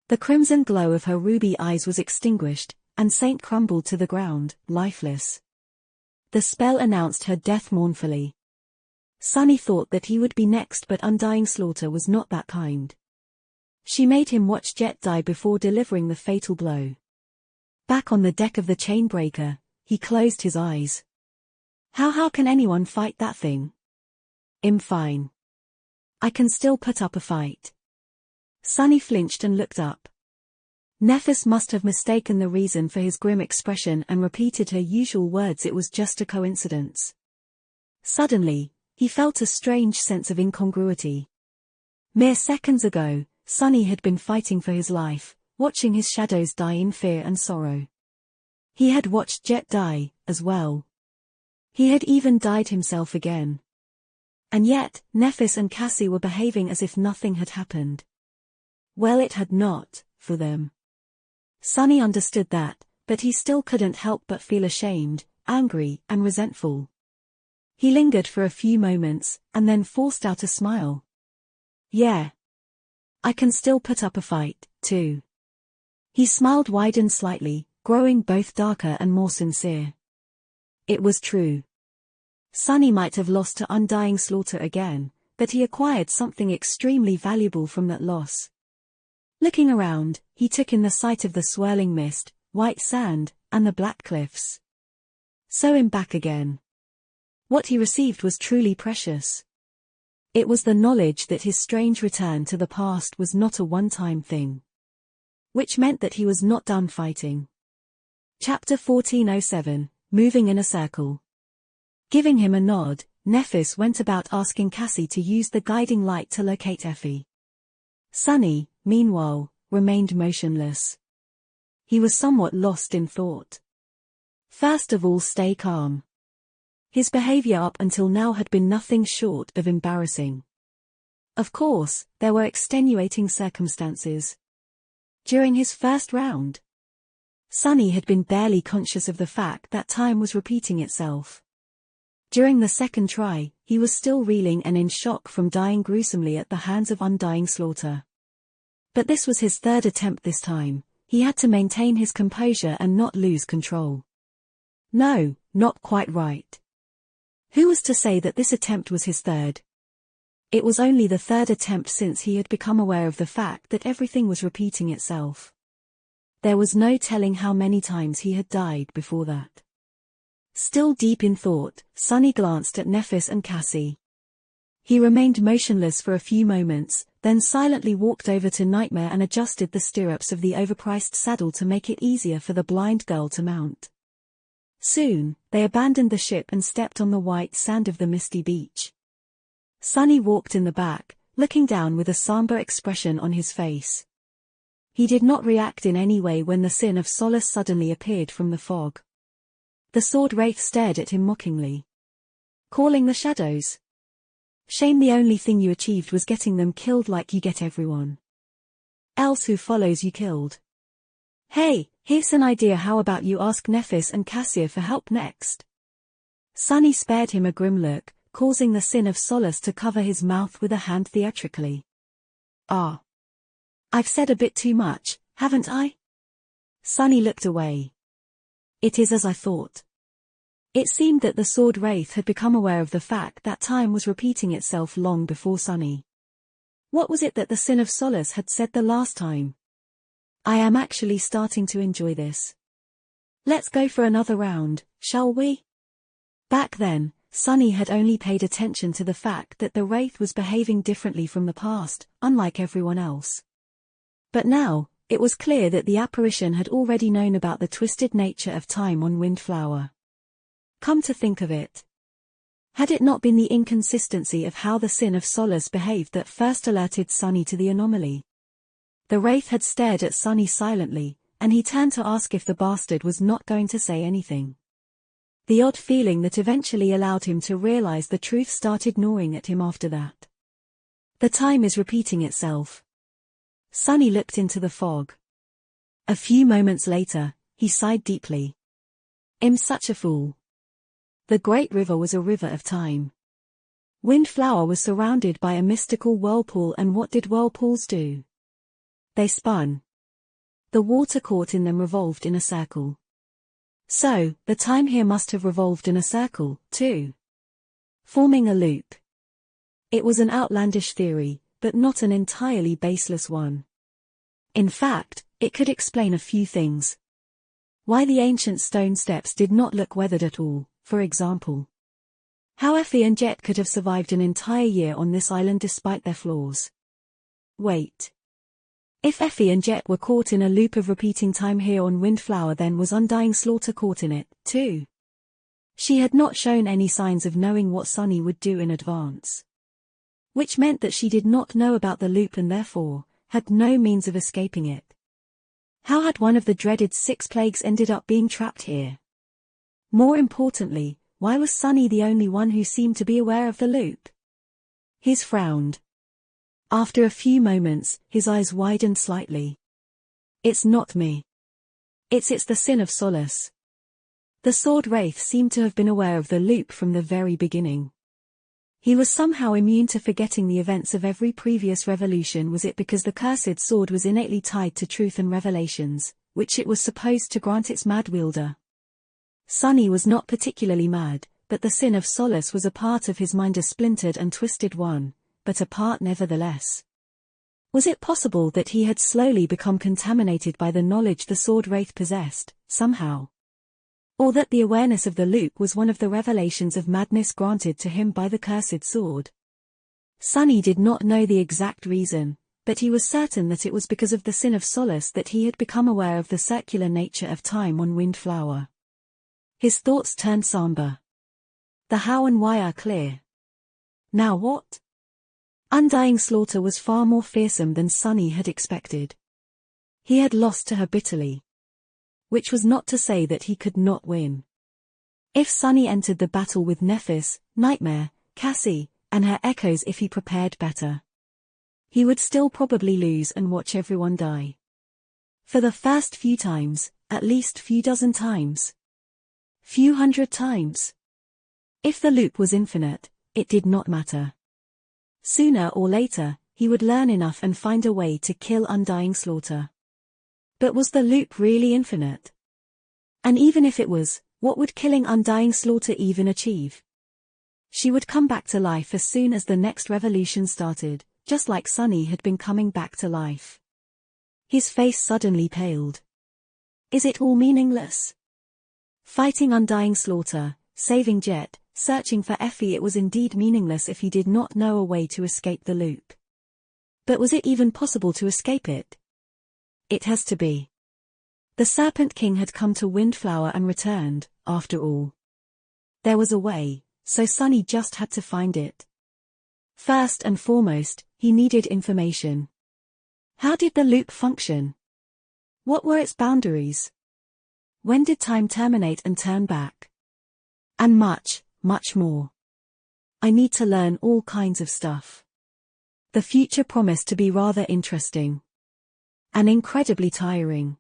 Speaker 1: The crimson glow of her ruby eyes was extinguished, and Saint crumbled to the ground, lifeless. The spell announced her death mournfully. Sunny thought that he would be next, but Undying Slaughter was not that kind. She made him watch Jet die before delivering the fatal blow. Back on the deck of the Chainbreaker, he closed his eyes. How can anyone fight that thing? I'm fine. I can still put up a fight. Sunny flinched and looked up. Nephis must have mistaken the reason for his grim expression and repeated her usual words. It was just a coincidence. Suddenly, he felt a strange sense of incongruity. Mere seconds ago, Sunny had been fighting for his life, watching his shadows die in fear and sorrow. He had watched Jet die, as well. He had even died himself again. And yet, Nephis and Cassie were behaving as if nothing had happened. Well, it had not, for them. Sunny understood that, but he still couldn't help but feel ashamed, angry, and resentful. He lingered for a few moments, and then forced out a smile. Yeah. I can still put up a fight, too. He smiled wide and slightly, growing both darker and more sincere. It was true. Sunny might have lost to undying slaughter again, but he acquired something extremely valuable from that loss. Looking around, he took in the sight of the swirling mist, white sand, and the black cliffs. So him back again. What he received was truly precious. It was the knowledge that his strange return to the past was not a one-time thing. Which meant that he was not done fighting. Chapter 1407, Moving in a Circle. Giving him a nod, Nephis went about asking Cassie to use the guiding light to locate Effie. Sunny, meanwhile, remained motionless. He was somewhat lost in thought. First of all, stay calm. His behavior up until now had been nothing short of embarrassing. Of course, there were extenuating circumstances. During his first round, Sunny had been barely conscious of the fact that time was repeating itself. During the second try, he was still reeling and in shock from dying gruesomely at the hands of undying slaughter. But this was his third attempt this time. He had to maintain his composure and not lose control. No, not quite right. Who was to say that this attempt was his third? It was only the third attempt since he had become aware of the fact that everything was repeating itself. There was no telling how many times he had died before that. Still deep in thought, Sunny glanced at Nephis and Cassie. He remained motionless for a few moments, then silently walked over to Nightmare and adjusted the stirrups of the overpriced saddle to make it easier for the blind girl to mount. Soon, they abandoned the ship and stepped on the white sand of the misty beach. Sunny walked in the back, looking down with a somber expression on his face. He did not react in any way when the Sin of Solace suddenly appeared from the fog. The sword wraith stared at him mockingly. Calling the shadows. Shame the only thing you achieved was getting them killed like you get everyone else who follows you killed. Hey, here's an idea, how about you ask Nephis and Cassia for help next? Sunny spared him a grim look, causing the Sin of Solace to cover his mouth with a hand theatrically. Ah. I've said a bit too much, haven't I? Sunny looked away. It is as I thought. It seemed that the sword wraith had become aware of the fact that time was repeating itself long before Sunny. What was it that the Sin of Solace had said the last time? I am actually starting to enjoy this. Let's go for another round, shall we? Back then, Sunny had only paid attention to the fact that the wraith was behaving differently from the past, unlike everyone else. But now, it was clear that the apparition had already known about the twisted nature of time on Windflower. Come to think of it. Had it not been the inconsistency of how the Sin of Solace behaved that first alerted Sunny to the anomaly? The wraith had stared at Sunny silently, and he turned to ask if the bastard was not going to say anything. The odd feeling that eventually allowed him to realize the truth started gnawing at him after that. The time is repeating itself. Sunny looked into the fog. A few moments later, he sighed deeply. I'm such a fool. The great river was a river of time. Windflower was surrounded by a mystical whirlpool, and what did whirlpools do? They spun. The water caught in them revolved in a circle. So, the time here must have revolved in a circle, too. Forming a loop. It was an outlandish theory, but not an entirely baseless one. In fact, it could explain a few things. Why the ancient stone steps did not look weathered at all, for example. How Effie and Jet could have survived an entire year on this island despite their flaws. Wait. If Effie and Jet were caught in a loop of repeating time here on Windflower, then was Undying Slaughter caught in it, too? She had not shown any signs of knowing what Sunny would do in advance. Which meant that she did not know about the loop and therefore, had no means of escaping it. How had one of the dreaded 6 plagues ended up being trapped here? More importantly, why was Sunny the only one who seemed to be aware of the loop? He's frowned. After a few moments, his eyes widened slightly. It's not me. It's the Sin of Solace. The sword wraith seemed to have been aware of the loop from the very beginning. He was somehow immune to forgetting the events of every previous revolution. Was it because the cursed sword was innately tied to truth and revelations, which it was supposed to grant its mad wielder? Sunny was not particularly mad, but the sin of solace was a part of his mind, a splintered and twisted one, but a part nevertheless. Was it possible that he had slowly become contaminated by the knowledge the sword wraith possessed, somehow? Or that the awareness of the loop was one of the revelations of madness granted to him by the cursed sword? Sunny did not know the exact reason, but he was certain that it was because of the sin of solace that he had become aware of the circular nature of time on Windflower. His thoughts turned somber. The how and why are clear. Now what? Undying Slaughter was far more fearsome than Sunny had expected. He had lost to her bitterly. Which was not to say that he could not win. If Sunny entered the battle with Nephis, Nightmare, Cassie, and her echoes, if he prepared better, he would still probably lose and watch everyone die. For the first few times, at least few dozen times. Few hundred times. If the loop was infinite, it did not matter. Sooner or later, he would learn enough and find a way to kill Undying Slaughter. But was the loop really infinite? And even if it was, what would killing Undying Slaughter even achieve? She would come back to life as soon as the next revolution started, just like Sunny had been coming back to life. His face suddenly paled. Is it all meaningless? Fighting Undying Slaughter, saving Jet, searching for Effie, it was indeed meaningless if he did not know a way to escape the loop. But was it even possible to escape it? It has to be. The Serpent King had come to Windflower and returned, after all. There was a way, so Sunny just had to find it. First and foremost, he needed information. How did the loop function? What were its boundaries? When did time terminate and turn back? And much, much more. I need to learn all kinds of stuff. The future promised to be rather interesting. And incredibly tiring.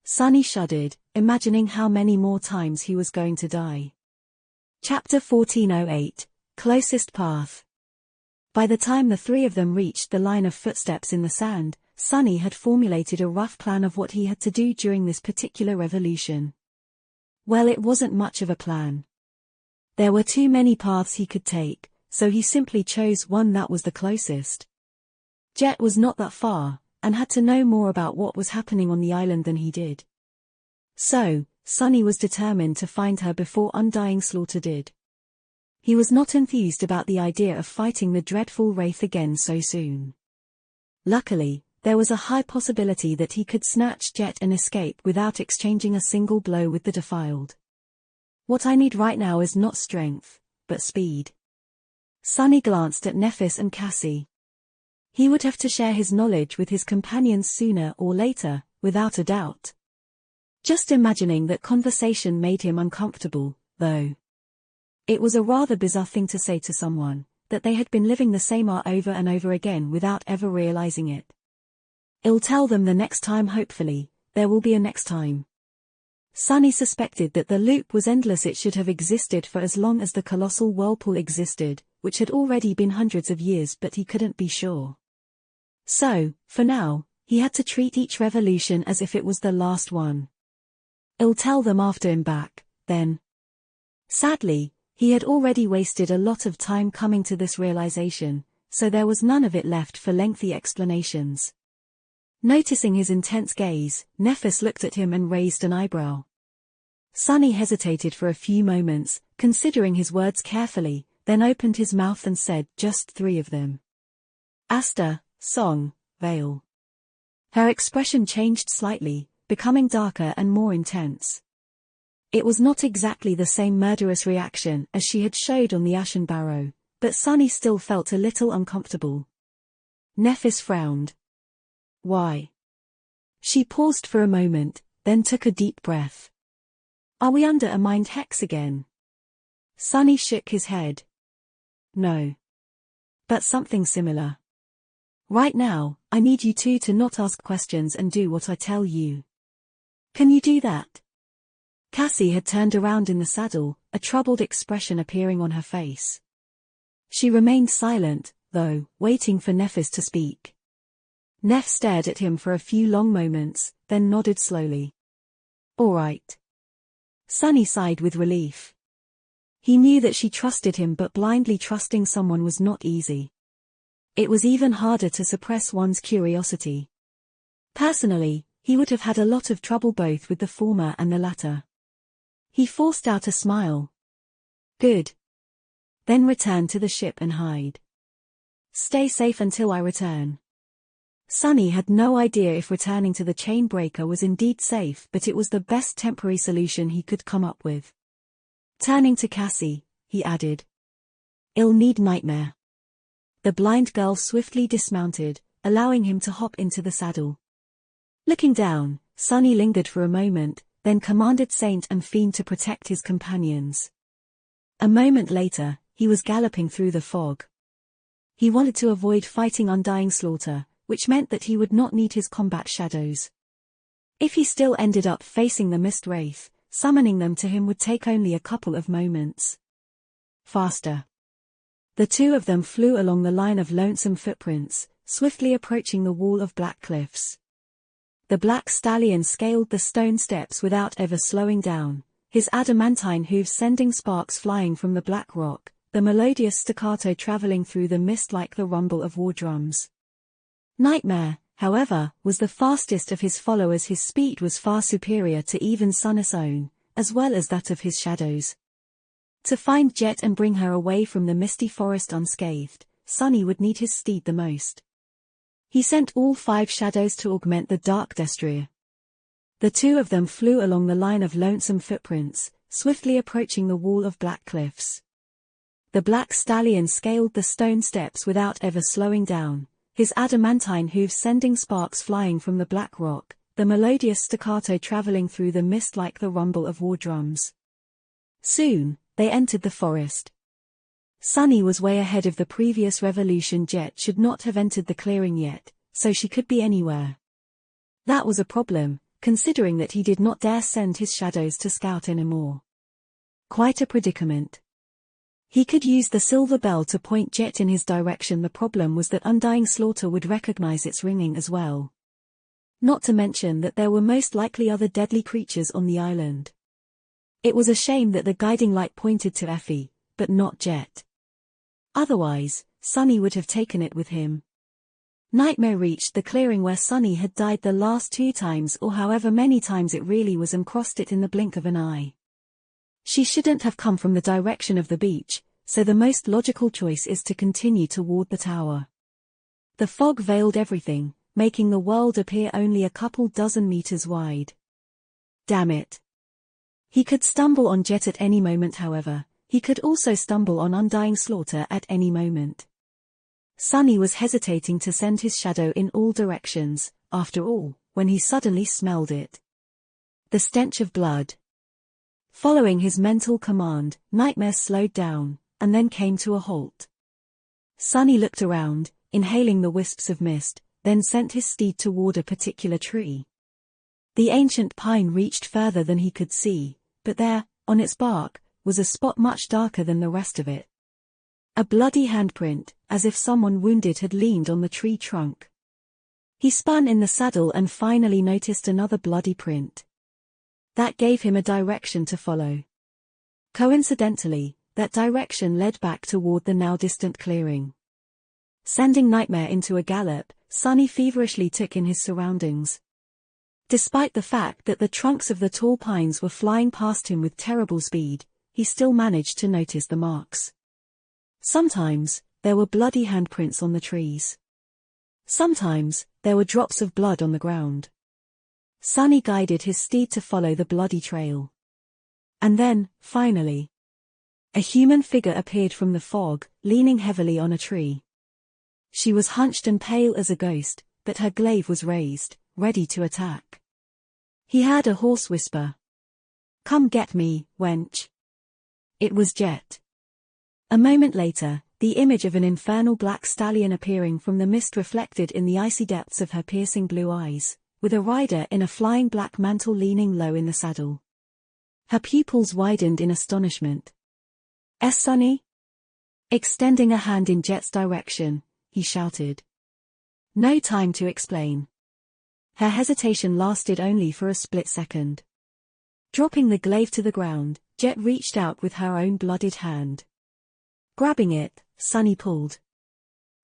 Speaker 1: Sunny shuddered, imagining how many more times he was going to die. Chapter 1408, Closest Path. By the time the three of them reached the line of footsteps in the sand, Sunny had formulated a rough plan of what he had to do during this particular revolution. Well, it wasn't much of a plan. There were too many paths he could take, so he simply chose one that was the closest. Jet was not that far, and had to know more about what was happening on the island than he did. So, Sunny was determined to find her before Undying Slaughter did. He was not enthused about the idea of fighting the dreadful wraith again so soon. Luckily, there was a high possibility that he could snatch Jet and escape without exchanging a single blow with the Defiled. What I need right now is not strength, but speed. Sunny glanced at Nephis and Cassie. He would have to share his knowledge with his companions sooner or later, without a doubt. Just imagining that conversation made him uncomfortable, though. It was a rather bizarre thing to say to someone, that they had been living the same hour over and over again without ever realizing it. I'll tell them the next time. Hopefully, there will be a next time. Sunny suspected that the loop was endless. It should have existed for as long as the colossal whirlpool existed, which had already been hundreds of years, but he couldn't be sure. So, for now, he had to treat each revolution as if it was the last one. I'll tell them after I'm back, then. Sadly, he had already wasted a lot of time coming to this realization, so there was none of it left for lengthy explanations. Noticing his intense gaze, Nephis looked at him and raised an eyebrow. Sunny hesitated for a few moments, considering his words carefully, then opened his mouth and said, "Just three of them. Asta, Song, Vale." Her expression changed slightly, becoming darker and more intense. It was not exactly the same murderous reaction as she had showed on the Ashen Barrow, but Sunny still felt a little uncomfortable. Nephis frowned. Why? She paused for a moment, then took a deep breath. Are we under a mind hex again? Sunny shook his head. No. But something similar. Right now, I need you two to not ask questions and do what I tell you. Can you do that? Cassie had turned around in the saddle, a troubled expression appearing on her face. She remained silent, though, waiting for Nephis to speak. Neph stared at him for a few long moments, then nodded slowly. All right. Sunny sighed with relief. He knew that she trusted him, but blindly trusting someone was not easy. It was even harder to suppress one's curiosity. Personally, he would have had a lot of trouble both with the former and the latter. He forced out a smile. Good. Then return to the ship and hide. Stay safe until I return. Sunny had no idea if returning to the chain breaker was indeed safe, but it was the best temporary solution he could come up with. Turning to Cassie, he added, "I'll need Nightmare." The blind girl swiftly dismounted, allowing him to hop into the saddle. Looking down, Sunny lingered for a moment, then commanded Saint and Fiend to protect his companions. A moment later, he was galloping through the fog. He wanted to avoid fighting Undying Slaughter, which meant that he would not need his combat shadows. If he still ended up facing the Mist Wraith, summoning them to him would take only a couple of moments. Faster. The two of them flew along the line of lonesome footprints, swiftly approaching the wall of black cliffs. The black stallion scaled the stone steps without ever slowing down, his adamantine hooves sending sparks flying from the black rock, the melodious staccato traveling through the mist like the rumble of war drums. Nightmare, however, was the fastest of his followers. His speed was far superior to even Sunny's own, as well as that of his shadows. To find Jet and bring her away from the misty forest unscathed, Sunny would need his steed the most. He sent all 5 shadows to augment the dark destrier. The two of them flew along the line of lonesome footprints, swiftly approaching the wall of black cliffs. The black stallion scaled the stone steps without ever slowing down, his adamantine hooves sending sparks flying from the black rock, the melodious staccato traveling through the mist like the rumble of war drums. Soon, they entered the forest. Sunny was way ahead of the previous revolution. Jet should not have entered the clearing yet, so she could be anywhere. That was a problem, considering that he did not dare send his shadows to scout anymore. Quite a predicament. He could use the silver bell to point Jet in his direction. The problem was that Undying Slaughter would recognize its ringing as well. Not to mention that there were most likely other deadly creatures on the island. It was a shame that the guiding light pointed to Effie, but not Jet. Otherwise, Sunny would have taken it with him. Nightmare reached the clearing where Sunny had died the last 2 times, or however many times it really was, and crossed it in the blink of an eye. She shouldn't have come from the direction of the beach, so the most logical choice is to continue toward the tower. The fog veiled everything, making the world appear only a couple dozen meters wide. Damn it. He could stumble on Jet at any moment. However, he could also stumble on Undying Slaughter at any moment. Sunny was hesitating to send his shadow in all directions, after all, when he suddenly smelled it. The stench of blood. Following his mental command, Nightmare slowed down, and then came to a halt. Sunny looked around, inhaling the wisps of mist, then sent his steed toward a particular tree. The ancient pine reached further than he could see, but there, on its bark, was a spot much darker than the rest of it. A bloody handprint, as if someone wounded had leaned on the tree trunk. He spun in the saddle and finally noticed another bloody print. That gave him a direction to follow. Coincidentally, that direction led back toward the now distant clearing. Sending Nightmare into a gallop, Sunny feverishly took in his surroundings. Despite the fact that the trunks of the tall pines were flying past him with terrible speed, he still managed to notice the marks. Sometimes, there were bloody handprints on the trees. Sometimes, there were drops of blood on the ground. Sunny guided his steed to follow the bloody trail. And then, finally, a human figure appeared from the fog, leaning heavily on a tree. She was hunched and pale as a ghost, but her glaive was raised, ready to attack. He heard a hoarse whisper. "Come get me, wench." It was Jet. A moment later, the image of an infernal black stallion appearing from the mist reflected in the icy depths of her piercing blue eyes, with a rider in a flying black mantle leaning low in the saddle. Her pupils widened in astonishment. Sunny?" Extending a hand in Jet's direction, he shouted. No time to explain. Her hesitation lasted only for a split second. Dropping the glaive to the ground, Jet reached out with her own blooded hand. Grabbing it, Sunny pulled.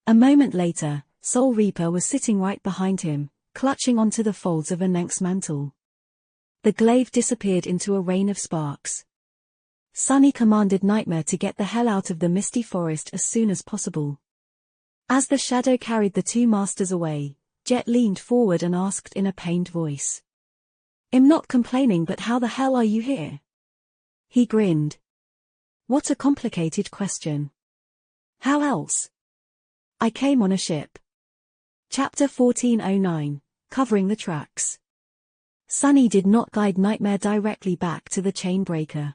Speaker 1: A moment later, Soul Reaper was sitting right behind him, clutching onto the folds of Anank's mantle. The glaive disappeared into a rain of sparks. Sunny commanded Nightmare to get the hell out of the misty forest as soon as possible. As the shadow carried the two masters away, Jet leaned forward and asked in a pained voice. "I'm not complaining, but how the hell are you here?" He grinned. What a complicated question. How else? I came on a ship. Chapter 1409, Covering the Tracks. Sunny did not guide Nightmare directly back to the Chainbreaker.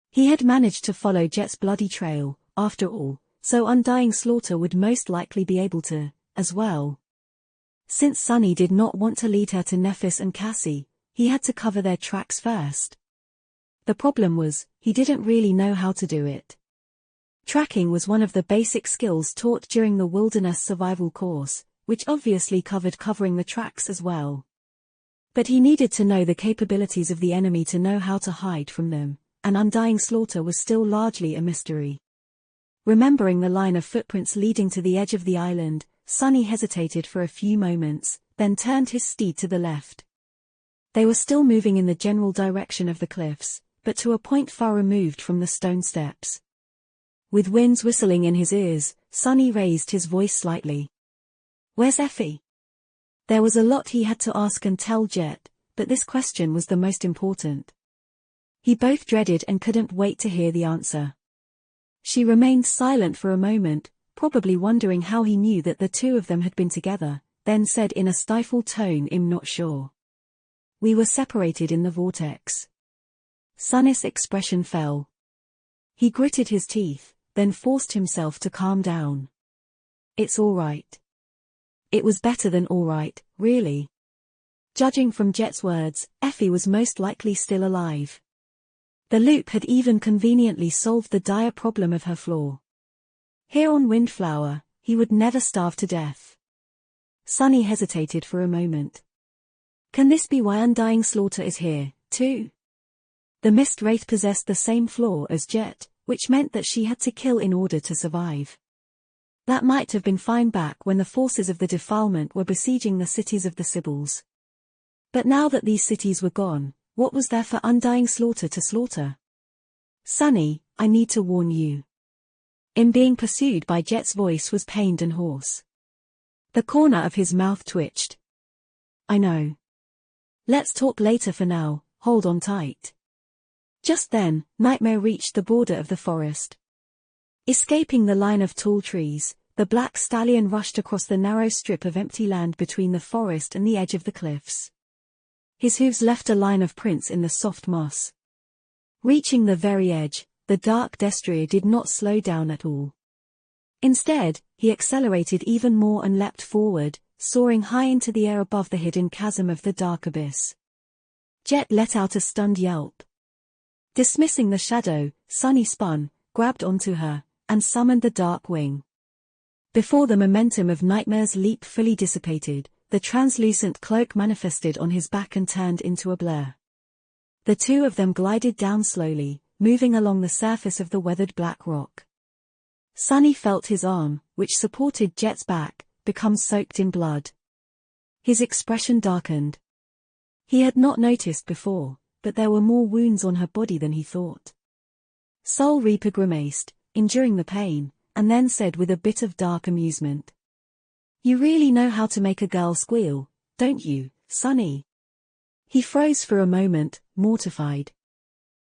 Speaker 1: He had managed to follow Jet's bloody trail, after all, so Undying Slaughter would most likely be able to, as well. Since Sunny did not want to lead her to Nephis and Cassie, he had to cover their tracks first. The problem was, he didn't really know how to do it. Tracking was one of the basic skills taught during the Wilderness Survival course, which obviously covered covering the tracks as well. But he needed to know the capabilities of the enemy to know how to hide from them, and Undying Slaughter was still largely a mystery. Remembering the line of footprints leading to the edge of the island, Sunny hesitated for a few moments, then turned his steed to the left. They were still moving in the general direction of the cliffs, but to a point far removed from the stone steps. With winds whistling in his ears, Sunny raised his voice slightly. "Where's Effie?" There was a lot he had to ask and tell Jet, but this question was the most important. He both dreaded and couldn't wait to hear the answer. She remained silent for a moment, probably wondering how he knew that the two of them had been together, then said in a stifled tone, "I'm not sure. We were separated in the vortex." Sunny's expression fell. He gritted his teeth, then forced himself to calm down. "It's all right." It was better than all right, really. Judging from Jet's words, Effie was most likely still alive. The loop had even conveniently solved the dire problem of her flaw. Here on Windflower, he would never starve to death. Sunny hesitated for a moment. Can this be why Undying Slaughter is here, too? The Mist Wraith possessed the same flaw as Jet, which meant that she had to kill in order to survive. That might have been fine back when the forces of the Defilement were besieging the cities of the Sibyls. But now that these cities were gone, what was there for Undying Slaughter to slaughter? "Sunny, I need to warn you." In being pursued by Jet's voice was pained and hoarse. The corner of his mouth twitched. "I know. Let's talk later for now, hold on tight." Just then, Nightmare reached the border of the forest. Escaping the line of tall trees, the black stallion rushed across the narrow strip of empty land between the forest and the edge of the cliffs. His hooves left a line of prints in the soft moss. Reaching the very edge, the dark destrier did not slow down at all. Instead, he accelerated even more and leapt forward, soaring high into the air above the hidden chasm of the dark abyss. Jet let out a stunned yelp. Dismissing the shadow, Sunny spun, grabbed onto her, and summoned the dark wing. Before the momentum of Nightmare's leap fully dissipated, the translucent cloak manifested on his back and turned into a blur. The two of them glided down slowly, moving along the surface of the weathered black rock. Sunny felt his arm, which supported Jet's back, become soaked in blood. His expression darkened. He had not noticed before, but there were more wounds on her body than he thought. Soul Reaper grimaced, enduring the pain, and then said with a bit of dark amusement. "You really know how to make a girl squeal, don't you, Sunny?" He froze for a moment, mortified.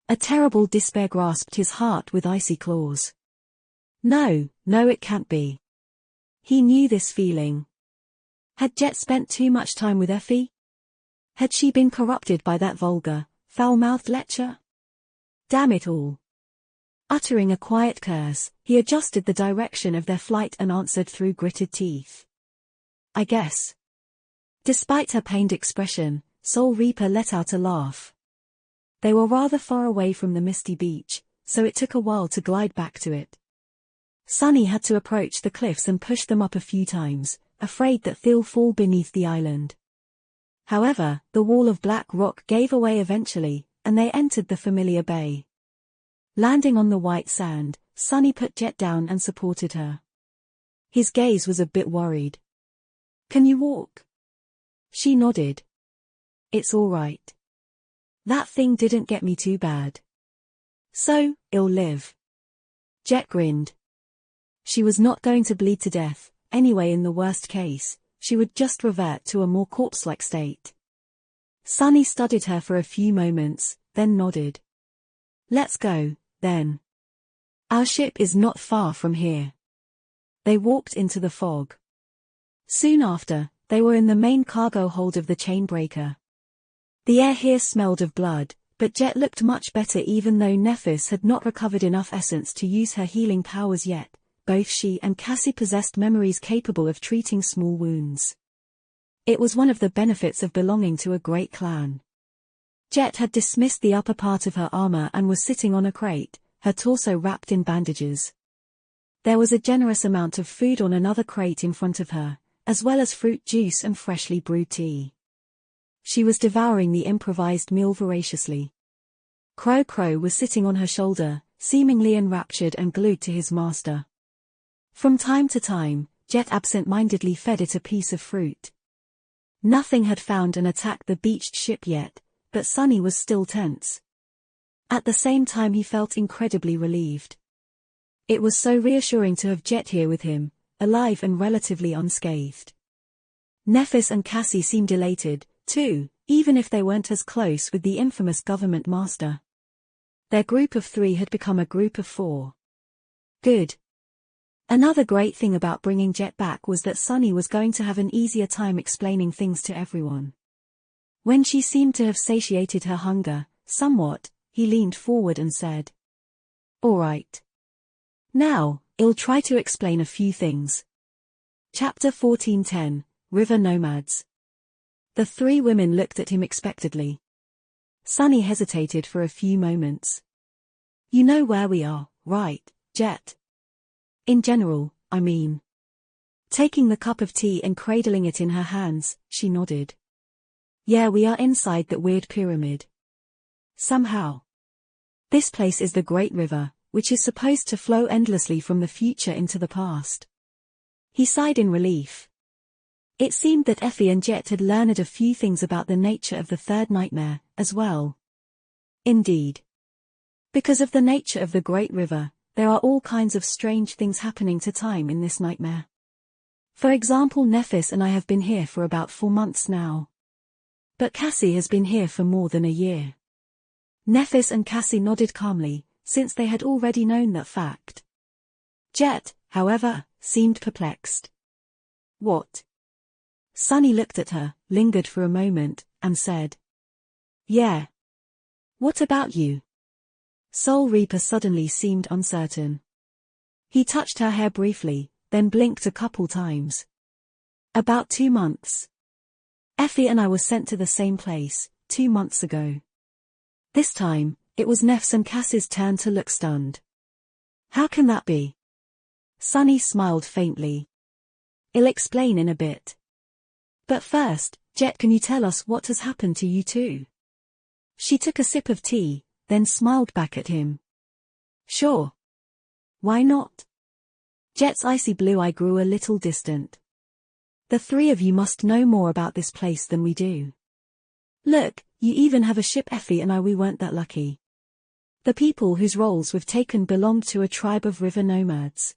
Speaker 1: A terrible despair grasped his heart with icy claws. No, it can't be. He knew this feeling. Had Jet spent too much time with Effie? Had she been corrupted by that vulgar, foul-mouthed lecher? Damn it all. Uttering a quiet curse, he adjusted the direction of their flight and answered through gritted teeth. "I guess." Despite her pained expression, Soul Reaper let out a laugh. They were rather far away from the misty beach, so it took a while to glide back to it. Sunny had to approach the cliffs and push them up a few times, afraid that they'll fall beneath the island. However, the wall of black rock gave away eventually, and they entered the familiar bay. Landing on the white sand, Sunny put Jet down and supported her. His gaze was a bit worried. "Can you walk?" She nodded. "It's all right. That thing didn't get me too bad. So, it'll live." Jet grinned. She was not going to bleed to death, anyway. In the worst case, she would just revert to a more corpse-like state. Sunny studied her for a few moments, then nodded. "Let's go, then. Our ship is not far from here." They walked into the fog. Soon after, they were in the main cargo hold of the Chainbreaker. The air here smelled of blood, but Jet looked much better even though Nephis had not recovered enough essence to use her healing powers yet. Both she and Cassie possessed memories capable of treating small wounds. It was one of the benefits of belonging to a great clan. Jet had dismissed the upper part of her armor and was sitting on a crate, her torso wrapped in bandages. There was a generous amount of food on another crate in front of her, as well as fruit juice and freshly brewed tea. She was devouring the improvised meal voraciously. Crow Crow was sitting on her shoulder, seemingly enraptured and glued to his master. From time to time, Jet absent-mindedly fed it a piece of fruit. Nothing had found and attacked the beached ship yet, but Sunny was still tense. At the same time he felt incredibly relieved. It was so reassuring to have Jet here with him, alive and relatively unscathed. Nephis and Cassie seemed elated, too, even if they weren't as close with the infamous government master. Their group of 3 had become a group of 4. Good. Another great thing about bringing Jet back was that Sunny was going to have an easier time explaining things to everyone. When she seemed to have satiated her hunger, somewhat, he leaned forward and said, "All right. Now, I'll try to explain a few things." Chapter 14:10, River Nomads. The 3 women looked at him expectantly. Sunny hesitated for a few moments. "You know where we are, right, Jet?" "In general, I mean." Taking the cup of tea and cradling it in her hands, she nodded. "Yeah, we are inside that weird pyramid. Somehow. This place is the Great River, which is supposed to flow endlessly from the future into the past." He sighed in relief. It seemed that Effie and Jet had learned a few things about the nature of the third nightmare, as well. Indeed. Because of the nature of the Great River, there are all kinds of strange things happening to time in this nightmare. For example, Nephis and I have been here for about 4 months now. But Cassie has been here for more than a year. Nephis and Cassie nodded calmly, since they had already known that fact. Jet, however, seemed perplexed. "What?" Sunny looked at her, lingered for a moment, and said, "Yeah. What about you?" Soul Reaper suddenly seemed uncertain. He touched her hair briefly, then blinked a couple times. "About 2 months. Effie and I were sent to the same place, 2 months ago." This time, it was Neff's and Cassie's turn to look stunned. "How can that be?" Sunny smiled faintly. "I'll explain in a bit. But first, Jet, can you tell us what has happened to you two?" She took a sip of tea, then smiled back at him. "Sure. Why not?" Jet's icy blue eye grew a little distant. "The 3 of you must know more about this place than we do. Look, you even have a ship. Effie and we weren't that lucky. The people whose roles we've taken belonged to a tribe of river nomads.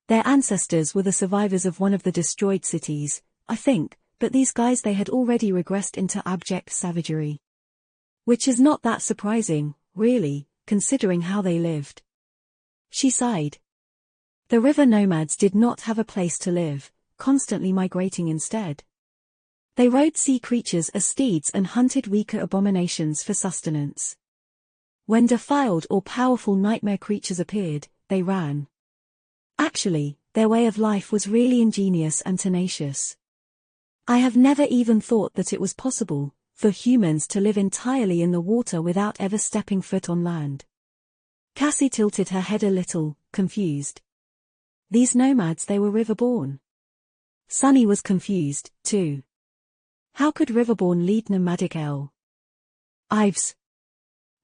Speaker 1: Their ancestors were the survivors of one of the destroyed cities, I think, but these guys, they had already regressed into abject savagery. Which is not that surprising, really, considering how they lived." She sighed. The river nomads did not have a place to live, constantly migrating instead. They rode sea creatures as steeds and hunted weaker abominations for sustenance. When defiled or powerful nightmare creatures appeared, they ran. Actually, their way of life was really ingenious and tenacious. I have never even thought that it was possible for humans to live entirely in the water without ever stepping foot on land. Cassie tilted her head a little, confused. These nomads, they were riverborn. Sunny was confused, too. How could riverborn lead nomadic lives?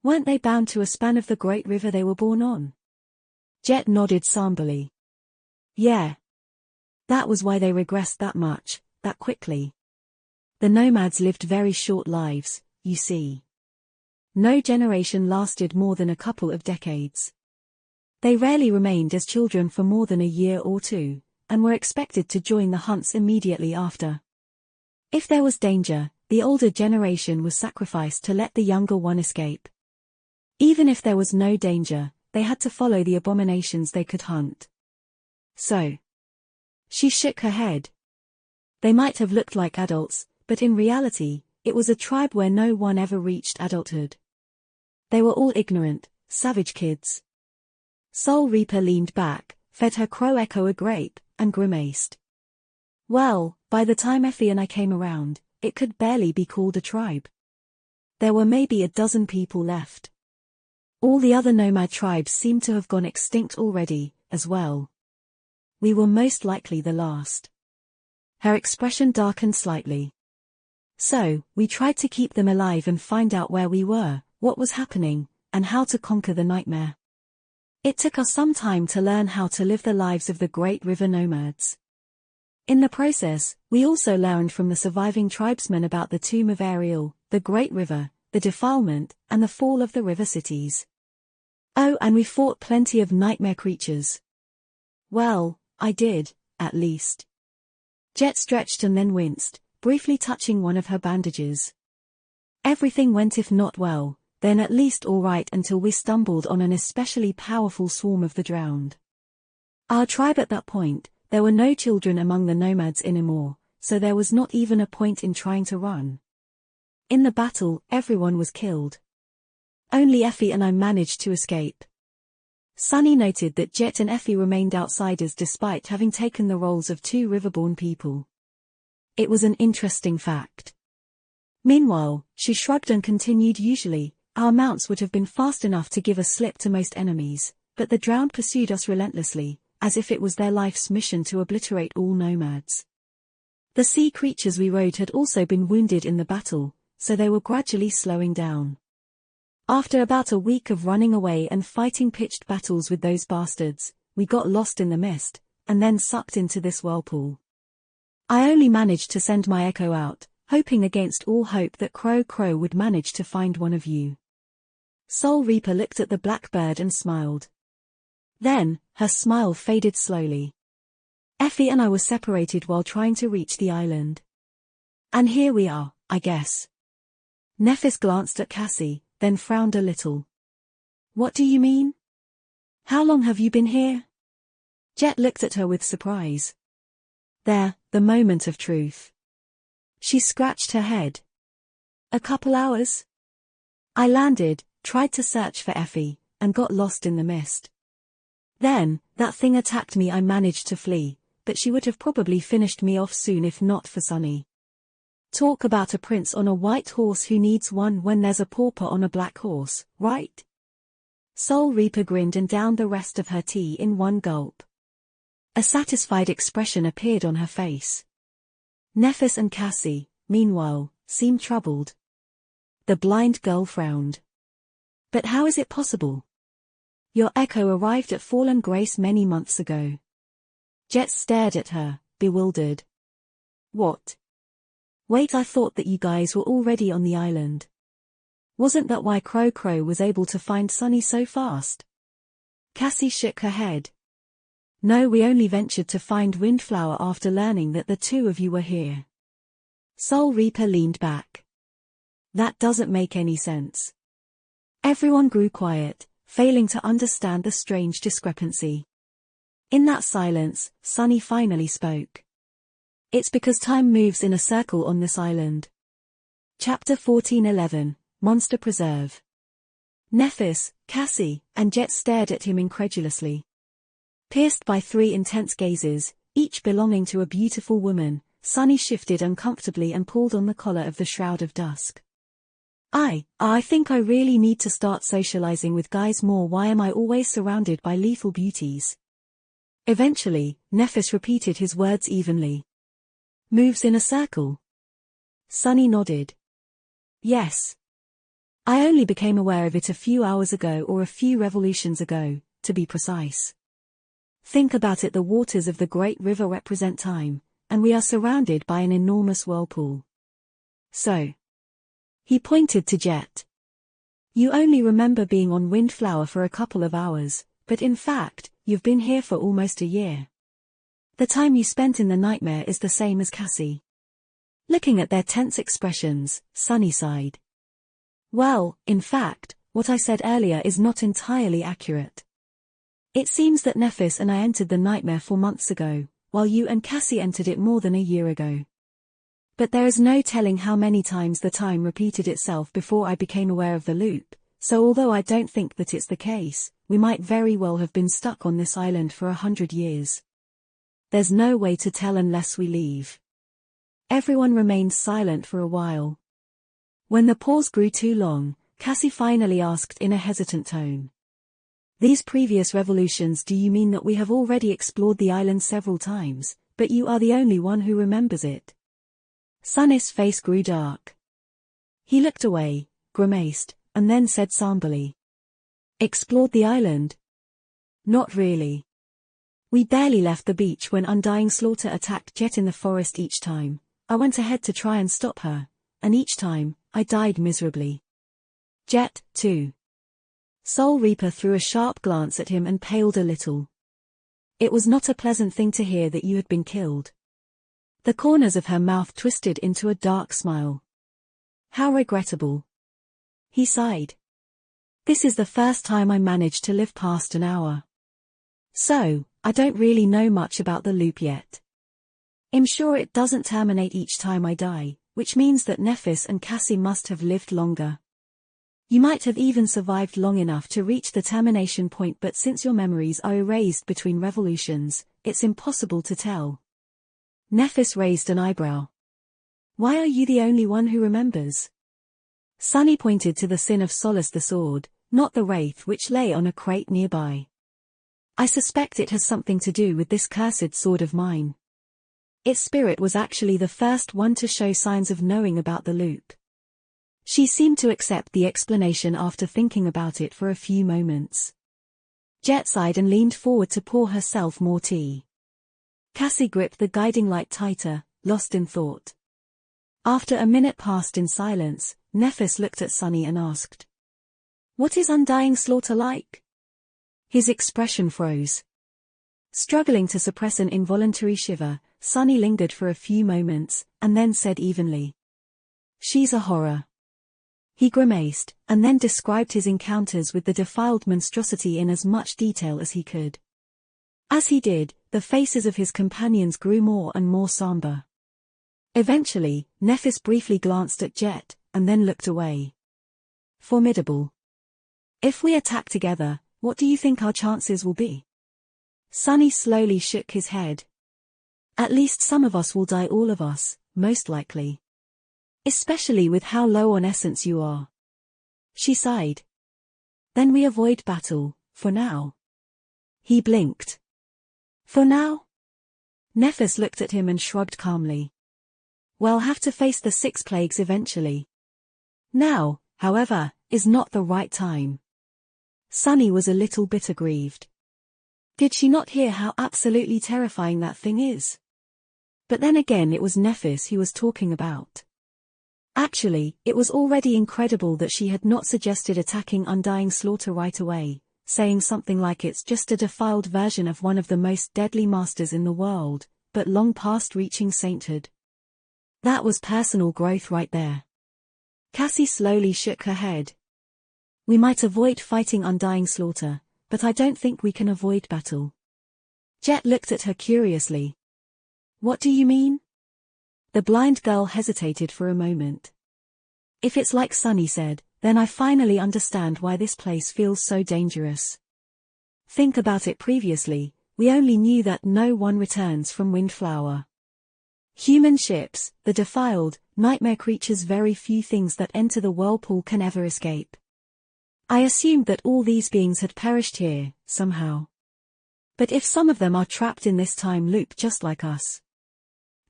Speaker 1: Weren't they bound to a span of the great river they were born on? Jet nodded somberly. Yeah. That was why they regressed that much, that quickly. The nomads lived very short lives, you see. No generation lasted more than a couple of decades. They rarely remained as children for more than a year or two, and were expected to join the hunts immediately after. If there was danger, the older generation was sacrificed to let the younger one escape. Even if there was no danger, they had to follow the abominations they could hunt. So. She shook her head. They might have looked like adults, but in reality, it was a tribe where no one ever reached adulthood. They were all ignorant, savage kids. Soul Reaper leaned back, fed her crow echo a grape, and grimaced. Well, by the time Effie and I came around, it could barely be called a tribe. There were maybe a dozen people left. All the other nomad tribes seemed to have gone extinct already, as well. We were most likely the last. Her expression darkened slightly. So, we tried to keep them alive and find out where we were, what was happening, and how to conquer the nightmare. It took us some time to learn how to live the lives of the Great River nomads. In the process, we also learned from the surviving tribesmen about the tomb of Ariel, the Great River, the defilement, and the fall of the river cities. Oh, and we fought plenty of nightmare creatures. Well, I did, at least. Jet stretched and then winced, briefly touching one of her bandages. Everything went if not well, then at least all right until we stumbled on an especially powerful swarm of the drowned. Our tribe at that point, there were no children among the nomads anymore, so there was not even a point in trying to run. In the battle, everyone was killed. Only Effie and I managed to escape. Sunny noted that Jet and Effie remained outsiders despite having taken the roles of two riverborn people. It was an interesting fact. Meanwhile, she shrugged and continued. Usually, our mounts would have been fast enough to give a slip to most enemies, but the drowned pursued us relentlessly, as if it was their life's mission to obliterate all nomads. The sea creatures we rode had also been wounded in the battle, so they were gradually slowing down. After about a week of running away and fighting pitched battles with those bastards, we got lost in the mist, and then sucked into this whirlpool. I only managed to send my echo out, hoping against all hope that Crow would manage to find one of you. Soul Reaper looked at the blackbird and smiled. Then, her smile faded slowly. Effie and I were separated while trying to reach the island. And here we are, I guess. Nephis glanced at Cassie, then frowned a little. What do you mean? How long have you been here? Jet looked at her with surprise. There, the moment of truth. She scratched her head. A couple hours? I landed, tried to search for Effie, and got lost in the mist. Then, that thing attacked me. I managed to flee, but she would have probably finished me off soon if not for Sunny. Talk about a prince on a white horse who needs one when there's a pauper on a black horse, right? Soul Reaper grinned and downed the rest of her tea in one gulp. A satisfied expression appeared on her face. Nephis and Cassie, meanwhile, seemed troubled. The blind girl frowned. But how is it possible? Your echo arrived at Fallen Grace many months ago. Jet stared at her, bewildered. What? Wait, I thought that you guys were already on the island. Wasn't that why Crow was able to find Sunny so fast? Cassie shook her head. No, we only ventured to find Windflower after learning that the two of you were here. Soul Reaper leaned back. That doesn't make any sense. Everyone grew quiet, failing to understand the strange discrepancy. In that silence, Sunny finally spoke. It's because time moves in a circle on this island. Chapter 14:11, Monster Preserve. Nephis, Cassie, and Jet stared at him incredulously. Pierced by three intense gazes, each belonging to a beautiful woman, Sunny shifted uncomfortably and pulled on the collar of the Shroud of Dusk. I think I really need to start socializing with guys more. Why am I always surrounded by lethal beauties? Eventually, Nephis repeated his words evenly. Moves in a circle. Sunny nodded. Yes. I only became aware of it a few hours ago, or a few revolutions ago, to be precise. Think about it, the waters of the great river represent time, and we are surrounded by an enormous whirlpool. So. He pointed to Jet. You only remember being on Windflower for a couple of hours, but in fact, you've been here for almost a year. The time you spent in the nightmare is the same as Cassie. Looking at their tense expressions, Sunny sighed. Well, in fact, what I said earlier is not entirely accurate. It seems that Nephis and I entered the nightmare 4 months ago, while you and Cassie entered it more than a year ago. But there is no telling how many times the time repeated itself before I became aware of the loop, so although I don't think that it's the case, we might very well have been stuck on this island for 100 years. There's no way to tell unless we leave. Everyone remained silent for a while. When the pause grew too long, Cassie finally asked in a hesitant tone. These previous revolutions, do you mean that we have already explored the island several times, but you are the only one who remembers it? Sunny's face grew dark. He looked away, grimaced, and then said somberly. Explored the island? Not really. We barely left the beach when Undying Slaughter attacked Jet in the forest each time. I went ahead to try and stop her, and each time, I died miserably. Jet, too. Soul Reaper threw a sharp glance at him and paled a little. It was not a pleasant thing to hear that you had been killed. The corners of her mouth twisted into a dark smile. How regrettable. He sighed. This is the first time I managed to live past an hour. So, I don't really know much about the loop yet. I'm sure it doesn't terminate each time I die, which means that Nephis and Cassie must have lived longer. You might have even survived long enough to reach the termination point, but since your memories are erased between revolutions, it's impossible to tell. Nephis raised an eyebrow. Why are you the only one who remembers? Sunny pointed to the Sin of Solace, the sword, not the wraith, which lay on a crate nearby. I suspect it has something to do with this cursed sword of mine. Its spirit was actually the first one to show signs of knowing about the loop. She seemed to accept the explanation after thinking about it for a few moments. Jet sighed and leaned forward to pour herself more tea. Cassie gripped the guiding light tighter, lost in thought. After a minute passed in silence, Nephis looked at Sunny and asked, "What is Undying Slaughter like?" His expression froze. Struggling to suppress an involuntary shiver, Sunny lingered for a few moments, and then said evenly, "She's a horror." He grimaced, and then described his encounters with the defiled monstrosity in as much detail as he could. As he did, the faces of his companions grew more and more somber. Eventually, Nephis briefly glanced at Jet, and then looked away. Formidable. If we attack together, what do you think our chances will be? Sunny slowly shook his head. At least some of us will die, all of us, most likely. Especially with how low on essence you are. She sighed. Then we avoid battle, for now. He blinked. For now? Nephis looked at him and shrugged calmly. We'll have to face the 6 plagues eventually. Now, however, is not the right time. Sunny was a little bit aggrieved. Did she not hear how absolutely terrifying that thing is? But then again, it was Nephis he was talking about. Actually, it was already incredible that she had not suggested attacking Undying Slaughter right away, saying something like it's just a defiled version of one of the most deadly masters in the world, but long past reaching sainthood. That was personal growth right there. Cassie slowly shook her head. We might avoid fighting Undying Slaughter, but I don't think we can avoid battle. Jet looked at her curiously. What do you mean? The blind girl hesitated for a moment. If it's like Sunny said, then I finally understand why this place feels so dangerous. Think about it. Previously, we only knew that no one returns from Windflower. Human ships, the defiled, nightmare creatures, very few things that enter the whirlpool can ever escape. I assumed that all these beings had perished here, somehow. But if some of them are trapped in this time loop just like us.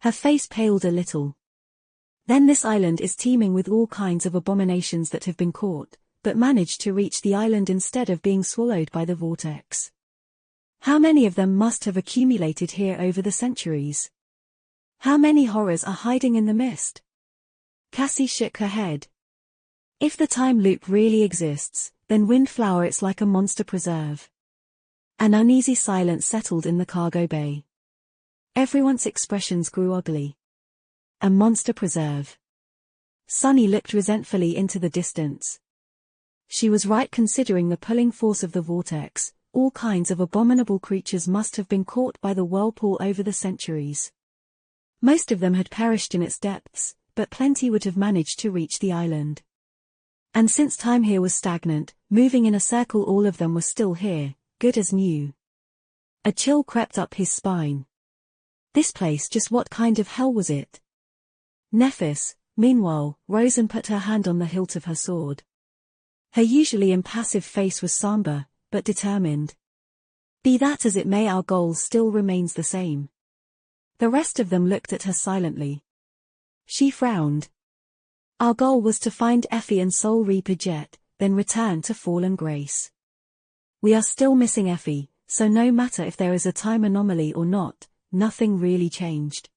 Speaker 1: Her face paled a little. Then this island is teeming with all kinds of abominations that have been caught, but managed to reach the island instead of being swallowed by the vortex. How many of them must have accumulated here over the centuries? How many horrors are hiding in the mist? Cassie shook her head. If the time loop really exists, then Windflower it's like a monster preserve. An uneasy silence settled in the cargo bay. Everyone's expressions grew ugly. A monster preserve. Sunny looked resentfully into the distance. She was right, considering the pulling force of the vortex. All kinds of abominable creatures must have been caught by the whirlpool over the centuries. Most of them had perished in its depths, but plenty would have managed to reach the island. And since time here was stagnant, moving in a circle, all of them were still here, good as new. A chill crept up his spine. This place, just what kind of hell was it? Nephis, meanwhile, rose and put her hand on the hilt of her sword. Her usually impassive face was somber, but determined. Be that as it may, our goal still remains the same. The rest of them looked at her silently. She frowned. Our goal was to find Effie and Soul Reaper Jet, then return to Fallen Grace. We are still missing Effie, so no matter if there is a time anomaly or not, nothing really changed.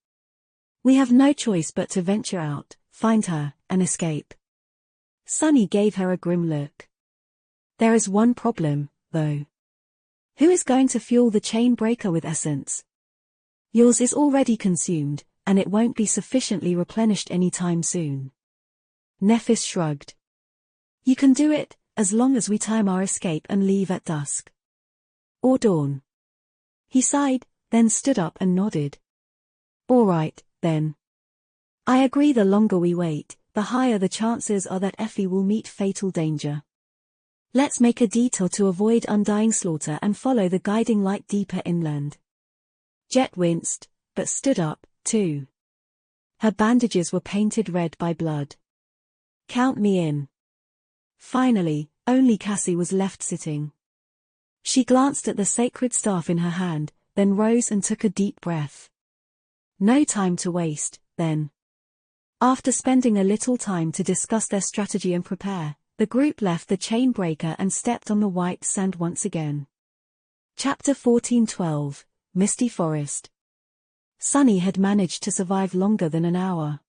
Speaker 1: We have no choice but to venture out, find her, and escape. Sunny gave her a grim look. There is one problem, though. Who is going to fuel the chain breaker with essence? Yours is already consumed, and it won't be sufficiently replenished anytime soon. Nephis shrugged. You can do it, as long as we time our escape and leave at dusk. Or dawn. He sighed, then stood up and nodded. All right, then. I agree, the longer we wait, the higher the chances are that Effie will meet fatal danger. Let's make a detour to avoid undying slaughter and follow the guiding light deeper inland. Jet winced, but stood up, too. Her bandages were painted red by blood. Count me in. Finally, only Cassie was left sitting. She glanced at the sacred staff in her hand, then rose and took a deep breath. No time to waste, then. After spending a little time to discuss their strategy and prepare, the group left the chain breaker and stepped on the white sand once again. Chapter 14:12, Misty Forest. Sunny had managed to survive longer than an hour.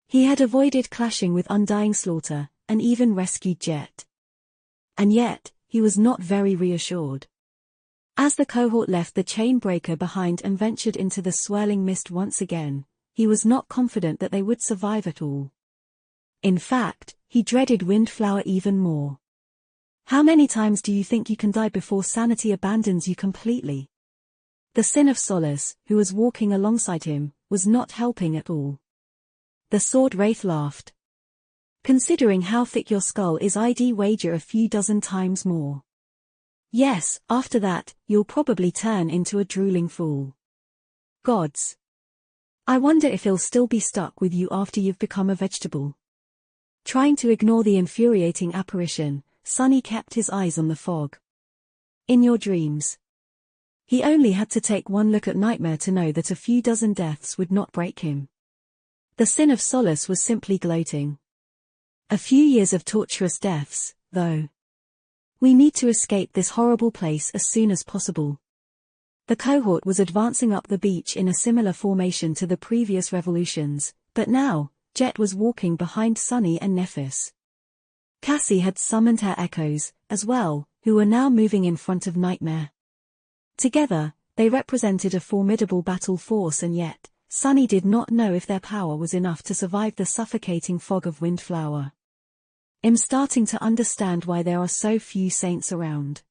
Speaker 1: He had avoided clashing with undying slaughter, and even rescued Jet. And yet, he was not very reassured. As the cohort left the chain breaker behind and ventured into the swirling mist once again, he was not confident that they would survive at all. In fact, he dreaded Windflower even more. How many times do you think you can die before sanity abandons you completely? The Sin of Solace, who was walking alongside him, was not helping at all. The Sword Wraith laughed. Considering how thick your skull is, I'd wager a few dozen times more. Yes, after that, you'll probably turn into a drooling fool. Gods. I wonder if he'll still be stuck with you after you've become a vegetable. Trying to ignore the infuriating apparition, Sunny kept his eyes on the fog. In your dreams. He only had to take one look at Nightmare to know that a few dozen deaths would not break him. The Sin of Solace was simply gloating. A few years of torturous deaths, though. We need to escape this horrible place as soon as possible. The cohort was advancing up the beach in a similar formation to the previous revolutions, but now, Jet was walking behind Sunny and Nephis. Cassie had summoned her echoes, as well, who were now moving in front of Nightmare. Together, they represented a formidable battle force, and yet, Sunny did not know if their power was enough to survive the suffocating fog of Windflower. I'm starting to understand why there are so few saints around.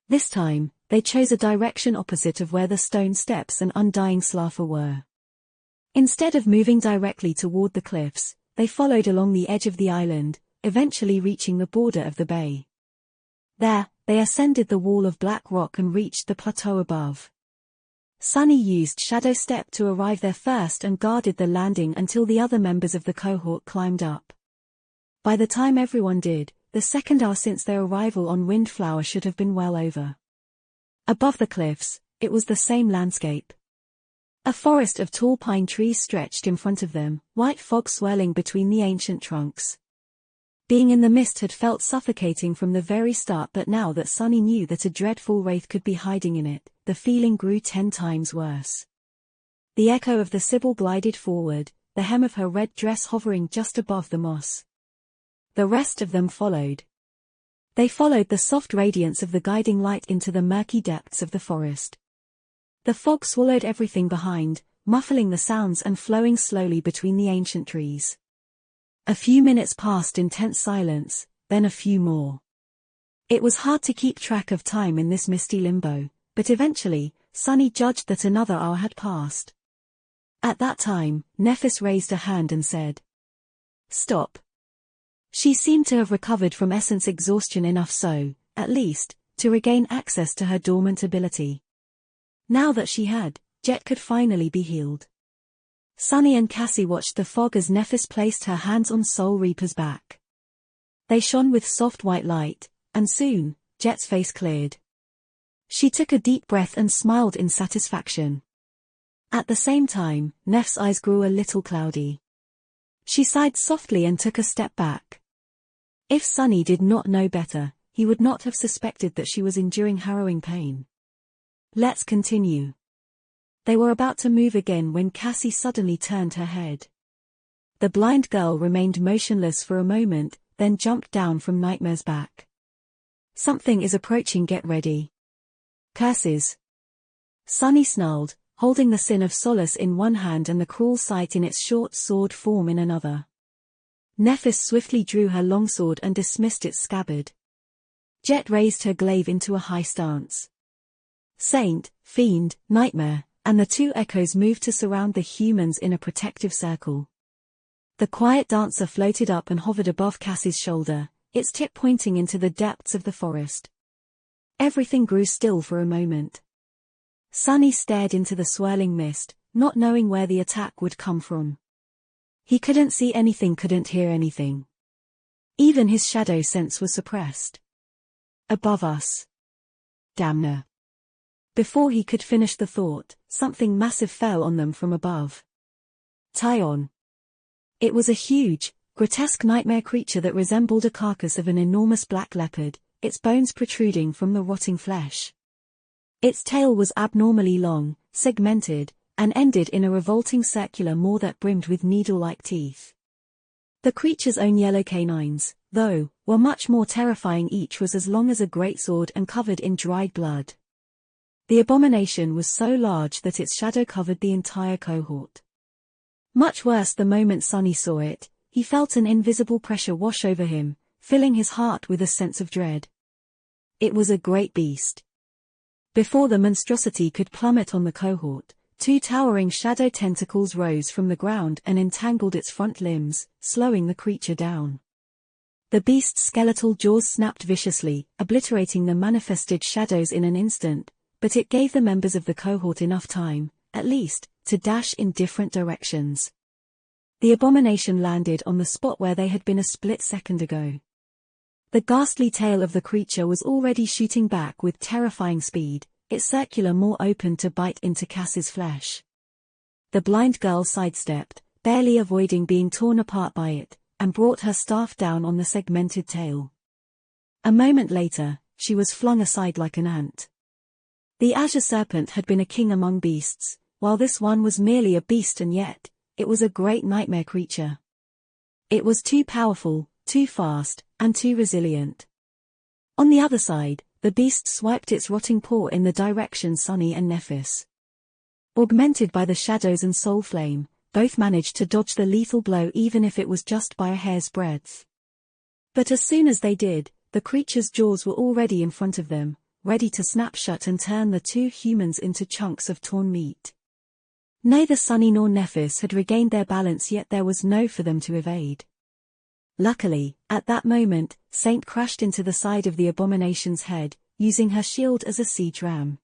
Speaker 1: This time, they chose a direction opposite of where the stone steps and undying Slapha were. Instead of moving directly toward the cliffs, they followed along the edge of the island, eventually reaching the border of the bay. There, they ascended the wall of black rock and reached the plateau above. Sunny used Shadow Step to arrive there first and guarded the landing until the other members of the cohort climbed up. By the time everyone did, the second hour since their arrival on Windflower should have been well over. Above the cliffs, it was the same landscape. A forest of tall pine trees stretched in front of them, white fog swirling between the ancient trunks. Being in the mist had felt suffocating from the very start, but now that Sunny knew that a dreadful wraith could be hiding in it, the feeling grew 10 times worse. The echo of the Sibyl glided forward, the hem of her red dress hovering just above the moss. The rest of them followed. They followed the soft radiance of the guiding light into the murky depths of the forest. The fog swallowed everything behind, muffling the sounds and flowing slowly between the ancient trees. A few minutes passed in tense silence, then a few more. It was hard to keep track of time in this misty limbo, but eventually, Sunny judged that another hour had passed. At that time, Nephis raised a hand and said, "Stop." She seemed to have recovered from essence exhaustion enough so, at least, to regain access to her dormant ability. Now that she had, Jet could finally be healed. Sunny and Cassie watched the fog as Nephis placed her hands on Soul Reaper's back. They shone with soft white light, and soon, Jet's face cleared. She took a deep breath and smiled in satisfaction. At the same time, Neph's eyes grew a little cloudy. She sighed softly and took a step back. If Sunny did not know better, he would not have suspected that she was enduring harrowing pain. "Let's continue." They were about to move again when Cassie suddenly turned her head. The blind girl remained motionless for a moment, then jumped down from Nightmare's back. "Something is approaching, get ready." "Curses." Sunny snarled, holding the Sin of Solace in one hand and the cruel sight in its short sword form in another. Nephis swiftly drew her longsword and dismissed its scabbard. Jet raised her glaive into a high stance. Saint, Fiend, Nightmare, and the two echoes moved to surround the humans in a protective circle. The quiet dancer floated up and hovered above Cassie's shoulder, its tip pointing into the depths of the forest. Everything grew still for a moment. Sunny stared into the swirling mist, not knowing where the attack would come from. He couldn't see anything, couldn't hear anything. Even his shadow sense was suppressed. "Above us." "Damn." Before he could finish the thought, something massive fell on them from above. Tyon. It was a huge, grotesque nightmare creature that resembled a carcass of an enormous black leopard, its bones protruding from the rotting flesh. Its tail was abnormally long, segmented, and ended in a revolting circular maw that brimmed with needle-like teeth. The creature's own yellow canines, though, were much more terrifying. Each was as long as a greatsword and covered in dried blood. The abomination was so large that its shadow covered the entire cohort. Much worse, the moment Sunny saw it, he felt an invisible pressure wash over him, filling his heart with a sense of dread. It was a great beast. Before the monstrosity could plummet on the cohort, two towering shadow tentacles rose from the ground and entangled its front limbs, slowing the creature down. The beast's skeletal jaws snapped viciously, obliterating the manifested shadows in an instant, but it gave the members of the cohort enough time, at least, to dash in different directions. The abomination landed on the spot where they had been a split second ago. The ghastly tail of the creature was already shooting back with terrifying speed, its circular maw open to bite into Cassie's flesh. The blind girl sidestepped, barely avoiding being torn apart by it, and brought her staff down on the segmented tail. A moment later, she was flung aside like an ant. The Azure Serpent had been a king among beasts, while this one was merely a beast, and yet, it was a great nightmare creature. It was too powerful, too fast, and too resilient. On the other side, the beast swiped its rotting paw in the direction Sunny and Nephis. Augmented by the shadows and soul flame, both managed to dodge the lethal blow even if it was just by a hair's breadth. But as soon as they did, the creature's jaws were already in front of them, ready to snap shut and turn the two humans into chunks of torn meat. Neither Sunny nor Nephis had regained their balance, yet there was no for them to evade. Luckily, at that moment, Saint crashed into the side of the abomination's head, using her shield as a siege ram.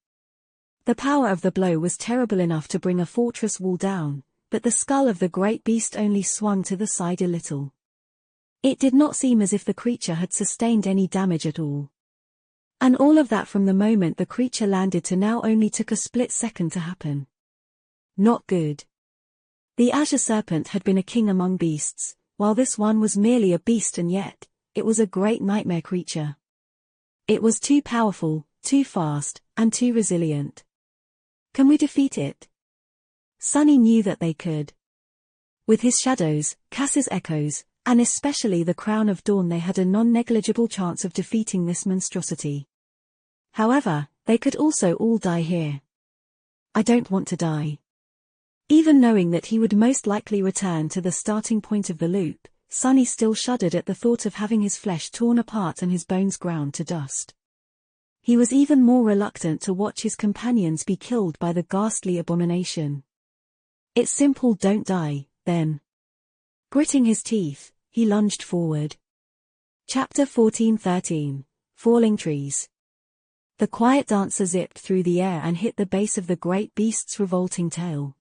Speaker 1: The power of the blow was terrible enough to bring a fortress wall down, but the skull of the great beast only swung to the side a little. It did not seem as if the creature had sustained any damage at all. And all of that from the moment the creature landed to now only took a split second to happen. Not good. The azure serpent had been a king among beasts, while this one was merely a beast, and yet, it was a great nightmare creature. It was too powerful, too fast, and too resilient. Can we defeat it? Sunny knew that they could. With his shadows, Cass's echoes, and especially the Crown of Dawn, they had a non-negligible chance of defeating this monstrosity. However, they could also all die here. I don't want to die. Even knowing that he would most likely return to the starting point of the loop, Sunny still shuddered at the thought of having his flesh torn apart and his bones ground to dust. He was even more reluctant to watch his companions be killed by the ghastly abomination. It's simple, don't die, then. Gritting his teeth, he lunged forward. Chapter 14:13 Falling Trees. The quiet dancer zipped through the air and hit the base of the great beast's revolting tail.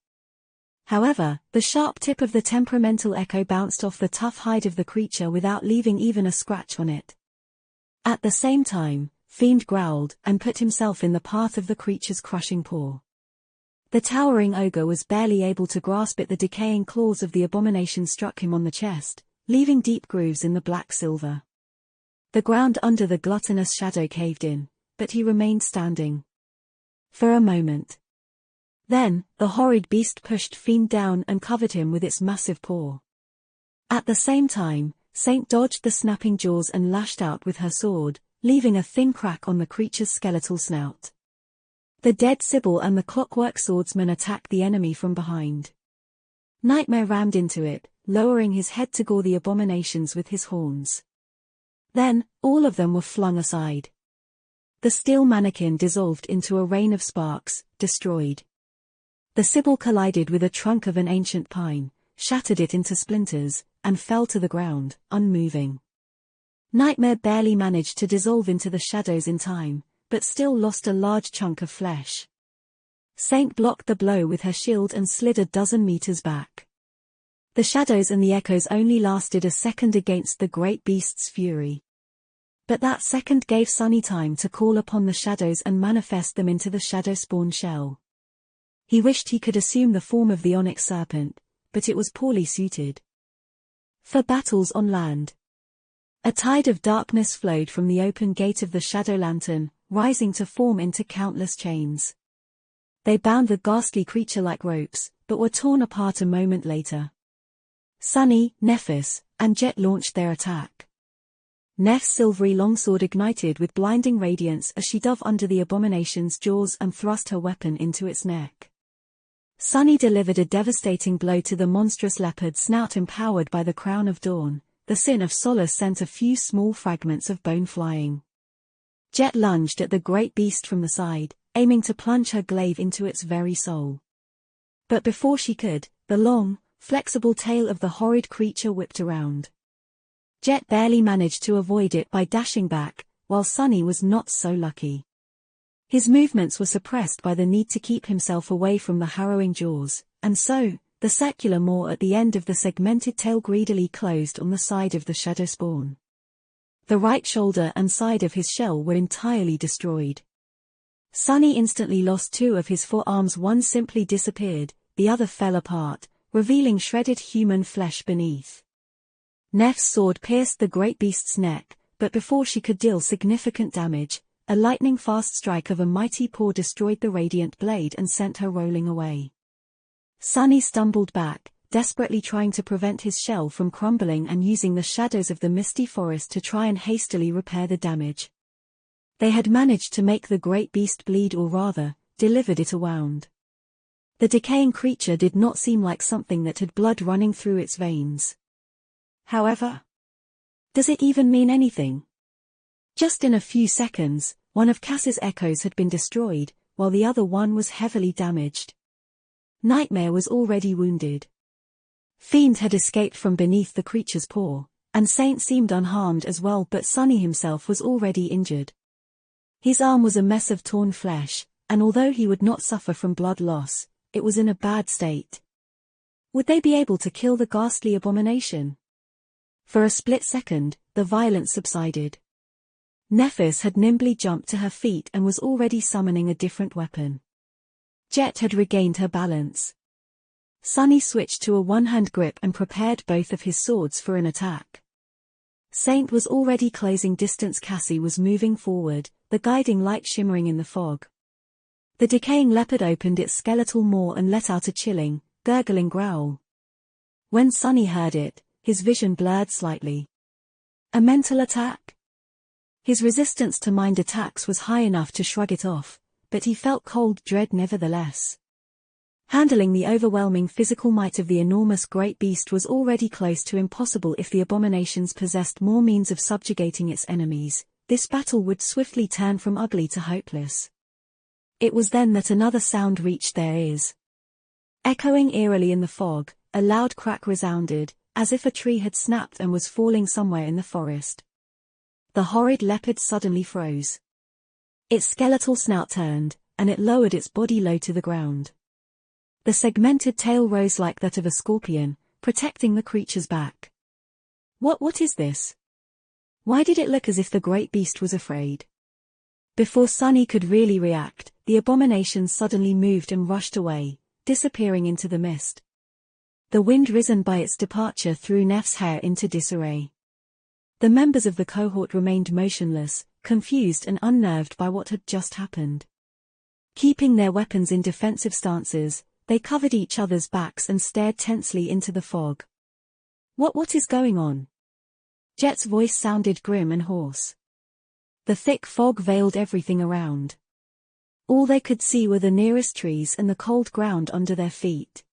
Speaker 1: However, the sharp tip of the temperamental echo bounced off the tough hide of the creature without leaving even a scratch on it. At the same time, Fiend growled and put himself in the path of the creature's crushing paw. The towering ogre was barely able to grasp it. The decaying claws of the abomination struck him on the chest, leaving deep grooves in the black silver. The ground under the gluttonous shadow caved in, but he remained standing. For a moment. Then, the horrid beast pushed Fiend down and covered him with its massive paw. At the same time, Saint dodged the snapping jaws and lashed out with her sword, leaving a thin crack on the creature's skeletal snout. The dead Sybil and the clockwork swordsman attacked the enemy from behind. Nightmare rammed into it, lowering his head to gore the abominations with his horns. Then, all of them were flung aside. The steel mannequin dissolved into a rain of sparks, destroyed. The Sybil collided with a trunk of an ancient pine, shattered it into splinters, and fell to the ground, unmoving. Nightmare barely managed to dissolve into the shadows in time, but still lost a large chunk of flesh. Saint blocked the blow with her shield and slid a dozen meters back. The shadows and the echoes only lasted a second against the great beast's fury. But that second gave Sunny time to call upon the shadows and manifest them into the shadow spawn shell. He wished he could assume the form of the onyx serpent, but it was poorly suited for battles on land. A tide of darkness flowed from the open gate of the shadow lantern, rising to form into countless chains. They bound the ghastly creature like ropes, but were torn apart a moment later. Sunny, Nephis, and Jet launched their attack. Neph's silvery longsword ignited with blinding radiance as she dove under the abomination's jaws and thrust her weapon into its neck. Sunny delivered a devastating blow to the monstrous leopard's snout. Empowered by the Crown of Dawn, the Sin of Solace sent a few small fragments of bone flying. Jet lunged at the great beast from the side, aiming to plunge her glaive into its very soul. But before she could, the long, flexible tail of the horrid creature whipped around. Jet barely managed to avoid it by dashing back, while Sunny was not so lucky. His movements were suppressed by the need to keep himself away from the harrowing jaws, and so, the circular maw at the end of the segmented tail greedily closed on the side of the shadow spawn. The right shoulder and side of his shell were entirely destroyed. Sunny instantly lost two of his forearms. One simply disappeared, the other fell apart, revealing shredded human flesh beneath. Neph's sword pierced the great beast's neck, but before she could deal significant damage, a lightning-fast strike of a mighty paw destroyed the radiant blade and sent her rolling away. Sunny stumbled back, desperately trying to prevent his shell from crumbling and using the shadows of the misty forest to try and hastily repair the damage. They had managed to make the great beast bleed, or rather, delivered it a wound. The decaying creature did not seem like something that had blood running through its veins. However, does it even mean anything? Just in a few seconds, one of Cass's echoes had been destroyed, while the other one was heavily damaged. Nightmare was already wounded. Fiend had escaped from beneath the creature's paw, and Saint seemed unharmed as well, but Sunny himself was already injured. His arm was a mess of torn flesh, and although he would not suffer from blood loss, it was in a bad state. Would they be able to kill the ghastly abomination? For a split second, the violence subsided. Nephis had nimbly jumped to her feet and was already summoning a different weapon. Jet had regained her balance. Sunny switched to a one-hand grip and prepared both of his swords for an attack. Saint was already closing distance. Cassie was moving forward, the guiding light shimmering in the fog. The decaying leopard opened its skeletal maw and let out a chilling, gurgling growl. When Sunny heard it, his vision blurred slightly. A mental attack? His resistance to mind attacks was high enough to shrug it off, but he felt cold dread nevertheless. Handling the overwhelming physical might of the enormous great beast was already close to impossible. If the abominations possessed more means of subjugating its enemies, this battle would swiftly turn from ugly to hopeless. It was then that another sound reached their ears. Echoing eerily in the fog, a loud crack resounded, as if a tree had snapped and was falling somewhere in the forest. The horrid leopard suddenly froze. Its skeletal snout turned, and it lowered its body low to the ground. The segmented tail rose like that of a scorpion, protecting the creature's back. What is this? Why did it look as if the great beast was afraid? Before Sunny could really react, the abomination suddenly moved and rushed away, disappearing into the mist. The wind risen by its departure threw Neff's hair into disarray. The members of the cohort remained motionless, confused and unnerved by what had just happened. Keeping their weapons in defensive stances, they covered each other's backs and stared tensely into the fog. What is going on? Jet's voice sounded grim and hoarse. The thick fog veiled everything around. All they could see were the nearest trees and the cold ground under their feet.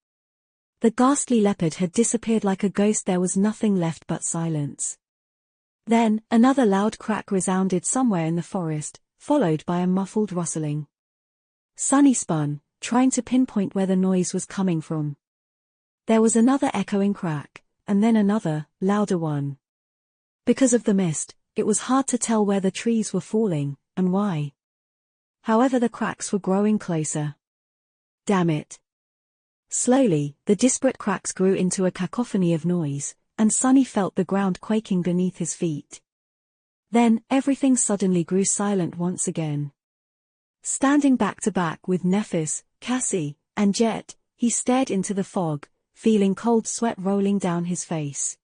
Speaker 1: The ghastly leopard had disappeared like a ghost. There was nothing left but silence. Then, another loud crack resounded somewhere in the forest, followed by a muffled rustling. Sunny spun, trying to pinpoint where the noise was coming from. There was another echoing crack, and then another, louder one. Because of the mist, it was hard to tell where the trees were falling, and why. However, the cracks were growing closer. Damn it. Slowly, the disparate cracks grew into a cacophony of noise, and Sunny felt the ground quaking beneath his feet. Then, everything suddenly grew silent once again. Standing back to back with Nephis, Cassie, and Jet, he stared into the fog, feeling cold sweat rolling down his face.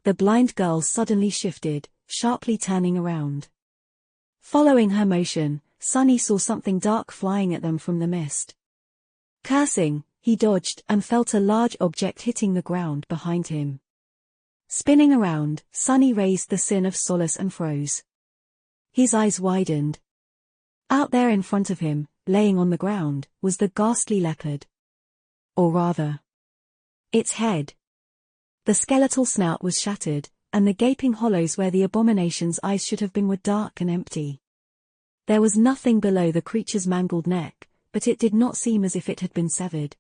Speaker 1: The blind girl suddenly shifted, sharply turning around. Following her motion, Sunny saw something dark flying at them from the mist. Cursing, he dodged and felt a large object hitting the ground behind him. Spinning around, Sunny raised the sin of solace and froze. His eyes widened. Out there in front of him, laying on the ground, was the ghastly leopard. Or rather, its head. The skeletal snout was shattered, and the gaping hollows where the abomination's eyes should have been were dark and empty. There was nothing below the creature's mangled neck, but it did not seem as if it had been severed.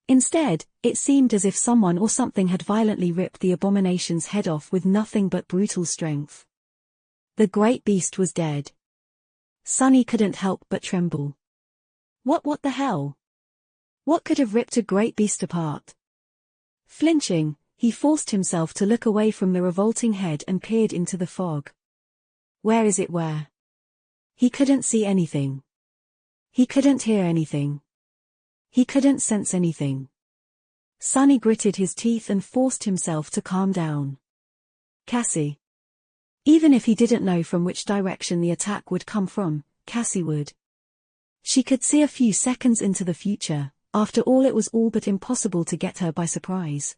Speaker 1: Instead, it seemed as if someone or something had violently ripped the abomination's head off with nothing but brutal strength. The great beast was dead. Sunny couldn't help but tremble. What the hell? What could have ripped a great beast apart? Flinching, he forced himself to look away from the revolting head and peered into the fog. Where is it? Where? He couldn't see anything. He couldn't hear anything. He couldn't sense anything. Sunny gritted his teeth and forced himself to calm down. Cassie. Even if he didn't know from which direction the attack would come from, Cassie would. She could see a few seconds into the future. After all, it was all but impossible to get her by surprise.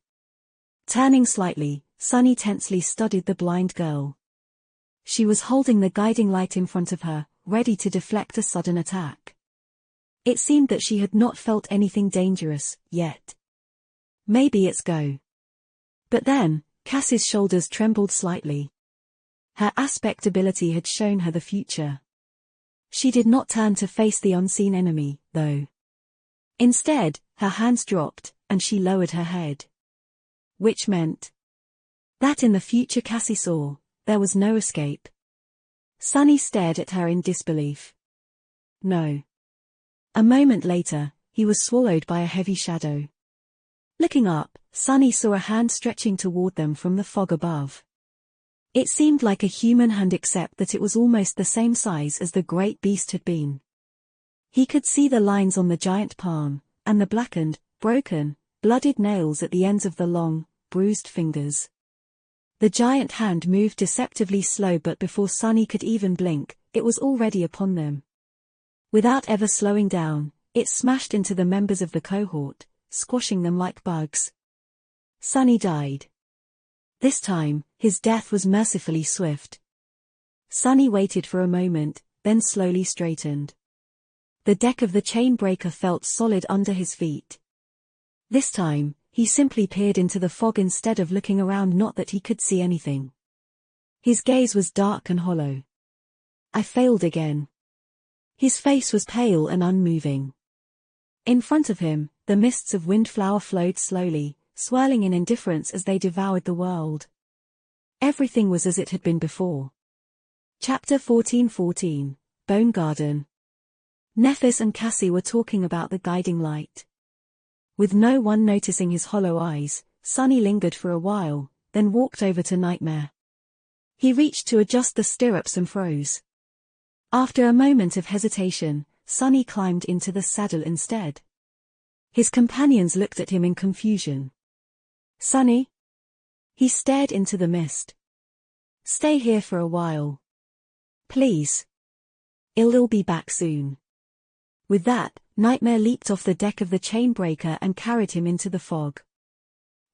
Speaker 1: Turning slightly, Sunny tensely studied the blind girl. She was holding the guiding light in front of her, ready to deflect a sudden attack. It seemed that she had not felt anything dangerous, yet. Maybe it's go. But then, Cassie's shoulders trembled slightly. Her aspect ability had shown her the future. She did not turn to face the unseen enemy, though. Instead, her hands dropped, and she lowered her head. Which meant that in the future Cassie saw, there was no escape. Sunny stared at her in disbelief. No. A moment later, he was swallowed by a heavy shadow. Looking up, Sunny saw a hand stretching toward them from the fog above. It seemed like a human hand, except that it was almost the same size as the great beast had been. He could see the lines on the giant palm, and the blackened, broken, bloodied nails at the ends of the long, bruised fingers. The giant hand moved deceptively slow, but before Sunny could even blink, it was already upon them. Without ever slowing down, it smashed into the members of the cohort, squashing them like bugs. Sunny died. This time, his death was mercifully swift. Sunny waited for a moment, then slowly straightened. The deck of the Chainbreaker felt solid under his feet. This time, he simply peered into the fog instead of looking around, not that he could see anything. His gaze was dark and hollow. I failed again. His face was pale and unmoving. In front of him, the mists of Windflower flowed slowly, swirling in indifference as they devoured the world. Everything was as it had been before. Chapter 14:14, Bone Garden. Nephis and Cassie were talking about the guiding light. With no one noticing his hollow eyes, Sunny lingered for a while, then walked over to Nightmare. He reached to adjust the stirrups and froze. After a moment of hesitation, Sunny climbed into the saddle instead. His companions looked at him in confusion. "Sunny?" He stared into the mist. "Stay here for a while. Please. I'll be back soon." With that, Nightmare leaped off the deck of the Chainbreaker and carried him into the fog.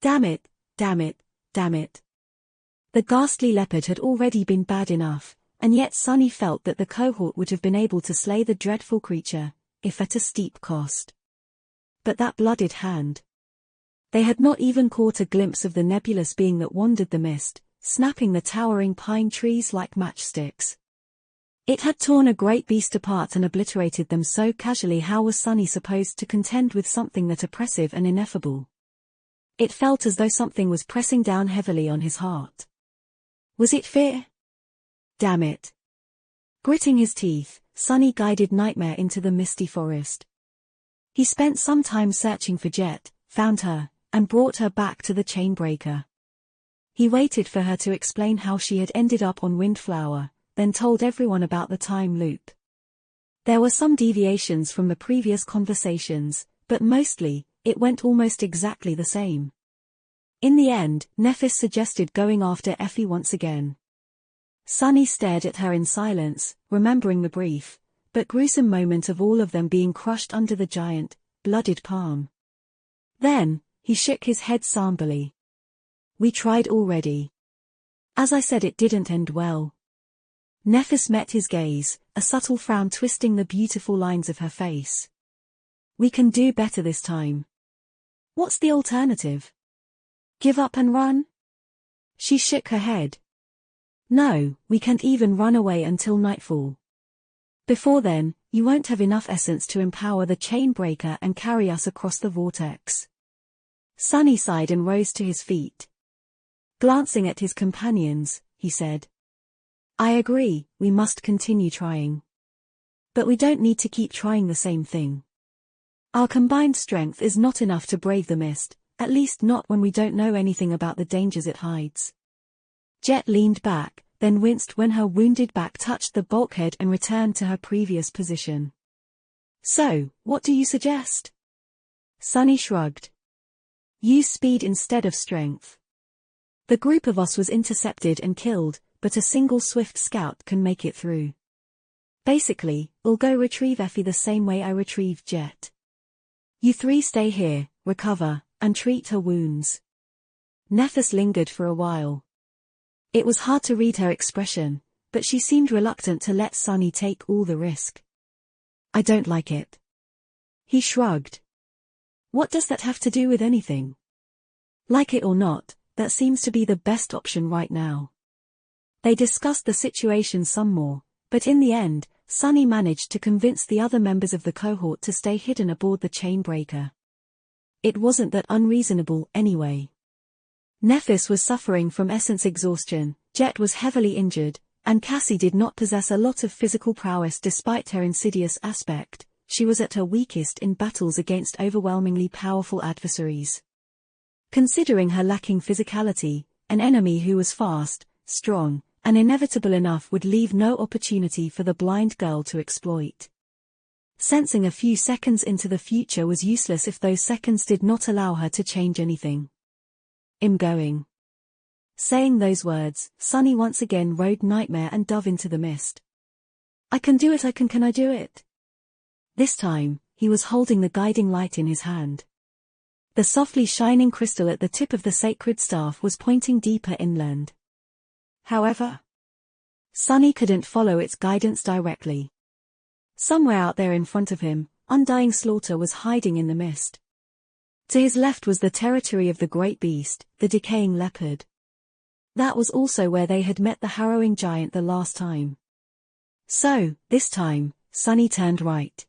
Speaker 1: Damn it, damn it, damn it. The ghastly leopard had already been bad enough, and yet Sunny felt that the cohort would have been able to slay the dreadful creature, if at a steep cost. But that blooded hand. They had not even caught a glimpse of the nebulous being that wandered the mist, snapping the towering pine trees like matchsticks. It had torn a great beast apart and obliterated them so casually. How was Sunny supposed to contend with something that oppressive and ineffable? It felt as though something was pressing down heavily on his heart. Was it fear? Damn it. Gritting his teeth, Sunny guided Nightmare into the misty forest. He spent some time searching for Jet, found her, and brought her back to the Chainbreaker. He waited for her to explain how she had ended up on Windflower, then told everyone about the time loop. There were some deviations from the previous conversations, but mostly, it went almost exactly the same. In the end, Nephis suggested going after Effie once again. Sunny stared at her in silence, remembering the brief, but gruesome moment of all of them being crushed under the giant, blooded palm. Then, he shook his head somberly. "We tried already. As I said, it didn't end well." Nephis met his gaze, a subtle frown twisting the beautiful lines of her face. "We can do better this time. What's the alternative? Give up and run?" She shook her head. "No, we can't even run away until nightfall. Before then, you won't have enough essence to empower the Chainbreaker and carry us across the vortex." Sunny sighed and rose to his feet. Glancing at his companions, he said, "I agree, we must continue trying. But we don't need to keep trying the same thing. Our combined strength is not enough to brave the mist, at least not when we don't know anything about the dangers it hides." Jet leaned back, then winced when her wounded back touched the bulkhead and returned to her previous position. "So, what do you suggest?" Sunny shrugged. "Use speed instead of strength. The group of us was intercepted and killed, but a single swift scout can make it through. Basically, we'll go retrieve Effie the same way I retrieved Jet. You three stay here, recover, and treat her wounds." Nephis lingered for a while. It was hard to read her expression, but she seemed reluctant to let Sunny take all the risk. "I don't like it." He shrugged. "What does that have to do with anything? Like it or not, that seems to be the best option right now." They discussed the situation some more, but in the end, Sunny managed to convince the other members of the cohort to stay hidden aboard the Chainbreaker. It wasn't that unreasonable anyway. Nephis was suffering from essence exhaustion, Jet was heavily injured, and Cassie did not possess a lot of physical prowess despite her insidious aspect. She was at her weakest in battles against overwhelmingly powerful adversaries. Considering her lacking physicality, an enemy who was fast, strong, and inevitable enough would leave no opportunity for the blind girl to exploit. Sensing a few seconds into the future was useless if those seconds did not allow her to change anything. I'm going. Saying those words, Sunny once again rode Nightmare and Dove into the mist. I can do it, can I do it? This time, he was holding the guiding light in his hand. The softly shining crystal at the tip of the sacred staff was pointing deeper inland. However, Sunny couldn't follow its guidance directly. Somewhere out there in front of him, undying slaughter was hiding in the mist. To his left was the territory of the great beast, the decaying leopard. That was also where they had met the harrowing giant the last time. So, this time, Sunny turned right.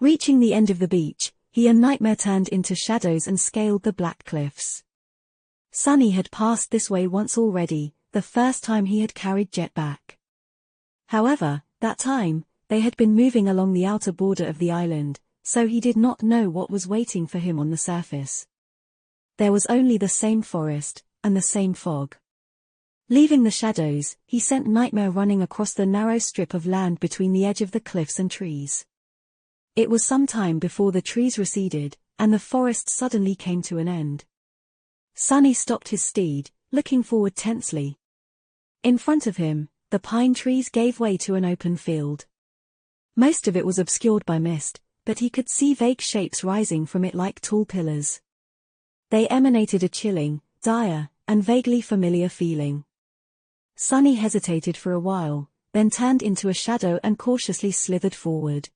Speaker 1: Reaching the end of the beach, he and Nightmare turned into shadows and scaled the black cliffs. Sunny had passed this way once already, the first time he had carried Jet back. However, that time, they had been moving along the outer border of the island, so he did not know what was waiting for him on the surface. There was only the same forest, and the same fog. Leaving the shadows, he sent Nightmare running across the narrow strip of land between the edge of the cliffs and trees. It was some time before the trees receded, and the forest suddenly came to an end. Sunny stopped his steed, looking forward tensely. In front of him, the pine trees gave way to an open field. Most of it was obscured by mist, but he could see vague shapes rising from it like tall pillars. They emanated a chilling, dire, and vaguely familiar feeling. Sunny hesitated for a while, then turned into a shadow and cautiously slithered forward.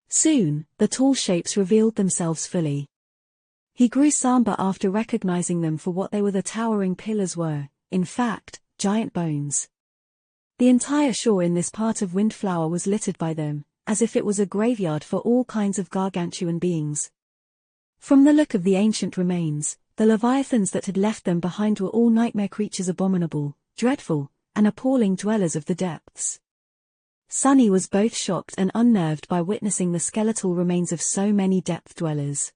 Speaker 1: Soon, the tall shapes revealed themselves fully. He grew somber after recognizing them for what they were. The towering pillars were, in fact, giant bones. The entire shore in this part of Windflower was littered by them, as if it was a graveyard for all kinds of gargantuan beings. From the look of the ancient remains, the leviathans that had left them behind were all nightmare creatures, abominable, dreadful, and appalling dwellers of the depths. Sunny was both shocked and unnerved by witnessing the skeletal remains of so many depth dwellers.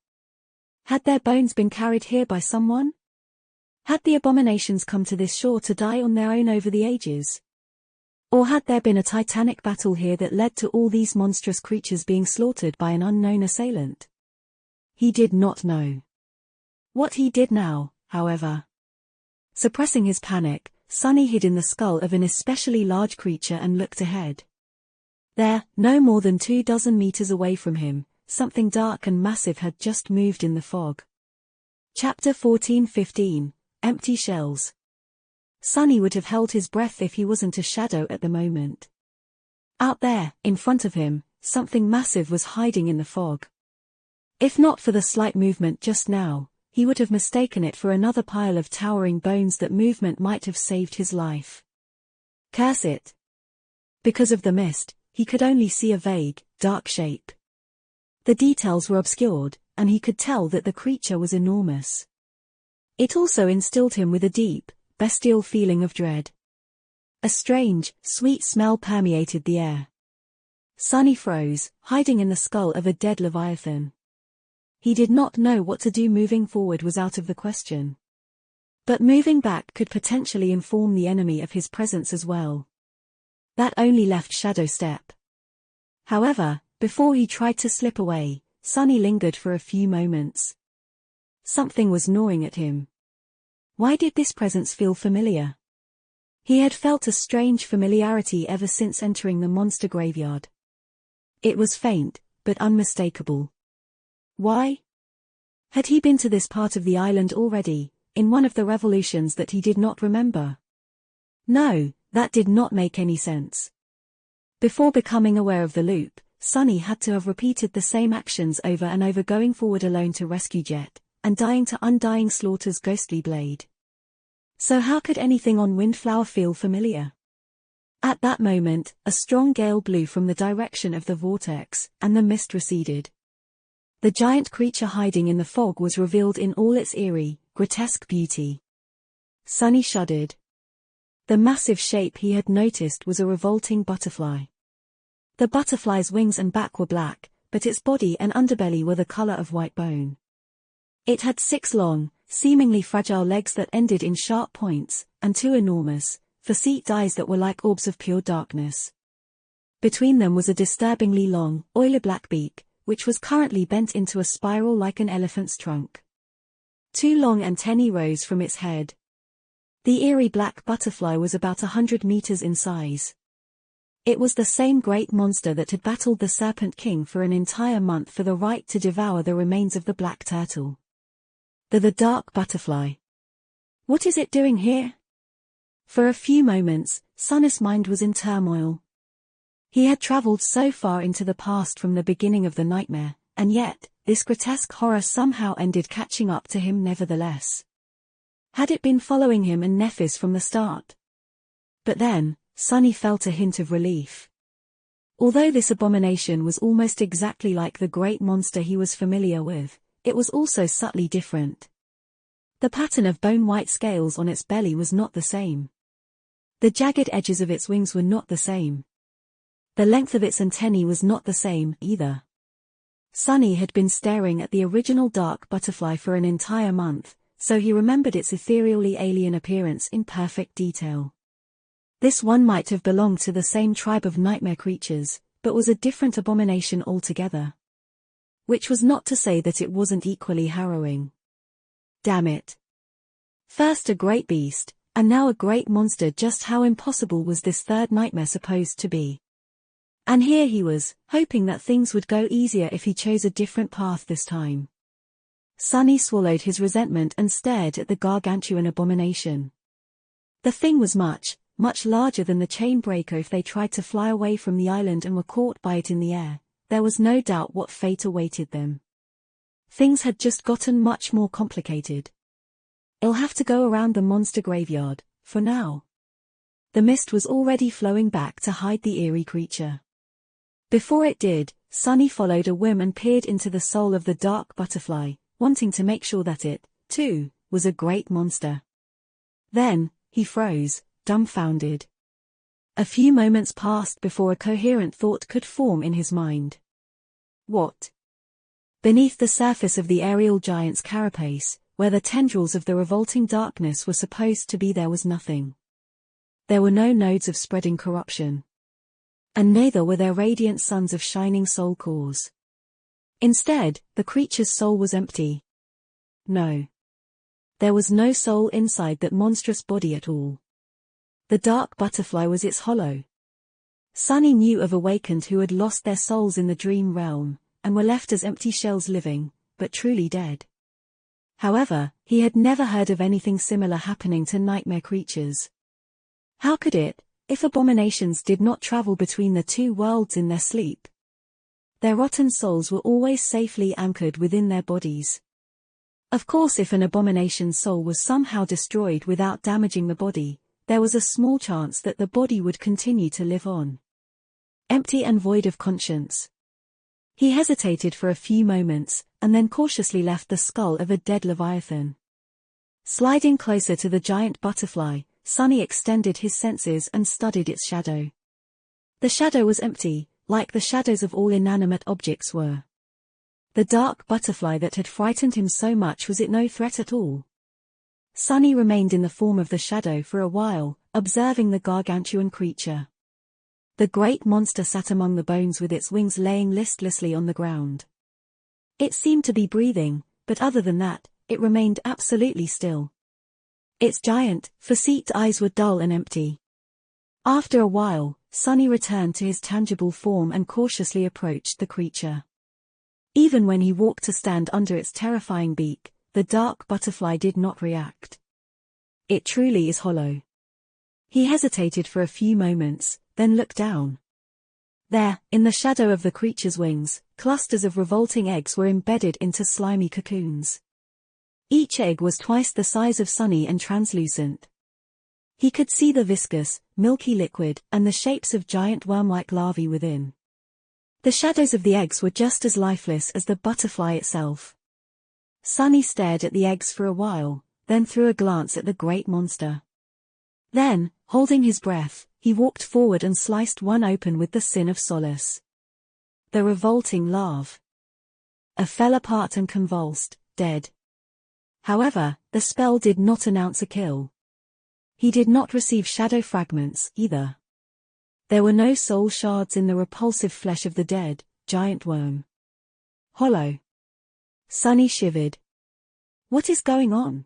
Speaker 1: Had their bones been carried here by someone? Had the abominations come to this shore to die on their own over the ages? Or had there been a titanic battle here that led to all these monstrous creatures being slaughtered by an unknown assailant? He did not know. What he did now, however. Suppressing his panic, Sunny hid in the skull of an especially large creature and looked ahead. There, no more than 24 meters away from him, something dark and massive had just moved in the fog. Chapter 14:15, Empty Shells. Sunny would have held his breath if he wasn't a shadow at the moment. Out there, in front of him, something massive was hiding in the fog. If not for the slight movement just now, he would have mistaken it for another pile of towering bones. That movement might have saved his life. Curse it! Because of the mist, he could only see a vague, dark shape. The details were obscured, and he could tell that the creature was enormous. It also instilled him with a deep, bestial feeling of dread. A strange, sweet smell permeated the air. Sunny froze, hiding in the skull of a dead leviathan. He did not know what to do. Moving forward was out of the question. But moving back could potentially inform the enemy of his presence as well. That only left Shadow Step. However, before he tried to slip away, Sunny lingered for a few moments. Something was gnawing at him. Why did this presence feel familiar? He had felt a strange familiarity ever since entering the monster graveyard. It was faint, but unmistakable. Why? Had he been to this part of the island already, in one of the revolutions that he did not remember? No, that did not make any sense. Before becoming aware of the loop, Sunny had to have repeated the same actions over and over, going forward alone to rescue Jet, and dying to Undying Slaughter's ghostly blade. So how could anything on Windflower feel familiar? At that moment, a strong gale blew from the direction of the vortex, and the mist receded. The giant creature hiding in the fog was revealed in all its eerie, grotesque beauty. Sunny shuddered. The massive shape he had noticed was a revolting butterfly. The butterfly's wings and back were black, but its body and underbelly were the color of white bone. It had 6 long, seemingly fragile legs that ended in sharp points, and 2 enormous, facete eyes that were like orbs of pure darkness. Between them was a disturbingly long, oily black beak, which was currently bent into a spiral like an elephant's trunk. Two long antennae rose from its head. The eerie black butterfly was about 100 meters in size. It was the same great monster that had battled the Serpent King for an entire month for the right to devour the remains of the black turtle. The dark butterfly. What is it doing here? For a few moments, Sunny's mind was in turmoil. He had traveled so far into the past from the beginning of the nightmare, and yet, this grotesque horror somehow ended catching up to him nevertheless. Had it been following him and Nephis from the start? But then, Sunny felt a hint of relief. Although this abomination was almost exactly like the great monster he was familiar with, it was also subtly different. The pattern of bone-white scales on its belly was not the same. The jagged edges of its wings were not the same. The length of its antennae was not the same, either. Sunny had been staring at the original dark butterfly for an entire month, so he remembered its ethereally alien appearance in perfect detail. This one might have belonged to the same tribe of nightmare creatures, but was a different abomination altogether. Which was not to say that it wasn't equally harrowing. Damn it. First a great beast, and now a great monster. Just how impossible was this third nightmare supposed to be? And here he was, hoping that things would go easier if he chose a different path this time. Sunny swallowed his resentment and stared at the gargantuan abomination. The thing was much larger than the chain breaker. If they tried to fly away from the island and were caught by it in the air, there was no doubt what fate awaited them. Things had just gotten much more complicated. I'll have to go around the monster graveyard, for now. The mist was already flowing back to hide the eerie creature. Before it did, Sunny followed a whim and peered into the soul of the dark butterfly, wanting to make sure that it, too, was a great monster. Then, he froze, dumbfounded. A few moments passed before a coherent thought could form in his mind. What? Beneath the surface of the aerial giant's carapace, where the tendrils of the revolting darkness were supposed to be, there was nothing. There were no nodes of spreading corruption. And neither were there radiant suns of shining soul cores. Instead, the creature's soul was empty. No. There was no soul inside that monstrous body at all. The dark butterfly was its hollow. Sunny knew of awakened who had lost their souls in the dream realm, and were left as empty shells living, but truly dead. However, he had never heard of anything similar happening to nightmare creatures. How could it, if abominations did not travel between the two worlds in their sleep? Their rotten souls were always safely anchored within their bodies. Of course, if an abomination's soul was somehow destroyed without damaging the body, there was a small chance that the body would continue to live on. Empty and void of conscience. He hesitated for a few moments, and then cautiously left the skull of a dead leviathan. Sliding closer to the giant butterfly, Sunny extended his senses and studied its shadow. The shadow was empty, like the shadows of all inanimate objects were. The dark butterfly that had frightened him so much, was it no threat at all? Sunny remained in the form of the shadow for a while, observing the gargantuan creature. The great monster sat among the bones with its wings laying listlessly on the ground. It seemed to be breathing, but other than that, it remained absolutely still. Its giant, facete eyes were dull and empty. After a while, Sunny returned to his tangible form and cautiously approached the creature. Even when he walked to stand under its terrifying beak, the dark butterfly did not react. It truly is hollow. He hesitated for a few moments, then looked down. There, in the shadow of the creature's wings, clusters of revolting eggs were embedded into slimy cocoons. Each egg was twice the size of Sunny and translucent. He could see the viscous, milky liquid, and the shapes of giant worm-like larvae within. The shadows of the eggs were just as lifeless as the butterfly itself. Sunny stared at the eggs for a while, then threw a glance at the great monster. Then, holding his breath, he walked forward and sliced one open with the sin of solace. The revolting larva fell apart and convulsed, dead. However, the spell did not announce a kill. He did not receive shadow fragments, either. There were no soul shards in the repulsive flesh of the dead, giant worm. Hollow. Sunny shivered. What is going on?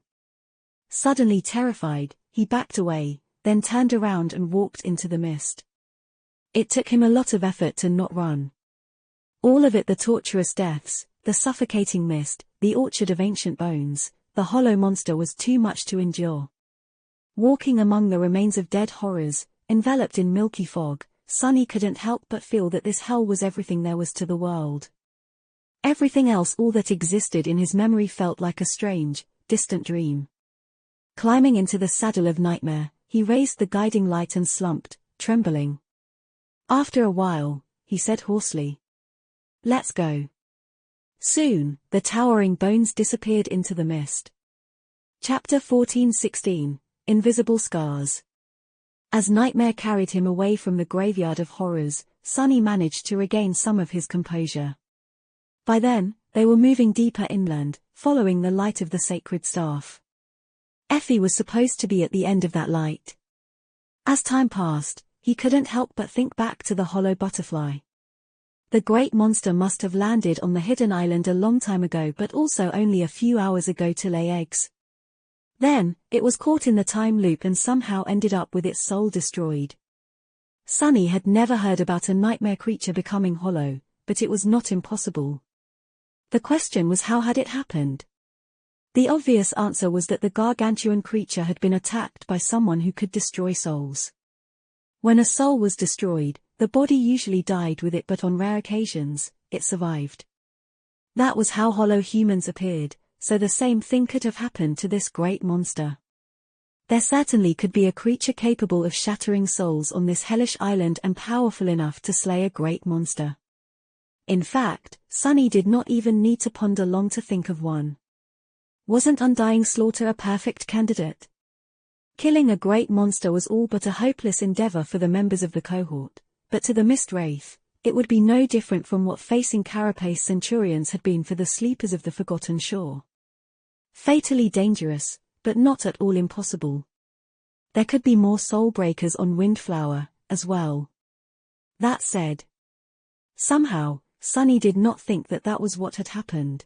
Speaker 1: Suddenly terrified, he backed away, then turned around and walked into the mist. It took him a lot of effort to not run. All of it, the torturous deaths, the suffocating mist, the orchard of ancient bones, the hollow monster, was too much to endure. Walking among the remains of dead horrors, enveloped in milky fog, Sunny couldn't help but feel that this hell was everything there was to the world. Everything else, all that existed in his memory, felt like a strange, distant dream. Climbing into the saddle of nightmare, he raised the guiding light and slumped, trembling. After a while, he said hoarsely, "Let's go." Soon, the towering bones disappeared into the mist. Chapter 14:16, Invisible Scars. As nightmare carried him away from the graveyard of horrors, Sunny managed to regain some of his composure. By then, they were moving deeper inland, following the light of the sacred staff. Effie was supposed to be at the end of that light. As time passed, he couldn't help but think back to the hollow butterfly. The great monster must have landed on the hidden island a long time ago, but also only a few hours ago, to lay eggs. Then, it was caught in the time loop and somehow ended up with its soul destroyed. Sunny had never heard about a nightmare creature becoming hollow, but it was not impossible. The question was, how had it happened? The obvious answer was that the gargantuan creature had been attacked by someone who could destroy souls. When a soul was destroyed, the body usually died with it, but on rare occasions, it survived. That was how hollow humans appeared, so the same thing could have happened to this great monster. There certainly could be a creature capable of shattering souls on this hellish island and powerful enough to slay a great monster. In fact, Sunny did not even need to ponder long to think of one. Wasn't Undying Slaughter a perfect candidate? Killing a great monster was all but a hopeless endeavor for the members of the cohort, but to the Mist Wraith, it would be no different from what facing Carapace Centurions had been for the Sleepers of the Forgotten Shore. Fatally dangerous, but not at all impossible. There could be more soul breakers on Windflower, as well. That said, somehow, Sunny did not think that that was what had happened.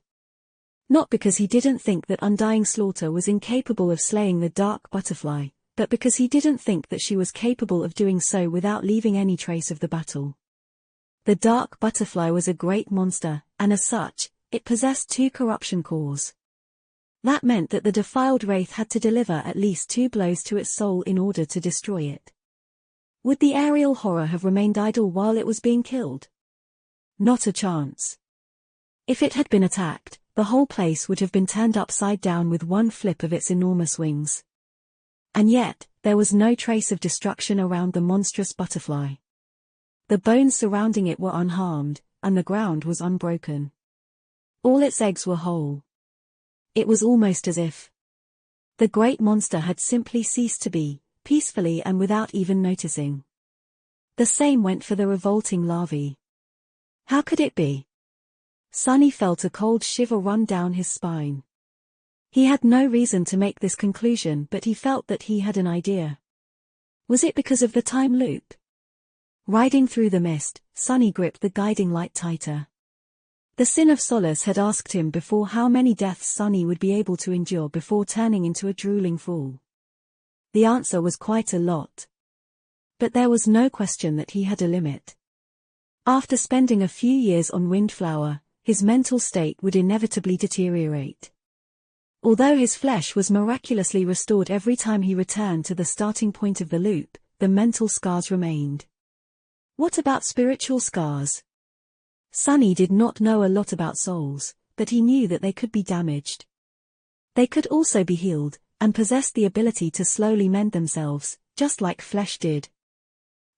Speaker 1: Not because he didn't think that Undying Slaughter was incapable of slaying the dark butterfly, but because he didn't think that she was capable of doing so without leaving any trace of the battle. The dark butterfly was a great monster, and as such, it possessed 2 corruption cores. That meant that the defiled wraith had to deliver at least 2 blows to its soul in order to destroy it. Would the aerial horror have remained idle while it was being killed? Not a chance. If it had been attacked, the whole place would have been turned upside down with one flip of its enormous wings. And yet, there was no trace of destruction around the monstrous butterfly. The bones surrounding it were unharmed, and the ground was unbroken. All its eggs were whole. It was almost as if the great monster had simply ceased to be, peacefully and without even noticing. The same went for the revolting larvae. How could it be? Sunny felt a cold shiver run down his spine. He had no reason to make this conclusion, but he felt that he had an idea. Was it because of the time loop? Riding through the mist, Sunny gripped the guiding light tighter. The Sin of Solace had asked him before how many deaths Sunny would be able to endure before turning into a drooling fool. The answer was quite a lot. But there was no question that he had a limit. After spending a few years on Windflower, his mental state would inevitably deteriorate. Although his flesh was miraculously restored every time he returned to the starting point of the loop, the mental scars remained. What about spiritual scars? Sunny did not know a lot about souls, but he knew that they could be damaged. They could also be healed, and possessed the ability to slowly mend themselves, just like flesh did.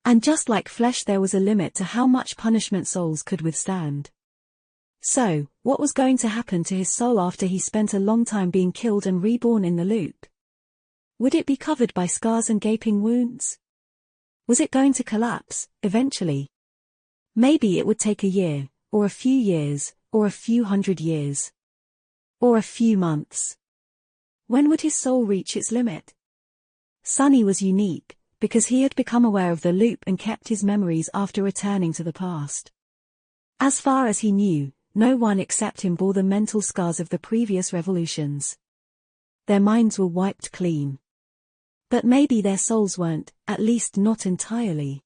Speaker 1: And just like flesh, there was a limit to how much punishment souls could withstand. So, what was going to happen to his soul after he spent a long time being killed and reborn in the loop? Would it be covered by scars and gaping wounds? Was it going to collapse, eventually? Maybe it would take a year, or a few years, or a few hundred years. Or a few months. When would his soul reach its limit? Sunny was unique, because he had become aware of the loop and kept his memories after returning to the past. As far as he knew, no one except him bore the mental scars of the previous revolutions. Their minds were wiped clean. But maybe their souls weren't, at least not entirely.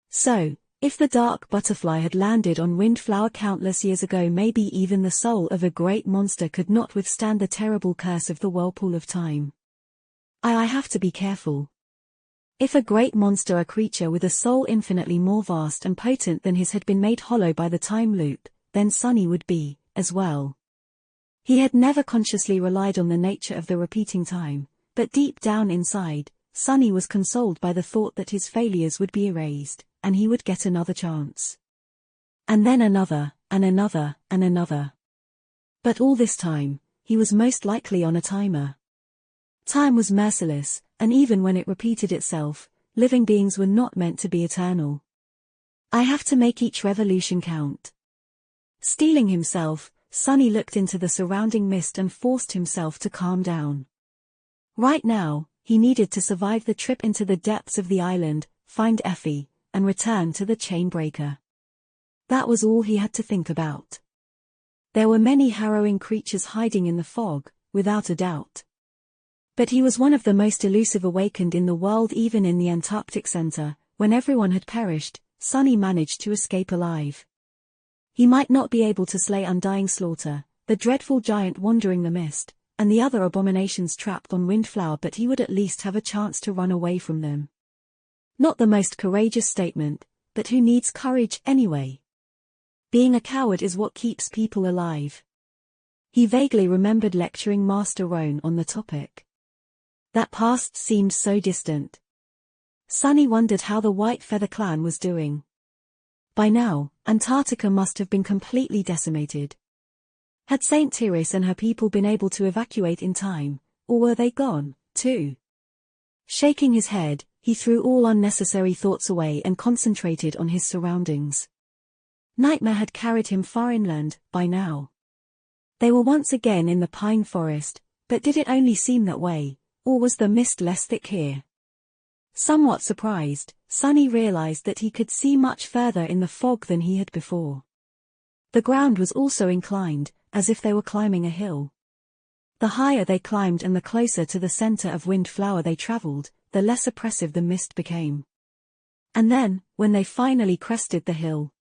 Speaker 1: So, if the dark butterfly had landed on Windflower countless years ago, maybe even the soul of a great monster could not withstand the terrible curse of the whirlpool of time. I have to be careful. If a great monster, a creature with a soul infinitely more vast and potent than his, had been made hollow by the time loop, then Sunny would be, as well. He had never consciously relied on the nature of the repeating time, but deep down inside, Sunny was consoled by the thought that his failures would be erased, and he would get another chance. And then another, and another, and another. But all this time, he was most likely on a timer. Time was merciless, and even when it repeated itself, living beings were not meant to be eternal. I have to make each revolution count. Steeling himself, Sunny looked into the surrounding mist and forced himself to calm down. Right now, he needed to survive the trip into the depths of the island, find Effie, and return to the Chainbreaker. That was all he had to think about. There were many harrowing creatures hiding in the fog, without a doubt. But he was one of the most elusive awakened in the world. Even in the Antarctic Center, when everyone had perished, Sunny managed to escape alive. He might not be able to slay Undying Slaughter, the dreadful giant wandering the mist, and the other abominations trapped on Windflower, but he would at least have a chance to run away from them. Not the most courageous statement, but who needs courage anyway? Being a coward is what keeps people alive. He vaguely remembered lecturing Master Roan on the topic. That past seemed so distant. Sunny wondered how the White Feather Clan was doing. By now, Antarctica must have been completely decimated. Had St. Therese and her people been able to evacuate in time, or were they gone, too? Shaking his head, he threw all unnecessary thoughts away and concentrated on his surroundings. Nightmare had carried him far inland, by now. They were once again in the pine forest, but did it only seem that way, or was the mist less thick here? Somewhat surprised, Sunny realized that he could see much further in the fog than he had before. The ground was also inclined, as if they were climbing a hill. The higher they climbed and the closer to the center of Windflower they traveled, the less oppressive the mist became. And then, when they finally crested the hill,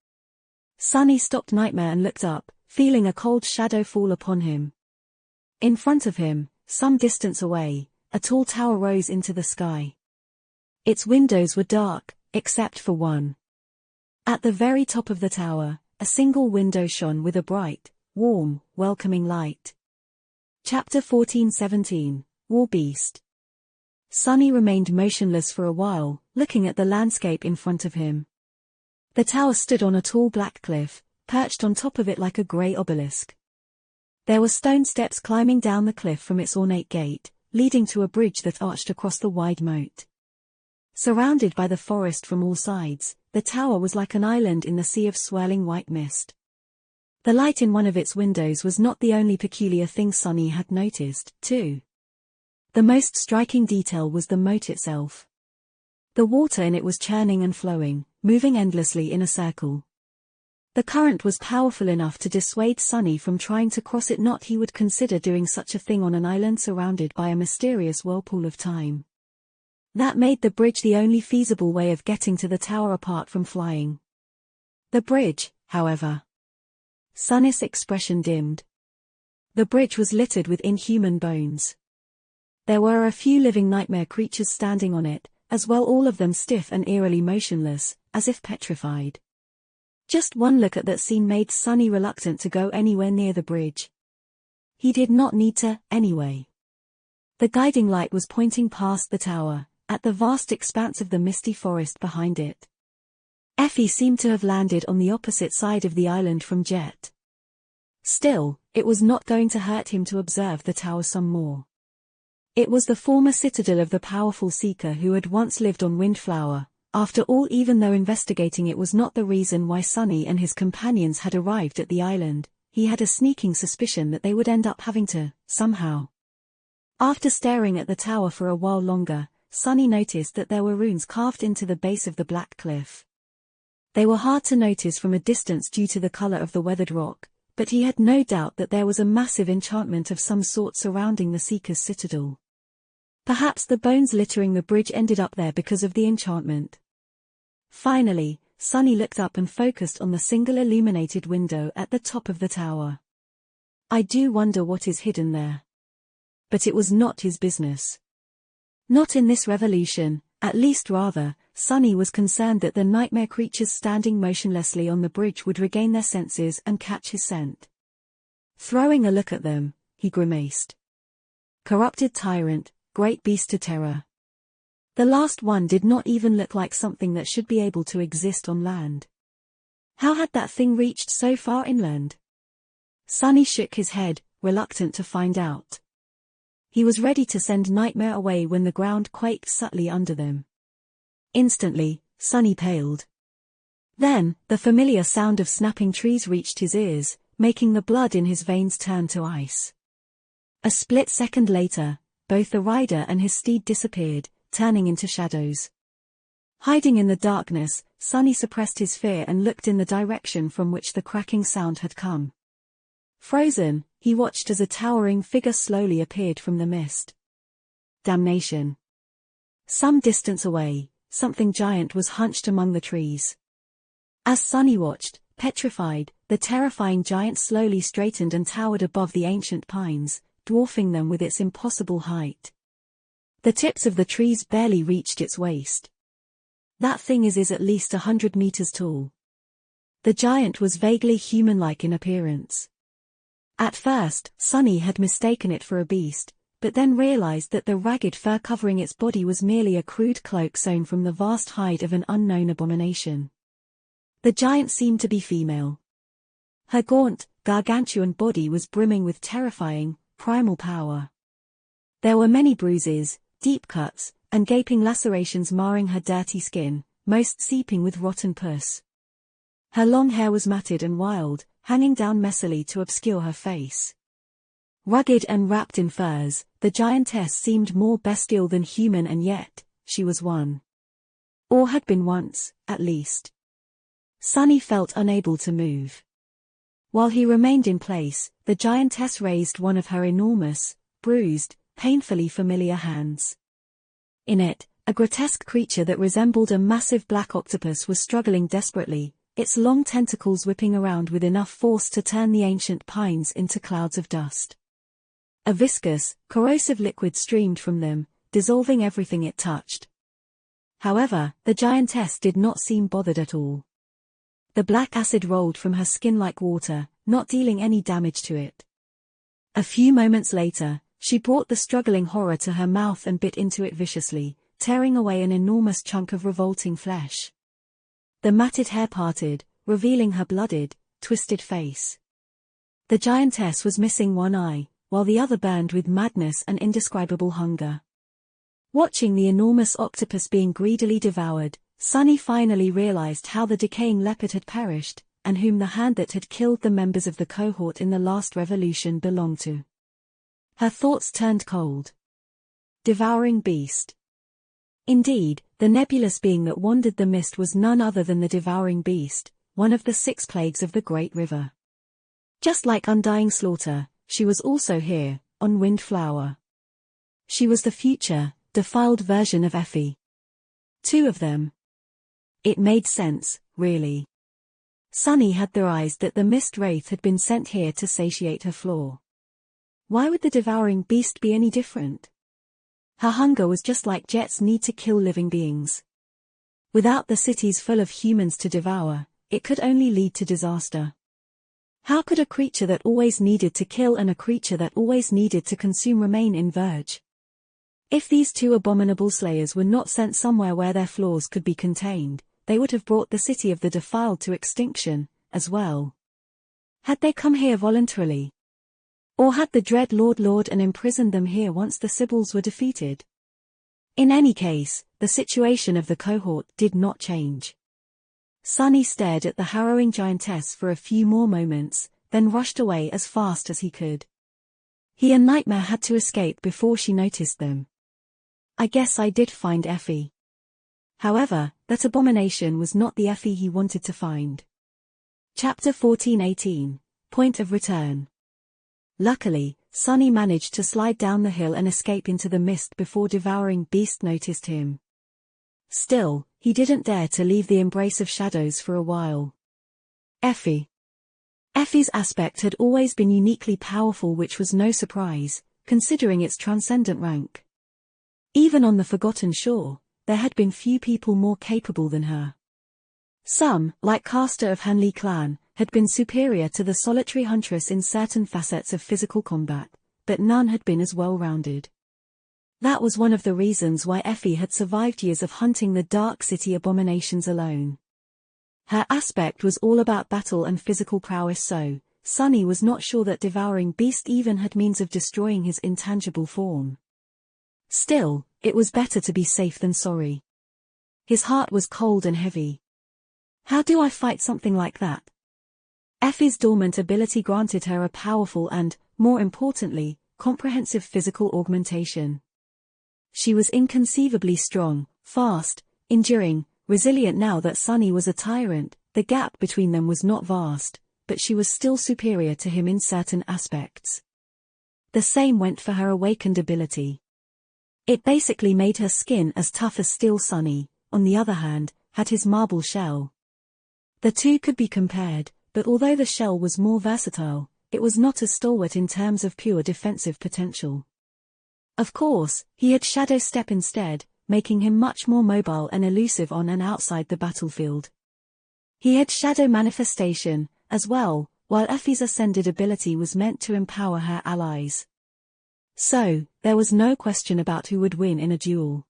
Speaker 1: Sunny stopped Nightmare and looked up, feeling a cold shadow fall upon him. In front of him, some distance away, a tall tower rose into the sky. Its windows were dark, except for one. At the very top of the tower, a single window shone with a bright, warm, welcoming light. Chapter 14:17, War Beast. Sunny remained motionless for a while, looking at the landscape in front of him. The tower stood on a tall black cliff, perched on top of it like a grey obelisk. There were stone steps climbing down the cliff from its ornate gate, leading to a bridge that arched across the wide moat. Surrounded by the forest from all sides, the tower was like an island in the sea of swirling white mist. The light in one of its windows was not the only peculiar thing Sunny had noticed, too. The most striking detail was the moat itself. The water in it was churning and flowing, moving endlessly in a circle. The current was powerful enough to dissuade Sunny from trying to cross it. Not he would consider doing such a thing on an island surrounded by a mysterious whirlpool of time. That made the bridge the only feasible way of getting to the tower apart from flying. The bridge, however. Sunny's expression dimmed. The bridge was littered with inhuman bones. There were a few living nightmare creatures standing on it, as well, all of them stiff and eerily motionless, as if petrified. Just one look at that scene made Sunny reluctant to go anywhere near the bridge. He did not need to, anyway. The guiding light was pointing past the tower, at the vast expanse of the misty forest behind it. Effie seemed to have landed on the opposite side of the island from Jet. Still, it was not going to hurt him to observe the tower some more. It was the former citadel of the powerful Seeker who had once lived on Windflower. After all, even though investigating it was not the reason why Sunny and his companions had arrived at the island, he had a sneaking suspicion that they would end up having to, somehow. After staring at the tower for a while longer, Sunny noticed that there were runes carved into the base of the black cliff. They were hard to notice from a distance due to the color of the weathered rock, but he had no doubt that there was a massive enchantment of some sort surrounding the Seeker's citadel. Perhaps the bones littering the bridge ended up there because of the enchantment. Finally, Sunny looked up and focused on the single illuminated window at the top of the tower. I do wonder what is hidden there. But it was not his business. Not in this revolution, at least rather, Sunny was concerned that the nightmare creatures standing motionlessly on the bridge would regain their senses and catch his scent. Throwing a look at them, he grimaced. Corrupted tyrant, great beast to terror. The last one did not even look like something that should be able to exist on land. How had that thing reached so far inland? Sunny shook his head, reluctant to find out. He was ready to send Nightmare away when the ground quaked subtly under them. Instantly, Sunny paled. Then, the familiar sound of snapping trees reached his ears, making the blood in his veins turn to ice. A split second later, both the rider and his steed disappeared, turning into shadows. Hiding in the darkness, Sunny suppressed his fear and looked in the direction from which the cracking sound had come. Frozen, he watched as a towering figure slowly appeared from the mist. Damnation! Some distance away, something giant was hunched among the trees. As Sunny watched, petrified, the terrifying giant slowly straightened and towered above the ancient pines, dwarfing them with its impossible height. The tips of the trees barely reached its waist. That thing is at least 100 meters tall. The giant was vaguely human-like in appearance. At first, Sunny had mistaken it for a beast, but then realized that the ragged fur covering its body was merely a crude cloak sewn from the vast hide of an unknown abomination. The giant seemed to be female. Her gaunt, gargantuan body was brimming with terrifying, primal power. There were many bruises, deep cuts, and gaping lacerations marring her dirty skin, most seeping with rotten pus. Her long hair was matted and wild, hanging down messily to obscure her face. Rugged and wrapped in furs, the giantess seemed more bestial than human, and yet, she was one. Or had been once, at least. Sunny felt unable to move. While he remained in place, the giantess raised one of her enormous, bruised, painfully familiar hands. In it, a grotesque creature that resembled a massive black octopus was struggling desperately, its long tentacles whipping around with enough force to turn the ancient pines into clouds of dust. A viscous, corrosive liquid streamed from them, dissolving everything it touched. However, the giantess did not seem bothered at all. The black acid rolled from her skin like water, not dealing any damage to it. A few moments later, she brought the struggling horror to her mouth and bit into it viciously, tearing away an enormous chunk of revolting flesh. The matted hair parted, revealing her blooded, twisted face. The giantess was missing one eye, while the other burned with madness and indescribable hunger. Watching the enormous octopus being greedily devoured, Sunny finally realized how the decaying leopard had perished, and whom the hand that had killed the members of the cohort in the last revolution belonged to. Her thoughts turned cold. Devouring beast. Indeed, the nebulous being that wandered the mist was none other than the devouring beast, one of the 6 plagues of the Great River. Just like Undying Slaughter, she was also here, on Windflower. She was the future, defiled version of Effie. 2 of them. It made sense, really. Sunny had theorized that the Mist Wraith had been sent here to satiate her flaw. Why would the devouring beast be any different? Her hunger was just like Jet's need to kill living beings. Without the cities full of humans to devour, it could only lead to disaster. How could a creature that always needed to kill and a creature that always needed to consume remain in verge? If these 2 abominable slayers were not sent somewhere where their flaws could be contained, they would have brought the city of the defiled to extinction, as well. Had they come here voluntarily? Or had the dread Lord lured and imprisoned them here once the Sibyls were defeated? In any case, the situation of the cohort did not change. Sunny stared at the harrowing giantess for a few more moments, then rushed away as fast as he could. He and Nightmare had to escape before she noticed them. I guess I did find Effie. However, that abomination was not the Effie he wanted to find. Chapter 14:18, Point of Return. Luckily, Sunny managed to slide down the hill and escape into the mist before Devouring Beast noticed him. Still, he didn't dare to leave the embrace of shadows for a while. Effie. Effie's aspect had always been uniquely powerful, which was no surprise, considering its transcendent rank. Even on the Forgotten Shore, there had been few people more capable than her. Some, like Caster of Hanli clan, had been superior to the solitary huntress in certain facets of physical combat, but none had been as well-rounded. That was one of the reasons why Effie had survived years of hunting the Dark City abominations alone. Her aspect was all about battle and physical prowess, so Sunny was not sure that Devouring Beast even had means of destroying his intangible form. Still, it was better to be safe than sorry. His heart was cold and heavy. How do I fight something like that? Effie's dormant ability granted her a powerful and, more importantly, comprehensive physical augmentation. She was inconceivably strong, fast, enduring, resilient. Now that Sunny was a tyrant, the gap between them was not vast, but she was still superior to him in certain aspects. The same went for her awakened ability. It basically made her skin as tough as steel. Sunny, on the other hand, had his marble shell. The two could be compared, but although the shell was more versatile, it was not as stalwart in terms of pure defensive potential. Of course, he had Shadow Step instead, making him much more mobile and elusive on and outside the battlefield. He had Shadow Manifestation, as well, while Effie's ascended ability was meant to empower her allies. So, there was no question about who would win in a duel.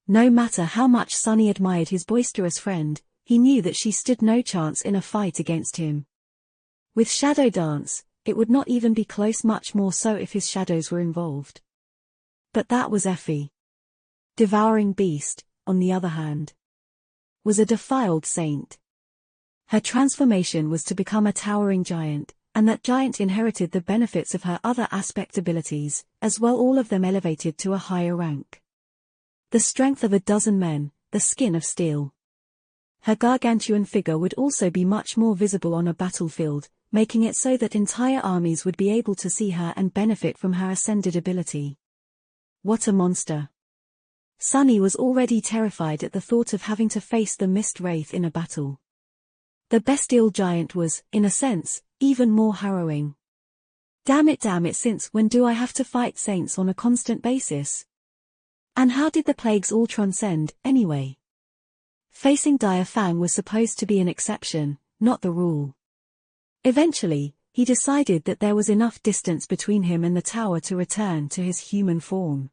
Speaker 1: No matter how much Sunny admired his boisterous friend, he knew that she stood no chance in a fight against him. With Shadow Dance, it would not even be close, much more so if his shadows were involved. But that was Effie. Devouring Beast, on the other hand, was a defiled saint. Her transformation was to become a towering giant, and that giant inherited the benefits of her other aspect abilities, as well, all of them elevated to a higher rank. The strength of a dozen men, the skin of steel. Her gargantuan figure would also be much more visible on a battlefield, making it so that entire armies would be able to see her and benefit from her ascended ability. What a monster! Sunny was already terrified at the thought of having to face the Mist Wraith in a battle. The bestial giant was, in a sense, even more harrowing. Damn it, since when do I have to fight saints on a constant basis? And how did the plagues all transcend, anyway? Facing Dire Fang was supposed to be an exception, not the rule. Eventually, he decided that there was enough distance between him and the tower to return to his human form.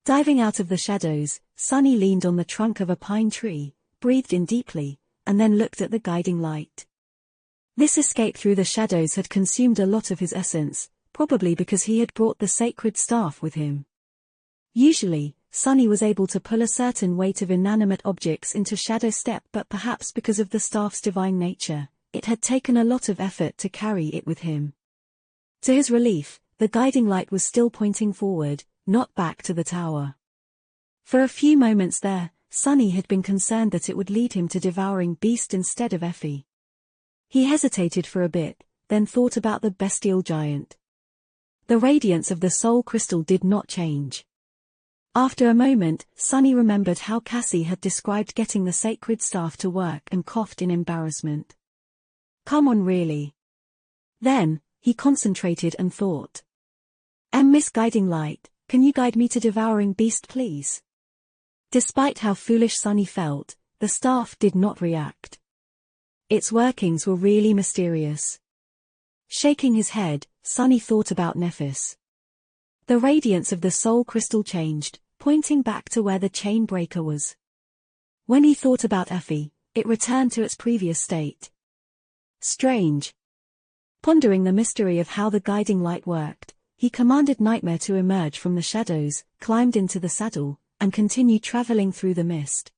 Speaker 1: Diving out of the shadows, Sunny leaned on the trunk of a pine tree, breathed in deeply, and then looked at the guiding light. This escape through the shadows had consumed a lot of his essence, probably because he had brought the sacred staff with him. Usually, Sunny was able to pull a certain weight of inanimate objects into Shadow Step, but perhaps because of the staff's divine nature, it had taken a lot of effort to carry it with him. To his relief, the guiding light was still pointing forward, not back to the tower. For a few moments there, Sunny had been concerned that it would lead him to Devouring Beast instead of Effie. He hesitated for a bit, then thought about the bestial giant. The radiance of the soul crystal did not change. After a moment, Sunny remembered how Cassie had described getting the sacred staff to work and coughed in embarrassment. Come on, really? Then, he concentrated and thought. Miss Guiding Light, can you guide me to Devouring Beast, please? Despite how foolish Sunny felt, the staff did not react. Its workings were really mysterious. Shaking his head, Sunny thought about Nephis. The radiance of the soul crystal changed, pointing back to where the chain breaker was. When he thought about Effie, it returned to its previous state. Strange. Pondering the mystery of how the guiding light worked, he commanded Nightmare to emerge from the shadows, climbed into the saddle, and continued traveling through the mist.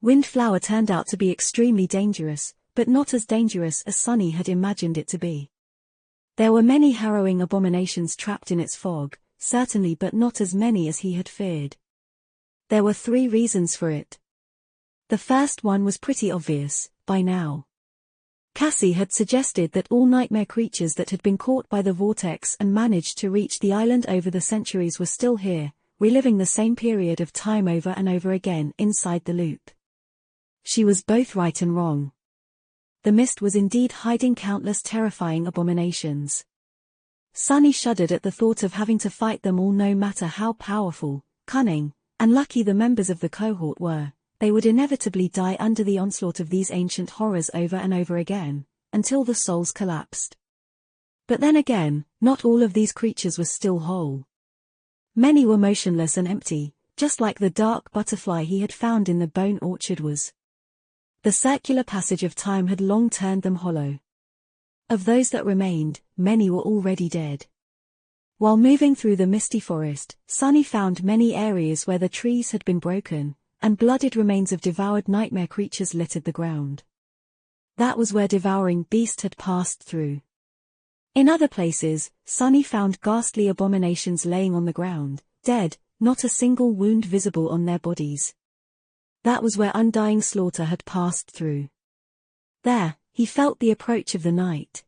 Speaker 1: Windflower turned out to be extremely dangerous, but not as dangerous as Sunny had imagined it to be. There were many harrowing abominations trapped in its fog, certainly, but not as many as he had feared. There were 3 reasons for it. The first one was pretty obvious, by now. Cassie had suggested that all nightmare creatures that had been caught by the vortex and managed to reach the island over the centuries were still here, reliving the same period of time over and over again inside the loop. She was both right and wrong. The mist was indeed hiding countless terrifying abominations. Sunny shuddered at the thought of having to fight them all, no matter how powerful, cunning, and lucky the members of the cohort were. They would inevitably die under the onslaught of these ancient horrors over and over again, until the souls collapsed. But then again, not all of these creatures were still whole. Many were motionless and empty, just like the dark butterfly he had found in the bone orchard was. The circular passage of time had long turned them hollow. Of those that remained, many were already dead. While moving through the misty forest, Sunny found many areas where the trees had been broken, and bloodied remains of devoured nightmare creatures littered the ground. That was where devouring beast had passed through. In other places, Sunny found ghastly abominations laying on the ground, dead, not a single wound visible on their bodies. That was where undying slaughter had passed through. There, he felt the approach of the night.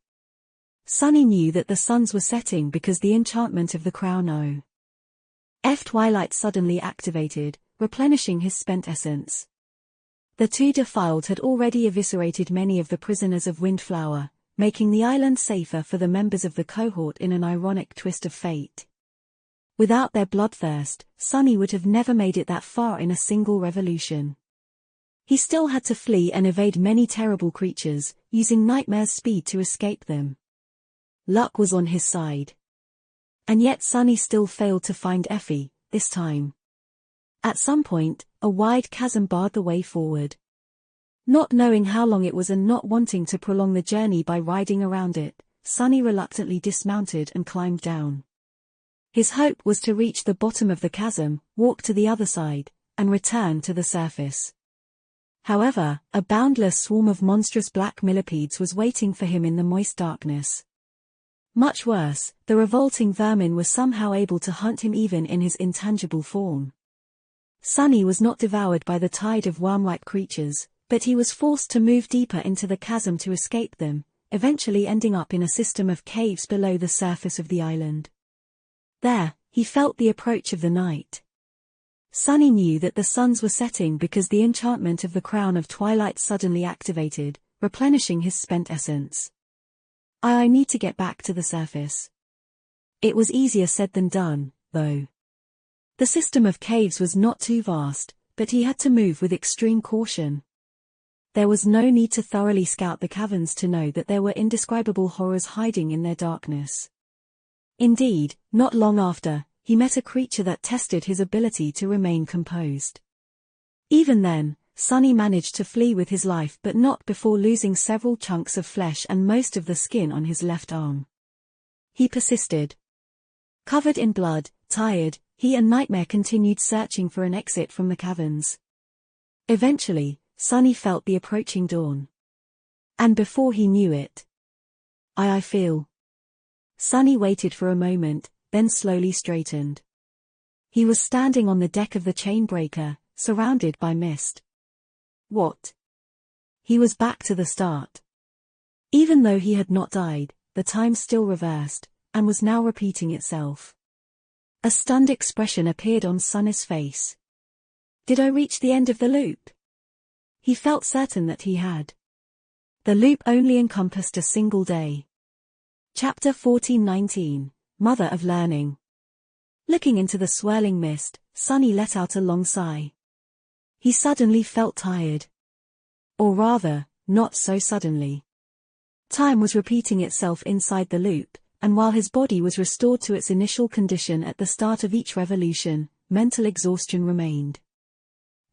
Speaker 1: Sunny knew that the suns were setting because the enchantment of the crown of twilight suddenly activated, replenishing his spent essence. The two defiled had already eviscerated many of the prisoners of Windflower, making the island safer for the members of the cohort in an ironic twist of fate. Without their bloodthirst, Sunny would have never made it that far in a single revolution. He still had to flee and evade many terrible creatures, using Nightmare's speed to escape them. Luck was on his side. And yet Sunny still failed to find Effie, this time. At some point, a wide chasm barred the way forward. Not knowing how long it was and not wanting to prolong the journey by riding around it, Sunny reluctantly dismounted and climbed down. His hope was to reach the bottom of the chasm, walk to the other side, and return to the surface. However, a boundless swarm of monstrous black millipedes was waiting for him in the moist darkness. Much worse, the revolting vermin were somehow able to hunt him even in his intangible form. Sunny was not devoured by the tide of worm-like creatures, but he was forced to move deeper into the chasm to escape them, eventually ending up in a system of caves below the surface of the island. There, he felt the approach of the night. Sunny knew that the suns were setting because the enchantment of the crown of twilight suddenly activated, replenishing his spent essence. I need to get back to the surface. It was easier said than done, though. The system of caves was not too vast, but he had to move with extreme caution. There was no need to thoroughly scout the caverns to know that there were indescribable horrors hiding in their darkness. Indeed, not long after, he met a creature that tested his ability to remain composed. Even then, Sunny managed to flee with his life, but not before losing several chunks of flesh and most of the skin on his left arm. He persisted. Covered in blood, tired, he and Nightmare continued searching for an exit from the caverns. Eventually, Sunny felt the approaching dawn. And before he knew it, I feel. Sunny waited for a moment, then slowly straightened. He was standing on the deck of the Chainbreaker, surrounded by mist. What? He was back to the start. Even though he had not died, the time still reversed, and was now repeating itself. A stunned expression appeared on Sunny's face. Did I reach the end of the loop? He felt certain that he had. The loop only encompassed a single day. Chapter 14:19, Mother of Learning. Looking into the swirling mist, Sunny let out a long sigh. He suddenly felt tired. Or rather, not so suddenly. Time was repeating itself inside the loop, and while his body was restored to its initial condition at the start of each revolution, mental exhaustion remained.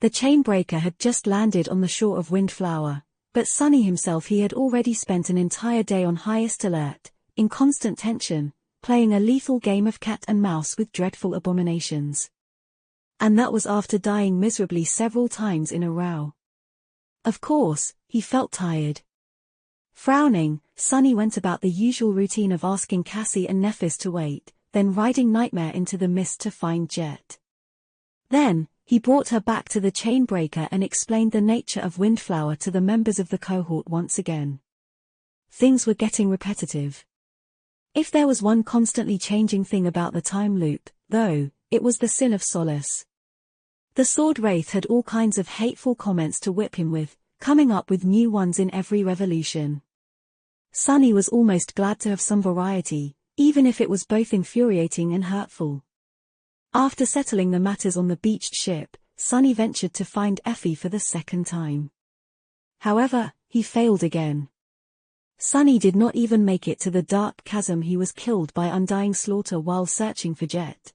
Speaker 1: The Chainbreaker had just landed on the shore of Windflower, but Sunny himself he had already spent an entire day on highest alert, in constant tension, playing a lethal game of cat and mouse with dreadful abominations. And that was after dying miserably several times in a row. Of course, he felt tired. Frowning, Sunny went about the usual routine of asking Cassie and Nephis to wait, then riding Nightmare into the mist to find Jet. Then, he brought her back to the Chainbreaker and explained the nature of Windflower to the members of the cohort once again. Things were getting repetitive. If there was one constantly changing thing about the time loop, though, it was the Sin of Solace. The Sword Wraith had all kinds of hateful comments to whip him with, coming up with new ones in every revolution. Sunny was almost glad to have some variety, even if it was both infuriating and hurtful. After settling the matters on the beached ship, Sunny ventured to find Effie for the second time. However, he failed again. Sunny did not even make it to the dark chasm. He was killed by undying slaughter while searching for Jet.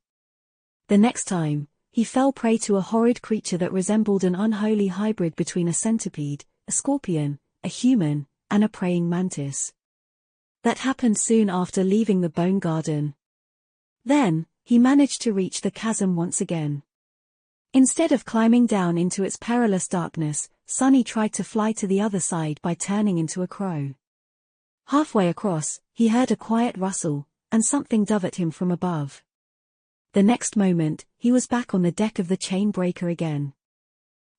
Speaker 1: The next time, he fell prey to a horrid creature that resembled an unholy hybrid between a centipede, a scorpion, a human, and a praying mantis. That happened soon after leaving the Bone Garden. Then, he managed to reach the chasm once again. Instead of climbing down into its perilous darkness, Sunny tried to fly to the other side by turning into a crow. Halfway across, he heard a quiet rustle, and something dove at him from above. The next moment, he was back on the deck of the Chainbreaker again.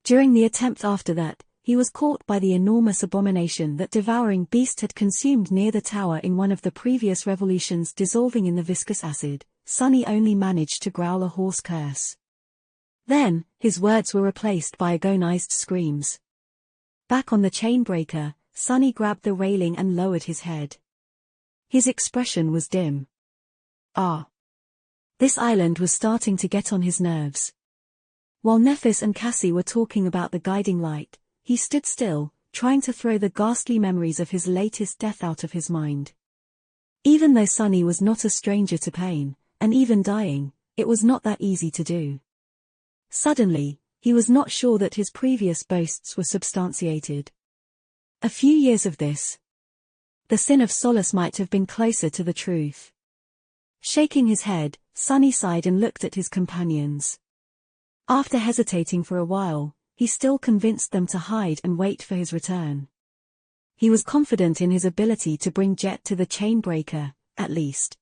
Speaker 1: During the attempt after that, he was caught by the enormous abomination that devouring beast had consumed near the tower in one of the previous revolutions. Dissolving in the viscous acid, Sunny only managed to growl a hoarse curse. Then, his words were replaced by agonized screams. Back on the Chainbreaker, Sunny grabbed the railing and lowered his head. His expression was dim. This island was starting to get on his nerves. While Nephis and Cassie were talking about the guiding light, he stood still, trying to throw the ghastly memories of his latest death out of his mind. Even though Sunny was not a stranger to pain, and even dying, it was not that easy to do. Suddenly, he was not sure that his previous boasts were substantiated. A few years of this. The Sin of Solace might have been closer to the truth. Shaking his head, Sunny sighed and looked at his companions. After hesitating for a while, he still convinced them to hide and wait for his return. He was confident in his ability to bring Jet to the Chainbreaker, at least.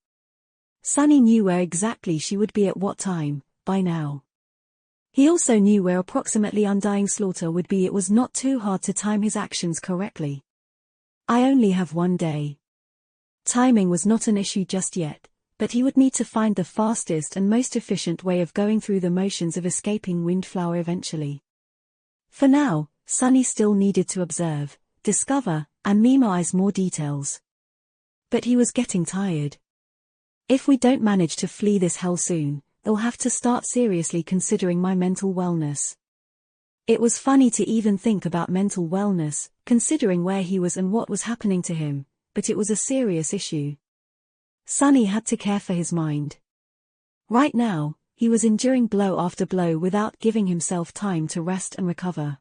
Speaker 1: Sunny knew where exactly she would be at what time, by now. He also knew where approximately Undying Slaughter would be. It was not too hard to time his actions correctly. I only have one day. Timing was not an issue just yet, but he would need to find the fastest and most efficient way of going through the motions of escaping Windflower eventually. For now, Sunny still needed to observe, discover, and memorize more details. But he was getting tired. If we don't manage to flee this hell soon, they'll have to start seriously considering my mental wellness. It was funny to even think about mental wellness, considering where he was and what was happening to him, but it was a serious issue. Sunny had to care for his mind. Right now, he was enduring blow after blow without giving himself time to rest and recover.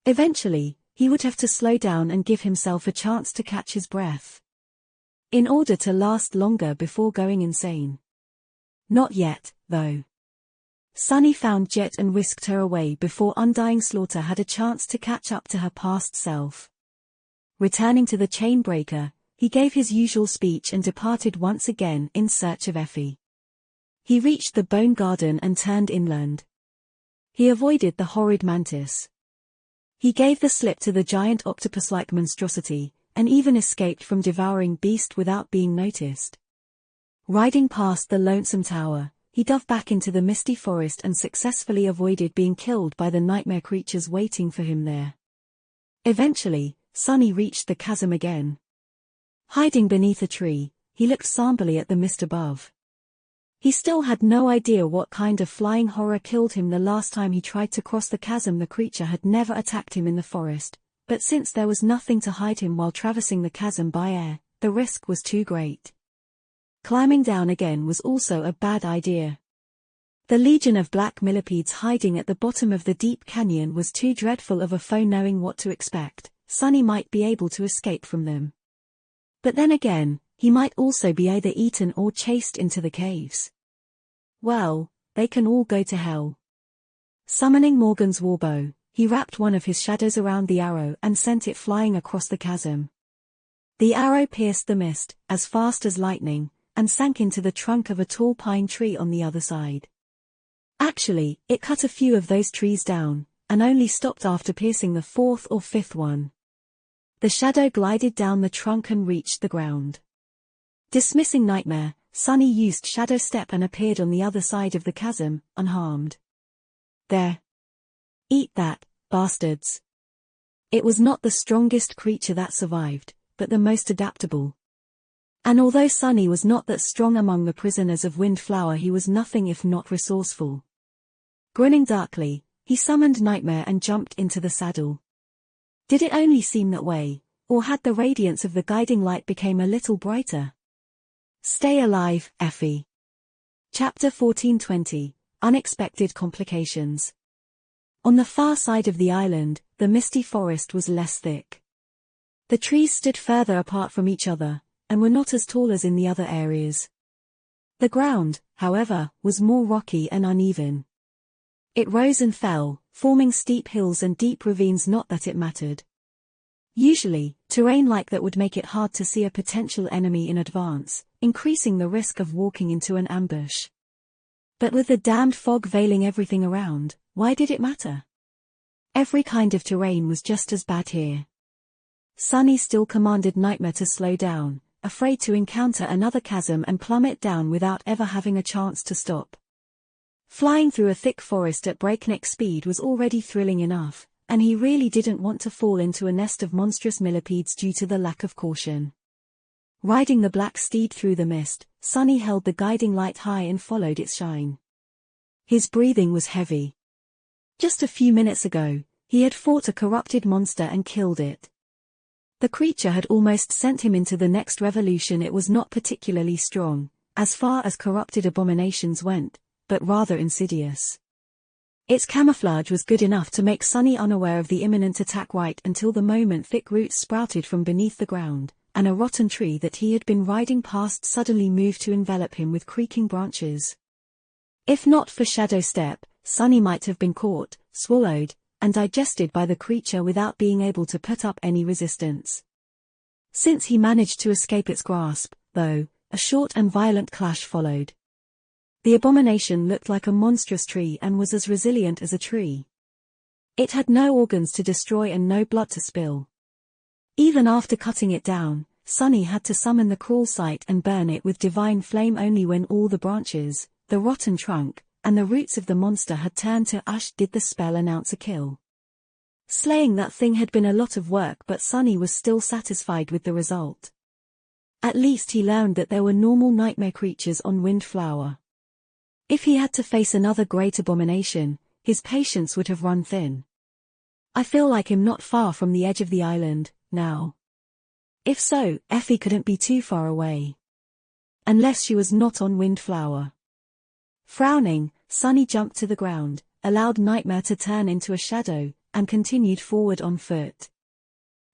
Speaker 1: Eventually, he would have to slow down and give himself a chance to catch his breath. In order to last longer before going insane. Not yet, though. Sunny found Jet and whisked her away before Undying Slaughter had a chance to catch up to her past self. Returning to the Chainbreaker, he gave his usual speech and departed once again in search of Effie. He reached the Bone Garden and turned inland. He avoided the horrid mantis. He gave the slip to the giant octopus-like monstrosity, and even escaped from devouring beast without being noticed. Riding past the lonesome tower, he dove back into the misty forest and successfully avoided being killed by the nightmare creatures waiting for him there. Eventually, Sunny reached the chasm again. Hiding beneath a tree, he looked somberly at the mist above. He still had no idea what kind of flying horror killed him the last time he tried to cross the chasm. The creature had never attacked him in the forest, but since there was nothing to hide him while traversing the chasm by air, the risk was too great. Climbing down again was also a bad idea. The legion of black millipedes hiding at the bottom of the deep canyon was too dreadful of a foe. Knowing what to expect, Sunny might be able to escape from them. But then again, he might also be either eaten or chased into the caves. Well, they can all go to hell. Summoning Morgan's warbow, he wrapped one of his shadows around the arrow and sent it flying across the chasm. The arrow pierced the mist, as fast as lightning, and sank into the trunk of a tall pine tree on the other side. Actually, it cut a few of those trees down, and only stopped after piercing the fourth or fifth one. The shadow glided down the trunk and reached the ground. Dismissing Nightmare, Sunny used Shadow Step and appeared on the other side of the chasm, unharmed. There. Eat that, bastards. It was not the strongest creature that survived, but the most adaptable. And although Sunny was not that strong among the prisoners of Windflower, he was nothing if not resourceful. Grinning darkly, he summoned Nightmare and jumped into the saddle. Did it only seem that way, or had the radiance of the guiding light become a little brighter? Stay alive, Effie. Chapter 14:20, Unexpected Complications. On the far side of the island, the misty forest was less thick. The trees stood further apart from each other, and were not as tall as in the other areas. The ground, however, was more rocky and uneven. It rose and fell, forming steep hills and deep ravines. Not that it mattered. Usually, terrain like that would make it hard to see a potential enemy in advance, increasing the risk of walking into an ambush. But with the damned fog veiling everything around, why did it matter? Every kind of terrain was just as bad here. Sunny still commanded Nightmare to slow down, afraid to encounter another chasm and plummet down without ever having a chance to stop. Flying through a thick forest at breakneck speed was already thrilling enough, and he really didn't want to fall into a nest of monstrous millipedes due to the lack of caution. Riding the black steed through the mist, Sunny held the guiding light high and followed its shine. His breathing was heavy. Just a few minutes ago, he had fought a corrupted monster and killed it. The creature had almost sent him into the next revolution. It was not particularly strong, as far as corrupted abominations went, but rather insidious. Its camouflage was good enough to make Sunny unaware of the imminent attack right until the moment thick roots sprouted from beneath the ground, and a rotten tree that he had been riding past suddenly moved to envelop him with creaking branches. If not for Shadow Step, Sunny might have been caught, swallowed, and digested by the creature without being able to put up any resistance. Since he managed to escape its grasp, though, a short and violent clash followed. The abomination looked like a monstrous tree and was as resilient as a tree. It had no organs to destroy and no blood to spill. Even after cutting it down, Sunny had to summon the cruel sight and burn it with divine flame. Only when all the branches, the rotten trunk, and the roots of the monster had turned to ash did the spell announce a kill. Slaying that thing had been a lot of work, but Sunny was still satisfied with the result. At least he learned that there were normal nightmare creatures on Windflower. If he had to face another great abomination, his patience would have run thin. I feel like I'm not far from the edge of the island, now. If so, Effie couldn't be too far away. Unless she was not on Windflower. Frowning, Sunny jumped to the ground, allowed Nightmare to turn into a shadow, and continued forward on foot.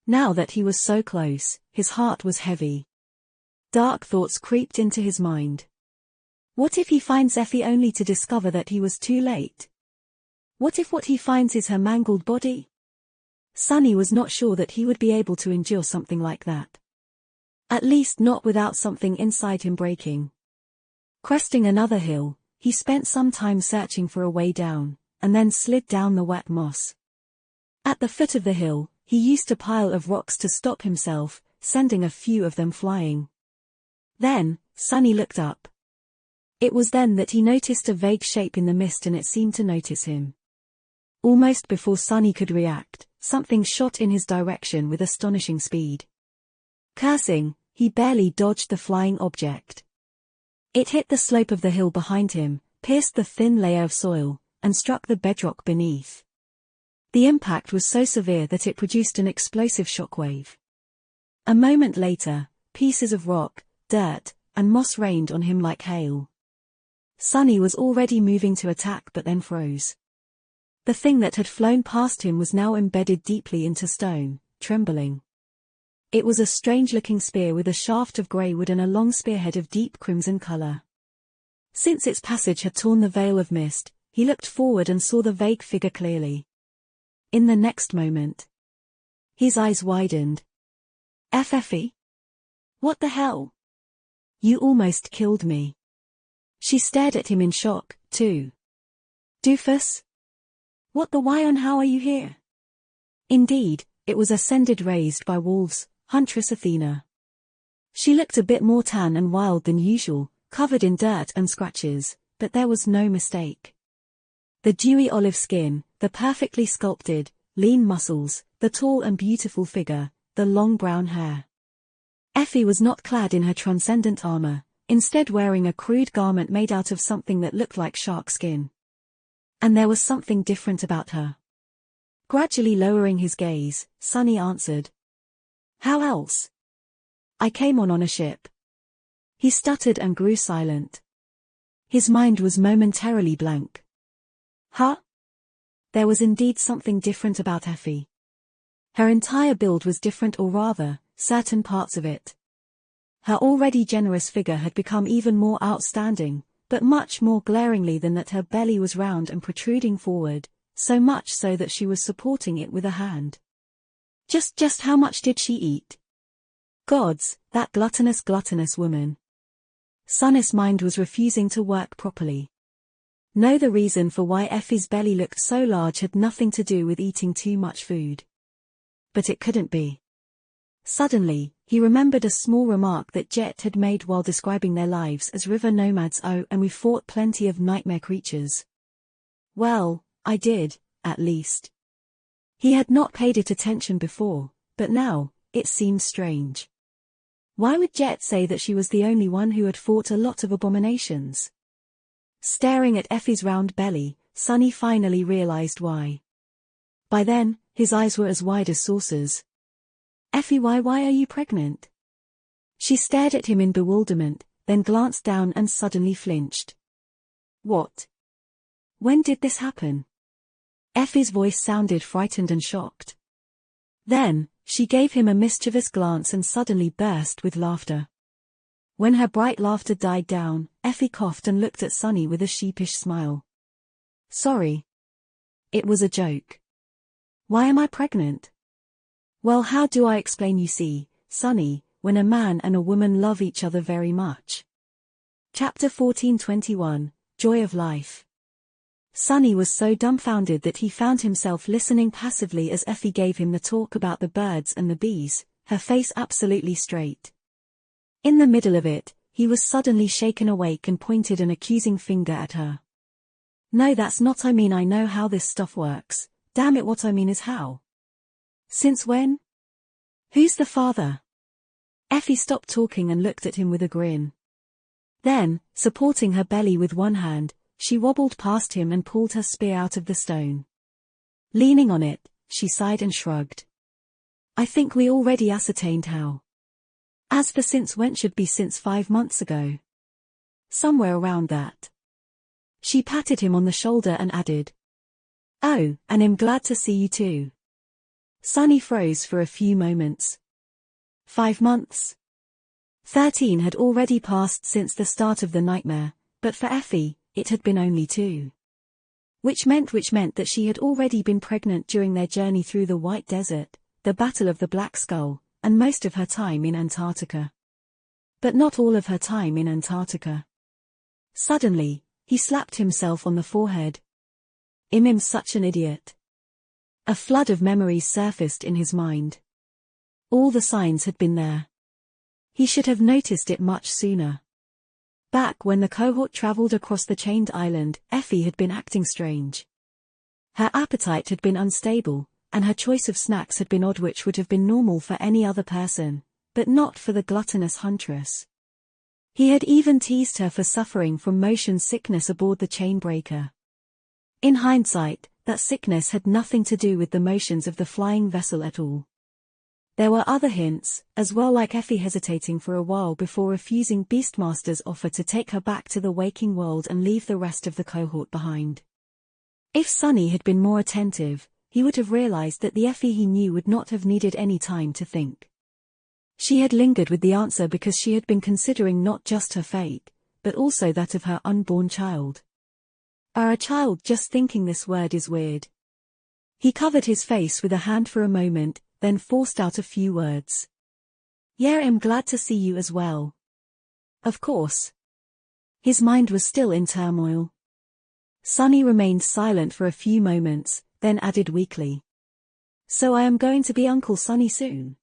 Speaker 1: Now that he was so close, his heart was heavy. Dark thoughts creeped into his mind. What if he finds Effie only to discover that he was too late? What if what he finds is her mangled body? Sunny was not sure that he would be able to endure something like that. At least not without something inside him breaking. Cresting another hill, he spent some time searching for a way down, and then slid down the wet moss. At the foot of the hill, he used a pile of rocks to stop himself, sending a few of them flying. Then, Sunny looked up. It was then that he noticed a vague shape in the mist, and it seemed to notice him. Almost before Sunny could react, something shot in his direction with astonishing speed. Cursing, he barely dodged the flying object. It hit the slope of the hill behind him, pierced the thin layer of soil, and struck the bedrock beneath. The impact was so severe that it produced an explosive shockwave. A moment later, pieces of rock, dirt, and moss rained on him like hail. Sunny was already moving to attack but then froze. The thing that had flown past him was now embedded deeply into stone, trembling. It was a strange-looking spear with a shaft of grey wood and a long spearhead of deep crimson color. Since its passage had torn the veil of mist, he looked forward and saw the vague figure clearly. In the next moment, his eyes widened. Effie? What the hell? You almost killed me. She stared at him in shock, too. Doofus? What the why and how are you here? Indeed, it was ascended raised by wolves, huntress Athena. She looked a bit more tan and wild than usual, covered in dirt and scratches, but there was no mistake. The dewy olive skin, the perfectly sculpted, lean muscles, the tall and beautiful figure, the long brown hair. Effie was not clad in her transcendent armor, instead wearing a crude garment made out of something that looked like shark skin. And there was something different about her. Gradually lowering his gaze, Sunny answered. How else? I came on a ship. He stuttered and grew silent. His mind was momentarily blank. Huh? There was indeed something different about Effie. Her entire build was different, or rather, certain parts of it. Her already generous figure had become even more outstanding, but much more glaringly than that her belly was round and protruding forward, so much so that she was supporting it with a hand. Just how much did she eat? Gods, that gluttonous woman. Sunny's mind was refusing to work properly. No, the reason for why Effie's belly looked so large had nothing to do with eating too much food. But it couldn't be. Suddenly, he remembered a small remark that Jet had made while describing their lives as river nomads. Oh, and we fought plenty of nightmare creatures. Well, I did, at least. He had not paid it attention before, but now, it seemed strange. Why would Jet say that she was the only one who had fought a lot of abominations? Staring at Effie's round belly, Sunny finally realized why. By then, his eyes were as wide as saucers. Effie, why are you pregnant? She stared at him in bewilderment, then glanced down and suddenly flinched. What? When did this happen? Effie's voice sounded frightened and shocked. Then, she gave him a mischievous glance and suddenly burst with laughter. When her bright laughter died down, Effie coughed and looked at Sunny with a sheepish smile. Sorry. It was a joke. Why am I pregnant? Well, how do I explain? You see, Sunny, when a man and a woman love each other very much. Chapter 14:21, Joy of Life. Sunny was so dumbfounded that he found himself listening passively as Effie gave him the talk about the birds and the bees, her face absolutely straight. In the middle of it, he was suddenly shaken awake and pointed an accusing finger at her. No, that's not. I know how this stuff works. Damn it, what I mean is how. Since when? Who's the father? Effie stopped talking and looked at him with a grin. Then, supporting her belly with one hand, she wobbled past him and pulled her spear out of the stone. Leaning on it, she sighed and shrugged. I think we already ascertained how. As for since when, should be since 5 months ago. Somewhere around that. She patted him on the shoulder and added. Oh, and I'm glad to see you too. Sunny froze for a few moments. 5 months? 13 had already passed since the start of the nightmare, but for Effie, it had been only 2. Which meant that she had already been pregnant during their journey through the White Desert, the Battle of the Black Skull, and most of her time in Antarctica. But not all of her time in Antarctica. Suddenly, he slapped himself on the forehead. I'm such an idiot. A flood of memories surfaced in his mind. All the signs had been there. He should have noticed it much sooner. Back when the cohort traveled across the chained island, Effie had been acting strange. Her appetite had been unstable, and her choice of snacks had been odd, which would have been normal for any other person, but not for the gluttonous huntress. He had even teased her for suffering from motion sickness aboard the chainbreaker. In hindsight, that sickness had nothing to do with the motions of the flying vessel at all. There were other hints, as well, like Effie hesitating for a while before refusing Beastmaster's offer to take her back to the waking world and leave the rest of the cohort behind. If Sunny had been more attentive, he would have realized that the Effie he knew would not have needed any time to think. She had lingered with the answer because she had been considering not just her fate, but also that of her unborn child. A child, just thinking this word is weird. He covered his face with a hand for a moment, then forced out a few words. Yeah, I'm glad to see you as well. Of course. His mind was still in turmoil. Sunny remained silent for a few moments, then added weakly. So I am going to be Uncle Sunny soon.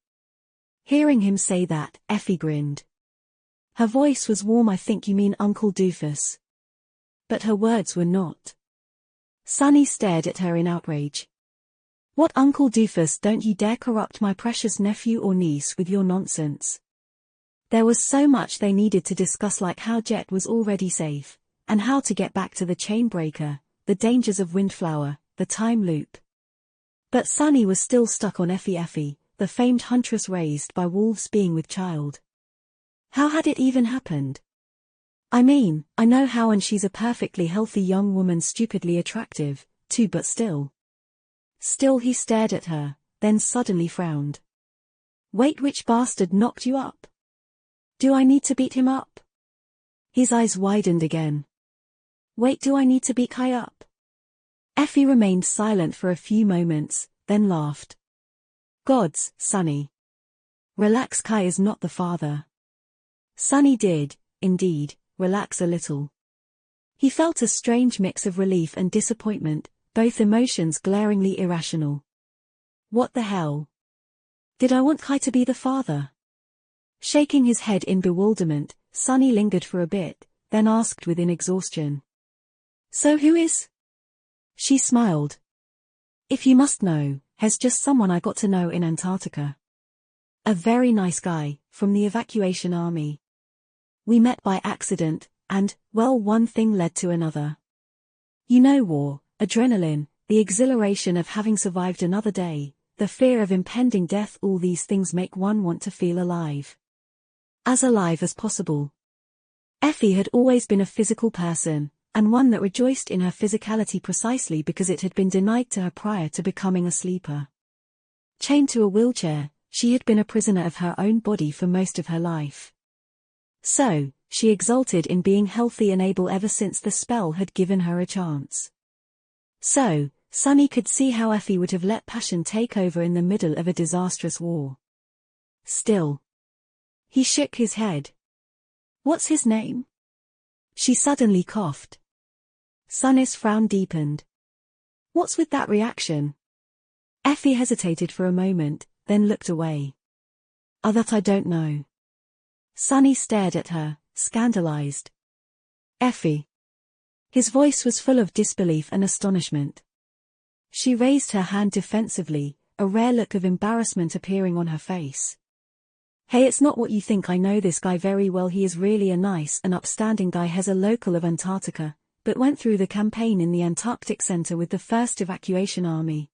Speaker 1: Hearing him say that, Effie grinned. Her voice was warm. I think you mean Uncle Doofus. But her words were not. Sunny stared at her in outrage. What Uncle Doofus? Don't you dare corrupt my precious nephew or niece with your nonsense. There was so much they needed to discuss, like how Jet was already safe, and how to get back to the chain breaker, the dangers of Windflower, the time loop. But Sunny was still stuck on Effie, the famed huntress raised by wolves being with child. How had it even happened? I mean, I know how, and she's a perfectly healthy young woman, stupidly attractive, too, but still. Still he stared at her, then suddenly frowned. Wait, which bastard knocked you up? Do I need to beat him up? His eyes widened again. Wait, do I need to beat Kai up? Effie remained silent for a few moments, then laughed. Gods, Sunny. Relax, Kai is not the father. Sunny did, indeed, relax a little. He felt a strange mix of relief and disappointment, both emotions glaringly irrational. What the hell? Did I want Kai to be the father? Shaking his head in bewilderment, Sunny lingered for a bit, then asked within exhaustion. So who is? She smiled. If you must know, Hez just someone I got to know in Antarctica. A very nice guy, from the evacuation army. We met by accident, and, well, one thing led to another. You know, war, adrenaline, the exhilaration of having survived another day, the fear of impending death, all these things make one want to feel alive. As alive as possible. Effie had always been a physical person, and one that rejoiced in her physicality precisely because it had been denied to her prior to becoming a sleeper. Chained to a wheelchair, she had been a prisoner of her own body for most of her life. So, she exulted in being healthy and able ever since the spell had given her a chance. So, Sunny could see how Effie would have let passion take over in the middle of a disastrous war. Still. He shook his head. What's his name? She suddenly coughed. Sunny's frown deepened. What's with that reaction? Effie hesitated for a moment, then looked away. That I don't know. Sunny stared at her, scandalized. Effie. His voice was full of disbelief and astonishment. She raised her hand defensively, a rare look of embarrassment appearing on her face. Hey, it's not what you think. I know this guy very well. He is really a nice and upstanding guy. He's a local of Antarctica, but went through the campaign in the Antarctic Center with the 1st Evacuation Army.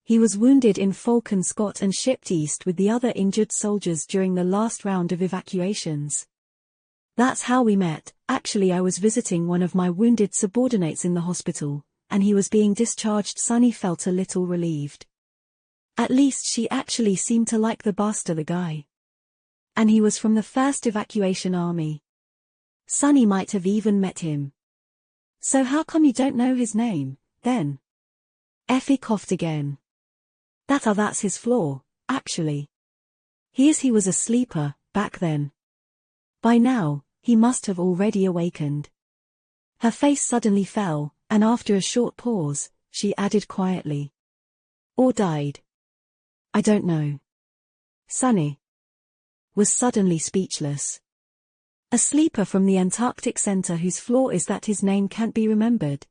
Speaker 1: He was wounded in Falcon Scott and shipped east with the other injured soldiers during the last round of evacuations. That's how we met. Actually, I was visiting one of my wounded subordinates in the hospital, and he was being discharged. Sunny felt a little relieved. At least she actually seemed to like the bastard, the guy. And he was from the 1st Evacuation Army. Sunny might have even met him. So how come you don't know his name, then? Effie coughed again. That's his flaw, actually. He was a sleeper, back then. By now, he must have already awakened. Her face suddenly fell, and after a short pause, she added quietly. Or died. I don't know. Sunny was suddenly speechless. A sleeper from the Antarctic Center whose flaw is that his name can't be remembered.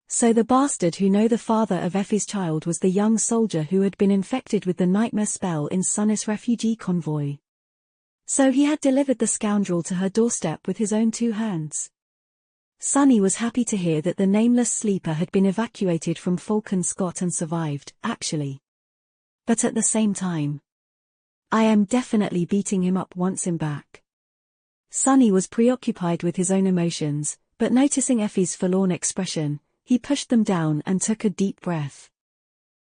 Speaker 1: So the bastard who knew the father of Effie's child was the young soldier who had been infected with the nightmare spell in Sunny's refugee convoy. So he had delivered the scoundrel to her doorstep with his own 2 hands. Sunny was happy to hear that the nameless sleeper had been evacuated from Falcon Scott and survived, actually. But at the same time, I am definitely beating him up once I'm back. Sunny was preoccupied with his own emotions, but noticing Effie's forlorn expression, he pushed them down and took a deep breath.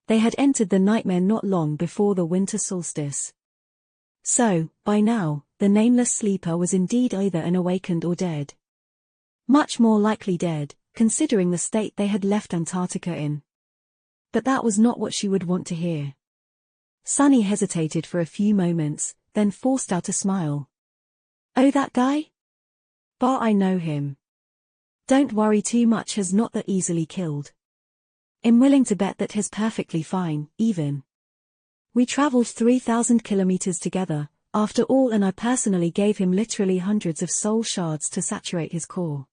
Speaker 1: They had entered the nightmare not long before the winter solstice. So, by now, the nameless sleeper was indeed either an awakened or dead. Much more likely dead, considering the state they had left Antarctica in. But that was not what she would want to hear. Sunny hesitated for a few moments, then forced out a smile. Oh, that guy? Bah, I know him. Don't worry too much, has not that easily killed. I'm willing to bet that he's perfectly fine, even. We traveled 3,000 kilometers together, after all, and I personally gave him literally hundreds of soul shards to saturate his core.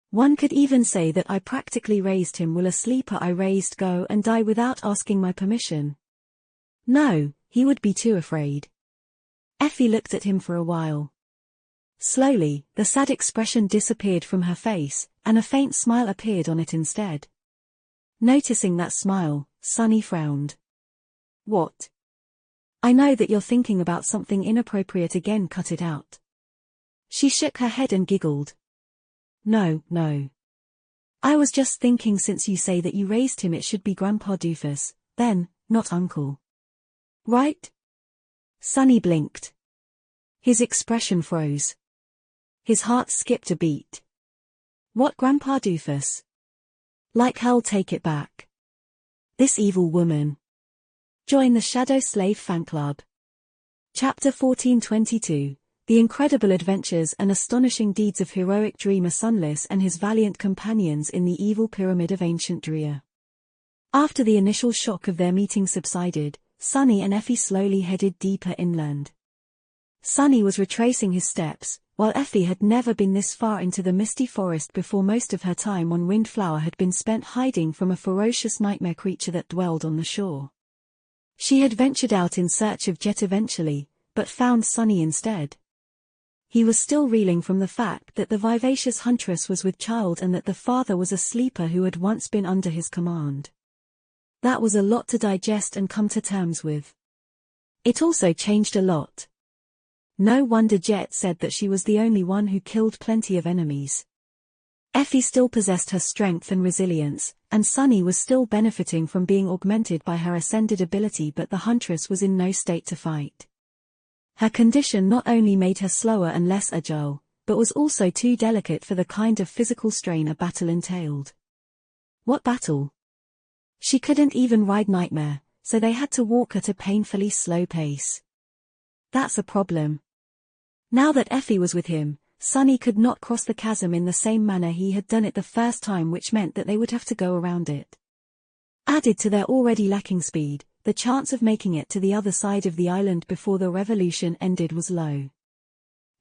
Speaker 1: One could even say that I practically raised him. Will a sleeper I raised go and die without asking my permission? No, he would be too afraid. Effie looked at him for a while. Slowly, the sad expression disappeared from her face, and a faint smile appeared on it instead. Noticing that smile, Sunny frowned. What? I know that you're thinking about something inappropriate again. Cut it out. She shook her head and giggled. No. I was just thinking, since you say that you raised him, it should be Grandpa Doofus, then, not Uncle. Right? Sunny blinked. His expression froze. His heart skipped a beat. What, Grandpa Doofus? Like hell, take it back. This evil woman. Join the Shadow Slave Fan Club. Chapter 1422. The incredible adventures and astonishing deeds of heroic dreamer Sunless and his valiant companions in the evil pyramid of ancient Drea. After the initial shock of their meeting subsided, Sunny and Effie slowly headed deeper inland. Sunny was retracing his steps, while Effie had never been this far into the misty forest before. Most of her time on Windflower had been spent hiding from a ferocious nightmare creature that dwelled on the shore. She had ventured out in search of Jet eventually, but found Sunny instead. He was still reeling from the fact that the vivacious huntress was with child and that the father was a sleeper who had once been under his command. That was a lot to digest and come to terms with. It also changed a lot. No wonder Jet said that she was the only one who killed plenty of enemies. Effie still possessed her strength and resilience, and Sunny was still benefiting from being augmented by her ascended ability, but the huntress was in no state to fight. Her condition not only made her slower and less agile, but was also too delicate for the kind of physical strain a battle entailed. What battle? She couldn't even ride Nightmare, so they had to walk at a painfully slow pace. That's a problem. Now that Effie was with him, Sunny could not cross the chasm in the same manner he had done it the first time, which meant that they would have to go around it. Added to their already lacking speed, the chance of making it to the other side of the island before the revolution ended was low.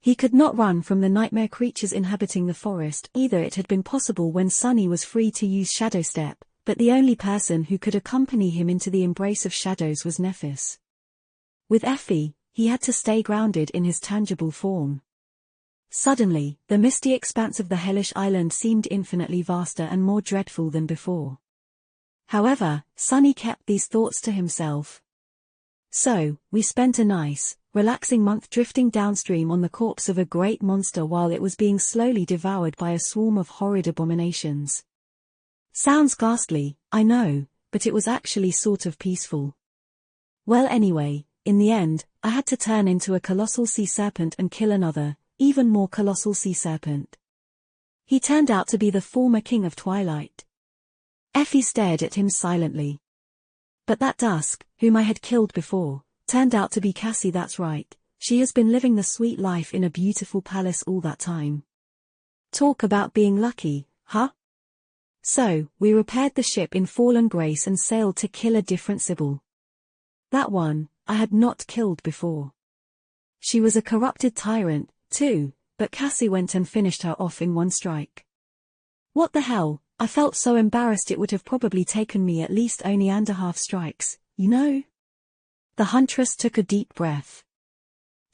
Speaker 1: He could not run from the nightmare creatures inhabiting the forest either. It had been possible when Sunny was free to use Shadow Step, but the only person who could accompany him into the embrace of shadows was Nephis. With Effie, he had to stay grounded in his tangible form. Suddenly, the misty expanse of the hellish island seemed infinitely vaster and more dreadful than before. However, Sunny kept these thoughts to himself. So, we spent a nice, relaxing month drifting downstream on the corpse of a great monster while it was being slowly devoured by a swarm of horrid abominations. Sounds ghastly, I know, but it was actually sort of peaceful. Well, anyway, in the end, I had to turn into a colossal sea serpent and kill another, even more colossal sea serpent. He turned out to be the former king of Twilight. Effie stared at him silently. But that Dusk, whom I had killed before, turned out to be Cassie. That's right, she has been living the sweet life in a beautiful palace all that time. Talk about being lucky, huh? So, we repaired the ship in Fallen Grace and sailed to kill a different Sybil. That one, I had not killed before. She was a corrupted tyrant, too, but Cassie went and finished her off in one strike. What the hell, I felt so embarrassed it would have probably taken me at least only and a half strikes, you know? The huntress took a deep breath.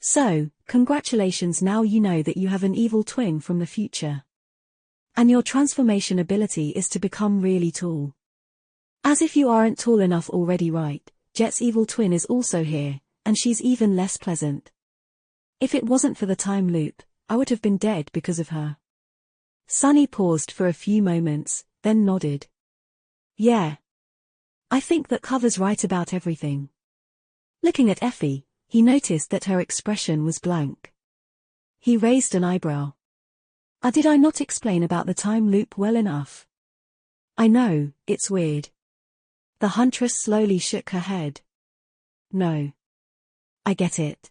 Speaker 1: So, congratulations, now you know that you have an evil twin from the future. And your transformation ability is to become really tall. As if you aren't tall enough already, right? Jet's evil twin is also here, and she's even less pleasant. If it wasn't for the time loop, I would have been dead because of her. Sunny paused for a few moments, then nodded. Yeah. I think that covers right about everything. Looking at Effie, he noticed that her expression was blank. He raised an eyebrow. Did I not explain about the time loop well enough? I know, it's weird. The huntress slowly shook her head. No. I get it.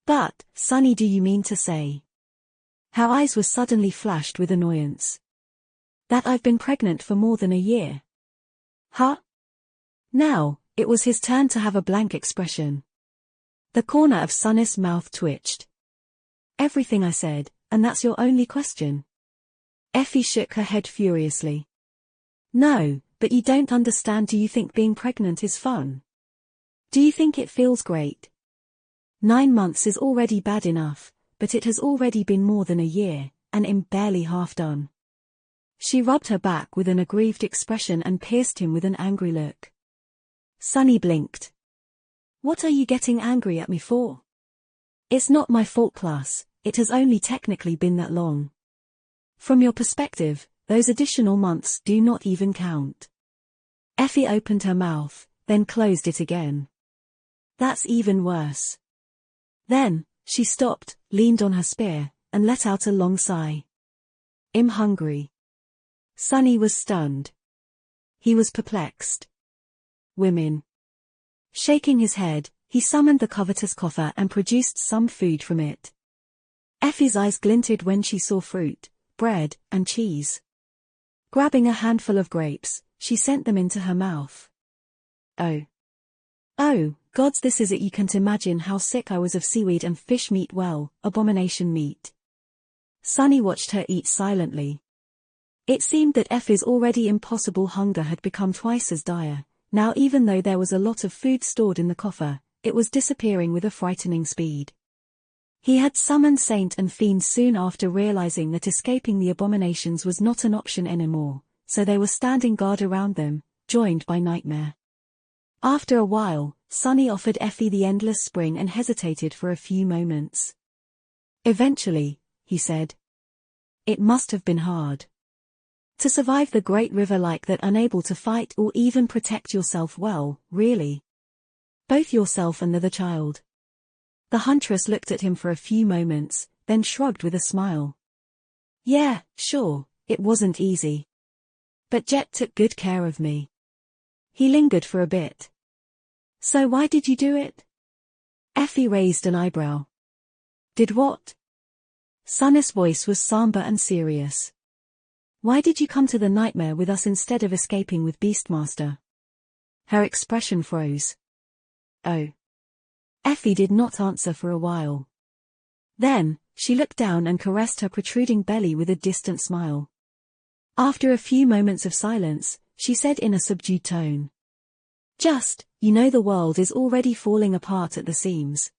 Speaker 1: But, Sunny, do you mean to say? Her eyes were suddenly flashed with annoyance. That I've been pregnant for more than a year. Huh? Now, it was his turn to have a blank expression. The corner of Sunny's mouth twitched. Everything I said, and that's your only question? Effie shook her head furiously. No, but you don't understand. Do you think being pregnant is fun? Do you think it feels great? 9 months is already bad enough, but it has already been more than a year, and I'm barely half done. She rubbed her back with an aggrieved expression and pierced him with an angry look. Sunny blinked. What are you getting angry at me for? It's not my fault, class, it has only technically been that long. From your perspective, those additional months do not even count. Effie opened her mouth, then closed it again. That's even worse. Then, she stopped, leaned on her spear, and let out a long sigh. I'm hungry. Sunny was stunned. He was perplexed. Women. Shaking his head, he summoned the covetous coffer and produced some food from it. Effie's eyes glinted when she saw fruit, bread, and cheese. Grabbing a handful of grapes, she sent them into her mouth. Oh. Oh, gods, this is it. You can't imagine how sick I was of seaweed and fish meat. Well, abomination meat. Sunny watched her eat silently. It seemed that Effie's already impossible hunger had become twice as dire. Now, even though there was a lot of food stored in the coffer, it was disappearing with a frightening speed. He had summoned Saint and Fiend soon after realizing that escaping the abominations was not an option anymore, so they were standing guard around them, joined by Nightmare. After a while, Sunny offered Effie the endless spring and hesitated for a few moments. Eventually, he said. It must have been hard. To survive the great river like that, unable to fight or even protect yourself well, really. Both yourself and the child. The huntress looked at him for a few moments, then shrugged with a smile. Yeah, sure, it wasn't easy. But Jet took good care of me. He lingered for a bit. So why did you do it? Effie raised an eyebrow. Did what? Sunny's voice was somber and serious. Why did you come to the Nightmare with us instead of escaping with Beastmaster? Her expression froze. Oh. Effie did not answer for a while. Then, she looked down and caressed her protruding belly with a distant smile. After a few moments of silence, she said in a subdued tone. You know the world is already falling apart at the seams.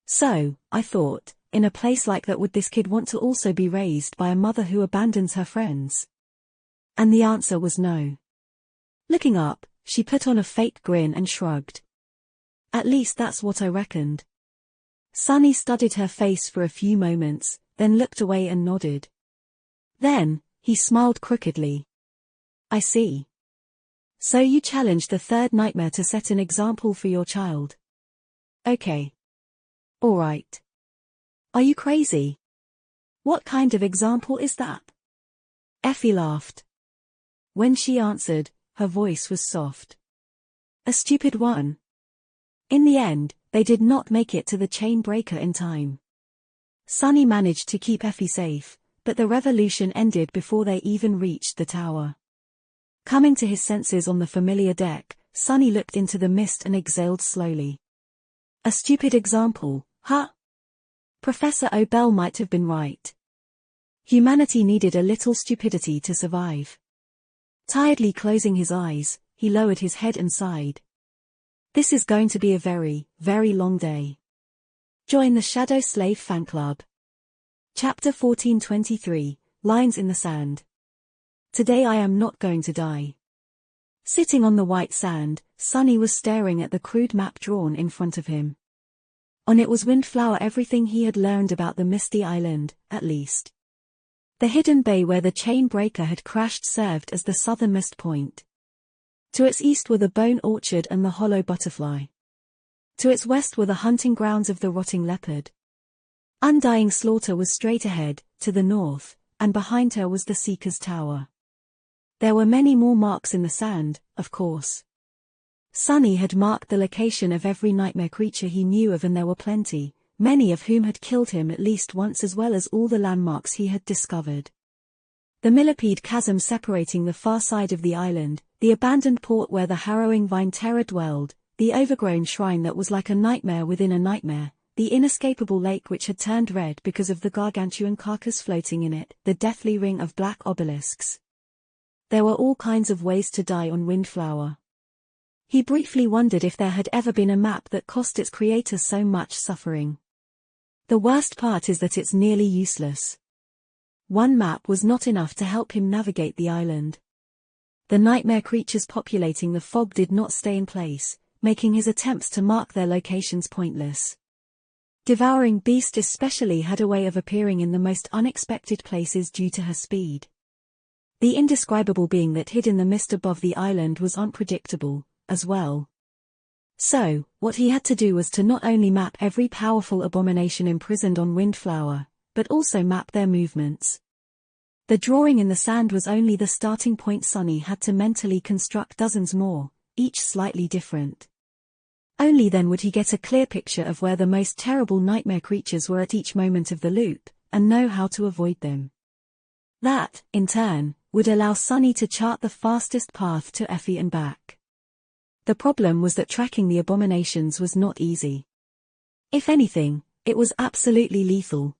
Speaker 1: So, I thought, in a place like that, would this kid want to also be raised by a mother who abandons her friends? And the answer was no. Looking up, she put on a fake grin and shrugged. At least that's what I reckoned. Sunny studied her face for a few moments, then looked away and nodded. Then, he smiled crookedly. I see. So you challenged the third Nightmare to set an example for your child. Okay. All right. Are you crazy? What kind of example is that? Effie laughed. When she answered, her voice was soft. A stupid one. In the end, they did not make it to the chain breaker in time. Sunny managed to keep Effie safe, but the revolution ended before they even reached the tower. Coming to his senses on the familiar deck, Sunny looked into the mist and exhaled slowly. A stupid example, huh? Professor O'Bell might have been right. Humanity needed a little stupidity to survive. Tiredly closing his eyes, he lowered his head and sighed. This is going to be a very, very long day. Join the Shadow Slave Fan Club. Chapter 1423, Lines in the Sand. Today I am not going to die. Sitting on the white sand, Sunny was staring at the crude map drawn in front of him. On it was Windflower, everything he had learned about the Misty Island, at least. The hidden bay where the chain breaker had crashed served as the southernmost point. To its east were the Bone Orchard and the Hollow Butterfly. To its west were the hunting grounds of the Rotting Leopard. Undying Slaughter was straight ahead, to the north, and behind her was the Seeker's Tower. There were many more marks in the sand, of course. Sunny had marked the location of every nightmare creature he knew of, and there were plenty, many of whom had killed him at least once, as well as all the landmarks he had discovered. The millipede chasm separating the far side of the island, the abandoned port where the harrowing vine terror dwelled, the overgrown shrine that was like a nightmare within a nightmare, the inescapable lake which had turned red because of the gargantuan carcass floating in it, the deathly ring of black obelisks. There were all kinds of ways to die on Windflower. He briefly wondered if there had ever been a map that cost its creator so much suffering. The worst part is that it's nearly useless. One map was not enough to help him navigate the island. The nightmare creatures populating the fog did not stay in place, making his attempts to mark their locations pointless. Devouring Beast especially had a way of appearing in the most unexpected places due to her speed. The indescribable being that hid in the mist above the island was unpredictable, as well. So, what he had to do was to not only map every powerful abomination imprisoned on Windflower, but also map their movements. The drawing in the sand was only the starting point. Sunny had to mentally construct dozens more, each slightly different. Only then would he get a clear picture of where the most terrible nightmare creatures were at each moment of the loop, and know how to avoid them. That, in turn, would allow Sunny to chart the fastest path to Effie and back. The problem was that tracking the abominations was not easy. If anything, it was absolutely lethal.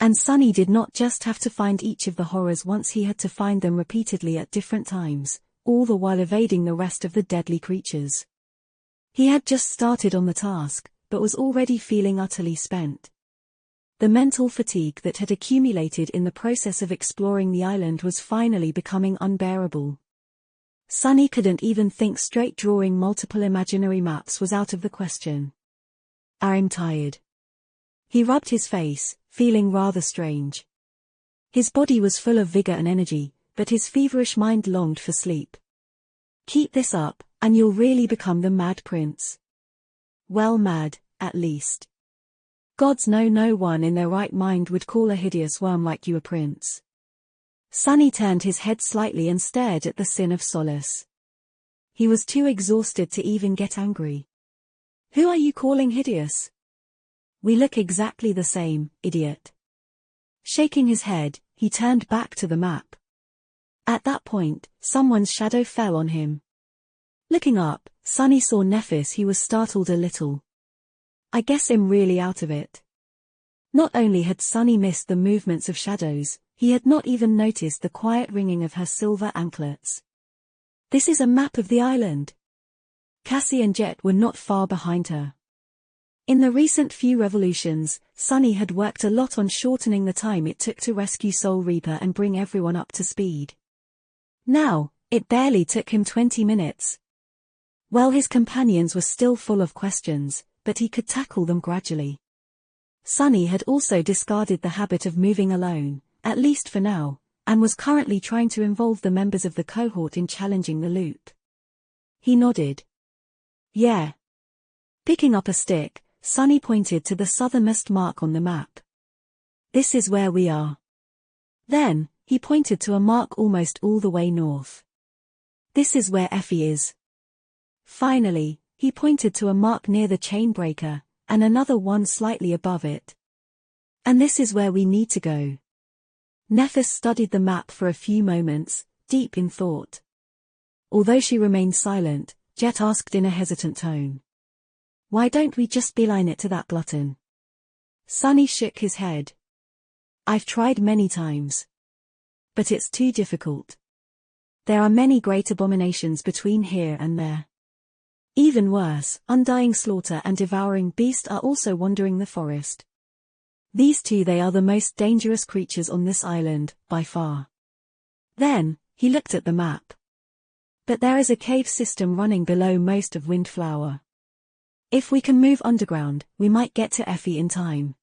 Speaker 1: And Sunny did not just have to find each of the horrors once, he had to find them repeatedly at different times, all the while evading the rest of the deadly creatures. He had just started on the task, but was already feeling utterly spent. The mental fatigue that had accumulated in the process of exploring the island was finally becoming unbearable. Sunny couldn't even think straight. Drawing multiple imaginary maps was out of the question. I'm tired. He rubbed his face, feeling rather strange. His body was full of vigor and energy, but his feverish mind longed for sleep. Keep this up, and you'll really become the Mad Prince. Well, mad, at least. Gods know no one in their right mind would call a hideous worm like you a prince. Sunny turned his head slightly and stared at the Sin of Solace. He was too exhausted to even get angry. Who are you calling hideous? We look exactly the same, idiot. Shaking his head, he turned back to the map. At that point, someone's shadow fell on him. Looking up, Sunny saw Nephis. He was startled a little. I guess I'm really out of it. Not only had Sunny missed the movements of shadows, he had not even noticed the quiet ringing of her silver anklets. This is a map of the island. Cassie and Jet were not far behind her. In the recent few revolutions, Sunny had worked a lot on shortening the time it took to rescue Soul Reaper and bring everyone up to speed. Now, it barely took him 20 minutes. Well, his companions were still full of questions, but he could tackle them gradually. Sunny had also discarded the habit of moving alone, at least for now, and was currently trying to involve the members of the cohort in challenging the loop. He nodded. Yeah. Picking up a stick, Sunny pointed to the southernmost mark on the map. This is where we are. Then, he pointed to a mark almost all the way north. This is where Effie is. Finally, he pointed to a mark near the chain breaker, and another one slightly above it. And this is where we need to go. Nephis studied the map for a few moments, deep in thought. Although she remained silent, Jet asked in a hesitant tone. Why don't we just beeline it to that glutton? Sunny shook his head. I've tried many times. But it's too difficult. There are many great abominations between here and there. Even worse, Undying Slaughter and Devouring Beast are also wandering the forest. These two, they are the most dangerous creatures on this island, by far. Then, he looked at the map. But there is a cave system running below most of Windflower. If we can move underground, we might get to Effie in time.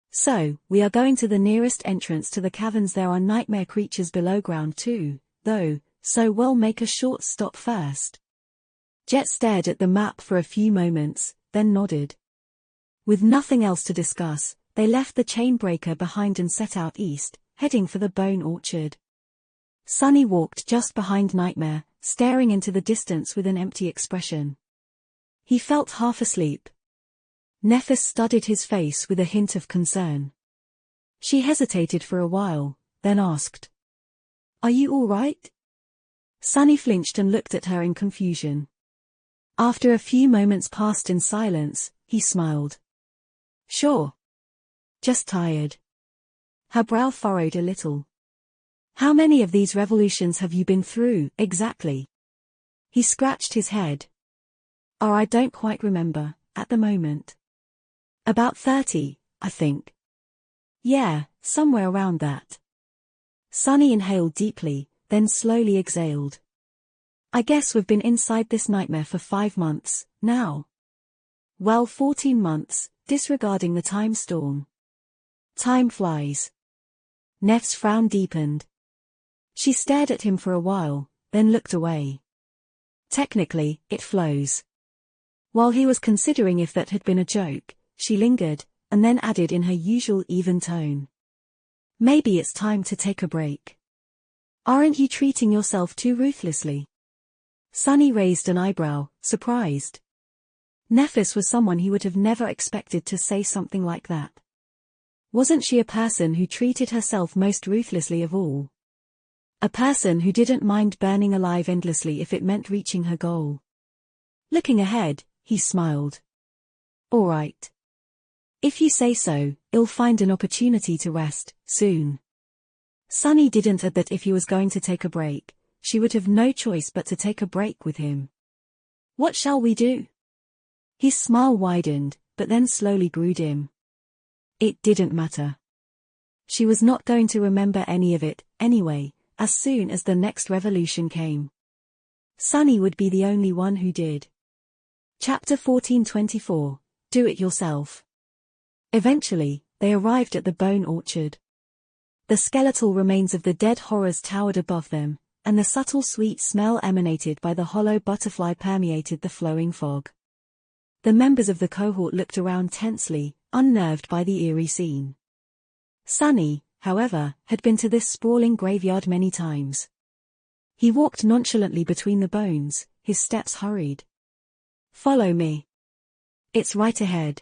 Speaker 1: So, we are going to the nearest entrance to the caverns. There are nightmare creatures below ground too, though, so we'll make a short stop first. Jet stared at the map for a few moments, then nodded. With nothing else to discuss, they left the chain breaker behind and set out east, heading for the Bone Orchard. Sunny walked just behind Nightmare, staring into the distance with an empty expression. He felt half asleep. Nephis studied his face with a hint of concern. She hesitated for a while, then asked. Are you all right? Sunny flinched and looked at her in confusion. After a few moments passed in silence, he smiled. Sure. Just tired. Her brow furrowed a little. How many of these revolutions have you been through, exactly? He scratched his head. Oh, I don't quite remember, at the moment. About 30, I think. Yeah, somewhere around that. Sunny inhaled deeply, then slowly exhaled. I guess we've been inside this nightmare for 5 months, now. Well, 14 months, disregarding the time storm. Time flies. Neff's frown deepened. She stared at him for a while, then looked away. Technically, it flows. While he was considering if that had been a joke, she lingered, and then added in her usual even tone. Maybe it's time to take a break. Aren't you treating yourself too ruthlessly? Sunny raised an eyebrow, surprised. Nefis was someone he would have never expected to say something like that. Wasn't she a person who treated herself most ruthlessly of all? A person who didn't mind burning alive endlessly if it meant reaching her goal. Looking ahead, he smiled. All right. If you say so, you'll find an opportunity to rest, soon. Sunny didn't add that if he was going to take a break, she would have no choice but to take a break with him. What shall we do? His smile widened, but then slowly grew dim. It didn't matter. She was not going to remember any of it, anyway, as soon as the next revolution came. Sunny would be the only one who did. Chapter 1424, Do It Yourself. Eventually, they arrived at the bone orchard. The skeletal remains of the dead horrors towered above them, and the subtle sweet smell emanated by the hollow butterfly permeated the flowing fog. The members of the cohort looked around tensely, unnerved by the eerie scene. Sunny, however, had been to this sprawling graveyard many times. He walked nonchalantly between the bones, his steps hurried. Follow me. It's right ahead.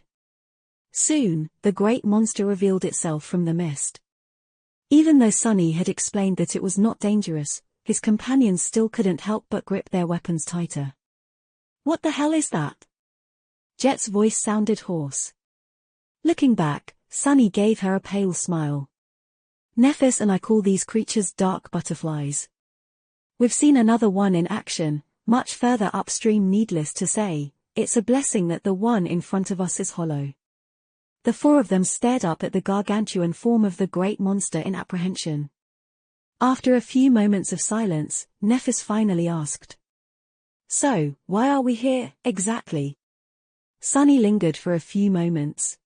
Speaker 1: Soon, the great monster revealed itself from the mist. Even though Sunny had explained that it was not dangerous, his companions still couldn't help but grip their weapons tighter. What the hell is that? Jet's voice sounded hoarse. Looking back, Sunny gave her a pale smile. Nefis and I call these creatures dark butterflies. We've seen another one in action, much further upstream. Needless to say, it's a blessing that the one in front of us is hollow. The 4 of them stared up at the gargantuan form of the great monster in apprehension. After a few moments of silence, Nefis finally asked. So, why are we here, exactly? Sunny lingered for a few moments.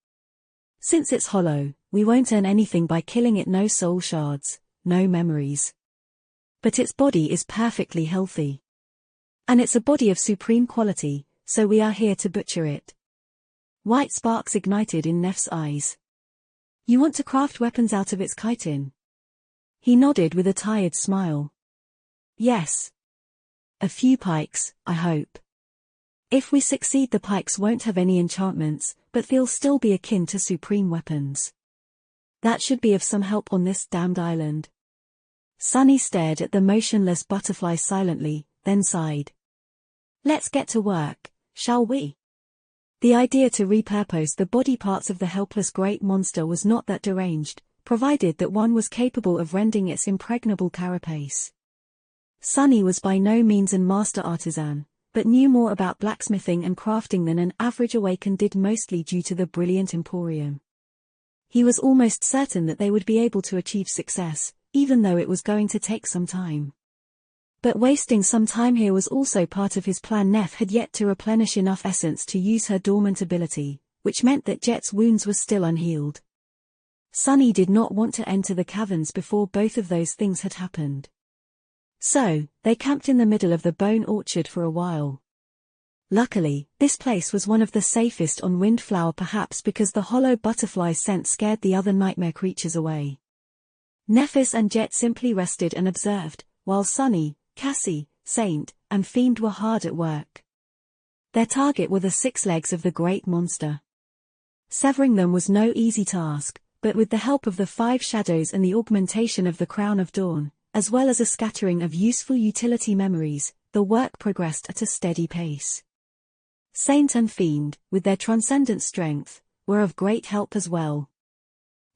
Speaker 1: Since it's hollow, we won't earn anything by killing it. No soul shards, no memories. But its body is perfectly healthy. And it's a body of supreme quality, so we are here to butcher it. White sparks ignited in Neff's eyes. You want to craft weapons out of its chitin? He nodded with a tired smile. Yes. A few pikes, I hope. If we succeed, the pikes won't have any enchantments, but they'll still be akin to supreme weapons. That should be of some help on this damned island. Sunny stared at the motionless butterfly silently, then sighed. Let's get to work, shall we? The idea to repurpose the body parts of the helpless great monster was not that deranged, provided that one was capable of rending its impregnable carapace. Sunny was by no means an master artisan, but knew more about blacksmithing and crafting than an average awakened did, mostly due to the brilliant Emporium. He was almost certain that they would be able to achieve success, even though it was going to take some time. But wasting some time here was also part of his plan. Neff had yet to replenish enough essence to use her dormant ability, which meant that Jet's wounds were still unhealed. Sunny did not want to enter the caverns before both of those things had happened. So, they camped in the middle of the bone orchard for a while. Luckily, this place was one of the safest on Windflower, perhaps because the hollow butterfly scent scared the other nightmare creatures away. Nefis and Jet simply rested and observed, while Sunny, Cassie, Saint, and Fiend were hard at work. Their target were the 6 legs of the great monster. Severing them was no easy task, but with the help of the 5 shadows and the augmentation of the Crown of Dawn, as well as a scattering of useful utility memories, the work progressed at a steady pace. Saint and Fiend, with their transcendent strength, were of great help as well.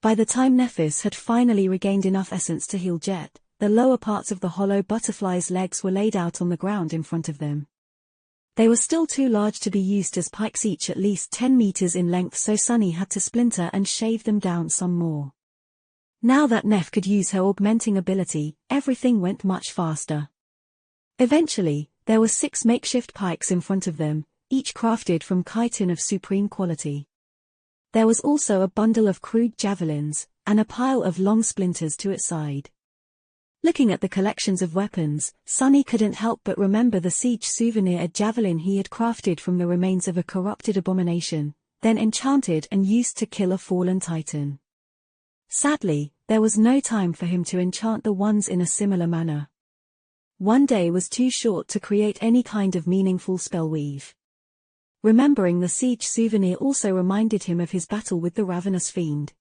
Speaker 1: By the time Nephis had finally regained enough essence to heal Jet, the lower parts of the hollow butterfly's legs were laid out on the ground in front of them. They were still too large to be used as pikes, each at least 10 meters in length, so Sunny had to splinter and shave them down some more. Now that Neph could use her augmenting ability, everything went much faster. Eventually, there were 6 makeshift pikes in front of them, each crafted from chitin of supreme quality. There was also a bundle of crude javelins, and a pile of long splinters to its side. Looking at the collections of weapons, Sunny couldn't help but remember the siege souvenir, a javelin he had crafted from the remains of a corrupted abomination, then enchanted and used to kill a fallen titan. Sadly, there was no time for him to enchant the ones in a similar manner. One day was too short to create any kind of meaningful spell weave. Remembering the siege souvenir also reminded him of his battle with the ravenous fiend.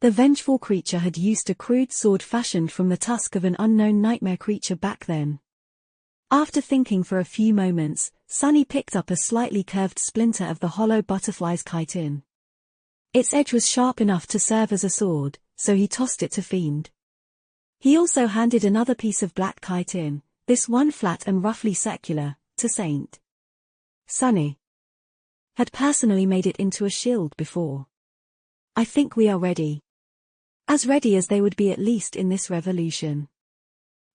Speaker 1: The vengeful creature had used a crude sword fashioned from the tusk of an unknown nightmare creature back then. After thinking for a few moments, Sunny picked up a slightly curved splinter of the hollow butterfly's chitin. Its edge was sharp enough to serve as a sword, so he tossed it to Fiend. He also handed another piece of black chitin, this one flat and roughly circular, to Saint. Sunny had personally made it into a shield before. I think we are ready. As ready as they would be, at least in this revolution.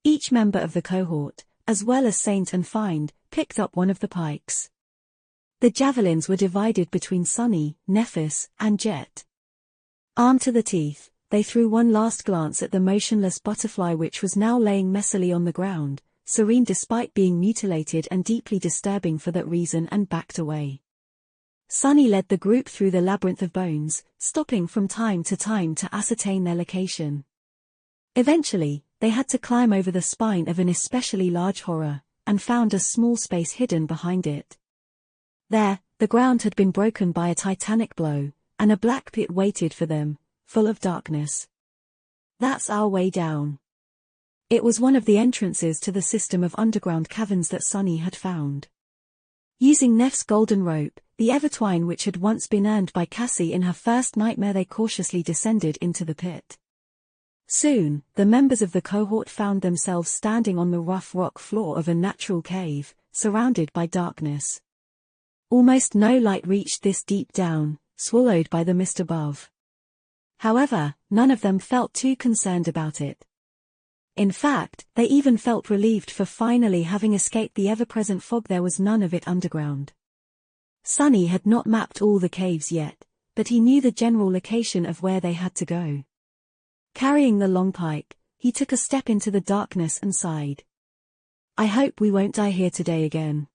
Speaker 1: Each member of the cohort, as well as Saint and Fiend, picked up one of the pikes. The javelins were divided between Sunny, Nephis, and Jet. Armed to the teeth, they threw one last glance at the motionless butterfly, which was now laying messily on the ground, serene despite being mutilated and deeply disturbing for that reason, and backed away. Sunny led the group through the labyrinth of bones, stopping from time to ascertain their location. Eventually, they had to climb over the spine of an especially large horror, and found a small space hidden behind it. There, the ground had been broken by a titanic blow, and a black pit waited for them, full of darkness. That's our way down. It was one of the entrances to the system of underground caverns that Sunny had found. Using Neph's golden rope, the Evertwine which had once been earned by Cassie in her first nightmare, they cautiously descended into the pit. Soon, the members of the cohort found themselves standing on the rough rock floor of a natural cave, surrounded by darkness. Almost no light reached this deep down, swallowed by the mist above. However, none of them felt too concerned about it. In fact, they even felt relieved, for finally having escaped the ever-present fog, there was none of it underground. Sunny had not mapped all the caves yet, but he knew the general location of where they had to go. Carrying the long pike, he took a step into the darkness and sighed. I hope we won't die here today again.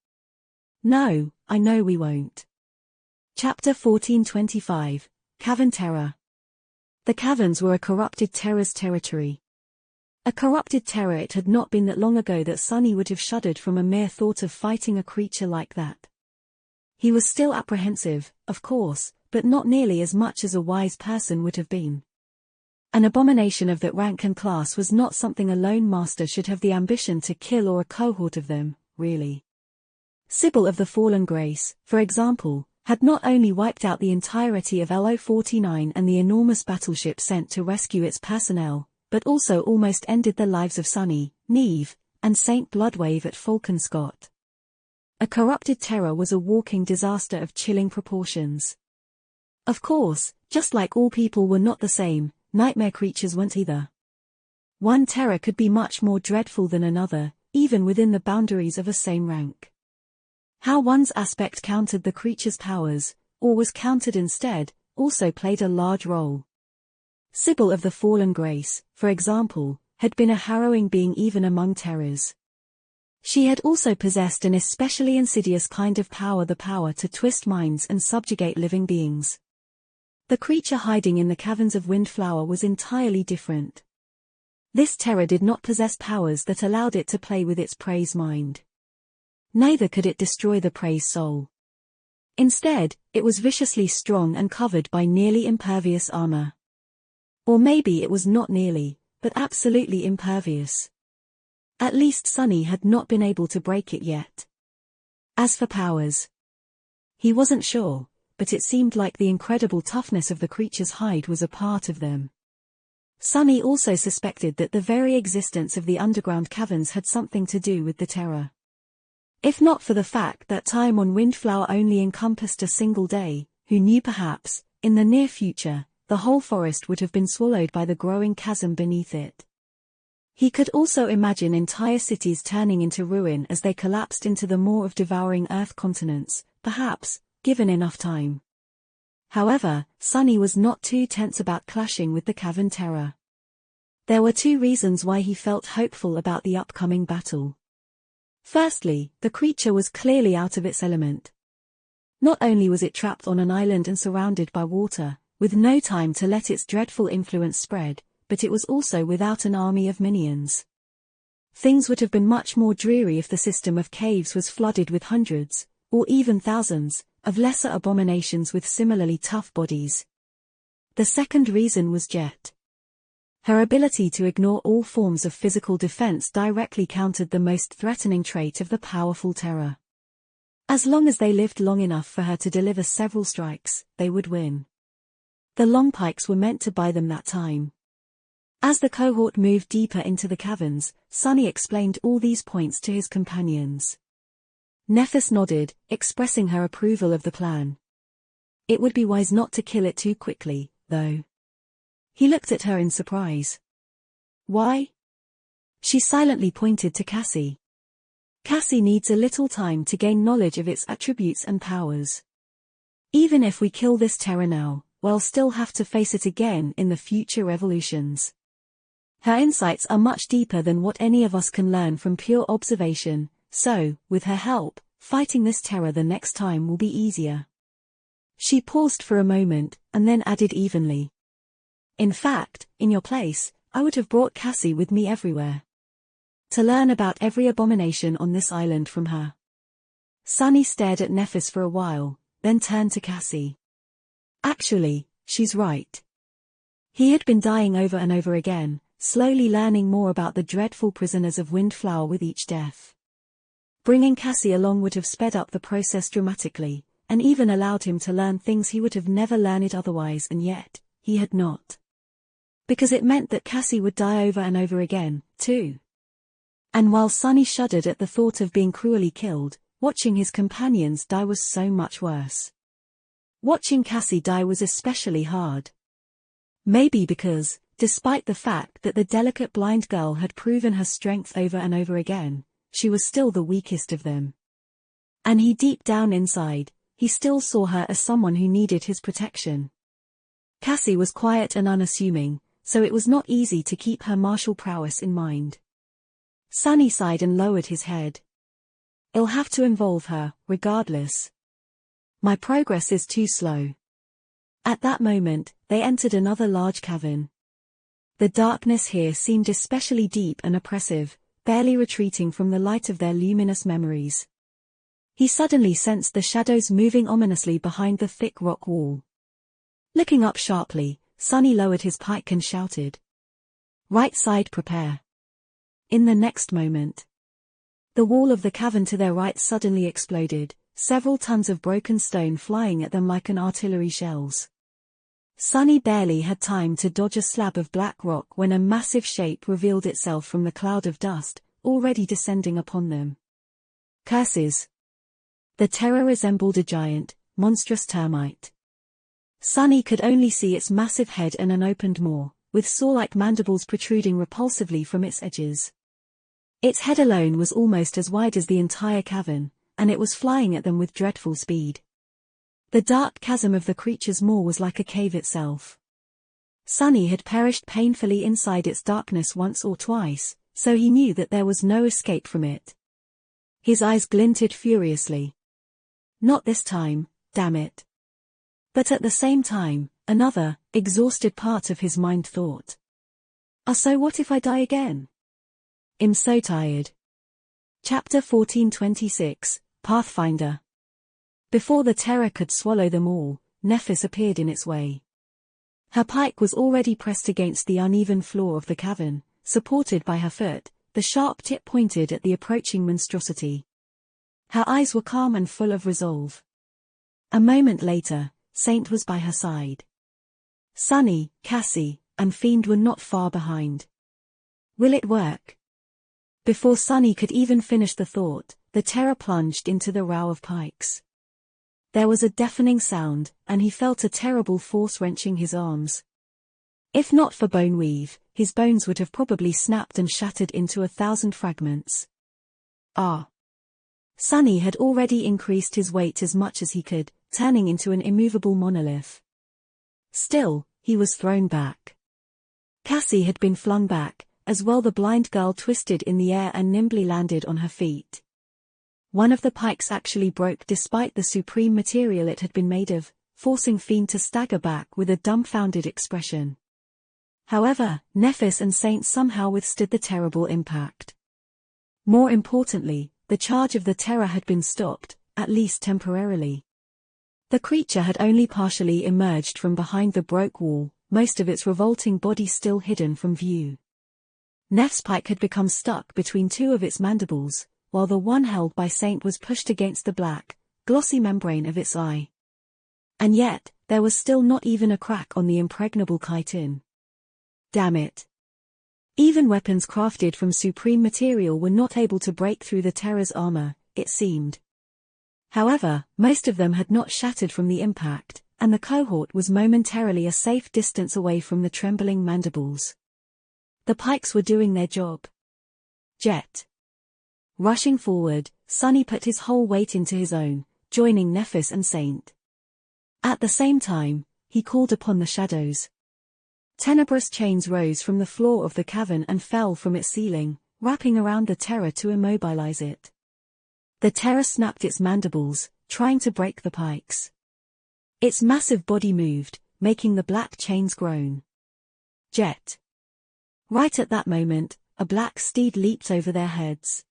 Speaker 1: No, I know we won't. Chapter 1425, Cavern Terror. The caverns were a corrupted terror's territory. A corrupted terror. It had not been that long ago that Sunny would have shuddered from a mere thought of fighting a creature like that. He was still apprehensive, of course, but not nearly as much as a wise person would have been. An abomination of that rank and class was not something a lone master should have the ambition to kill, or a cohort of them, really. Sybil of the Fallen Grace, for example, had not only wiped out the entirety of LO-49 and the enormous battleship sent to rescue its personnel, but also almost ended the lives of Sunny, Neve, and Saint Bloodwave at Falkenscott. A corrupted terror was a walking disaster of chilling proportions. Of course, just like all people were not the same, nightmare creatures weren't either. One terror could be much more dreadful than another, even within the boundaries of a same rank. How one's aspect countered the creature's powers, or was countered instead, also played a large role. Sybil of the Fallen Grace, for example, had been a harrowing being even among terrors. She had also possessed an especially insidious kind of power, the power to twist minds and subjugate living beings. The creature hiding in the caverns of Windflower was entirely different. This terror did not possess powers that allowed it to play with its prey's mind. Neither could it destroy the prey's soul. Instead, it was viciously strong and covered by nearly impervious armor. Or maybe it was not nearly, but absolutely impervious. At least Sunny had not been able to break it yet. As for powers, he wasn't sure, but it seemed like the incredible toughness of the creature's hide was a part of them. Sunny also suspected that the very existence of the underground caverns had something to do with the terror. If not for the fact that time on Windflower only encompassed a single day, who knew perhaps, in the near future, the whole forest would have been swallowed by the growing chasm beneath it. He could also imagine entire cities turning into ruin as they collapsed into the maw of devouring Earth continents, perhaps, given enough time. However, Sunny was not too tense about clashing with the cavern terror. There were two reasons why he felt hopeful about the upcoming battle. Firstly, the creature was clearly out of its element. Not only was it trapped on an island and surrounded by water, with no time to let its dreadful influence spread, but it was also without an army of minions. Things would have been much more dreary if the system of caves was flooded with hundreds, or even thousands, of lesser abominations with similarly tough bodies. The second reason was Jet. Her ability to ignore all forms of physical defense directly countered the most threatening trait of the powerful terror. As long as they lived long enough for her to deliver several strikes, they would win. The long pikes were meant to buy them that time. As the cohort moved deeper into the caverns, Sunny explained all these points to his companions. Nephis nodded, expressing her approval of the plan. It would be wise not to kill it too quickly, though. He looked at her in surprise. Why? She silently pointed to Cassie. Cassie needs a little time to gain knowledge of its attributes and powers. Even if we kill this terror now, we'll still have to face it again in the future evolutions. Her insights are much deeper than what any of us can learn from pure observation, so, with her help, fighting this terror the next time will be easier. She paused for a moment, and then added evenly. In fact, in your place, I would have brought Cassie with me everywhere. To learn about every abomination on this island from her. Sunny stared at Nephis for a while, then turned to Cassie. Actually, she's right. He had been dying over and over again, slowly learning more about the dreadful prisoners of Windflower with each death. Bringing Cassie along would have sped up the process dramatically, and even allowed him to learn things he would have never learned otherwise, and yet, he had not. Because it meant that Cassie would die over and over again, too. And while Sunny shuddered at the thought of being cruelly killed, watching his companions die was so much worse. Watching Cassie die was especially hard. Maybe because, despite the fact that the delicate blind girl had proven her strength over and over again, she was still the weakest of them. And deep down inside, he still saw her as someone who needed his protection. Cassie was quiet and unassuming, so it was not easy to keep her martial prowess in mind. Sunny sighed and lowered his head. I'll have to involve her, regardless. My progress is too slow. At that moment, they entered another large cavern. The darkness here seemed especially deep and oppressive, barely retreating from the light of their luminous memories. He suddenly sensed the shadows moving ominously behind the thick rock wall. Looking up sharply, Sunny lowered his pike and shouted. Right side, prepare. In the next moment, the wall of the cavern to their right suddenly exploded, several tons of broken stone flying at them like an artillery shells. Sunny barely had time to dodge a slab of black rock when a massive shape revealed itself from the cloud of dust, already descending upon them. Curses! The terror resembled a giant, monstrous termite. Sunny could only see its massive head and an opened maw, with saw-like mandibles protruding repulsively from its edges. Its head alone was almost as wide as the entire cavern, and it was flying at them with dreadful speed. The dark chasm of the creature's maw was like a cave itself. Sunny had perished painfully inside its darkness once or twice, so he knew that there was no escape from it. His eyes glinted furiously. Not this time, damn it. But at the same time, another, exhausted part of his mind thought. So what if I die again? I'm so tired. Chapter 1426, Pathfinder. Before the terror could swallow them all, Nephis appeared in its way. Her pike was already pressed against the uneven floor of the cavern, supported by her foot, the sharp tip pointed at the approaching monstrosity. Her eyes were calm and full of resolve. A moment later, Saint was by her side. Sunny, Cassie, and Fiend were not far behind. Will it work? Before Sunny could even finish the thought, the terror plunged into the row of pikes. There was a deafening sound, and he felt a terrible force wrenching his arms. If not for Boneweave, his bones would have probably snapped and shattered into 1,000 fragments. Ah! Sunny had already increased his weight as much as he could, turning into an immovable monolith. Still, he was thrown back. Cassie had been flung back, as well. The blind girl twisted in the air and nimbly landed on her feet. One of the pikes actually broke despite the supreme material it had been made of, forcing Fiend to stagger back with a dumbfounded expression. However, Nephis and Saint somehow withstood the terrible impact. More importantly, the charge of the terror had been stopped, at least temporarily. The creature had only partially emerged from behind the broke wall, most of its revolting body still hidden from view. Neph's pike had become stuck between two of its mandibles, while the one held by Saint was pushed against the black, glossy membrane of its eye. And yet, there was still not even a crack on the impregnable chitin. Damn it! Even weapons crafted from supreme material were not able to break through the terror's armor, it seemed. However, most of them had not shattered from the impact, and the cohort was momentarily a safe distance away from the trembling mandibles. The pikes were doing their job. Jet. Rushing forward, Sunny put his whole weight into his own, joining Nephis and Saint. At the same time, he called upon the shadows. Tenebrous chains rose from the floor of the cavern and fell from its ceiling, wrapping around the terror to immobilize it. The terror snapped its mandibles, trying to break the pikes. Its massive body moved, making the black chains groan. Jet. Right at that moment, a black steed leaped over their heads.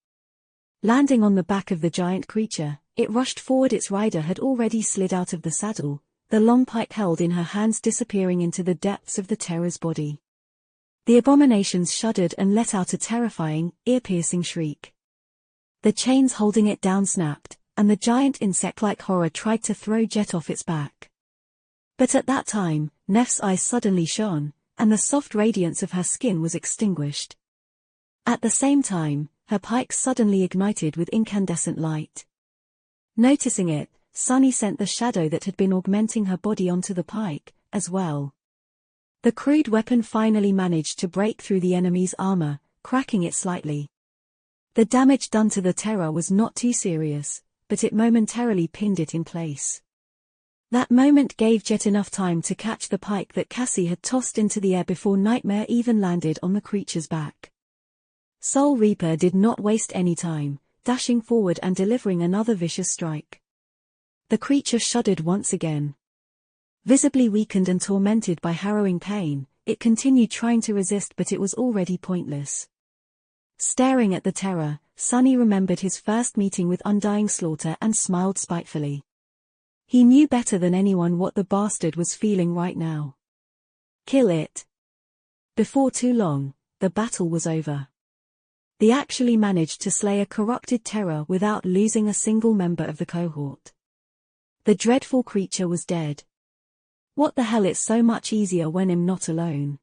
Speaker 1: Landing on the back of the giant creature, it rushed forward. Its rider had already slid out of the saddle, the long pike held in her hands disappearing into the depths of the terror's body. The abominations shuddered and let out a terrifying, ear-piercing shriek. The chains holding it down snapped, and the giant insect-like horror tried to throw Jet off its back. But at that time, Neph's eyes suddenly shone, and the soft radiance of her skin was extinguished. At the same time, her pike suddenly ignited with incandescent light. Noticing it, Sunny sent the shadow that had been augmenting her body onto the pike, as well. The crude weapon finally managed to break through the enemy's armor, cracking it slightly. The damage done to the terror was not too serious, but it momentarily pinned it in place. That moment gave Jet enough time to catch the pike that Cassie had tossed into the air before Nightmare even landed on the creature's back. Soul Reaper did not waste any time, dashing forward and delivering another vicious strike. The creature shuddered once again. Visibly weakened and tormented by harrowing pain, it continued trying to resist, but it was already pointless. Staring at the terror, Sunny remembered his first meeting with Undying Slaughter and smiled spitefully. He knew better than anyone what the bastard was feeling right now. Kill it. Before too long, the battle was over. They actually managed to slay a corrupted terror without losing a single member of the cohort. The dreadful creature was dead. What the hell, it's so much easier when I'm not alone.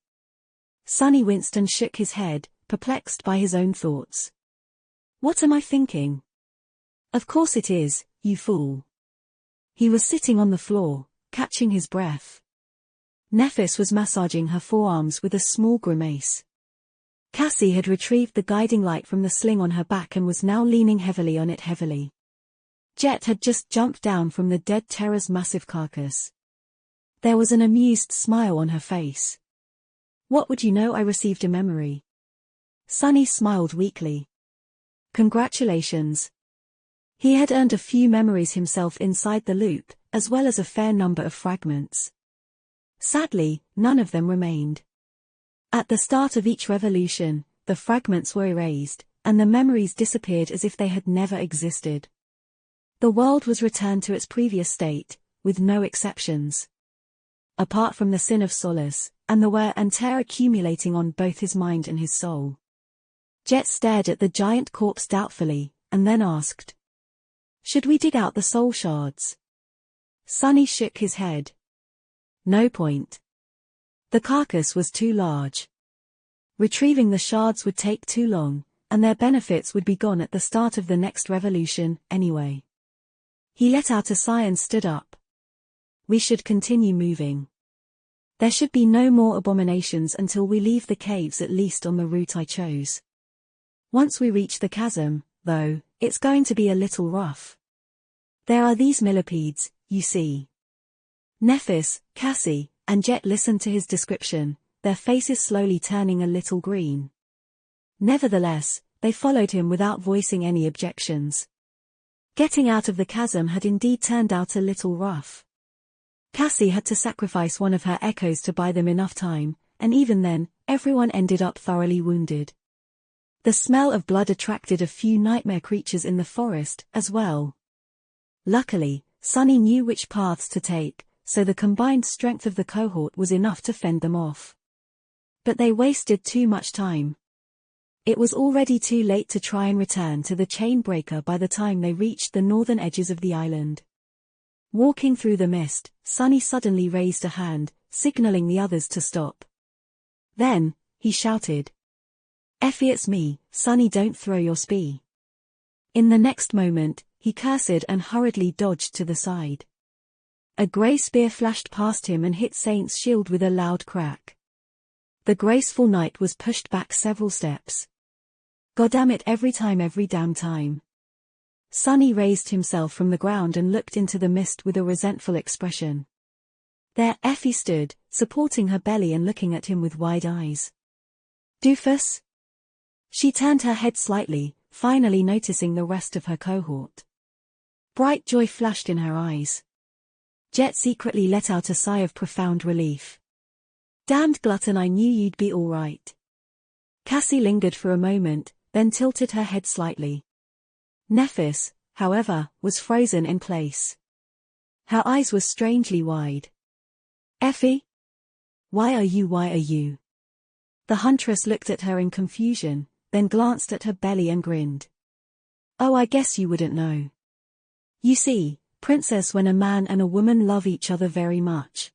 Speaker 1: Sunny winced and shook his head, perplexed by his own thoughts. What am I thinking? Of course it is, you fool. He was sitting on the floor, catching his breath. Nephis was massaging her forearms with a small grimace. Cassie had retrieved the guiding light from the sling on her back and was now leaning heavily on it. Jet had just jumped down from the dead terror's massive carcass. There was an amused smile on her face. What would you know, I received a memory. Sunny smiled weakly. Congratulations. He had earned a few memories himself inside the loop, as well as a fair number of fragments. Sadly, none of them remained. At the start of each revolution, the fragments were erased, and the memories disappeared as if they had never existed. The world was returned to its previous state, with no exceptions. apart from the sin of solace, and the wear and tear accumulating on both his mind and his soul. Jet stared at the giant corpse doubtfully, and then asked, "Should we dig out the soul shards?" Sunny shook his head. No point. The carcass was too large. Retrieving the shards would take too long, and their benefits would be gone at the start of the next revolution, anyway. He let out a sigh and stood up. We should continue moving. There should be no more abominations until we leave the caves, at least on the route I chose. Once we reach the chasm, though, it's going to be a little rough. There are these millipedes, you see. Nephis, Cassie, and Jet listened to his description, their faces slowly turning a little green. Nevertheless, they followed him without voicing any objections. Getting out of the chasm had indeed turned out a little rough. Cassie had to sacrifice one of her echoes to buy them enough time, and even then, everyone ended up thoroughly wounded. The smell of blood attracted a few nightmare creatures in the forest, as well. Luckily, Sunny knew which paths to take, so the combined strength of the cohort was enough to fend them off. But they wasted too much time. It was already too late to try and return to the chain breaker by the time they reached the northern edges of the island. Walking through the mist, Sunny suddenly raised a hand, signaling the others to stop. Then, he shouted, "Effie, it's me, Sunny, don't throw your spee." In the next moment, he cursed and hurriedly dodged to the side. A grey spear flashed past him and hit Saint's shield with a loud crack. The graceful knight was pushed back several steps. Goddamn it, every damn time. Sunny raised himself from the ground and looked into the mist with a resentful expression. There Effie stood, supporting her belly and looking at him with wide eyes. Doofus? She turned her head slightly, finally noticing the rest of her cohort. Bright joy flashed in her eyes. Jet secretly let out a sigh of profound relief. Damned glutton, I knew you'd be all right. Cassie lingered for a moment, then tilted her head slightly. Nephis, however, was frozen in place. Her eyes were strangely wide. Effie? Why are you? The huntress looked at her in confusion, then glanced at her belly and grinned. Oh, I guess you wouldn't know. You see, Princess, when a man and a woman love each other very much.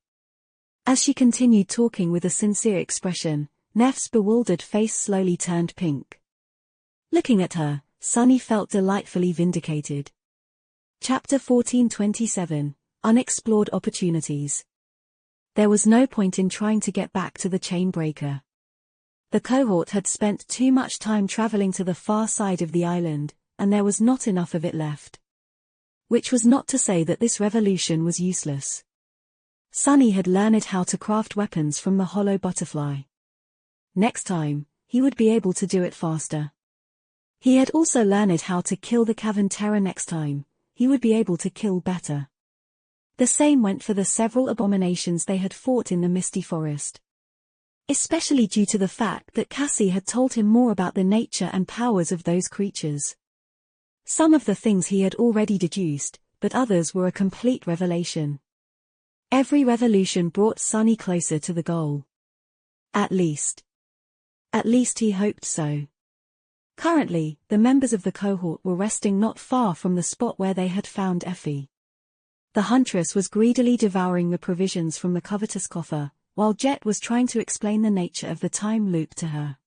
Speaker 1: As she continued talking with a sincere expression, Neff's bewildered face slowly turned pink. Looking at her, Sunny felt delightfully vindicated. Chapter 14:27, Unexplored Opportunities. There was no point in trying to get back to the chain breaker. The cohort had spent too much time traveling to the far side of the island, and there was not enough of it left. Which was not to say that this revolution was useless. Sunny had learned how to craft weapons from the hollow butterfly. Next time, he would be able to do it faster. He had also learned how to kill the cavern terror. Next time, he would be able to kill better. The same went for the several abominations they had fought in the misty forest. Especially due to the fact that Cassie had told him more about the nature and powers of those creatures. Some of the things he had already deduced, but others were a complete revelation. Every revolution brought Sunny closer to the goal. At least he hoped so. Currently, the members of the cohort were resting not far from the spot where they had found Effie. The huntress was greedily devouring the provisions from the covetous coffer, while Jet was trying to explain the nature of the time loop to her.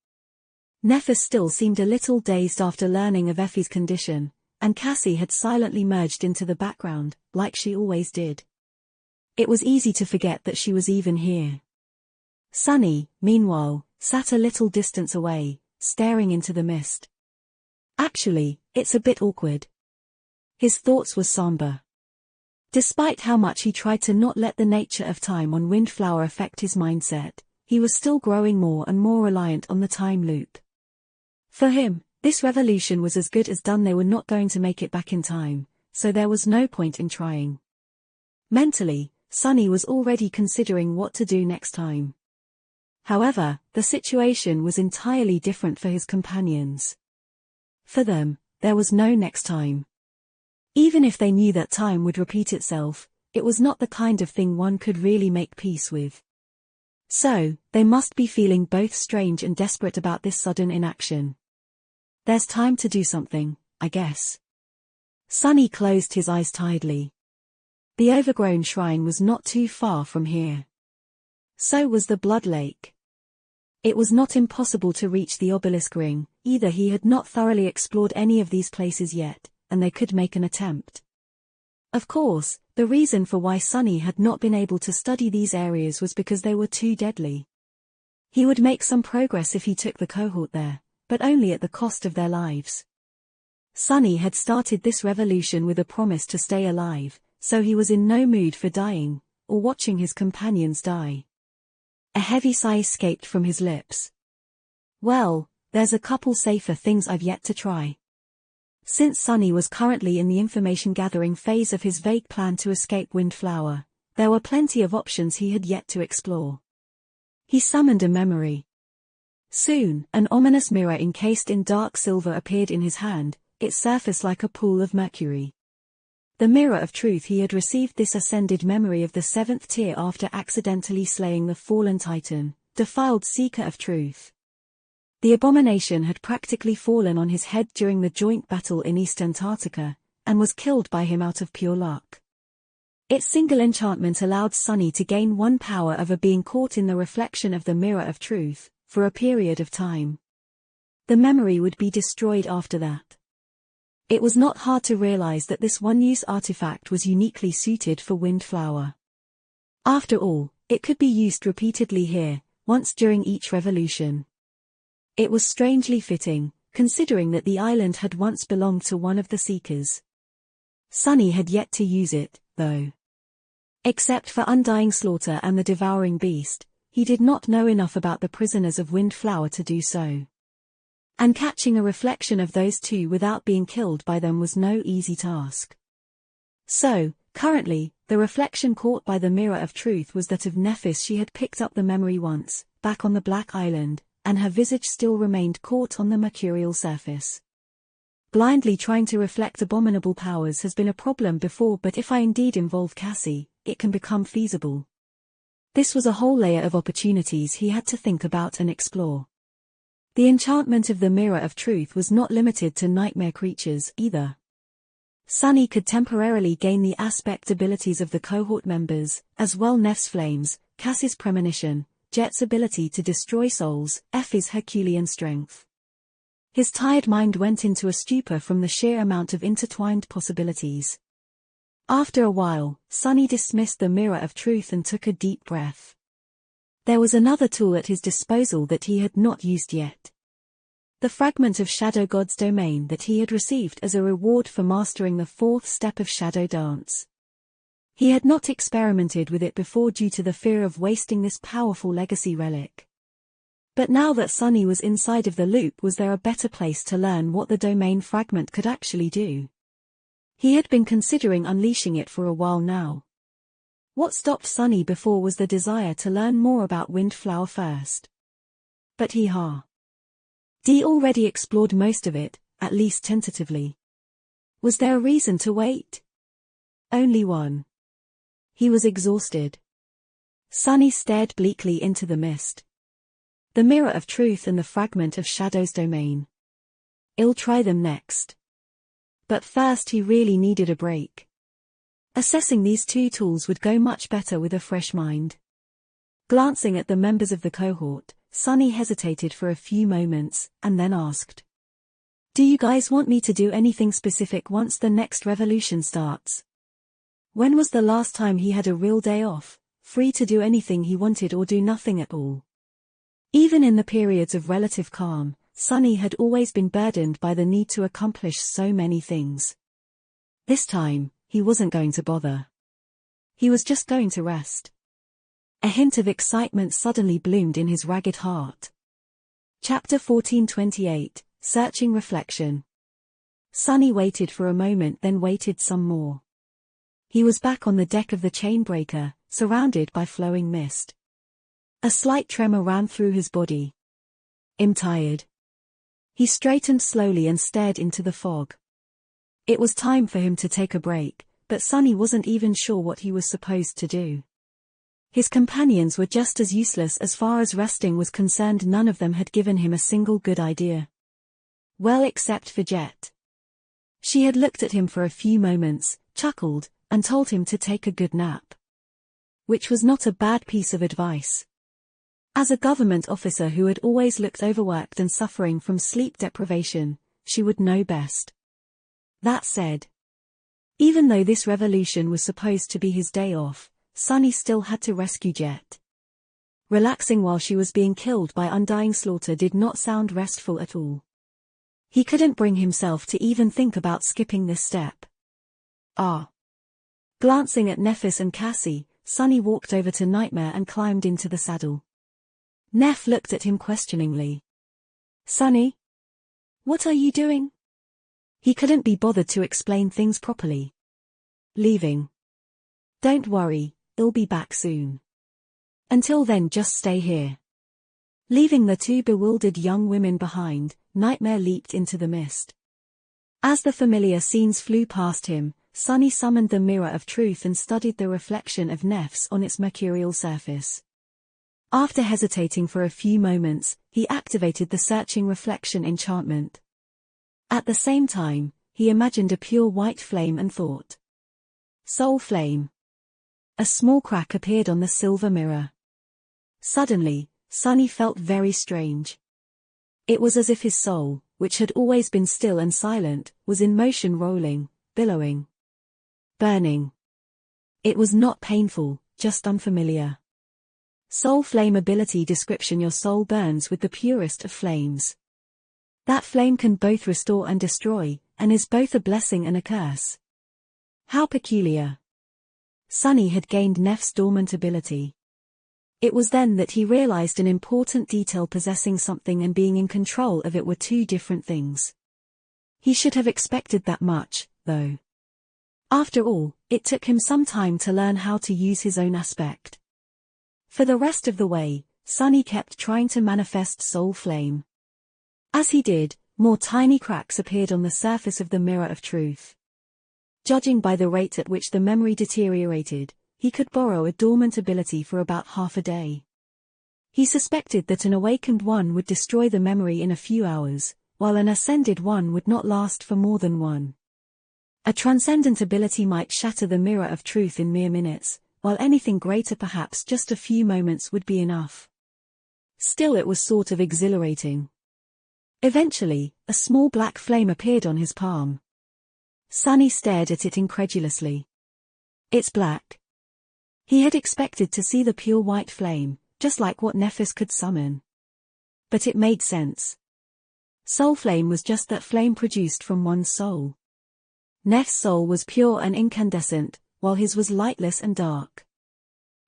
Speaker 1: Nephis still seemed a little dazed after learning of Effie's condition, and Cassie had silently merged into the background, like she always did. It was easy to forget that she was even here. Sunny, meanwhile, sat a little distance away, staring into the mist. Actually, it's a bit awkward. His thoughts were somber. Despite how much he tried to not let the nature of time on Windflower affect his mindset, he was still growing more and more reliant on the time loop. For him, this revolution was as good as done. They were not going to make it back in time, so there was no point in trying. Mentally, Sunny was already considering what to do next time. However, the situation was entirely different for his companions. For them, there was no next time. Even if they knew that time would repeat itself, it was not the kind of thing one could really make peace with. So, they must be feeling both strange and desperate about this sudden inaction. There's time to do something, I guess. Sunny closed his eyes tightly. The overgrown shrine was not too far from here. So was the Blood Lake. It was not impossible to reach the obelisk ring, either he had not thoroughly explored any of these places yet, and they could make an attempt. Of course, the reason for why Sunny had not been able to study these areas was because they were too deadly. He would make some progress if he took the cohort there, but only at the cost of their lives. Sunny had started this revolution with a promise to stay alive, so he was in no mood for dying, or watching his companions die. A heavy sigh escaped from his lips. Well, there's a couple safer things I've yet to try. Since Sunny was currently in the information-gathering phase of his vague plan to escape Windflower, there were plenty of options he had yet to explore. He summoned a memory. Soon, an ominous mirror encased in dark silver appeared in his hand, its surface like a pool of mercury. The Mirror of Truth. He had received this ascended memory of the 7th tier after accidentally slaying the fallen Titan, defiled Seeker of Truth. The abomination had practically fallen on his head during the joint battle in East Antarctica, and was killed by him out of pure luck. Its single enchantment allowed Sunny to gain one power over being caught in the reflection of the Mirror of Truth, for a period of time. The memory would be destroyed after that. It was not hard to realize that this one-use artifact was uniquely suited for Windflower. After all, it could be used repeatedly here, once during each revolution. It was strangely fitting, considering that the island had once belonged to one of the Seekers. Sunny had yet to use it, though. Except for Undying Slaughter and the Devouring Beast, he did not know enough about the prisoners of Windflower to do so. And catching a reflection of those two without being killed by them was no easy task. So, currently, the reflection caught by the Mirror of Truth was that of Nephis. She had picked up the memory once, back on the Black Island, and her visage still remained caught on the mercurial surface. Blindly trying to reflect abominable powers has been a problem before, but if I indeed involve Cassie, it can become feasible. This was a whole layer of opportunities he had to think about and explore. The enchantment of the Mirror of Truth was not limited to nightmare creatures, either. Sunny could temporarily gain the aspect abilities of the cohort members, as well Neph's flames, Cassie's premonition, Jet's ability to destroy souls, Effie's Herculean strength. His tired mind went into a stupor from the sheer amount of intertwined possibilities. After a while, Sunny dismissed the Mirror of Truth and took a deep breath. There was another tool at his disposal that he had not used yet. The fragment of Shadow God's domain that he had received as a reward for mastering the 4th step of Shadow Dance. He had not experimented with it before due to the fear of wasting this powerful legacy relic. But now that Sunny was inside of the loop, was there a better place to learn what the domain fragment could actually do? He had been considering unleashing it for a while now. What stopped Sunny before was the desire to learn more about Windflower first. But he had already explored most of it, at least tentatively. Was there a reason to wait? Only one. He was exhausted. Sunny stared bleakly into the mist. The Mirror of Truth and the fragment of Shadow's domain. I'll try them next. But first he really needed a break. Assessing these two tools would go much better with a fresh mind. Glancing at the members of the cohort, Sunny hesitated for a few moments, and then asked, "Do you guys want me to do anything specific once the next revolution starts?" When was the last time he had a real day off, free to do anything he wanted or do nothing at all? Even in the periods of relative calm, Sunny had always been burdened by the need to accomplish so many things. This time, he wasn't going to bother. He was just going to rest. A hint of excitement suddenly bloomed in his ragged heart. Chapter 1428, Searching Reflection. Sunny waited for a moment, then waited some more. He was back on the deck of the Chainbreaker, surrounded by flowing mist. A slight tremor ran through his body. I'm tired. He straightened slowly and stared into the fog. It was time for him to take a break, but Sunny wasn't even sure what he was supposed to do. His companions were just as useless as far as resting was concerned. None of them had given him a single good idea. Well, except for Jet. She had looked at him for a few moments, chuckled, and told him to take a good nap. Which was not a bad piece of advice. As a government officer who had always looked overworked and suffering from sleep deprivation, she would know best. That said, even though this revolution was supposed to be his day off, Sunny still had to rescue Jet. Relaxing while she was being killed by undying slaughter did not sound restful at all. He couldn't bring himself to even think about skipping this step. Glancing at Nephis and Cassie, Sunny walked over to Nightmare and climbed into the saddle. Neph looked at him questioningly. "Sunny? What are you doing?" He couldn't be bothered to explain things properly. "Leaving. Don't worry, I'll be back soon. Until then, just stay here." Leaving the two bewildered young women behind, Nightmare leaped into the mist. As the familiar scenes flew past him, Sunny summoned the Mirror of Truth and studied the reflection of Nephs on its mercurial surface. After hesitating for a few moments, he activated the searching reflection enchantment. At the same time, he imagined a pure white flame and thought, "Soul flame." A small crack appeared on the silver mirror. Suddenly, Sunny felt very strange. It was as if his soul, which had always been still and silent, was in motion, rolling, billowing, burning. It was not painful, just unfamiliar. Soul flame ability description: your soul burns with the purest of flames. That flame can both restore and destroy, and is both a blessing and a curse. How peculiar. Sunny had gained Neph's dormant ability. It was then that he realized an important detail: possessing something and being in control of it were two different things. He should have expected that much, though. After all, it took him some time to learn how to use his own aspect. For the rest of the way, Sunny kept trying to manifest soul flame. As he did, more tiny cracks appeared on the surface of the Mirror of Truth. Judging by the rate at which the memory deteriorated, he could borrow a dormant ability for about half a day. He suspected that an awakened one would destroy the memory in a few hours, while an ascended one would not last for more than one. A transcendent ability might shatter the Mirror of Truth in mere minutes, while anything greater, perhaps just a few moments, would be enough. Still, it was sort of exhilarating. Eventually, a small black flame appeared on his palm. Sunny stared at it incredulously. "It's black." He had expected to see the pure white flame, just like what Nephis could summon. But it made sense. Soul flame was just that flame produced from one's soul. Neph's soul was pure and incandescent, while his was lightless and dark.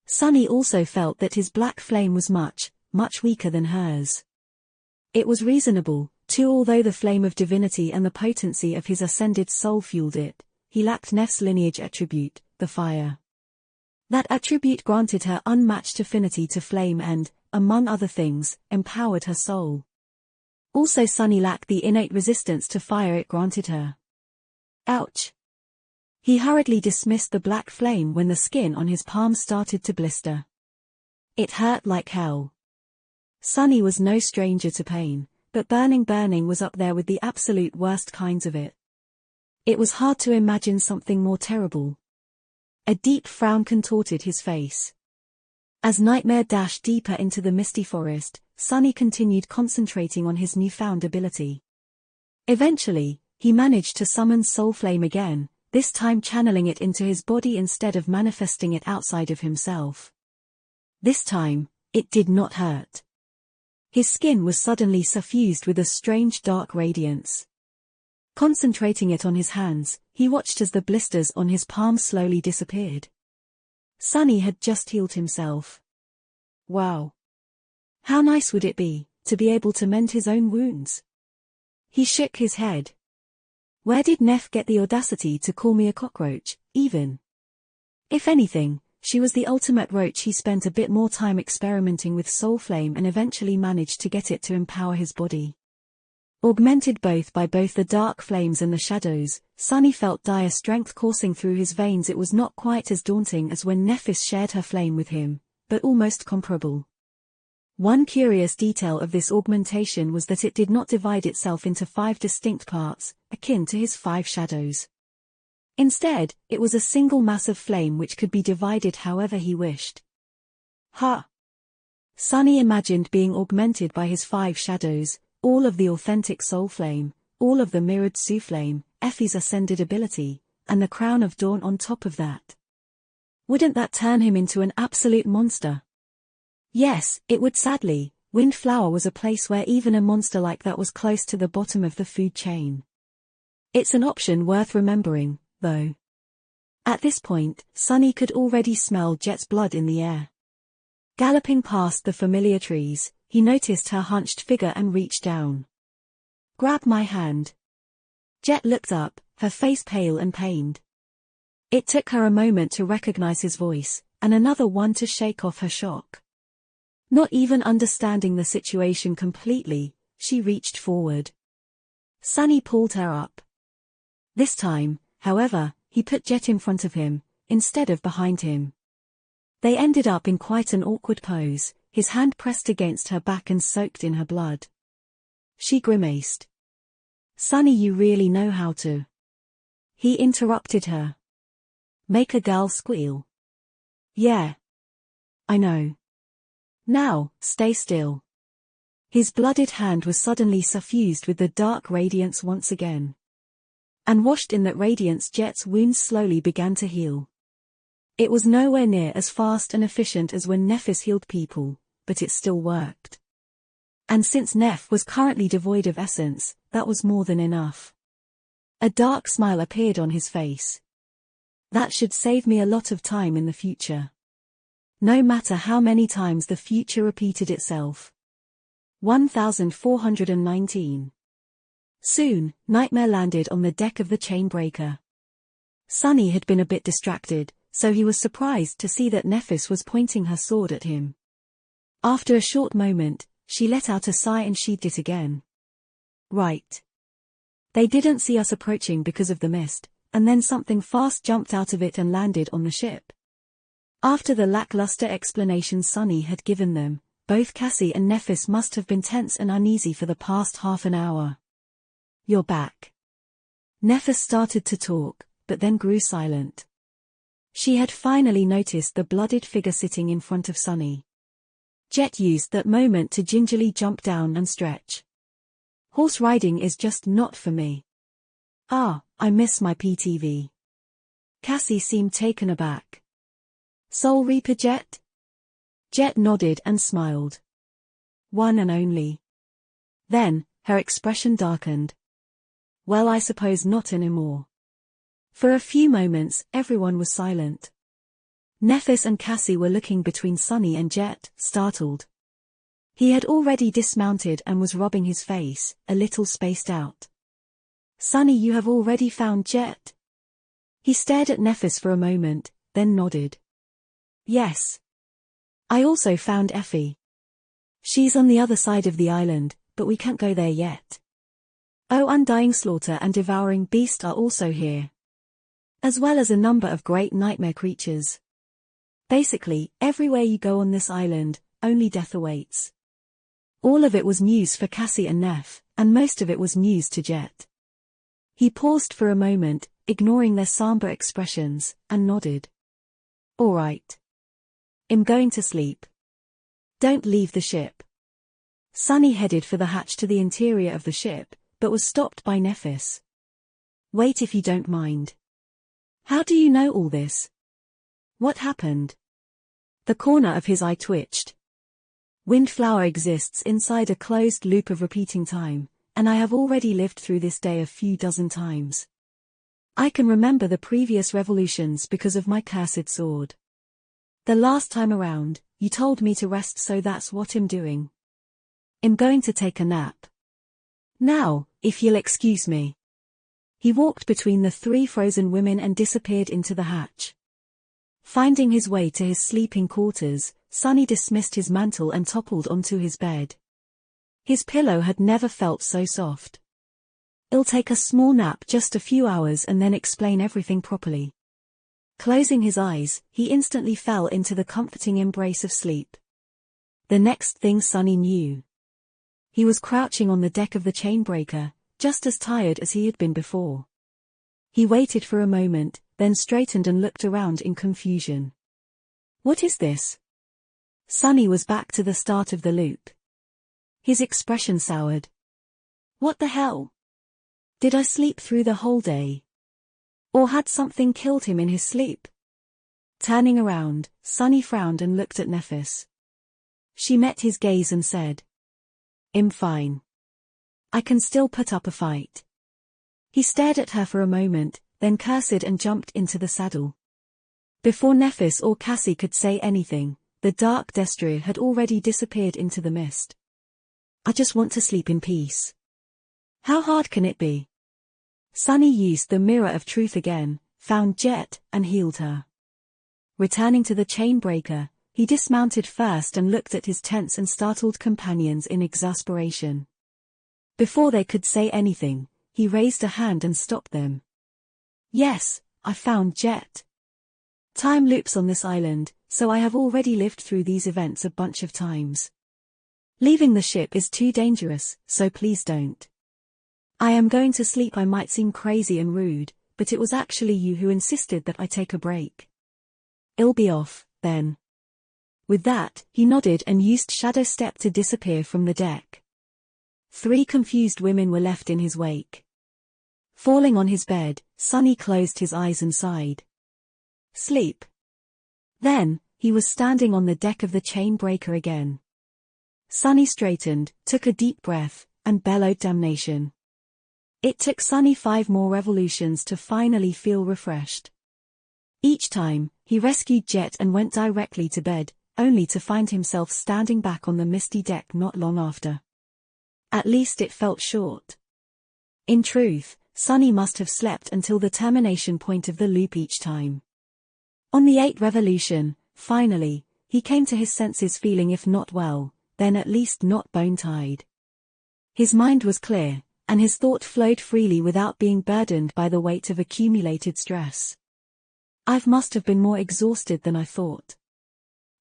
Speaker 1: Sunny also felt that his black flame was much, much weaker than hers. It was reasonable, too, although the flame of divinity and the potency of his ascended soul fueled it, he lacked Neph's lineage attribute, the fire. That attribute granted her unmatched affinity to flame and, among other things, empowered her soul. Also, Sunny lacked the innate resistance to fire it granted her. Ouch! He hurriedly dismissed the black flame when the skin on his palm started to blister. It hurt like hell. Sunny was no stranger to pain, but burning was up there with the absolute worst kinds of it. It was hard to imagine something more terrible. A deep frown contorted his face. As Nightmare dashed deeper into the misty forest, Sunny continued concentrating on his newfound ability. Eventually, he managed to summon Soul Flame again, this time channeling it into his body instead of manifesting it outside of himself. This time, it did not hurt. His skin was suddenly suffused with a strange dark radiance. Concentrating it on his hands, he watched as the blisters on his palms slowly disappeared. Sunny had just healed himself. Wow! How nice would it be, to be able to mend his own wounds? He shook his head. Where did Neph get the audacity to call me a cockroach, even? If anything, she was the ultimate roach. He spent a bit more time experimenting with Soul Flame and eventually managed to get it to empower his body. Augmented both by both the dark flames and the shadows, Sunny felt dire strength coursing through his veins. It was not quite as daunting as when Nephis shared her flame with him, but almost comparable. One curious detail of this augmentation was that it did not divide itself into 5 distinct parts, akin to his 5 shadows. Instead, it was a single mass of flame which could be divided however he wished. Sunny imagined being augmented by his 5 shadows, all of the authentic soul flame, all of the mirrored Su flame, Effie's ascended ability, and the crown of dawn on top of that. Wouldn't that turn him into an absolute monster? Yes, it would. Sadly, Windflower was a place where even a monster like that was close to the bottom of the food chain. It's an option worth remembering, though. At this point, Sunny could already smell Jet's blood in the air. Galloping past the familiar trees, he noticed her hunched figure and reached down. "Grab my hand." Jet looked up, her face pale and pained. It took her a moment to recognize his voice, and another one to shake off her shock. Not even understanding the situation completely, she reached forward. Sunny pulled her up. This time, however, he put Jet in front of him, instead of behind him. They ended up in quite an awkward pose, his hand pressed against her back and soaked in her blood. She grimaced. "Sunny, you really know how to." He interrupted her. "Make a girl squeal." "Yeah. I know. Now, stay still." His blooded hand was suddenly suffused with the dark radiance once again. And washed in that radiance, Jet's wounds slowly began to heal. It was nowhere near as fast and efficient as when Nephis healed people, but it still worked. And since Neph was currently devoid of essence, that was more than enough. A dark smile appeared on his face. "That should save me a lot of time in the future. No matter how many times the future repeated itself." 1419. Soon, Nightmare landed on the deck of the Chainbreaker. Sunny had been a bit distracted, so he was surprised to see that Nephis was pointing her sword at him. After a short moment, she let out a sigh and sheathed it again. "Right. They didn't see us approaching because of the mist, and then something fast jumped out of it and landed on the ship." After the lackluster explanation Sunny had given them, both Cassie and Nephis must have been tense and uneasy for the past half an hour. "You're back." Nephis started to talk, but then grew silent. She had finally noticed the blooded figure sitting in front of Sunny. Jet used that moment to gingerly jump down and stretch. "Horse riding is just not for me." "Ah, I miss my PTV." Cassie seemed taken aback. "Soul Reaper Jet?" Jet nodded and smiled. "One and only." Then, her expression darkened. "Well, I suppose not anymore." For a few moments, everyone was silent. Nephis and Cassie were looking between Sunny and Jet, startled. He had already dismounted and was rubbing his face, a little spaced out. "Sunny, you have already found Jet?" He stared at Nephis for a moment, then nodded. "Yes. I also found Effie. She's on the other side of the island, but we can't go there yet. Oh, Undying Slaughter and Devouring Beast are also here. As well as a number of great nightmare creatures. Basically, everywhere you go on this island, only death awaits." All of it was news for Cassie and Neph, and most of it was news to Jet. He paused for a moment, ignoring their somber expressions, and nodded. "All right. I'm going to sleep. Don't leave the ship." Sunny headed for the hatch to the interior of the ship, but was stopped by Nephis. "Wait, if you don't mind. How do you know all this? What happened?" The corner of his eye twitched. "Windflower exists inside a closed loop of repeating time, and I have already lived through this day a few dozen times. I can remember the previous revolutions because of my cursed sword. The last time around, you told me to rest, so that's what I'm doing. I'm going to take a nap. Now, if you'll excuse me." He walked between the 3 frozen women and disappeared into the hatch. Finding his way to his sleeping quarters, Sunny dismissed his mantle and toppled onto his bed. His pillow had never felt so soft. "I'll take a small nap, just a few hours, and then explain everything properly." Closing his eyes, he instantly fell into the comforting embrace of sleep. The next thing Sunny knew, he was crouching on the deck of the Chainbreaker, just as tired as he had been before. He waited for a moment, then straightened and looked around in confusion. What is this? Sunny was back to the start of the loop. His expression soured. What the hell? Did I sleep through the whole day? Or had something killed him in his sleep? Turning around, Sunny frowned and looked at Nephis. She met his gaze and said, "I'm fine. I can still put up a fight." He stared at her for a moment, then cursed and jumped into the saddle. Before Nephis or Cassie could say anything, the dark Destro had already disappeared into the mist. "I just want to sleep in peace. How hard can it be?" Sunny used the mirror of truth again, found Jet, and healed her. Returning to the Chainbreaker, he dismounted first and looked at his tense and startled companions in exasperation. Before they could say anything, he raised a hand and stopped them. "Yes, I found Jet. Time loops on this island, so I have already lived through these events a bunch of times. Leaving the ship is too dangerous, so please don't. I am going to sleep." I might seem crazy and rude, but it was actually you who insisted that I take a break. "I'll be off, then." With that, he nodded and used Shadow Step to disappear from the deck. 3 confused women were left in his wake. Falling on his bed, Sunny closed his eyes and sighed. Sleep. Then, he was standing on the deck of the Chainbreaker again. Sunny straightened, took a deep breath, and bellowed damnation. It took Sunny 5 more revolutions to finally feel refreshed. Each time, he rescued Jet and went directly to bed, only to find himself standing back on the misty deck not long after. At least it felt short. In truth, Sunny must have slept until the termination point of the loop each time. On the 8th revolution, finally, he came to his senses, feeling if not well, then at least not bone-tied. His mind was clear, and his thought flowed freely without being burdened by the weight of accumulated stress. I must have been more exhausted than I thought.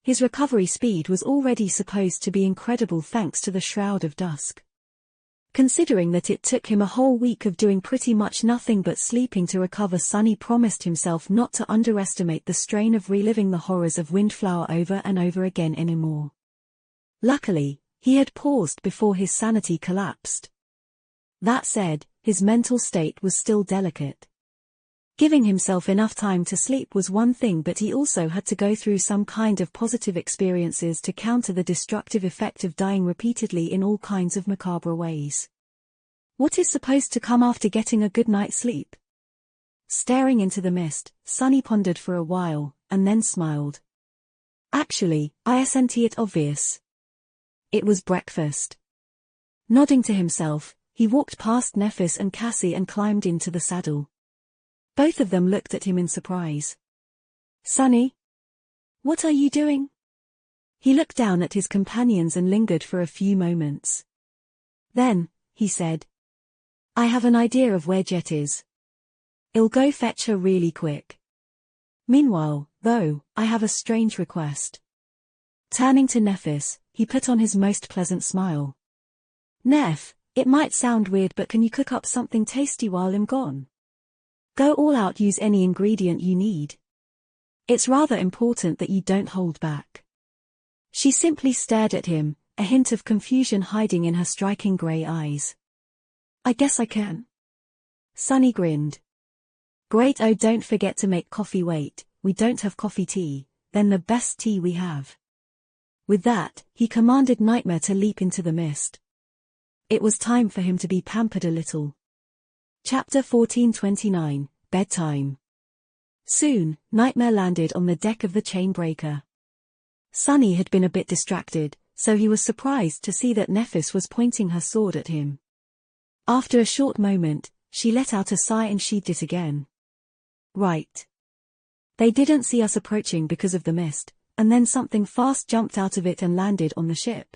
Speaker 1: His recovery speed was already supposed to be incredible thanks to the Shroud of Dusk. Considering that it took him a whole week of doing pretty much nothing but sleeping to recover, Sunny promised himself not to underestimate the strain of reliving the horrors of Windflower over and over again anymore. Luckily, he had paused before his sanity collapsed. That said, his mental state was still delicate. Giving himself enough time to sleep was one thing, but he also had to go through some kind of positive experiences to counter the destructive effect of dying repeatedly in all kinds of macabre ways. What is supposed to come after getting a good night's sleep? Staring into the mist, Sunny pondered for a while, and then smiled. Actually, isn't it obvious? It was breakfast. Nodding to himself, he walked past Nephis and Cassie and climbed into the saddle. Both of them looked at him in surprise. "Sunny? What are you doing?" He looked down at his companions and lingered for a few moments. Then, he said, "I have an idea of where Jet is. I'll go fetch her really quick. Meanwhile, though, I have a strange request." Turning to Nephis, he put on his most pleasant smile. "Neph, it might sound weird, but can you cook up something tasty while I'm gone? Go all out, use any ingredient you need. It's rather important that you don't hold back." She simply stared at him, a hint of confusion hiding in her striking grey eyes. "I guess I can." Sunny grinned. "Great. Oh, don't forget to make coffee. Wait, we don't have coffee tea, then the best tea we have." With that, he commanded Nightmare to leap into the mist. It was time for him to be pampered a little. Chapter 1429, Bedtime. Soon, Nightmare landed on the deck of the Chainbreaker. Sunny had been a bit distracted, so he was surprised to see that Nephis was pointing her sword at him. After a short moment, she let out a sigh and sheathed it again. "Right. They didn't see us approaching because of the mist, and then something fast jumped out of it and landed on the ship."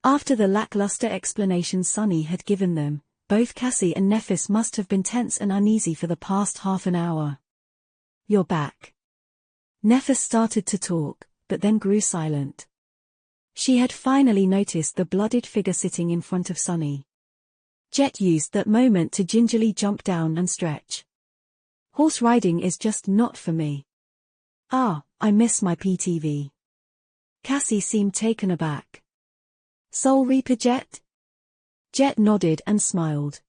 Speaker 1: After the lackluster explanation Sunny had given them, both Cassie and Nephis must have been tense and uneasy for the past half an hour. "You're back." Nephis started to talk, but then grew silent. She had finally noticed the bloodied figure sitting in front of Sunny. Jet used that moment to gingerly jump down and stretch. "Horse riding is just not for me. Ah, I miss my PTV." Cassie seemed taken aback. "Soul Reaper Jet?" Jet nodded and smiled.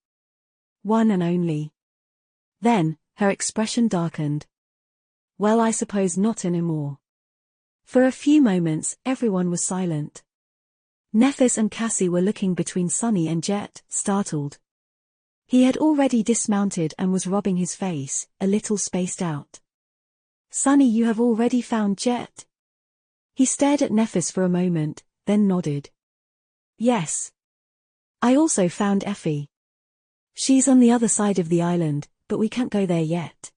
Speaker 1: "One and only." Then, her expression darkened. "Well, I suppose not anymore." For a few moments, everyone was silent. Nephis and Cassie were looking between Sunny and Jet, startled. He had already dismounted and was rubbing his face, a little spaced out. "Sunny, you have already found Jet?" He stared at Nephis for a moment, then nodded. "Yes. I also found Effie. She's on the other side of the island, but we can't go there yet.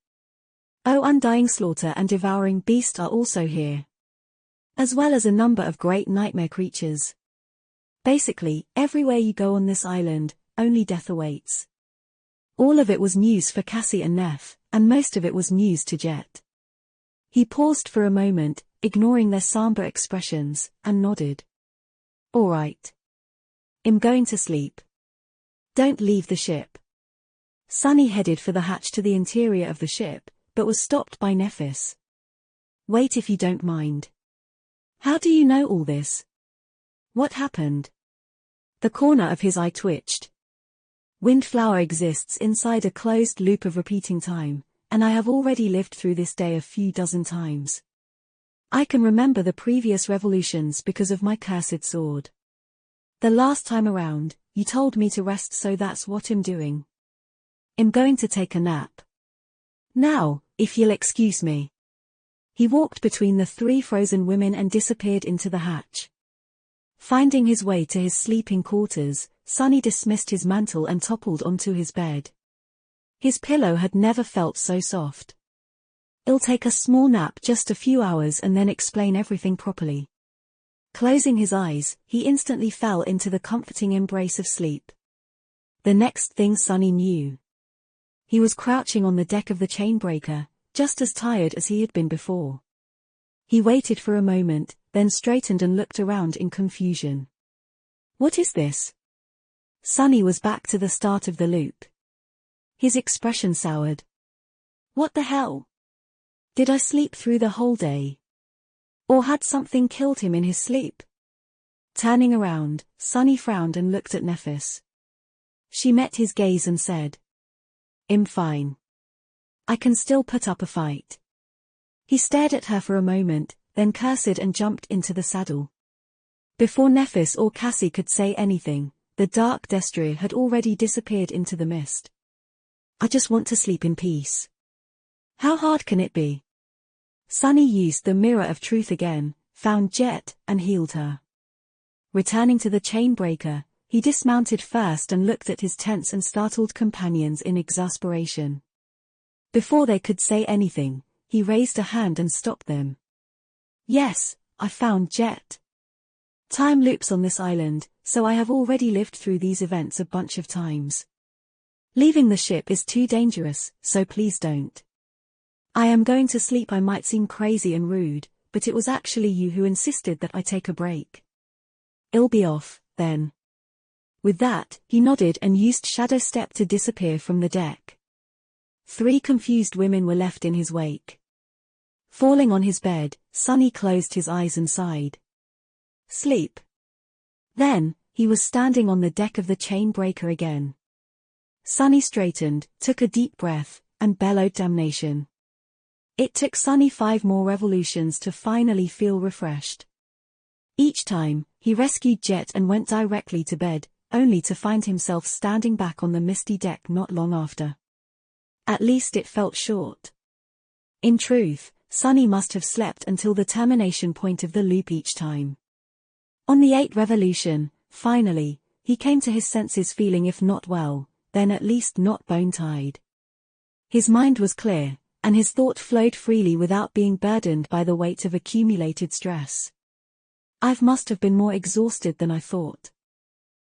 Speaker 1: Oh, Undying Slaughter and Devouring Beast are also here. As well as a number of great nightmare creatures. Basically, everywhere you go on this island, only death awaits." All of it was news for Cassie and Neph, and most of it was news to Jet. He paused for a moment, ignoring their somber expressions, and nodded. "All right. I'm going to sleep. Don't leave the ship." Sunny headed for the hatch to the interior of the ship, but was stopped by Nephis. "Wait, if you don't mind. How do you know all this? What happened?" The corner of his eye twitched. "Windflower exists inside a closed loop of repeating time, and I have already lived through this day a few dozen times. I can remember the previous revolutions because of my cursed sword. The last time around, you told me to rest, so that's what I'm doing. I'm going to take a nap. Now, if you'll excuse me." He walked between the three frozen women and disappeared into the hatch. Finding his way to his sleeping quarters, Sunny dismissed his mantle and toppled onto his bed. His pillow had never felt so soft. "I'll take a small nap, just a few hours, and then explain everything properly." Closing his eyes, he instantly fell into the comforting embrace of sleep. The next thing Sunny knew, he was crouching on the deck of the Chainbreaker, just as tired as he had been before. He waited for a moment, then straightened and looked around in confusion. "What is this?" Sunny was back to the start of the loop. His expression soured. "What the hell? Did I sleep through the whole day? Or had something killed him in his sleep?" Turning around, Sunny frowned and looked at Nephis. She met his gaze and said, "I'm fine. I can still put up a fight." He stared at her for a moment, then cursed and jumped into the saddle. Before Nephis or Cassie could say anything, the dark Destria had already disappeared into the mist. "I just want to sleep in peace. How hard can it be?" Sunny used the mirror of truth again, found Jet, and healed her. Returning to the Chainbreaker, he dismounted first and looked at his tense and startled companions in exasperation. Before they could say anything, he raised a hand and stopped them. "Yes, I found Jet. Time loops on this island, so I have already lived through these events a bunch of times. Leaving the ship is too dangerous, so please don't. I am going to sleep. I might seem crazy and rude, but it was actually you who insisted that I take a break. I'll be off, then." With that, he nodded and used Shadow Step to disappear from the deck. 3 confused women were left in his wake. Falling on his bed, Sunny closed his eyes and sighed. Sleep. Then, he was standing on the deck of the Chainbreaker again. Sunny straightened, took a deep breath, and bellowed damnation. It took Sunny 5 more revolutions to finally feel refreshed. Each time, he rescued Jet and went directly to bed, only to find himself standing back on the misty deck not long after. At least it felt short. In truth, Sunny must have slept until the termination point of the loop each time. On the 8th revolution, finally, he came to his senses, feeling if not well, then at least not bone-tied. His mind was clear, and his thought flowed freely without being burdened by the weight of accumulated stress. I must have been more exhausted than I thought.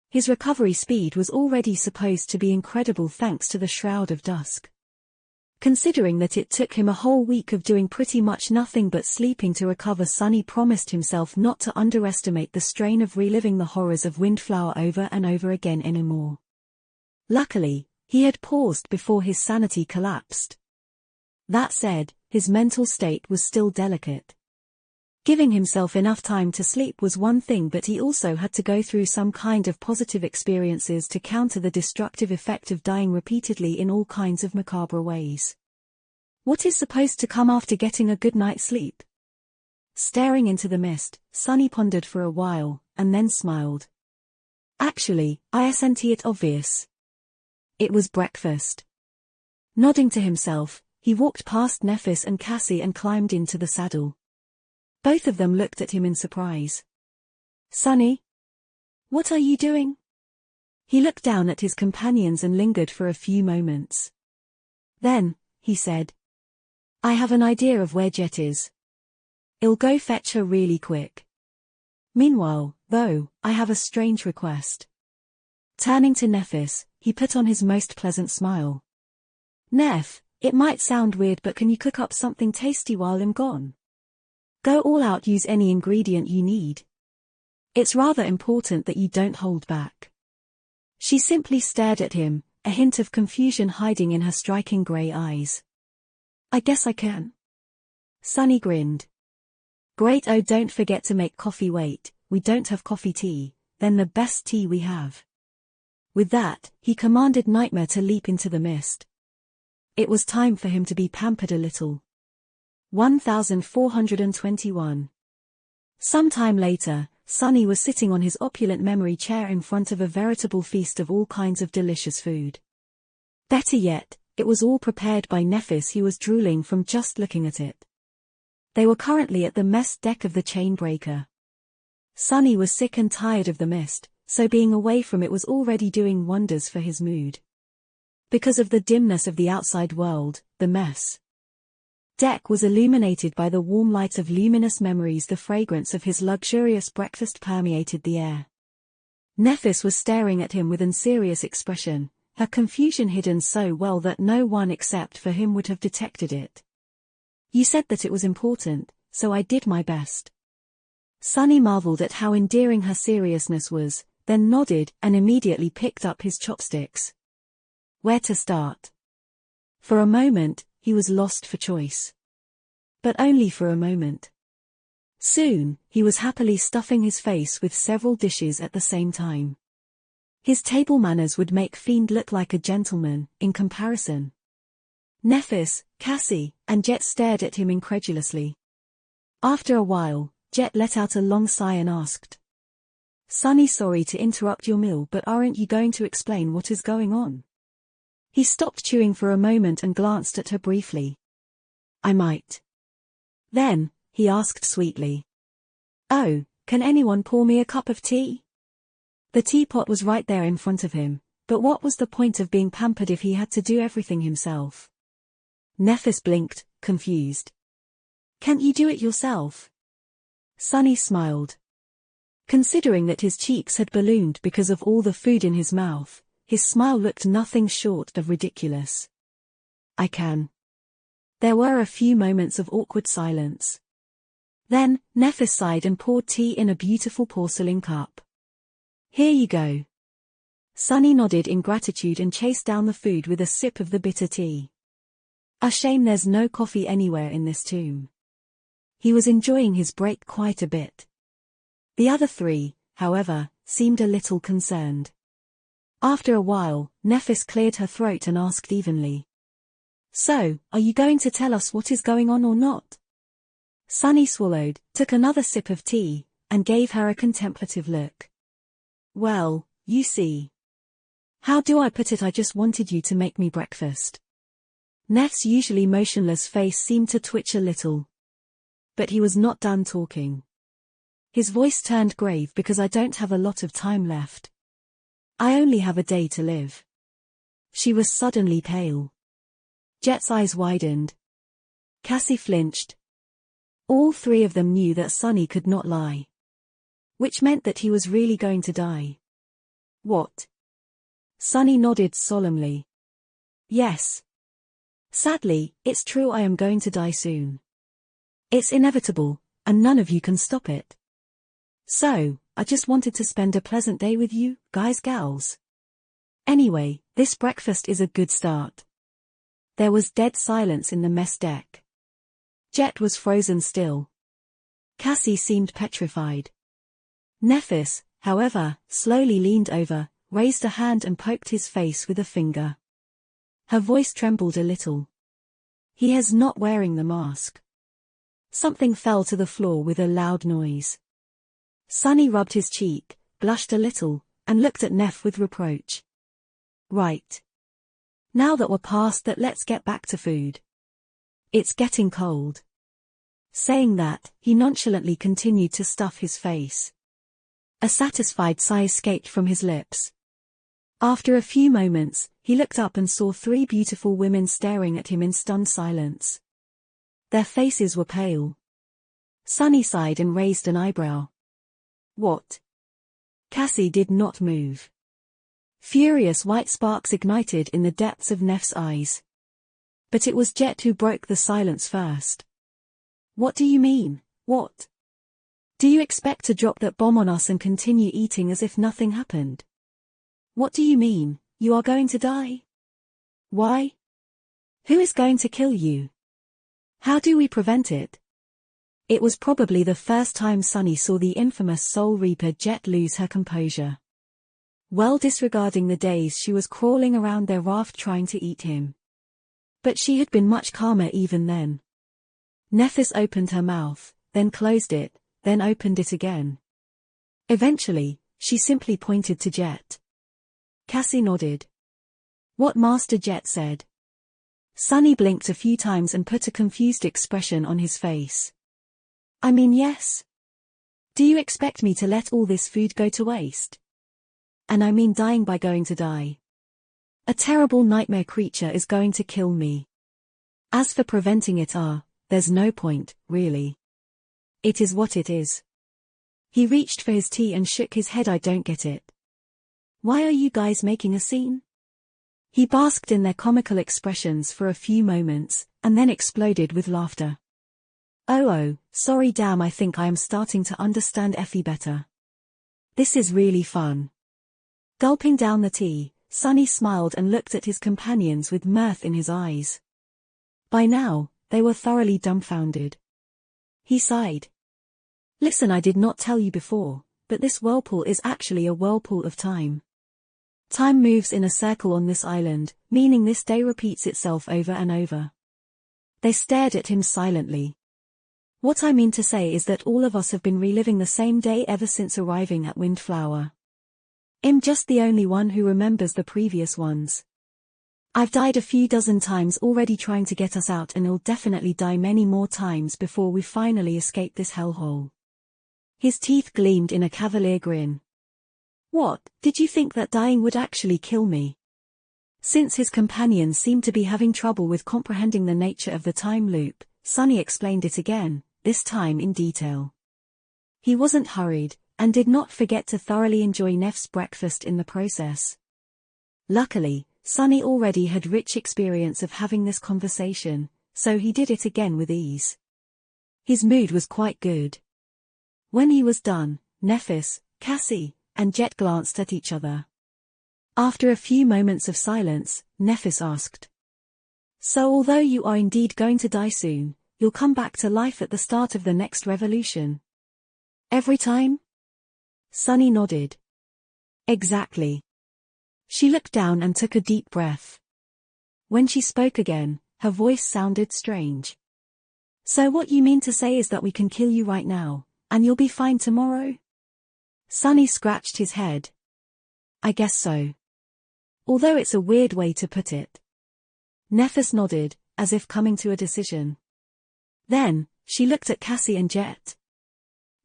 Speaker 1: His recovery speed was already supposed to be incredible thanks to the Shroud of Dusk. Considering that it took him a whole week of doing pretty much nothing but sleeping to recover, Sunny promised himself not to underestimate the strain of reliving the horrors of Windflower over and over again anymore. Luckily, he had paused before his sanity collapsed. That said, his mental state was still delicate. Giving himself enough time to sleep was one thing, but he also had to go through some kind of positive experiences to counter the destructive effect of dying repeatedly in all kinds of macabre ways. What is supposed to come after getting a good night's sleep? Staring into the mist, Sunny pondered for a while, and then smiled. Actually, isn't it obvious? It was breakfast. Nodding to himself, he walked past Nephis and Cassie and climbed into the saddle. Both of them looked at him in surprise. Sunny? What are you doing? He looked down at his companions and lingered for a few moments. Then, he said, I have an idea of where Jet is. I'll go fetch her really quick. Meanwhile, though, I have a strange request. Turning to Nephis, he put on his most pleasant smile. Neph, it might sound weird, but can you cook up something tasty while I'm gone? Go all out, use any ingredient you need. It's rather important that you don't hold back. She simply stared at him, a hint of confusion hiding in her striking grey eyes. I guess I can. Sunny grinned. Great, oh, don't forget to make coffee. Wait, we don't have coffee. Tea, then the best tea we have. With that, he commanded Nightmare to leap into the mist. It was time for him to be pampered a little. 1421. Some time later, Sunny was sitting on his opulent memory chair in front of a veritable feast of all kinds of delicious food. Better yet, it was all prepared by Nephis, who was drooling from just looking at it. They were currently at the mess deck of the Chainbreaker. Sunny was sick and tired of the mist, so being away from it was already doing wonders for his mood. Because of the dimness of the outside world, the mess deck was illuminated by the warm light of luminous memories. The fragrance of his luxurious breakfast permeated the air. Nephis was staring at him with an serious expression, her confusion hidden so well that no one except for him would have detected it. You said that it was important, so I did my best. Sunny marveled at how endearing her seriousness was, then nodded and immediately picked up his chopsticks. Where to start? For a moment, he was lost for choice. But only for a moment. Soon, he was happily stuffing his face with several dishes at the same time. His table manners would make Fiend look like a gentleman, in comparison. Nephis, Cassie, and Jet stared at him incredulously. After a while, Jet let out a long sigh and asked, Sunny, sorry to interrupt your meal, but aren't you going to explain what is going on? He stopped chewing for a moment and glanced at her briefly. I might. Then, he asked sweetly. Oh, can anyone pour me a cup of tea? The teapot was right there in front of him, but what was the point of being pampered if he had to do everything himself? Nephis blinked, confused. Can't you do it yourself? Sunny smiled. Considering that his cheeks had ballooned because of all the food in his mouth, his smile looked nothing short of ridiculous. I can. There were a few moments of awkward silence. Then, Nephis sighed and poured tea in a beautiful porcelain cup. Here you go. Sunny nodded in gratitude and chased down the food with a sip of the bitter tea. A shame there's no coffee anywhere in this tomb. He was enjoying his break quite a bit. The other three, however, seemed a little concerned. After a while, Nephis cleared her throat and asked evenly. So, are you going to tell us what is going on or not? Sunny swallowed, took another sip of tea, and gave her a contemplative look. Well, you see. How do I put it? I just wanted you to make me breakfast. Neph's usually motionless face seemed to twitch a little. But he was not done talking. His voice turned grave because I don't have a lot of time left. I only have a day to live. She was suddenly pale. Jet's eyes widened. Cassie flinched. All three of them knew that Sunny could not lie. which meant that he was really going to die. What? Sunny nodded solemnly. Yes. Sadly, it's true, I am going to die soon. It's inevitable, and none of you can stop it. So, I just wanted to spend a pleasant day with you, gals. Anyway, this breakfast is a good start. There was dead silence in the mess deck. Jet was frozen still. Cassie seemed petrified. Nephis, however, slowly leaned over, raised a hand and poked his face with a finger. Her voice trembled a little. He is not wearing the mask. Something fell to the floor with a loud noise. Sunny rubbed his cheek, blushed a little, and looked at Neff with reproach. Right. Now that we're past that, let's get back to food. It's getting cold. Saying that, he nonchalantly continued to stuff his face. A satisfied sigh escaped from his lips. After a few moments, he looked up and saw 3 beautiful women staring at him in stunned silence. Their faces were pale. Sunny sighed and raised an eyebrow. What? Cassie did not move. Furious white sparks ignited in the depths of Neff's eyes. But it was Jet who broke the silence first. What do you mean, what? Do you expect to drop that bomb on us and continue eating as if nothing happened? What do you mean, you are going to die? Why? Who is going to kill you? How do we prevent it? It was probably the first time Sunny saw the infamous Soul Reaper Jet lose her composure. Well, disregarding the days she was crawling around their raft trying to eat him. But she had been much calmer even then. Nephis opened her mouth, then closed it, then opened it again. Eventually, she simply pointed to Jet. Cassie nodded. What Master Jet said. Sunny blinked a few times and put a confused expression on his face. I mean, yes. Do you expect me to let all this food go to waste? And I mean dying by going to die. A terrible nightmare creature is going to kill me. As for preventing it, there's no point, really. It is what it is. He reached for his tea and shook his head. I don't get it. Why are you guys making a scene? He basked in their comical expressions for a few moments, and then exploded with laughter. Oh, sorry, damn, I think I am starting to understand Effie better. This is really fun. Gulping down the tea, Sunny smiled and looked at his companions with mirth in his eyes. By now, they were thoroughly dumbfounded. He sighed. Listen, I did not tell you before, but this whirlpool is actually a whirlpool of time. Time moves in a circle on this island, meaning this day repeats itself over and over. They stared at him silently. What I mean to say is that all of us have been reliving the same day ever since arriving at Windflower. I'm just the only one who remembers the previous ones. I've died a few dozen times already trying to get us out, and I'll definitely die many more times before we finally escape this hellhole. His teeth gleamed in a cavalier grin. What, did you think that dying would actually kill me? Since his companions seemed to be having trouble with comprehending the nature of the time loop, Sunny explained it again, this time in detail. He wasn't hurried, and did not forget to thoroughly enjoy Neff's breakfast in the process. Luckily, Sunny already had rich experience of having this conversation, so he did it again with ease. His mood was quite good. When he was done, Nephis, Cassie, and Jet glanced at each other. After a few moments of silence, Nephis asked. So although you are indeed going to die soon, you'll come back to life at the start of the next revolution? Every time? Sunny nodded. Exactly. She looked down and took a deep breath. When she spoke again, her voice sounded strange. So what you mean to say is that we can kill you right now, and you'll be fine tomorrow? Sunny scratched his head. I guess so. Although it's a weird way to put it. Nephis nodded, as if coming to a decision. Then, she looked at Cassie and Jet.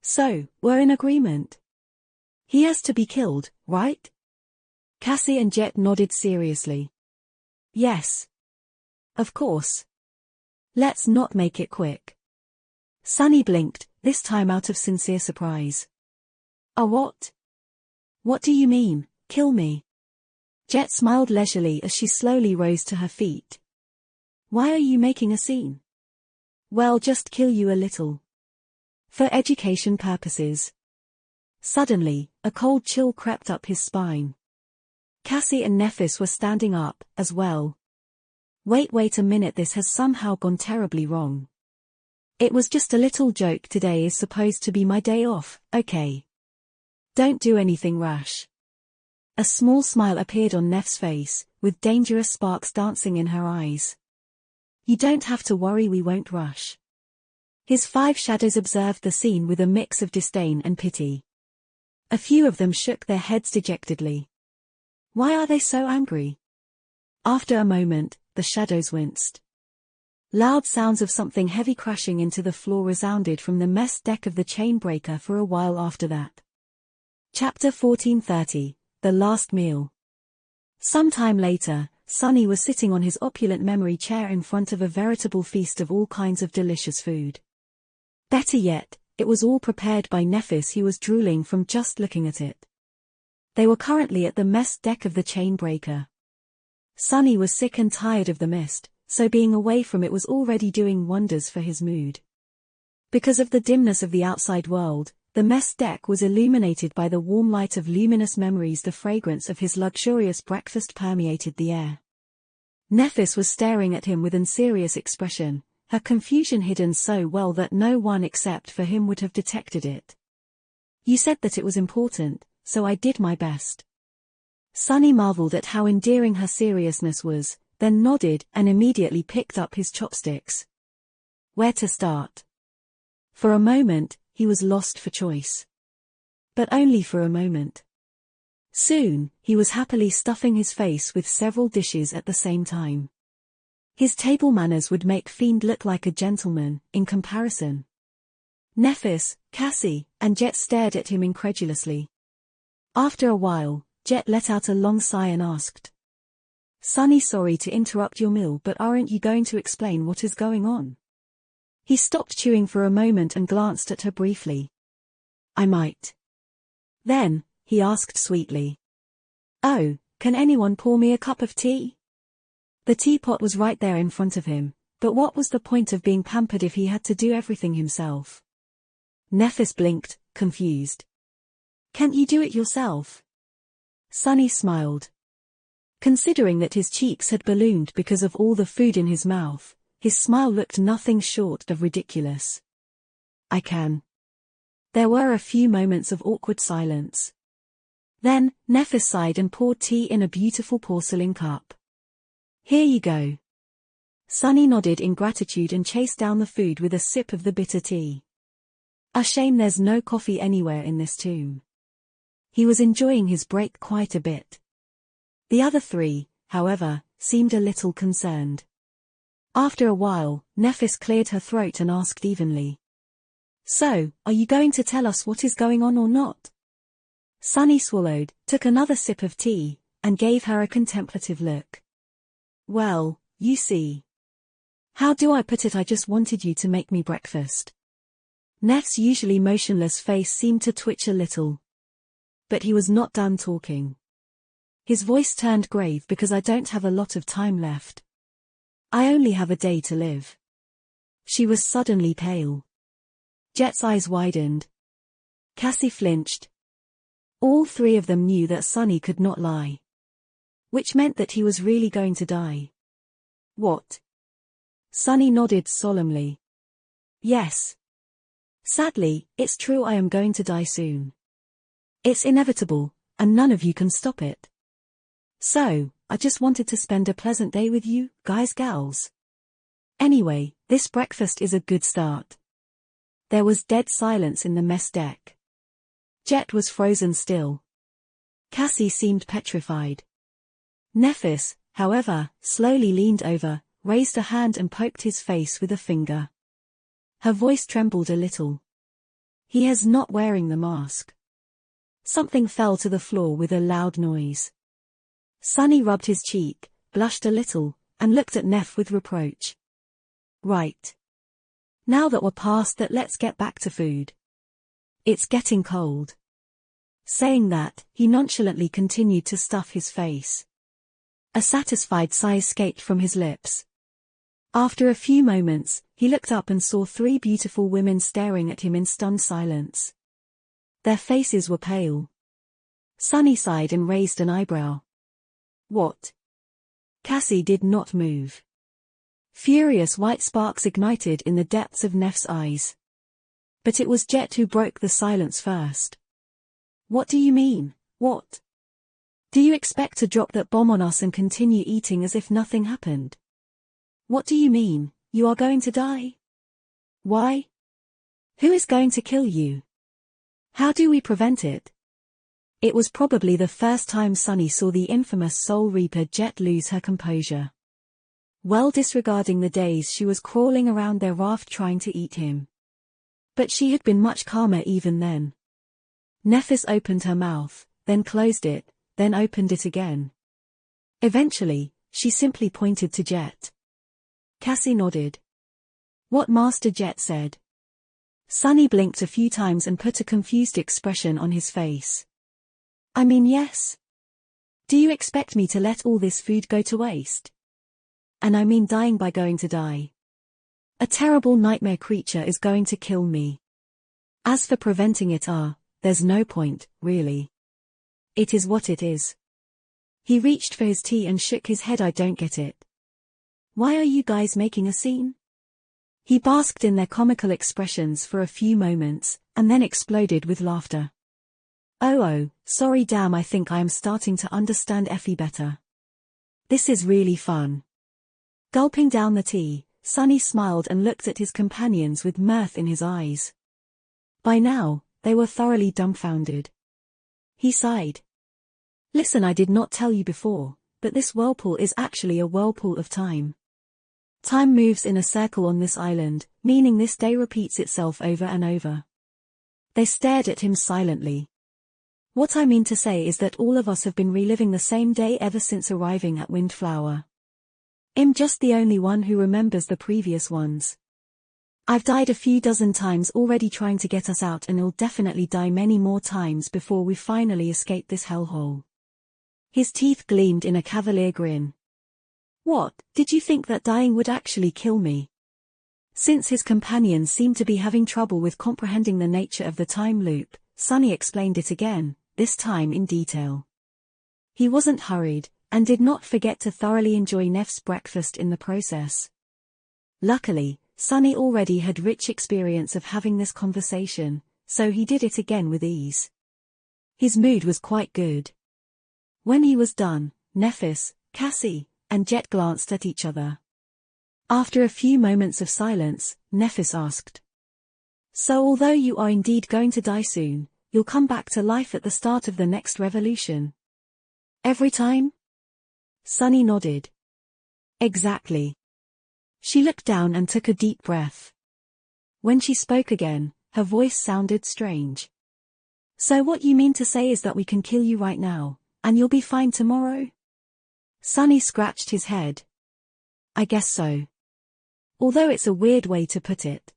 Speaker 1: So, we're in agreement. He has to be killed, right? Cassie and Jet nodded seriously. Yes. Of course. Let's not make it quick. Sunny blinked, this time out of sincere surprise. A what? What do you mean, kill me? Jet smiled leisurely as she slowly rose to her feet. Why are you making a scene? Well, just kill you a little. For education purposes. Suddenly, a cold chill crept up his spine. Cassie and Nephis were standing up, as well. Wait a minute, this has somehow gone terribly wrong. It was just a little joke. Today is supposed to be my day off, okay? Don't do anything rash. A small smile appeared on Neff's face, with dangerous sparks dancing in her eyes. You don't have to worry, we won't rush. His 5 shadows observed the scene with a mix of disdain and pity. A few of them shook their heads dejectedly. Why are they so angry? After a moment, the shadows winced. Loud sounds of something heavy crashing into the floor resounded from the mess deck of the Chainbreaker for a while after that. Chapter 1430, The Last Meal. Some time later, Sunny was sitting on his opulent memory chair in front of a veritable feast of all kinds of delicious food. Better yet, it was all prepared by Nephis, who was drooling from just looking at it. They were currently at the mess deck of the Chainbreaker. Sunny was sick and tired of the mist, so being away from it was already doing wonders for his mood. Because of the dimness of the outside world, the mess deck was illuminated by the warm light of luminous memories. The fragrance of his luxurious breakfast permeated the air. Nephis was staring at him with an serious expression, her confusion hidden so well that no one except for him would have detected it. You said that it was important, so I did my best. Sunny marveled at how endearing her seriousness was, then nodded and immediately picked up his chopsticks. Where to start? For a moment, he was lost for choice. But only for a moment. Soon, he was happily stuffing his face with several dishes at the same time. His table manners would make Fiend look like a gentleman, in comparison. Nephis, Cassie, and Jet stared at him incredulously. After a while, Jet let out a long sigh and asked. Sunny, sorry to interrupt your meal, but aren't you going to explain what is going on? He stopped chewing for a moment and glanced at her briefly. I might. Then, he asked sweetly. Oh, can anyone pour me a cup of tea? The teapot was right there in front of him, but what was the point of being pampered if he had to do everything himself? Nephis blinked, confused. Can't you do it yourself? Sunny smiled. Considering that his cheeks had ballooned because of all the food in his mouth, his smile looked nothing short of ridiculous. I can. There were a few moments of awkward silence. Then, Nephis sighed and poured tea in a beautiful porcelain cup. Here you go. Sunny nodded in gratitude and chased down the food with a sip of the bitter tea. A shame there's no coffee anywhere in this tomb. He was enjoying his break quite a bit. The other 3, however, seemed a little concerned. After a while, Nephis cleared her throat and asked evenly. So, are you going to tell us what is going on or not? Sunny swallowed, took another sip of tea, and gave her a contemplative look. Well, you see. How do I put it? I just wanted you to make me breakfast. Neff's usually motionless face seemed to twitch a little. But he was not done talking. His voice turned grave because I don't have a lot of time left. I only have a day to live. She was suddenly pale. Jet's eyes widened. Cassie flinched. All 3 of them knew that Sunny could not lie. Which meant that he was really going to die. What? Sunny nodded solemnly. Yes. Sadly, it's true, I am going to die soon. It's inevitable, and none of you can stop it. So, I just wanted to spend a pleasant day with you, gals. Anyway, this breakfast is a good start. There was dead silence in the mess deck. Jet was frozen still. Cassie seemed petrified. Nephis, however, slowly leaned over, raised a hand and poked his face with a finger. Her voice trembled a little. He is not wearing the mask. Something fell to the floor with a loud noise. Sunny rubbed his cheek, blushed a little, and looked at Neff with reproach. Right. Now that we're past that, let's get back to food. It's getting cold. Saying that, he nonchalantly continued to stuff his face. A satisfied sigh escaped from his lips. After a few moments, he looked up and saw three beautiful women staring at him in stunned silence. Their faces were pale. Sunny sighed and raised an eyebrow. What? Cassie did not move. Furious white sparks ignited in the depths of Neff's eyes. But it was Jet who broke the silence first. What do you mean, what? Do you expect to drop that bomb on us and continue eating as if nothing happened? What do you mean, you are going to die? Why? Who is going to kill you? How do we prevent it? It was probably the first time Sunny saw the infamous Soul Reaper Jet lose her composure. Well, disregarding the days she was crawling around their raft trying to eat him. But she had been much calmer even then. Nephis opened her mouth, then closed it, then opened it again. Eventually, she simply pointed to Jet. Cassie nodded. What Master Jet said. Sunny blinked a few times and put a confused expression on his face. I mean, yes. Do you expect me to let all this food go to waste? And I mean dying by going to die. A terrible nightmare creature is going to kill me. As for preventing it, there's no point, really. It is what it is. He reached for his tea and shook his head. I don't get it. Why are you guys making a scene? He basked in their comical expressions for a few moments, and then exploded with laughter. Oh, sorry, damn, I think I am starting to understand Effie better. This is really fun. Gulping down the tea, Sunny smiled and looked at his companions with mirth in his eyes. By now, they were thoroughly dumbfounded. He sighed. Listen, I did not tell you before, but this whirlpool is actually a whirlpool of time. Time moves in a circle on this island, meaning this day repeats itself over and over. They stared at him silently. What I mean to say is that all of us have been reliving the same day ever since arriving at Windflower. I'm just the only one who remembers the previous ones. I've died a few dozen times already trying to get us out, and I'll definitely die many more times before we finally escape this hellhole. His teeth gleamed in a cavalier grin. What, did you think that dying would actually kill me? Since his companions seemed to be having trouble with comprehending the nature of the time loop, Sunny explained it again, this time in detail. He wasn't hurried, and did not forget to thoroughly enjoy Neff's breakfast in the process. Luckily, Sunny already had rich experience of having this conversation, so he did it again with ease. His mood was quite good. When he was done, Nephis, Cassie, and Jet glanced at each other. After a few moments of silence, Nephis asked. So although you are indeed going to die soon, you'll come back to life at the start of the next revolution? Every time? Sunny nodded. Exactly. She looked down and took a deep breath. When she spoke again, her voice sounded strange. So what you mean to say is that we can kill you right now, and you'll be fine tomorrow? Sunny scratched his head. I guess so. Although it's a weird way to put it.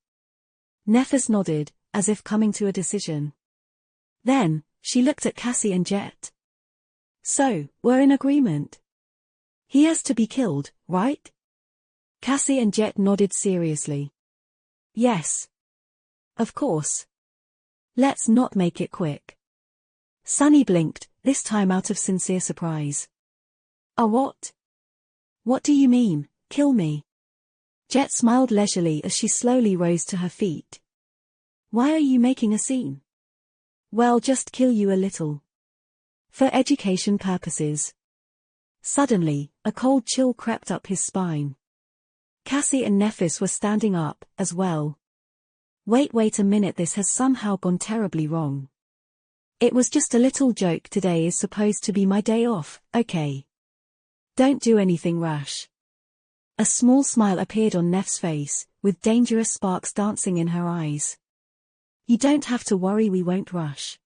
Speaker 1: Nephis nodded, as if coming to a decision. Then, she looked at Cassie and Jet. So, we're in agreement. He has to be killed, right? Cassie and Jet nodded seriously. Yes. Of course. Let's not make it quick. Sunny blinked, this time out of sincere surprise. What? What do you mean, kill me? Jet smiled leisurely as she slowly rose to her feet. Why are you making a scene? Well, just kill you a little. For education purposes. Suddenly, a cold chill crept up his spine. Cassie and Nephis were standing up, as well. Wait a minute, this has somehow gone terribly wrong. It was just a little joke. Today is supposed to be my day off, okay? Don't do anything rash. A small smile appeared on Neff's face, with dangerous sparks dancing in her eyes. You don't have to worry, we won't rush.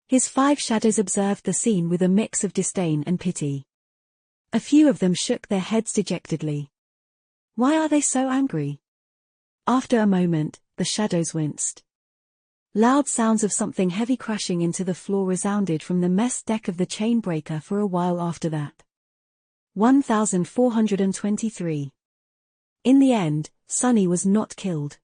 Speaker 1: His five shadows observed the scene with a mix of disdain and pity. A few of them shook their heads dejectedly. Why are they so angry? After a moment, the shadows winced. Loud sounds of something heavy crashing into the floor resounded from the mess deck of the Chainbreaker for a while after that. 1423. In the end, Sunny was not killed.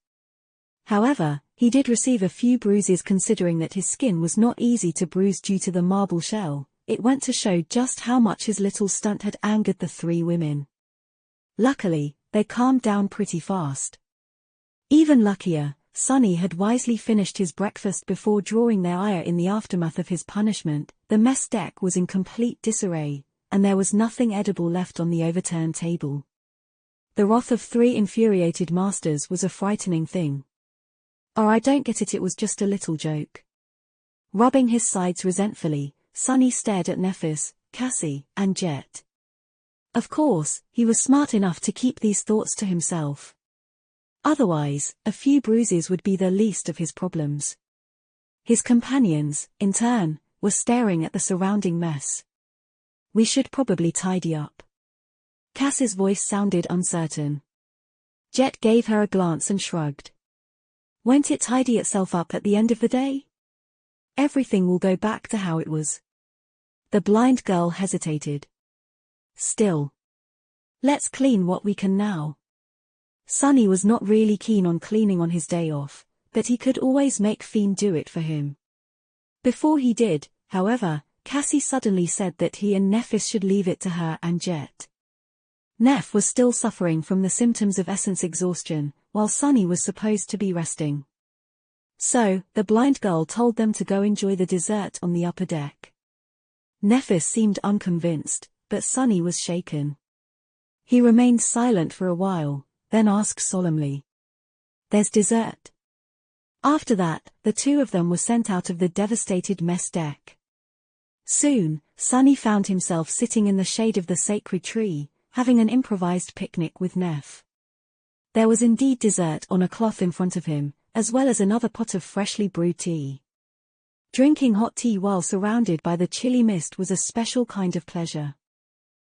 Speaker 1: However, he did receive a few bruises. Considering that his skin was not easy to bruise due to the marble shell. It went to show just how much his little stunt had angered the three women. Luckily, they calmed down pretty fast. Even luckier, Sunny had wisely finished his breakfast before drawing their ire. In the aftermath of his punishment, the mess deck was in complete disarray, and there was nothing edible left on the overturned table. The wrath of three infuriated masters was a frightening thing. "Oh, I don't get it, it was just a little joke." Rubbing his sides resentfully, Sunny stared at Nephis, Cassie, and Jet. Of course, he was smart enough to keep these thoughts to himself. Otherwise, a few bruises would be the least of his problems. His companions, in turn, were staring at the surrounding mess. "We should probably tidy up." Cassie's voice sounded uncertain. Jet gave her a glance and shrugged. "Won't it tidy itself up at the end of the day? Everything will go back to how it was." The blind girl hesitated. "Still. Let's clean what we can now." Sunny was not really keen on cleaning on his day off, but he could always make Fiend do it for him. Before he did, however, Cassie suddenly said that he and Nephis should leave it to her and Jet. Neph was still suffering from the symptoms of essence exhaustion, while Sunny was supposed to be resting. So, the blind girl told them to go enjoy the dessert on the upper deck. Nephis seemed unconvinced, but Sunny was shaken. He remained silent for a while, then asked solemnly, "There's dessert?" After that, the two of them were sent out of the devastated mess deck. Soon, Sunny found himself sitting in the shade of the sacred tree, having an improvised picnic with Neph. There was indeed dessert on a cloth in front of him, as well as another pot of freshly brewed tea. Drinking hot tea while surrounded by the chilly mist was a special kind of pleasure.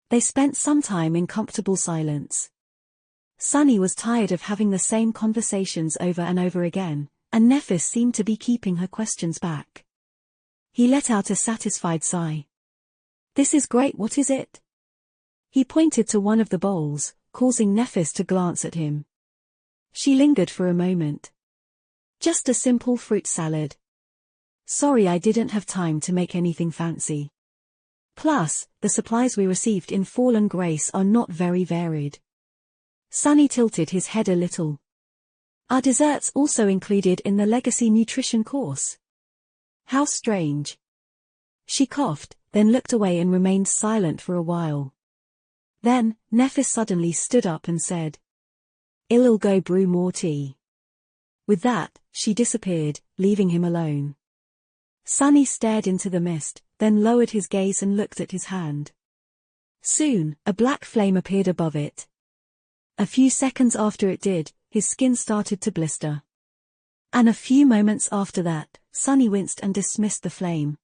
Speaker 1: They spent some time in comfortable silence. Sunny was tired of having the same conversations over and over again, and Nephis seemed to be keeping her questions back. He let out a satisfied sigh. "This is great, what is it?" He pointed to one of the bowls, causing Nephis to glance at him. She lingered for a moment. "Just a simple fruit salad. Sorry, I didn't have time to make anything fancy. Plus, the supplies we received in Fallen Grace are not very varied." Sunny tilted his head a little. "Are desserts also included in the Legacy Nutrition course?" "How strange." She coughed, then looked away and remained silent for a while. Then, Nephis suddenly stood up and said, "I'll go brew more tea." With that, she disappeared, leaving him alone. Sunny stared into the mist, then lowered his gaze and looked at his hand. Soon, a black flame appeared above it. A few seconds after it did, his skin started to blister. And a few moments after that, Sunny winced and dismissed the flame.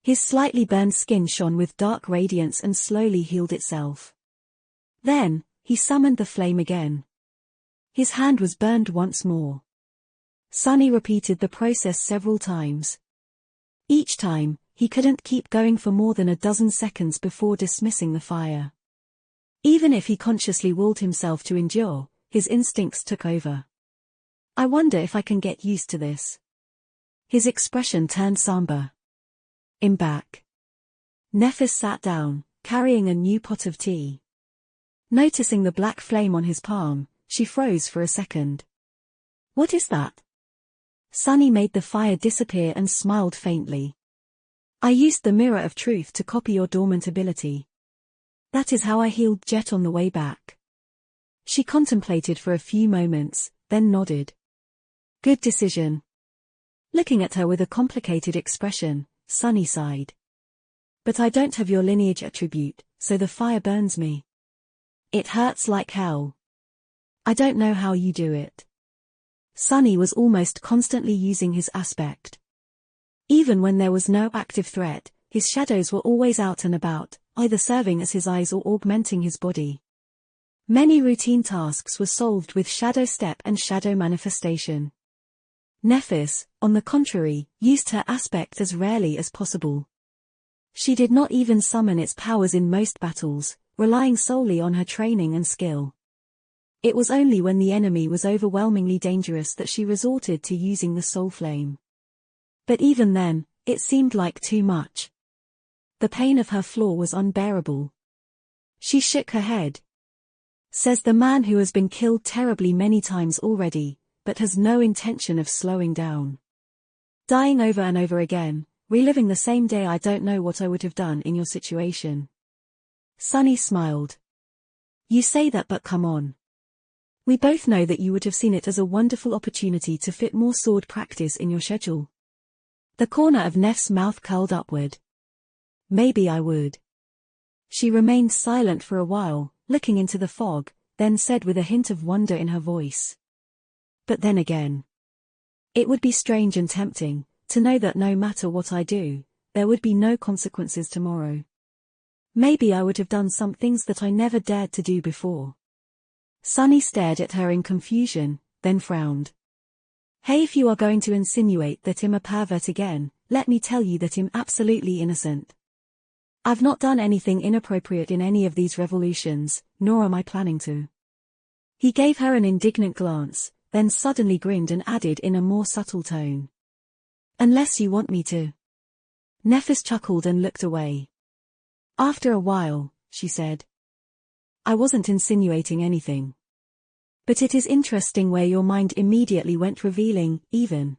Speaker 1: His slightly burned skin shone with dark radiance and slowly healed itself. Then, he summoned the flame again. His hand was burned once more. Sunny repeated the process several times. Each time, he couldn't keep going for more than a dozen seconds before dismissing the fire. Even if he consciously willed himself to endure, his instincts took over. "I wonder if I can get used to this." His expression turned somber. In back. Nephis sat down, carrying a new pot of tea. Noticing the black flame on his palm, she froze for a second. "What is that?" Sunny made the fire disappear and smiled faintly. "I used the Mirror of Truth to copy your dormant ability. That is how I healed Jet on the way back." She contemplated for a few moments, then nodded. "Good decision." Looking at her with a complicated expression, Sunny sighed. "But I don't have your lineage attribute, so the fire burns me. It hurts like hell. I don't know how you do it." Sunny was almost constantly using his aspect. Even when there was no active threat, his shadows were always out and about, either serving as his eyes or augmenting his body. Many routine tasks were solved with shadow step and shadow manifestation. Nephis, on the contrary, used her aspect as rarely as possible. She did not even summon its powers in most battles, relying solely on her training and skill. It was only when the enemy was overwhelmingly dangerous that she resorted to using the soul flame. But even then, it seemed like too much. The pain of her flaw was unbearable. She shook her head. Says the man who has been killed terribly many times already, but has no intention of slowing down. Dying over and over again, reliving the same day. I don't know what I would have done in your situation. Sunny smiled. You say that, but come on. We both know that you would have seen it as a wonderful opportunity to fit more sword practice in your schedule. The corner of Neff's mouth curled upward. Maybe I would. She remained silent for a while, looking into the fog, then said with a hint of wonder in her voice. But then again. It would be strange and tempting, to know that no matter what I do, there would be no consequences tomorrow. Maybe I would have done some things that I never dared to do before. Sunny stared at her in confusion, then frowned. Hey, if you are going to insinuate that I'm a pervert again, let me tell you that I'm absolutely innocent. I've not done anything inappropriate in any of these revolutions, nor am I planning to. He gave her an indignant glance, then suddenly grinned and added in a more subtle tone. Unless you want me to. Nephis chuckled and looked away. After a while, she said. I wasn't insinuating anything. But it is interesting where your mind immediately went, revealing, even.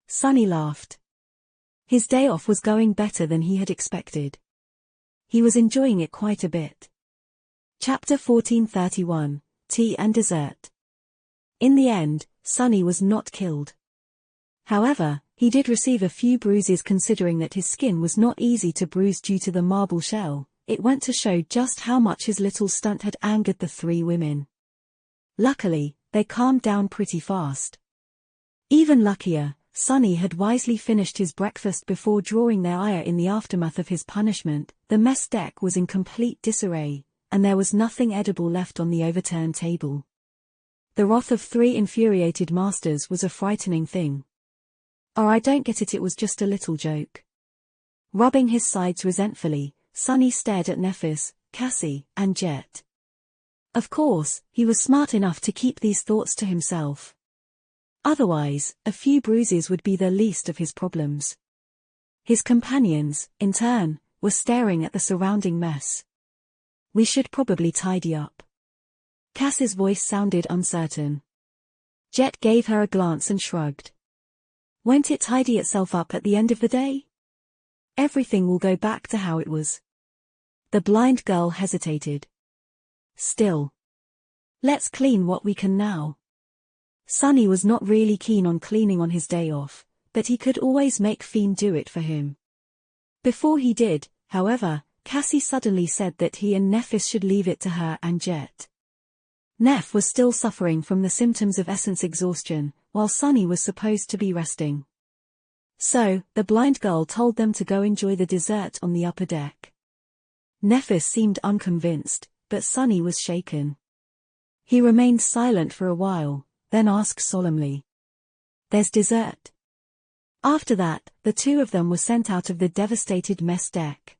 Speaker 1: Sunny laughed. His day off was going better than he had expected. He was enjoying it quite a bit. Chapter 1431, Tea and Dessert. In the end, Sunny was not killed. However, he did receive a few bruises. Considering that his skin was not easy to bruise due to the marble shell, it went to show just how much his little stunt had angered the three women. Luckily, they calmed down pretty fast. Even luckier, Sunny had wisely finished his breakfast before drawing their ire. In the aftermath of his punishment, the mess deck was in complete disarray, and there was nothing edible left on the overturned table. The wrath of three infuriated masters was a frightening thing. Oh, I don't get it, it was just a little joke. Rubbing his sides resentfully, Sunny stared at Nephis, Cassie, and Jet. Of course, he was smart enough to keep these thoughts to himself. Otherwise, a few bruises would be the least of his problems. His companions, in turn, were staring at the surrounding mess. We should probably tidy up. Cassie's voice sounded uncertain. Jet gave her a glance and shrugged. Won't it tidy itself up at the end of the day? Everything will go back to how it was. The blind girl hesitated. Still. Let's clean what we can now. Sunny was not really keen on cleaning on his day off, but he could always make Fiend do it for him. Before he did, however, Cassie suddenly said that he and Nephis should leave it to her and Jet. Neph was still suffering from the symptoms of essence exhaustion, while Sunny was supposed to be resting. So, the blind girl told them to go enjoy the dessert on the upper deck. Nephis seemed unconvinced, but Sunny was shaken. He remained silent for a while, then asked solemnly. There's dessert. After that, the two of them were sent out of the devastated mess deck.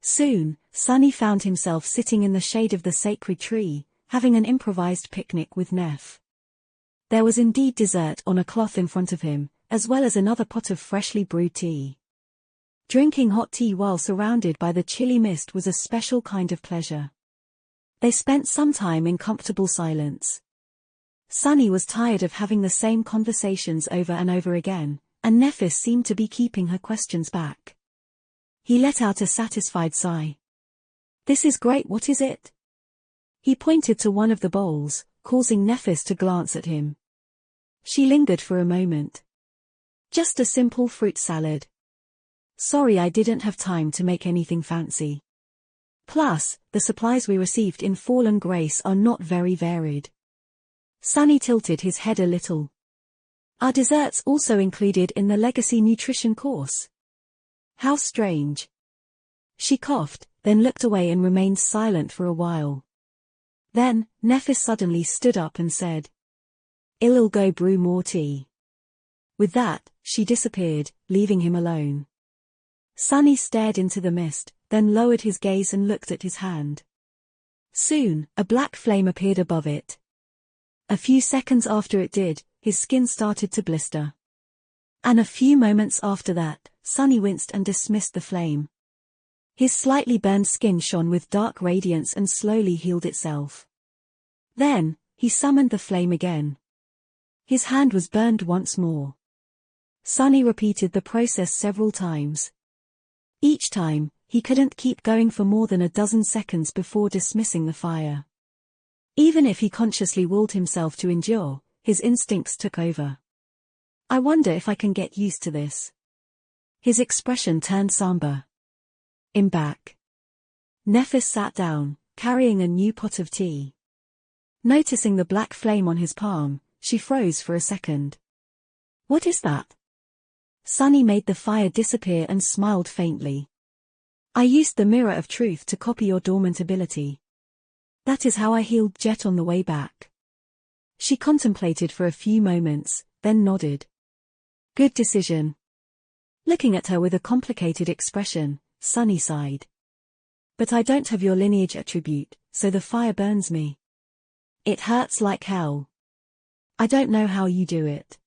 Speaker 1: Soon, Sunny found himself sitting in the shade of the sacred tree, having an improvised picnic with Neph. There was indeed dessert on a cloth in front of him, as well as another pot of freshly brewed tea. Drinking hot tea while surrounded by the chilly mist was a special kind of pleasure. They spent some time in comfortable silence. Sunny was tired of having the same conversations over and over again, and Nephis seemed to be keeping her questions back. He let out a satisfied sigh. This is great, what is it? He pointed to one of the bowls, causing Nephis to glance at him. She lingered for a moment. Just a simple fruit salad. Sorry, I didn't have time to make anything fancy. Plus, the supplies we received in Fallen Grace are not very varied. Sunny tilted his head a little. Are desserts also included in the Legacy Nutrition course? How strange. She coughed, then looked away and remained silent for a while. Then, Nephis suddenly stood up and said, I'll go brew more tea. With that, she disappeared, leaving him alone. Sunny stared into the mist, then lowered his gaze and looked at his hand. Soon, a black flame appeared above it. A few seconds after it did, his skin started to blister. And a few moments after that, Sunny winced and dismissed the flame. His slightly burned skin shone with dark radiance and slowly healed itself. Then, he summoned the flame again. His hand was burned once more. Sunny repeated the process several times. Each time, he couldn't keep going for more than a dozen seconds before dismissing the fire. Even if he consciously willed himself to endure, his instincts took over. I wonder if I can get used to this. His expression turned somber. In back. Nephis sat down, carrying a new pot of tea. Noticing the black flame on his palm, she froze for a second. What is that? Sunny made the fire disappear and smiled faintly. I used the mirror of truth to copy your dormant ability. That is how I healed Jet on the way back. She contemplated for a few moments, then nodded. Good decision. Looking at her with a complicated expression, Sunny sighed. But I don't have your lineage attribute, so the fire burns me. It hurts like hell. I don't know how you do it.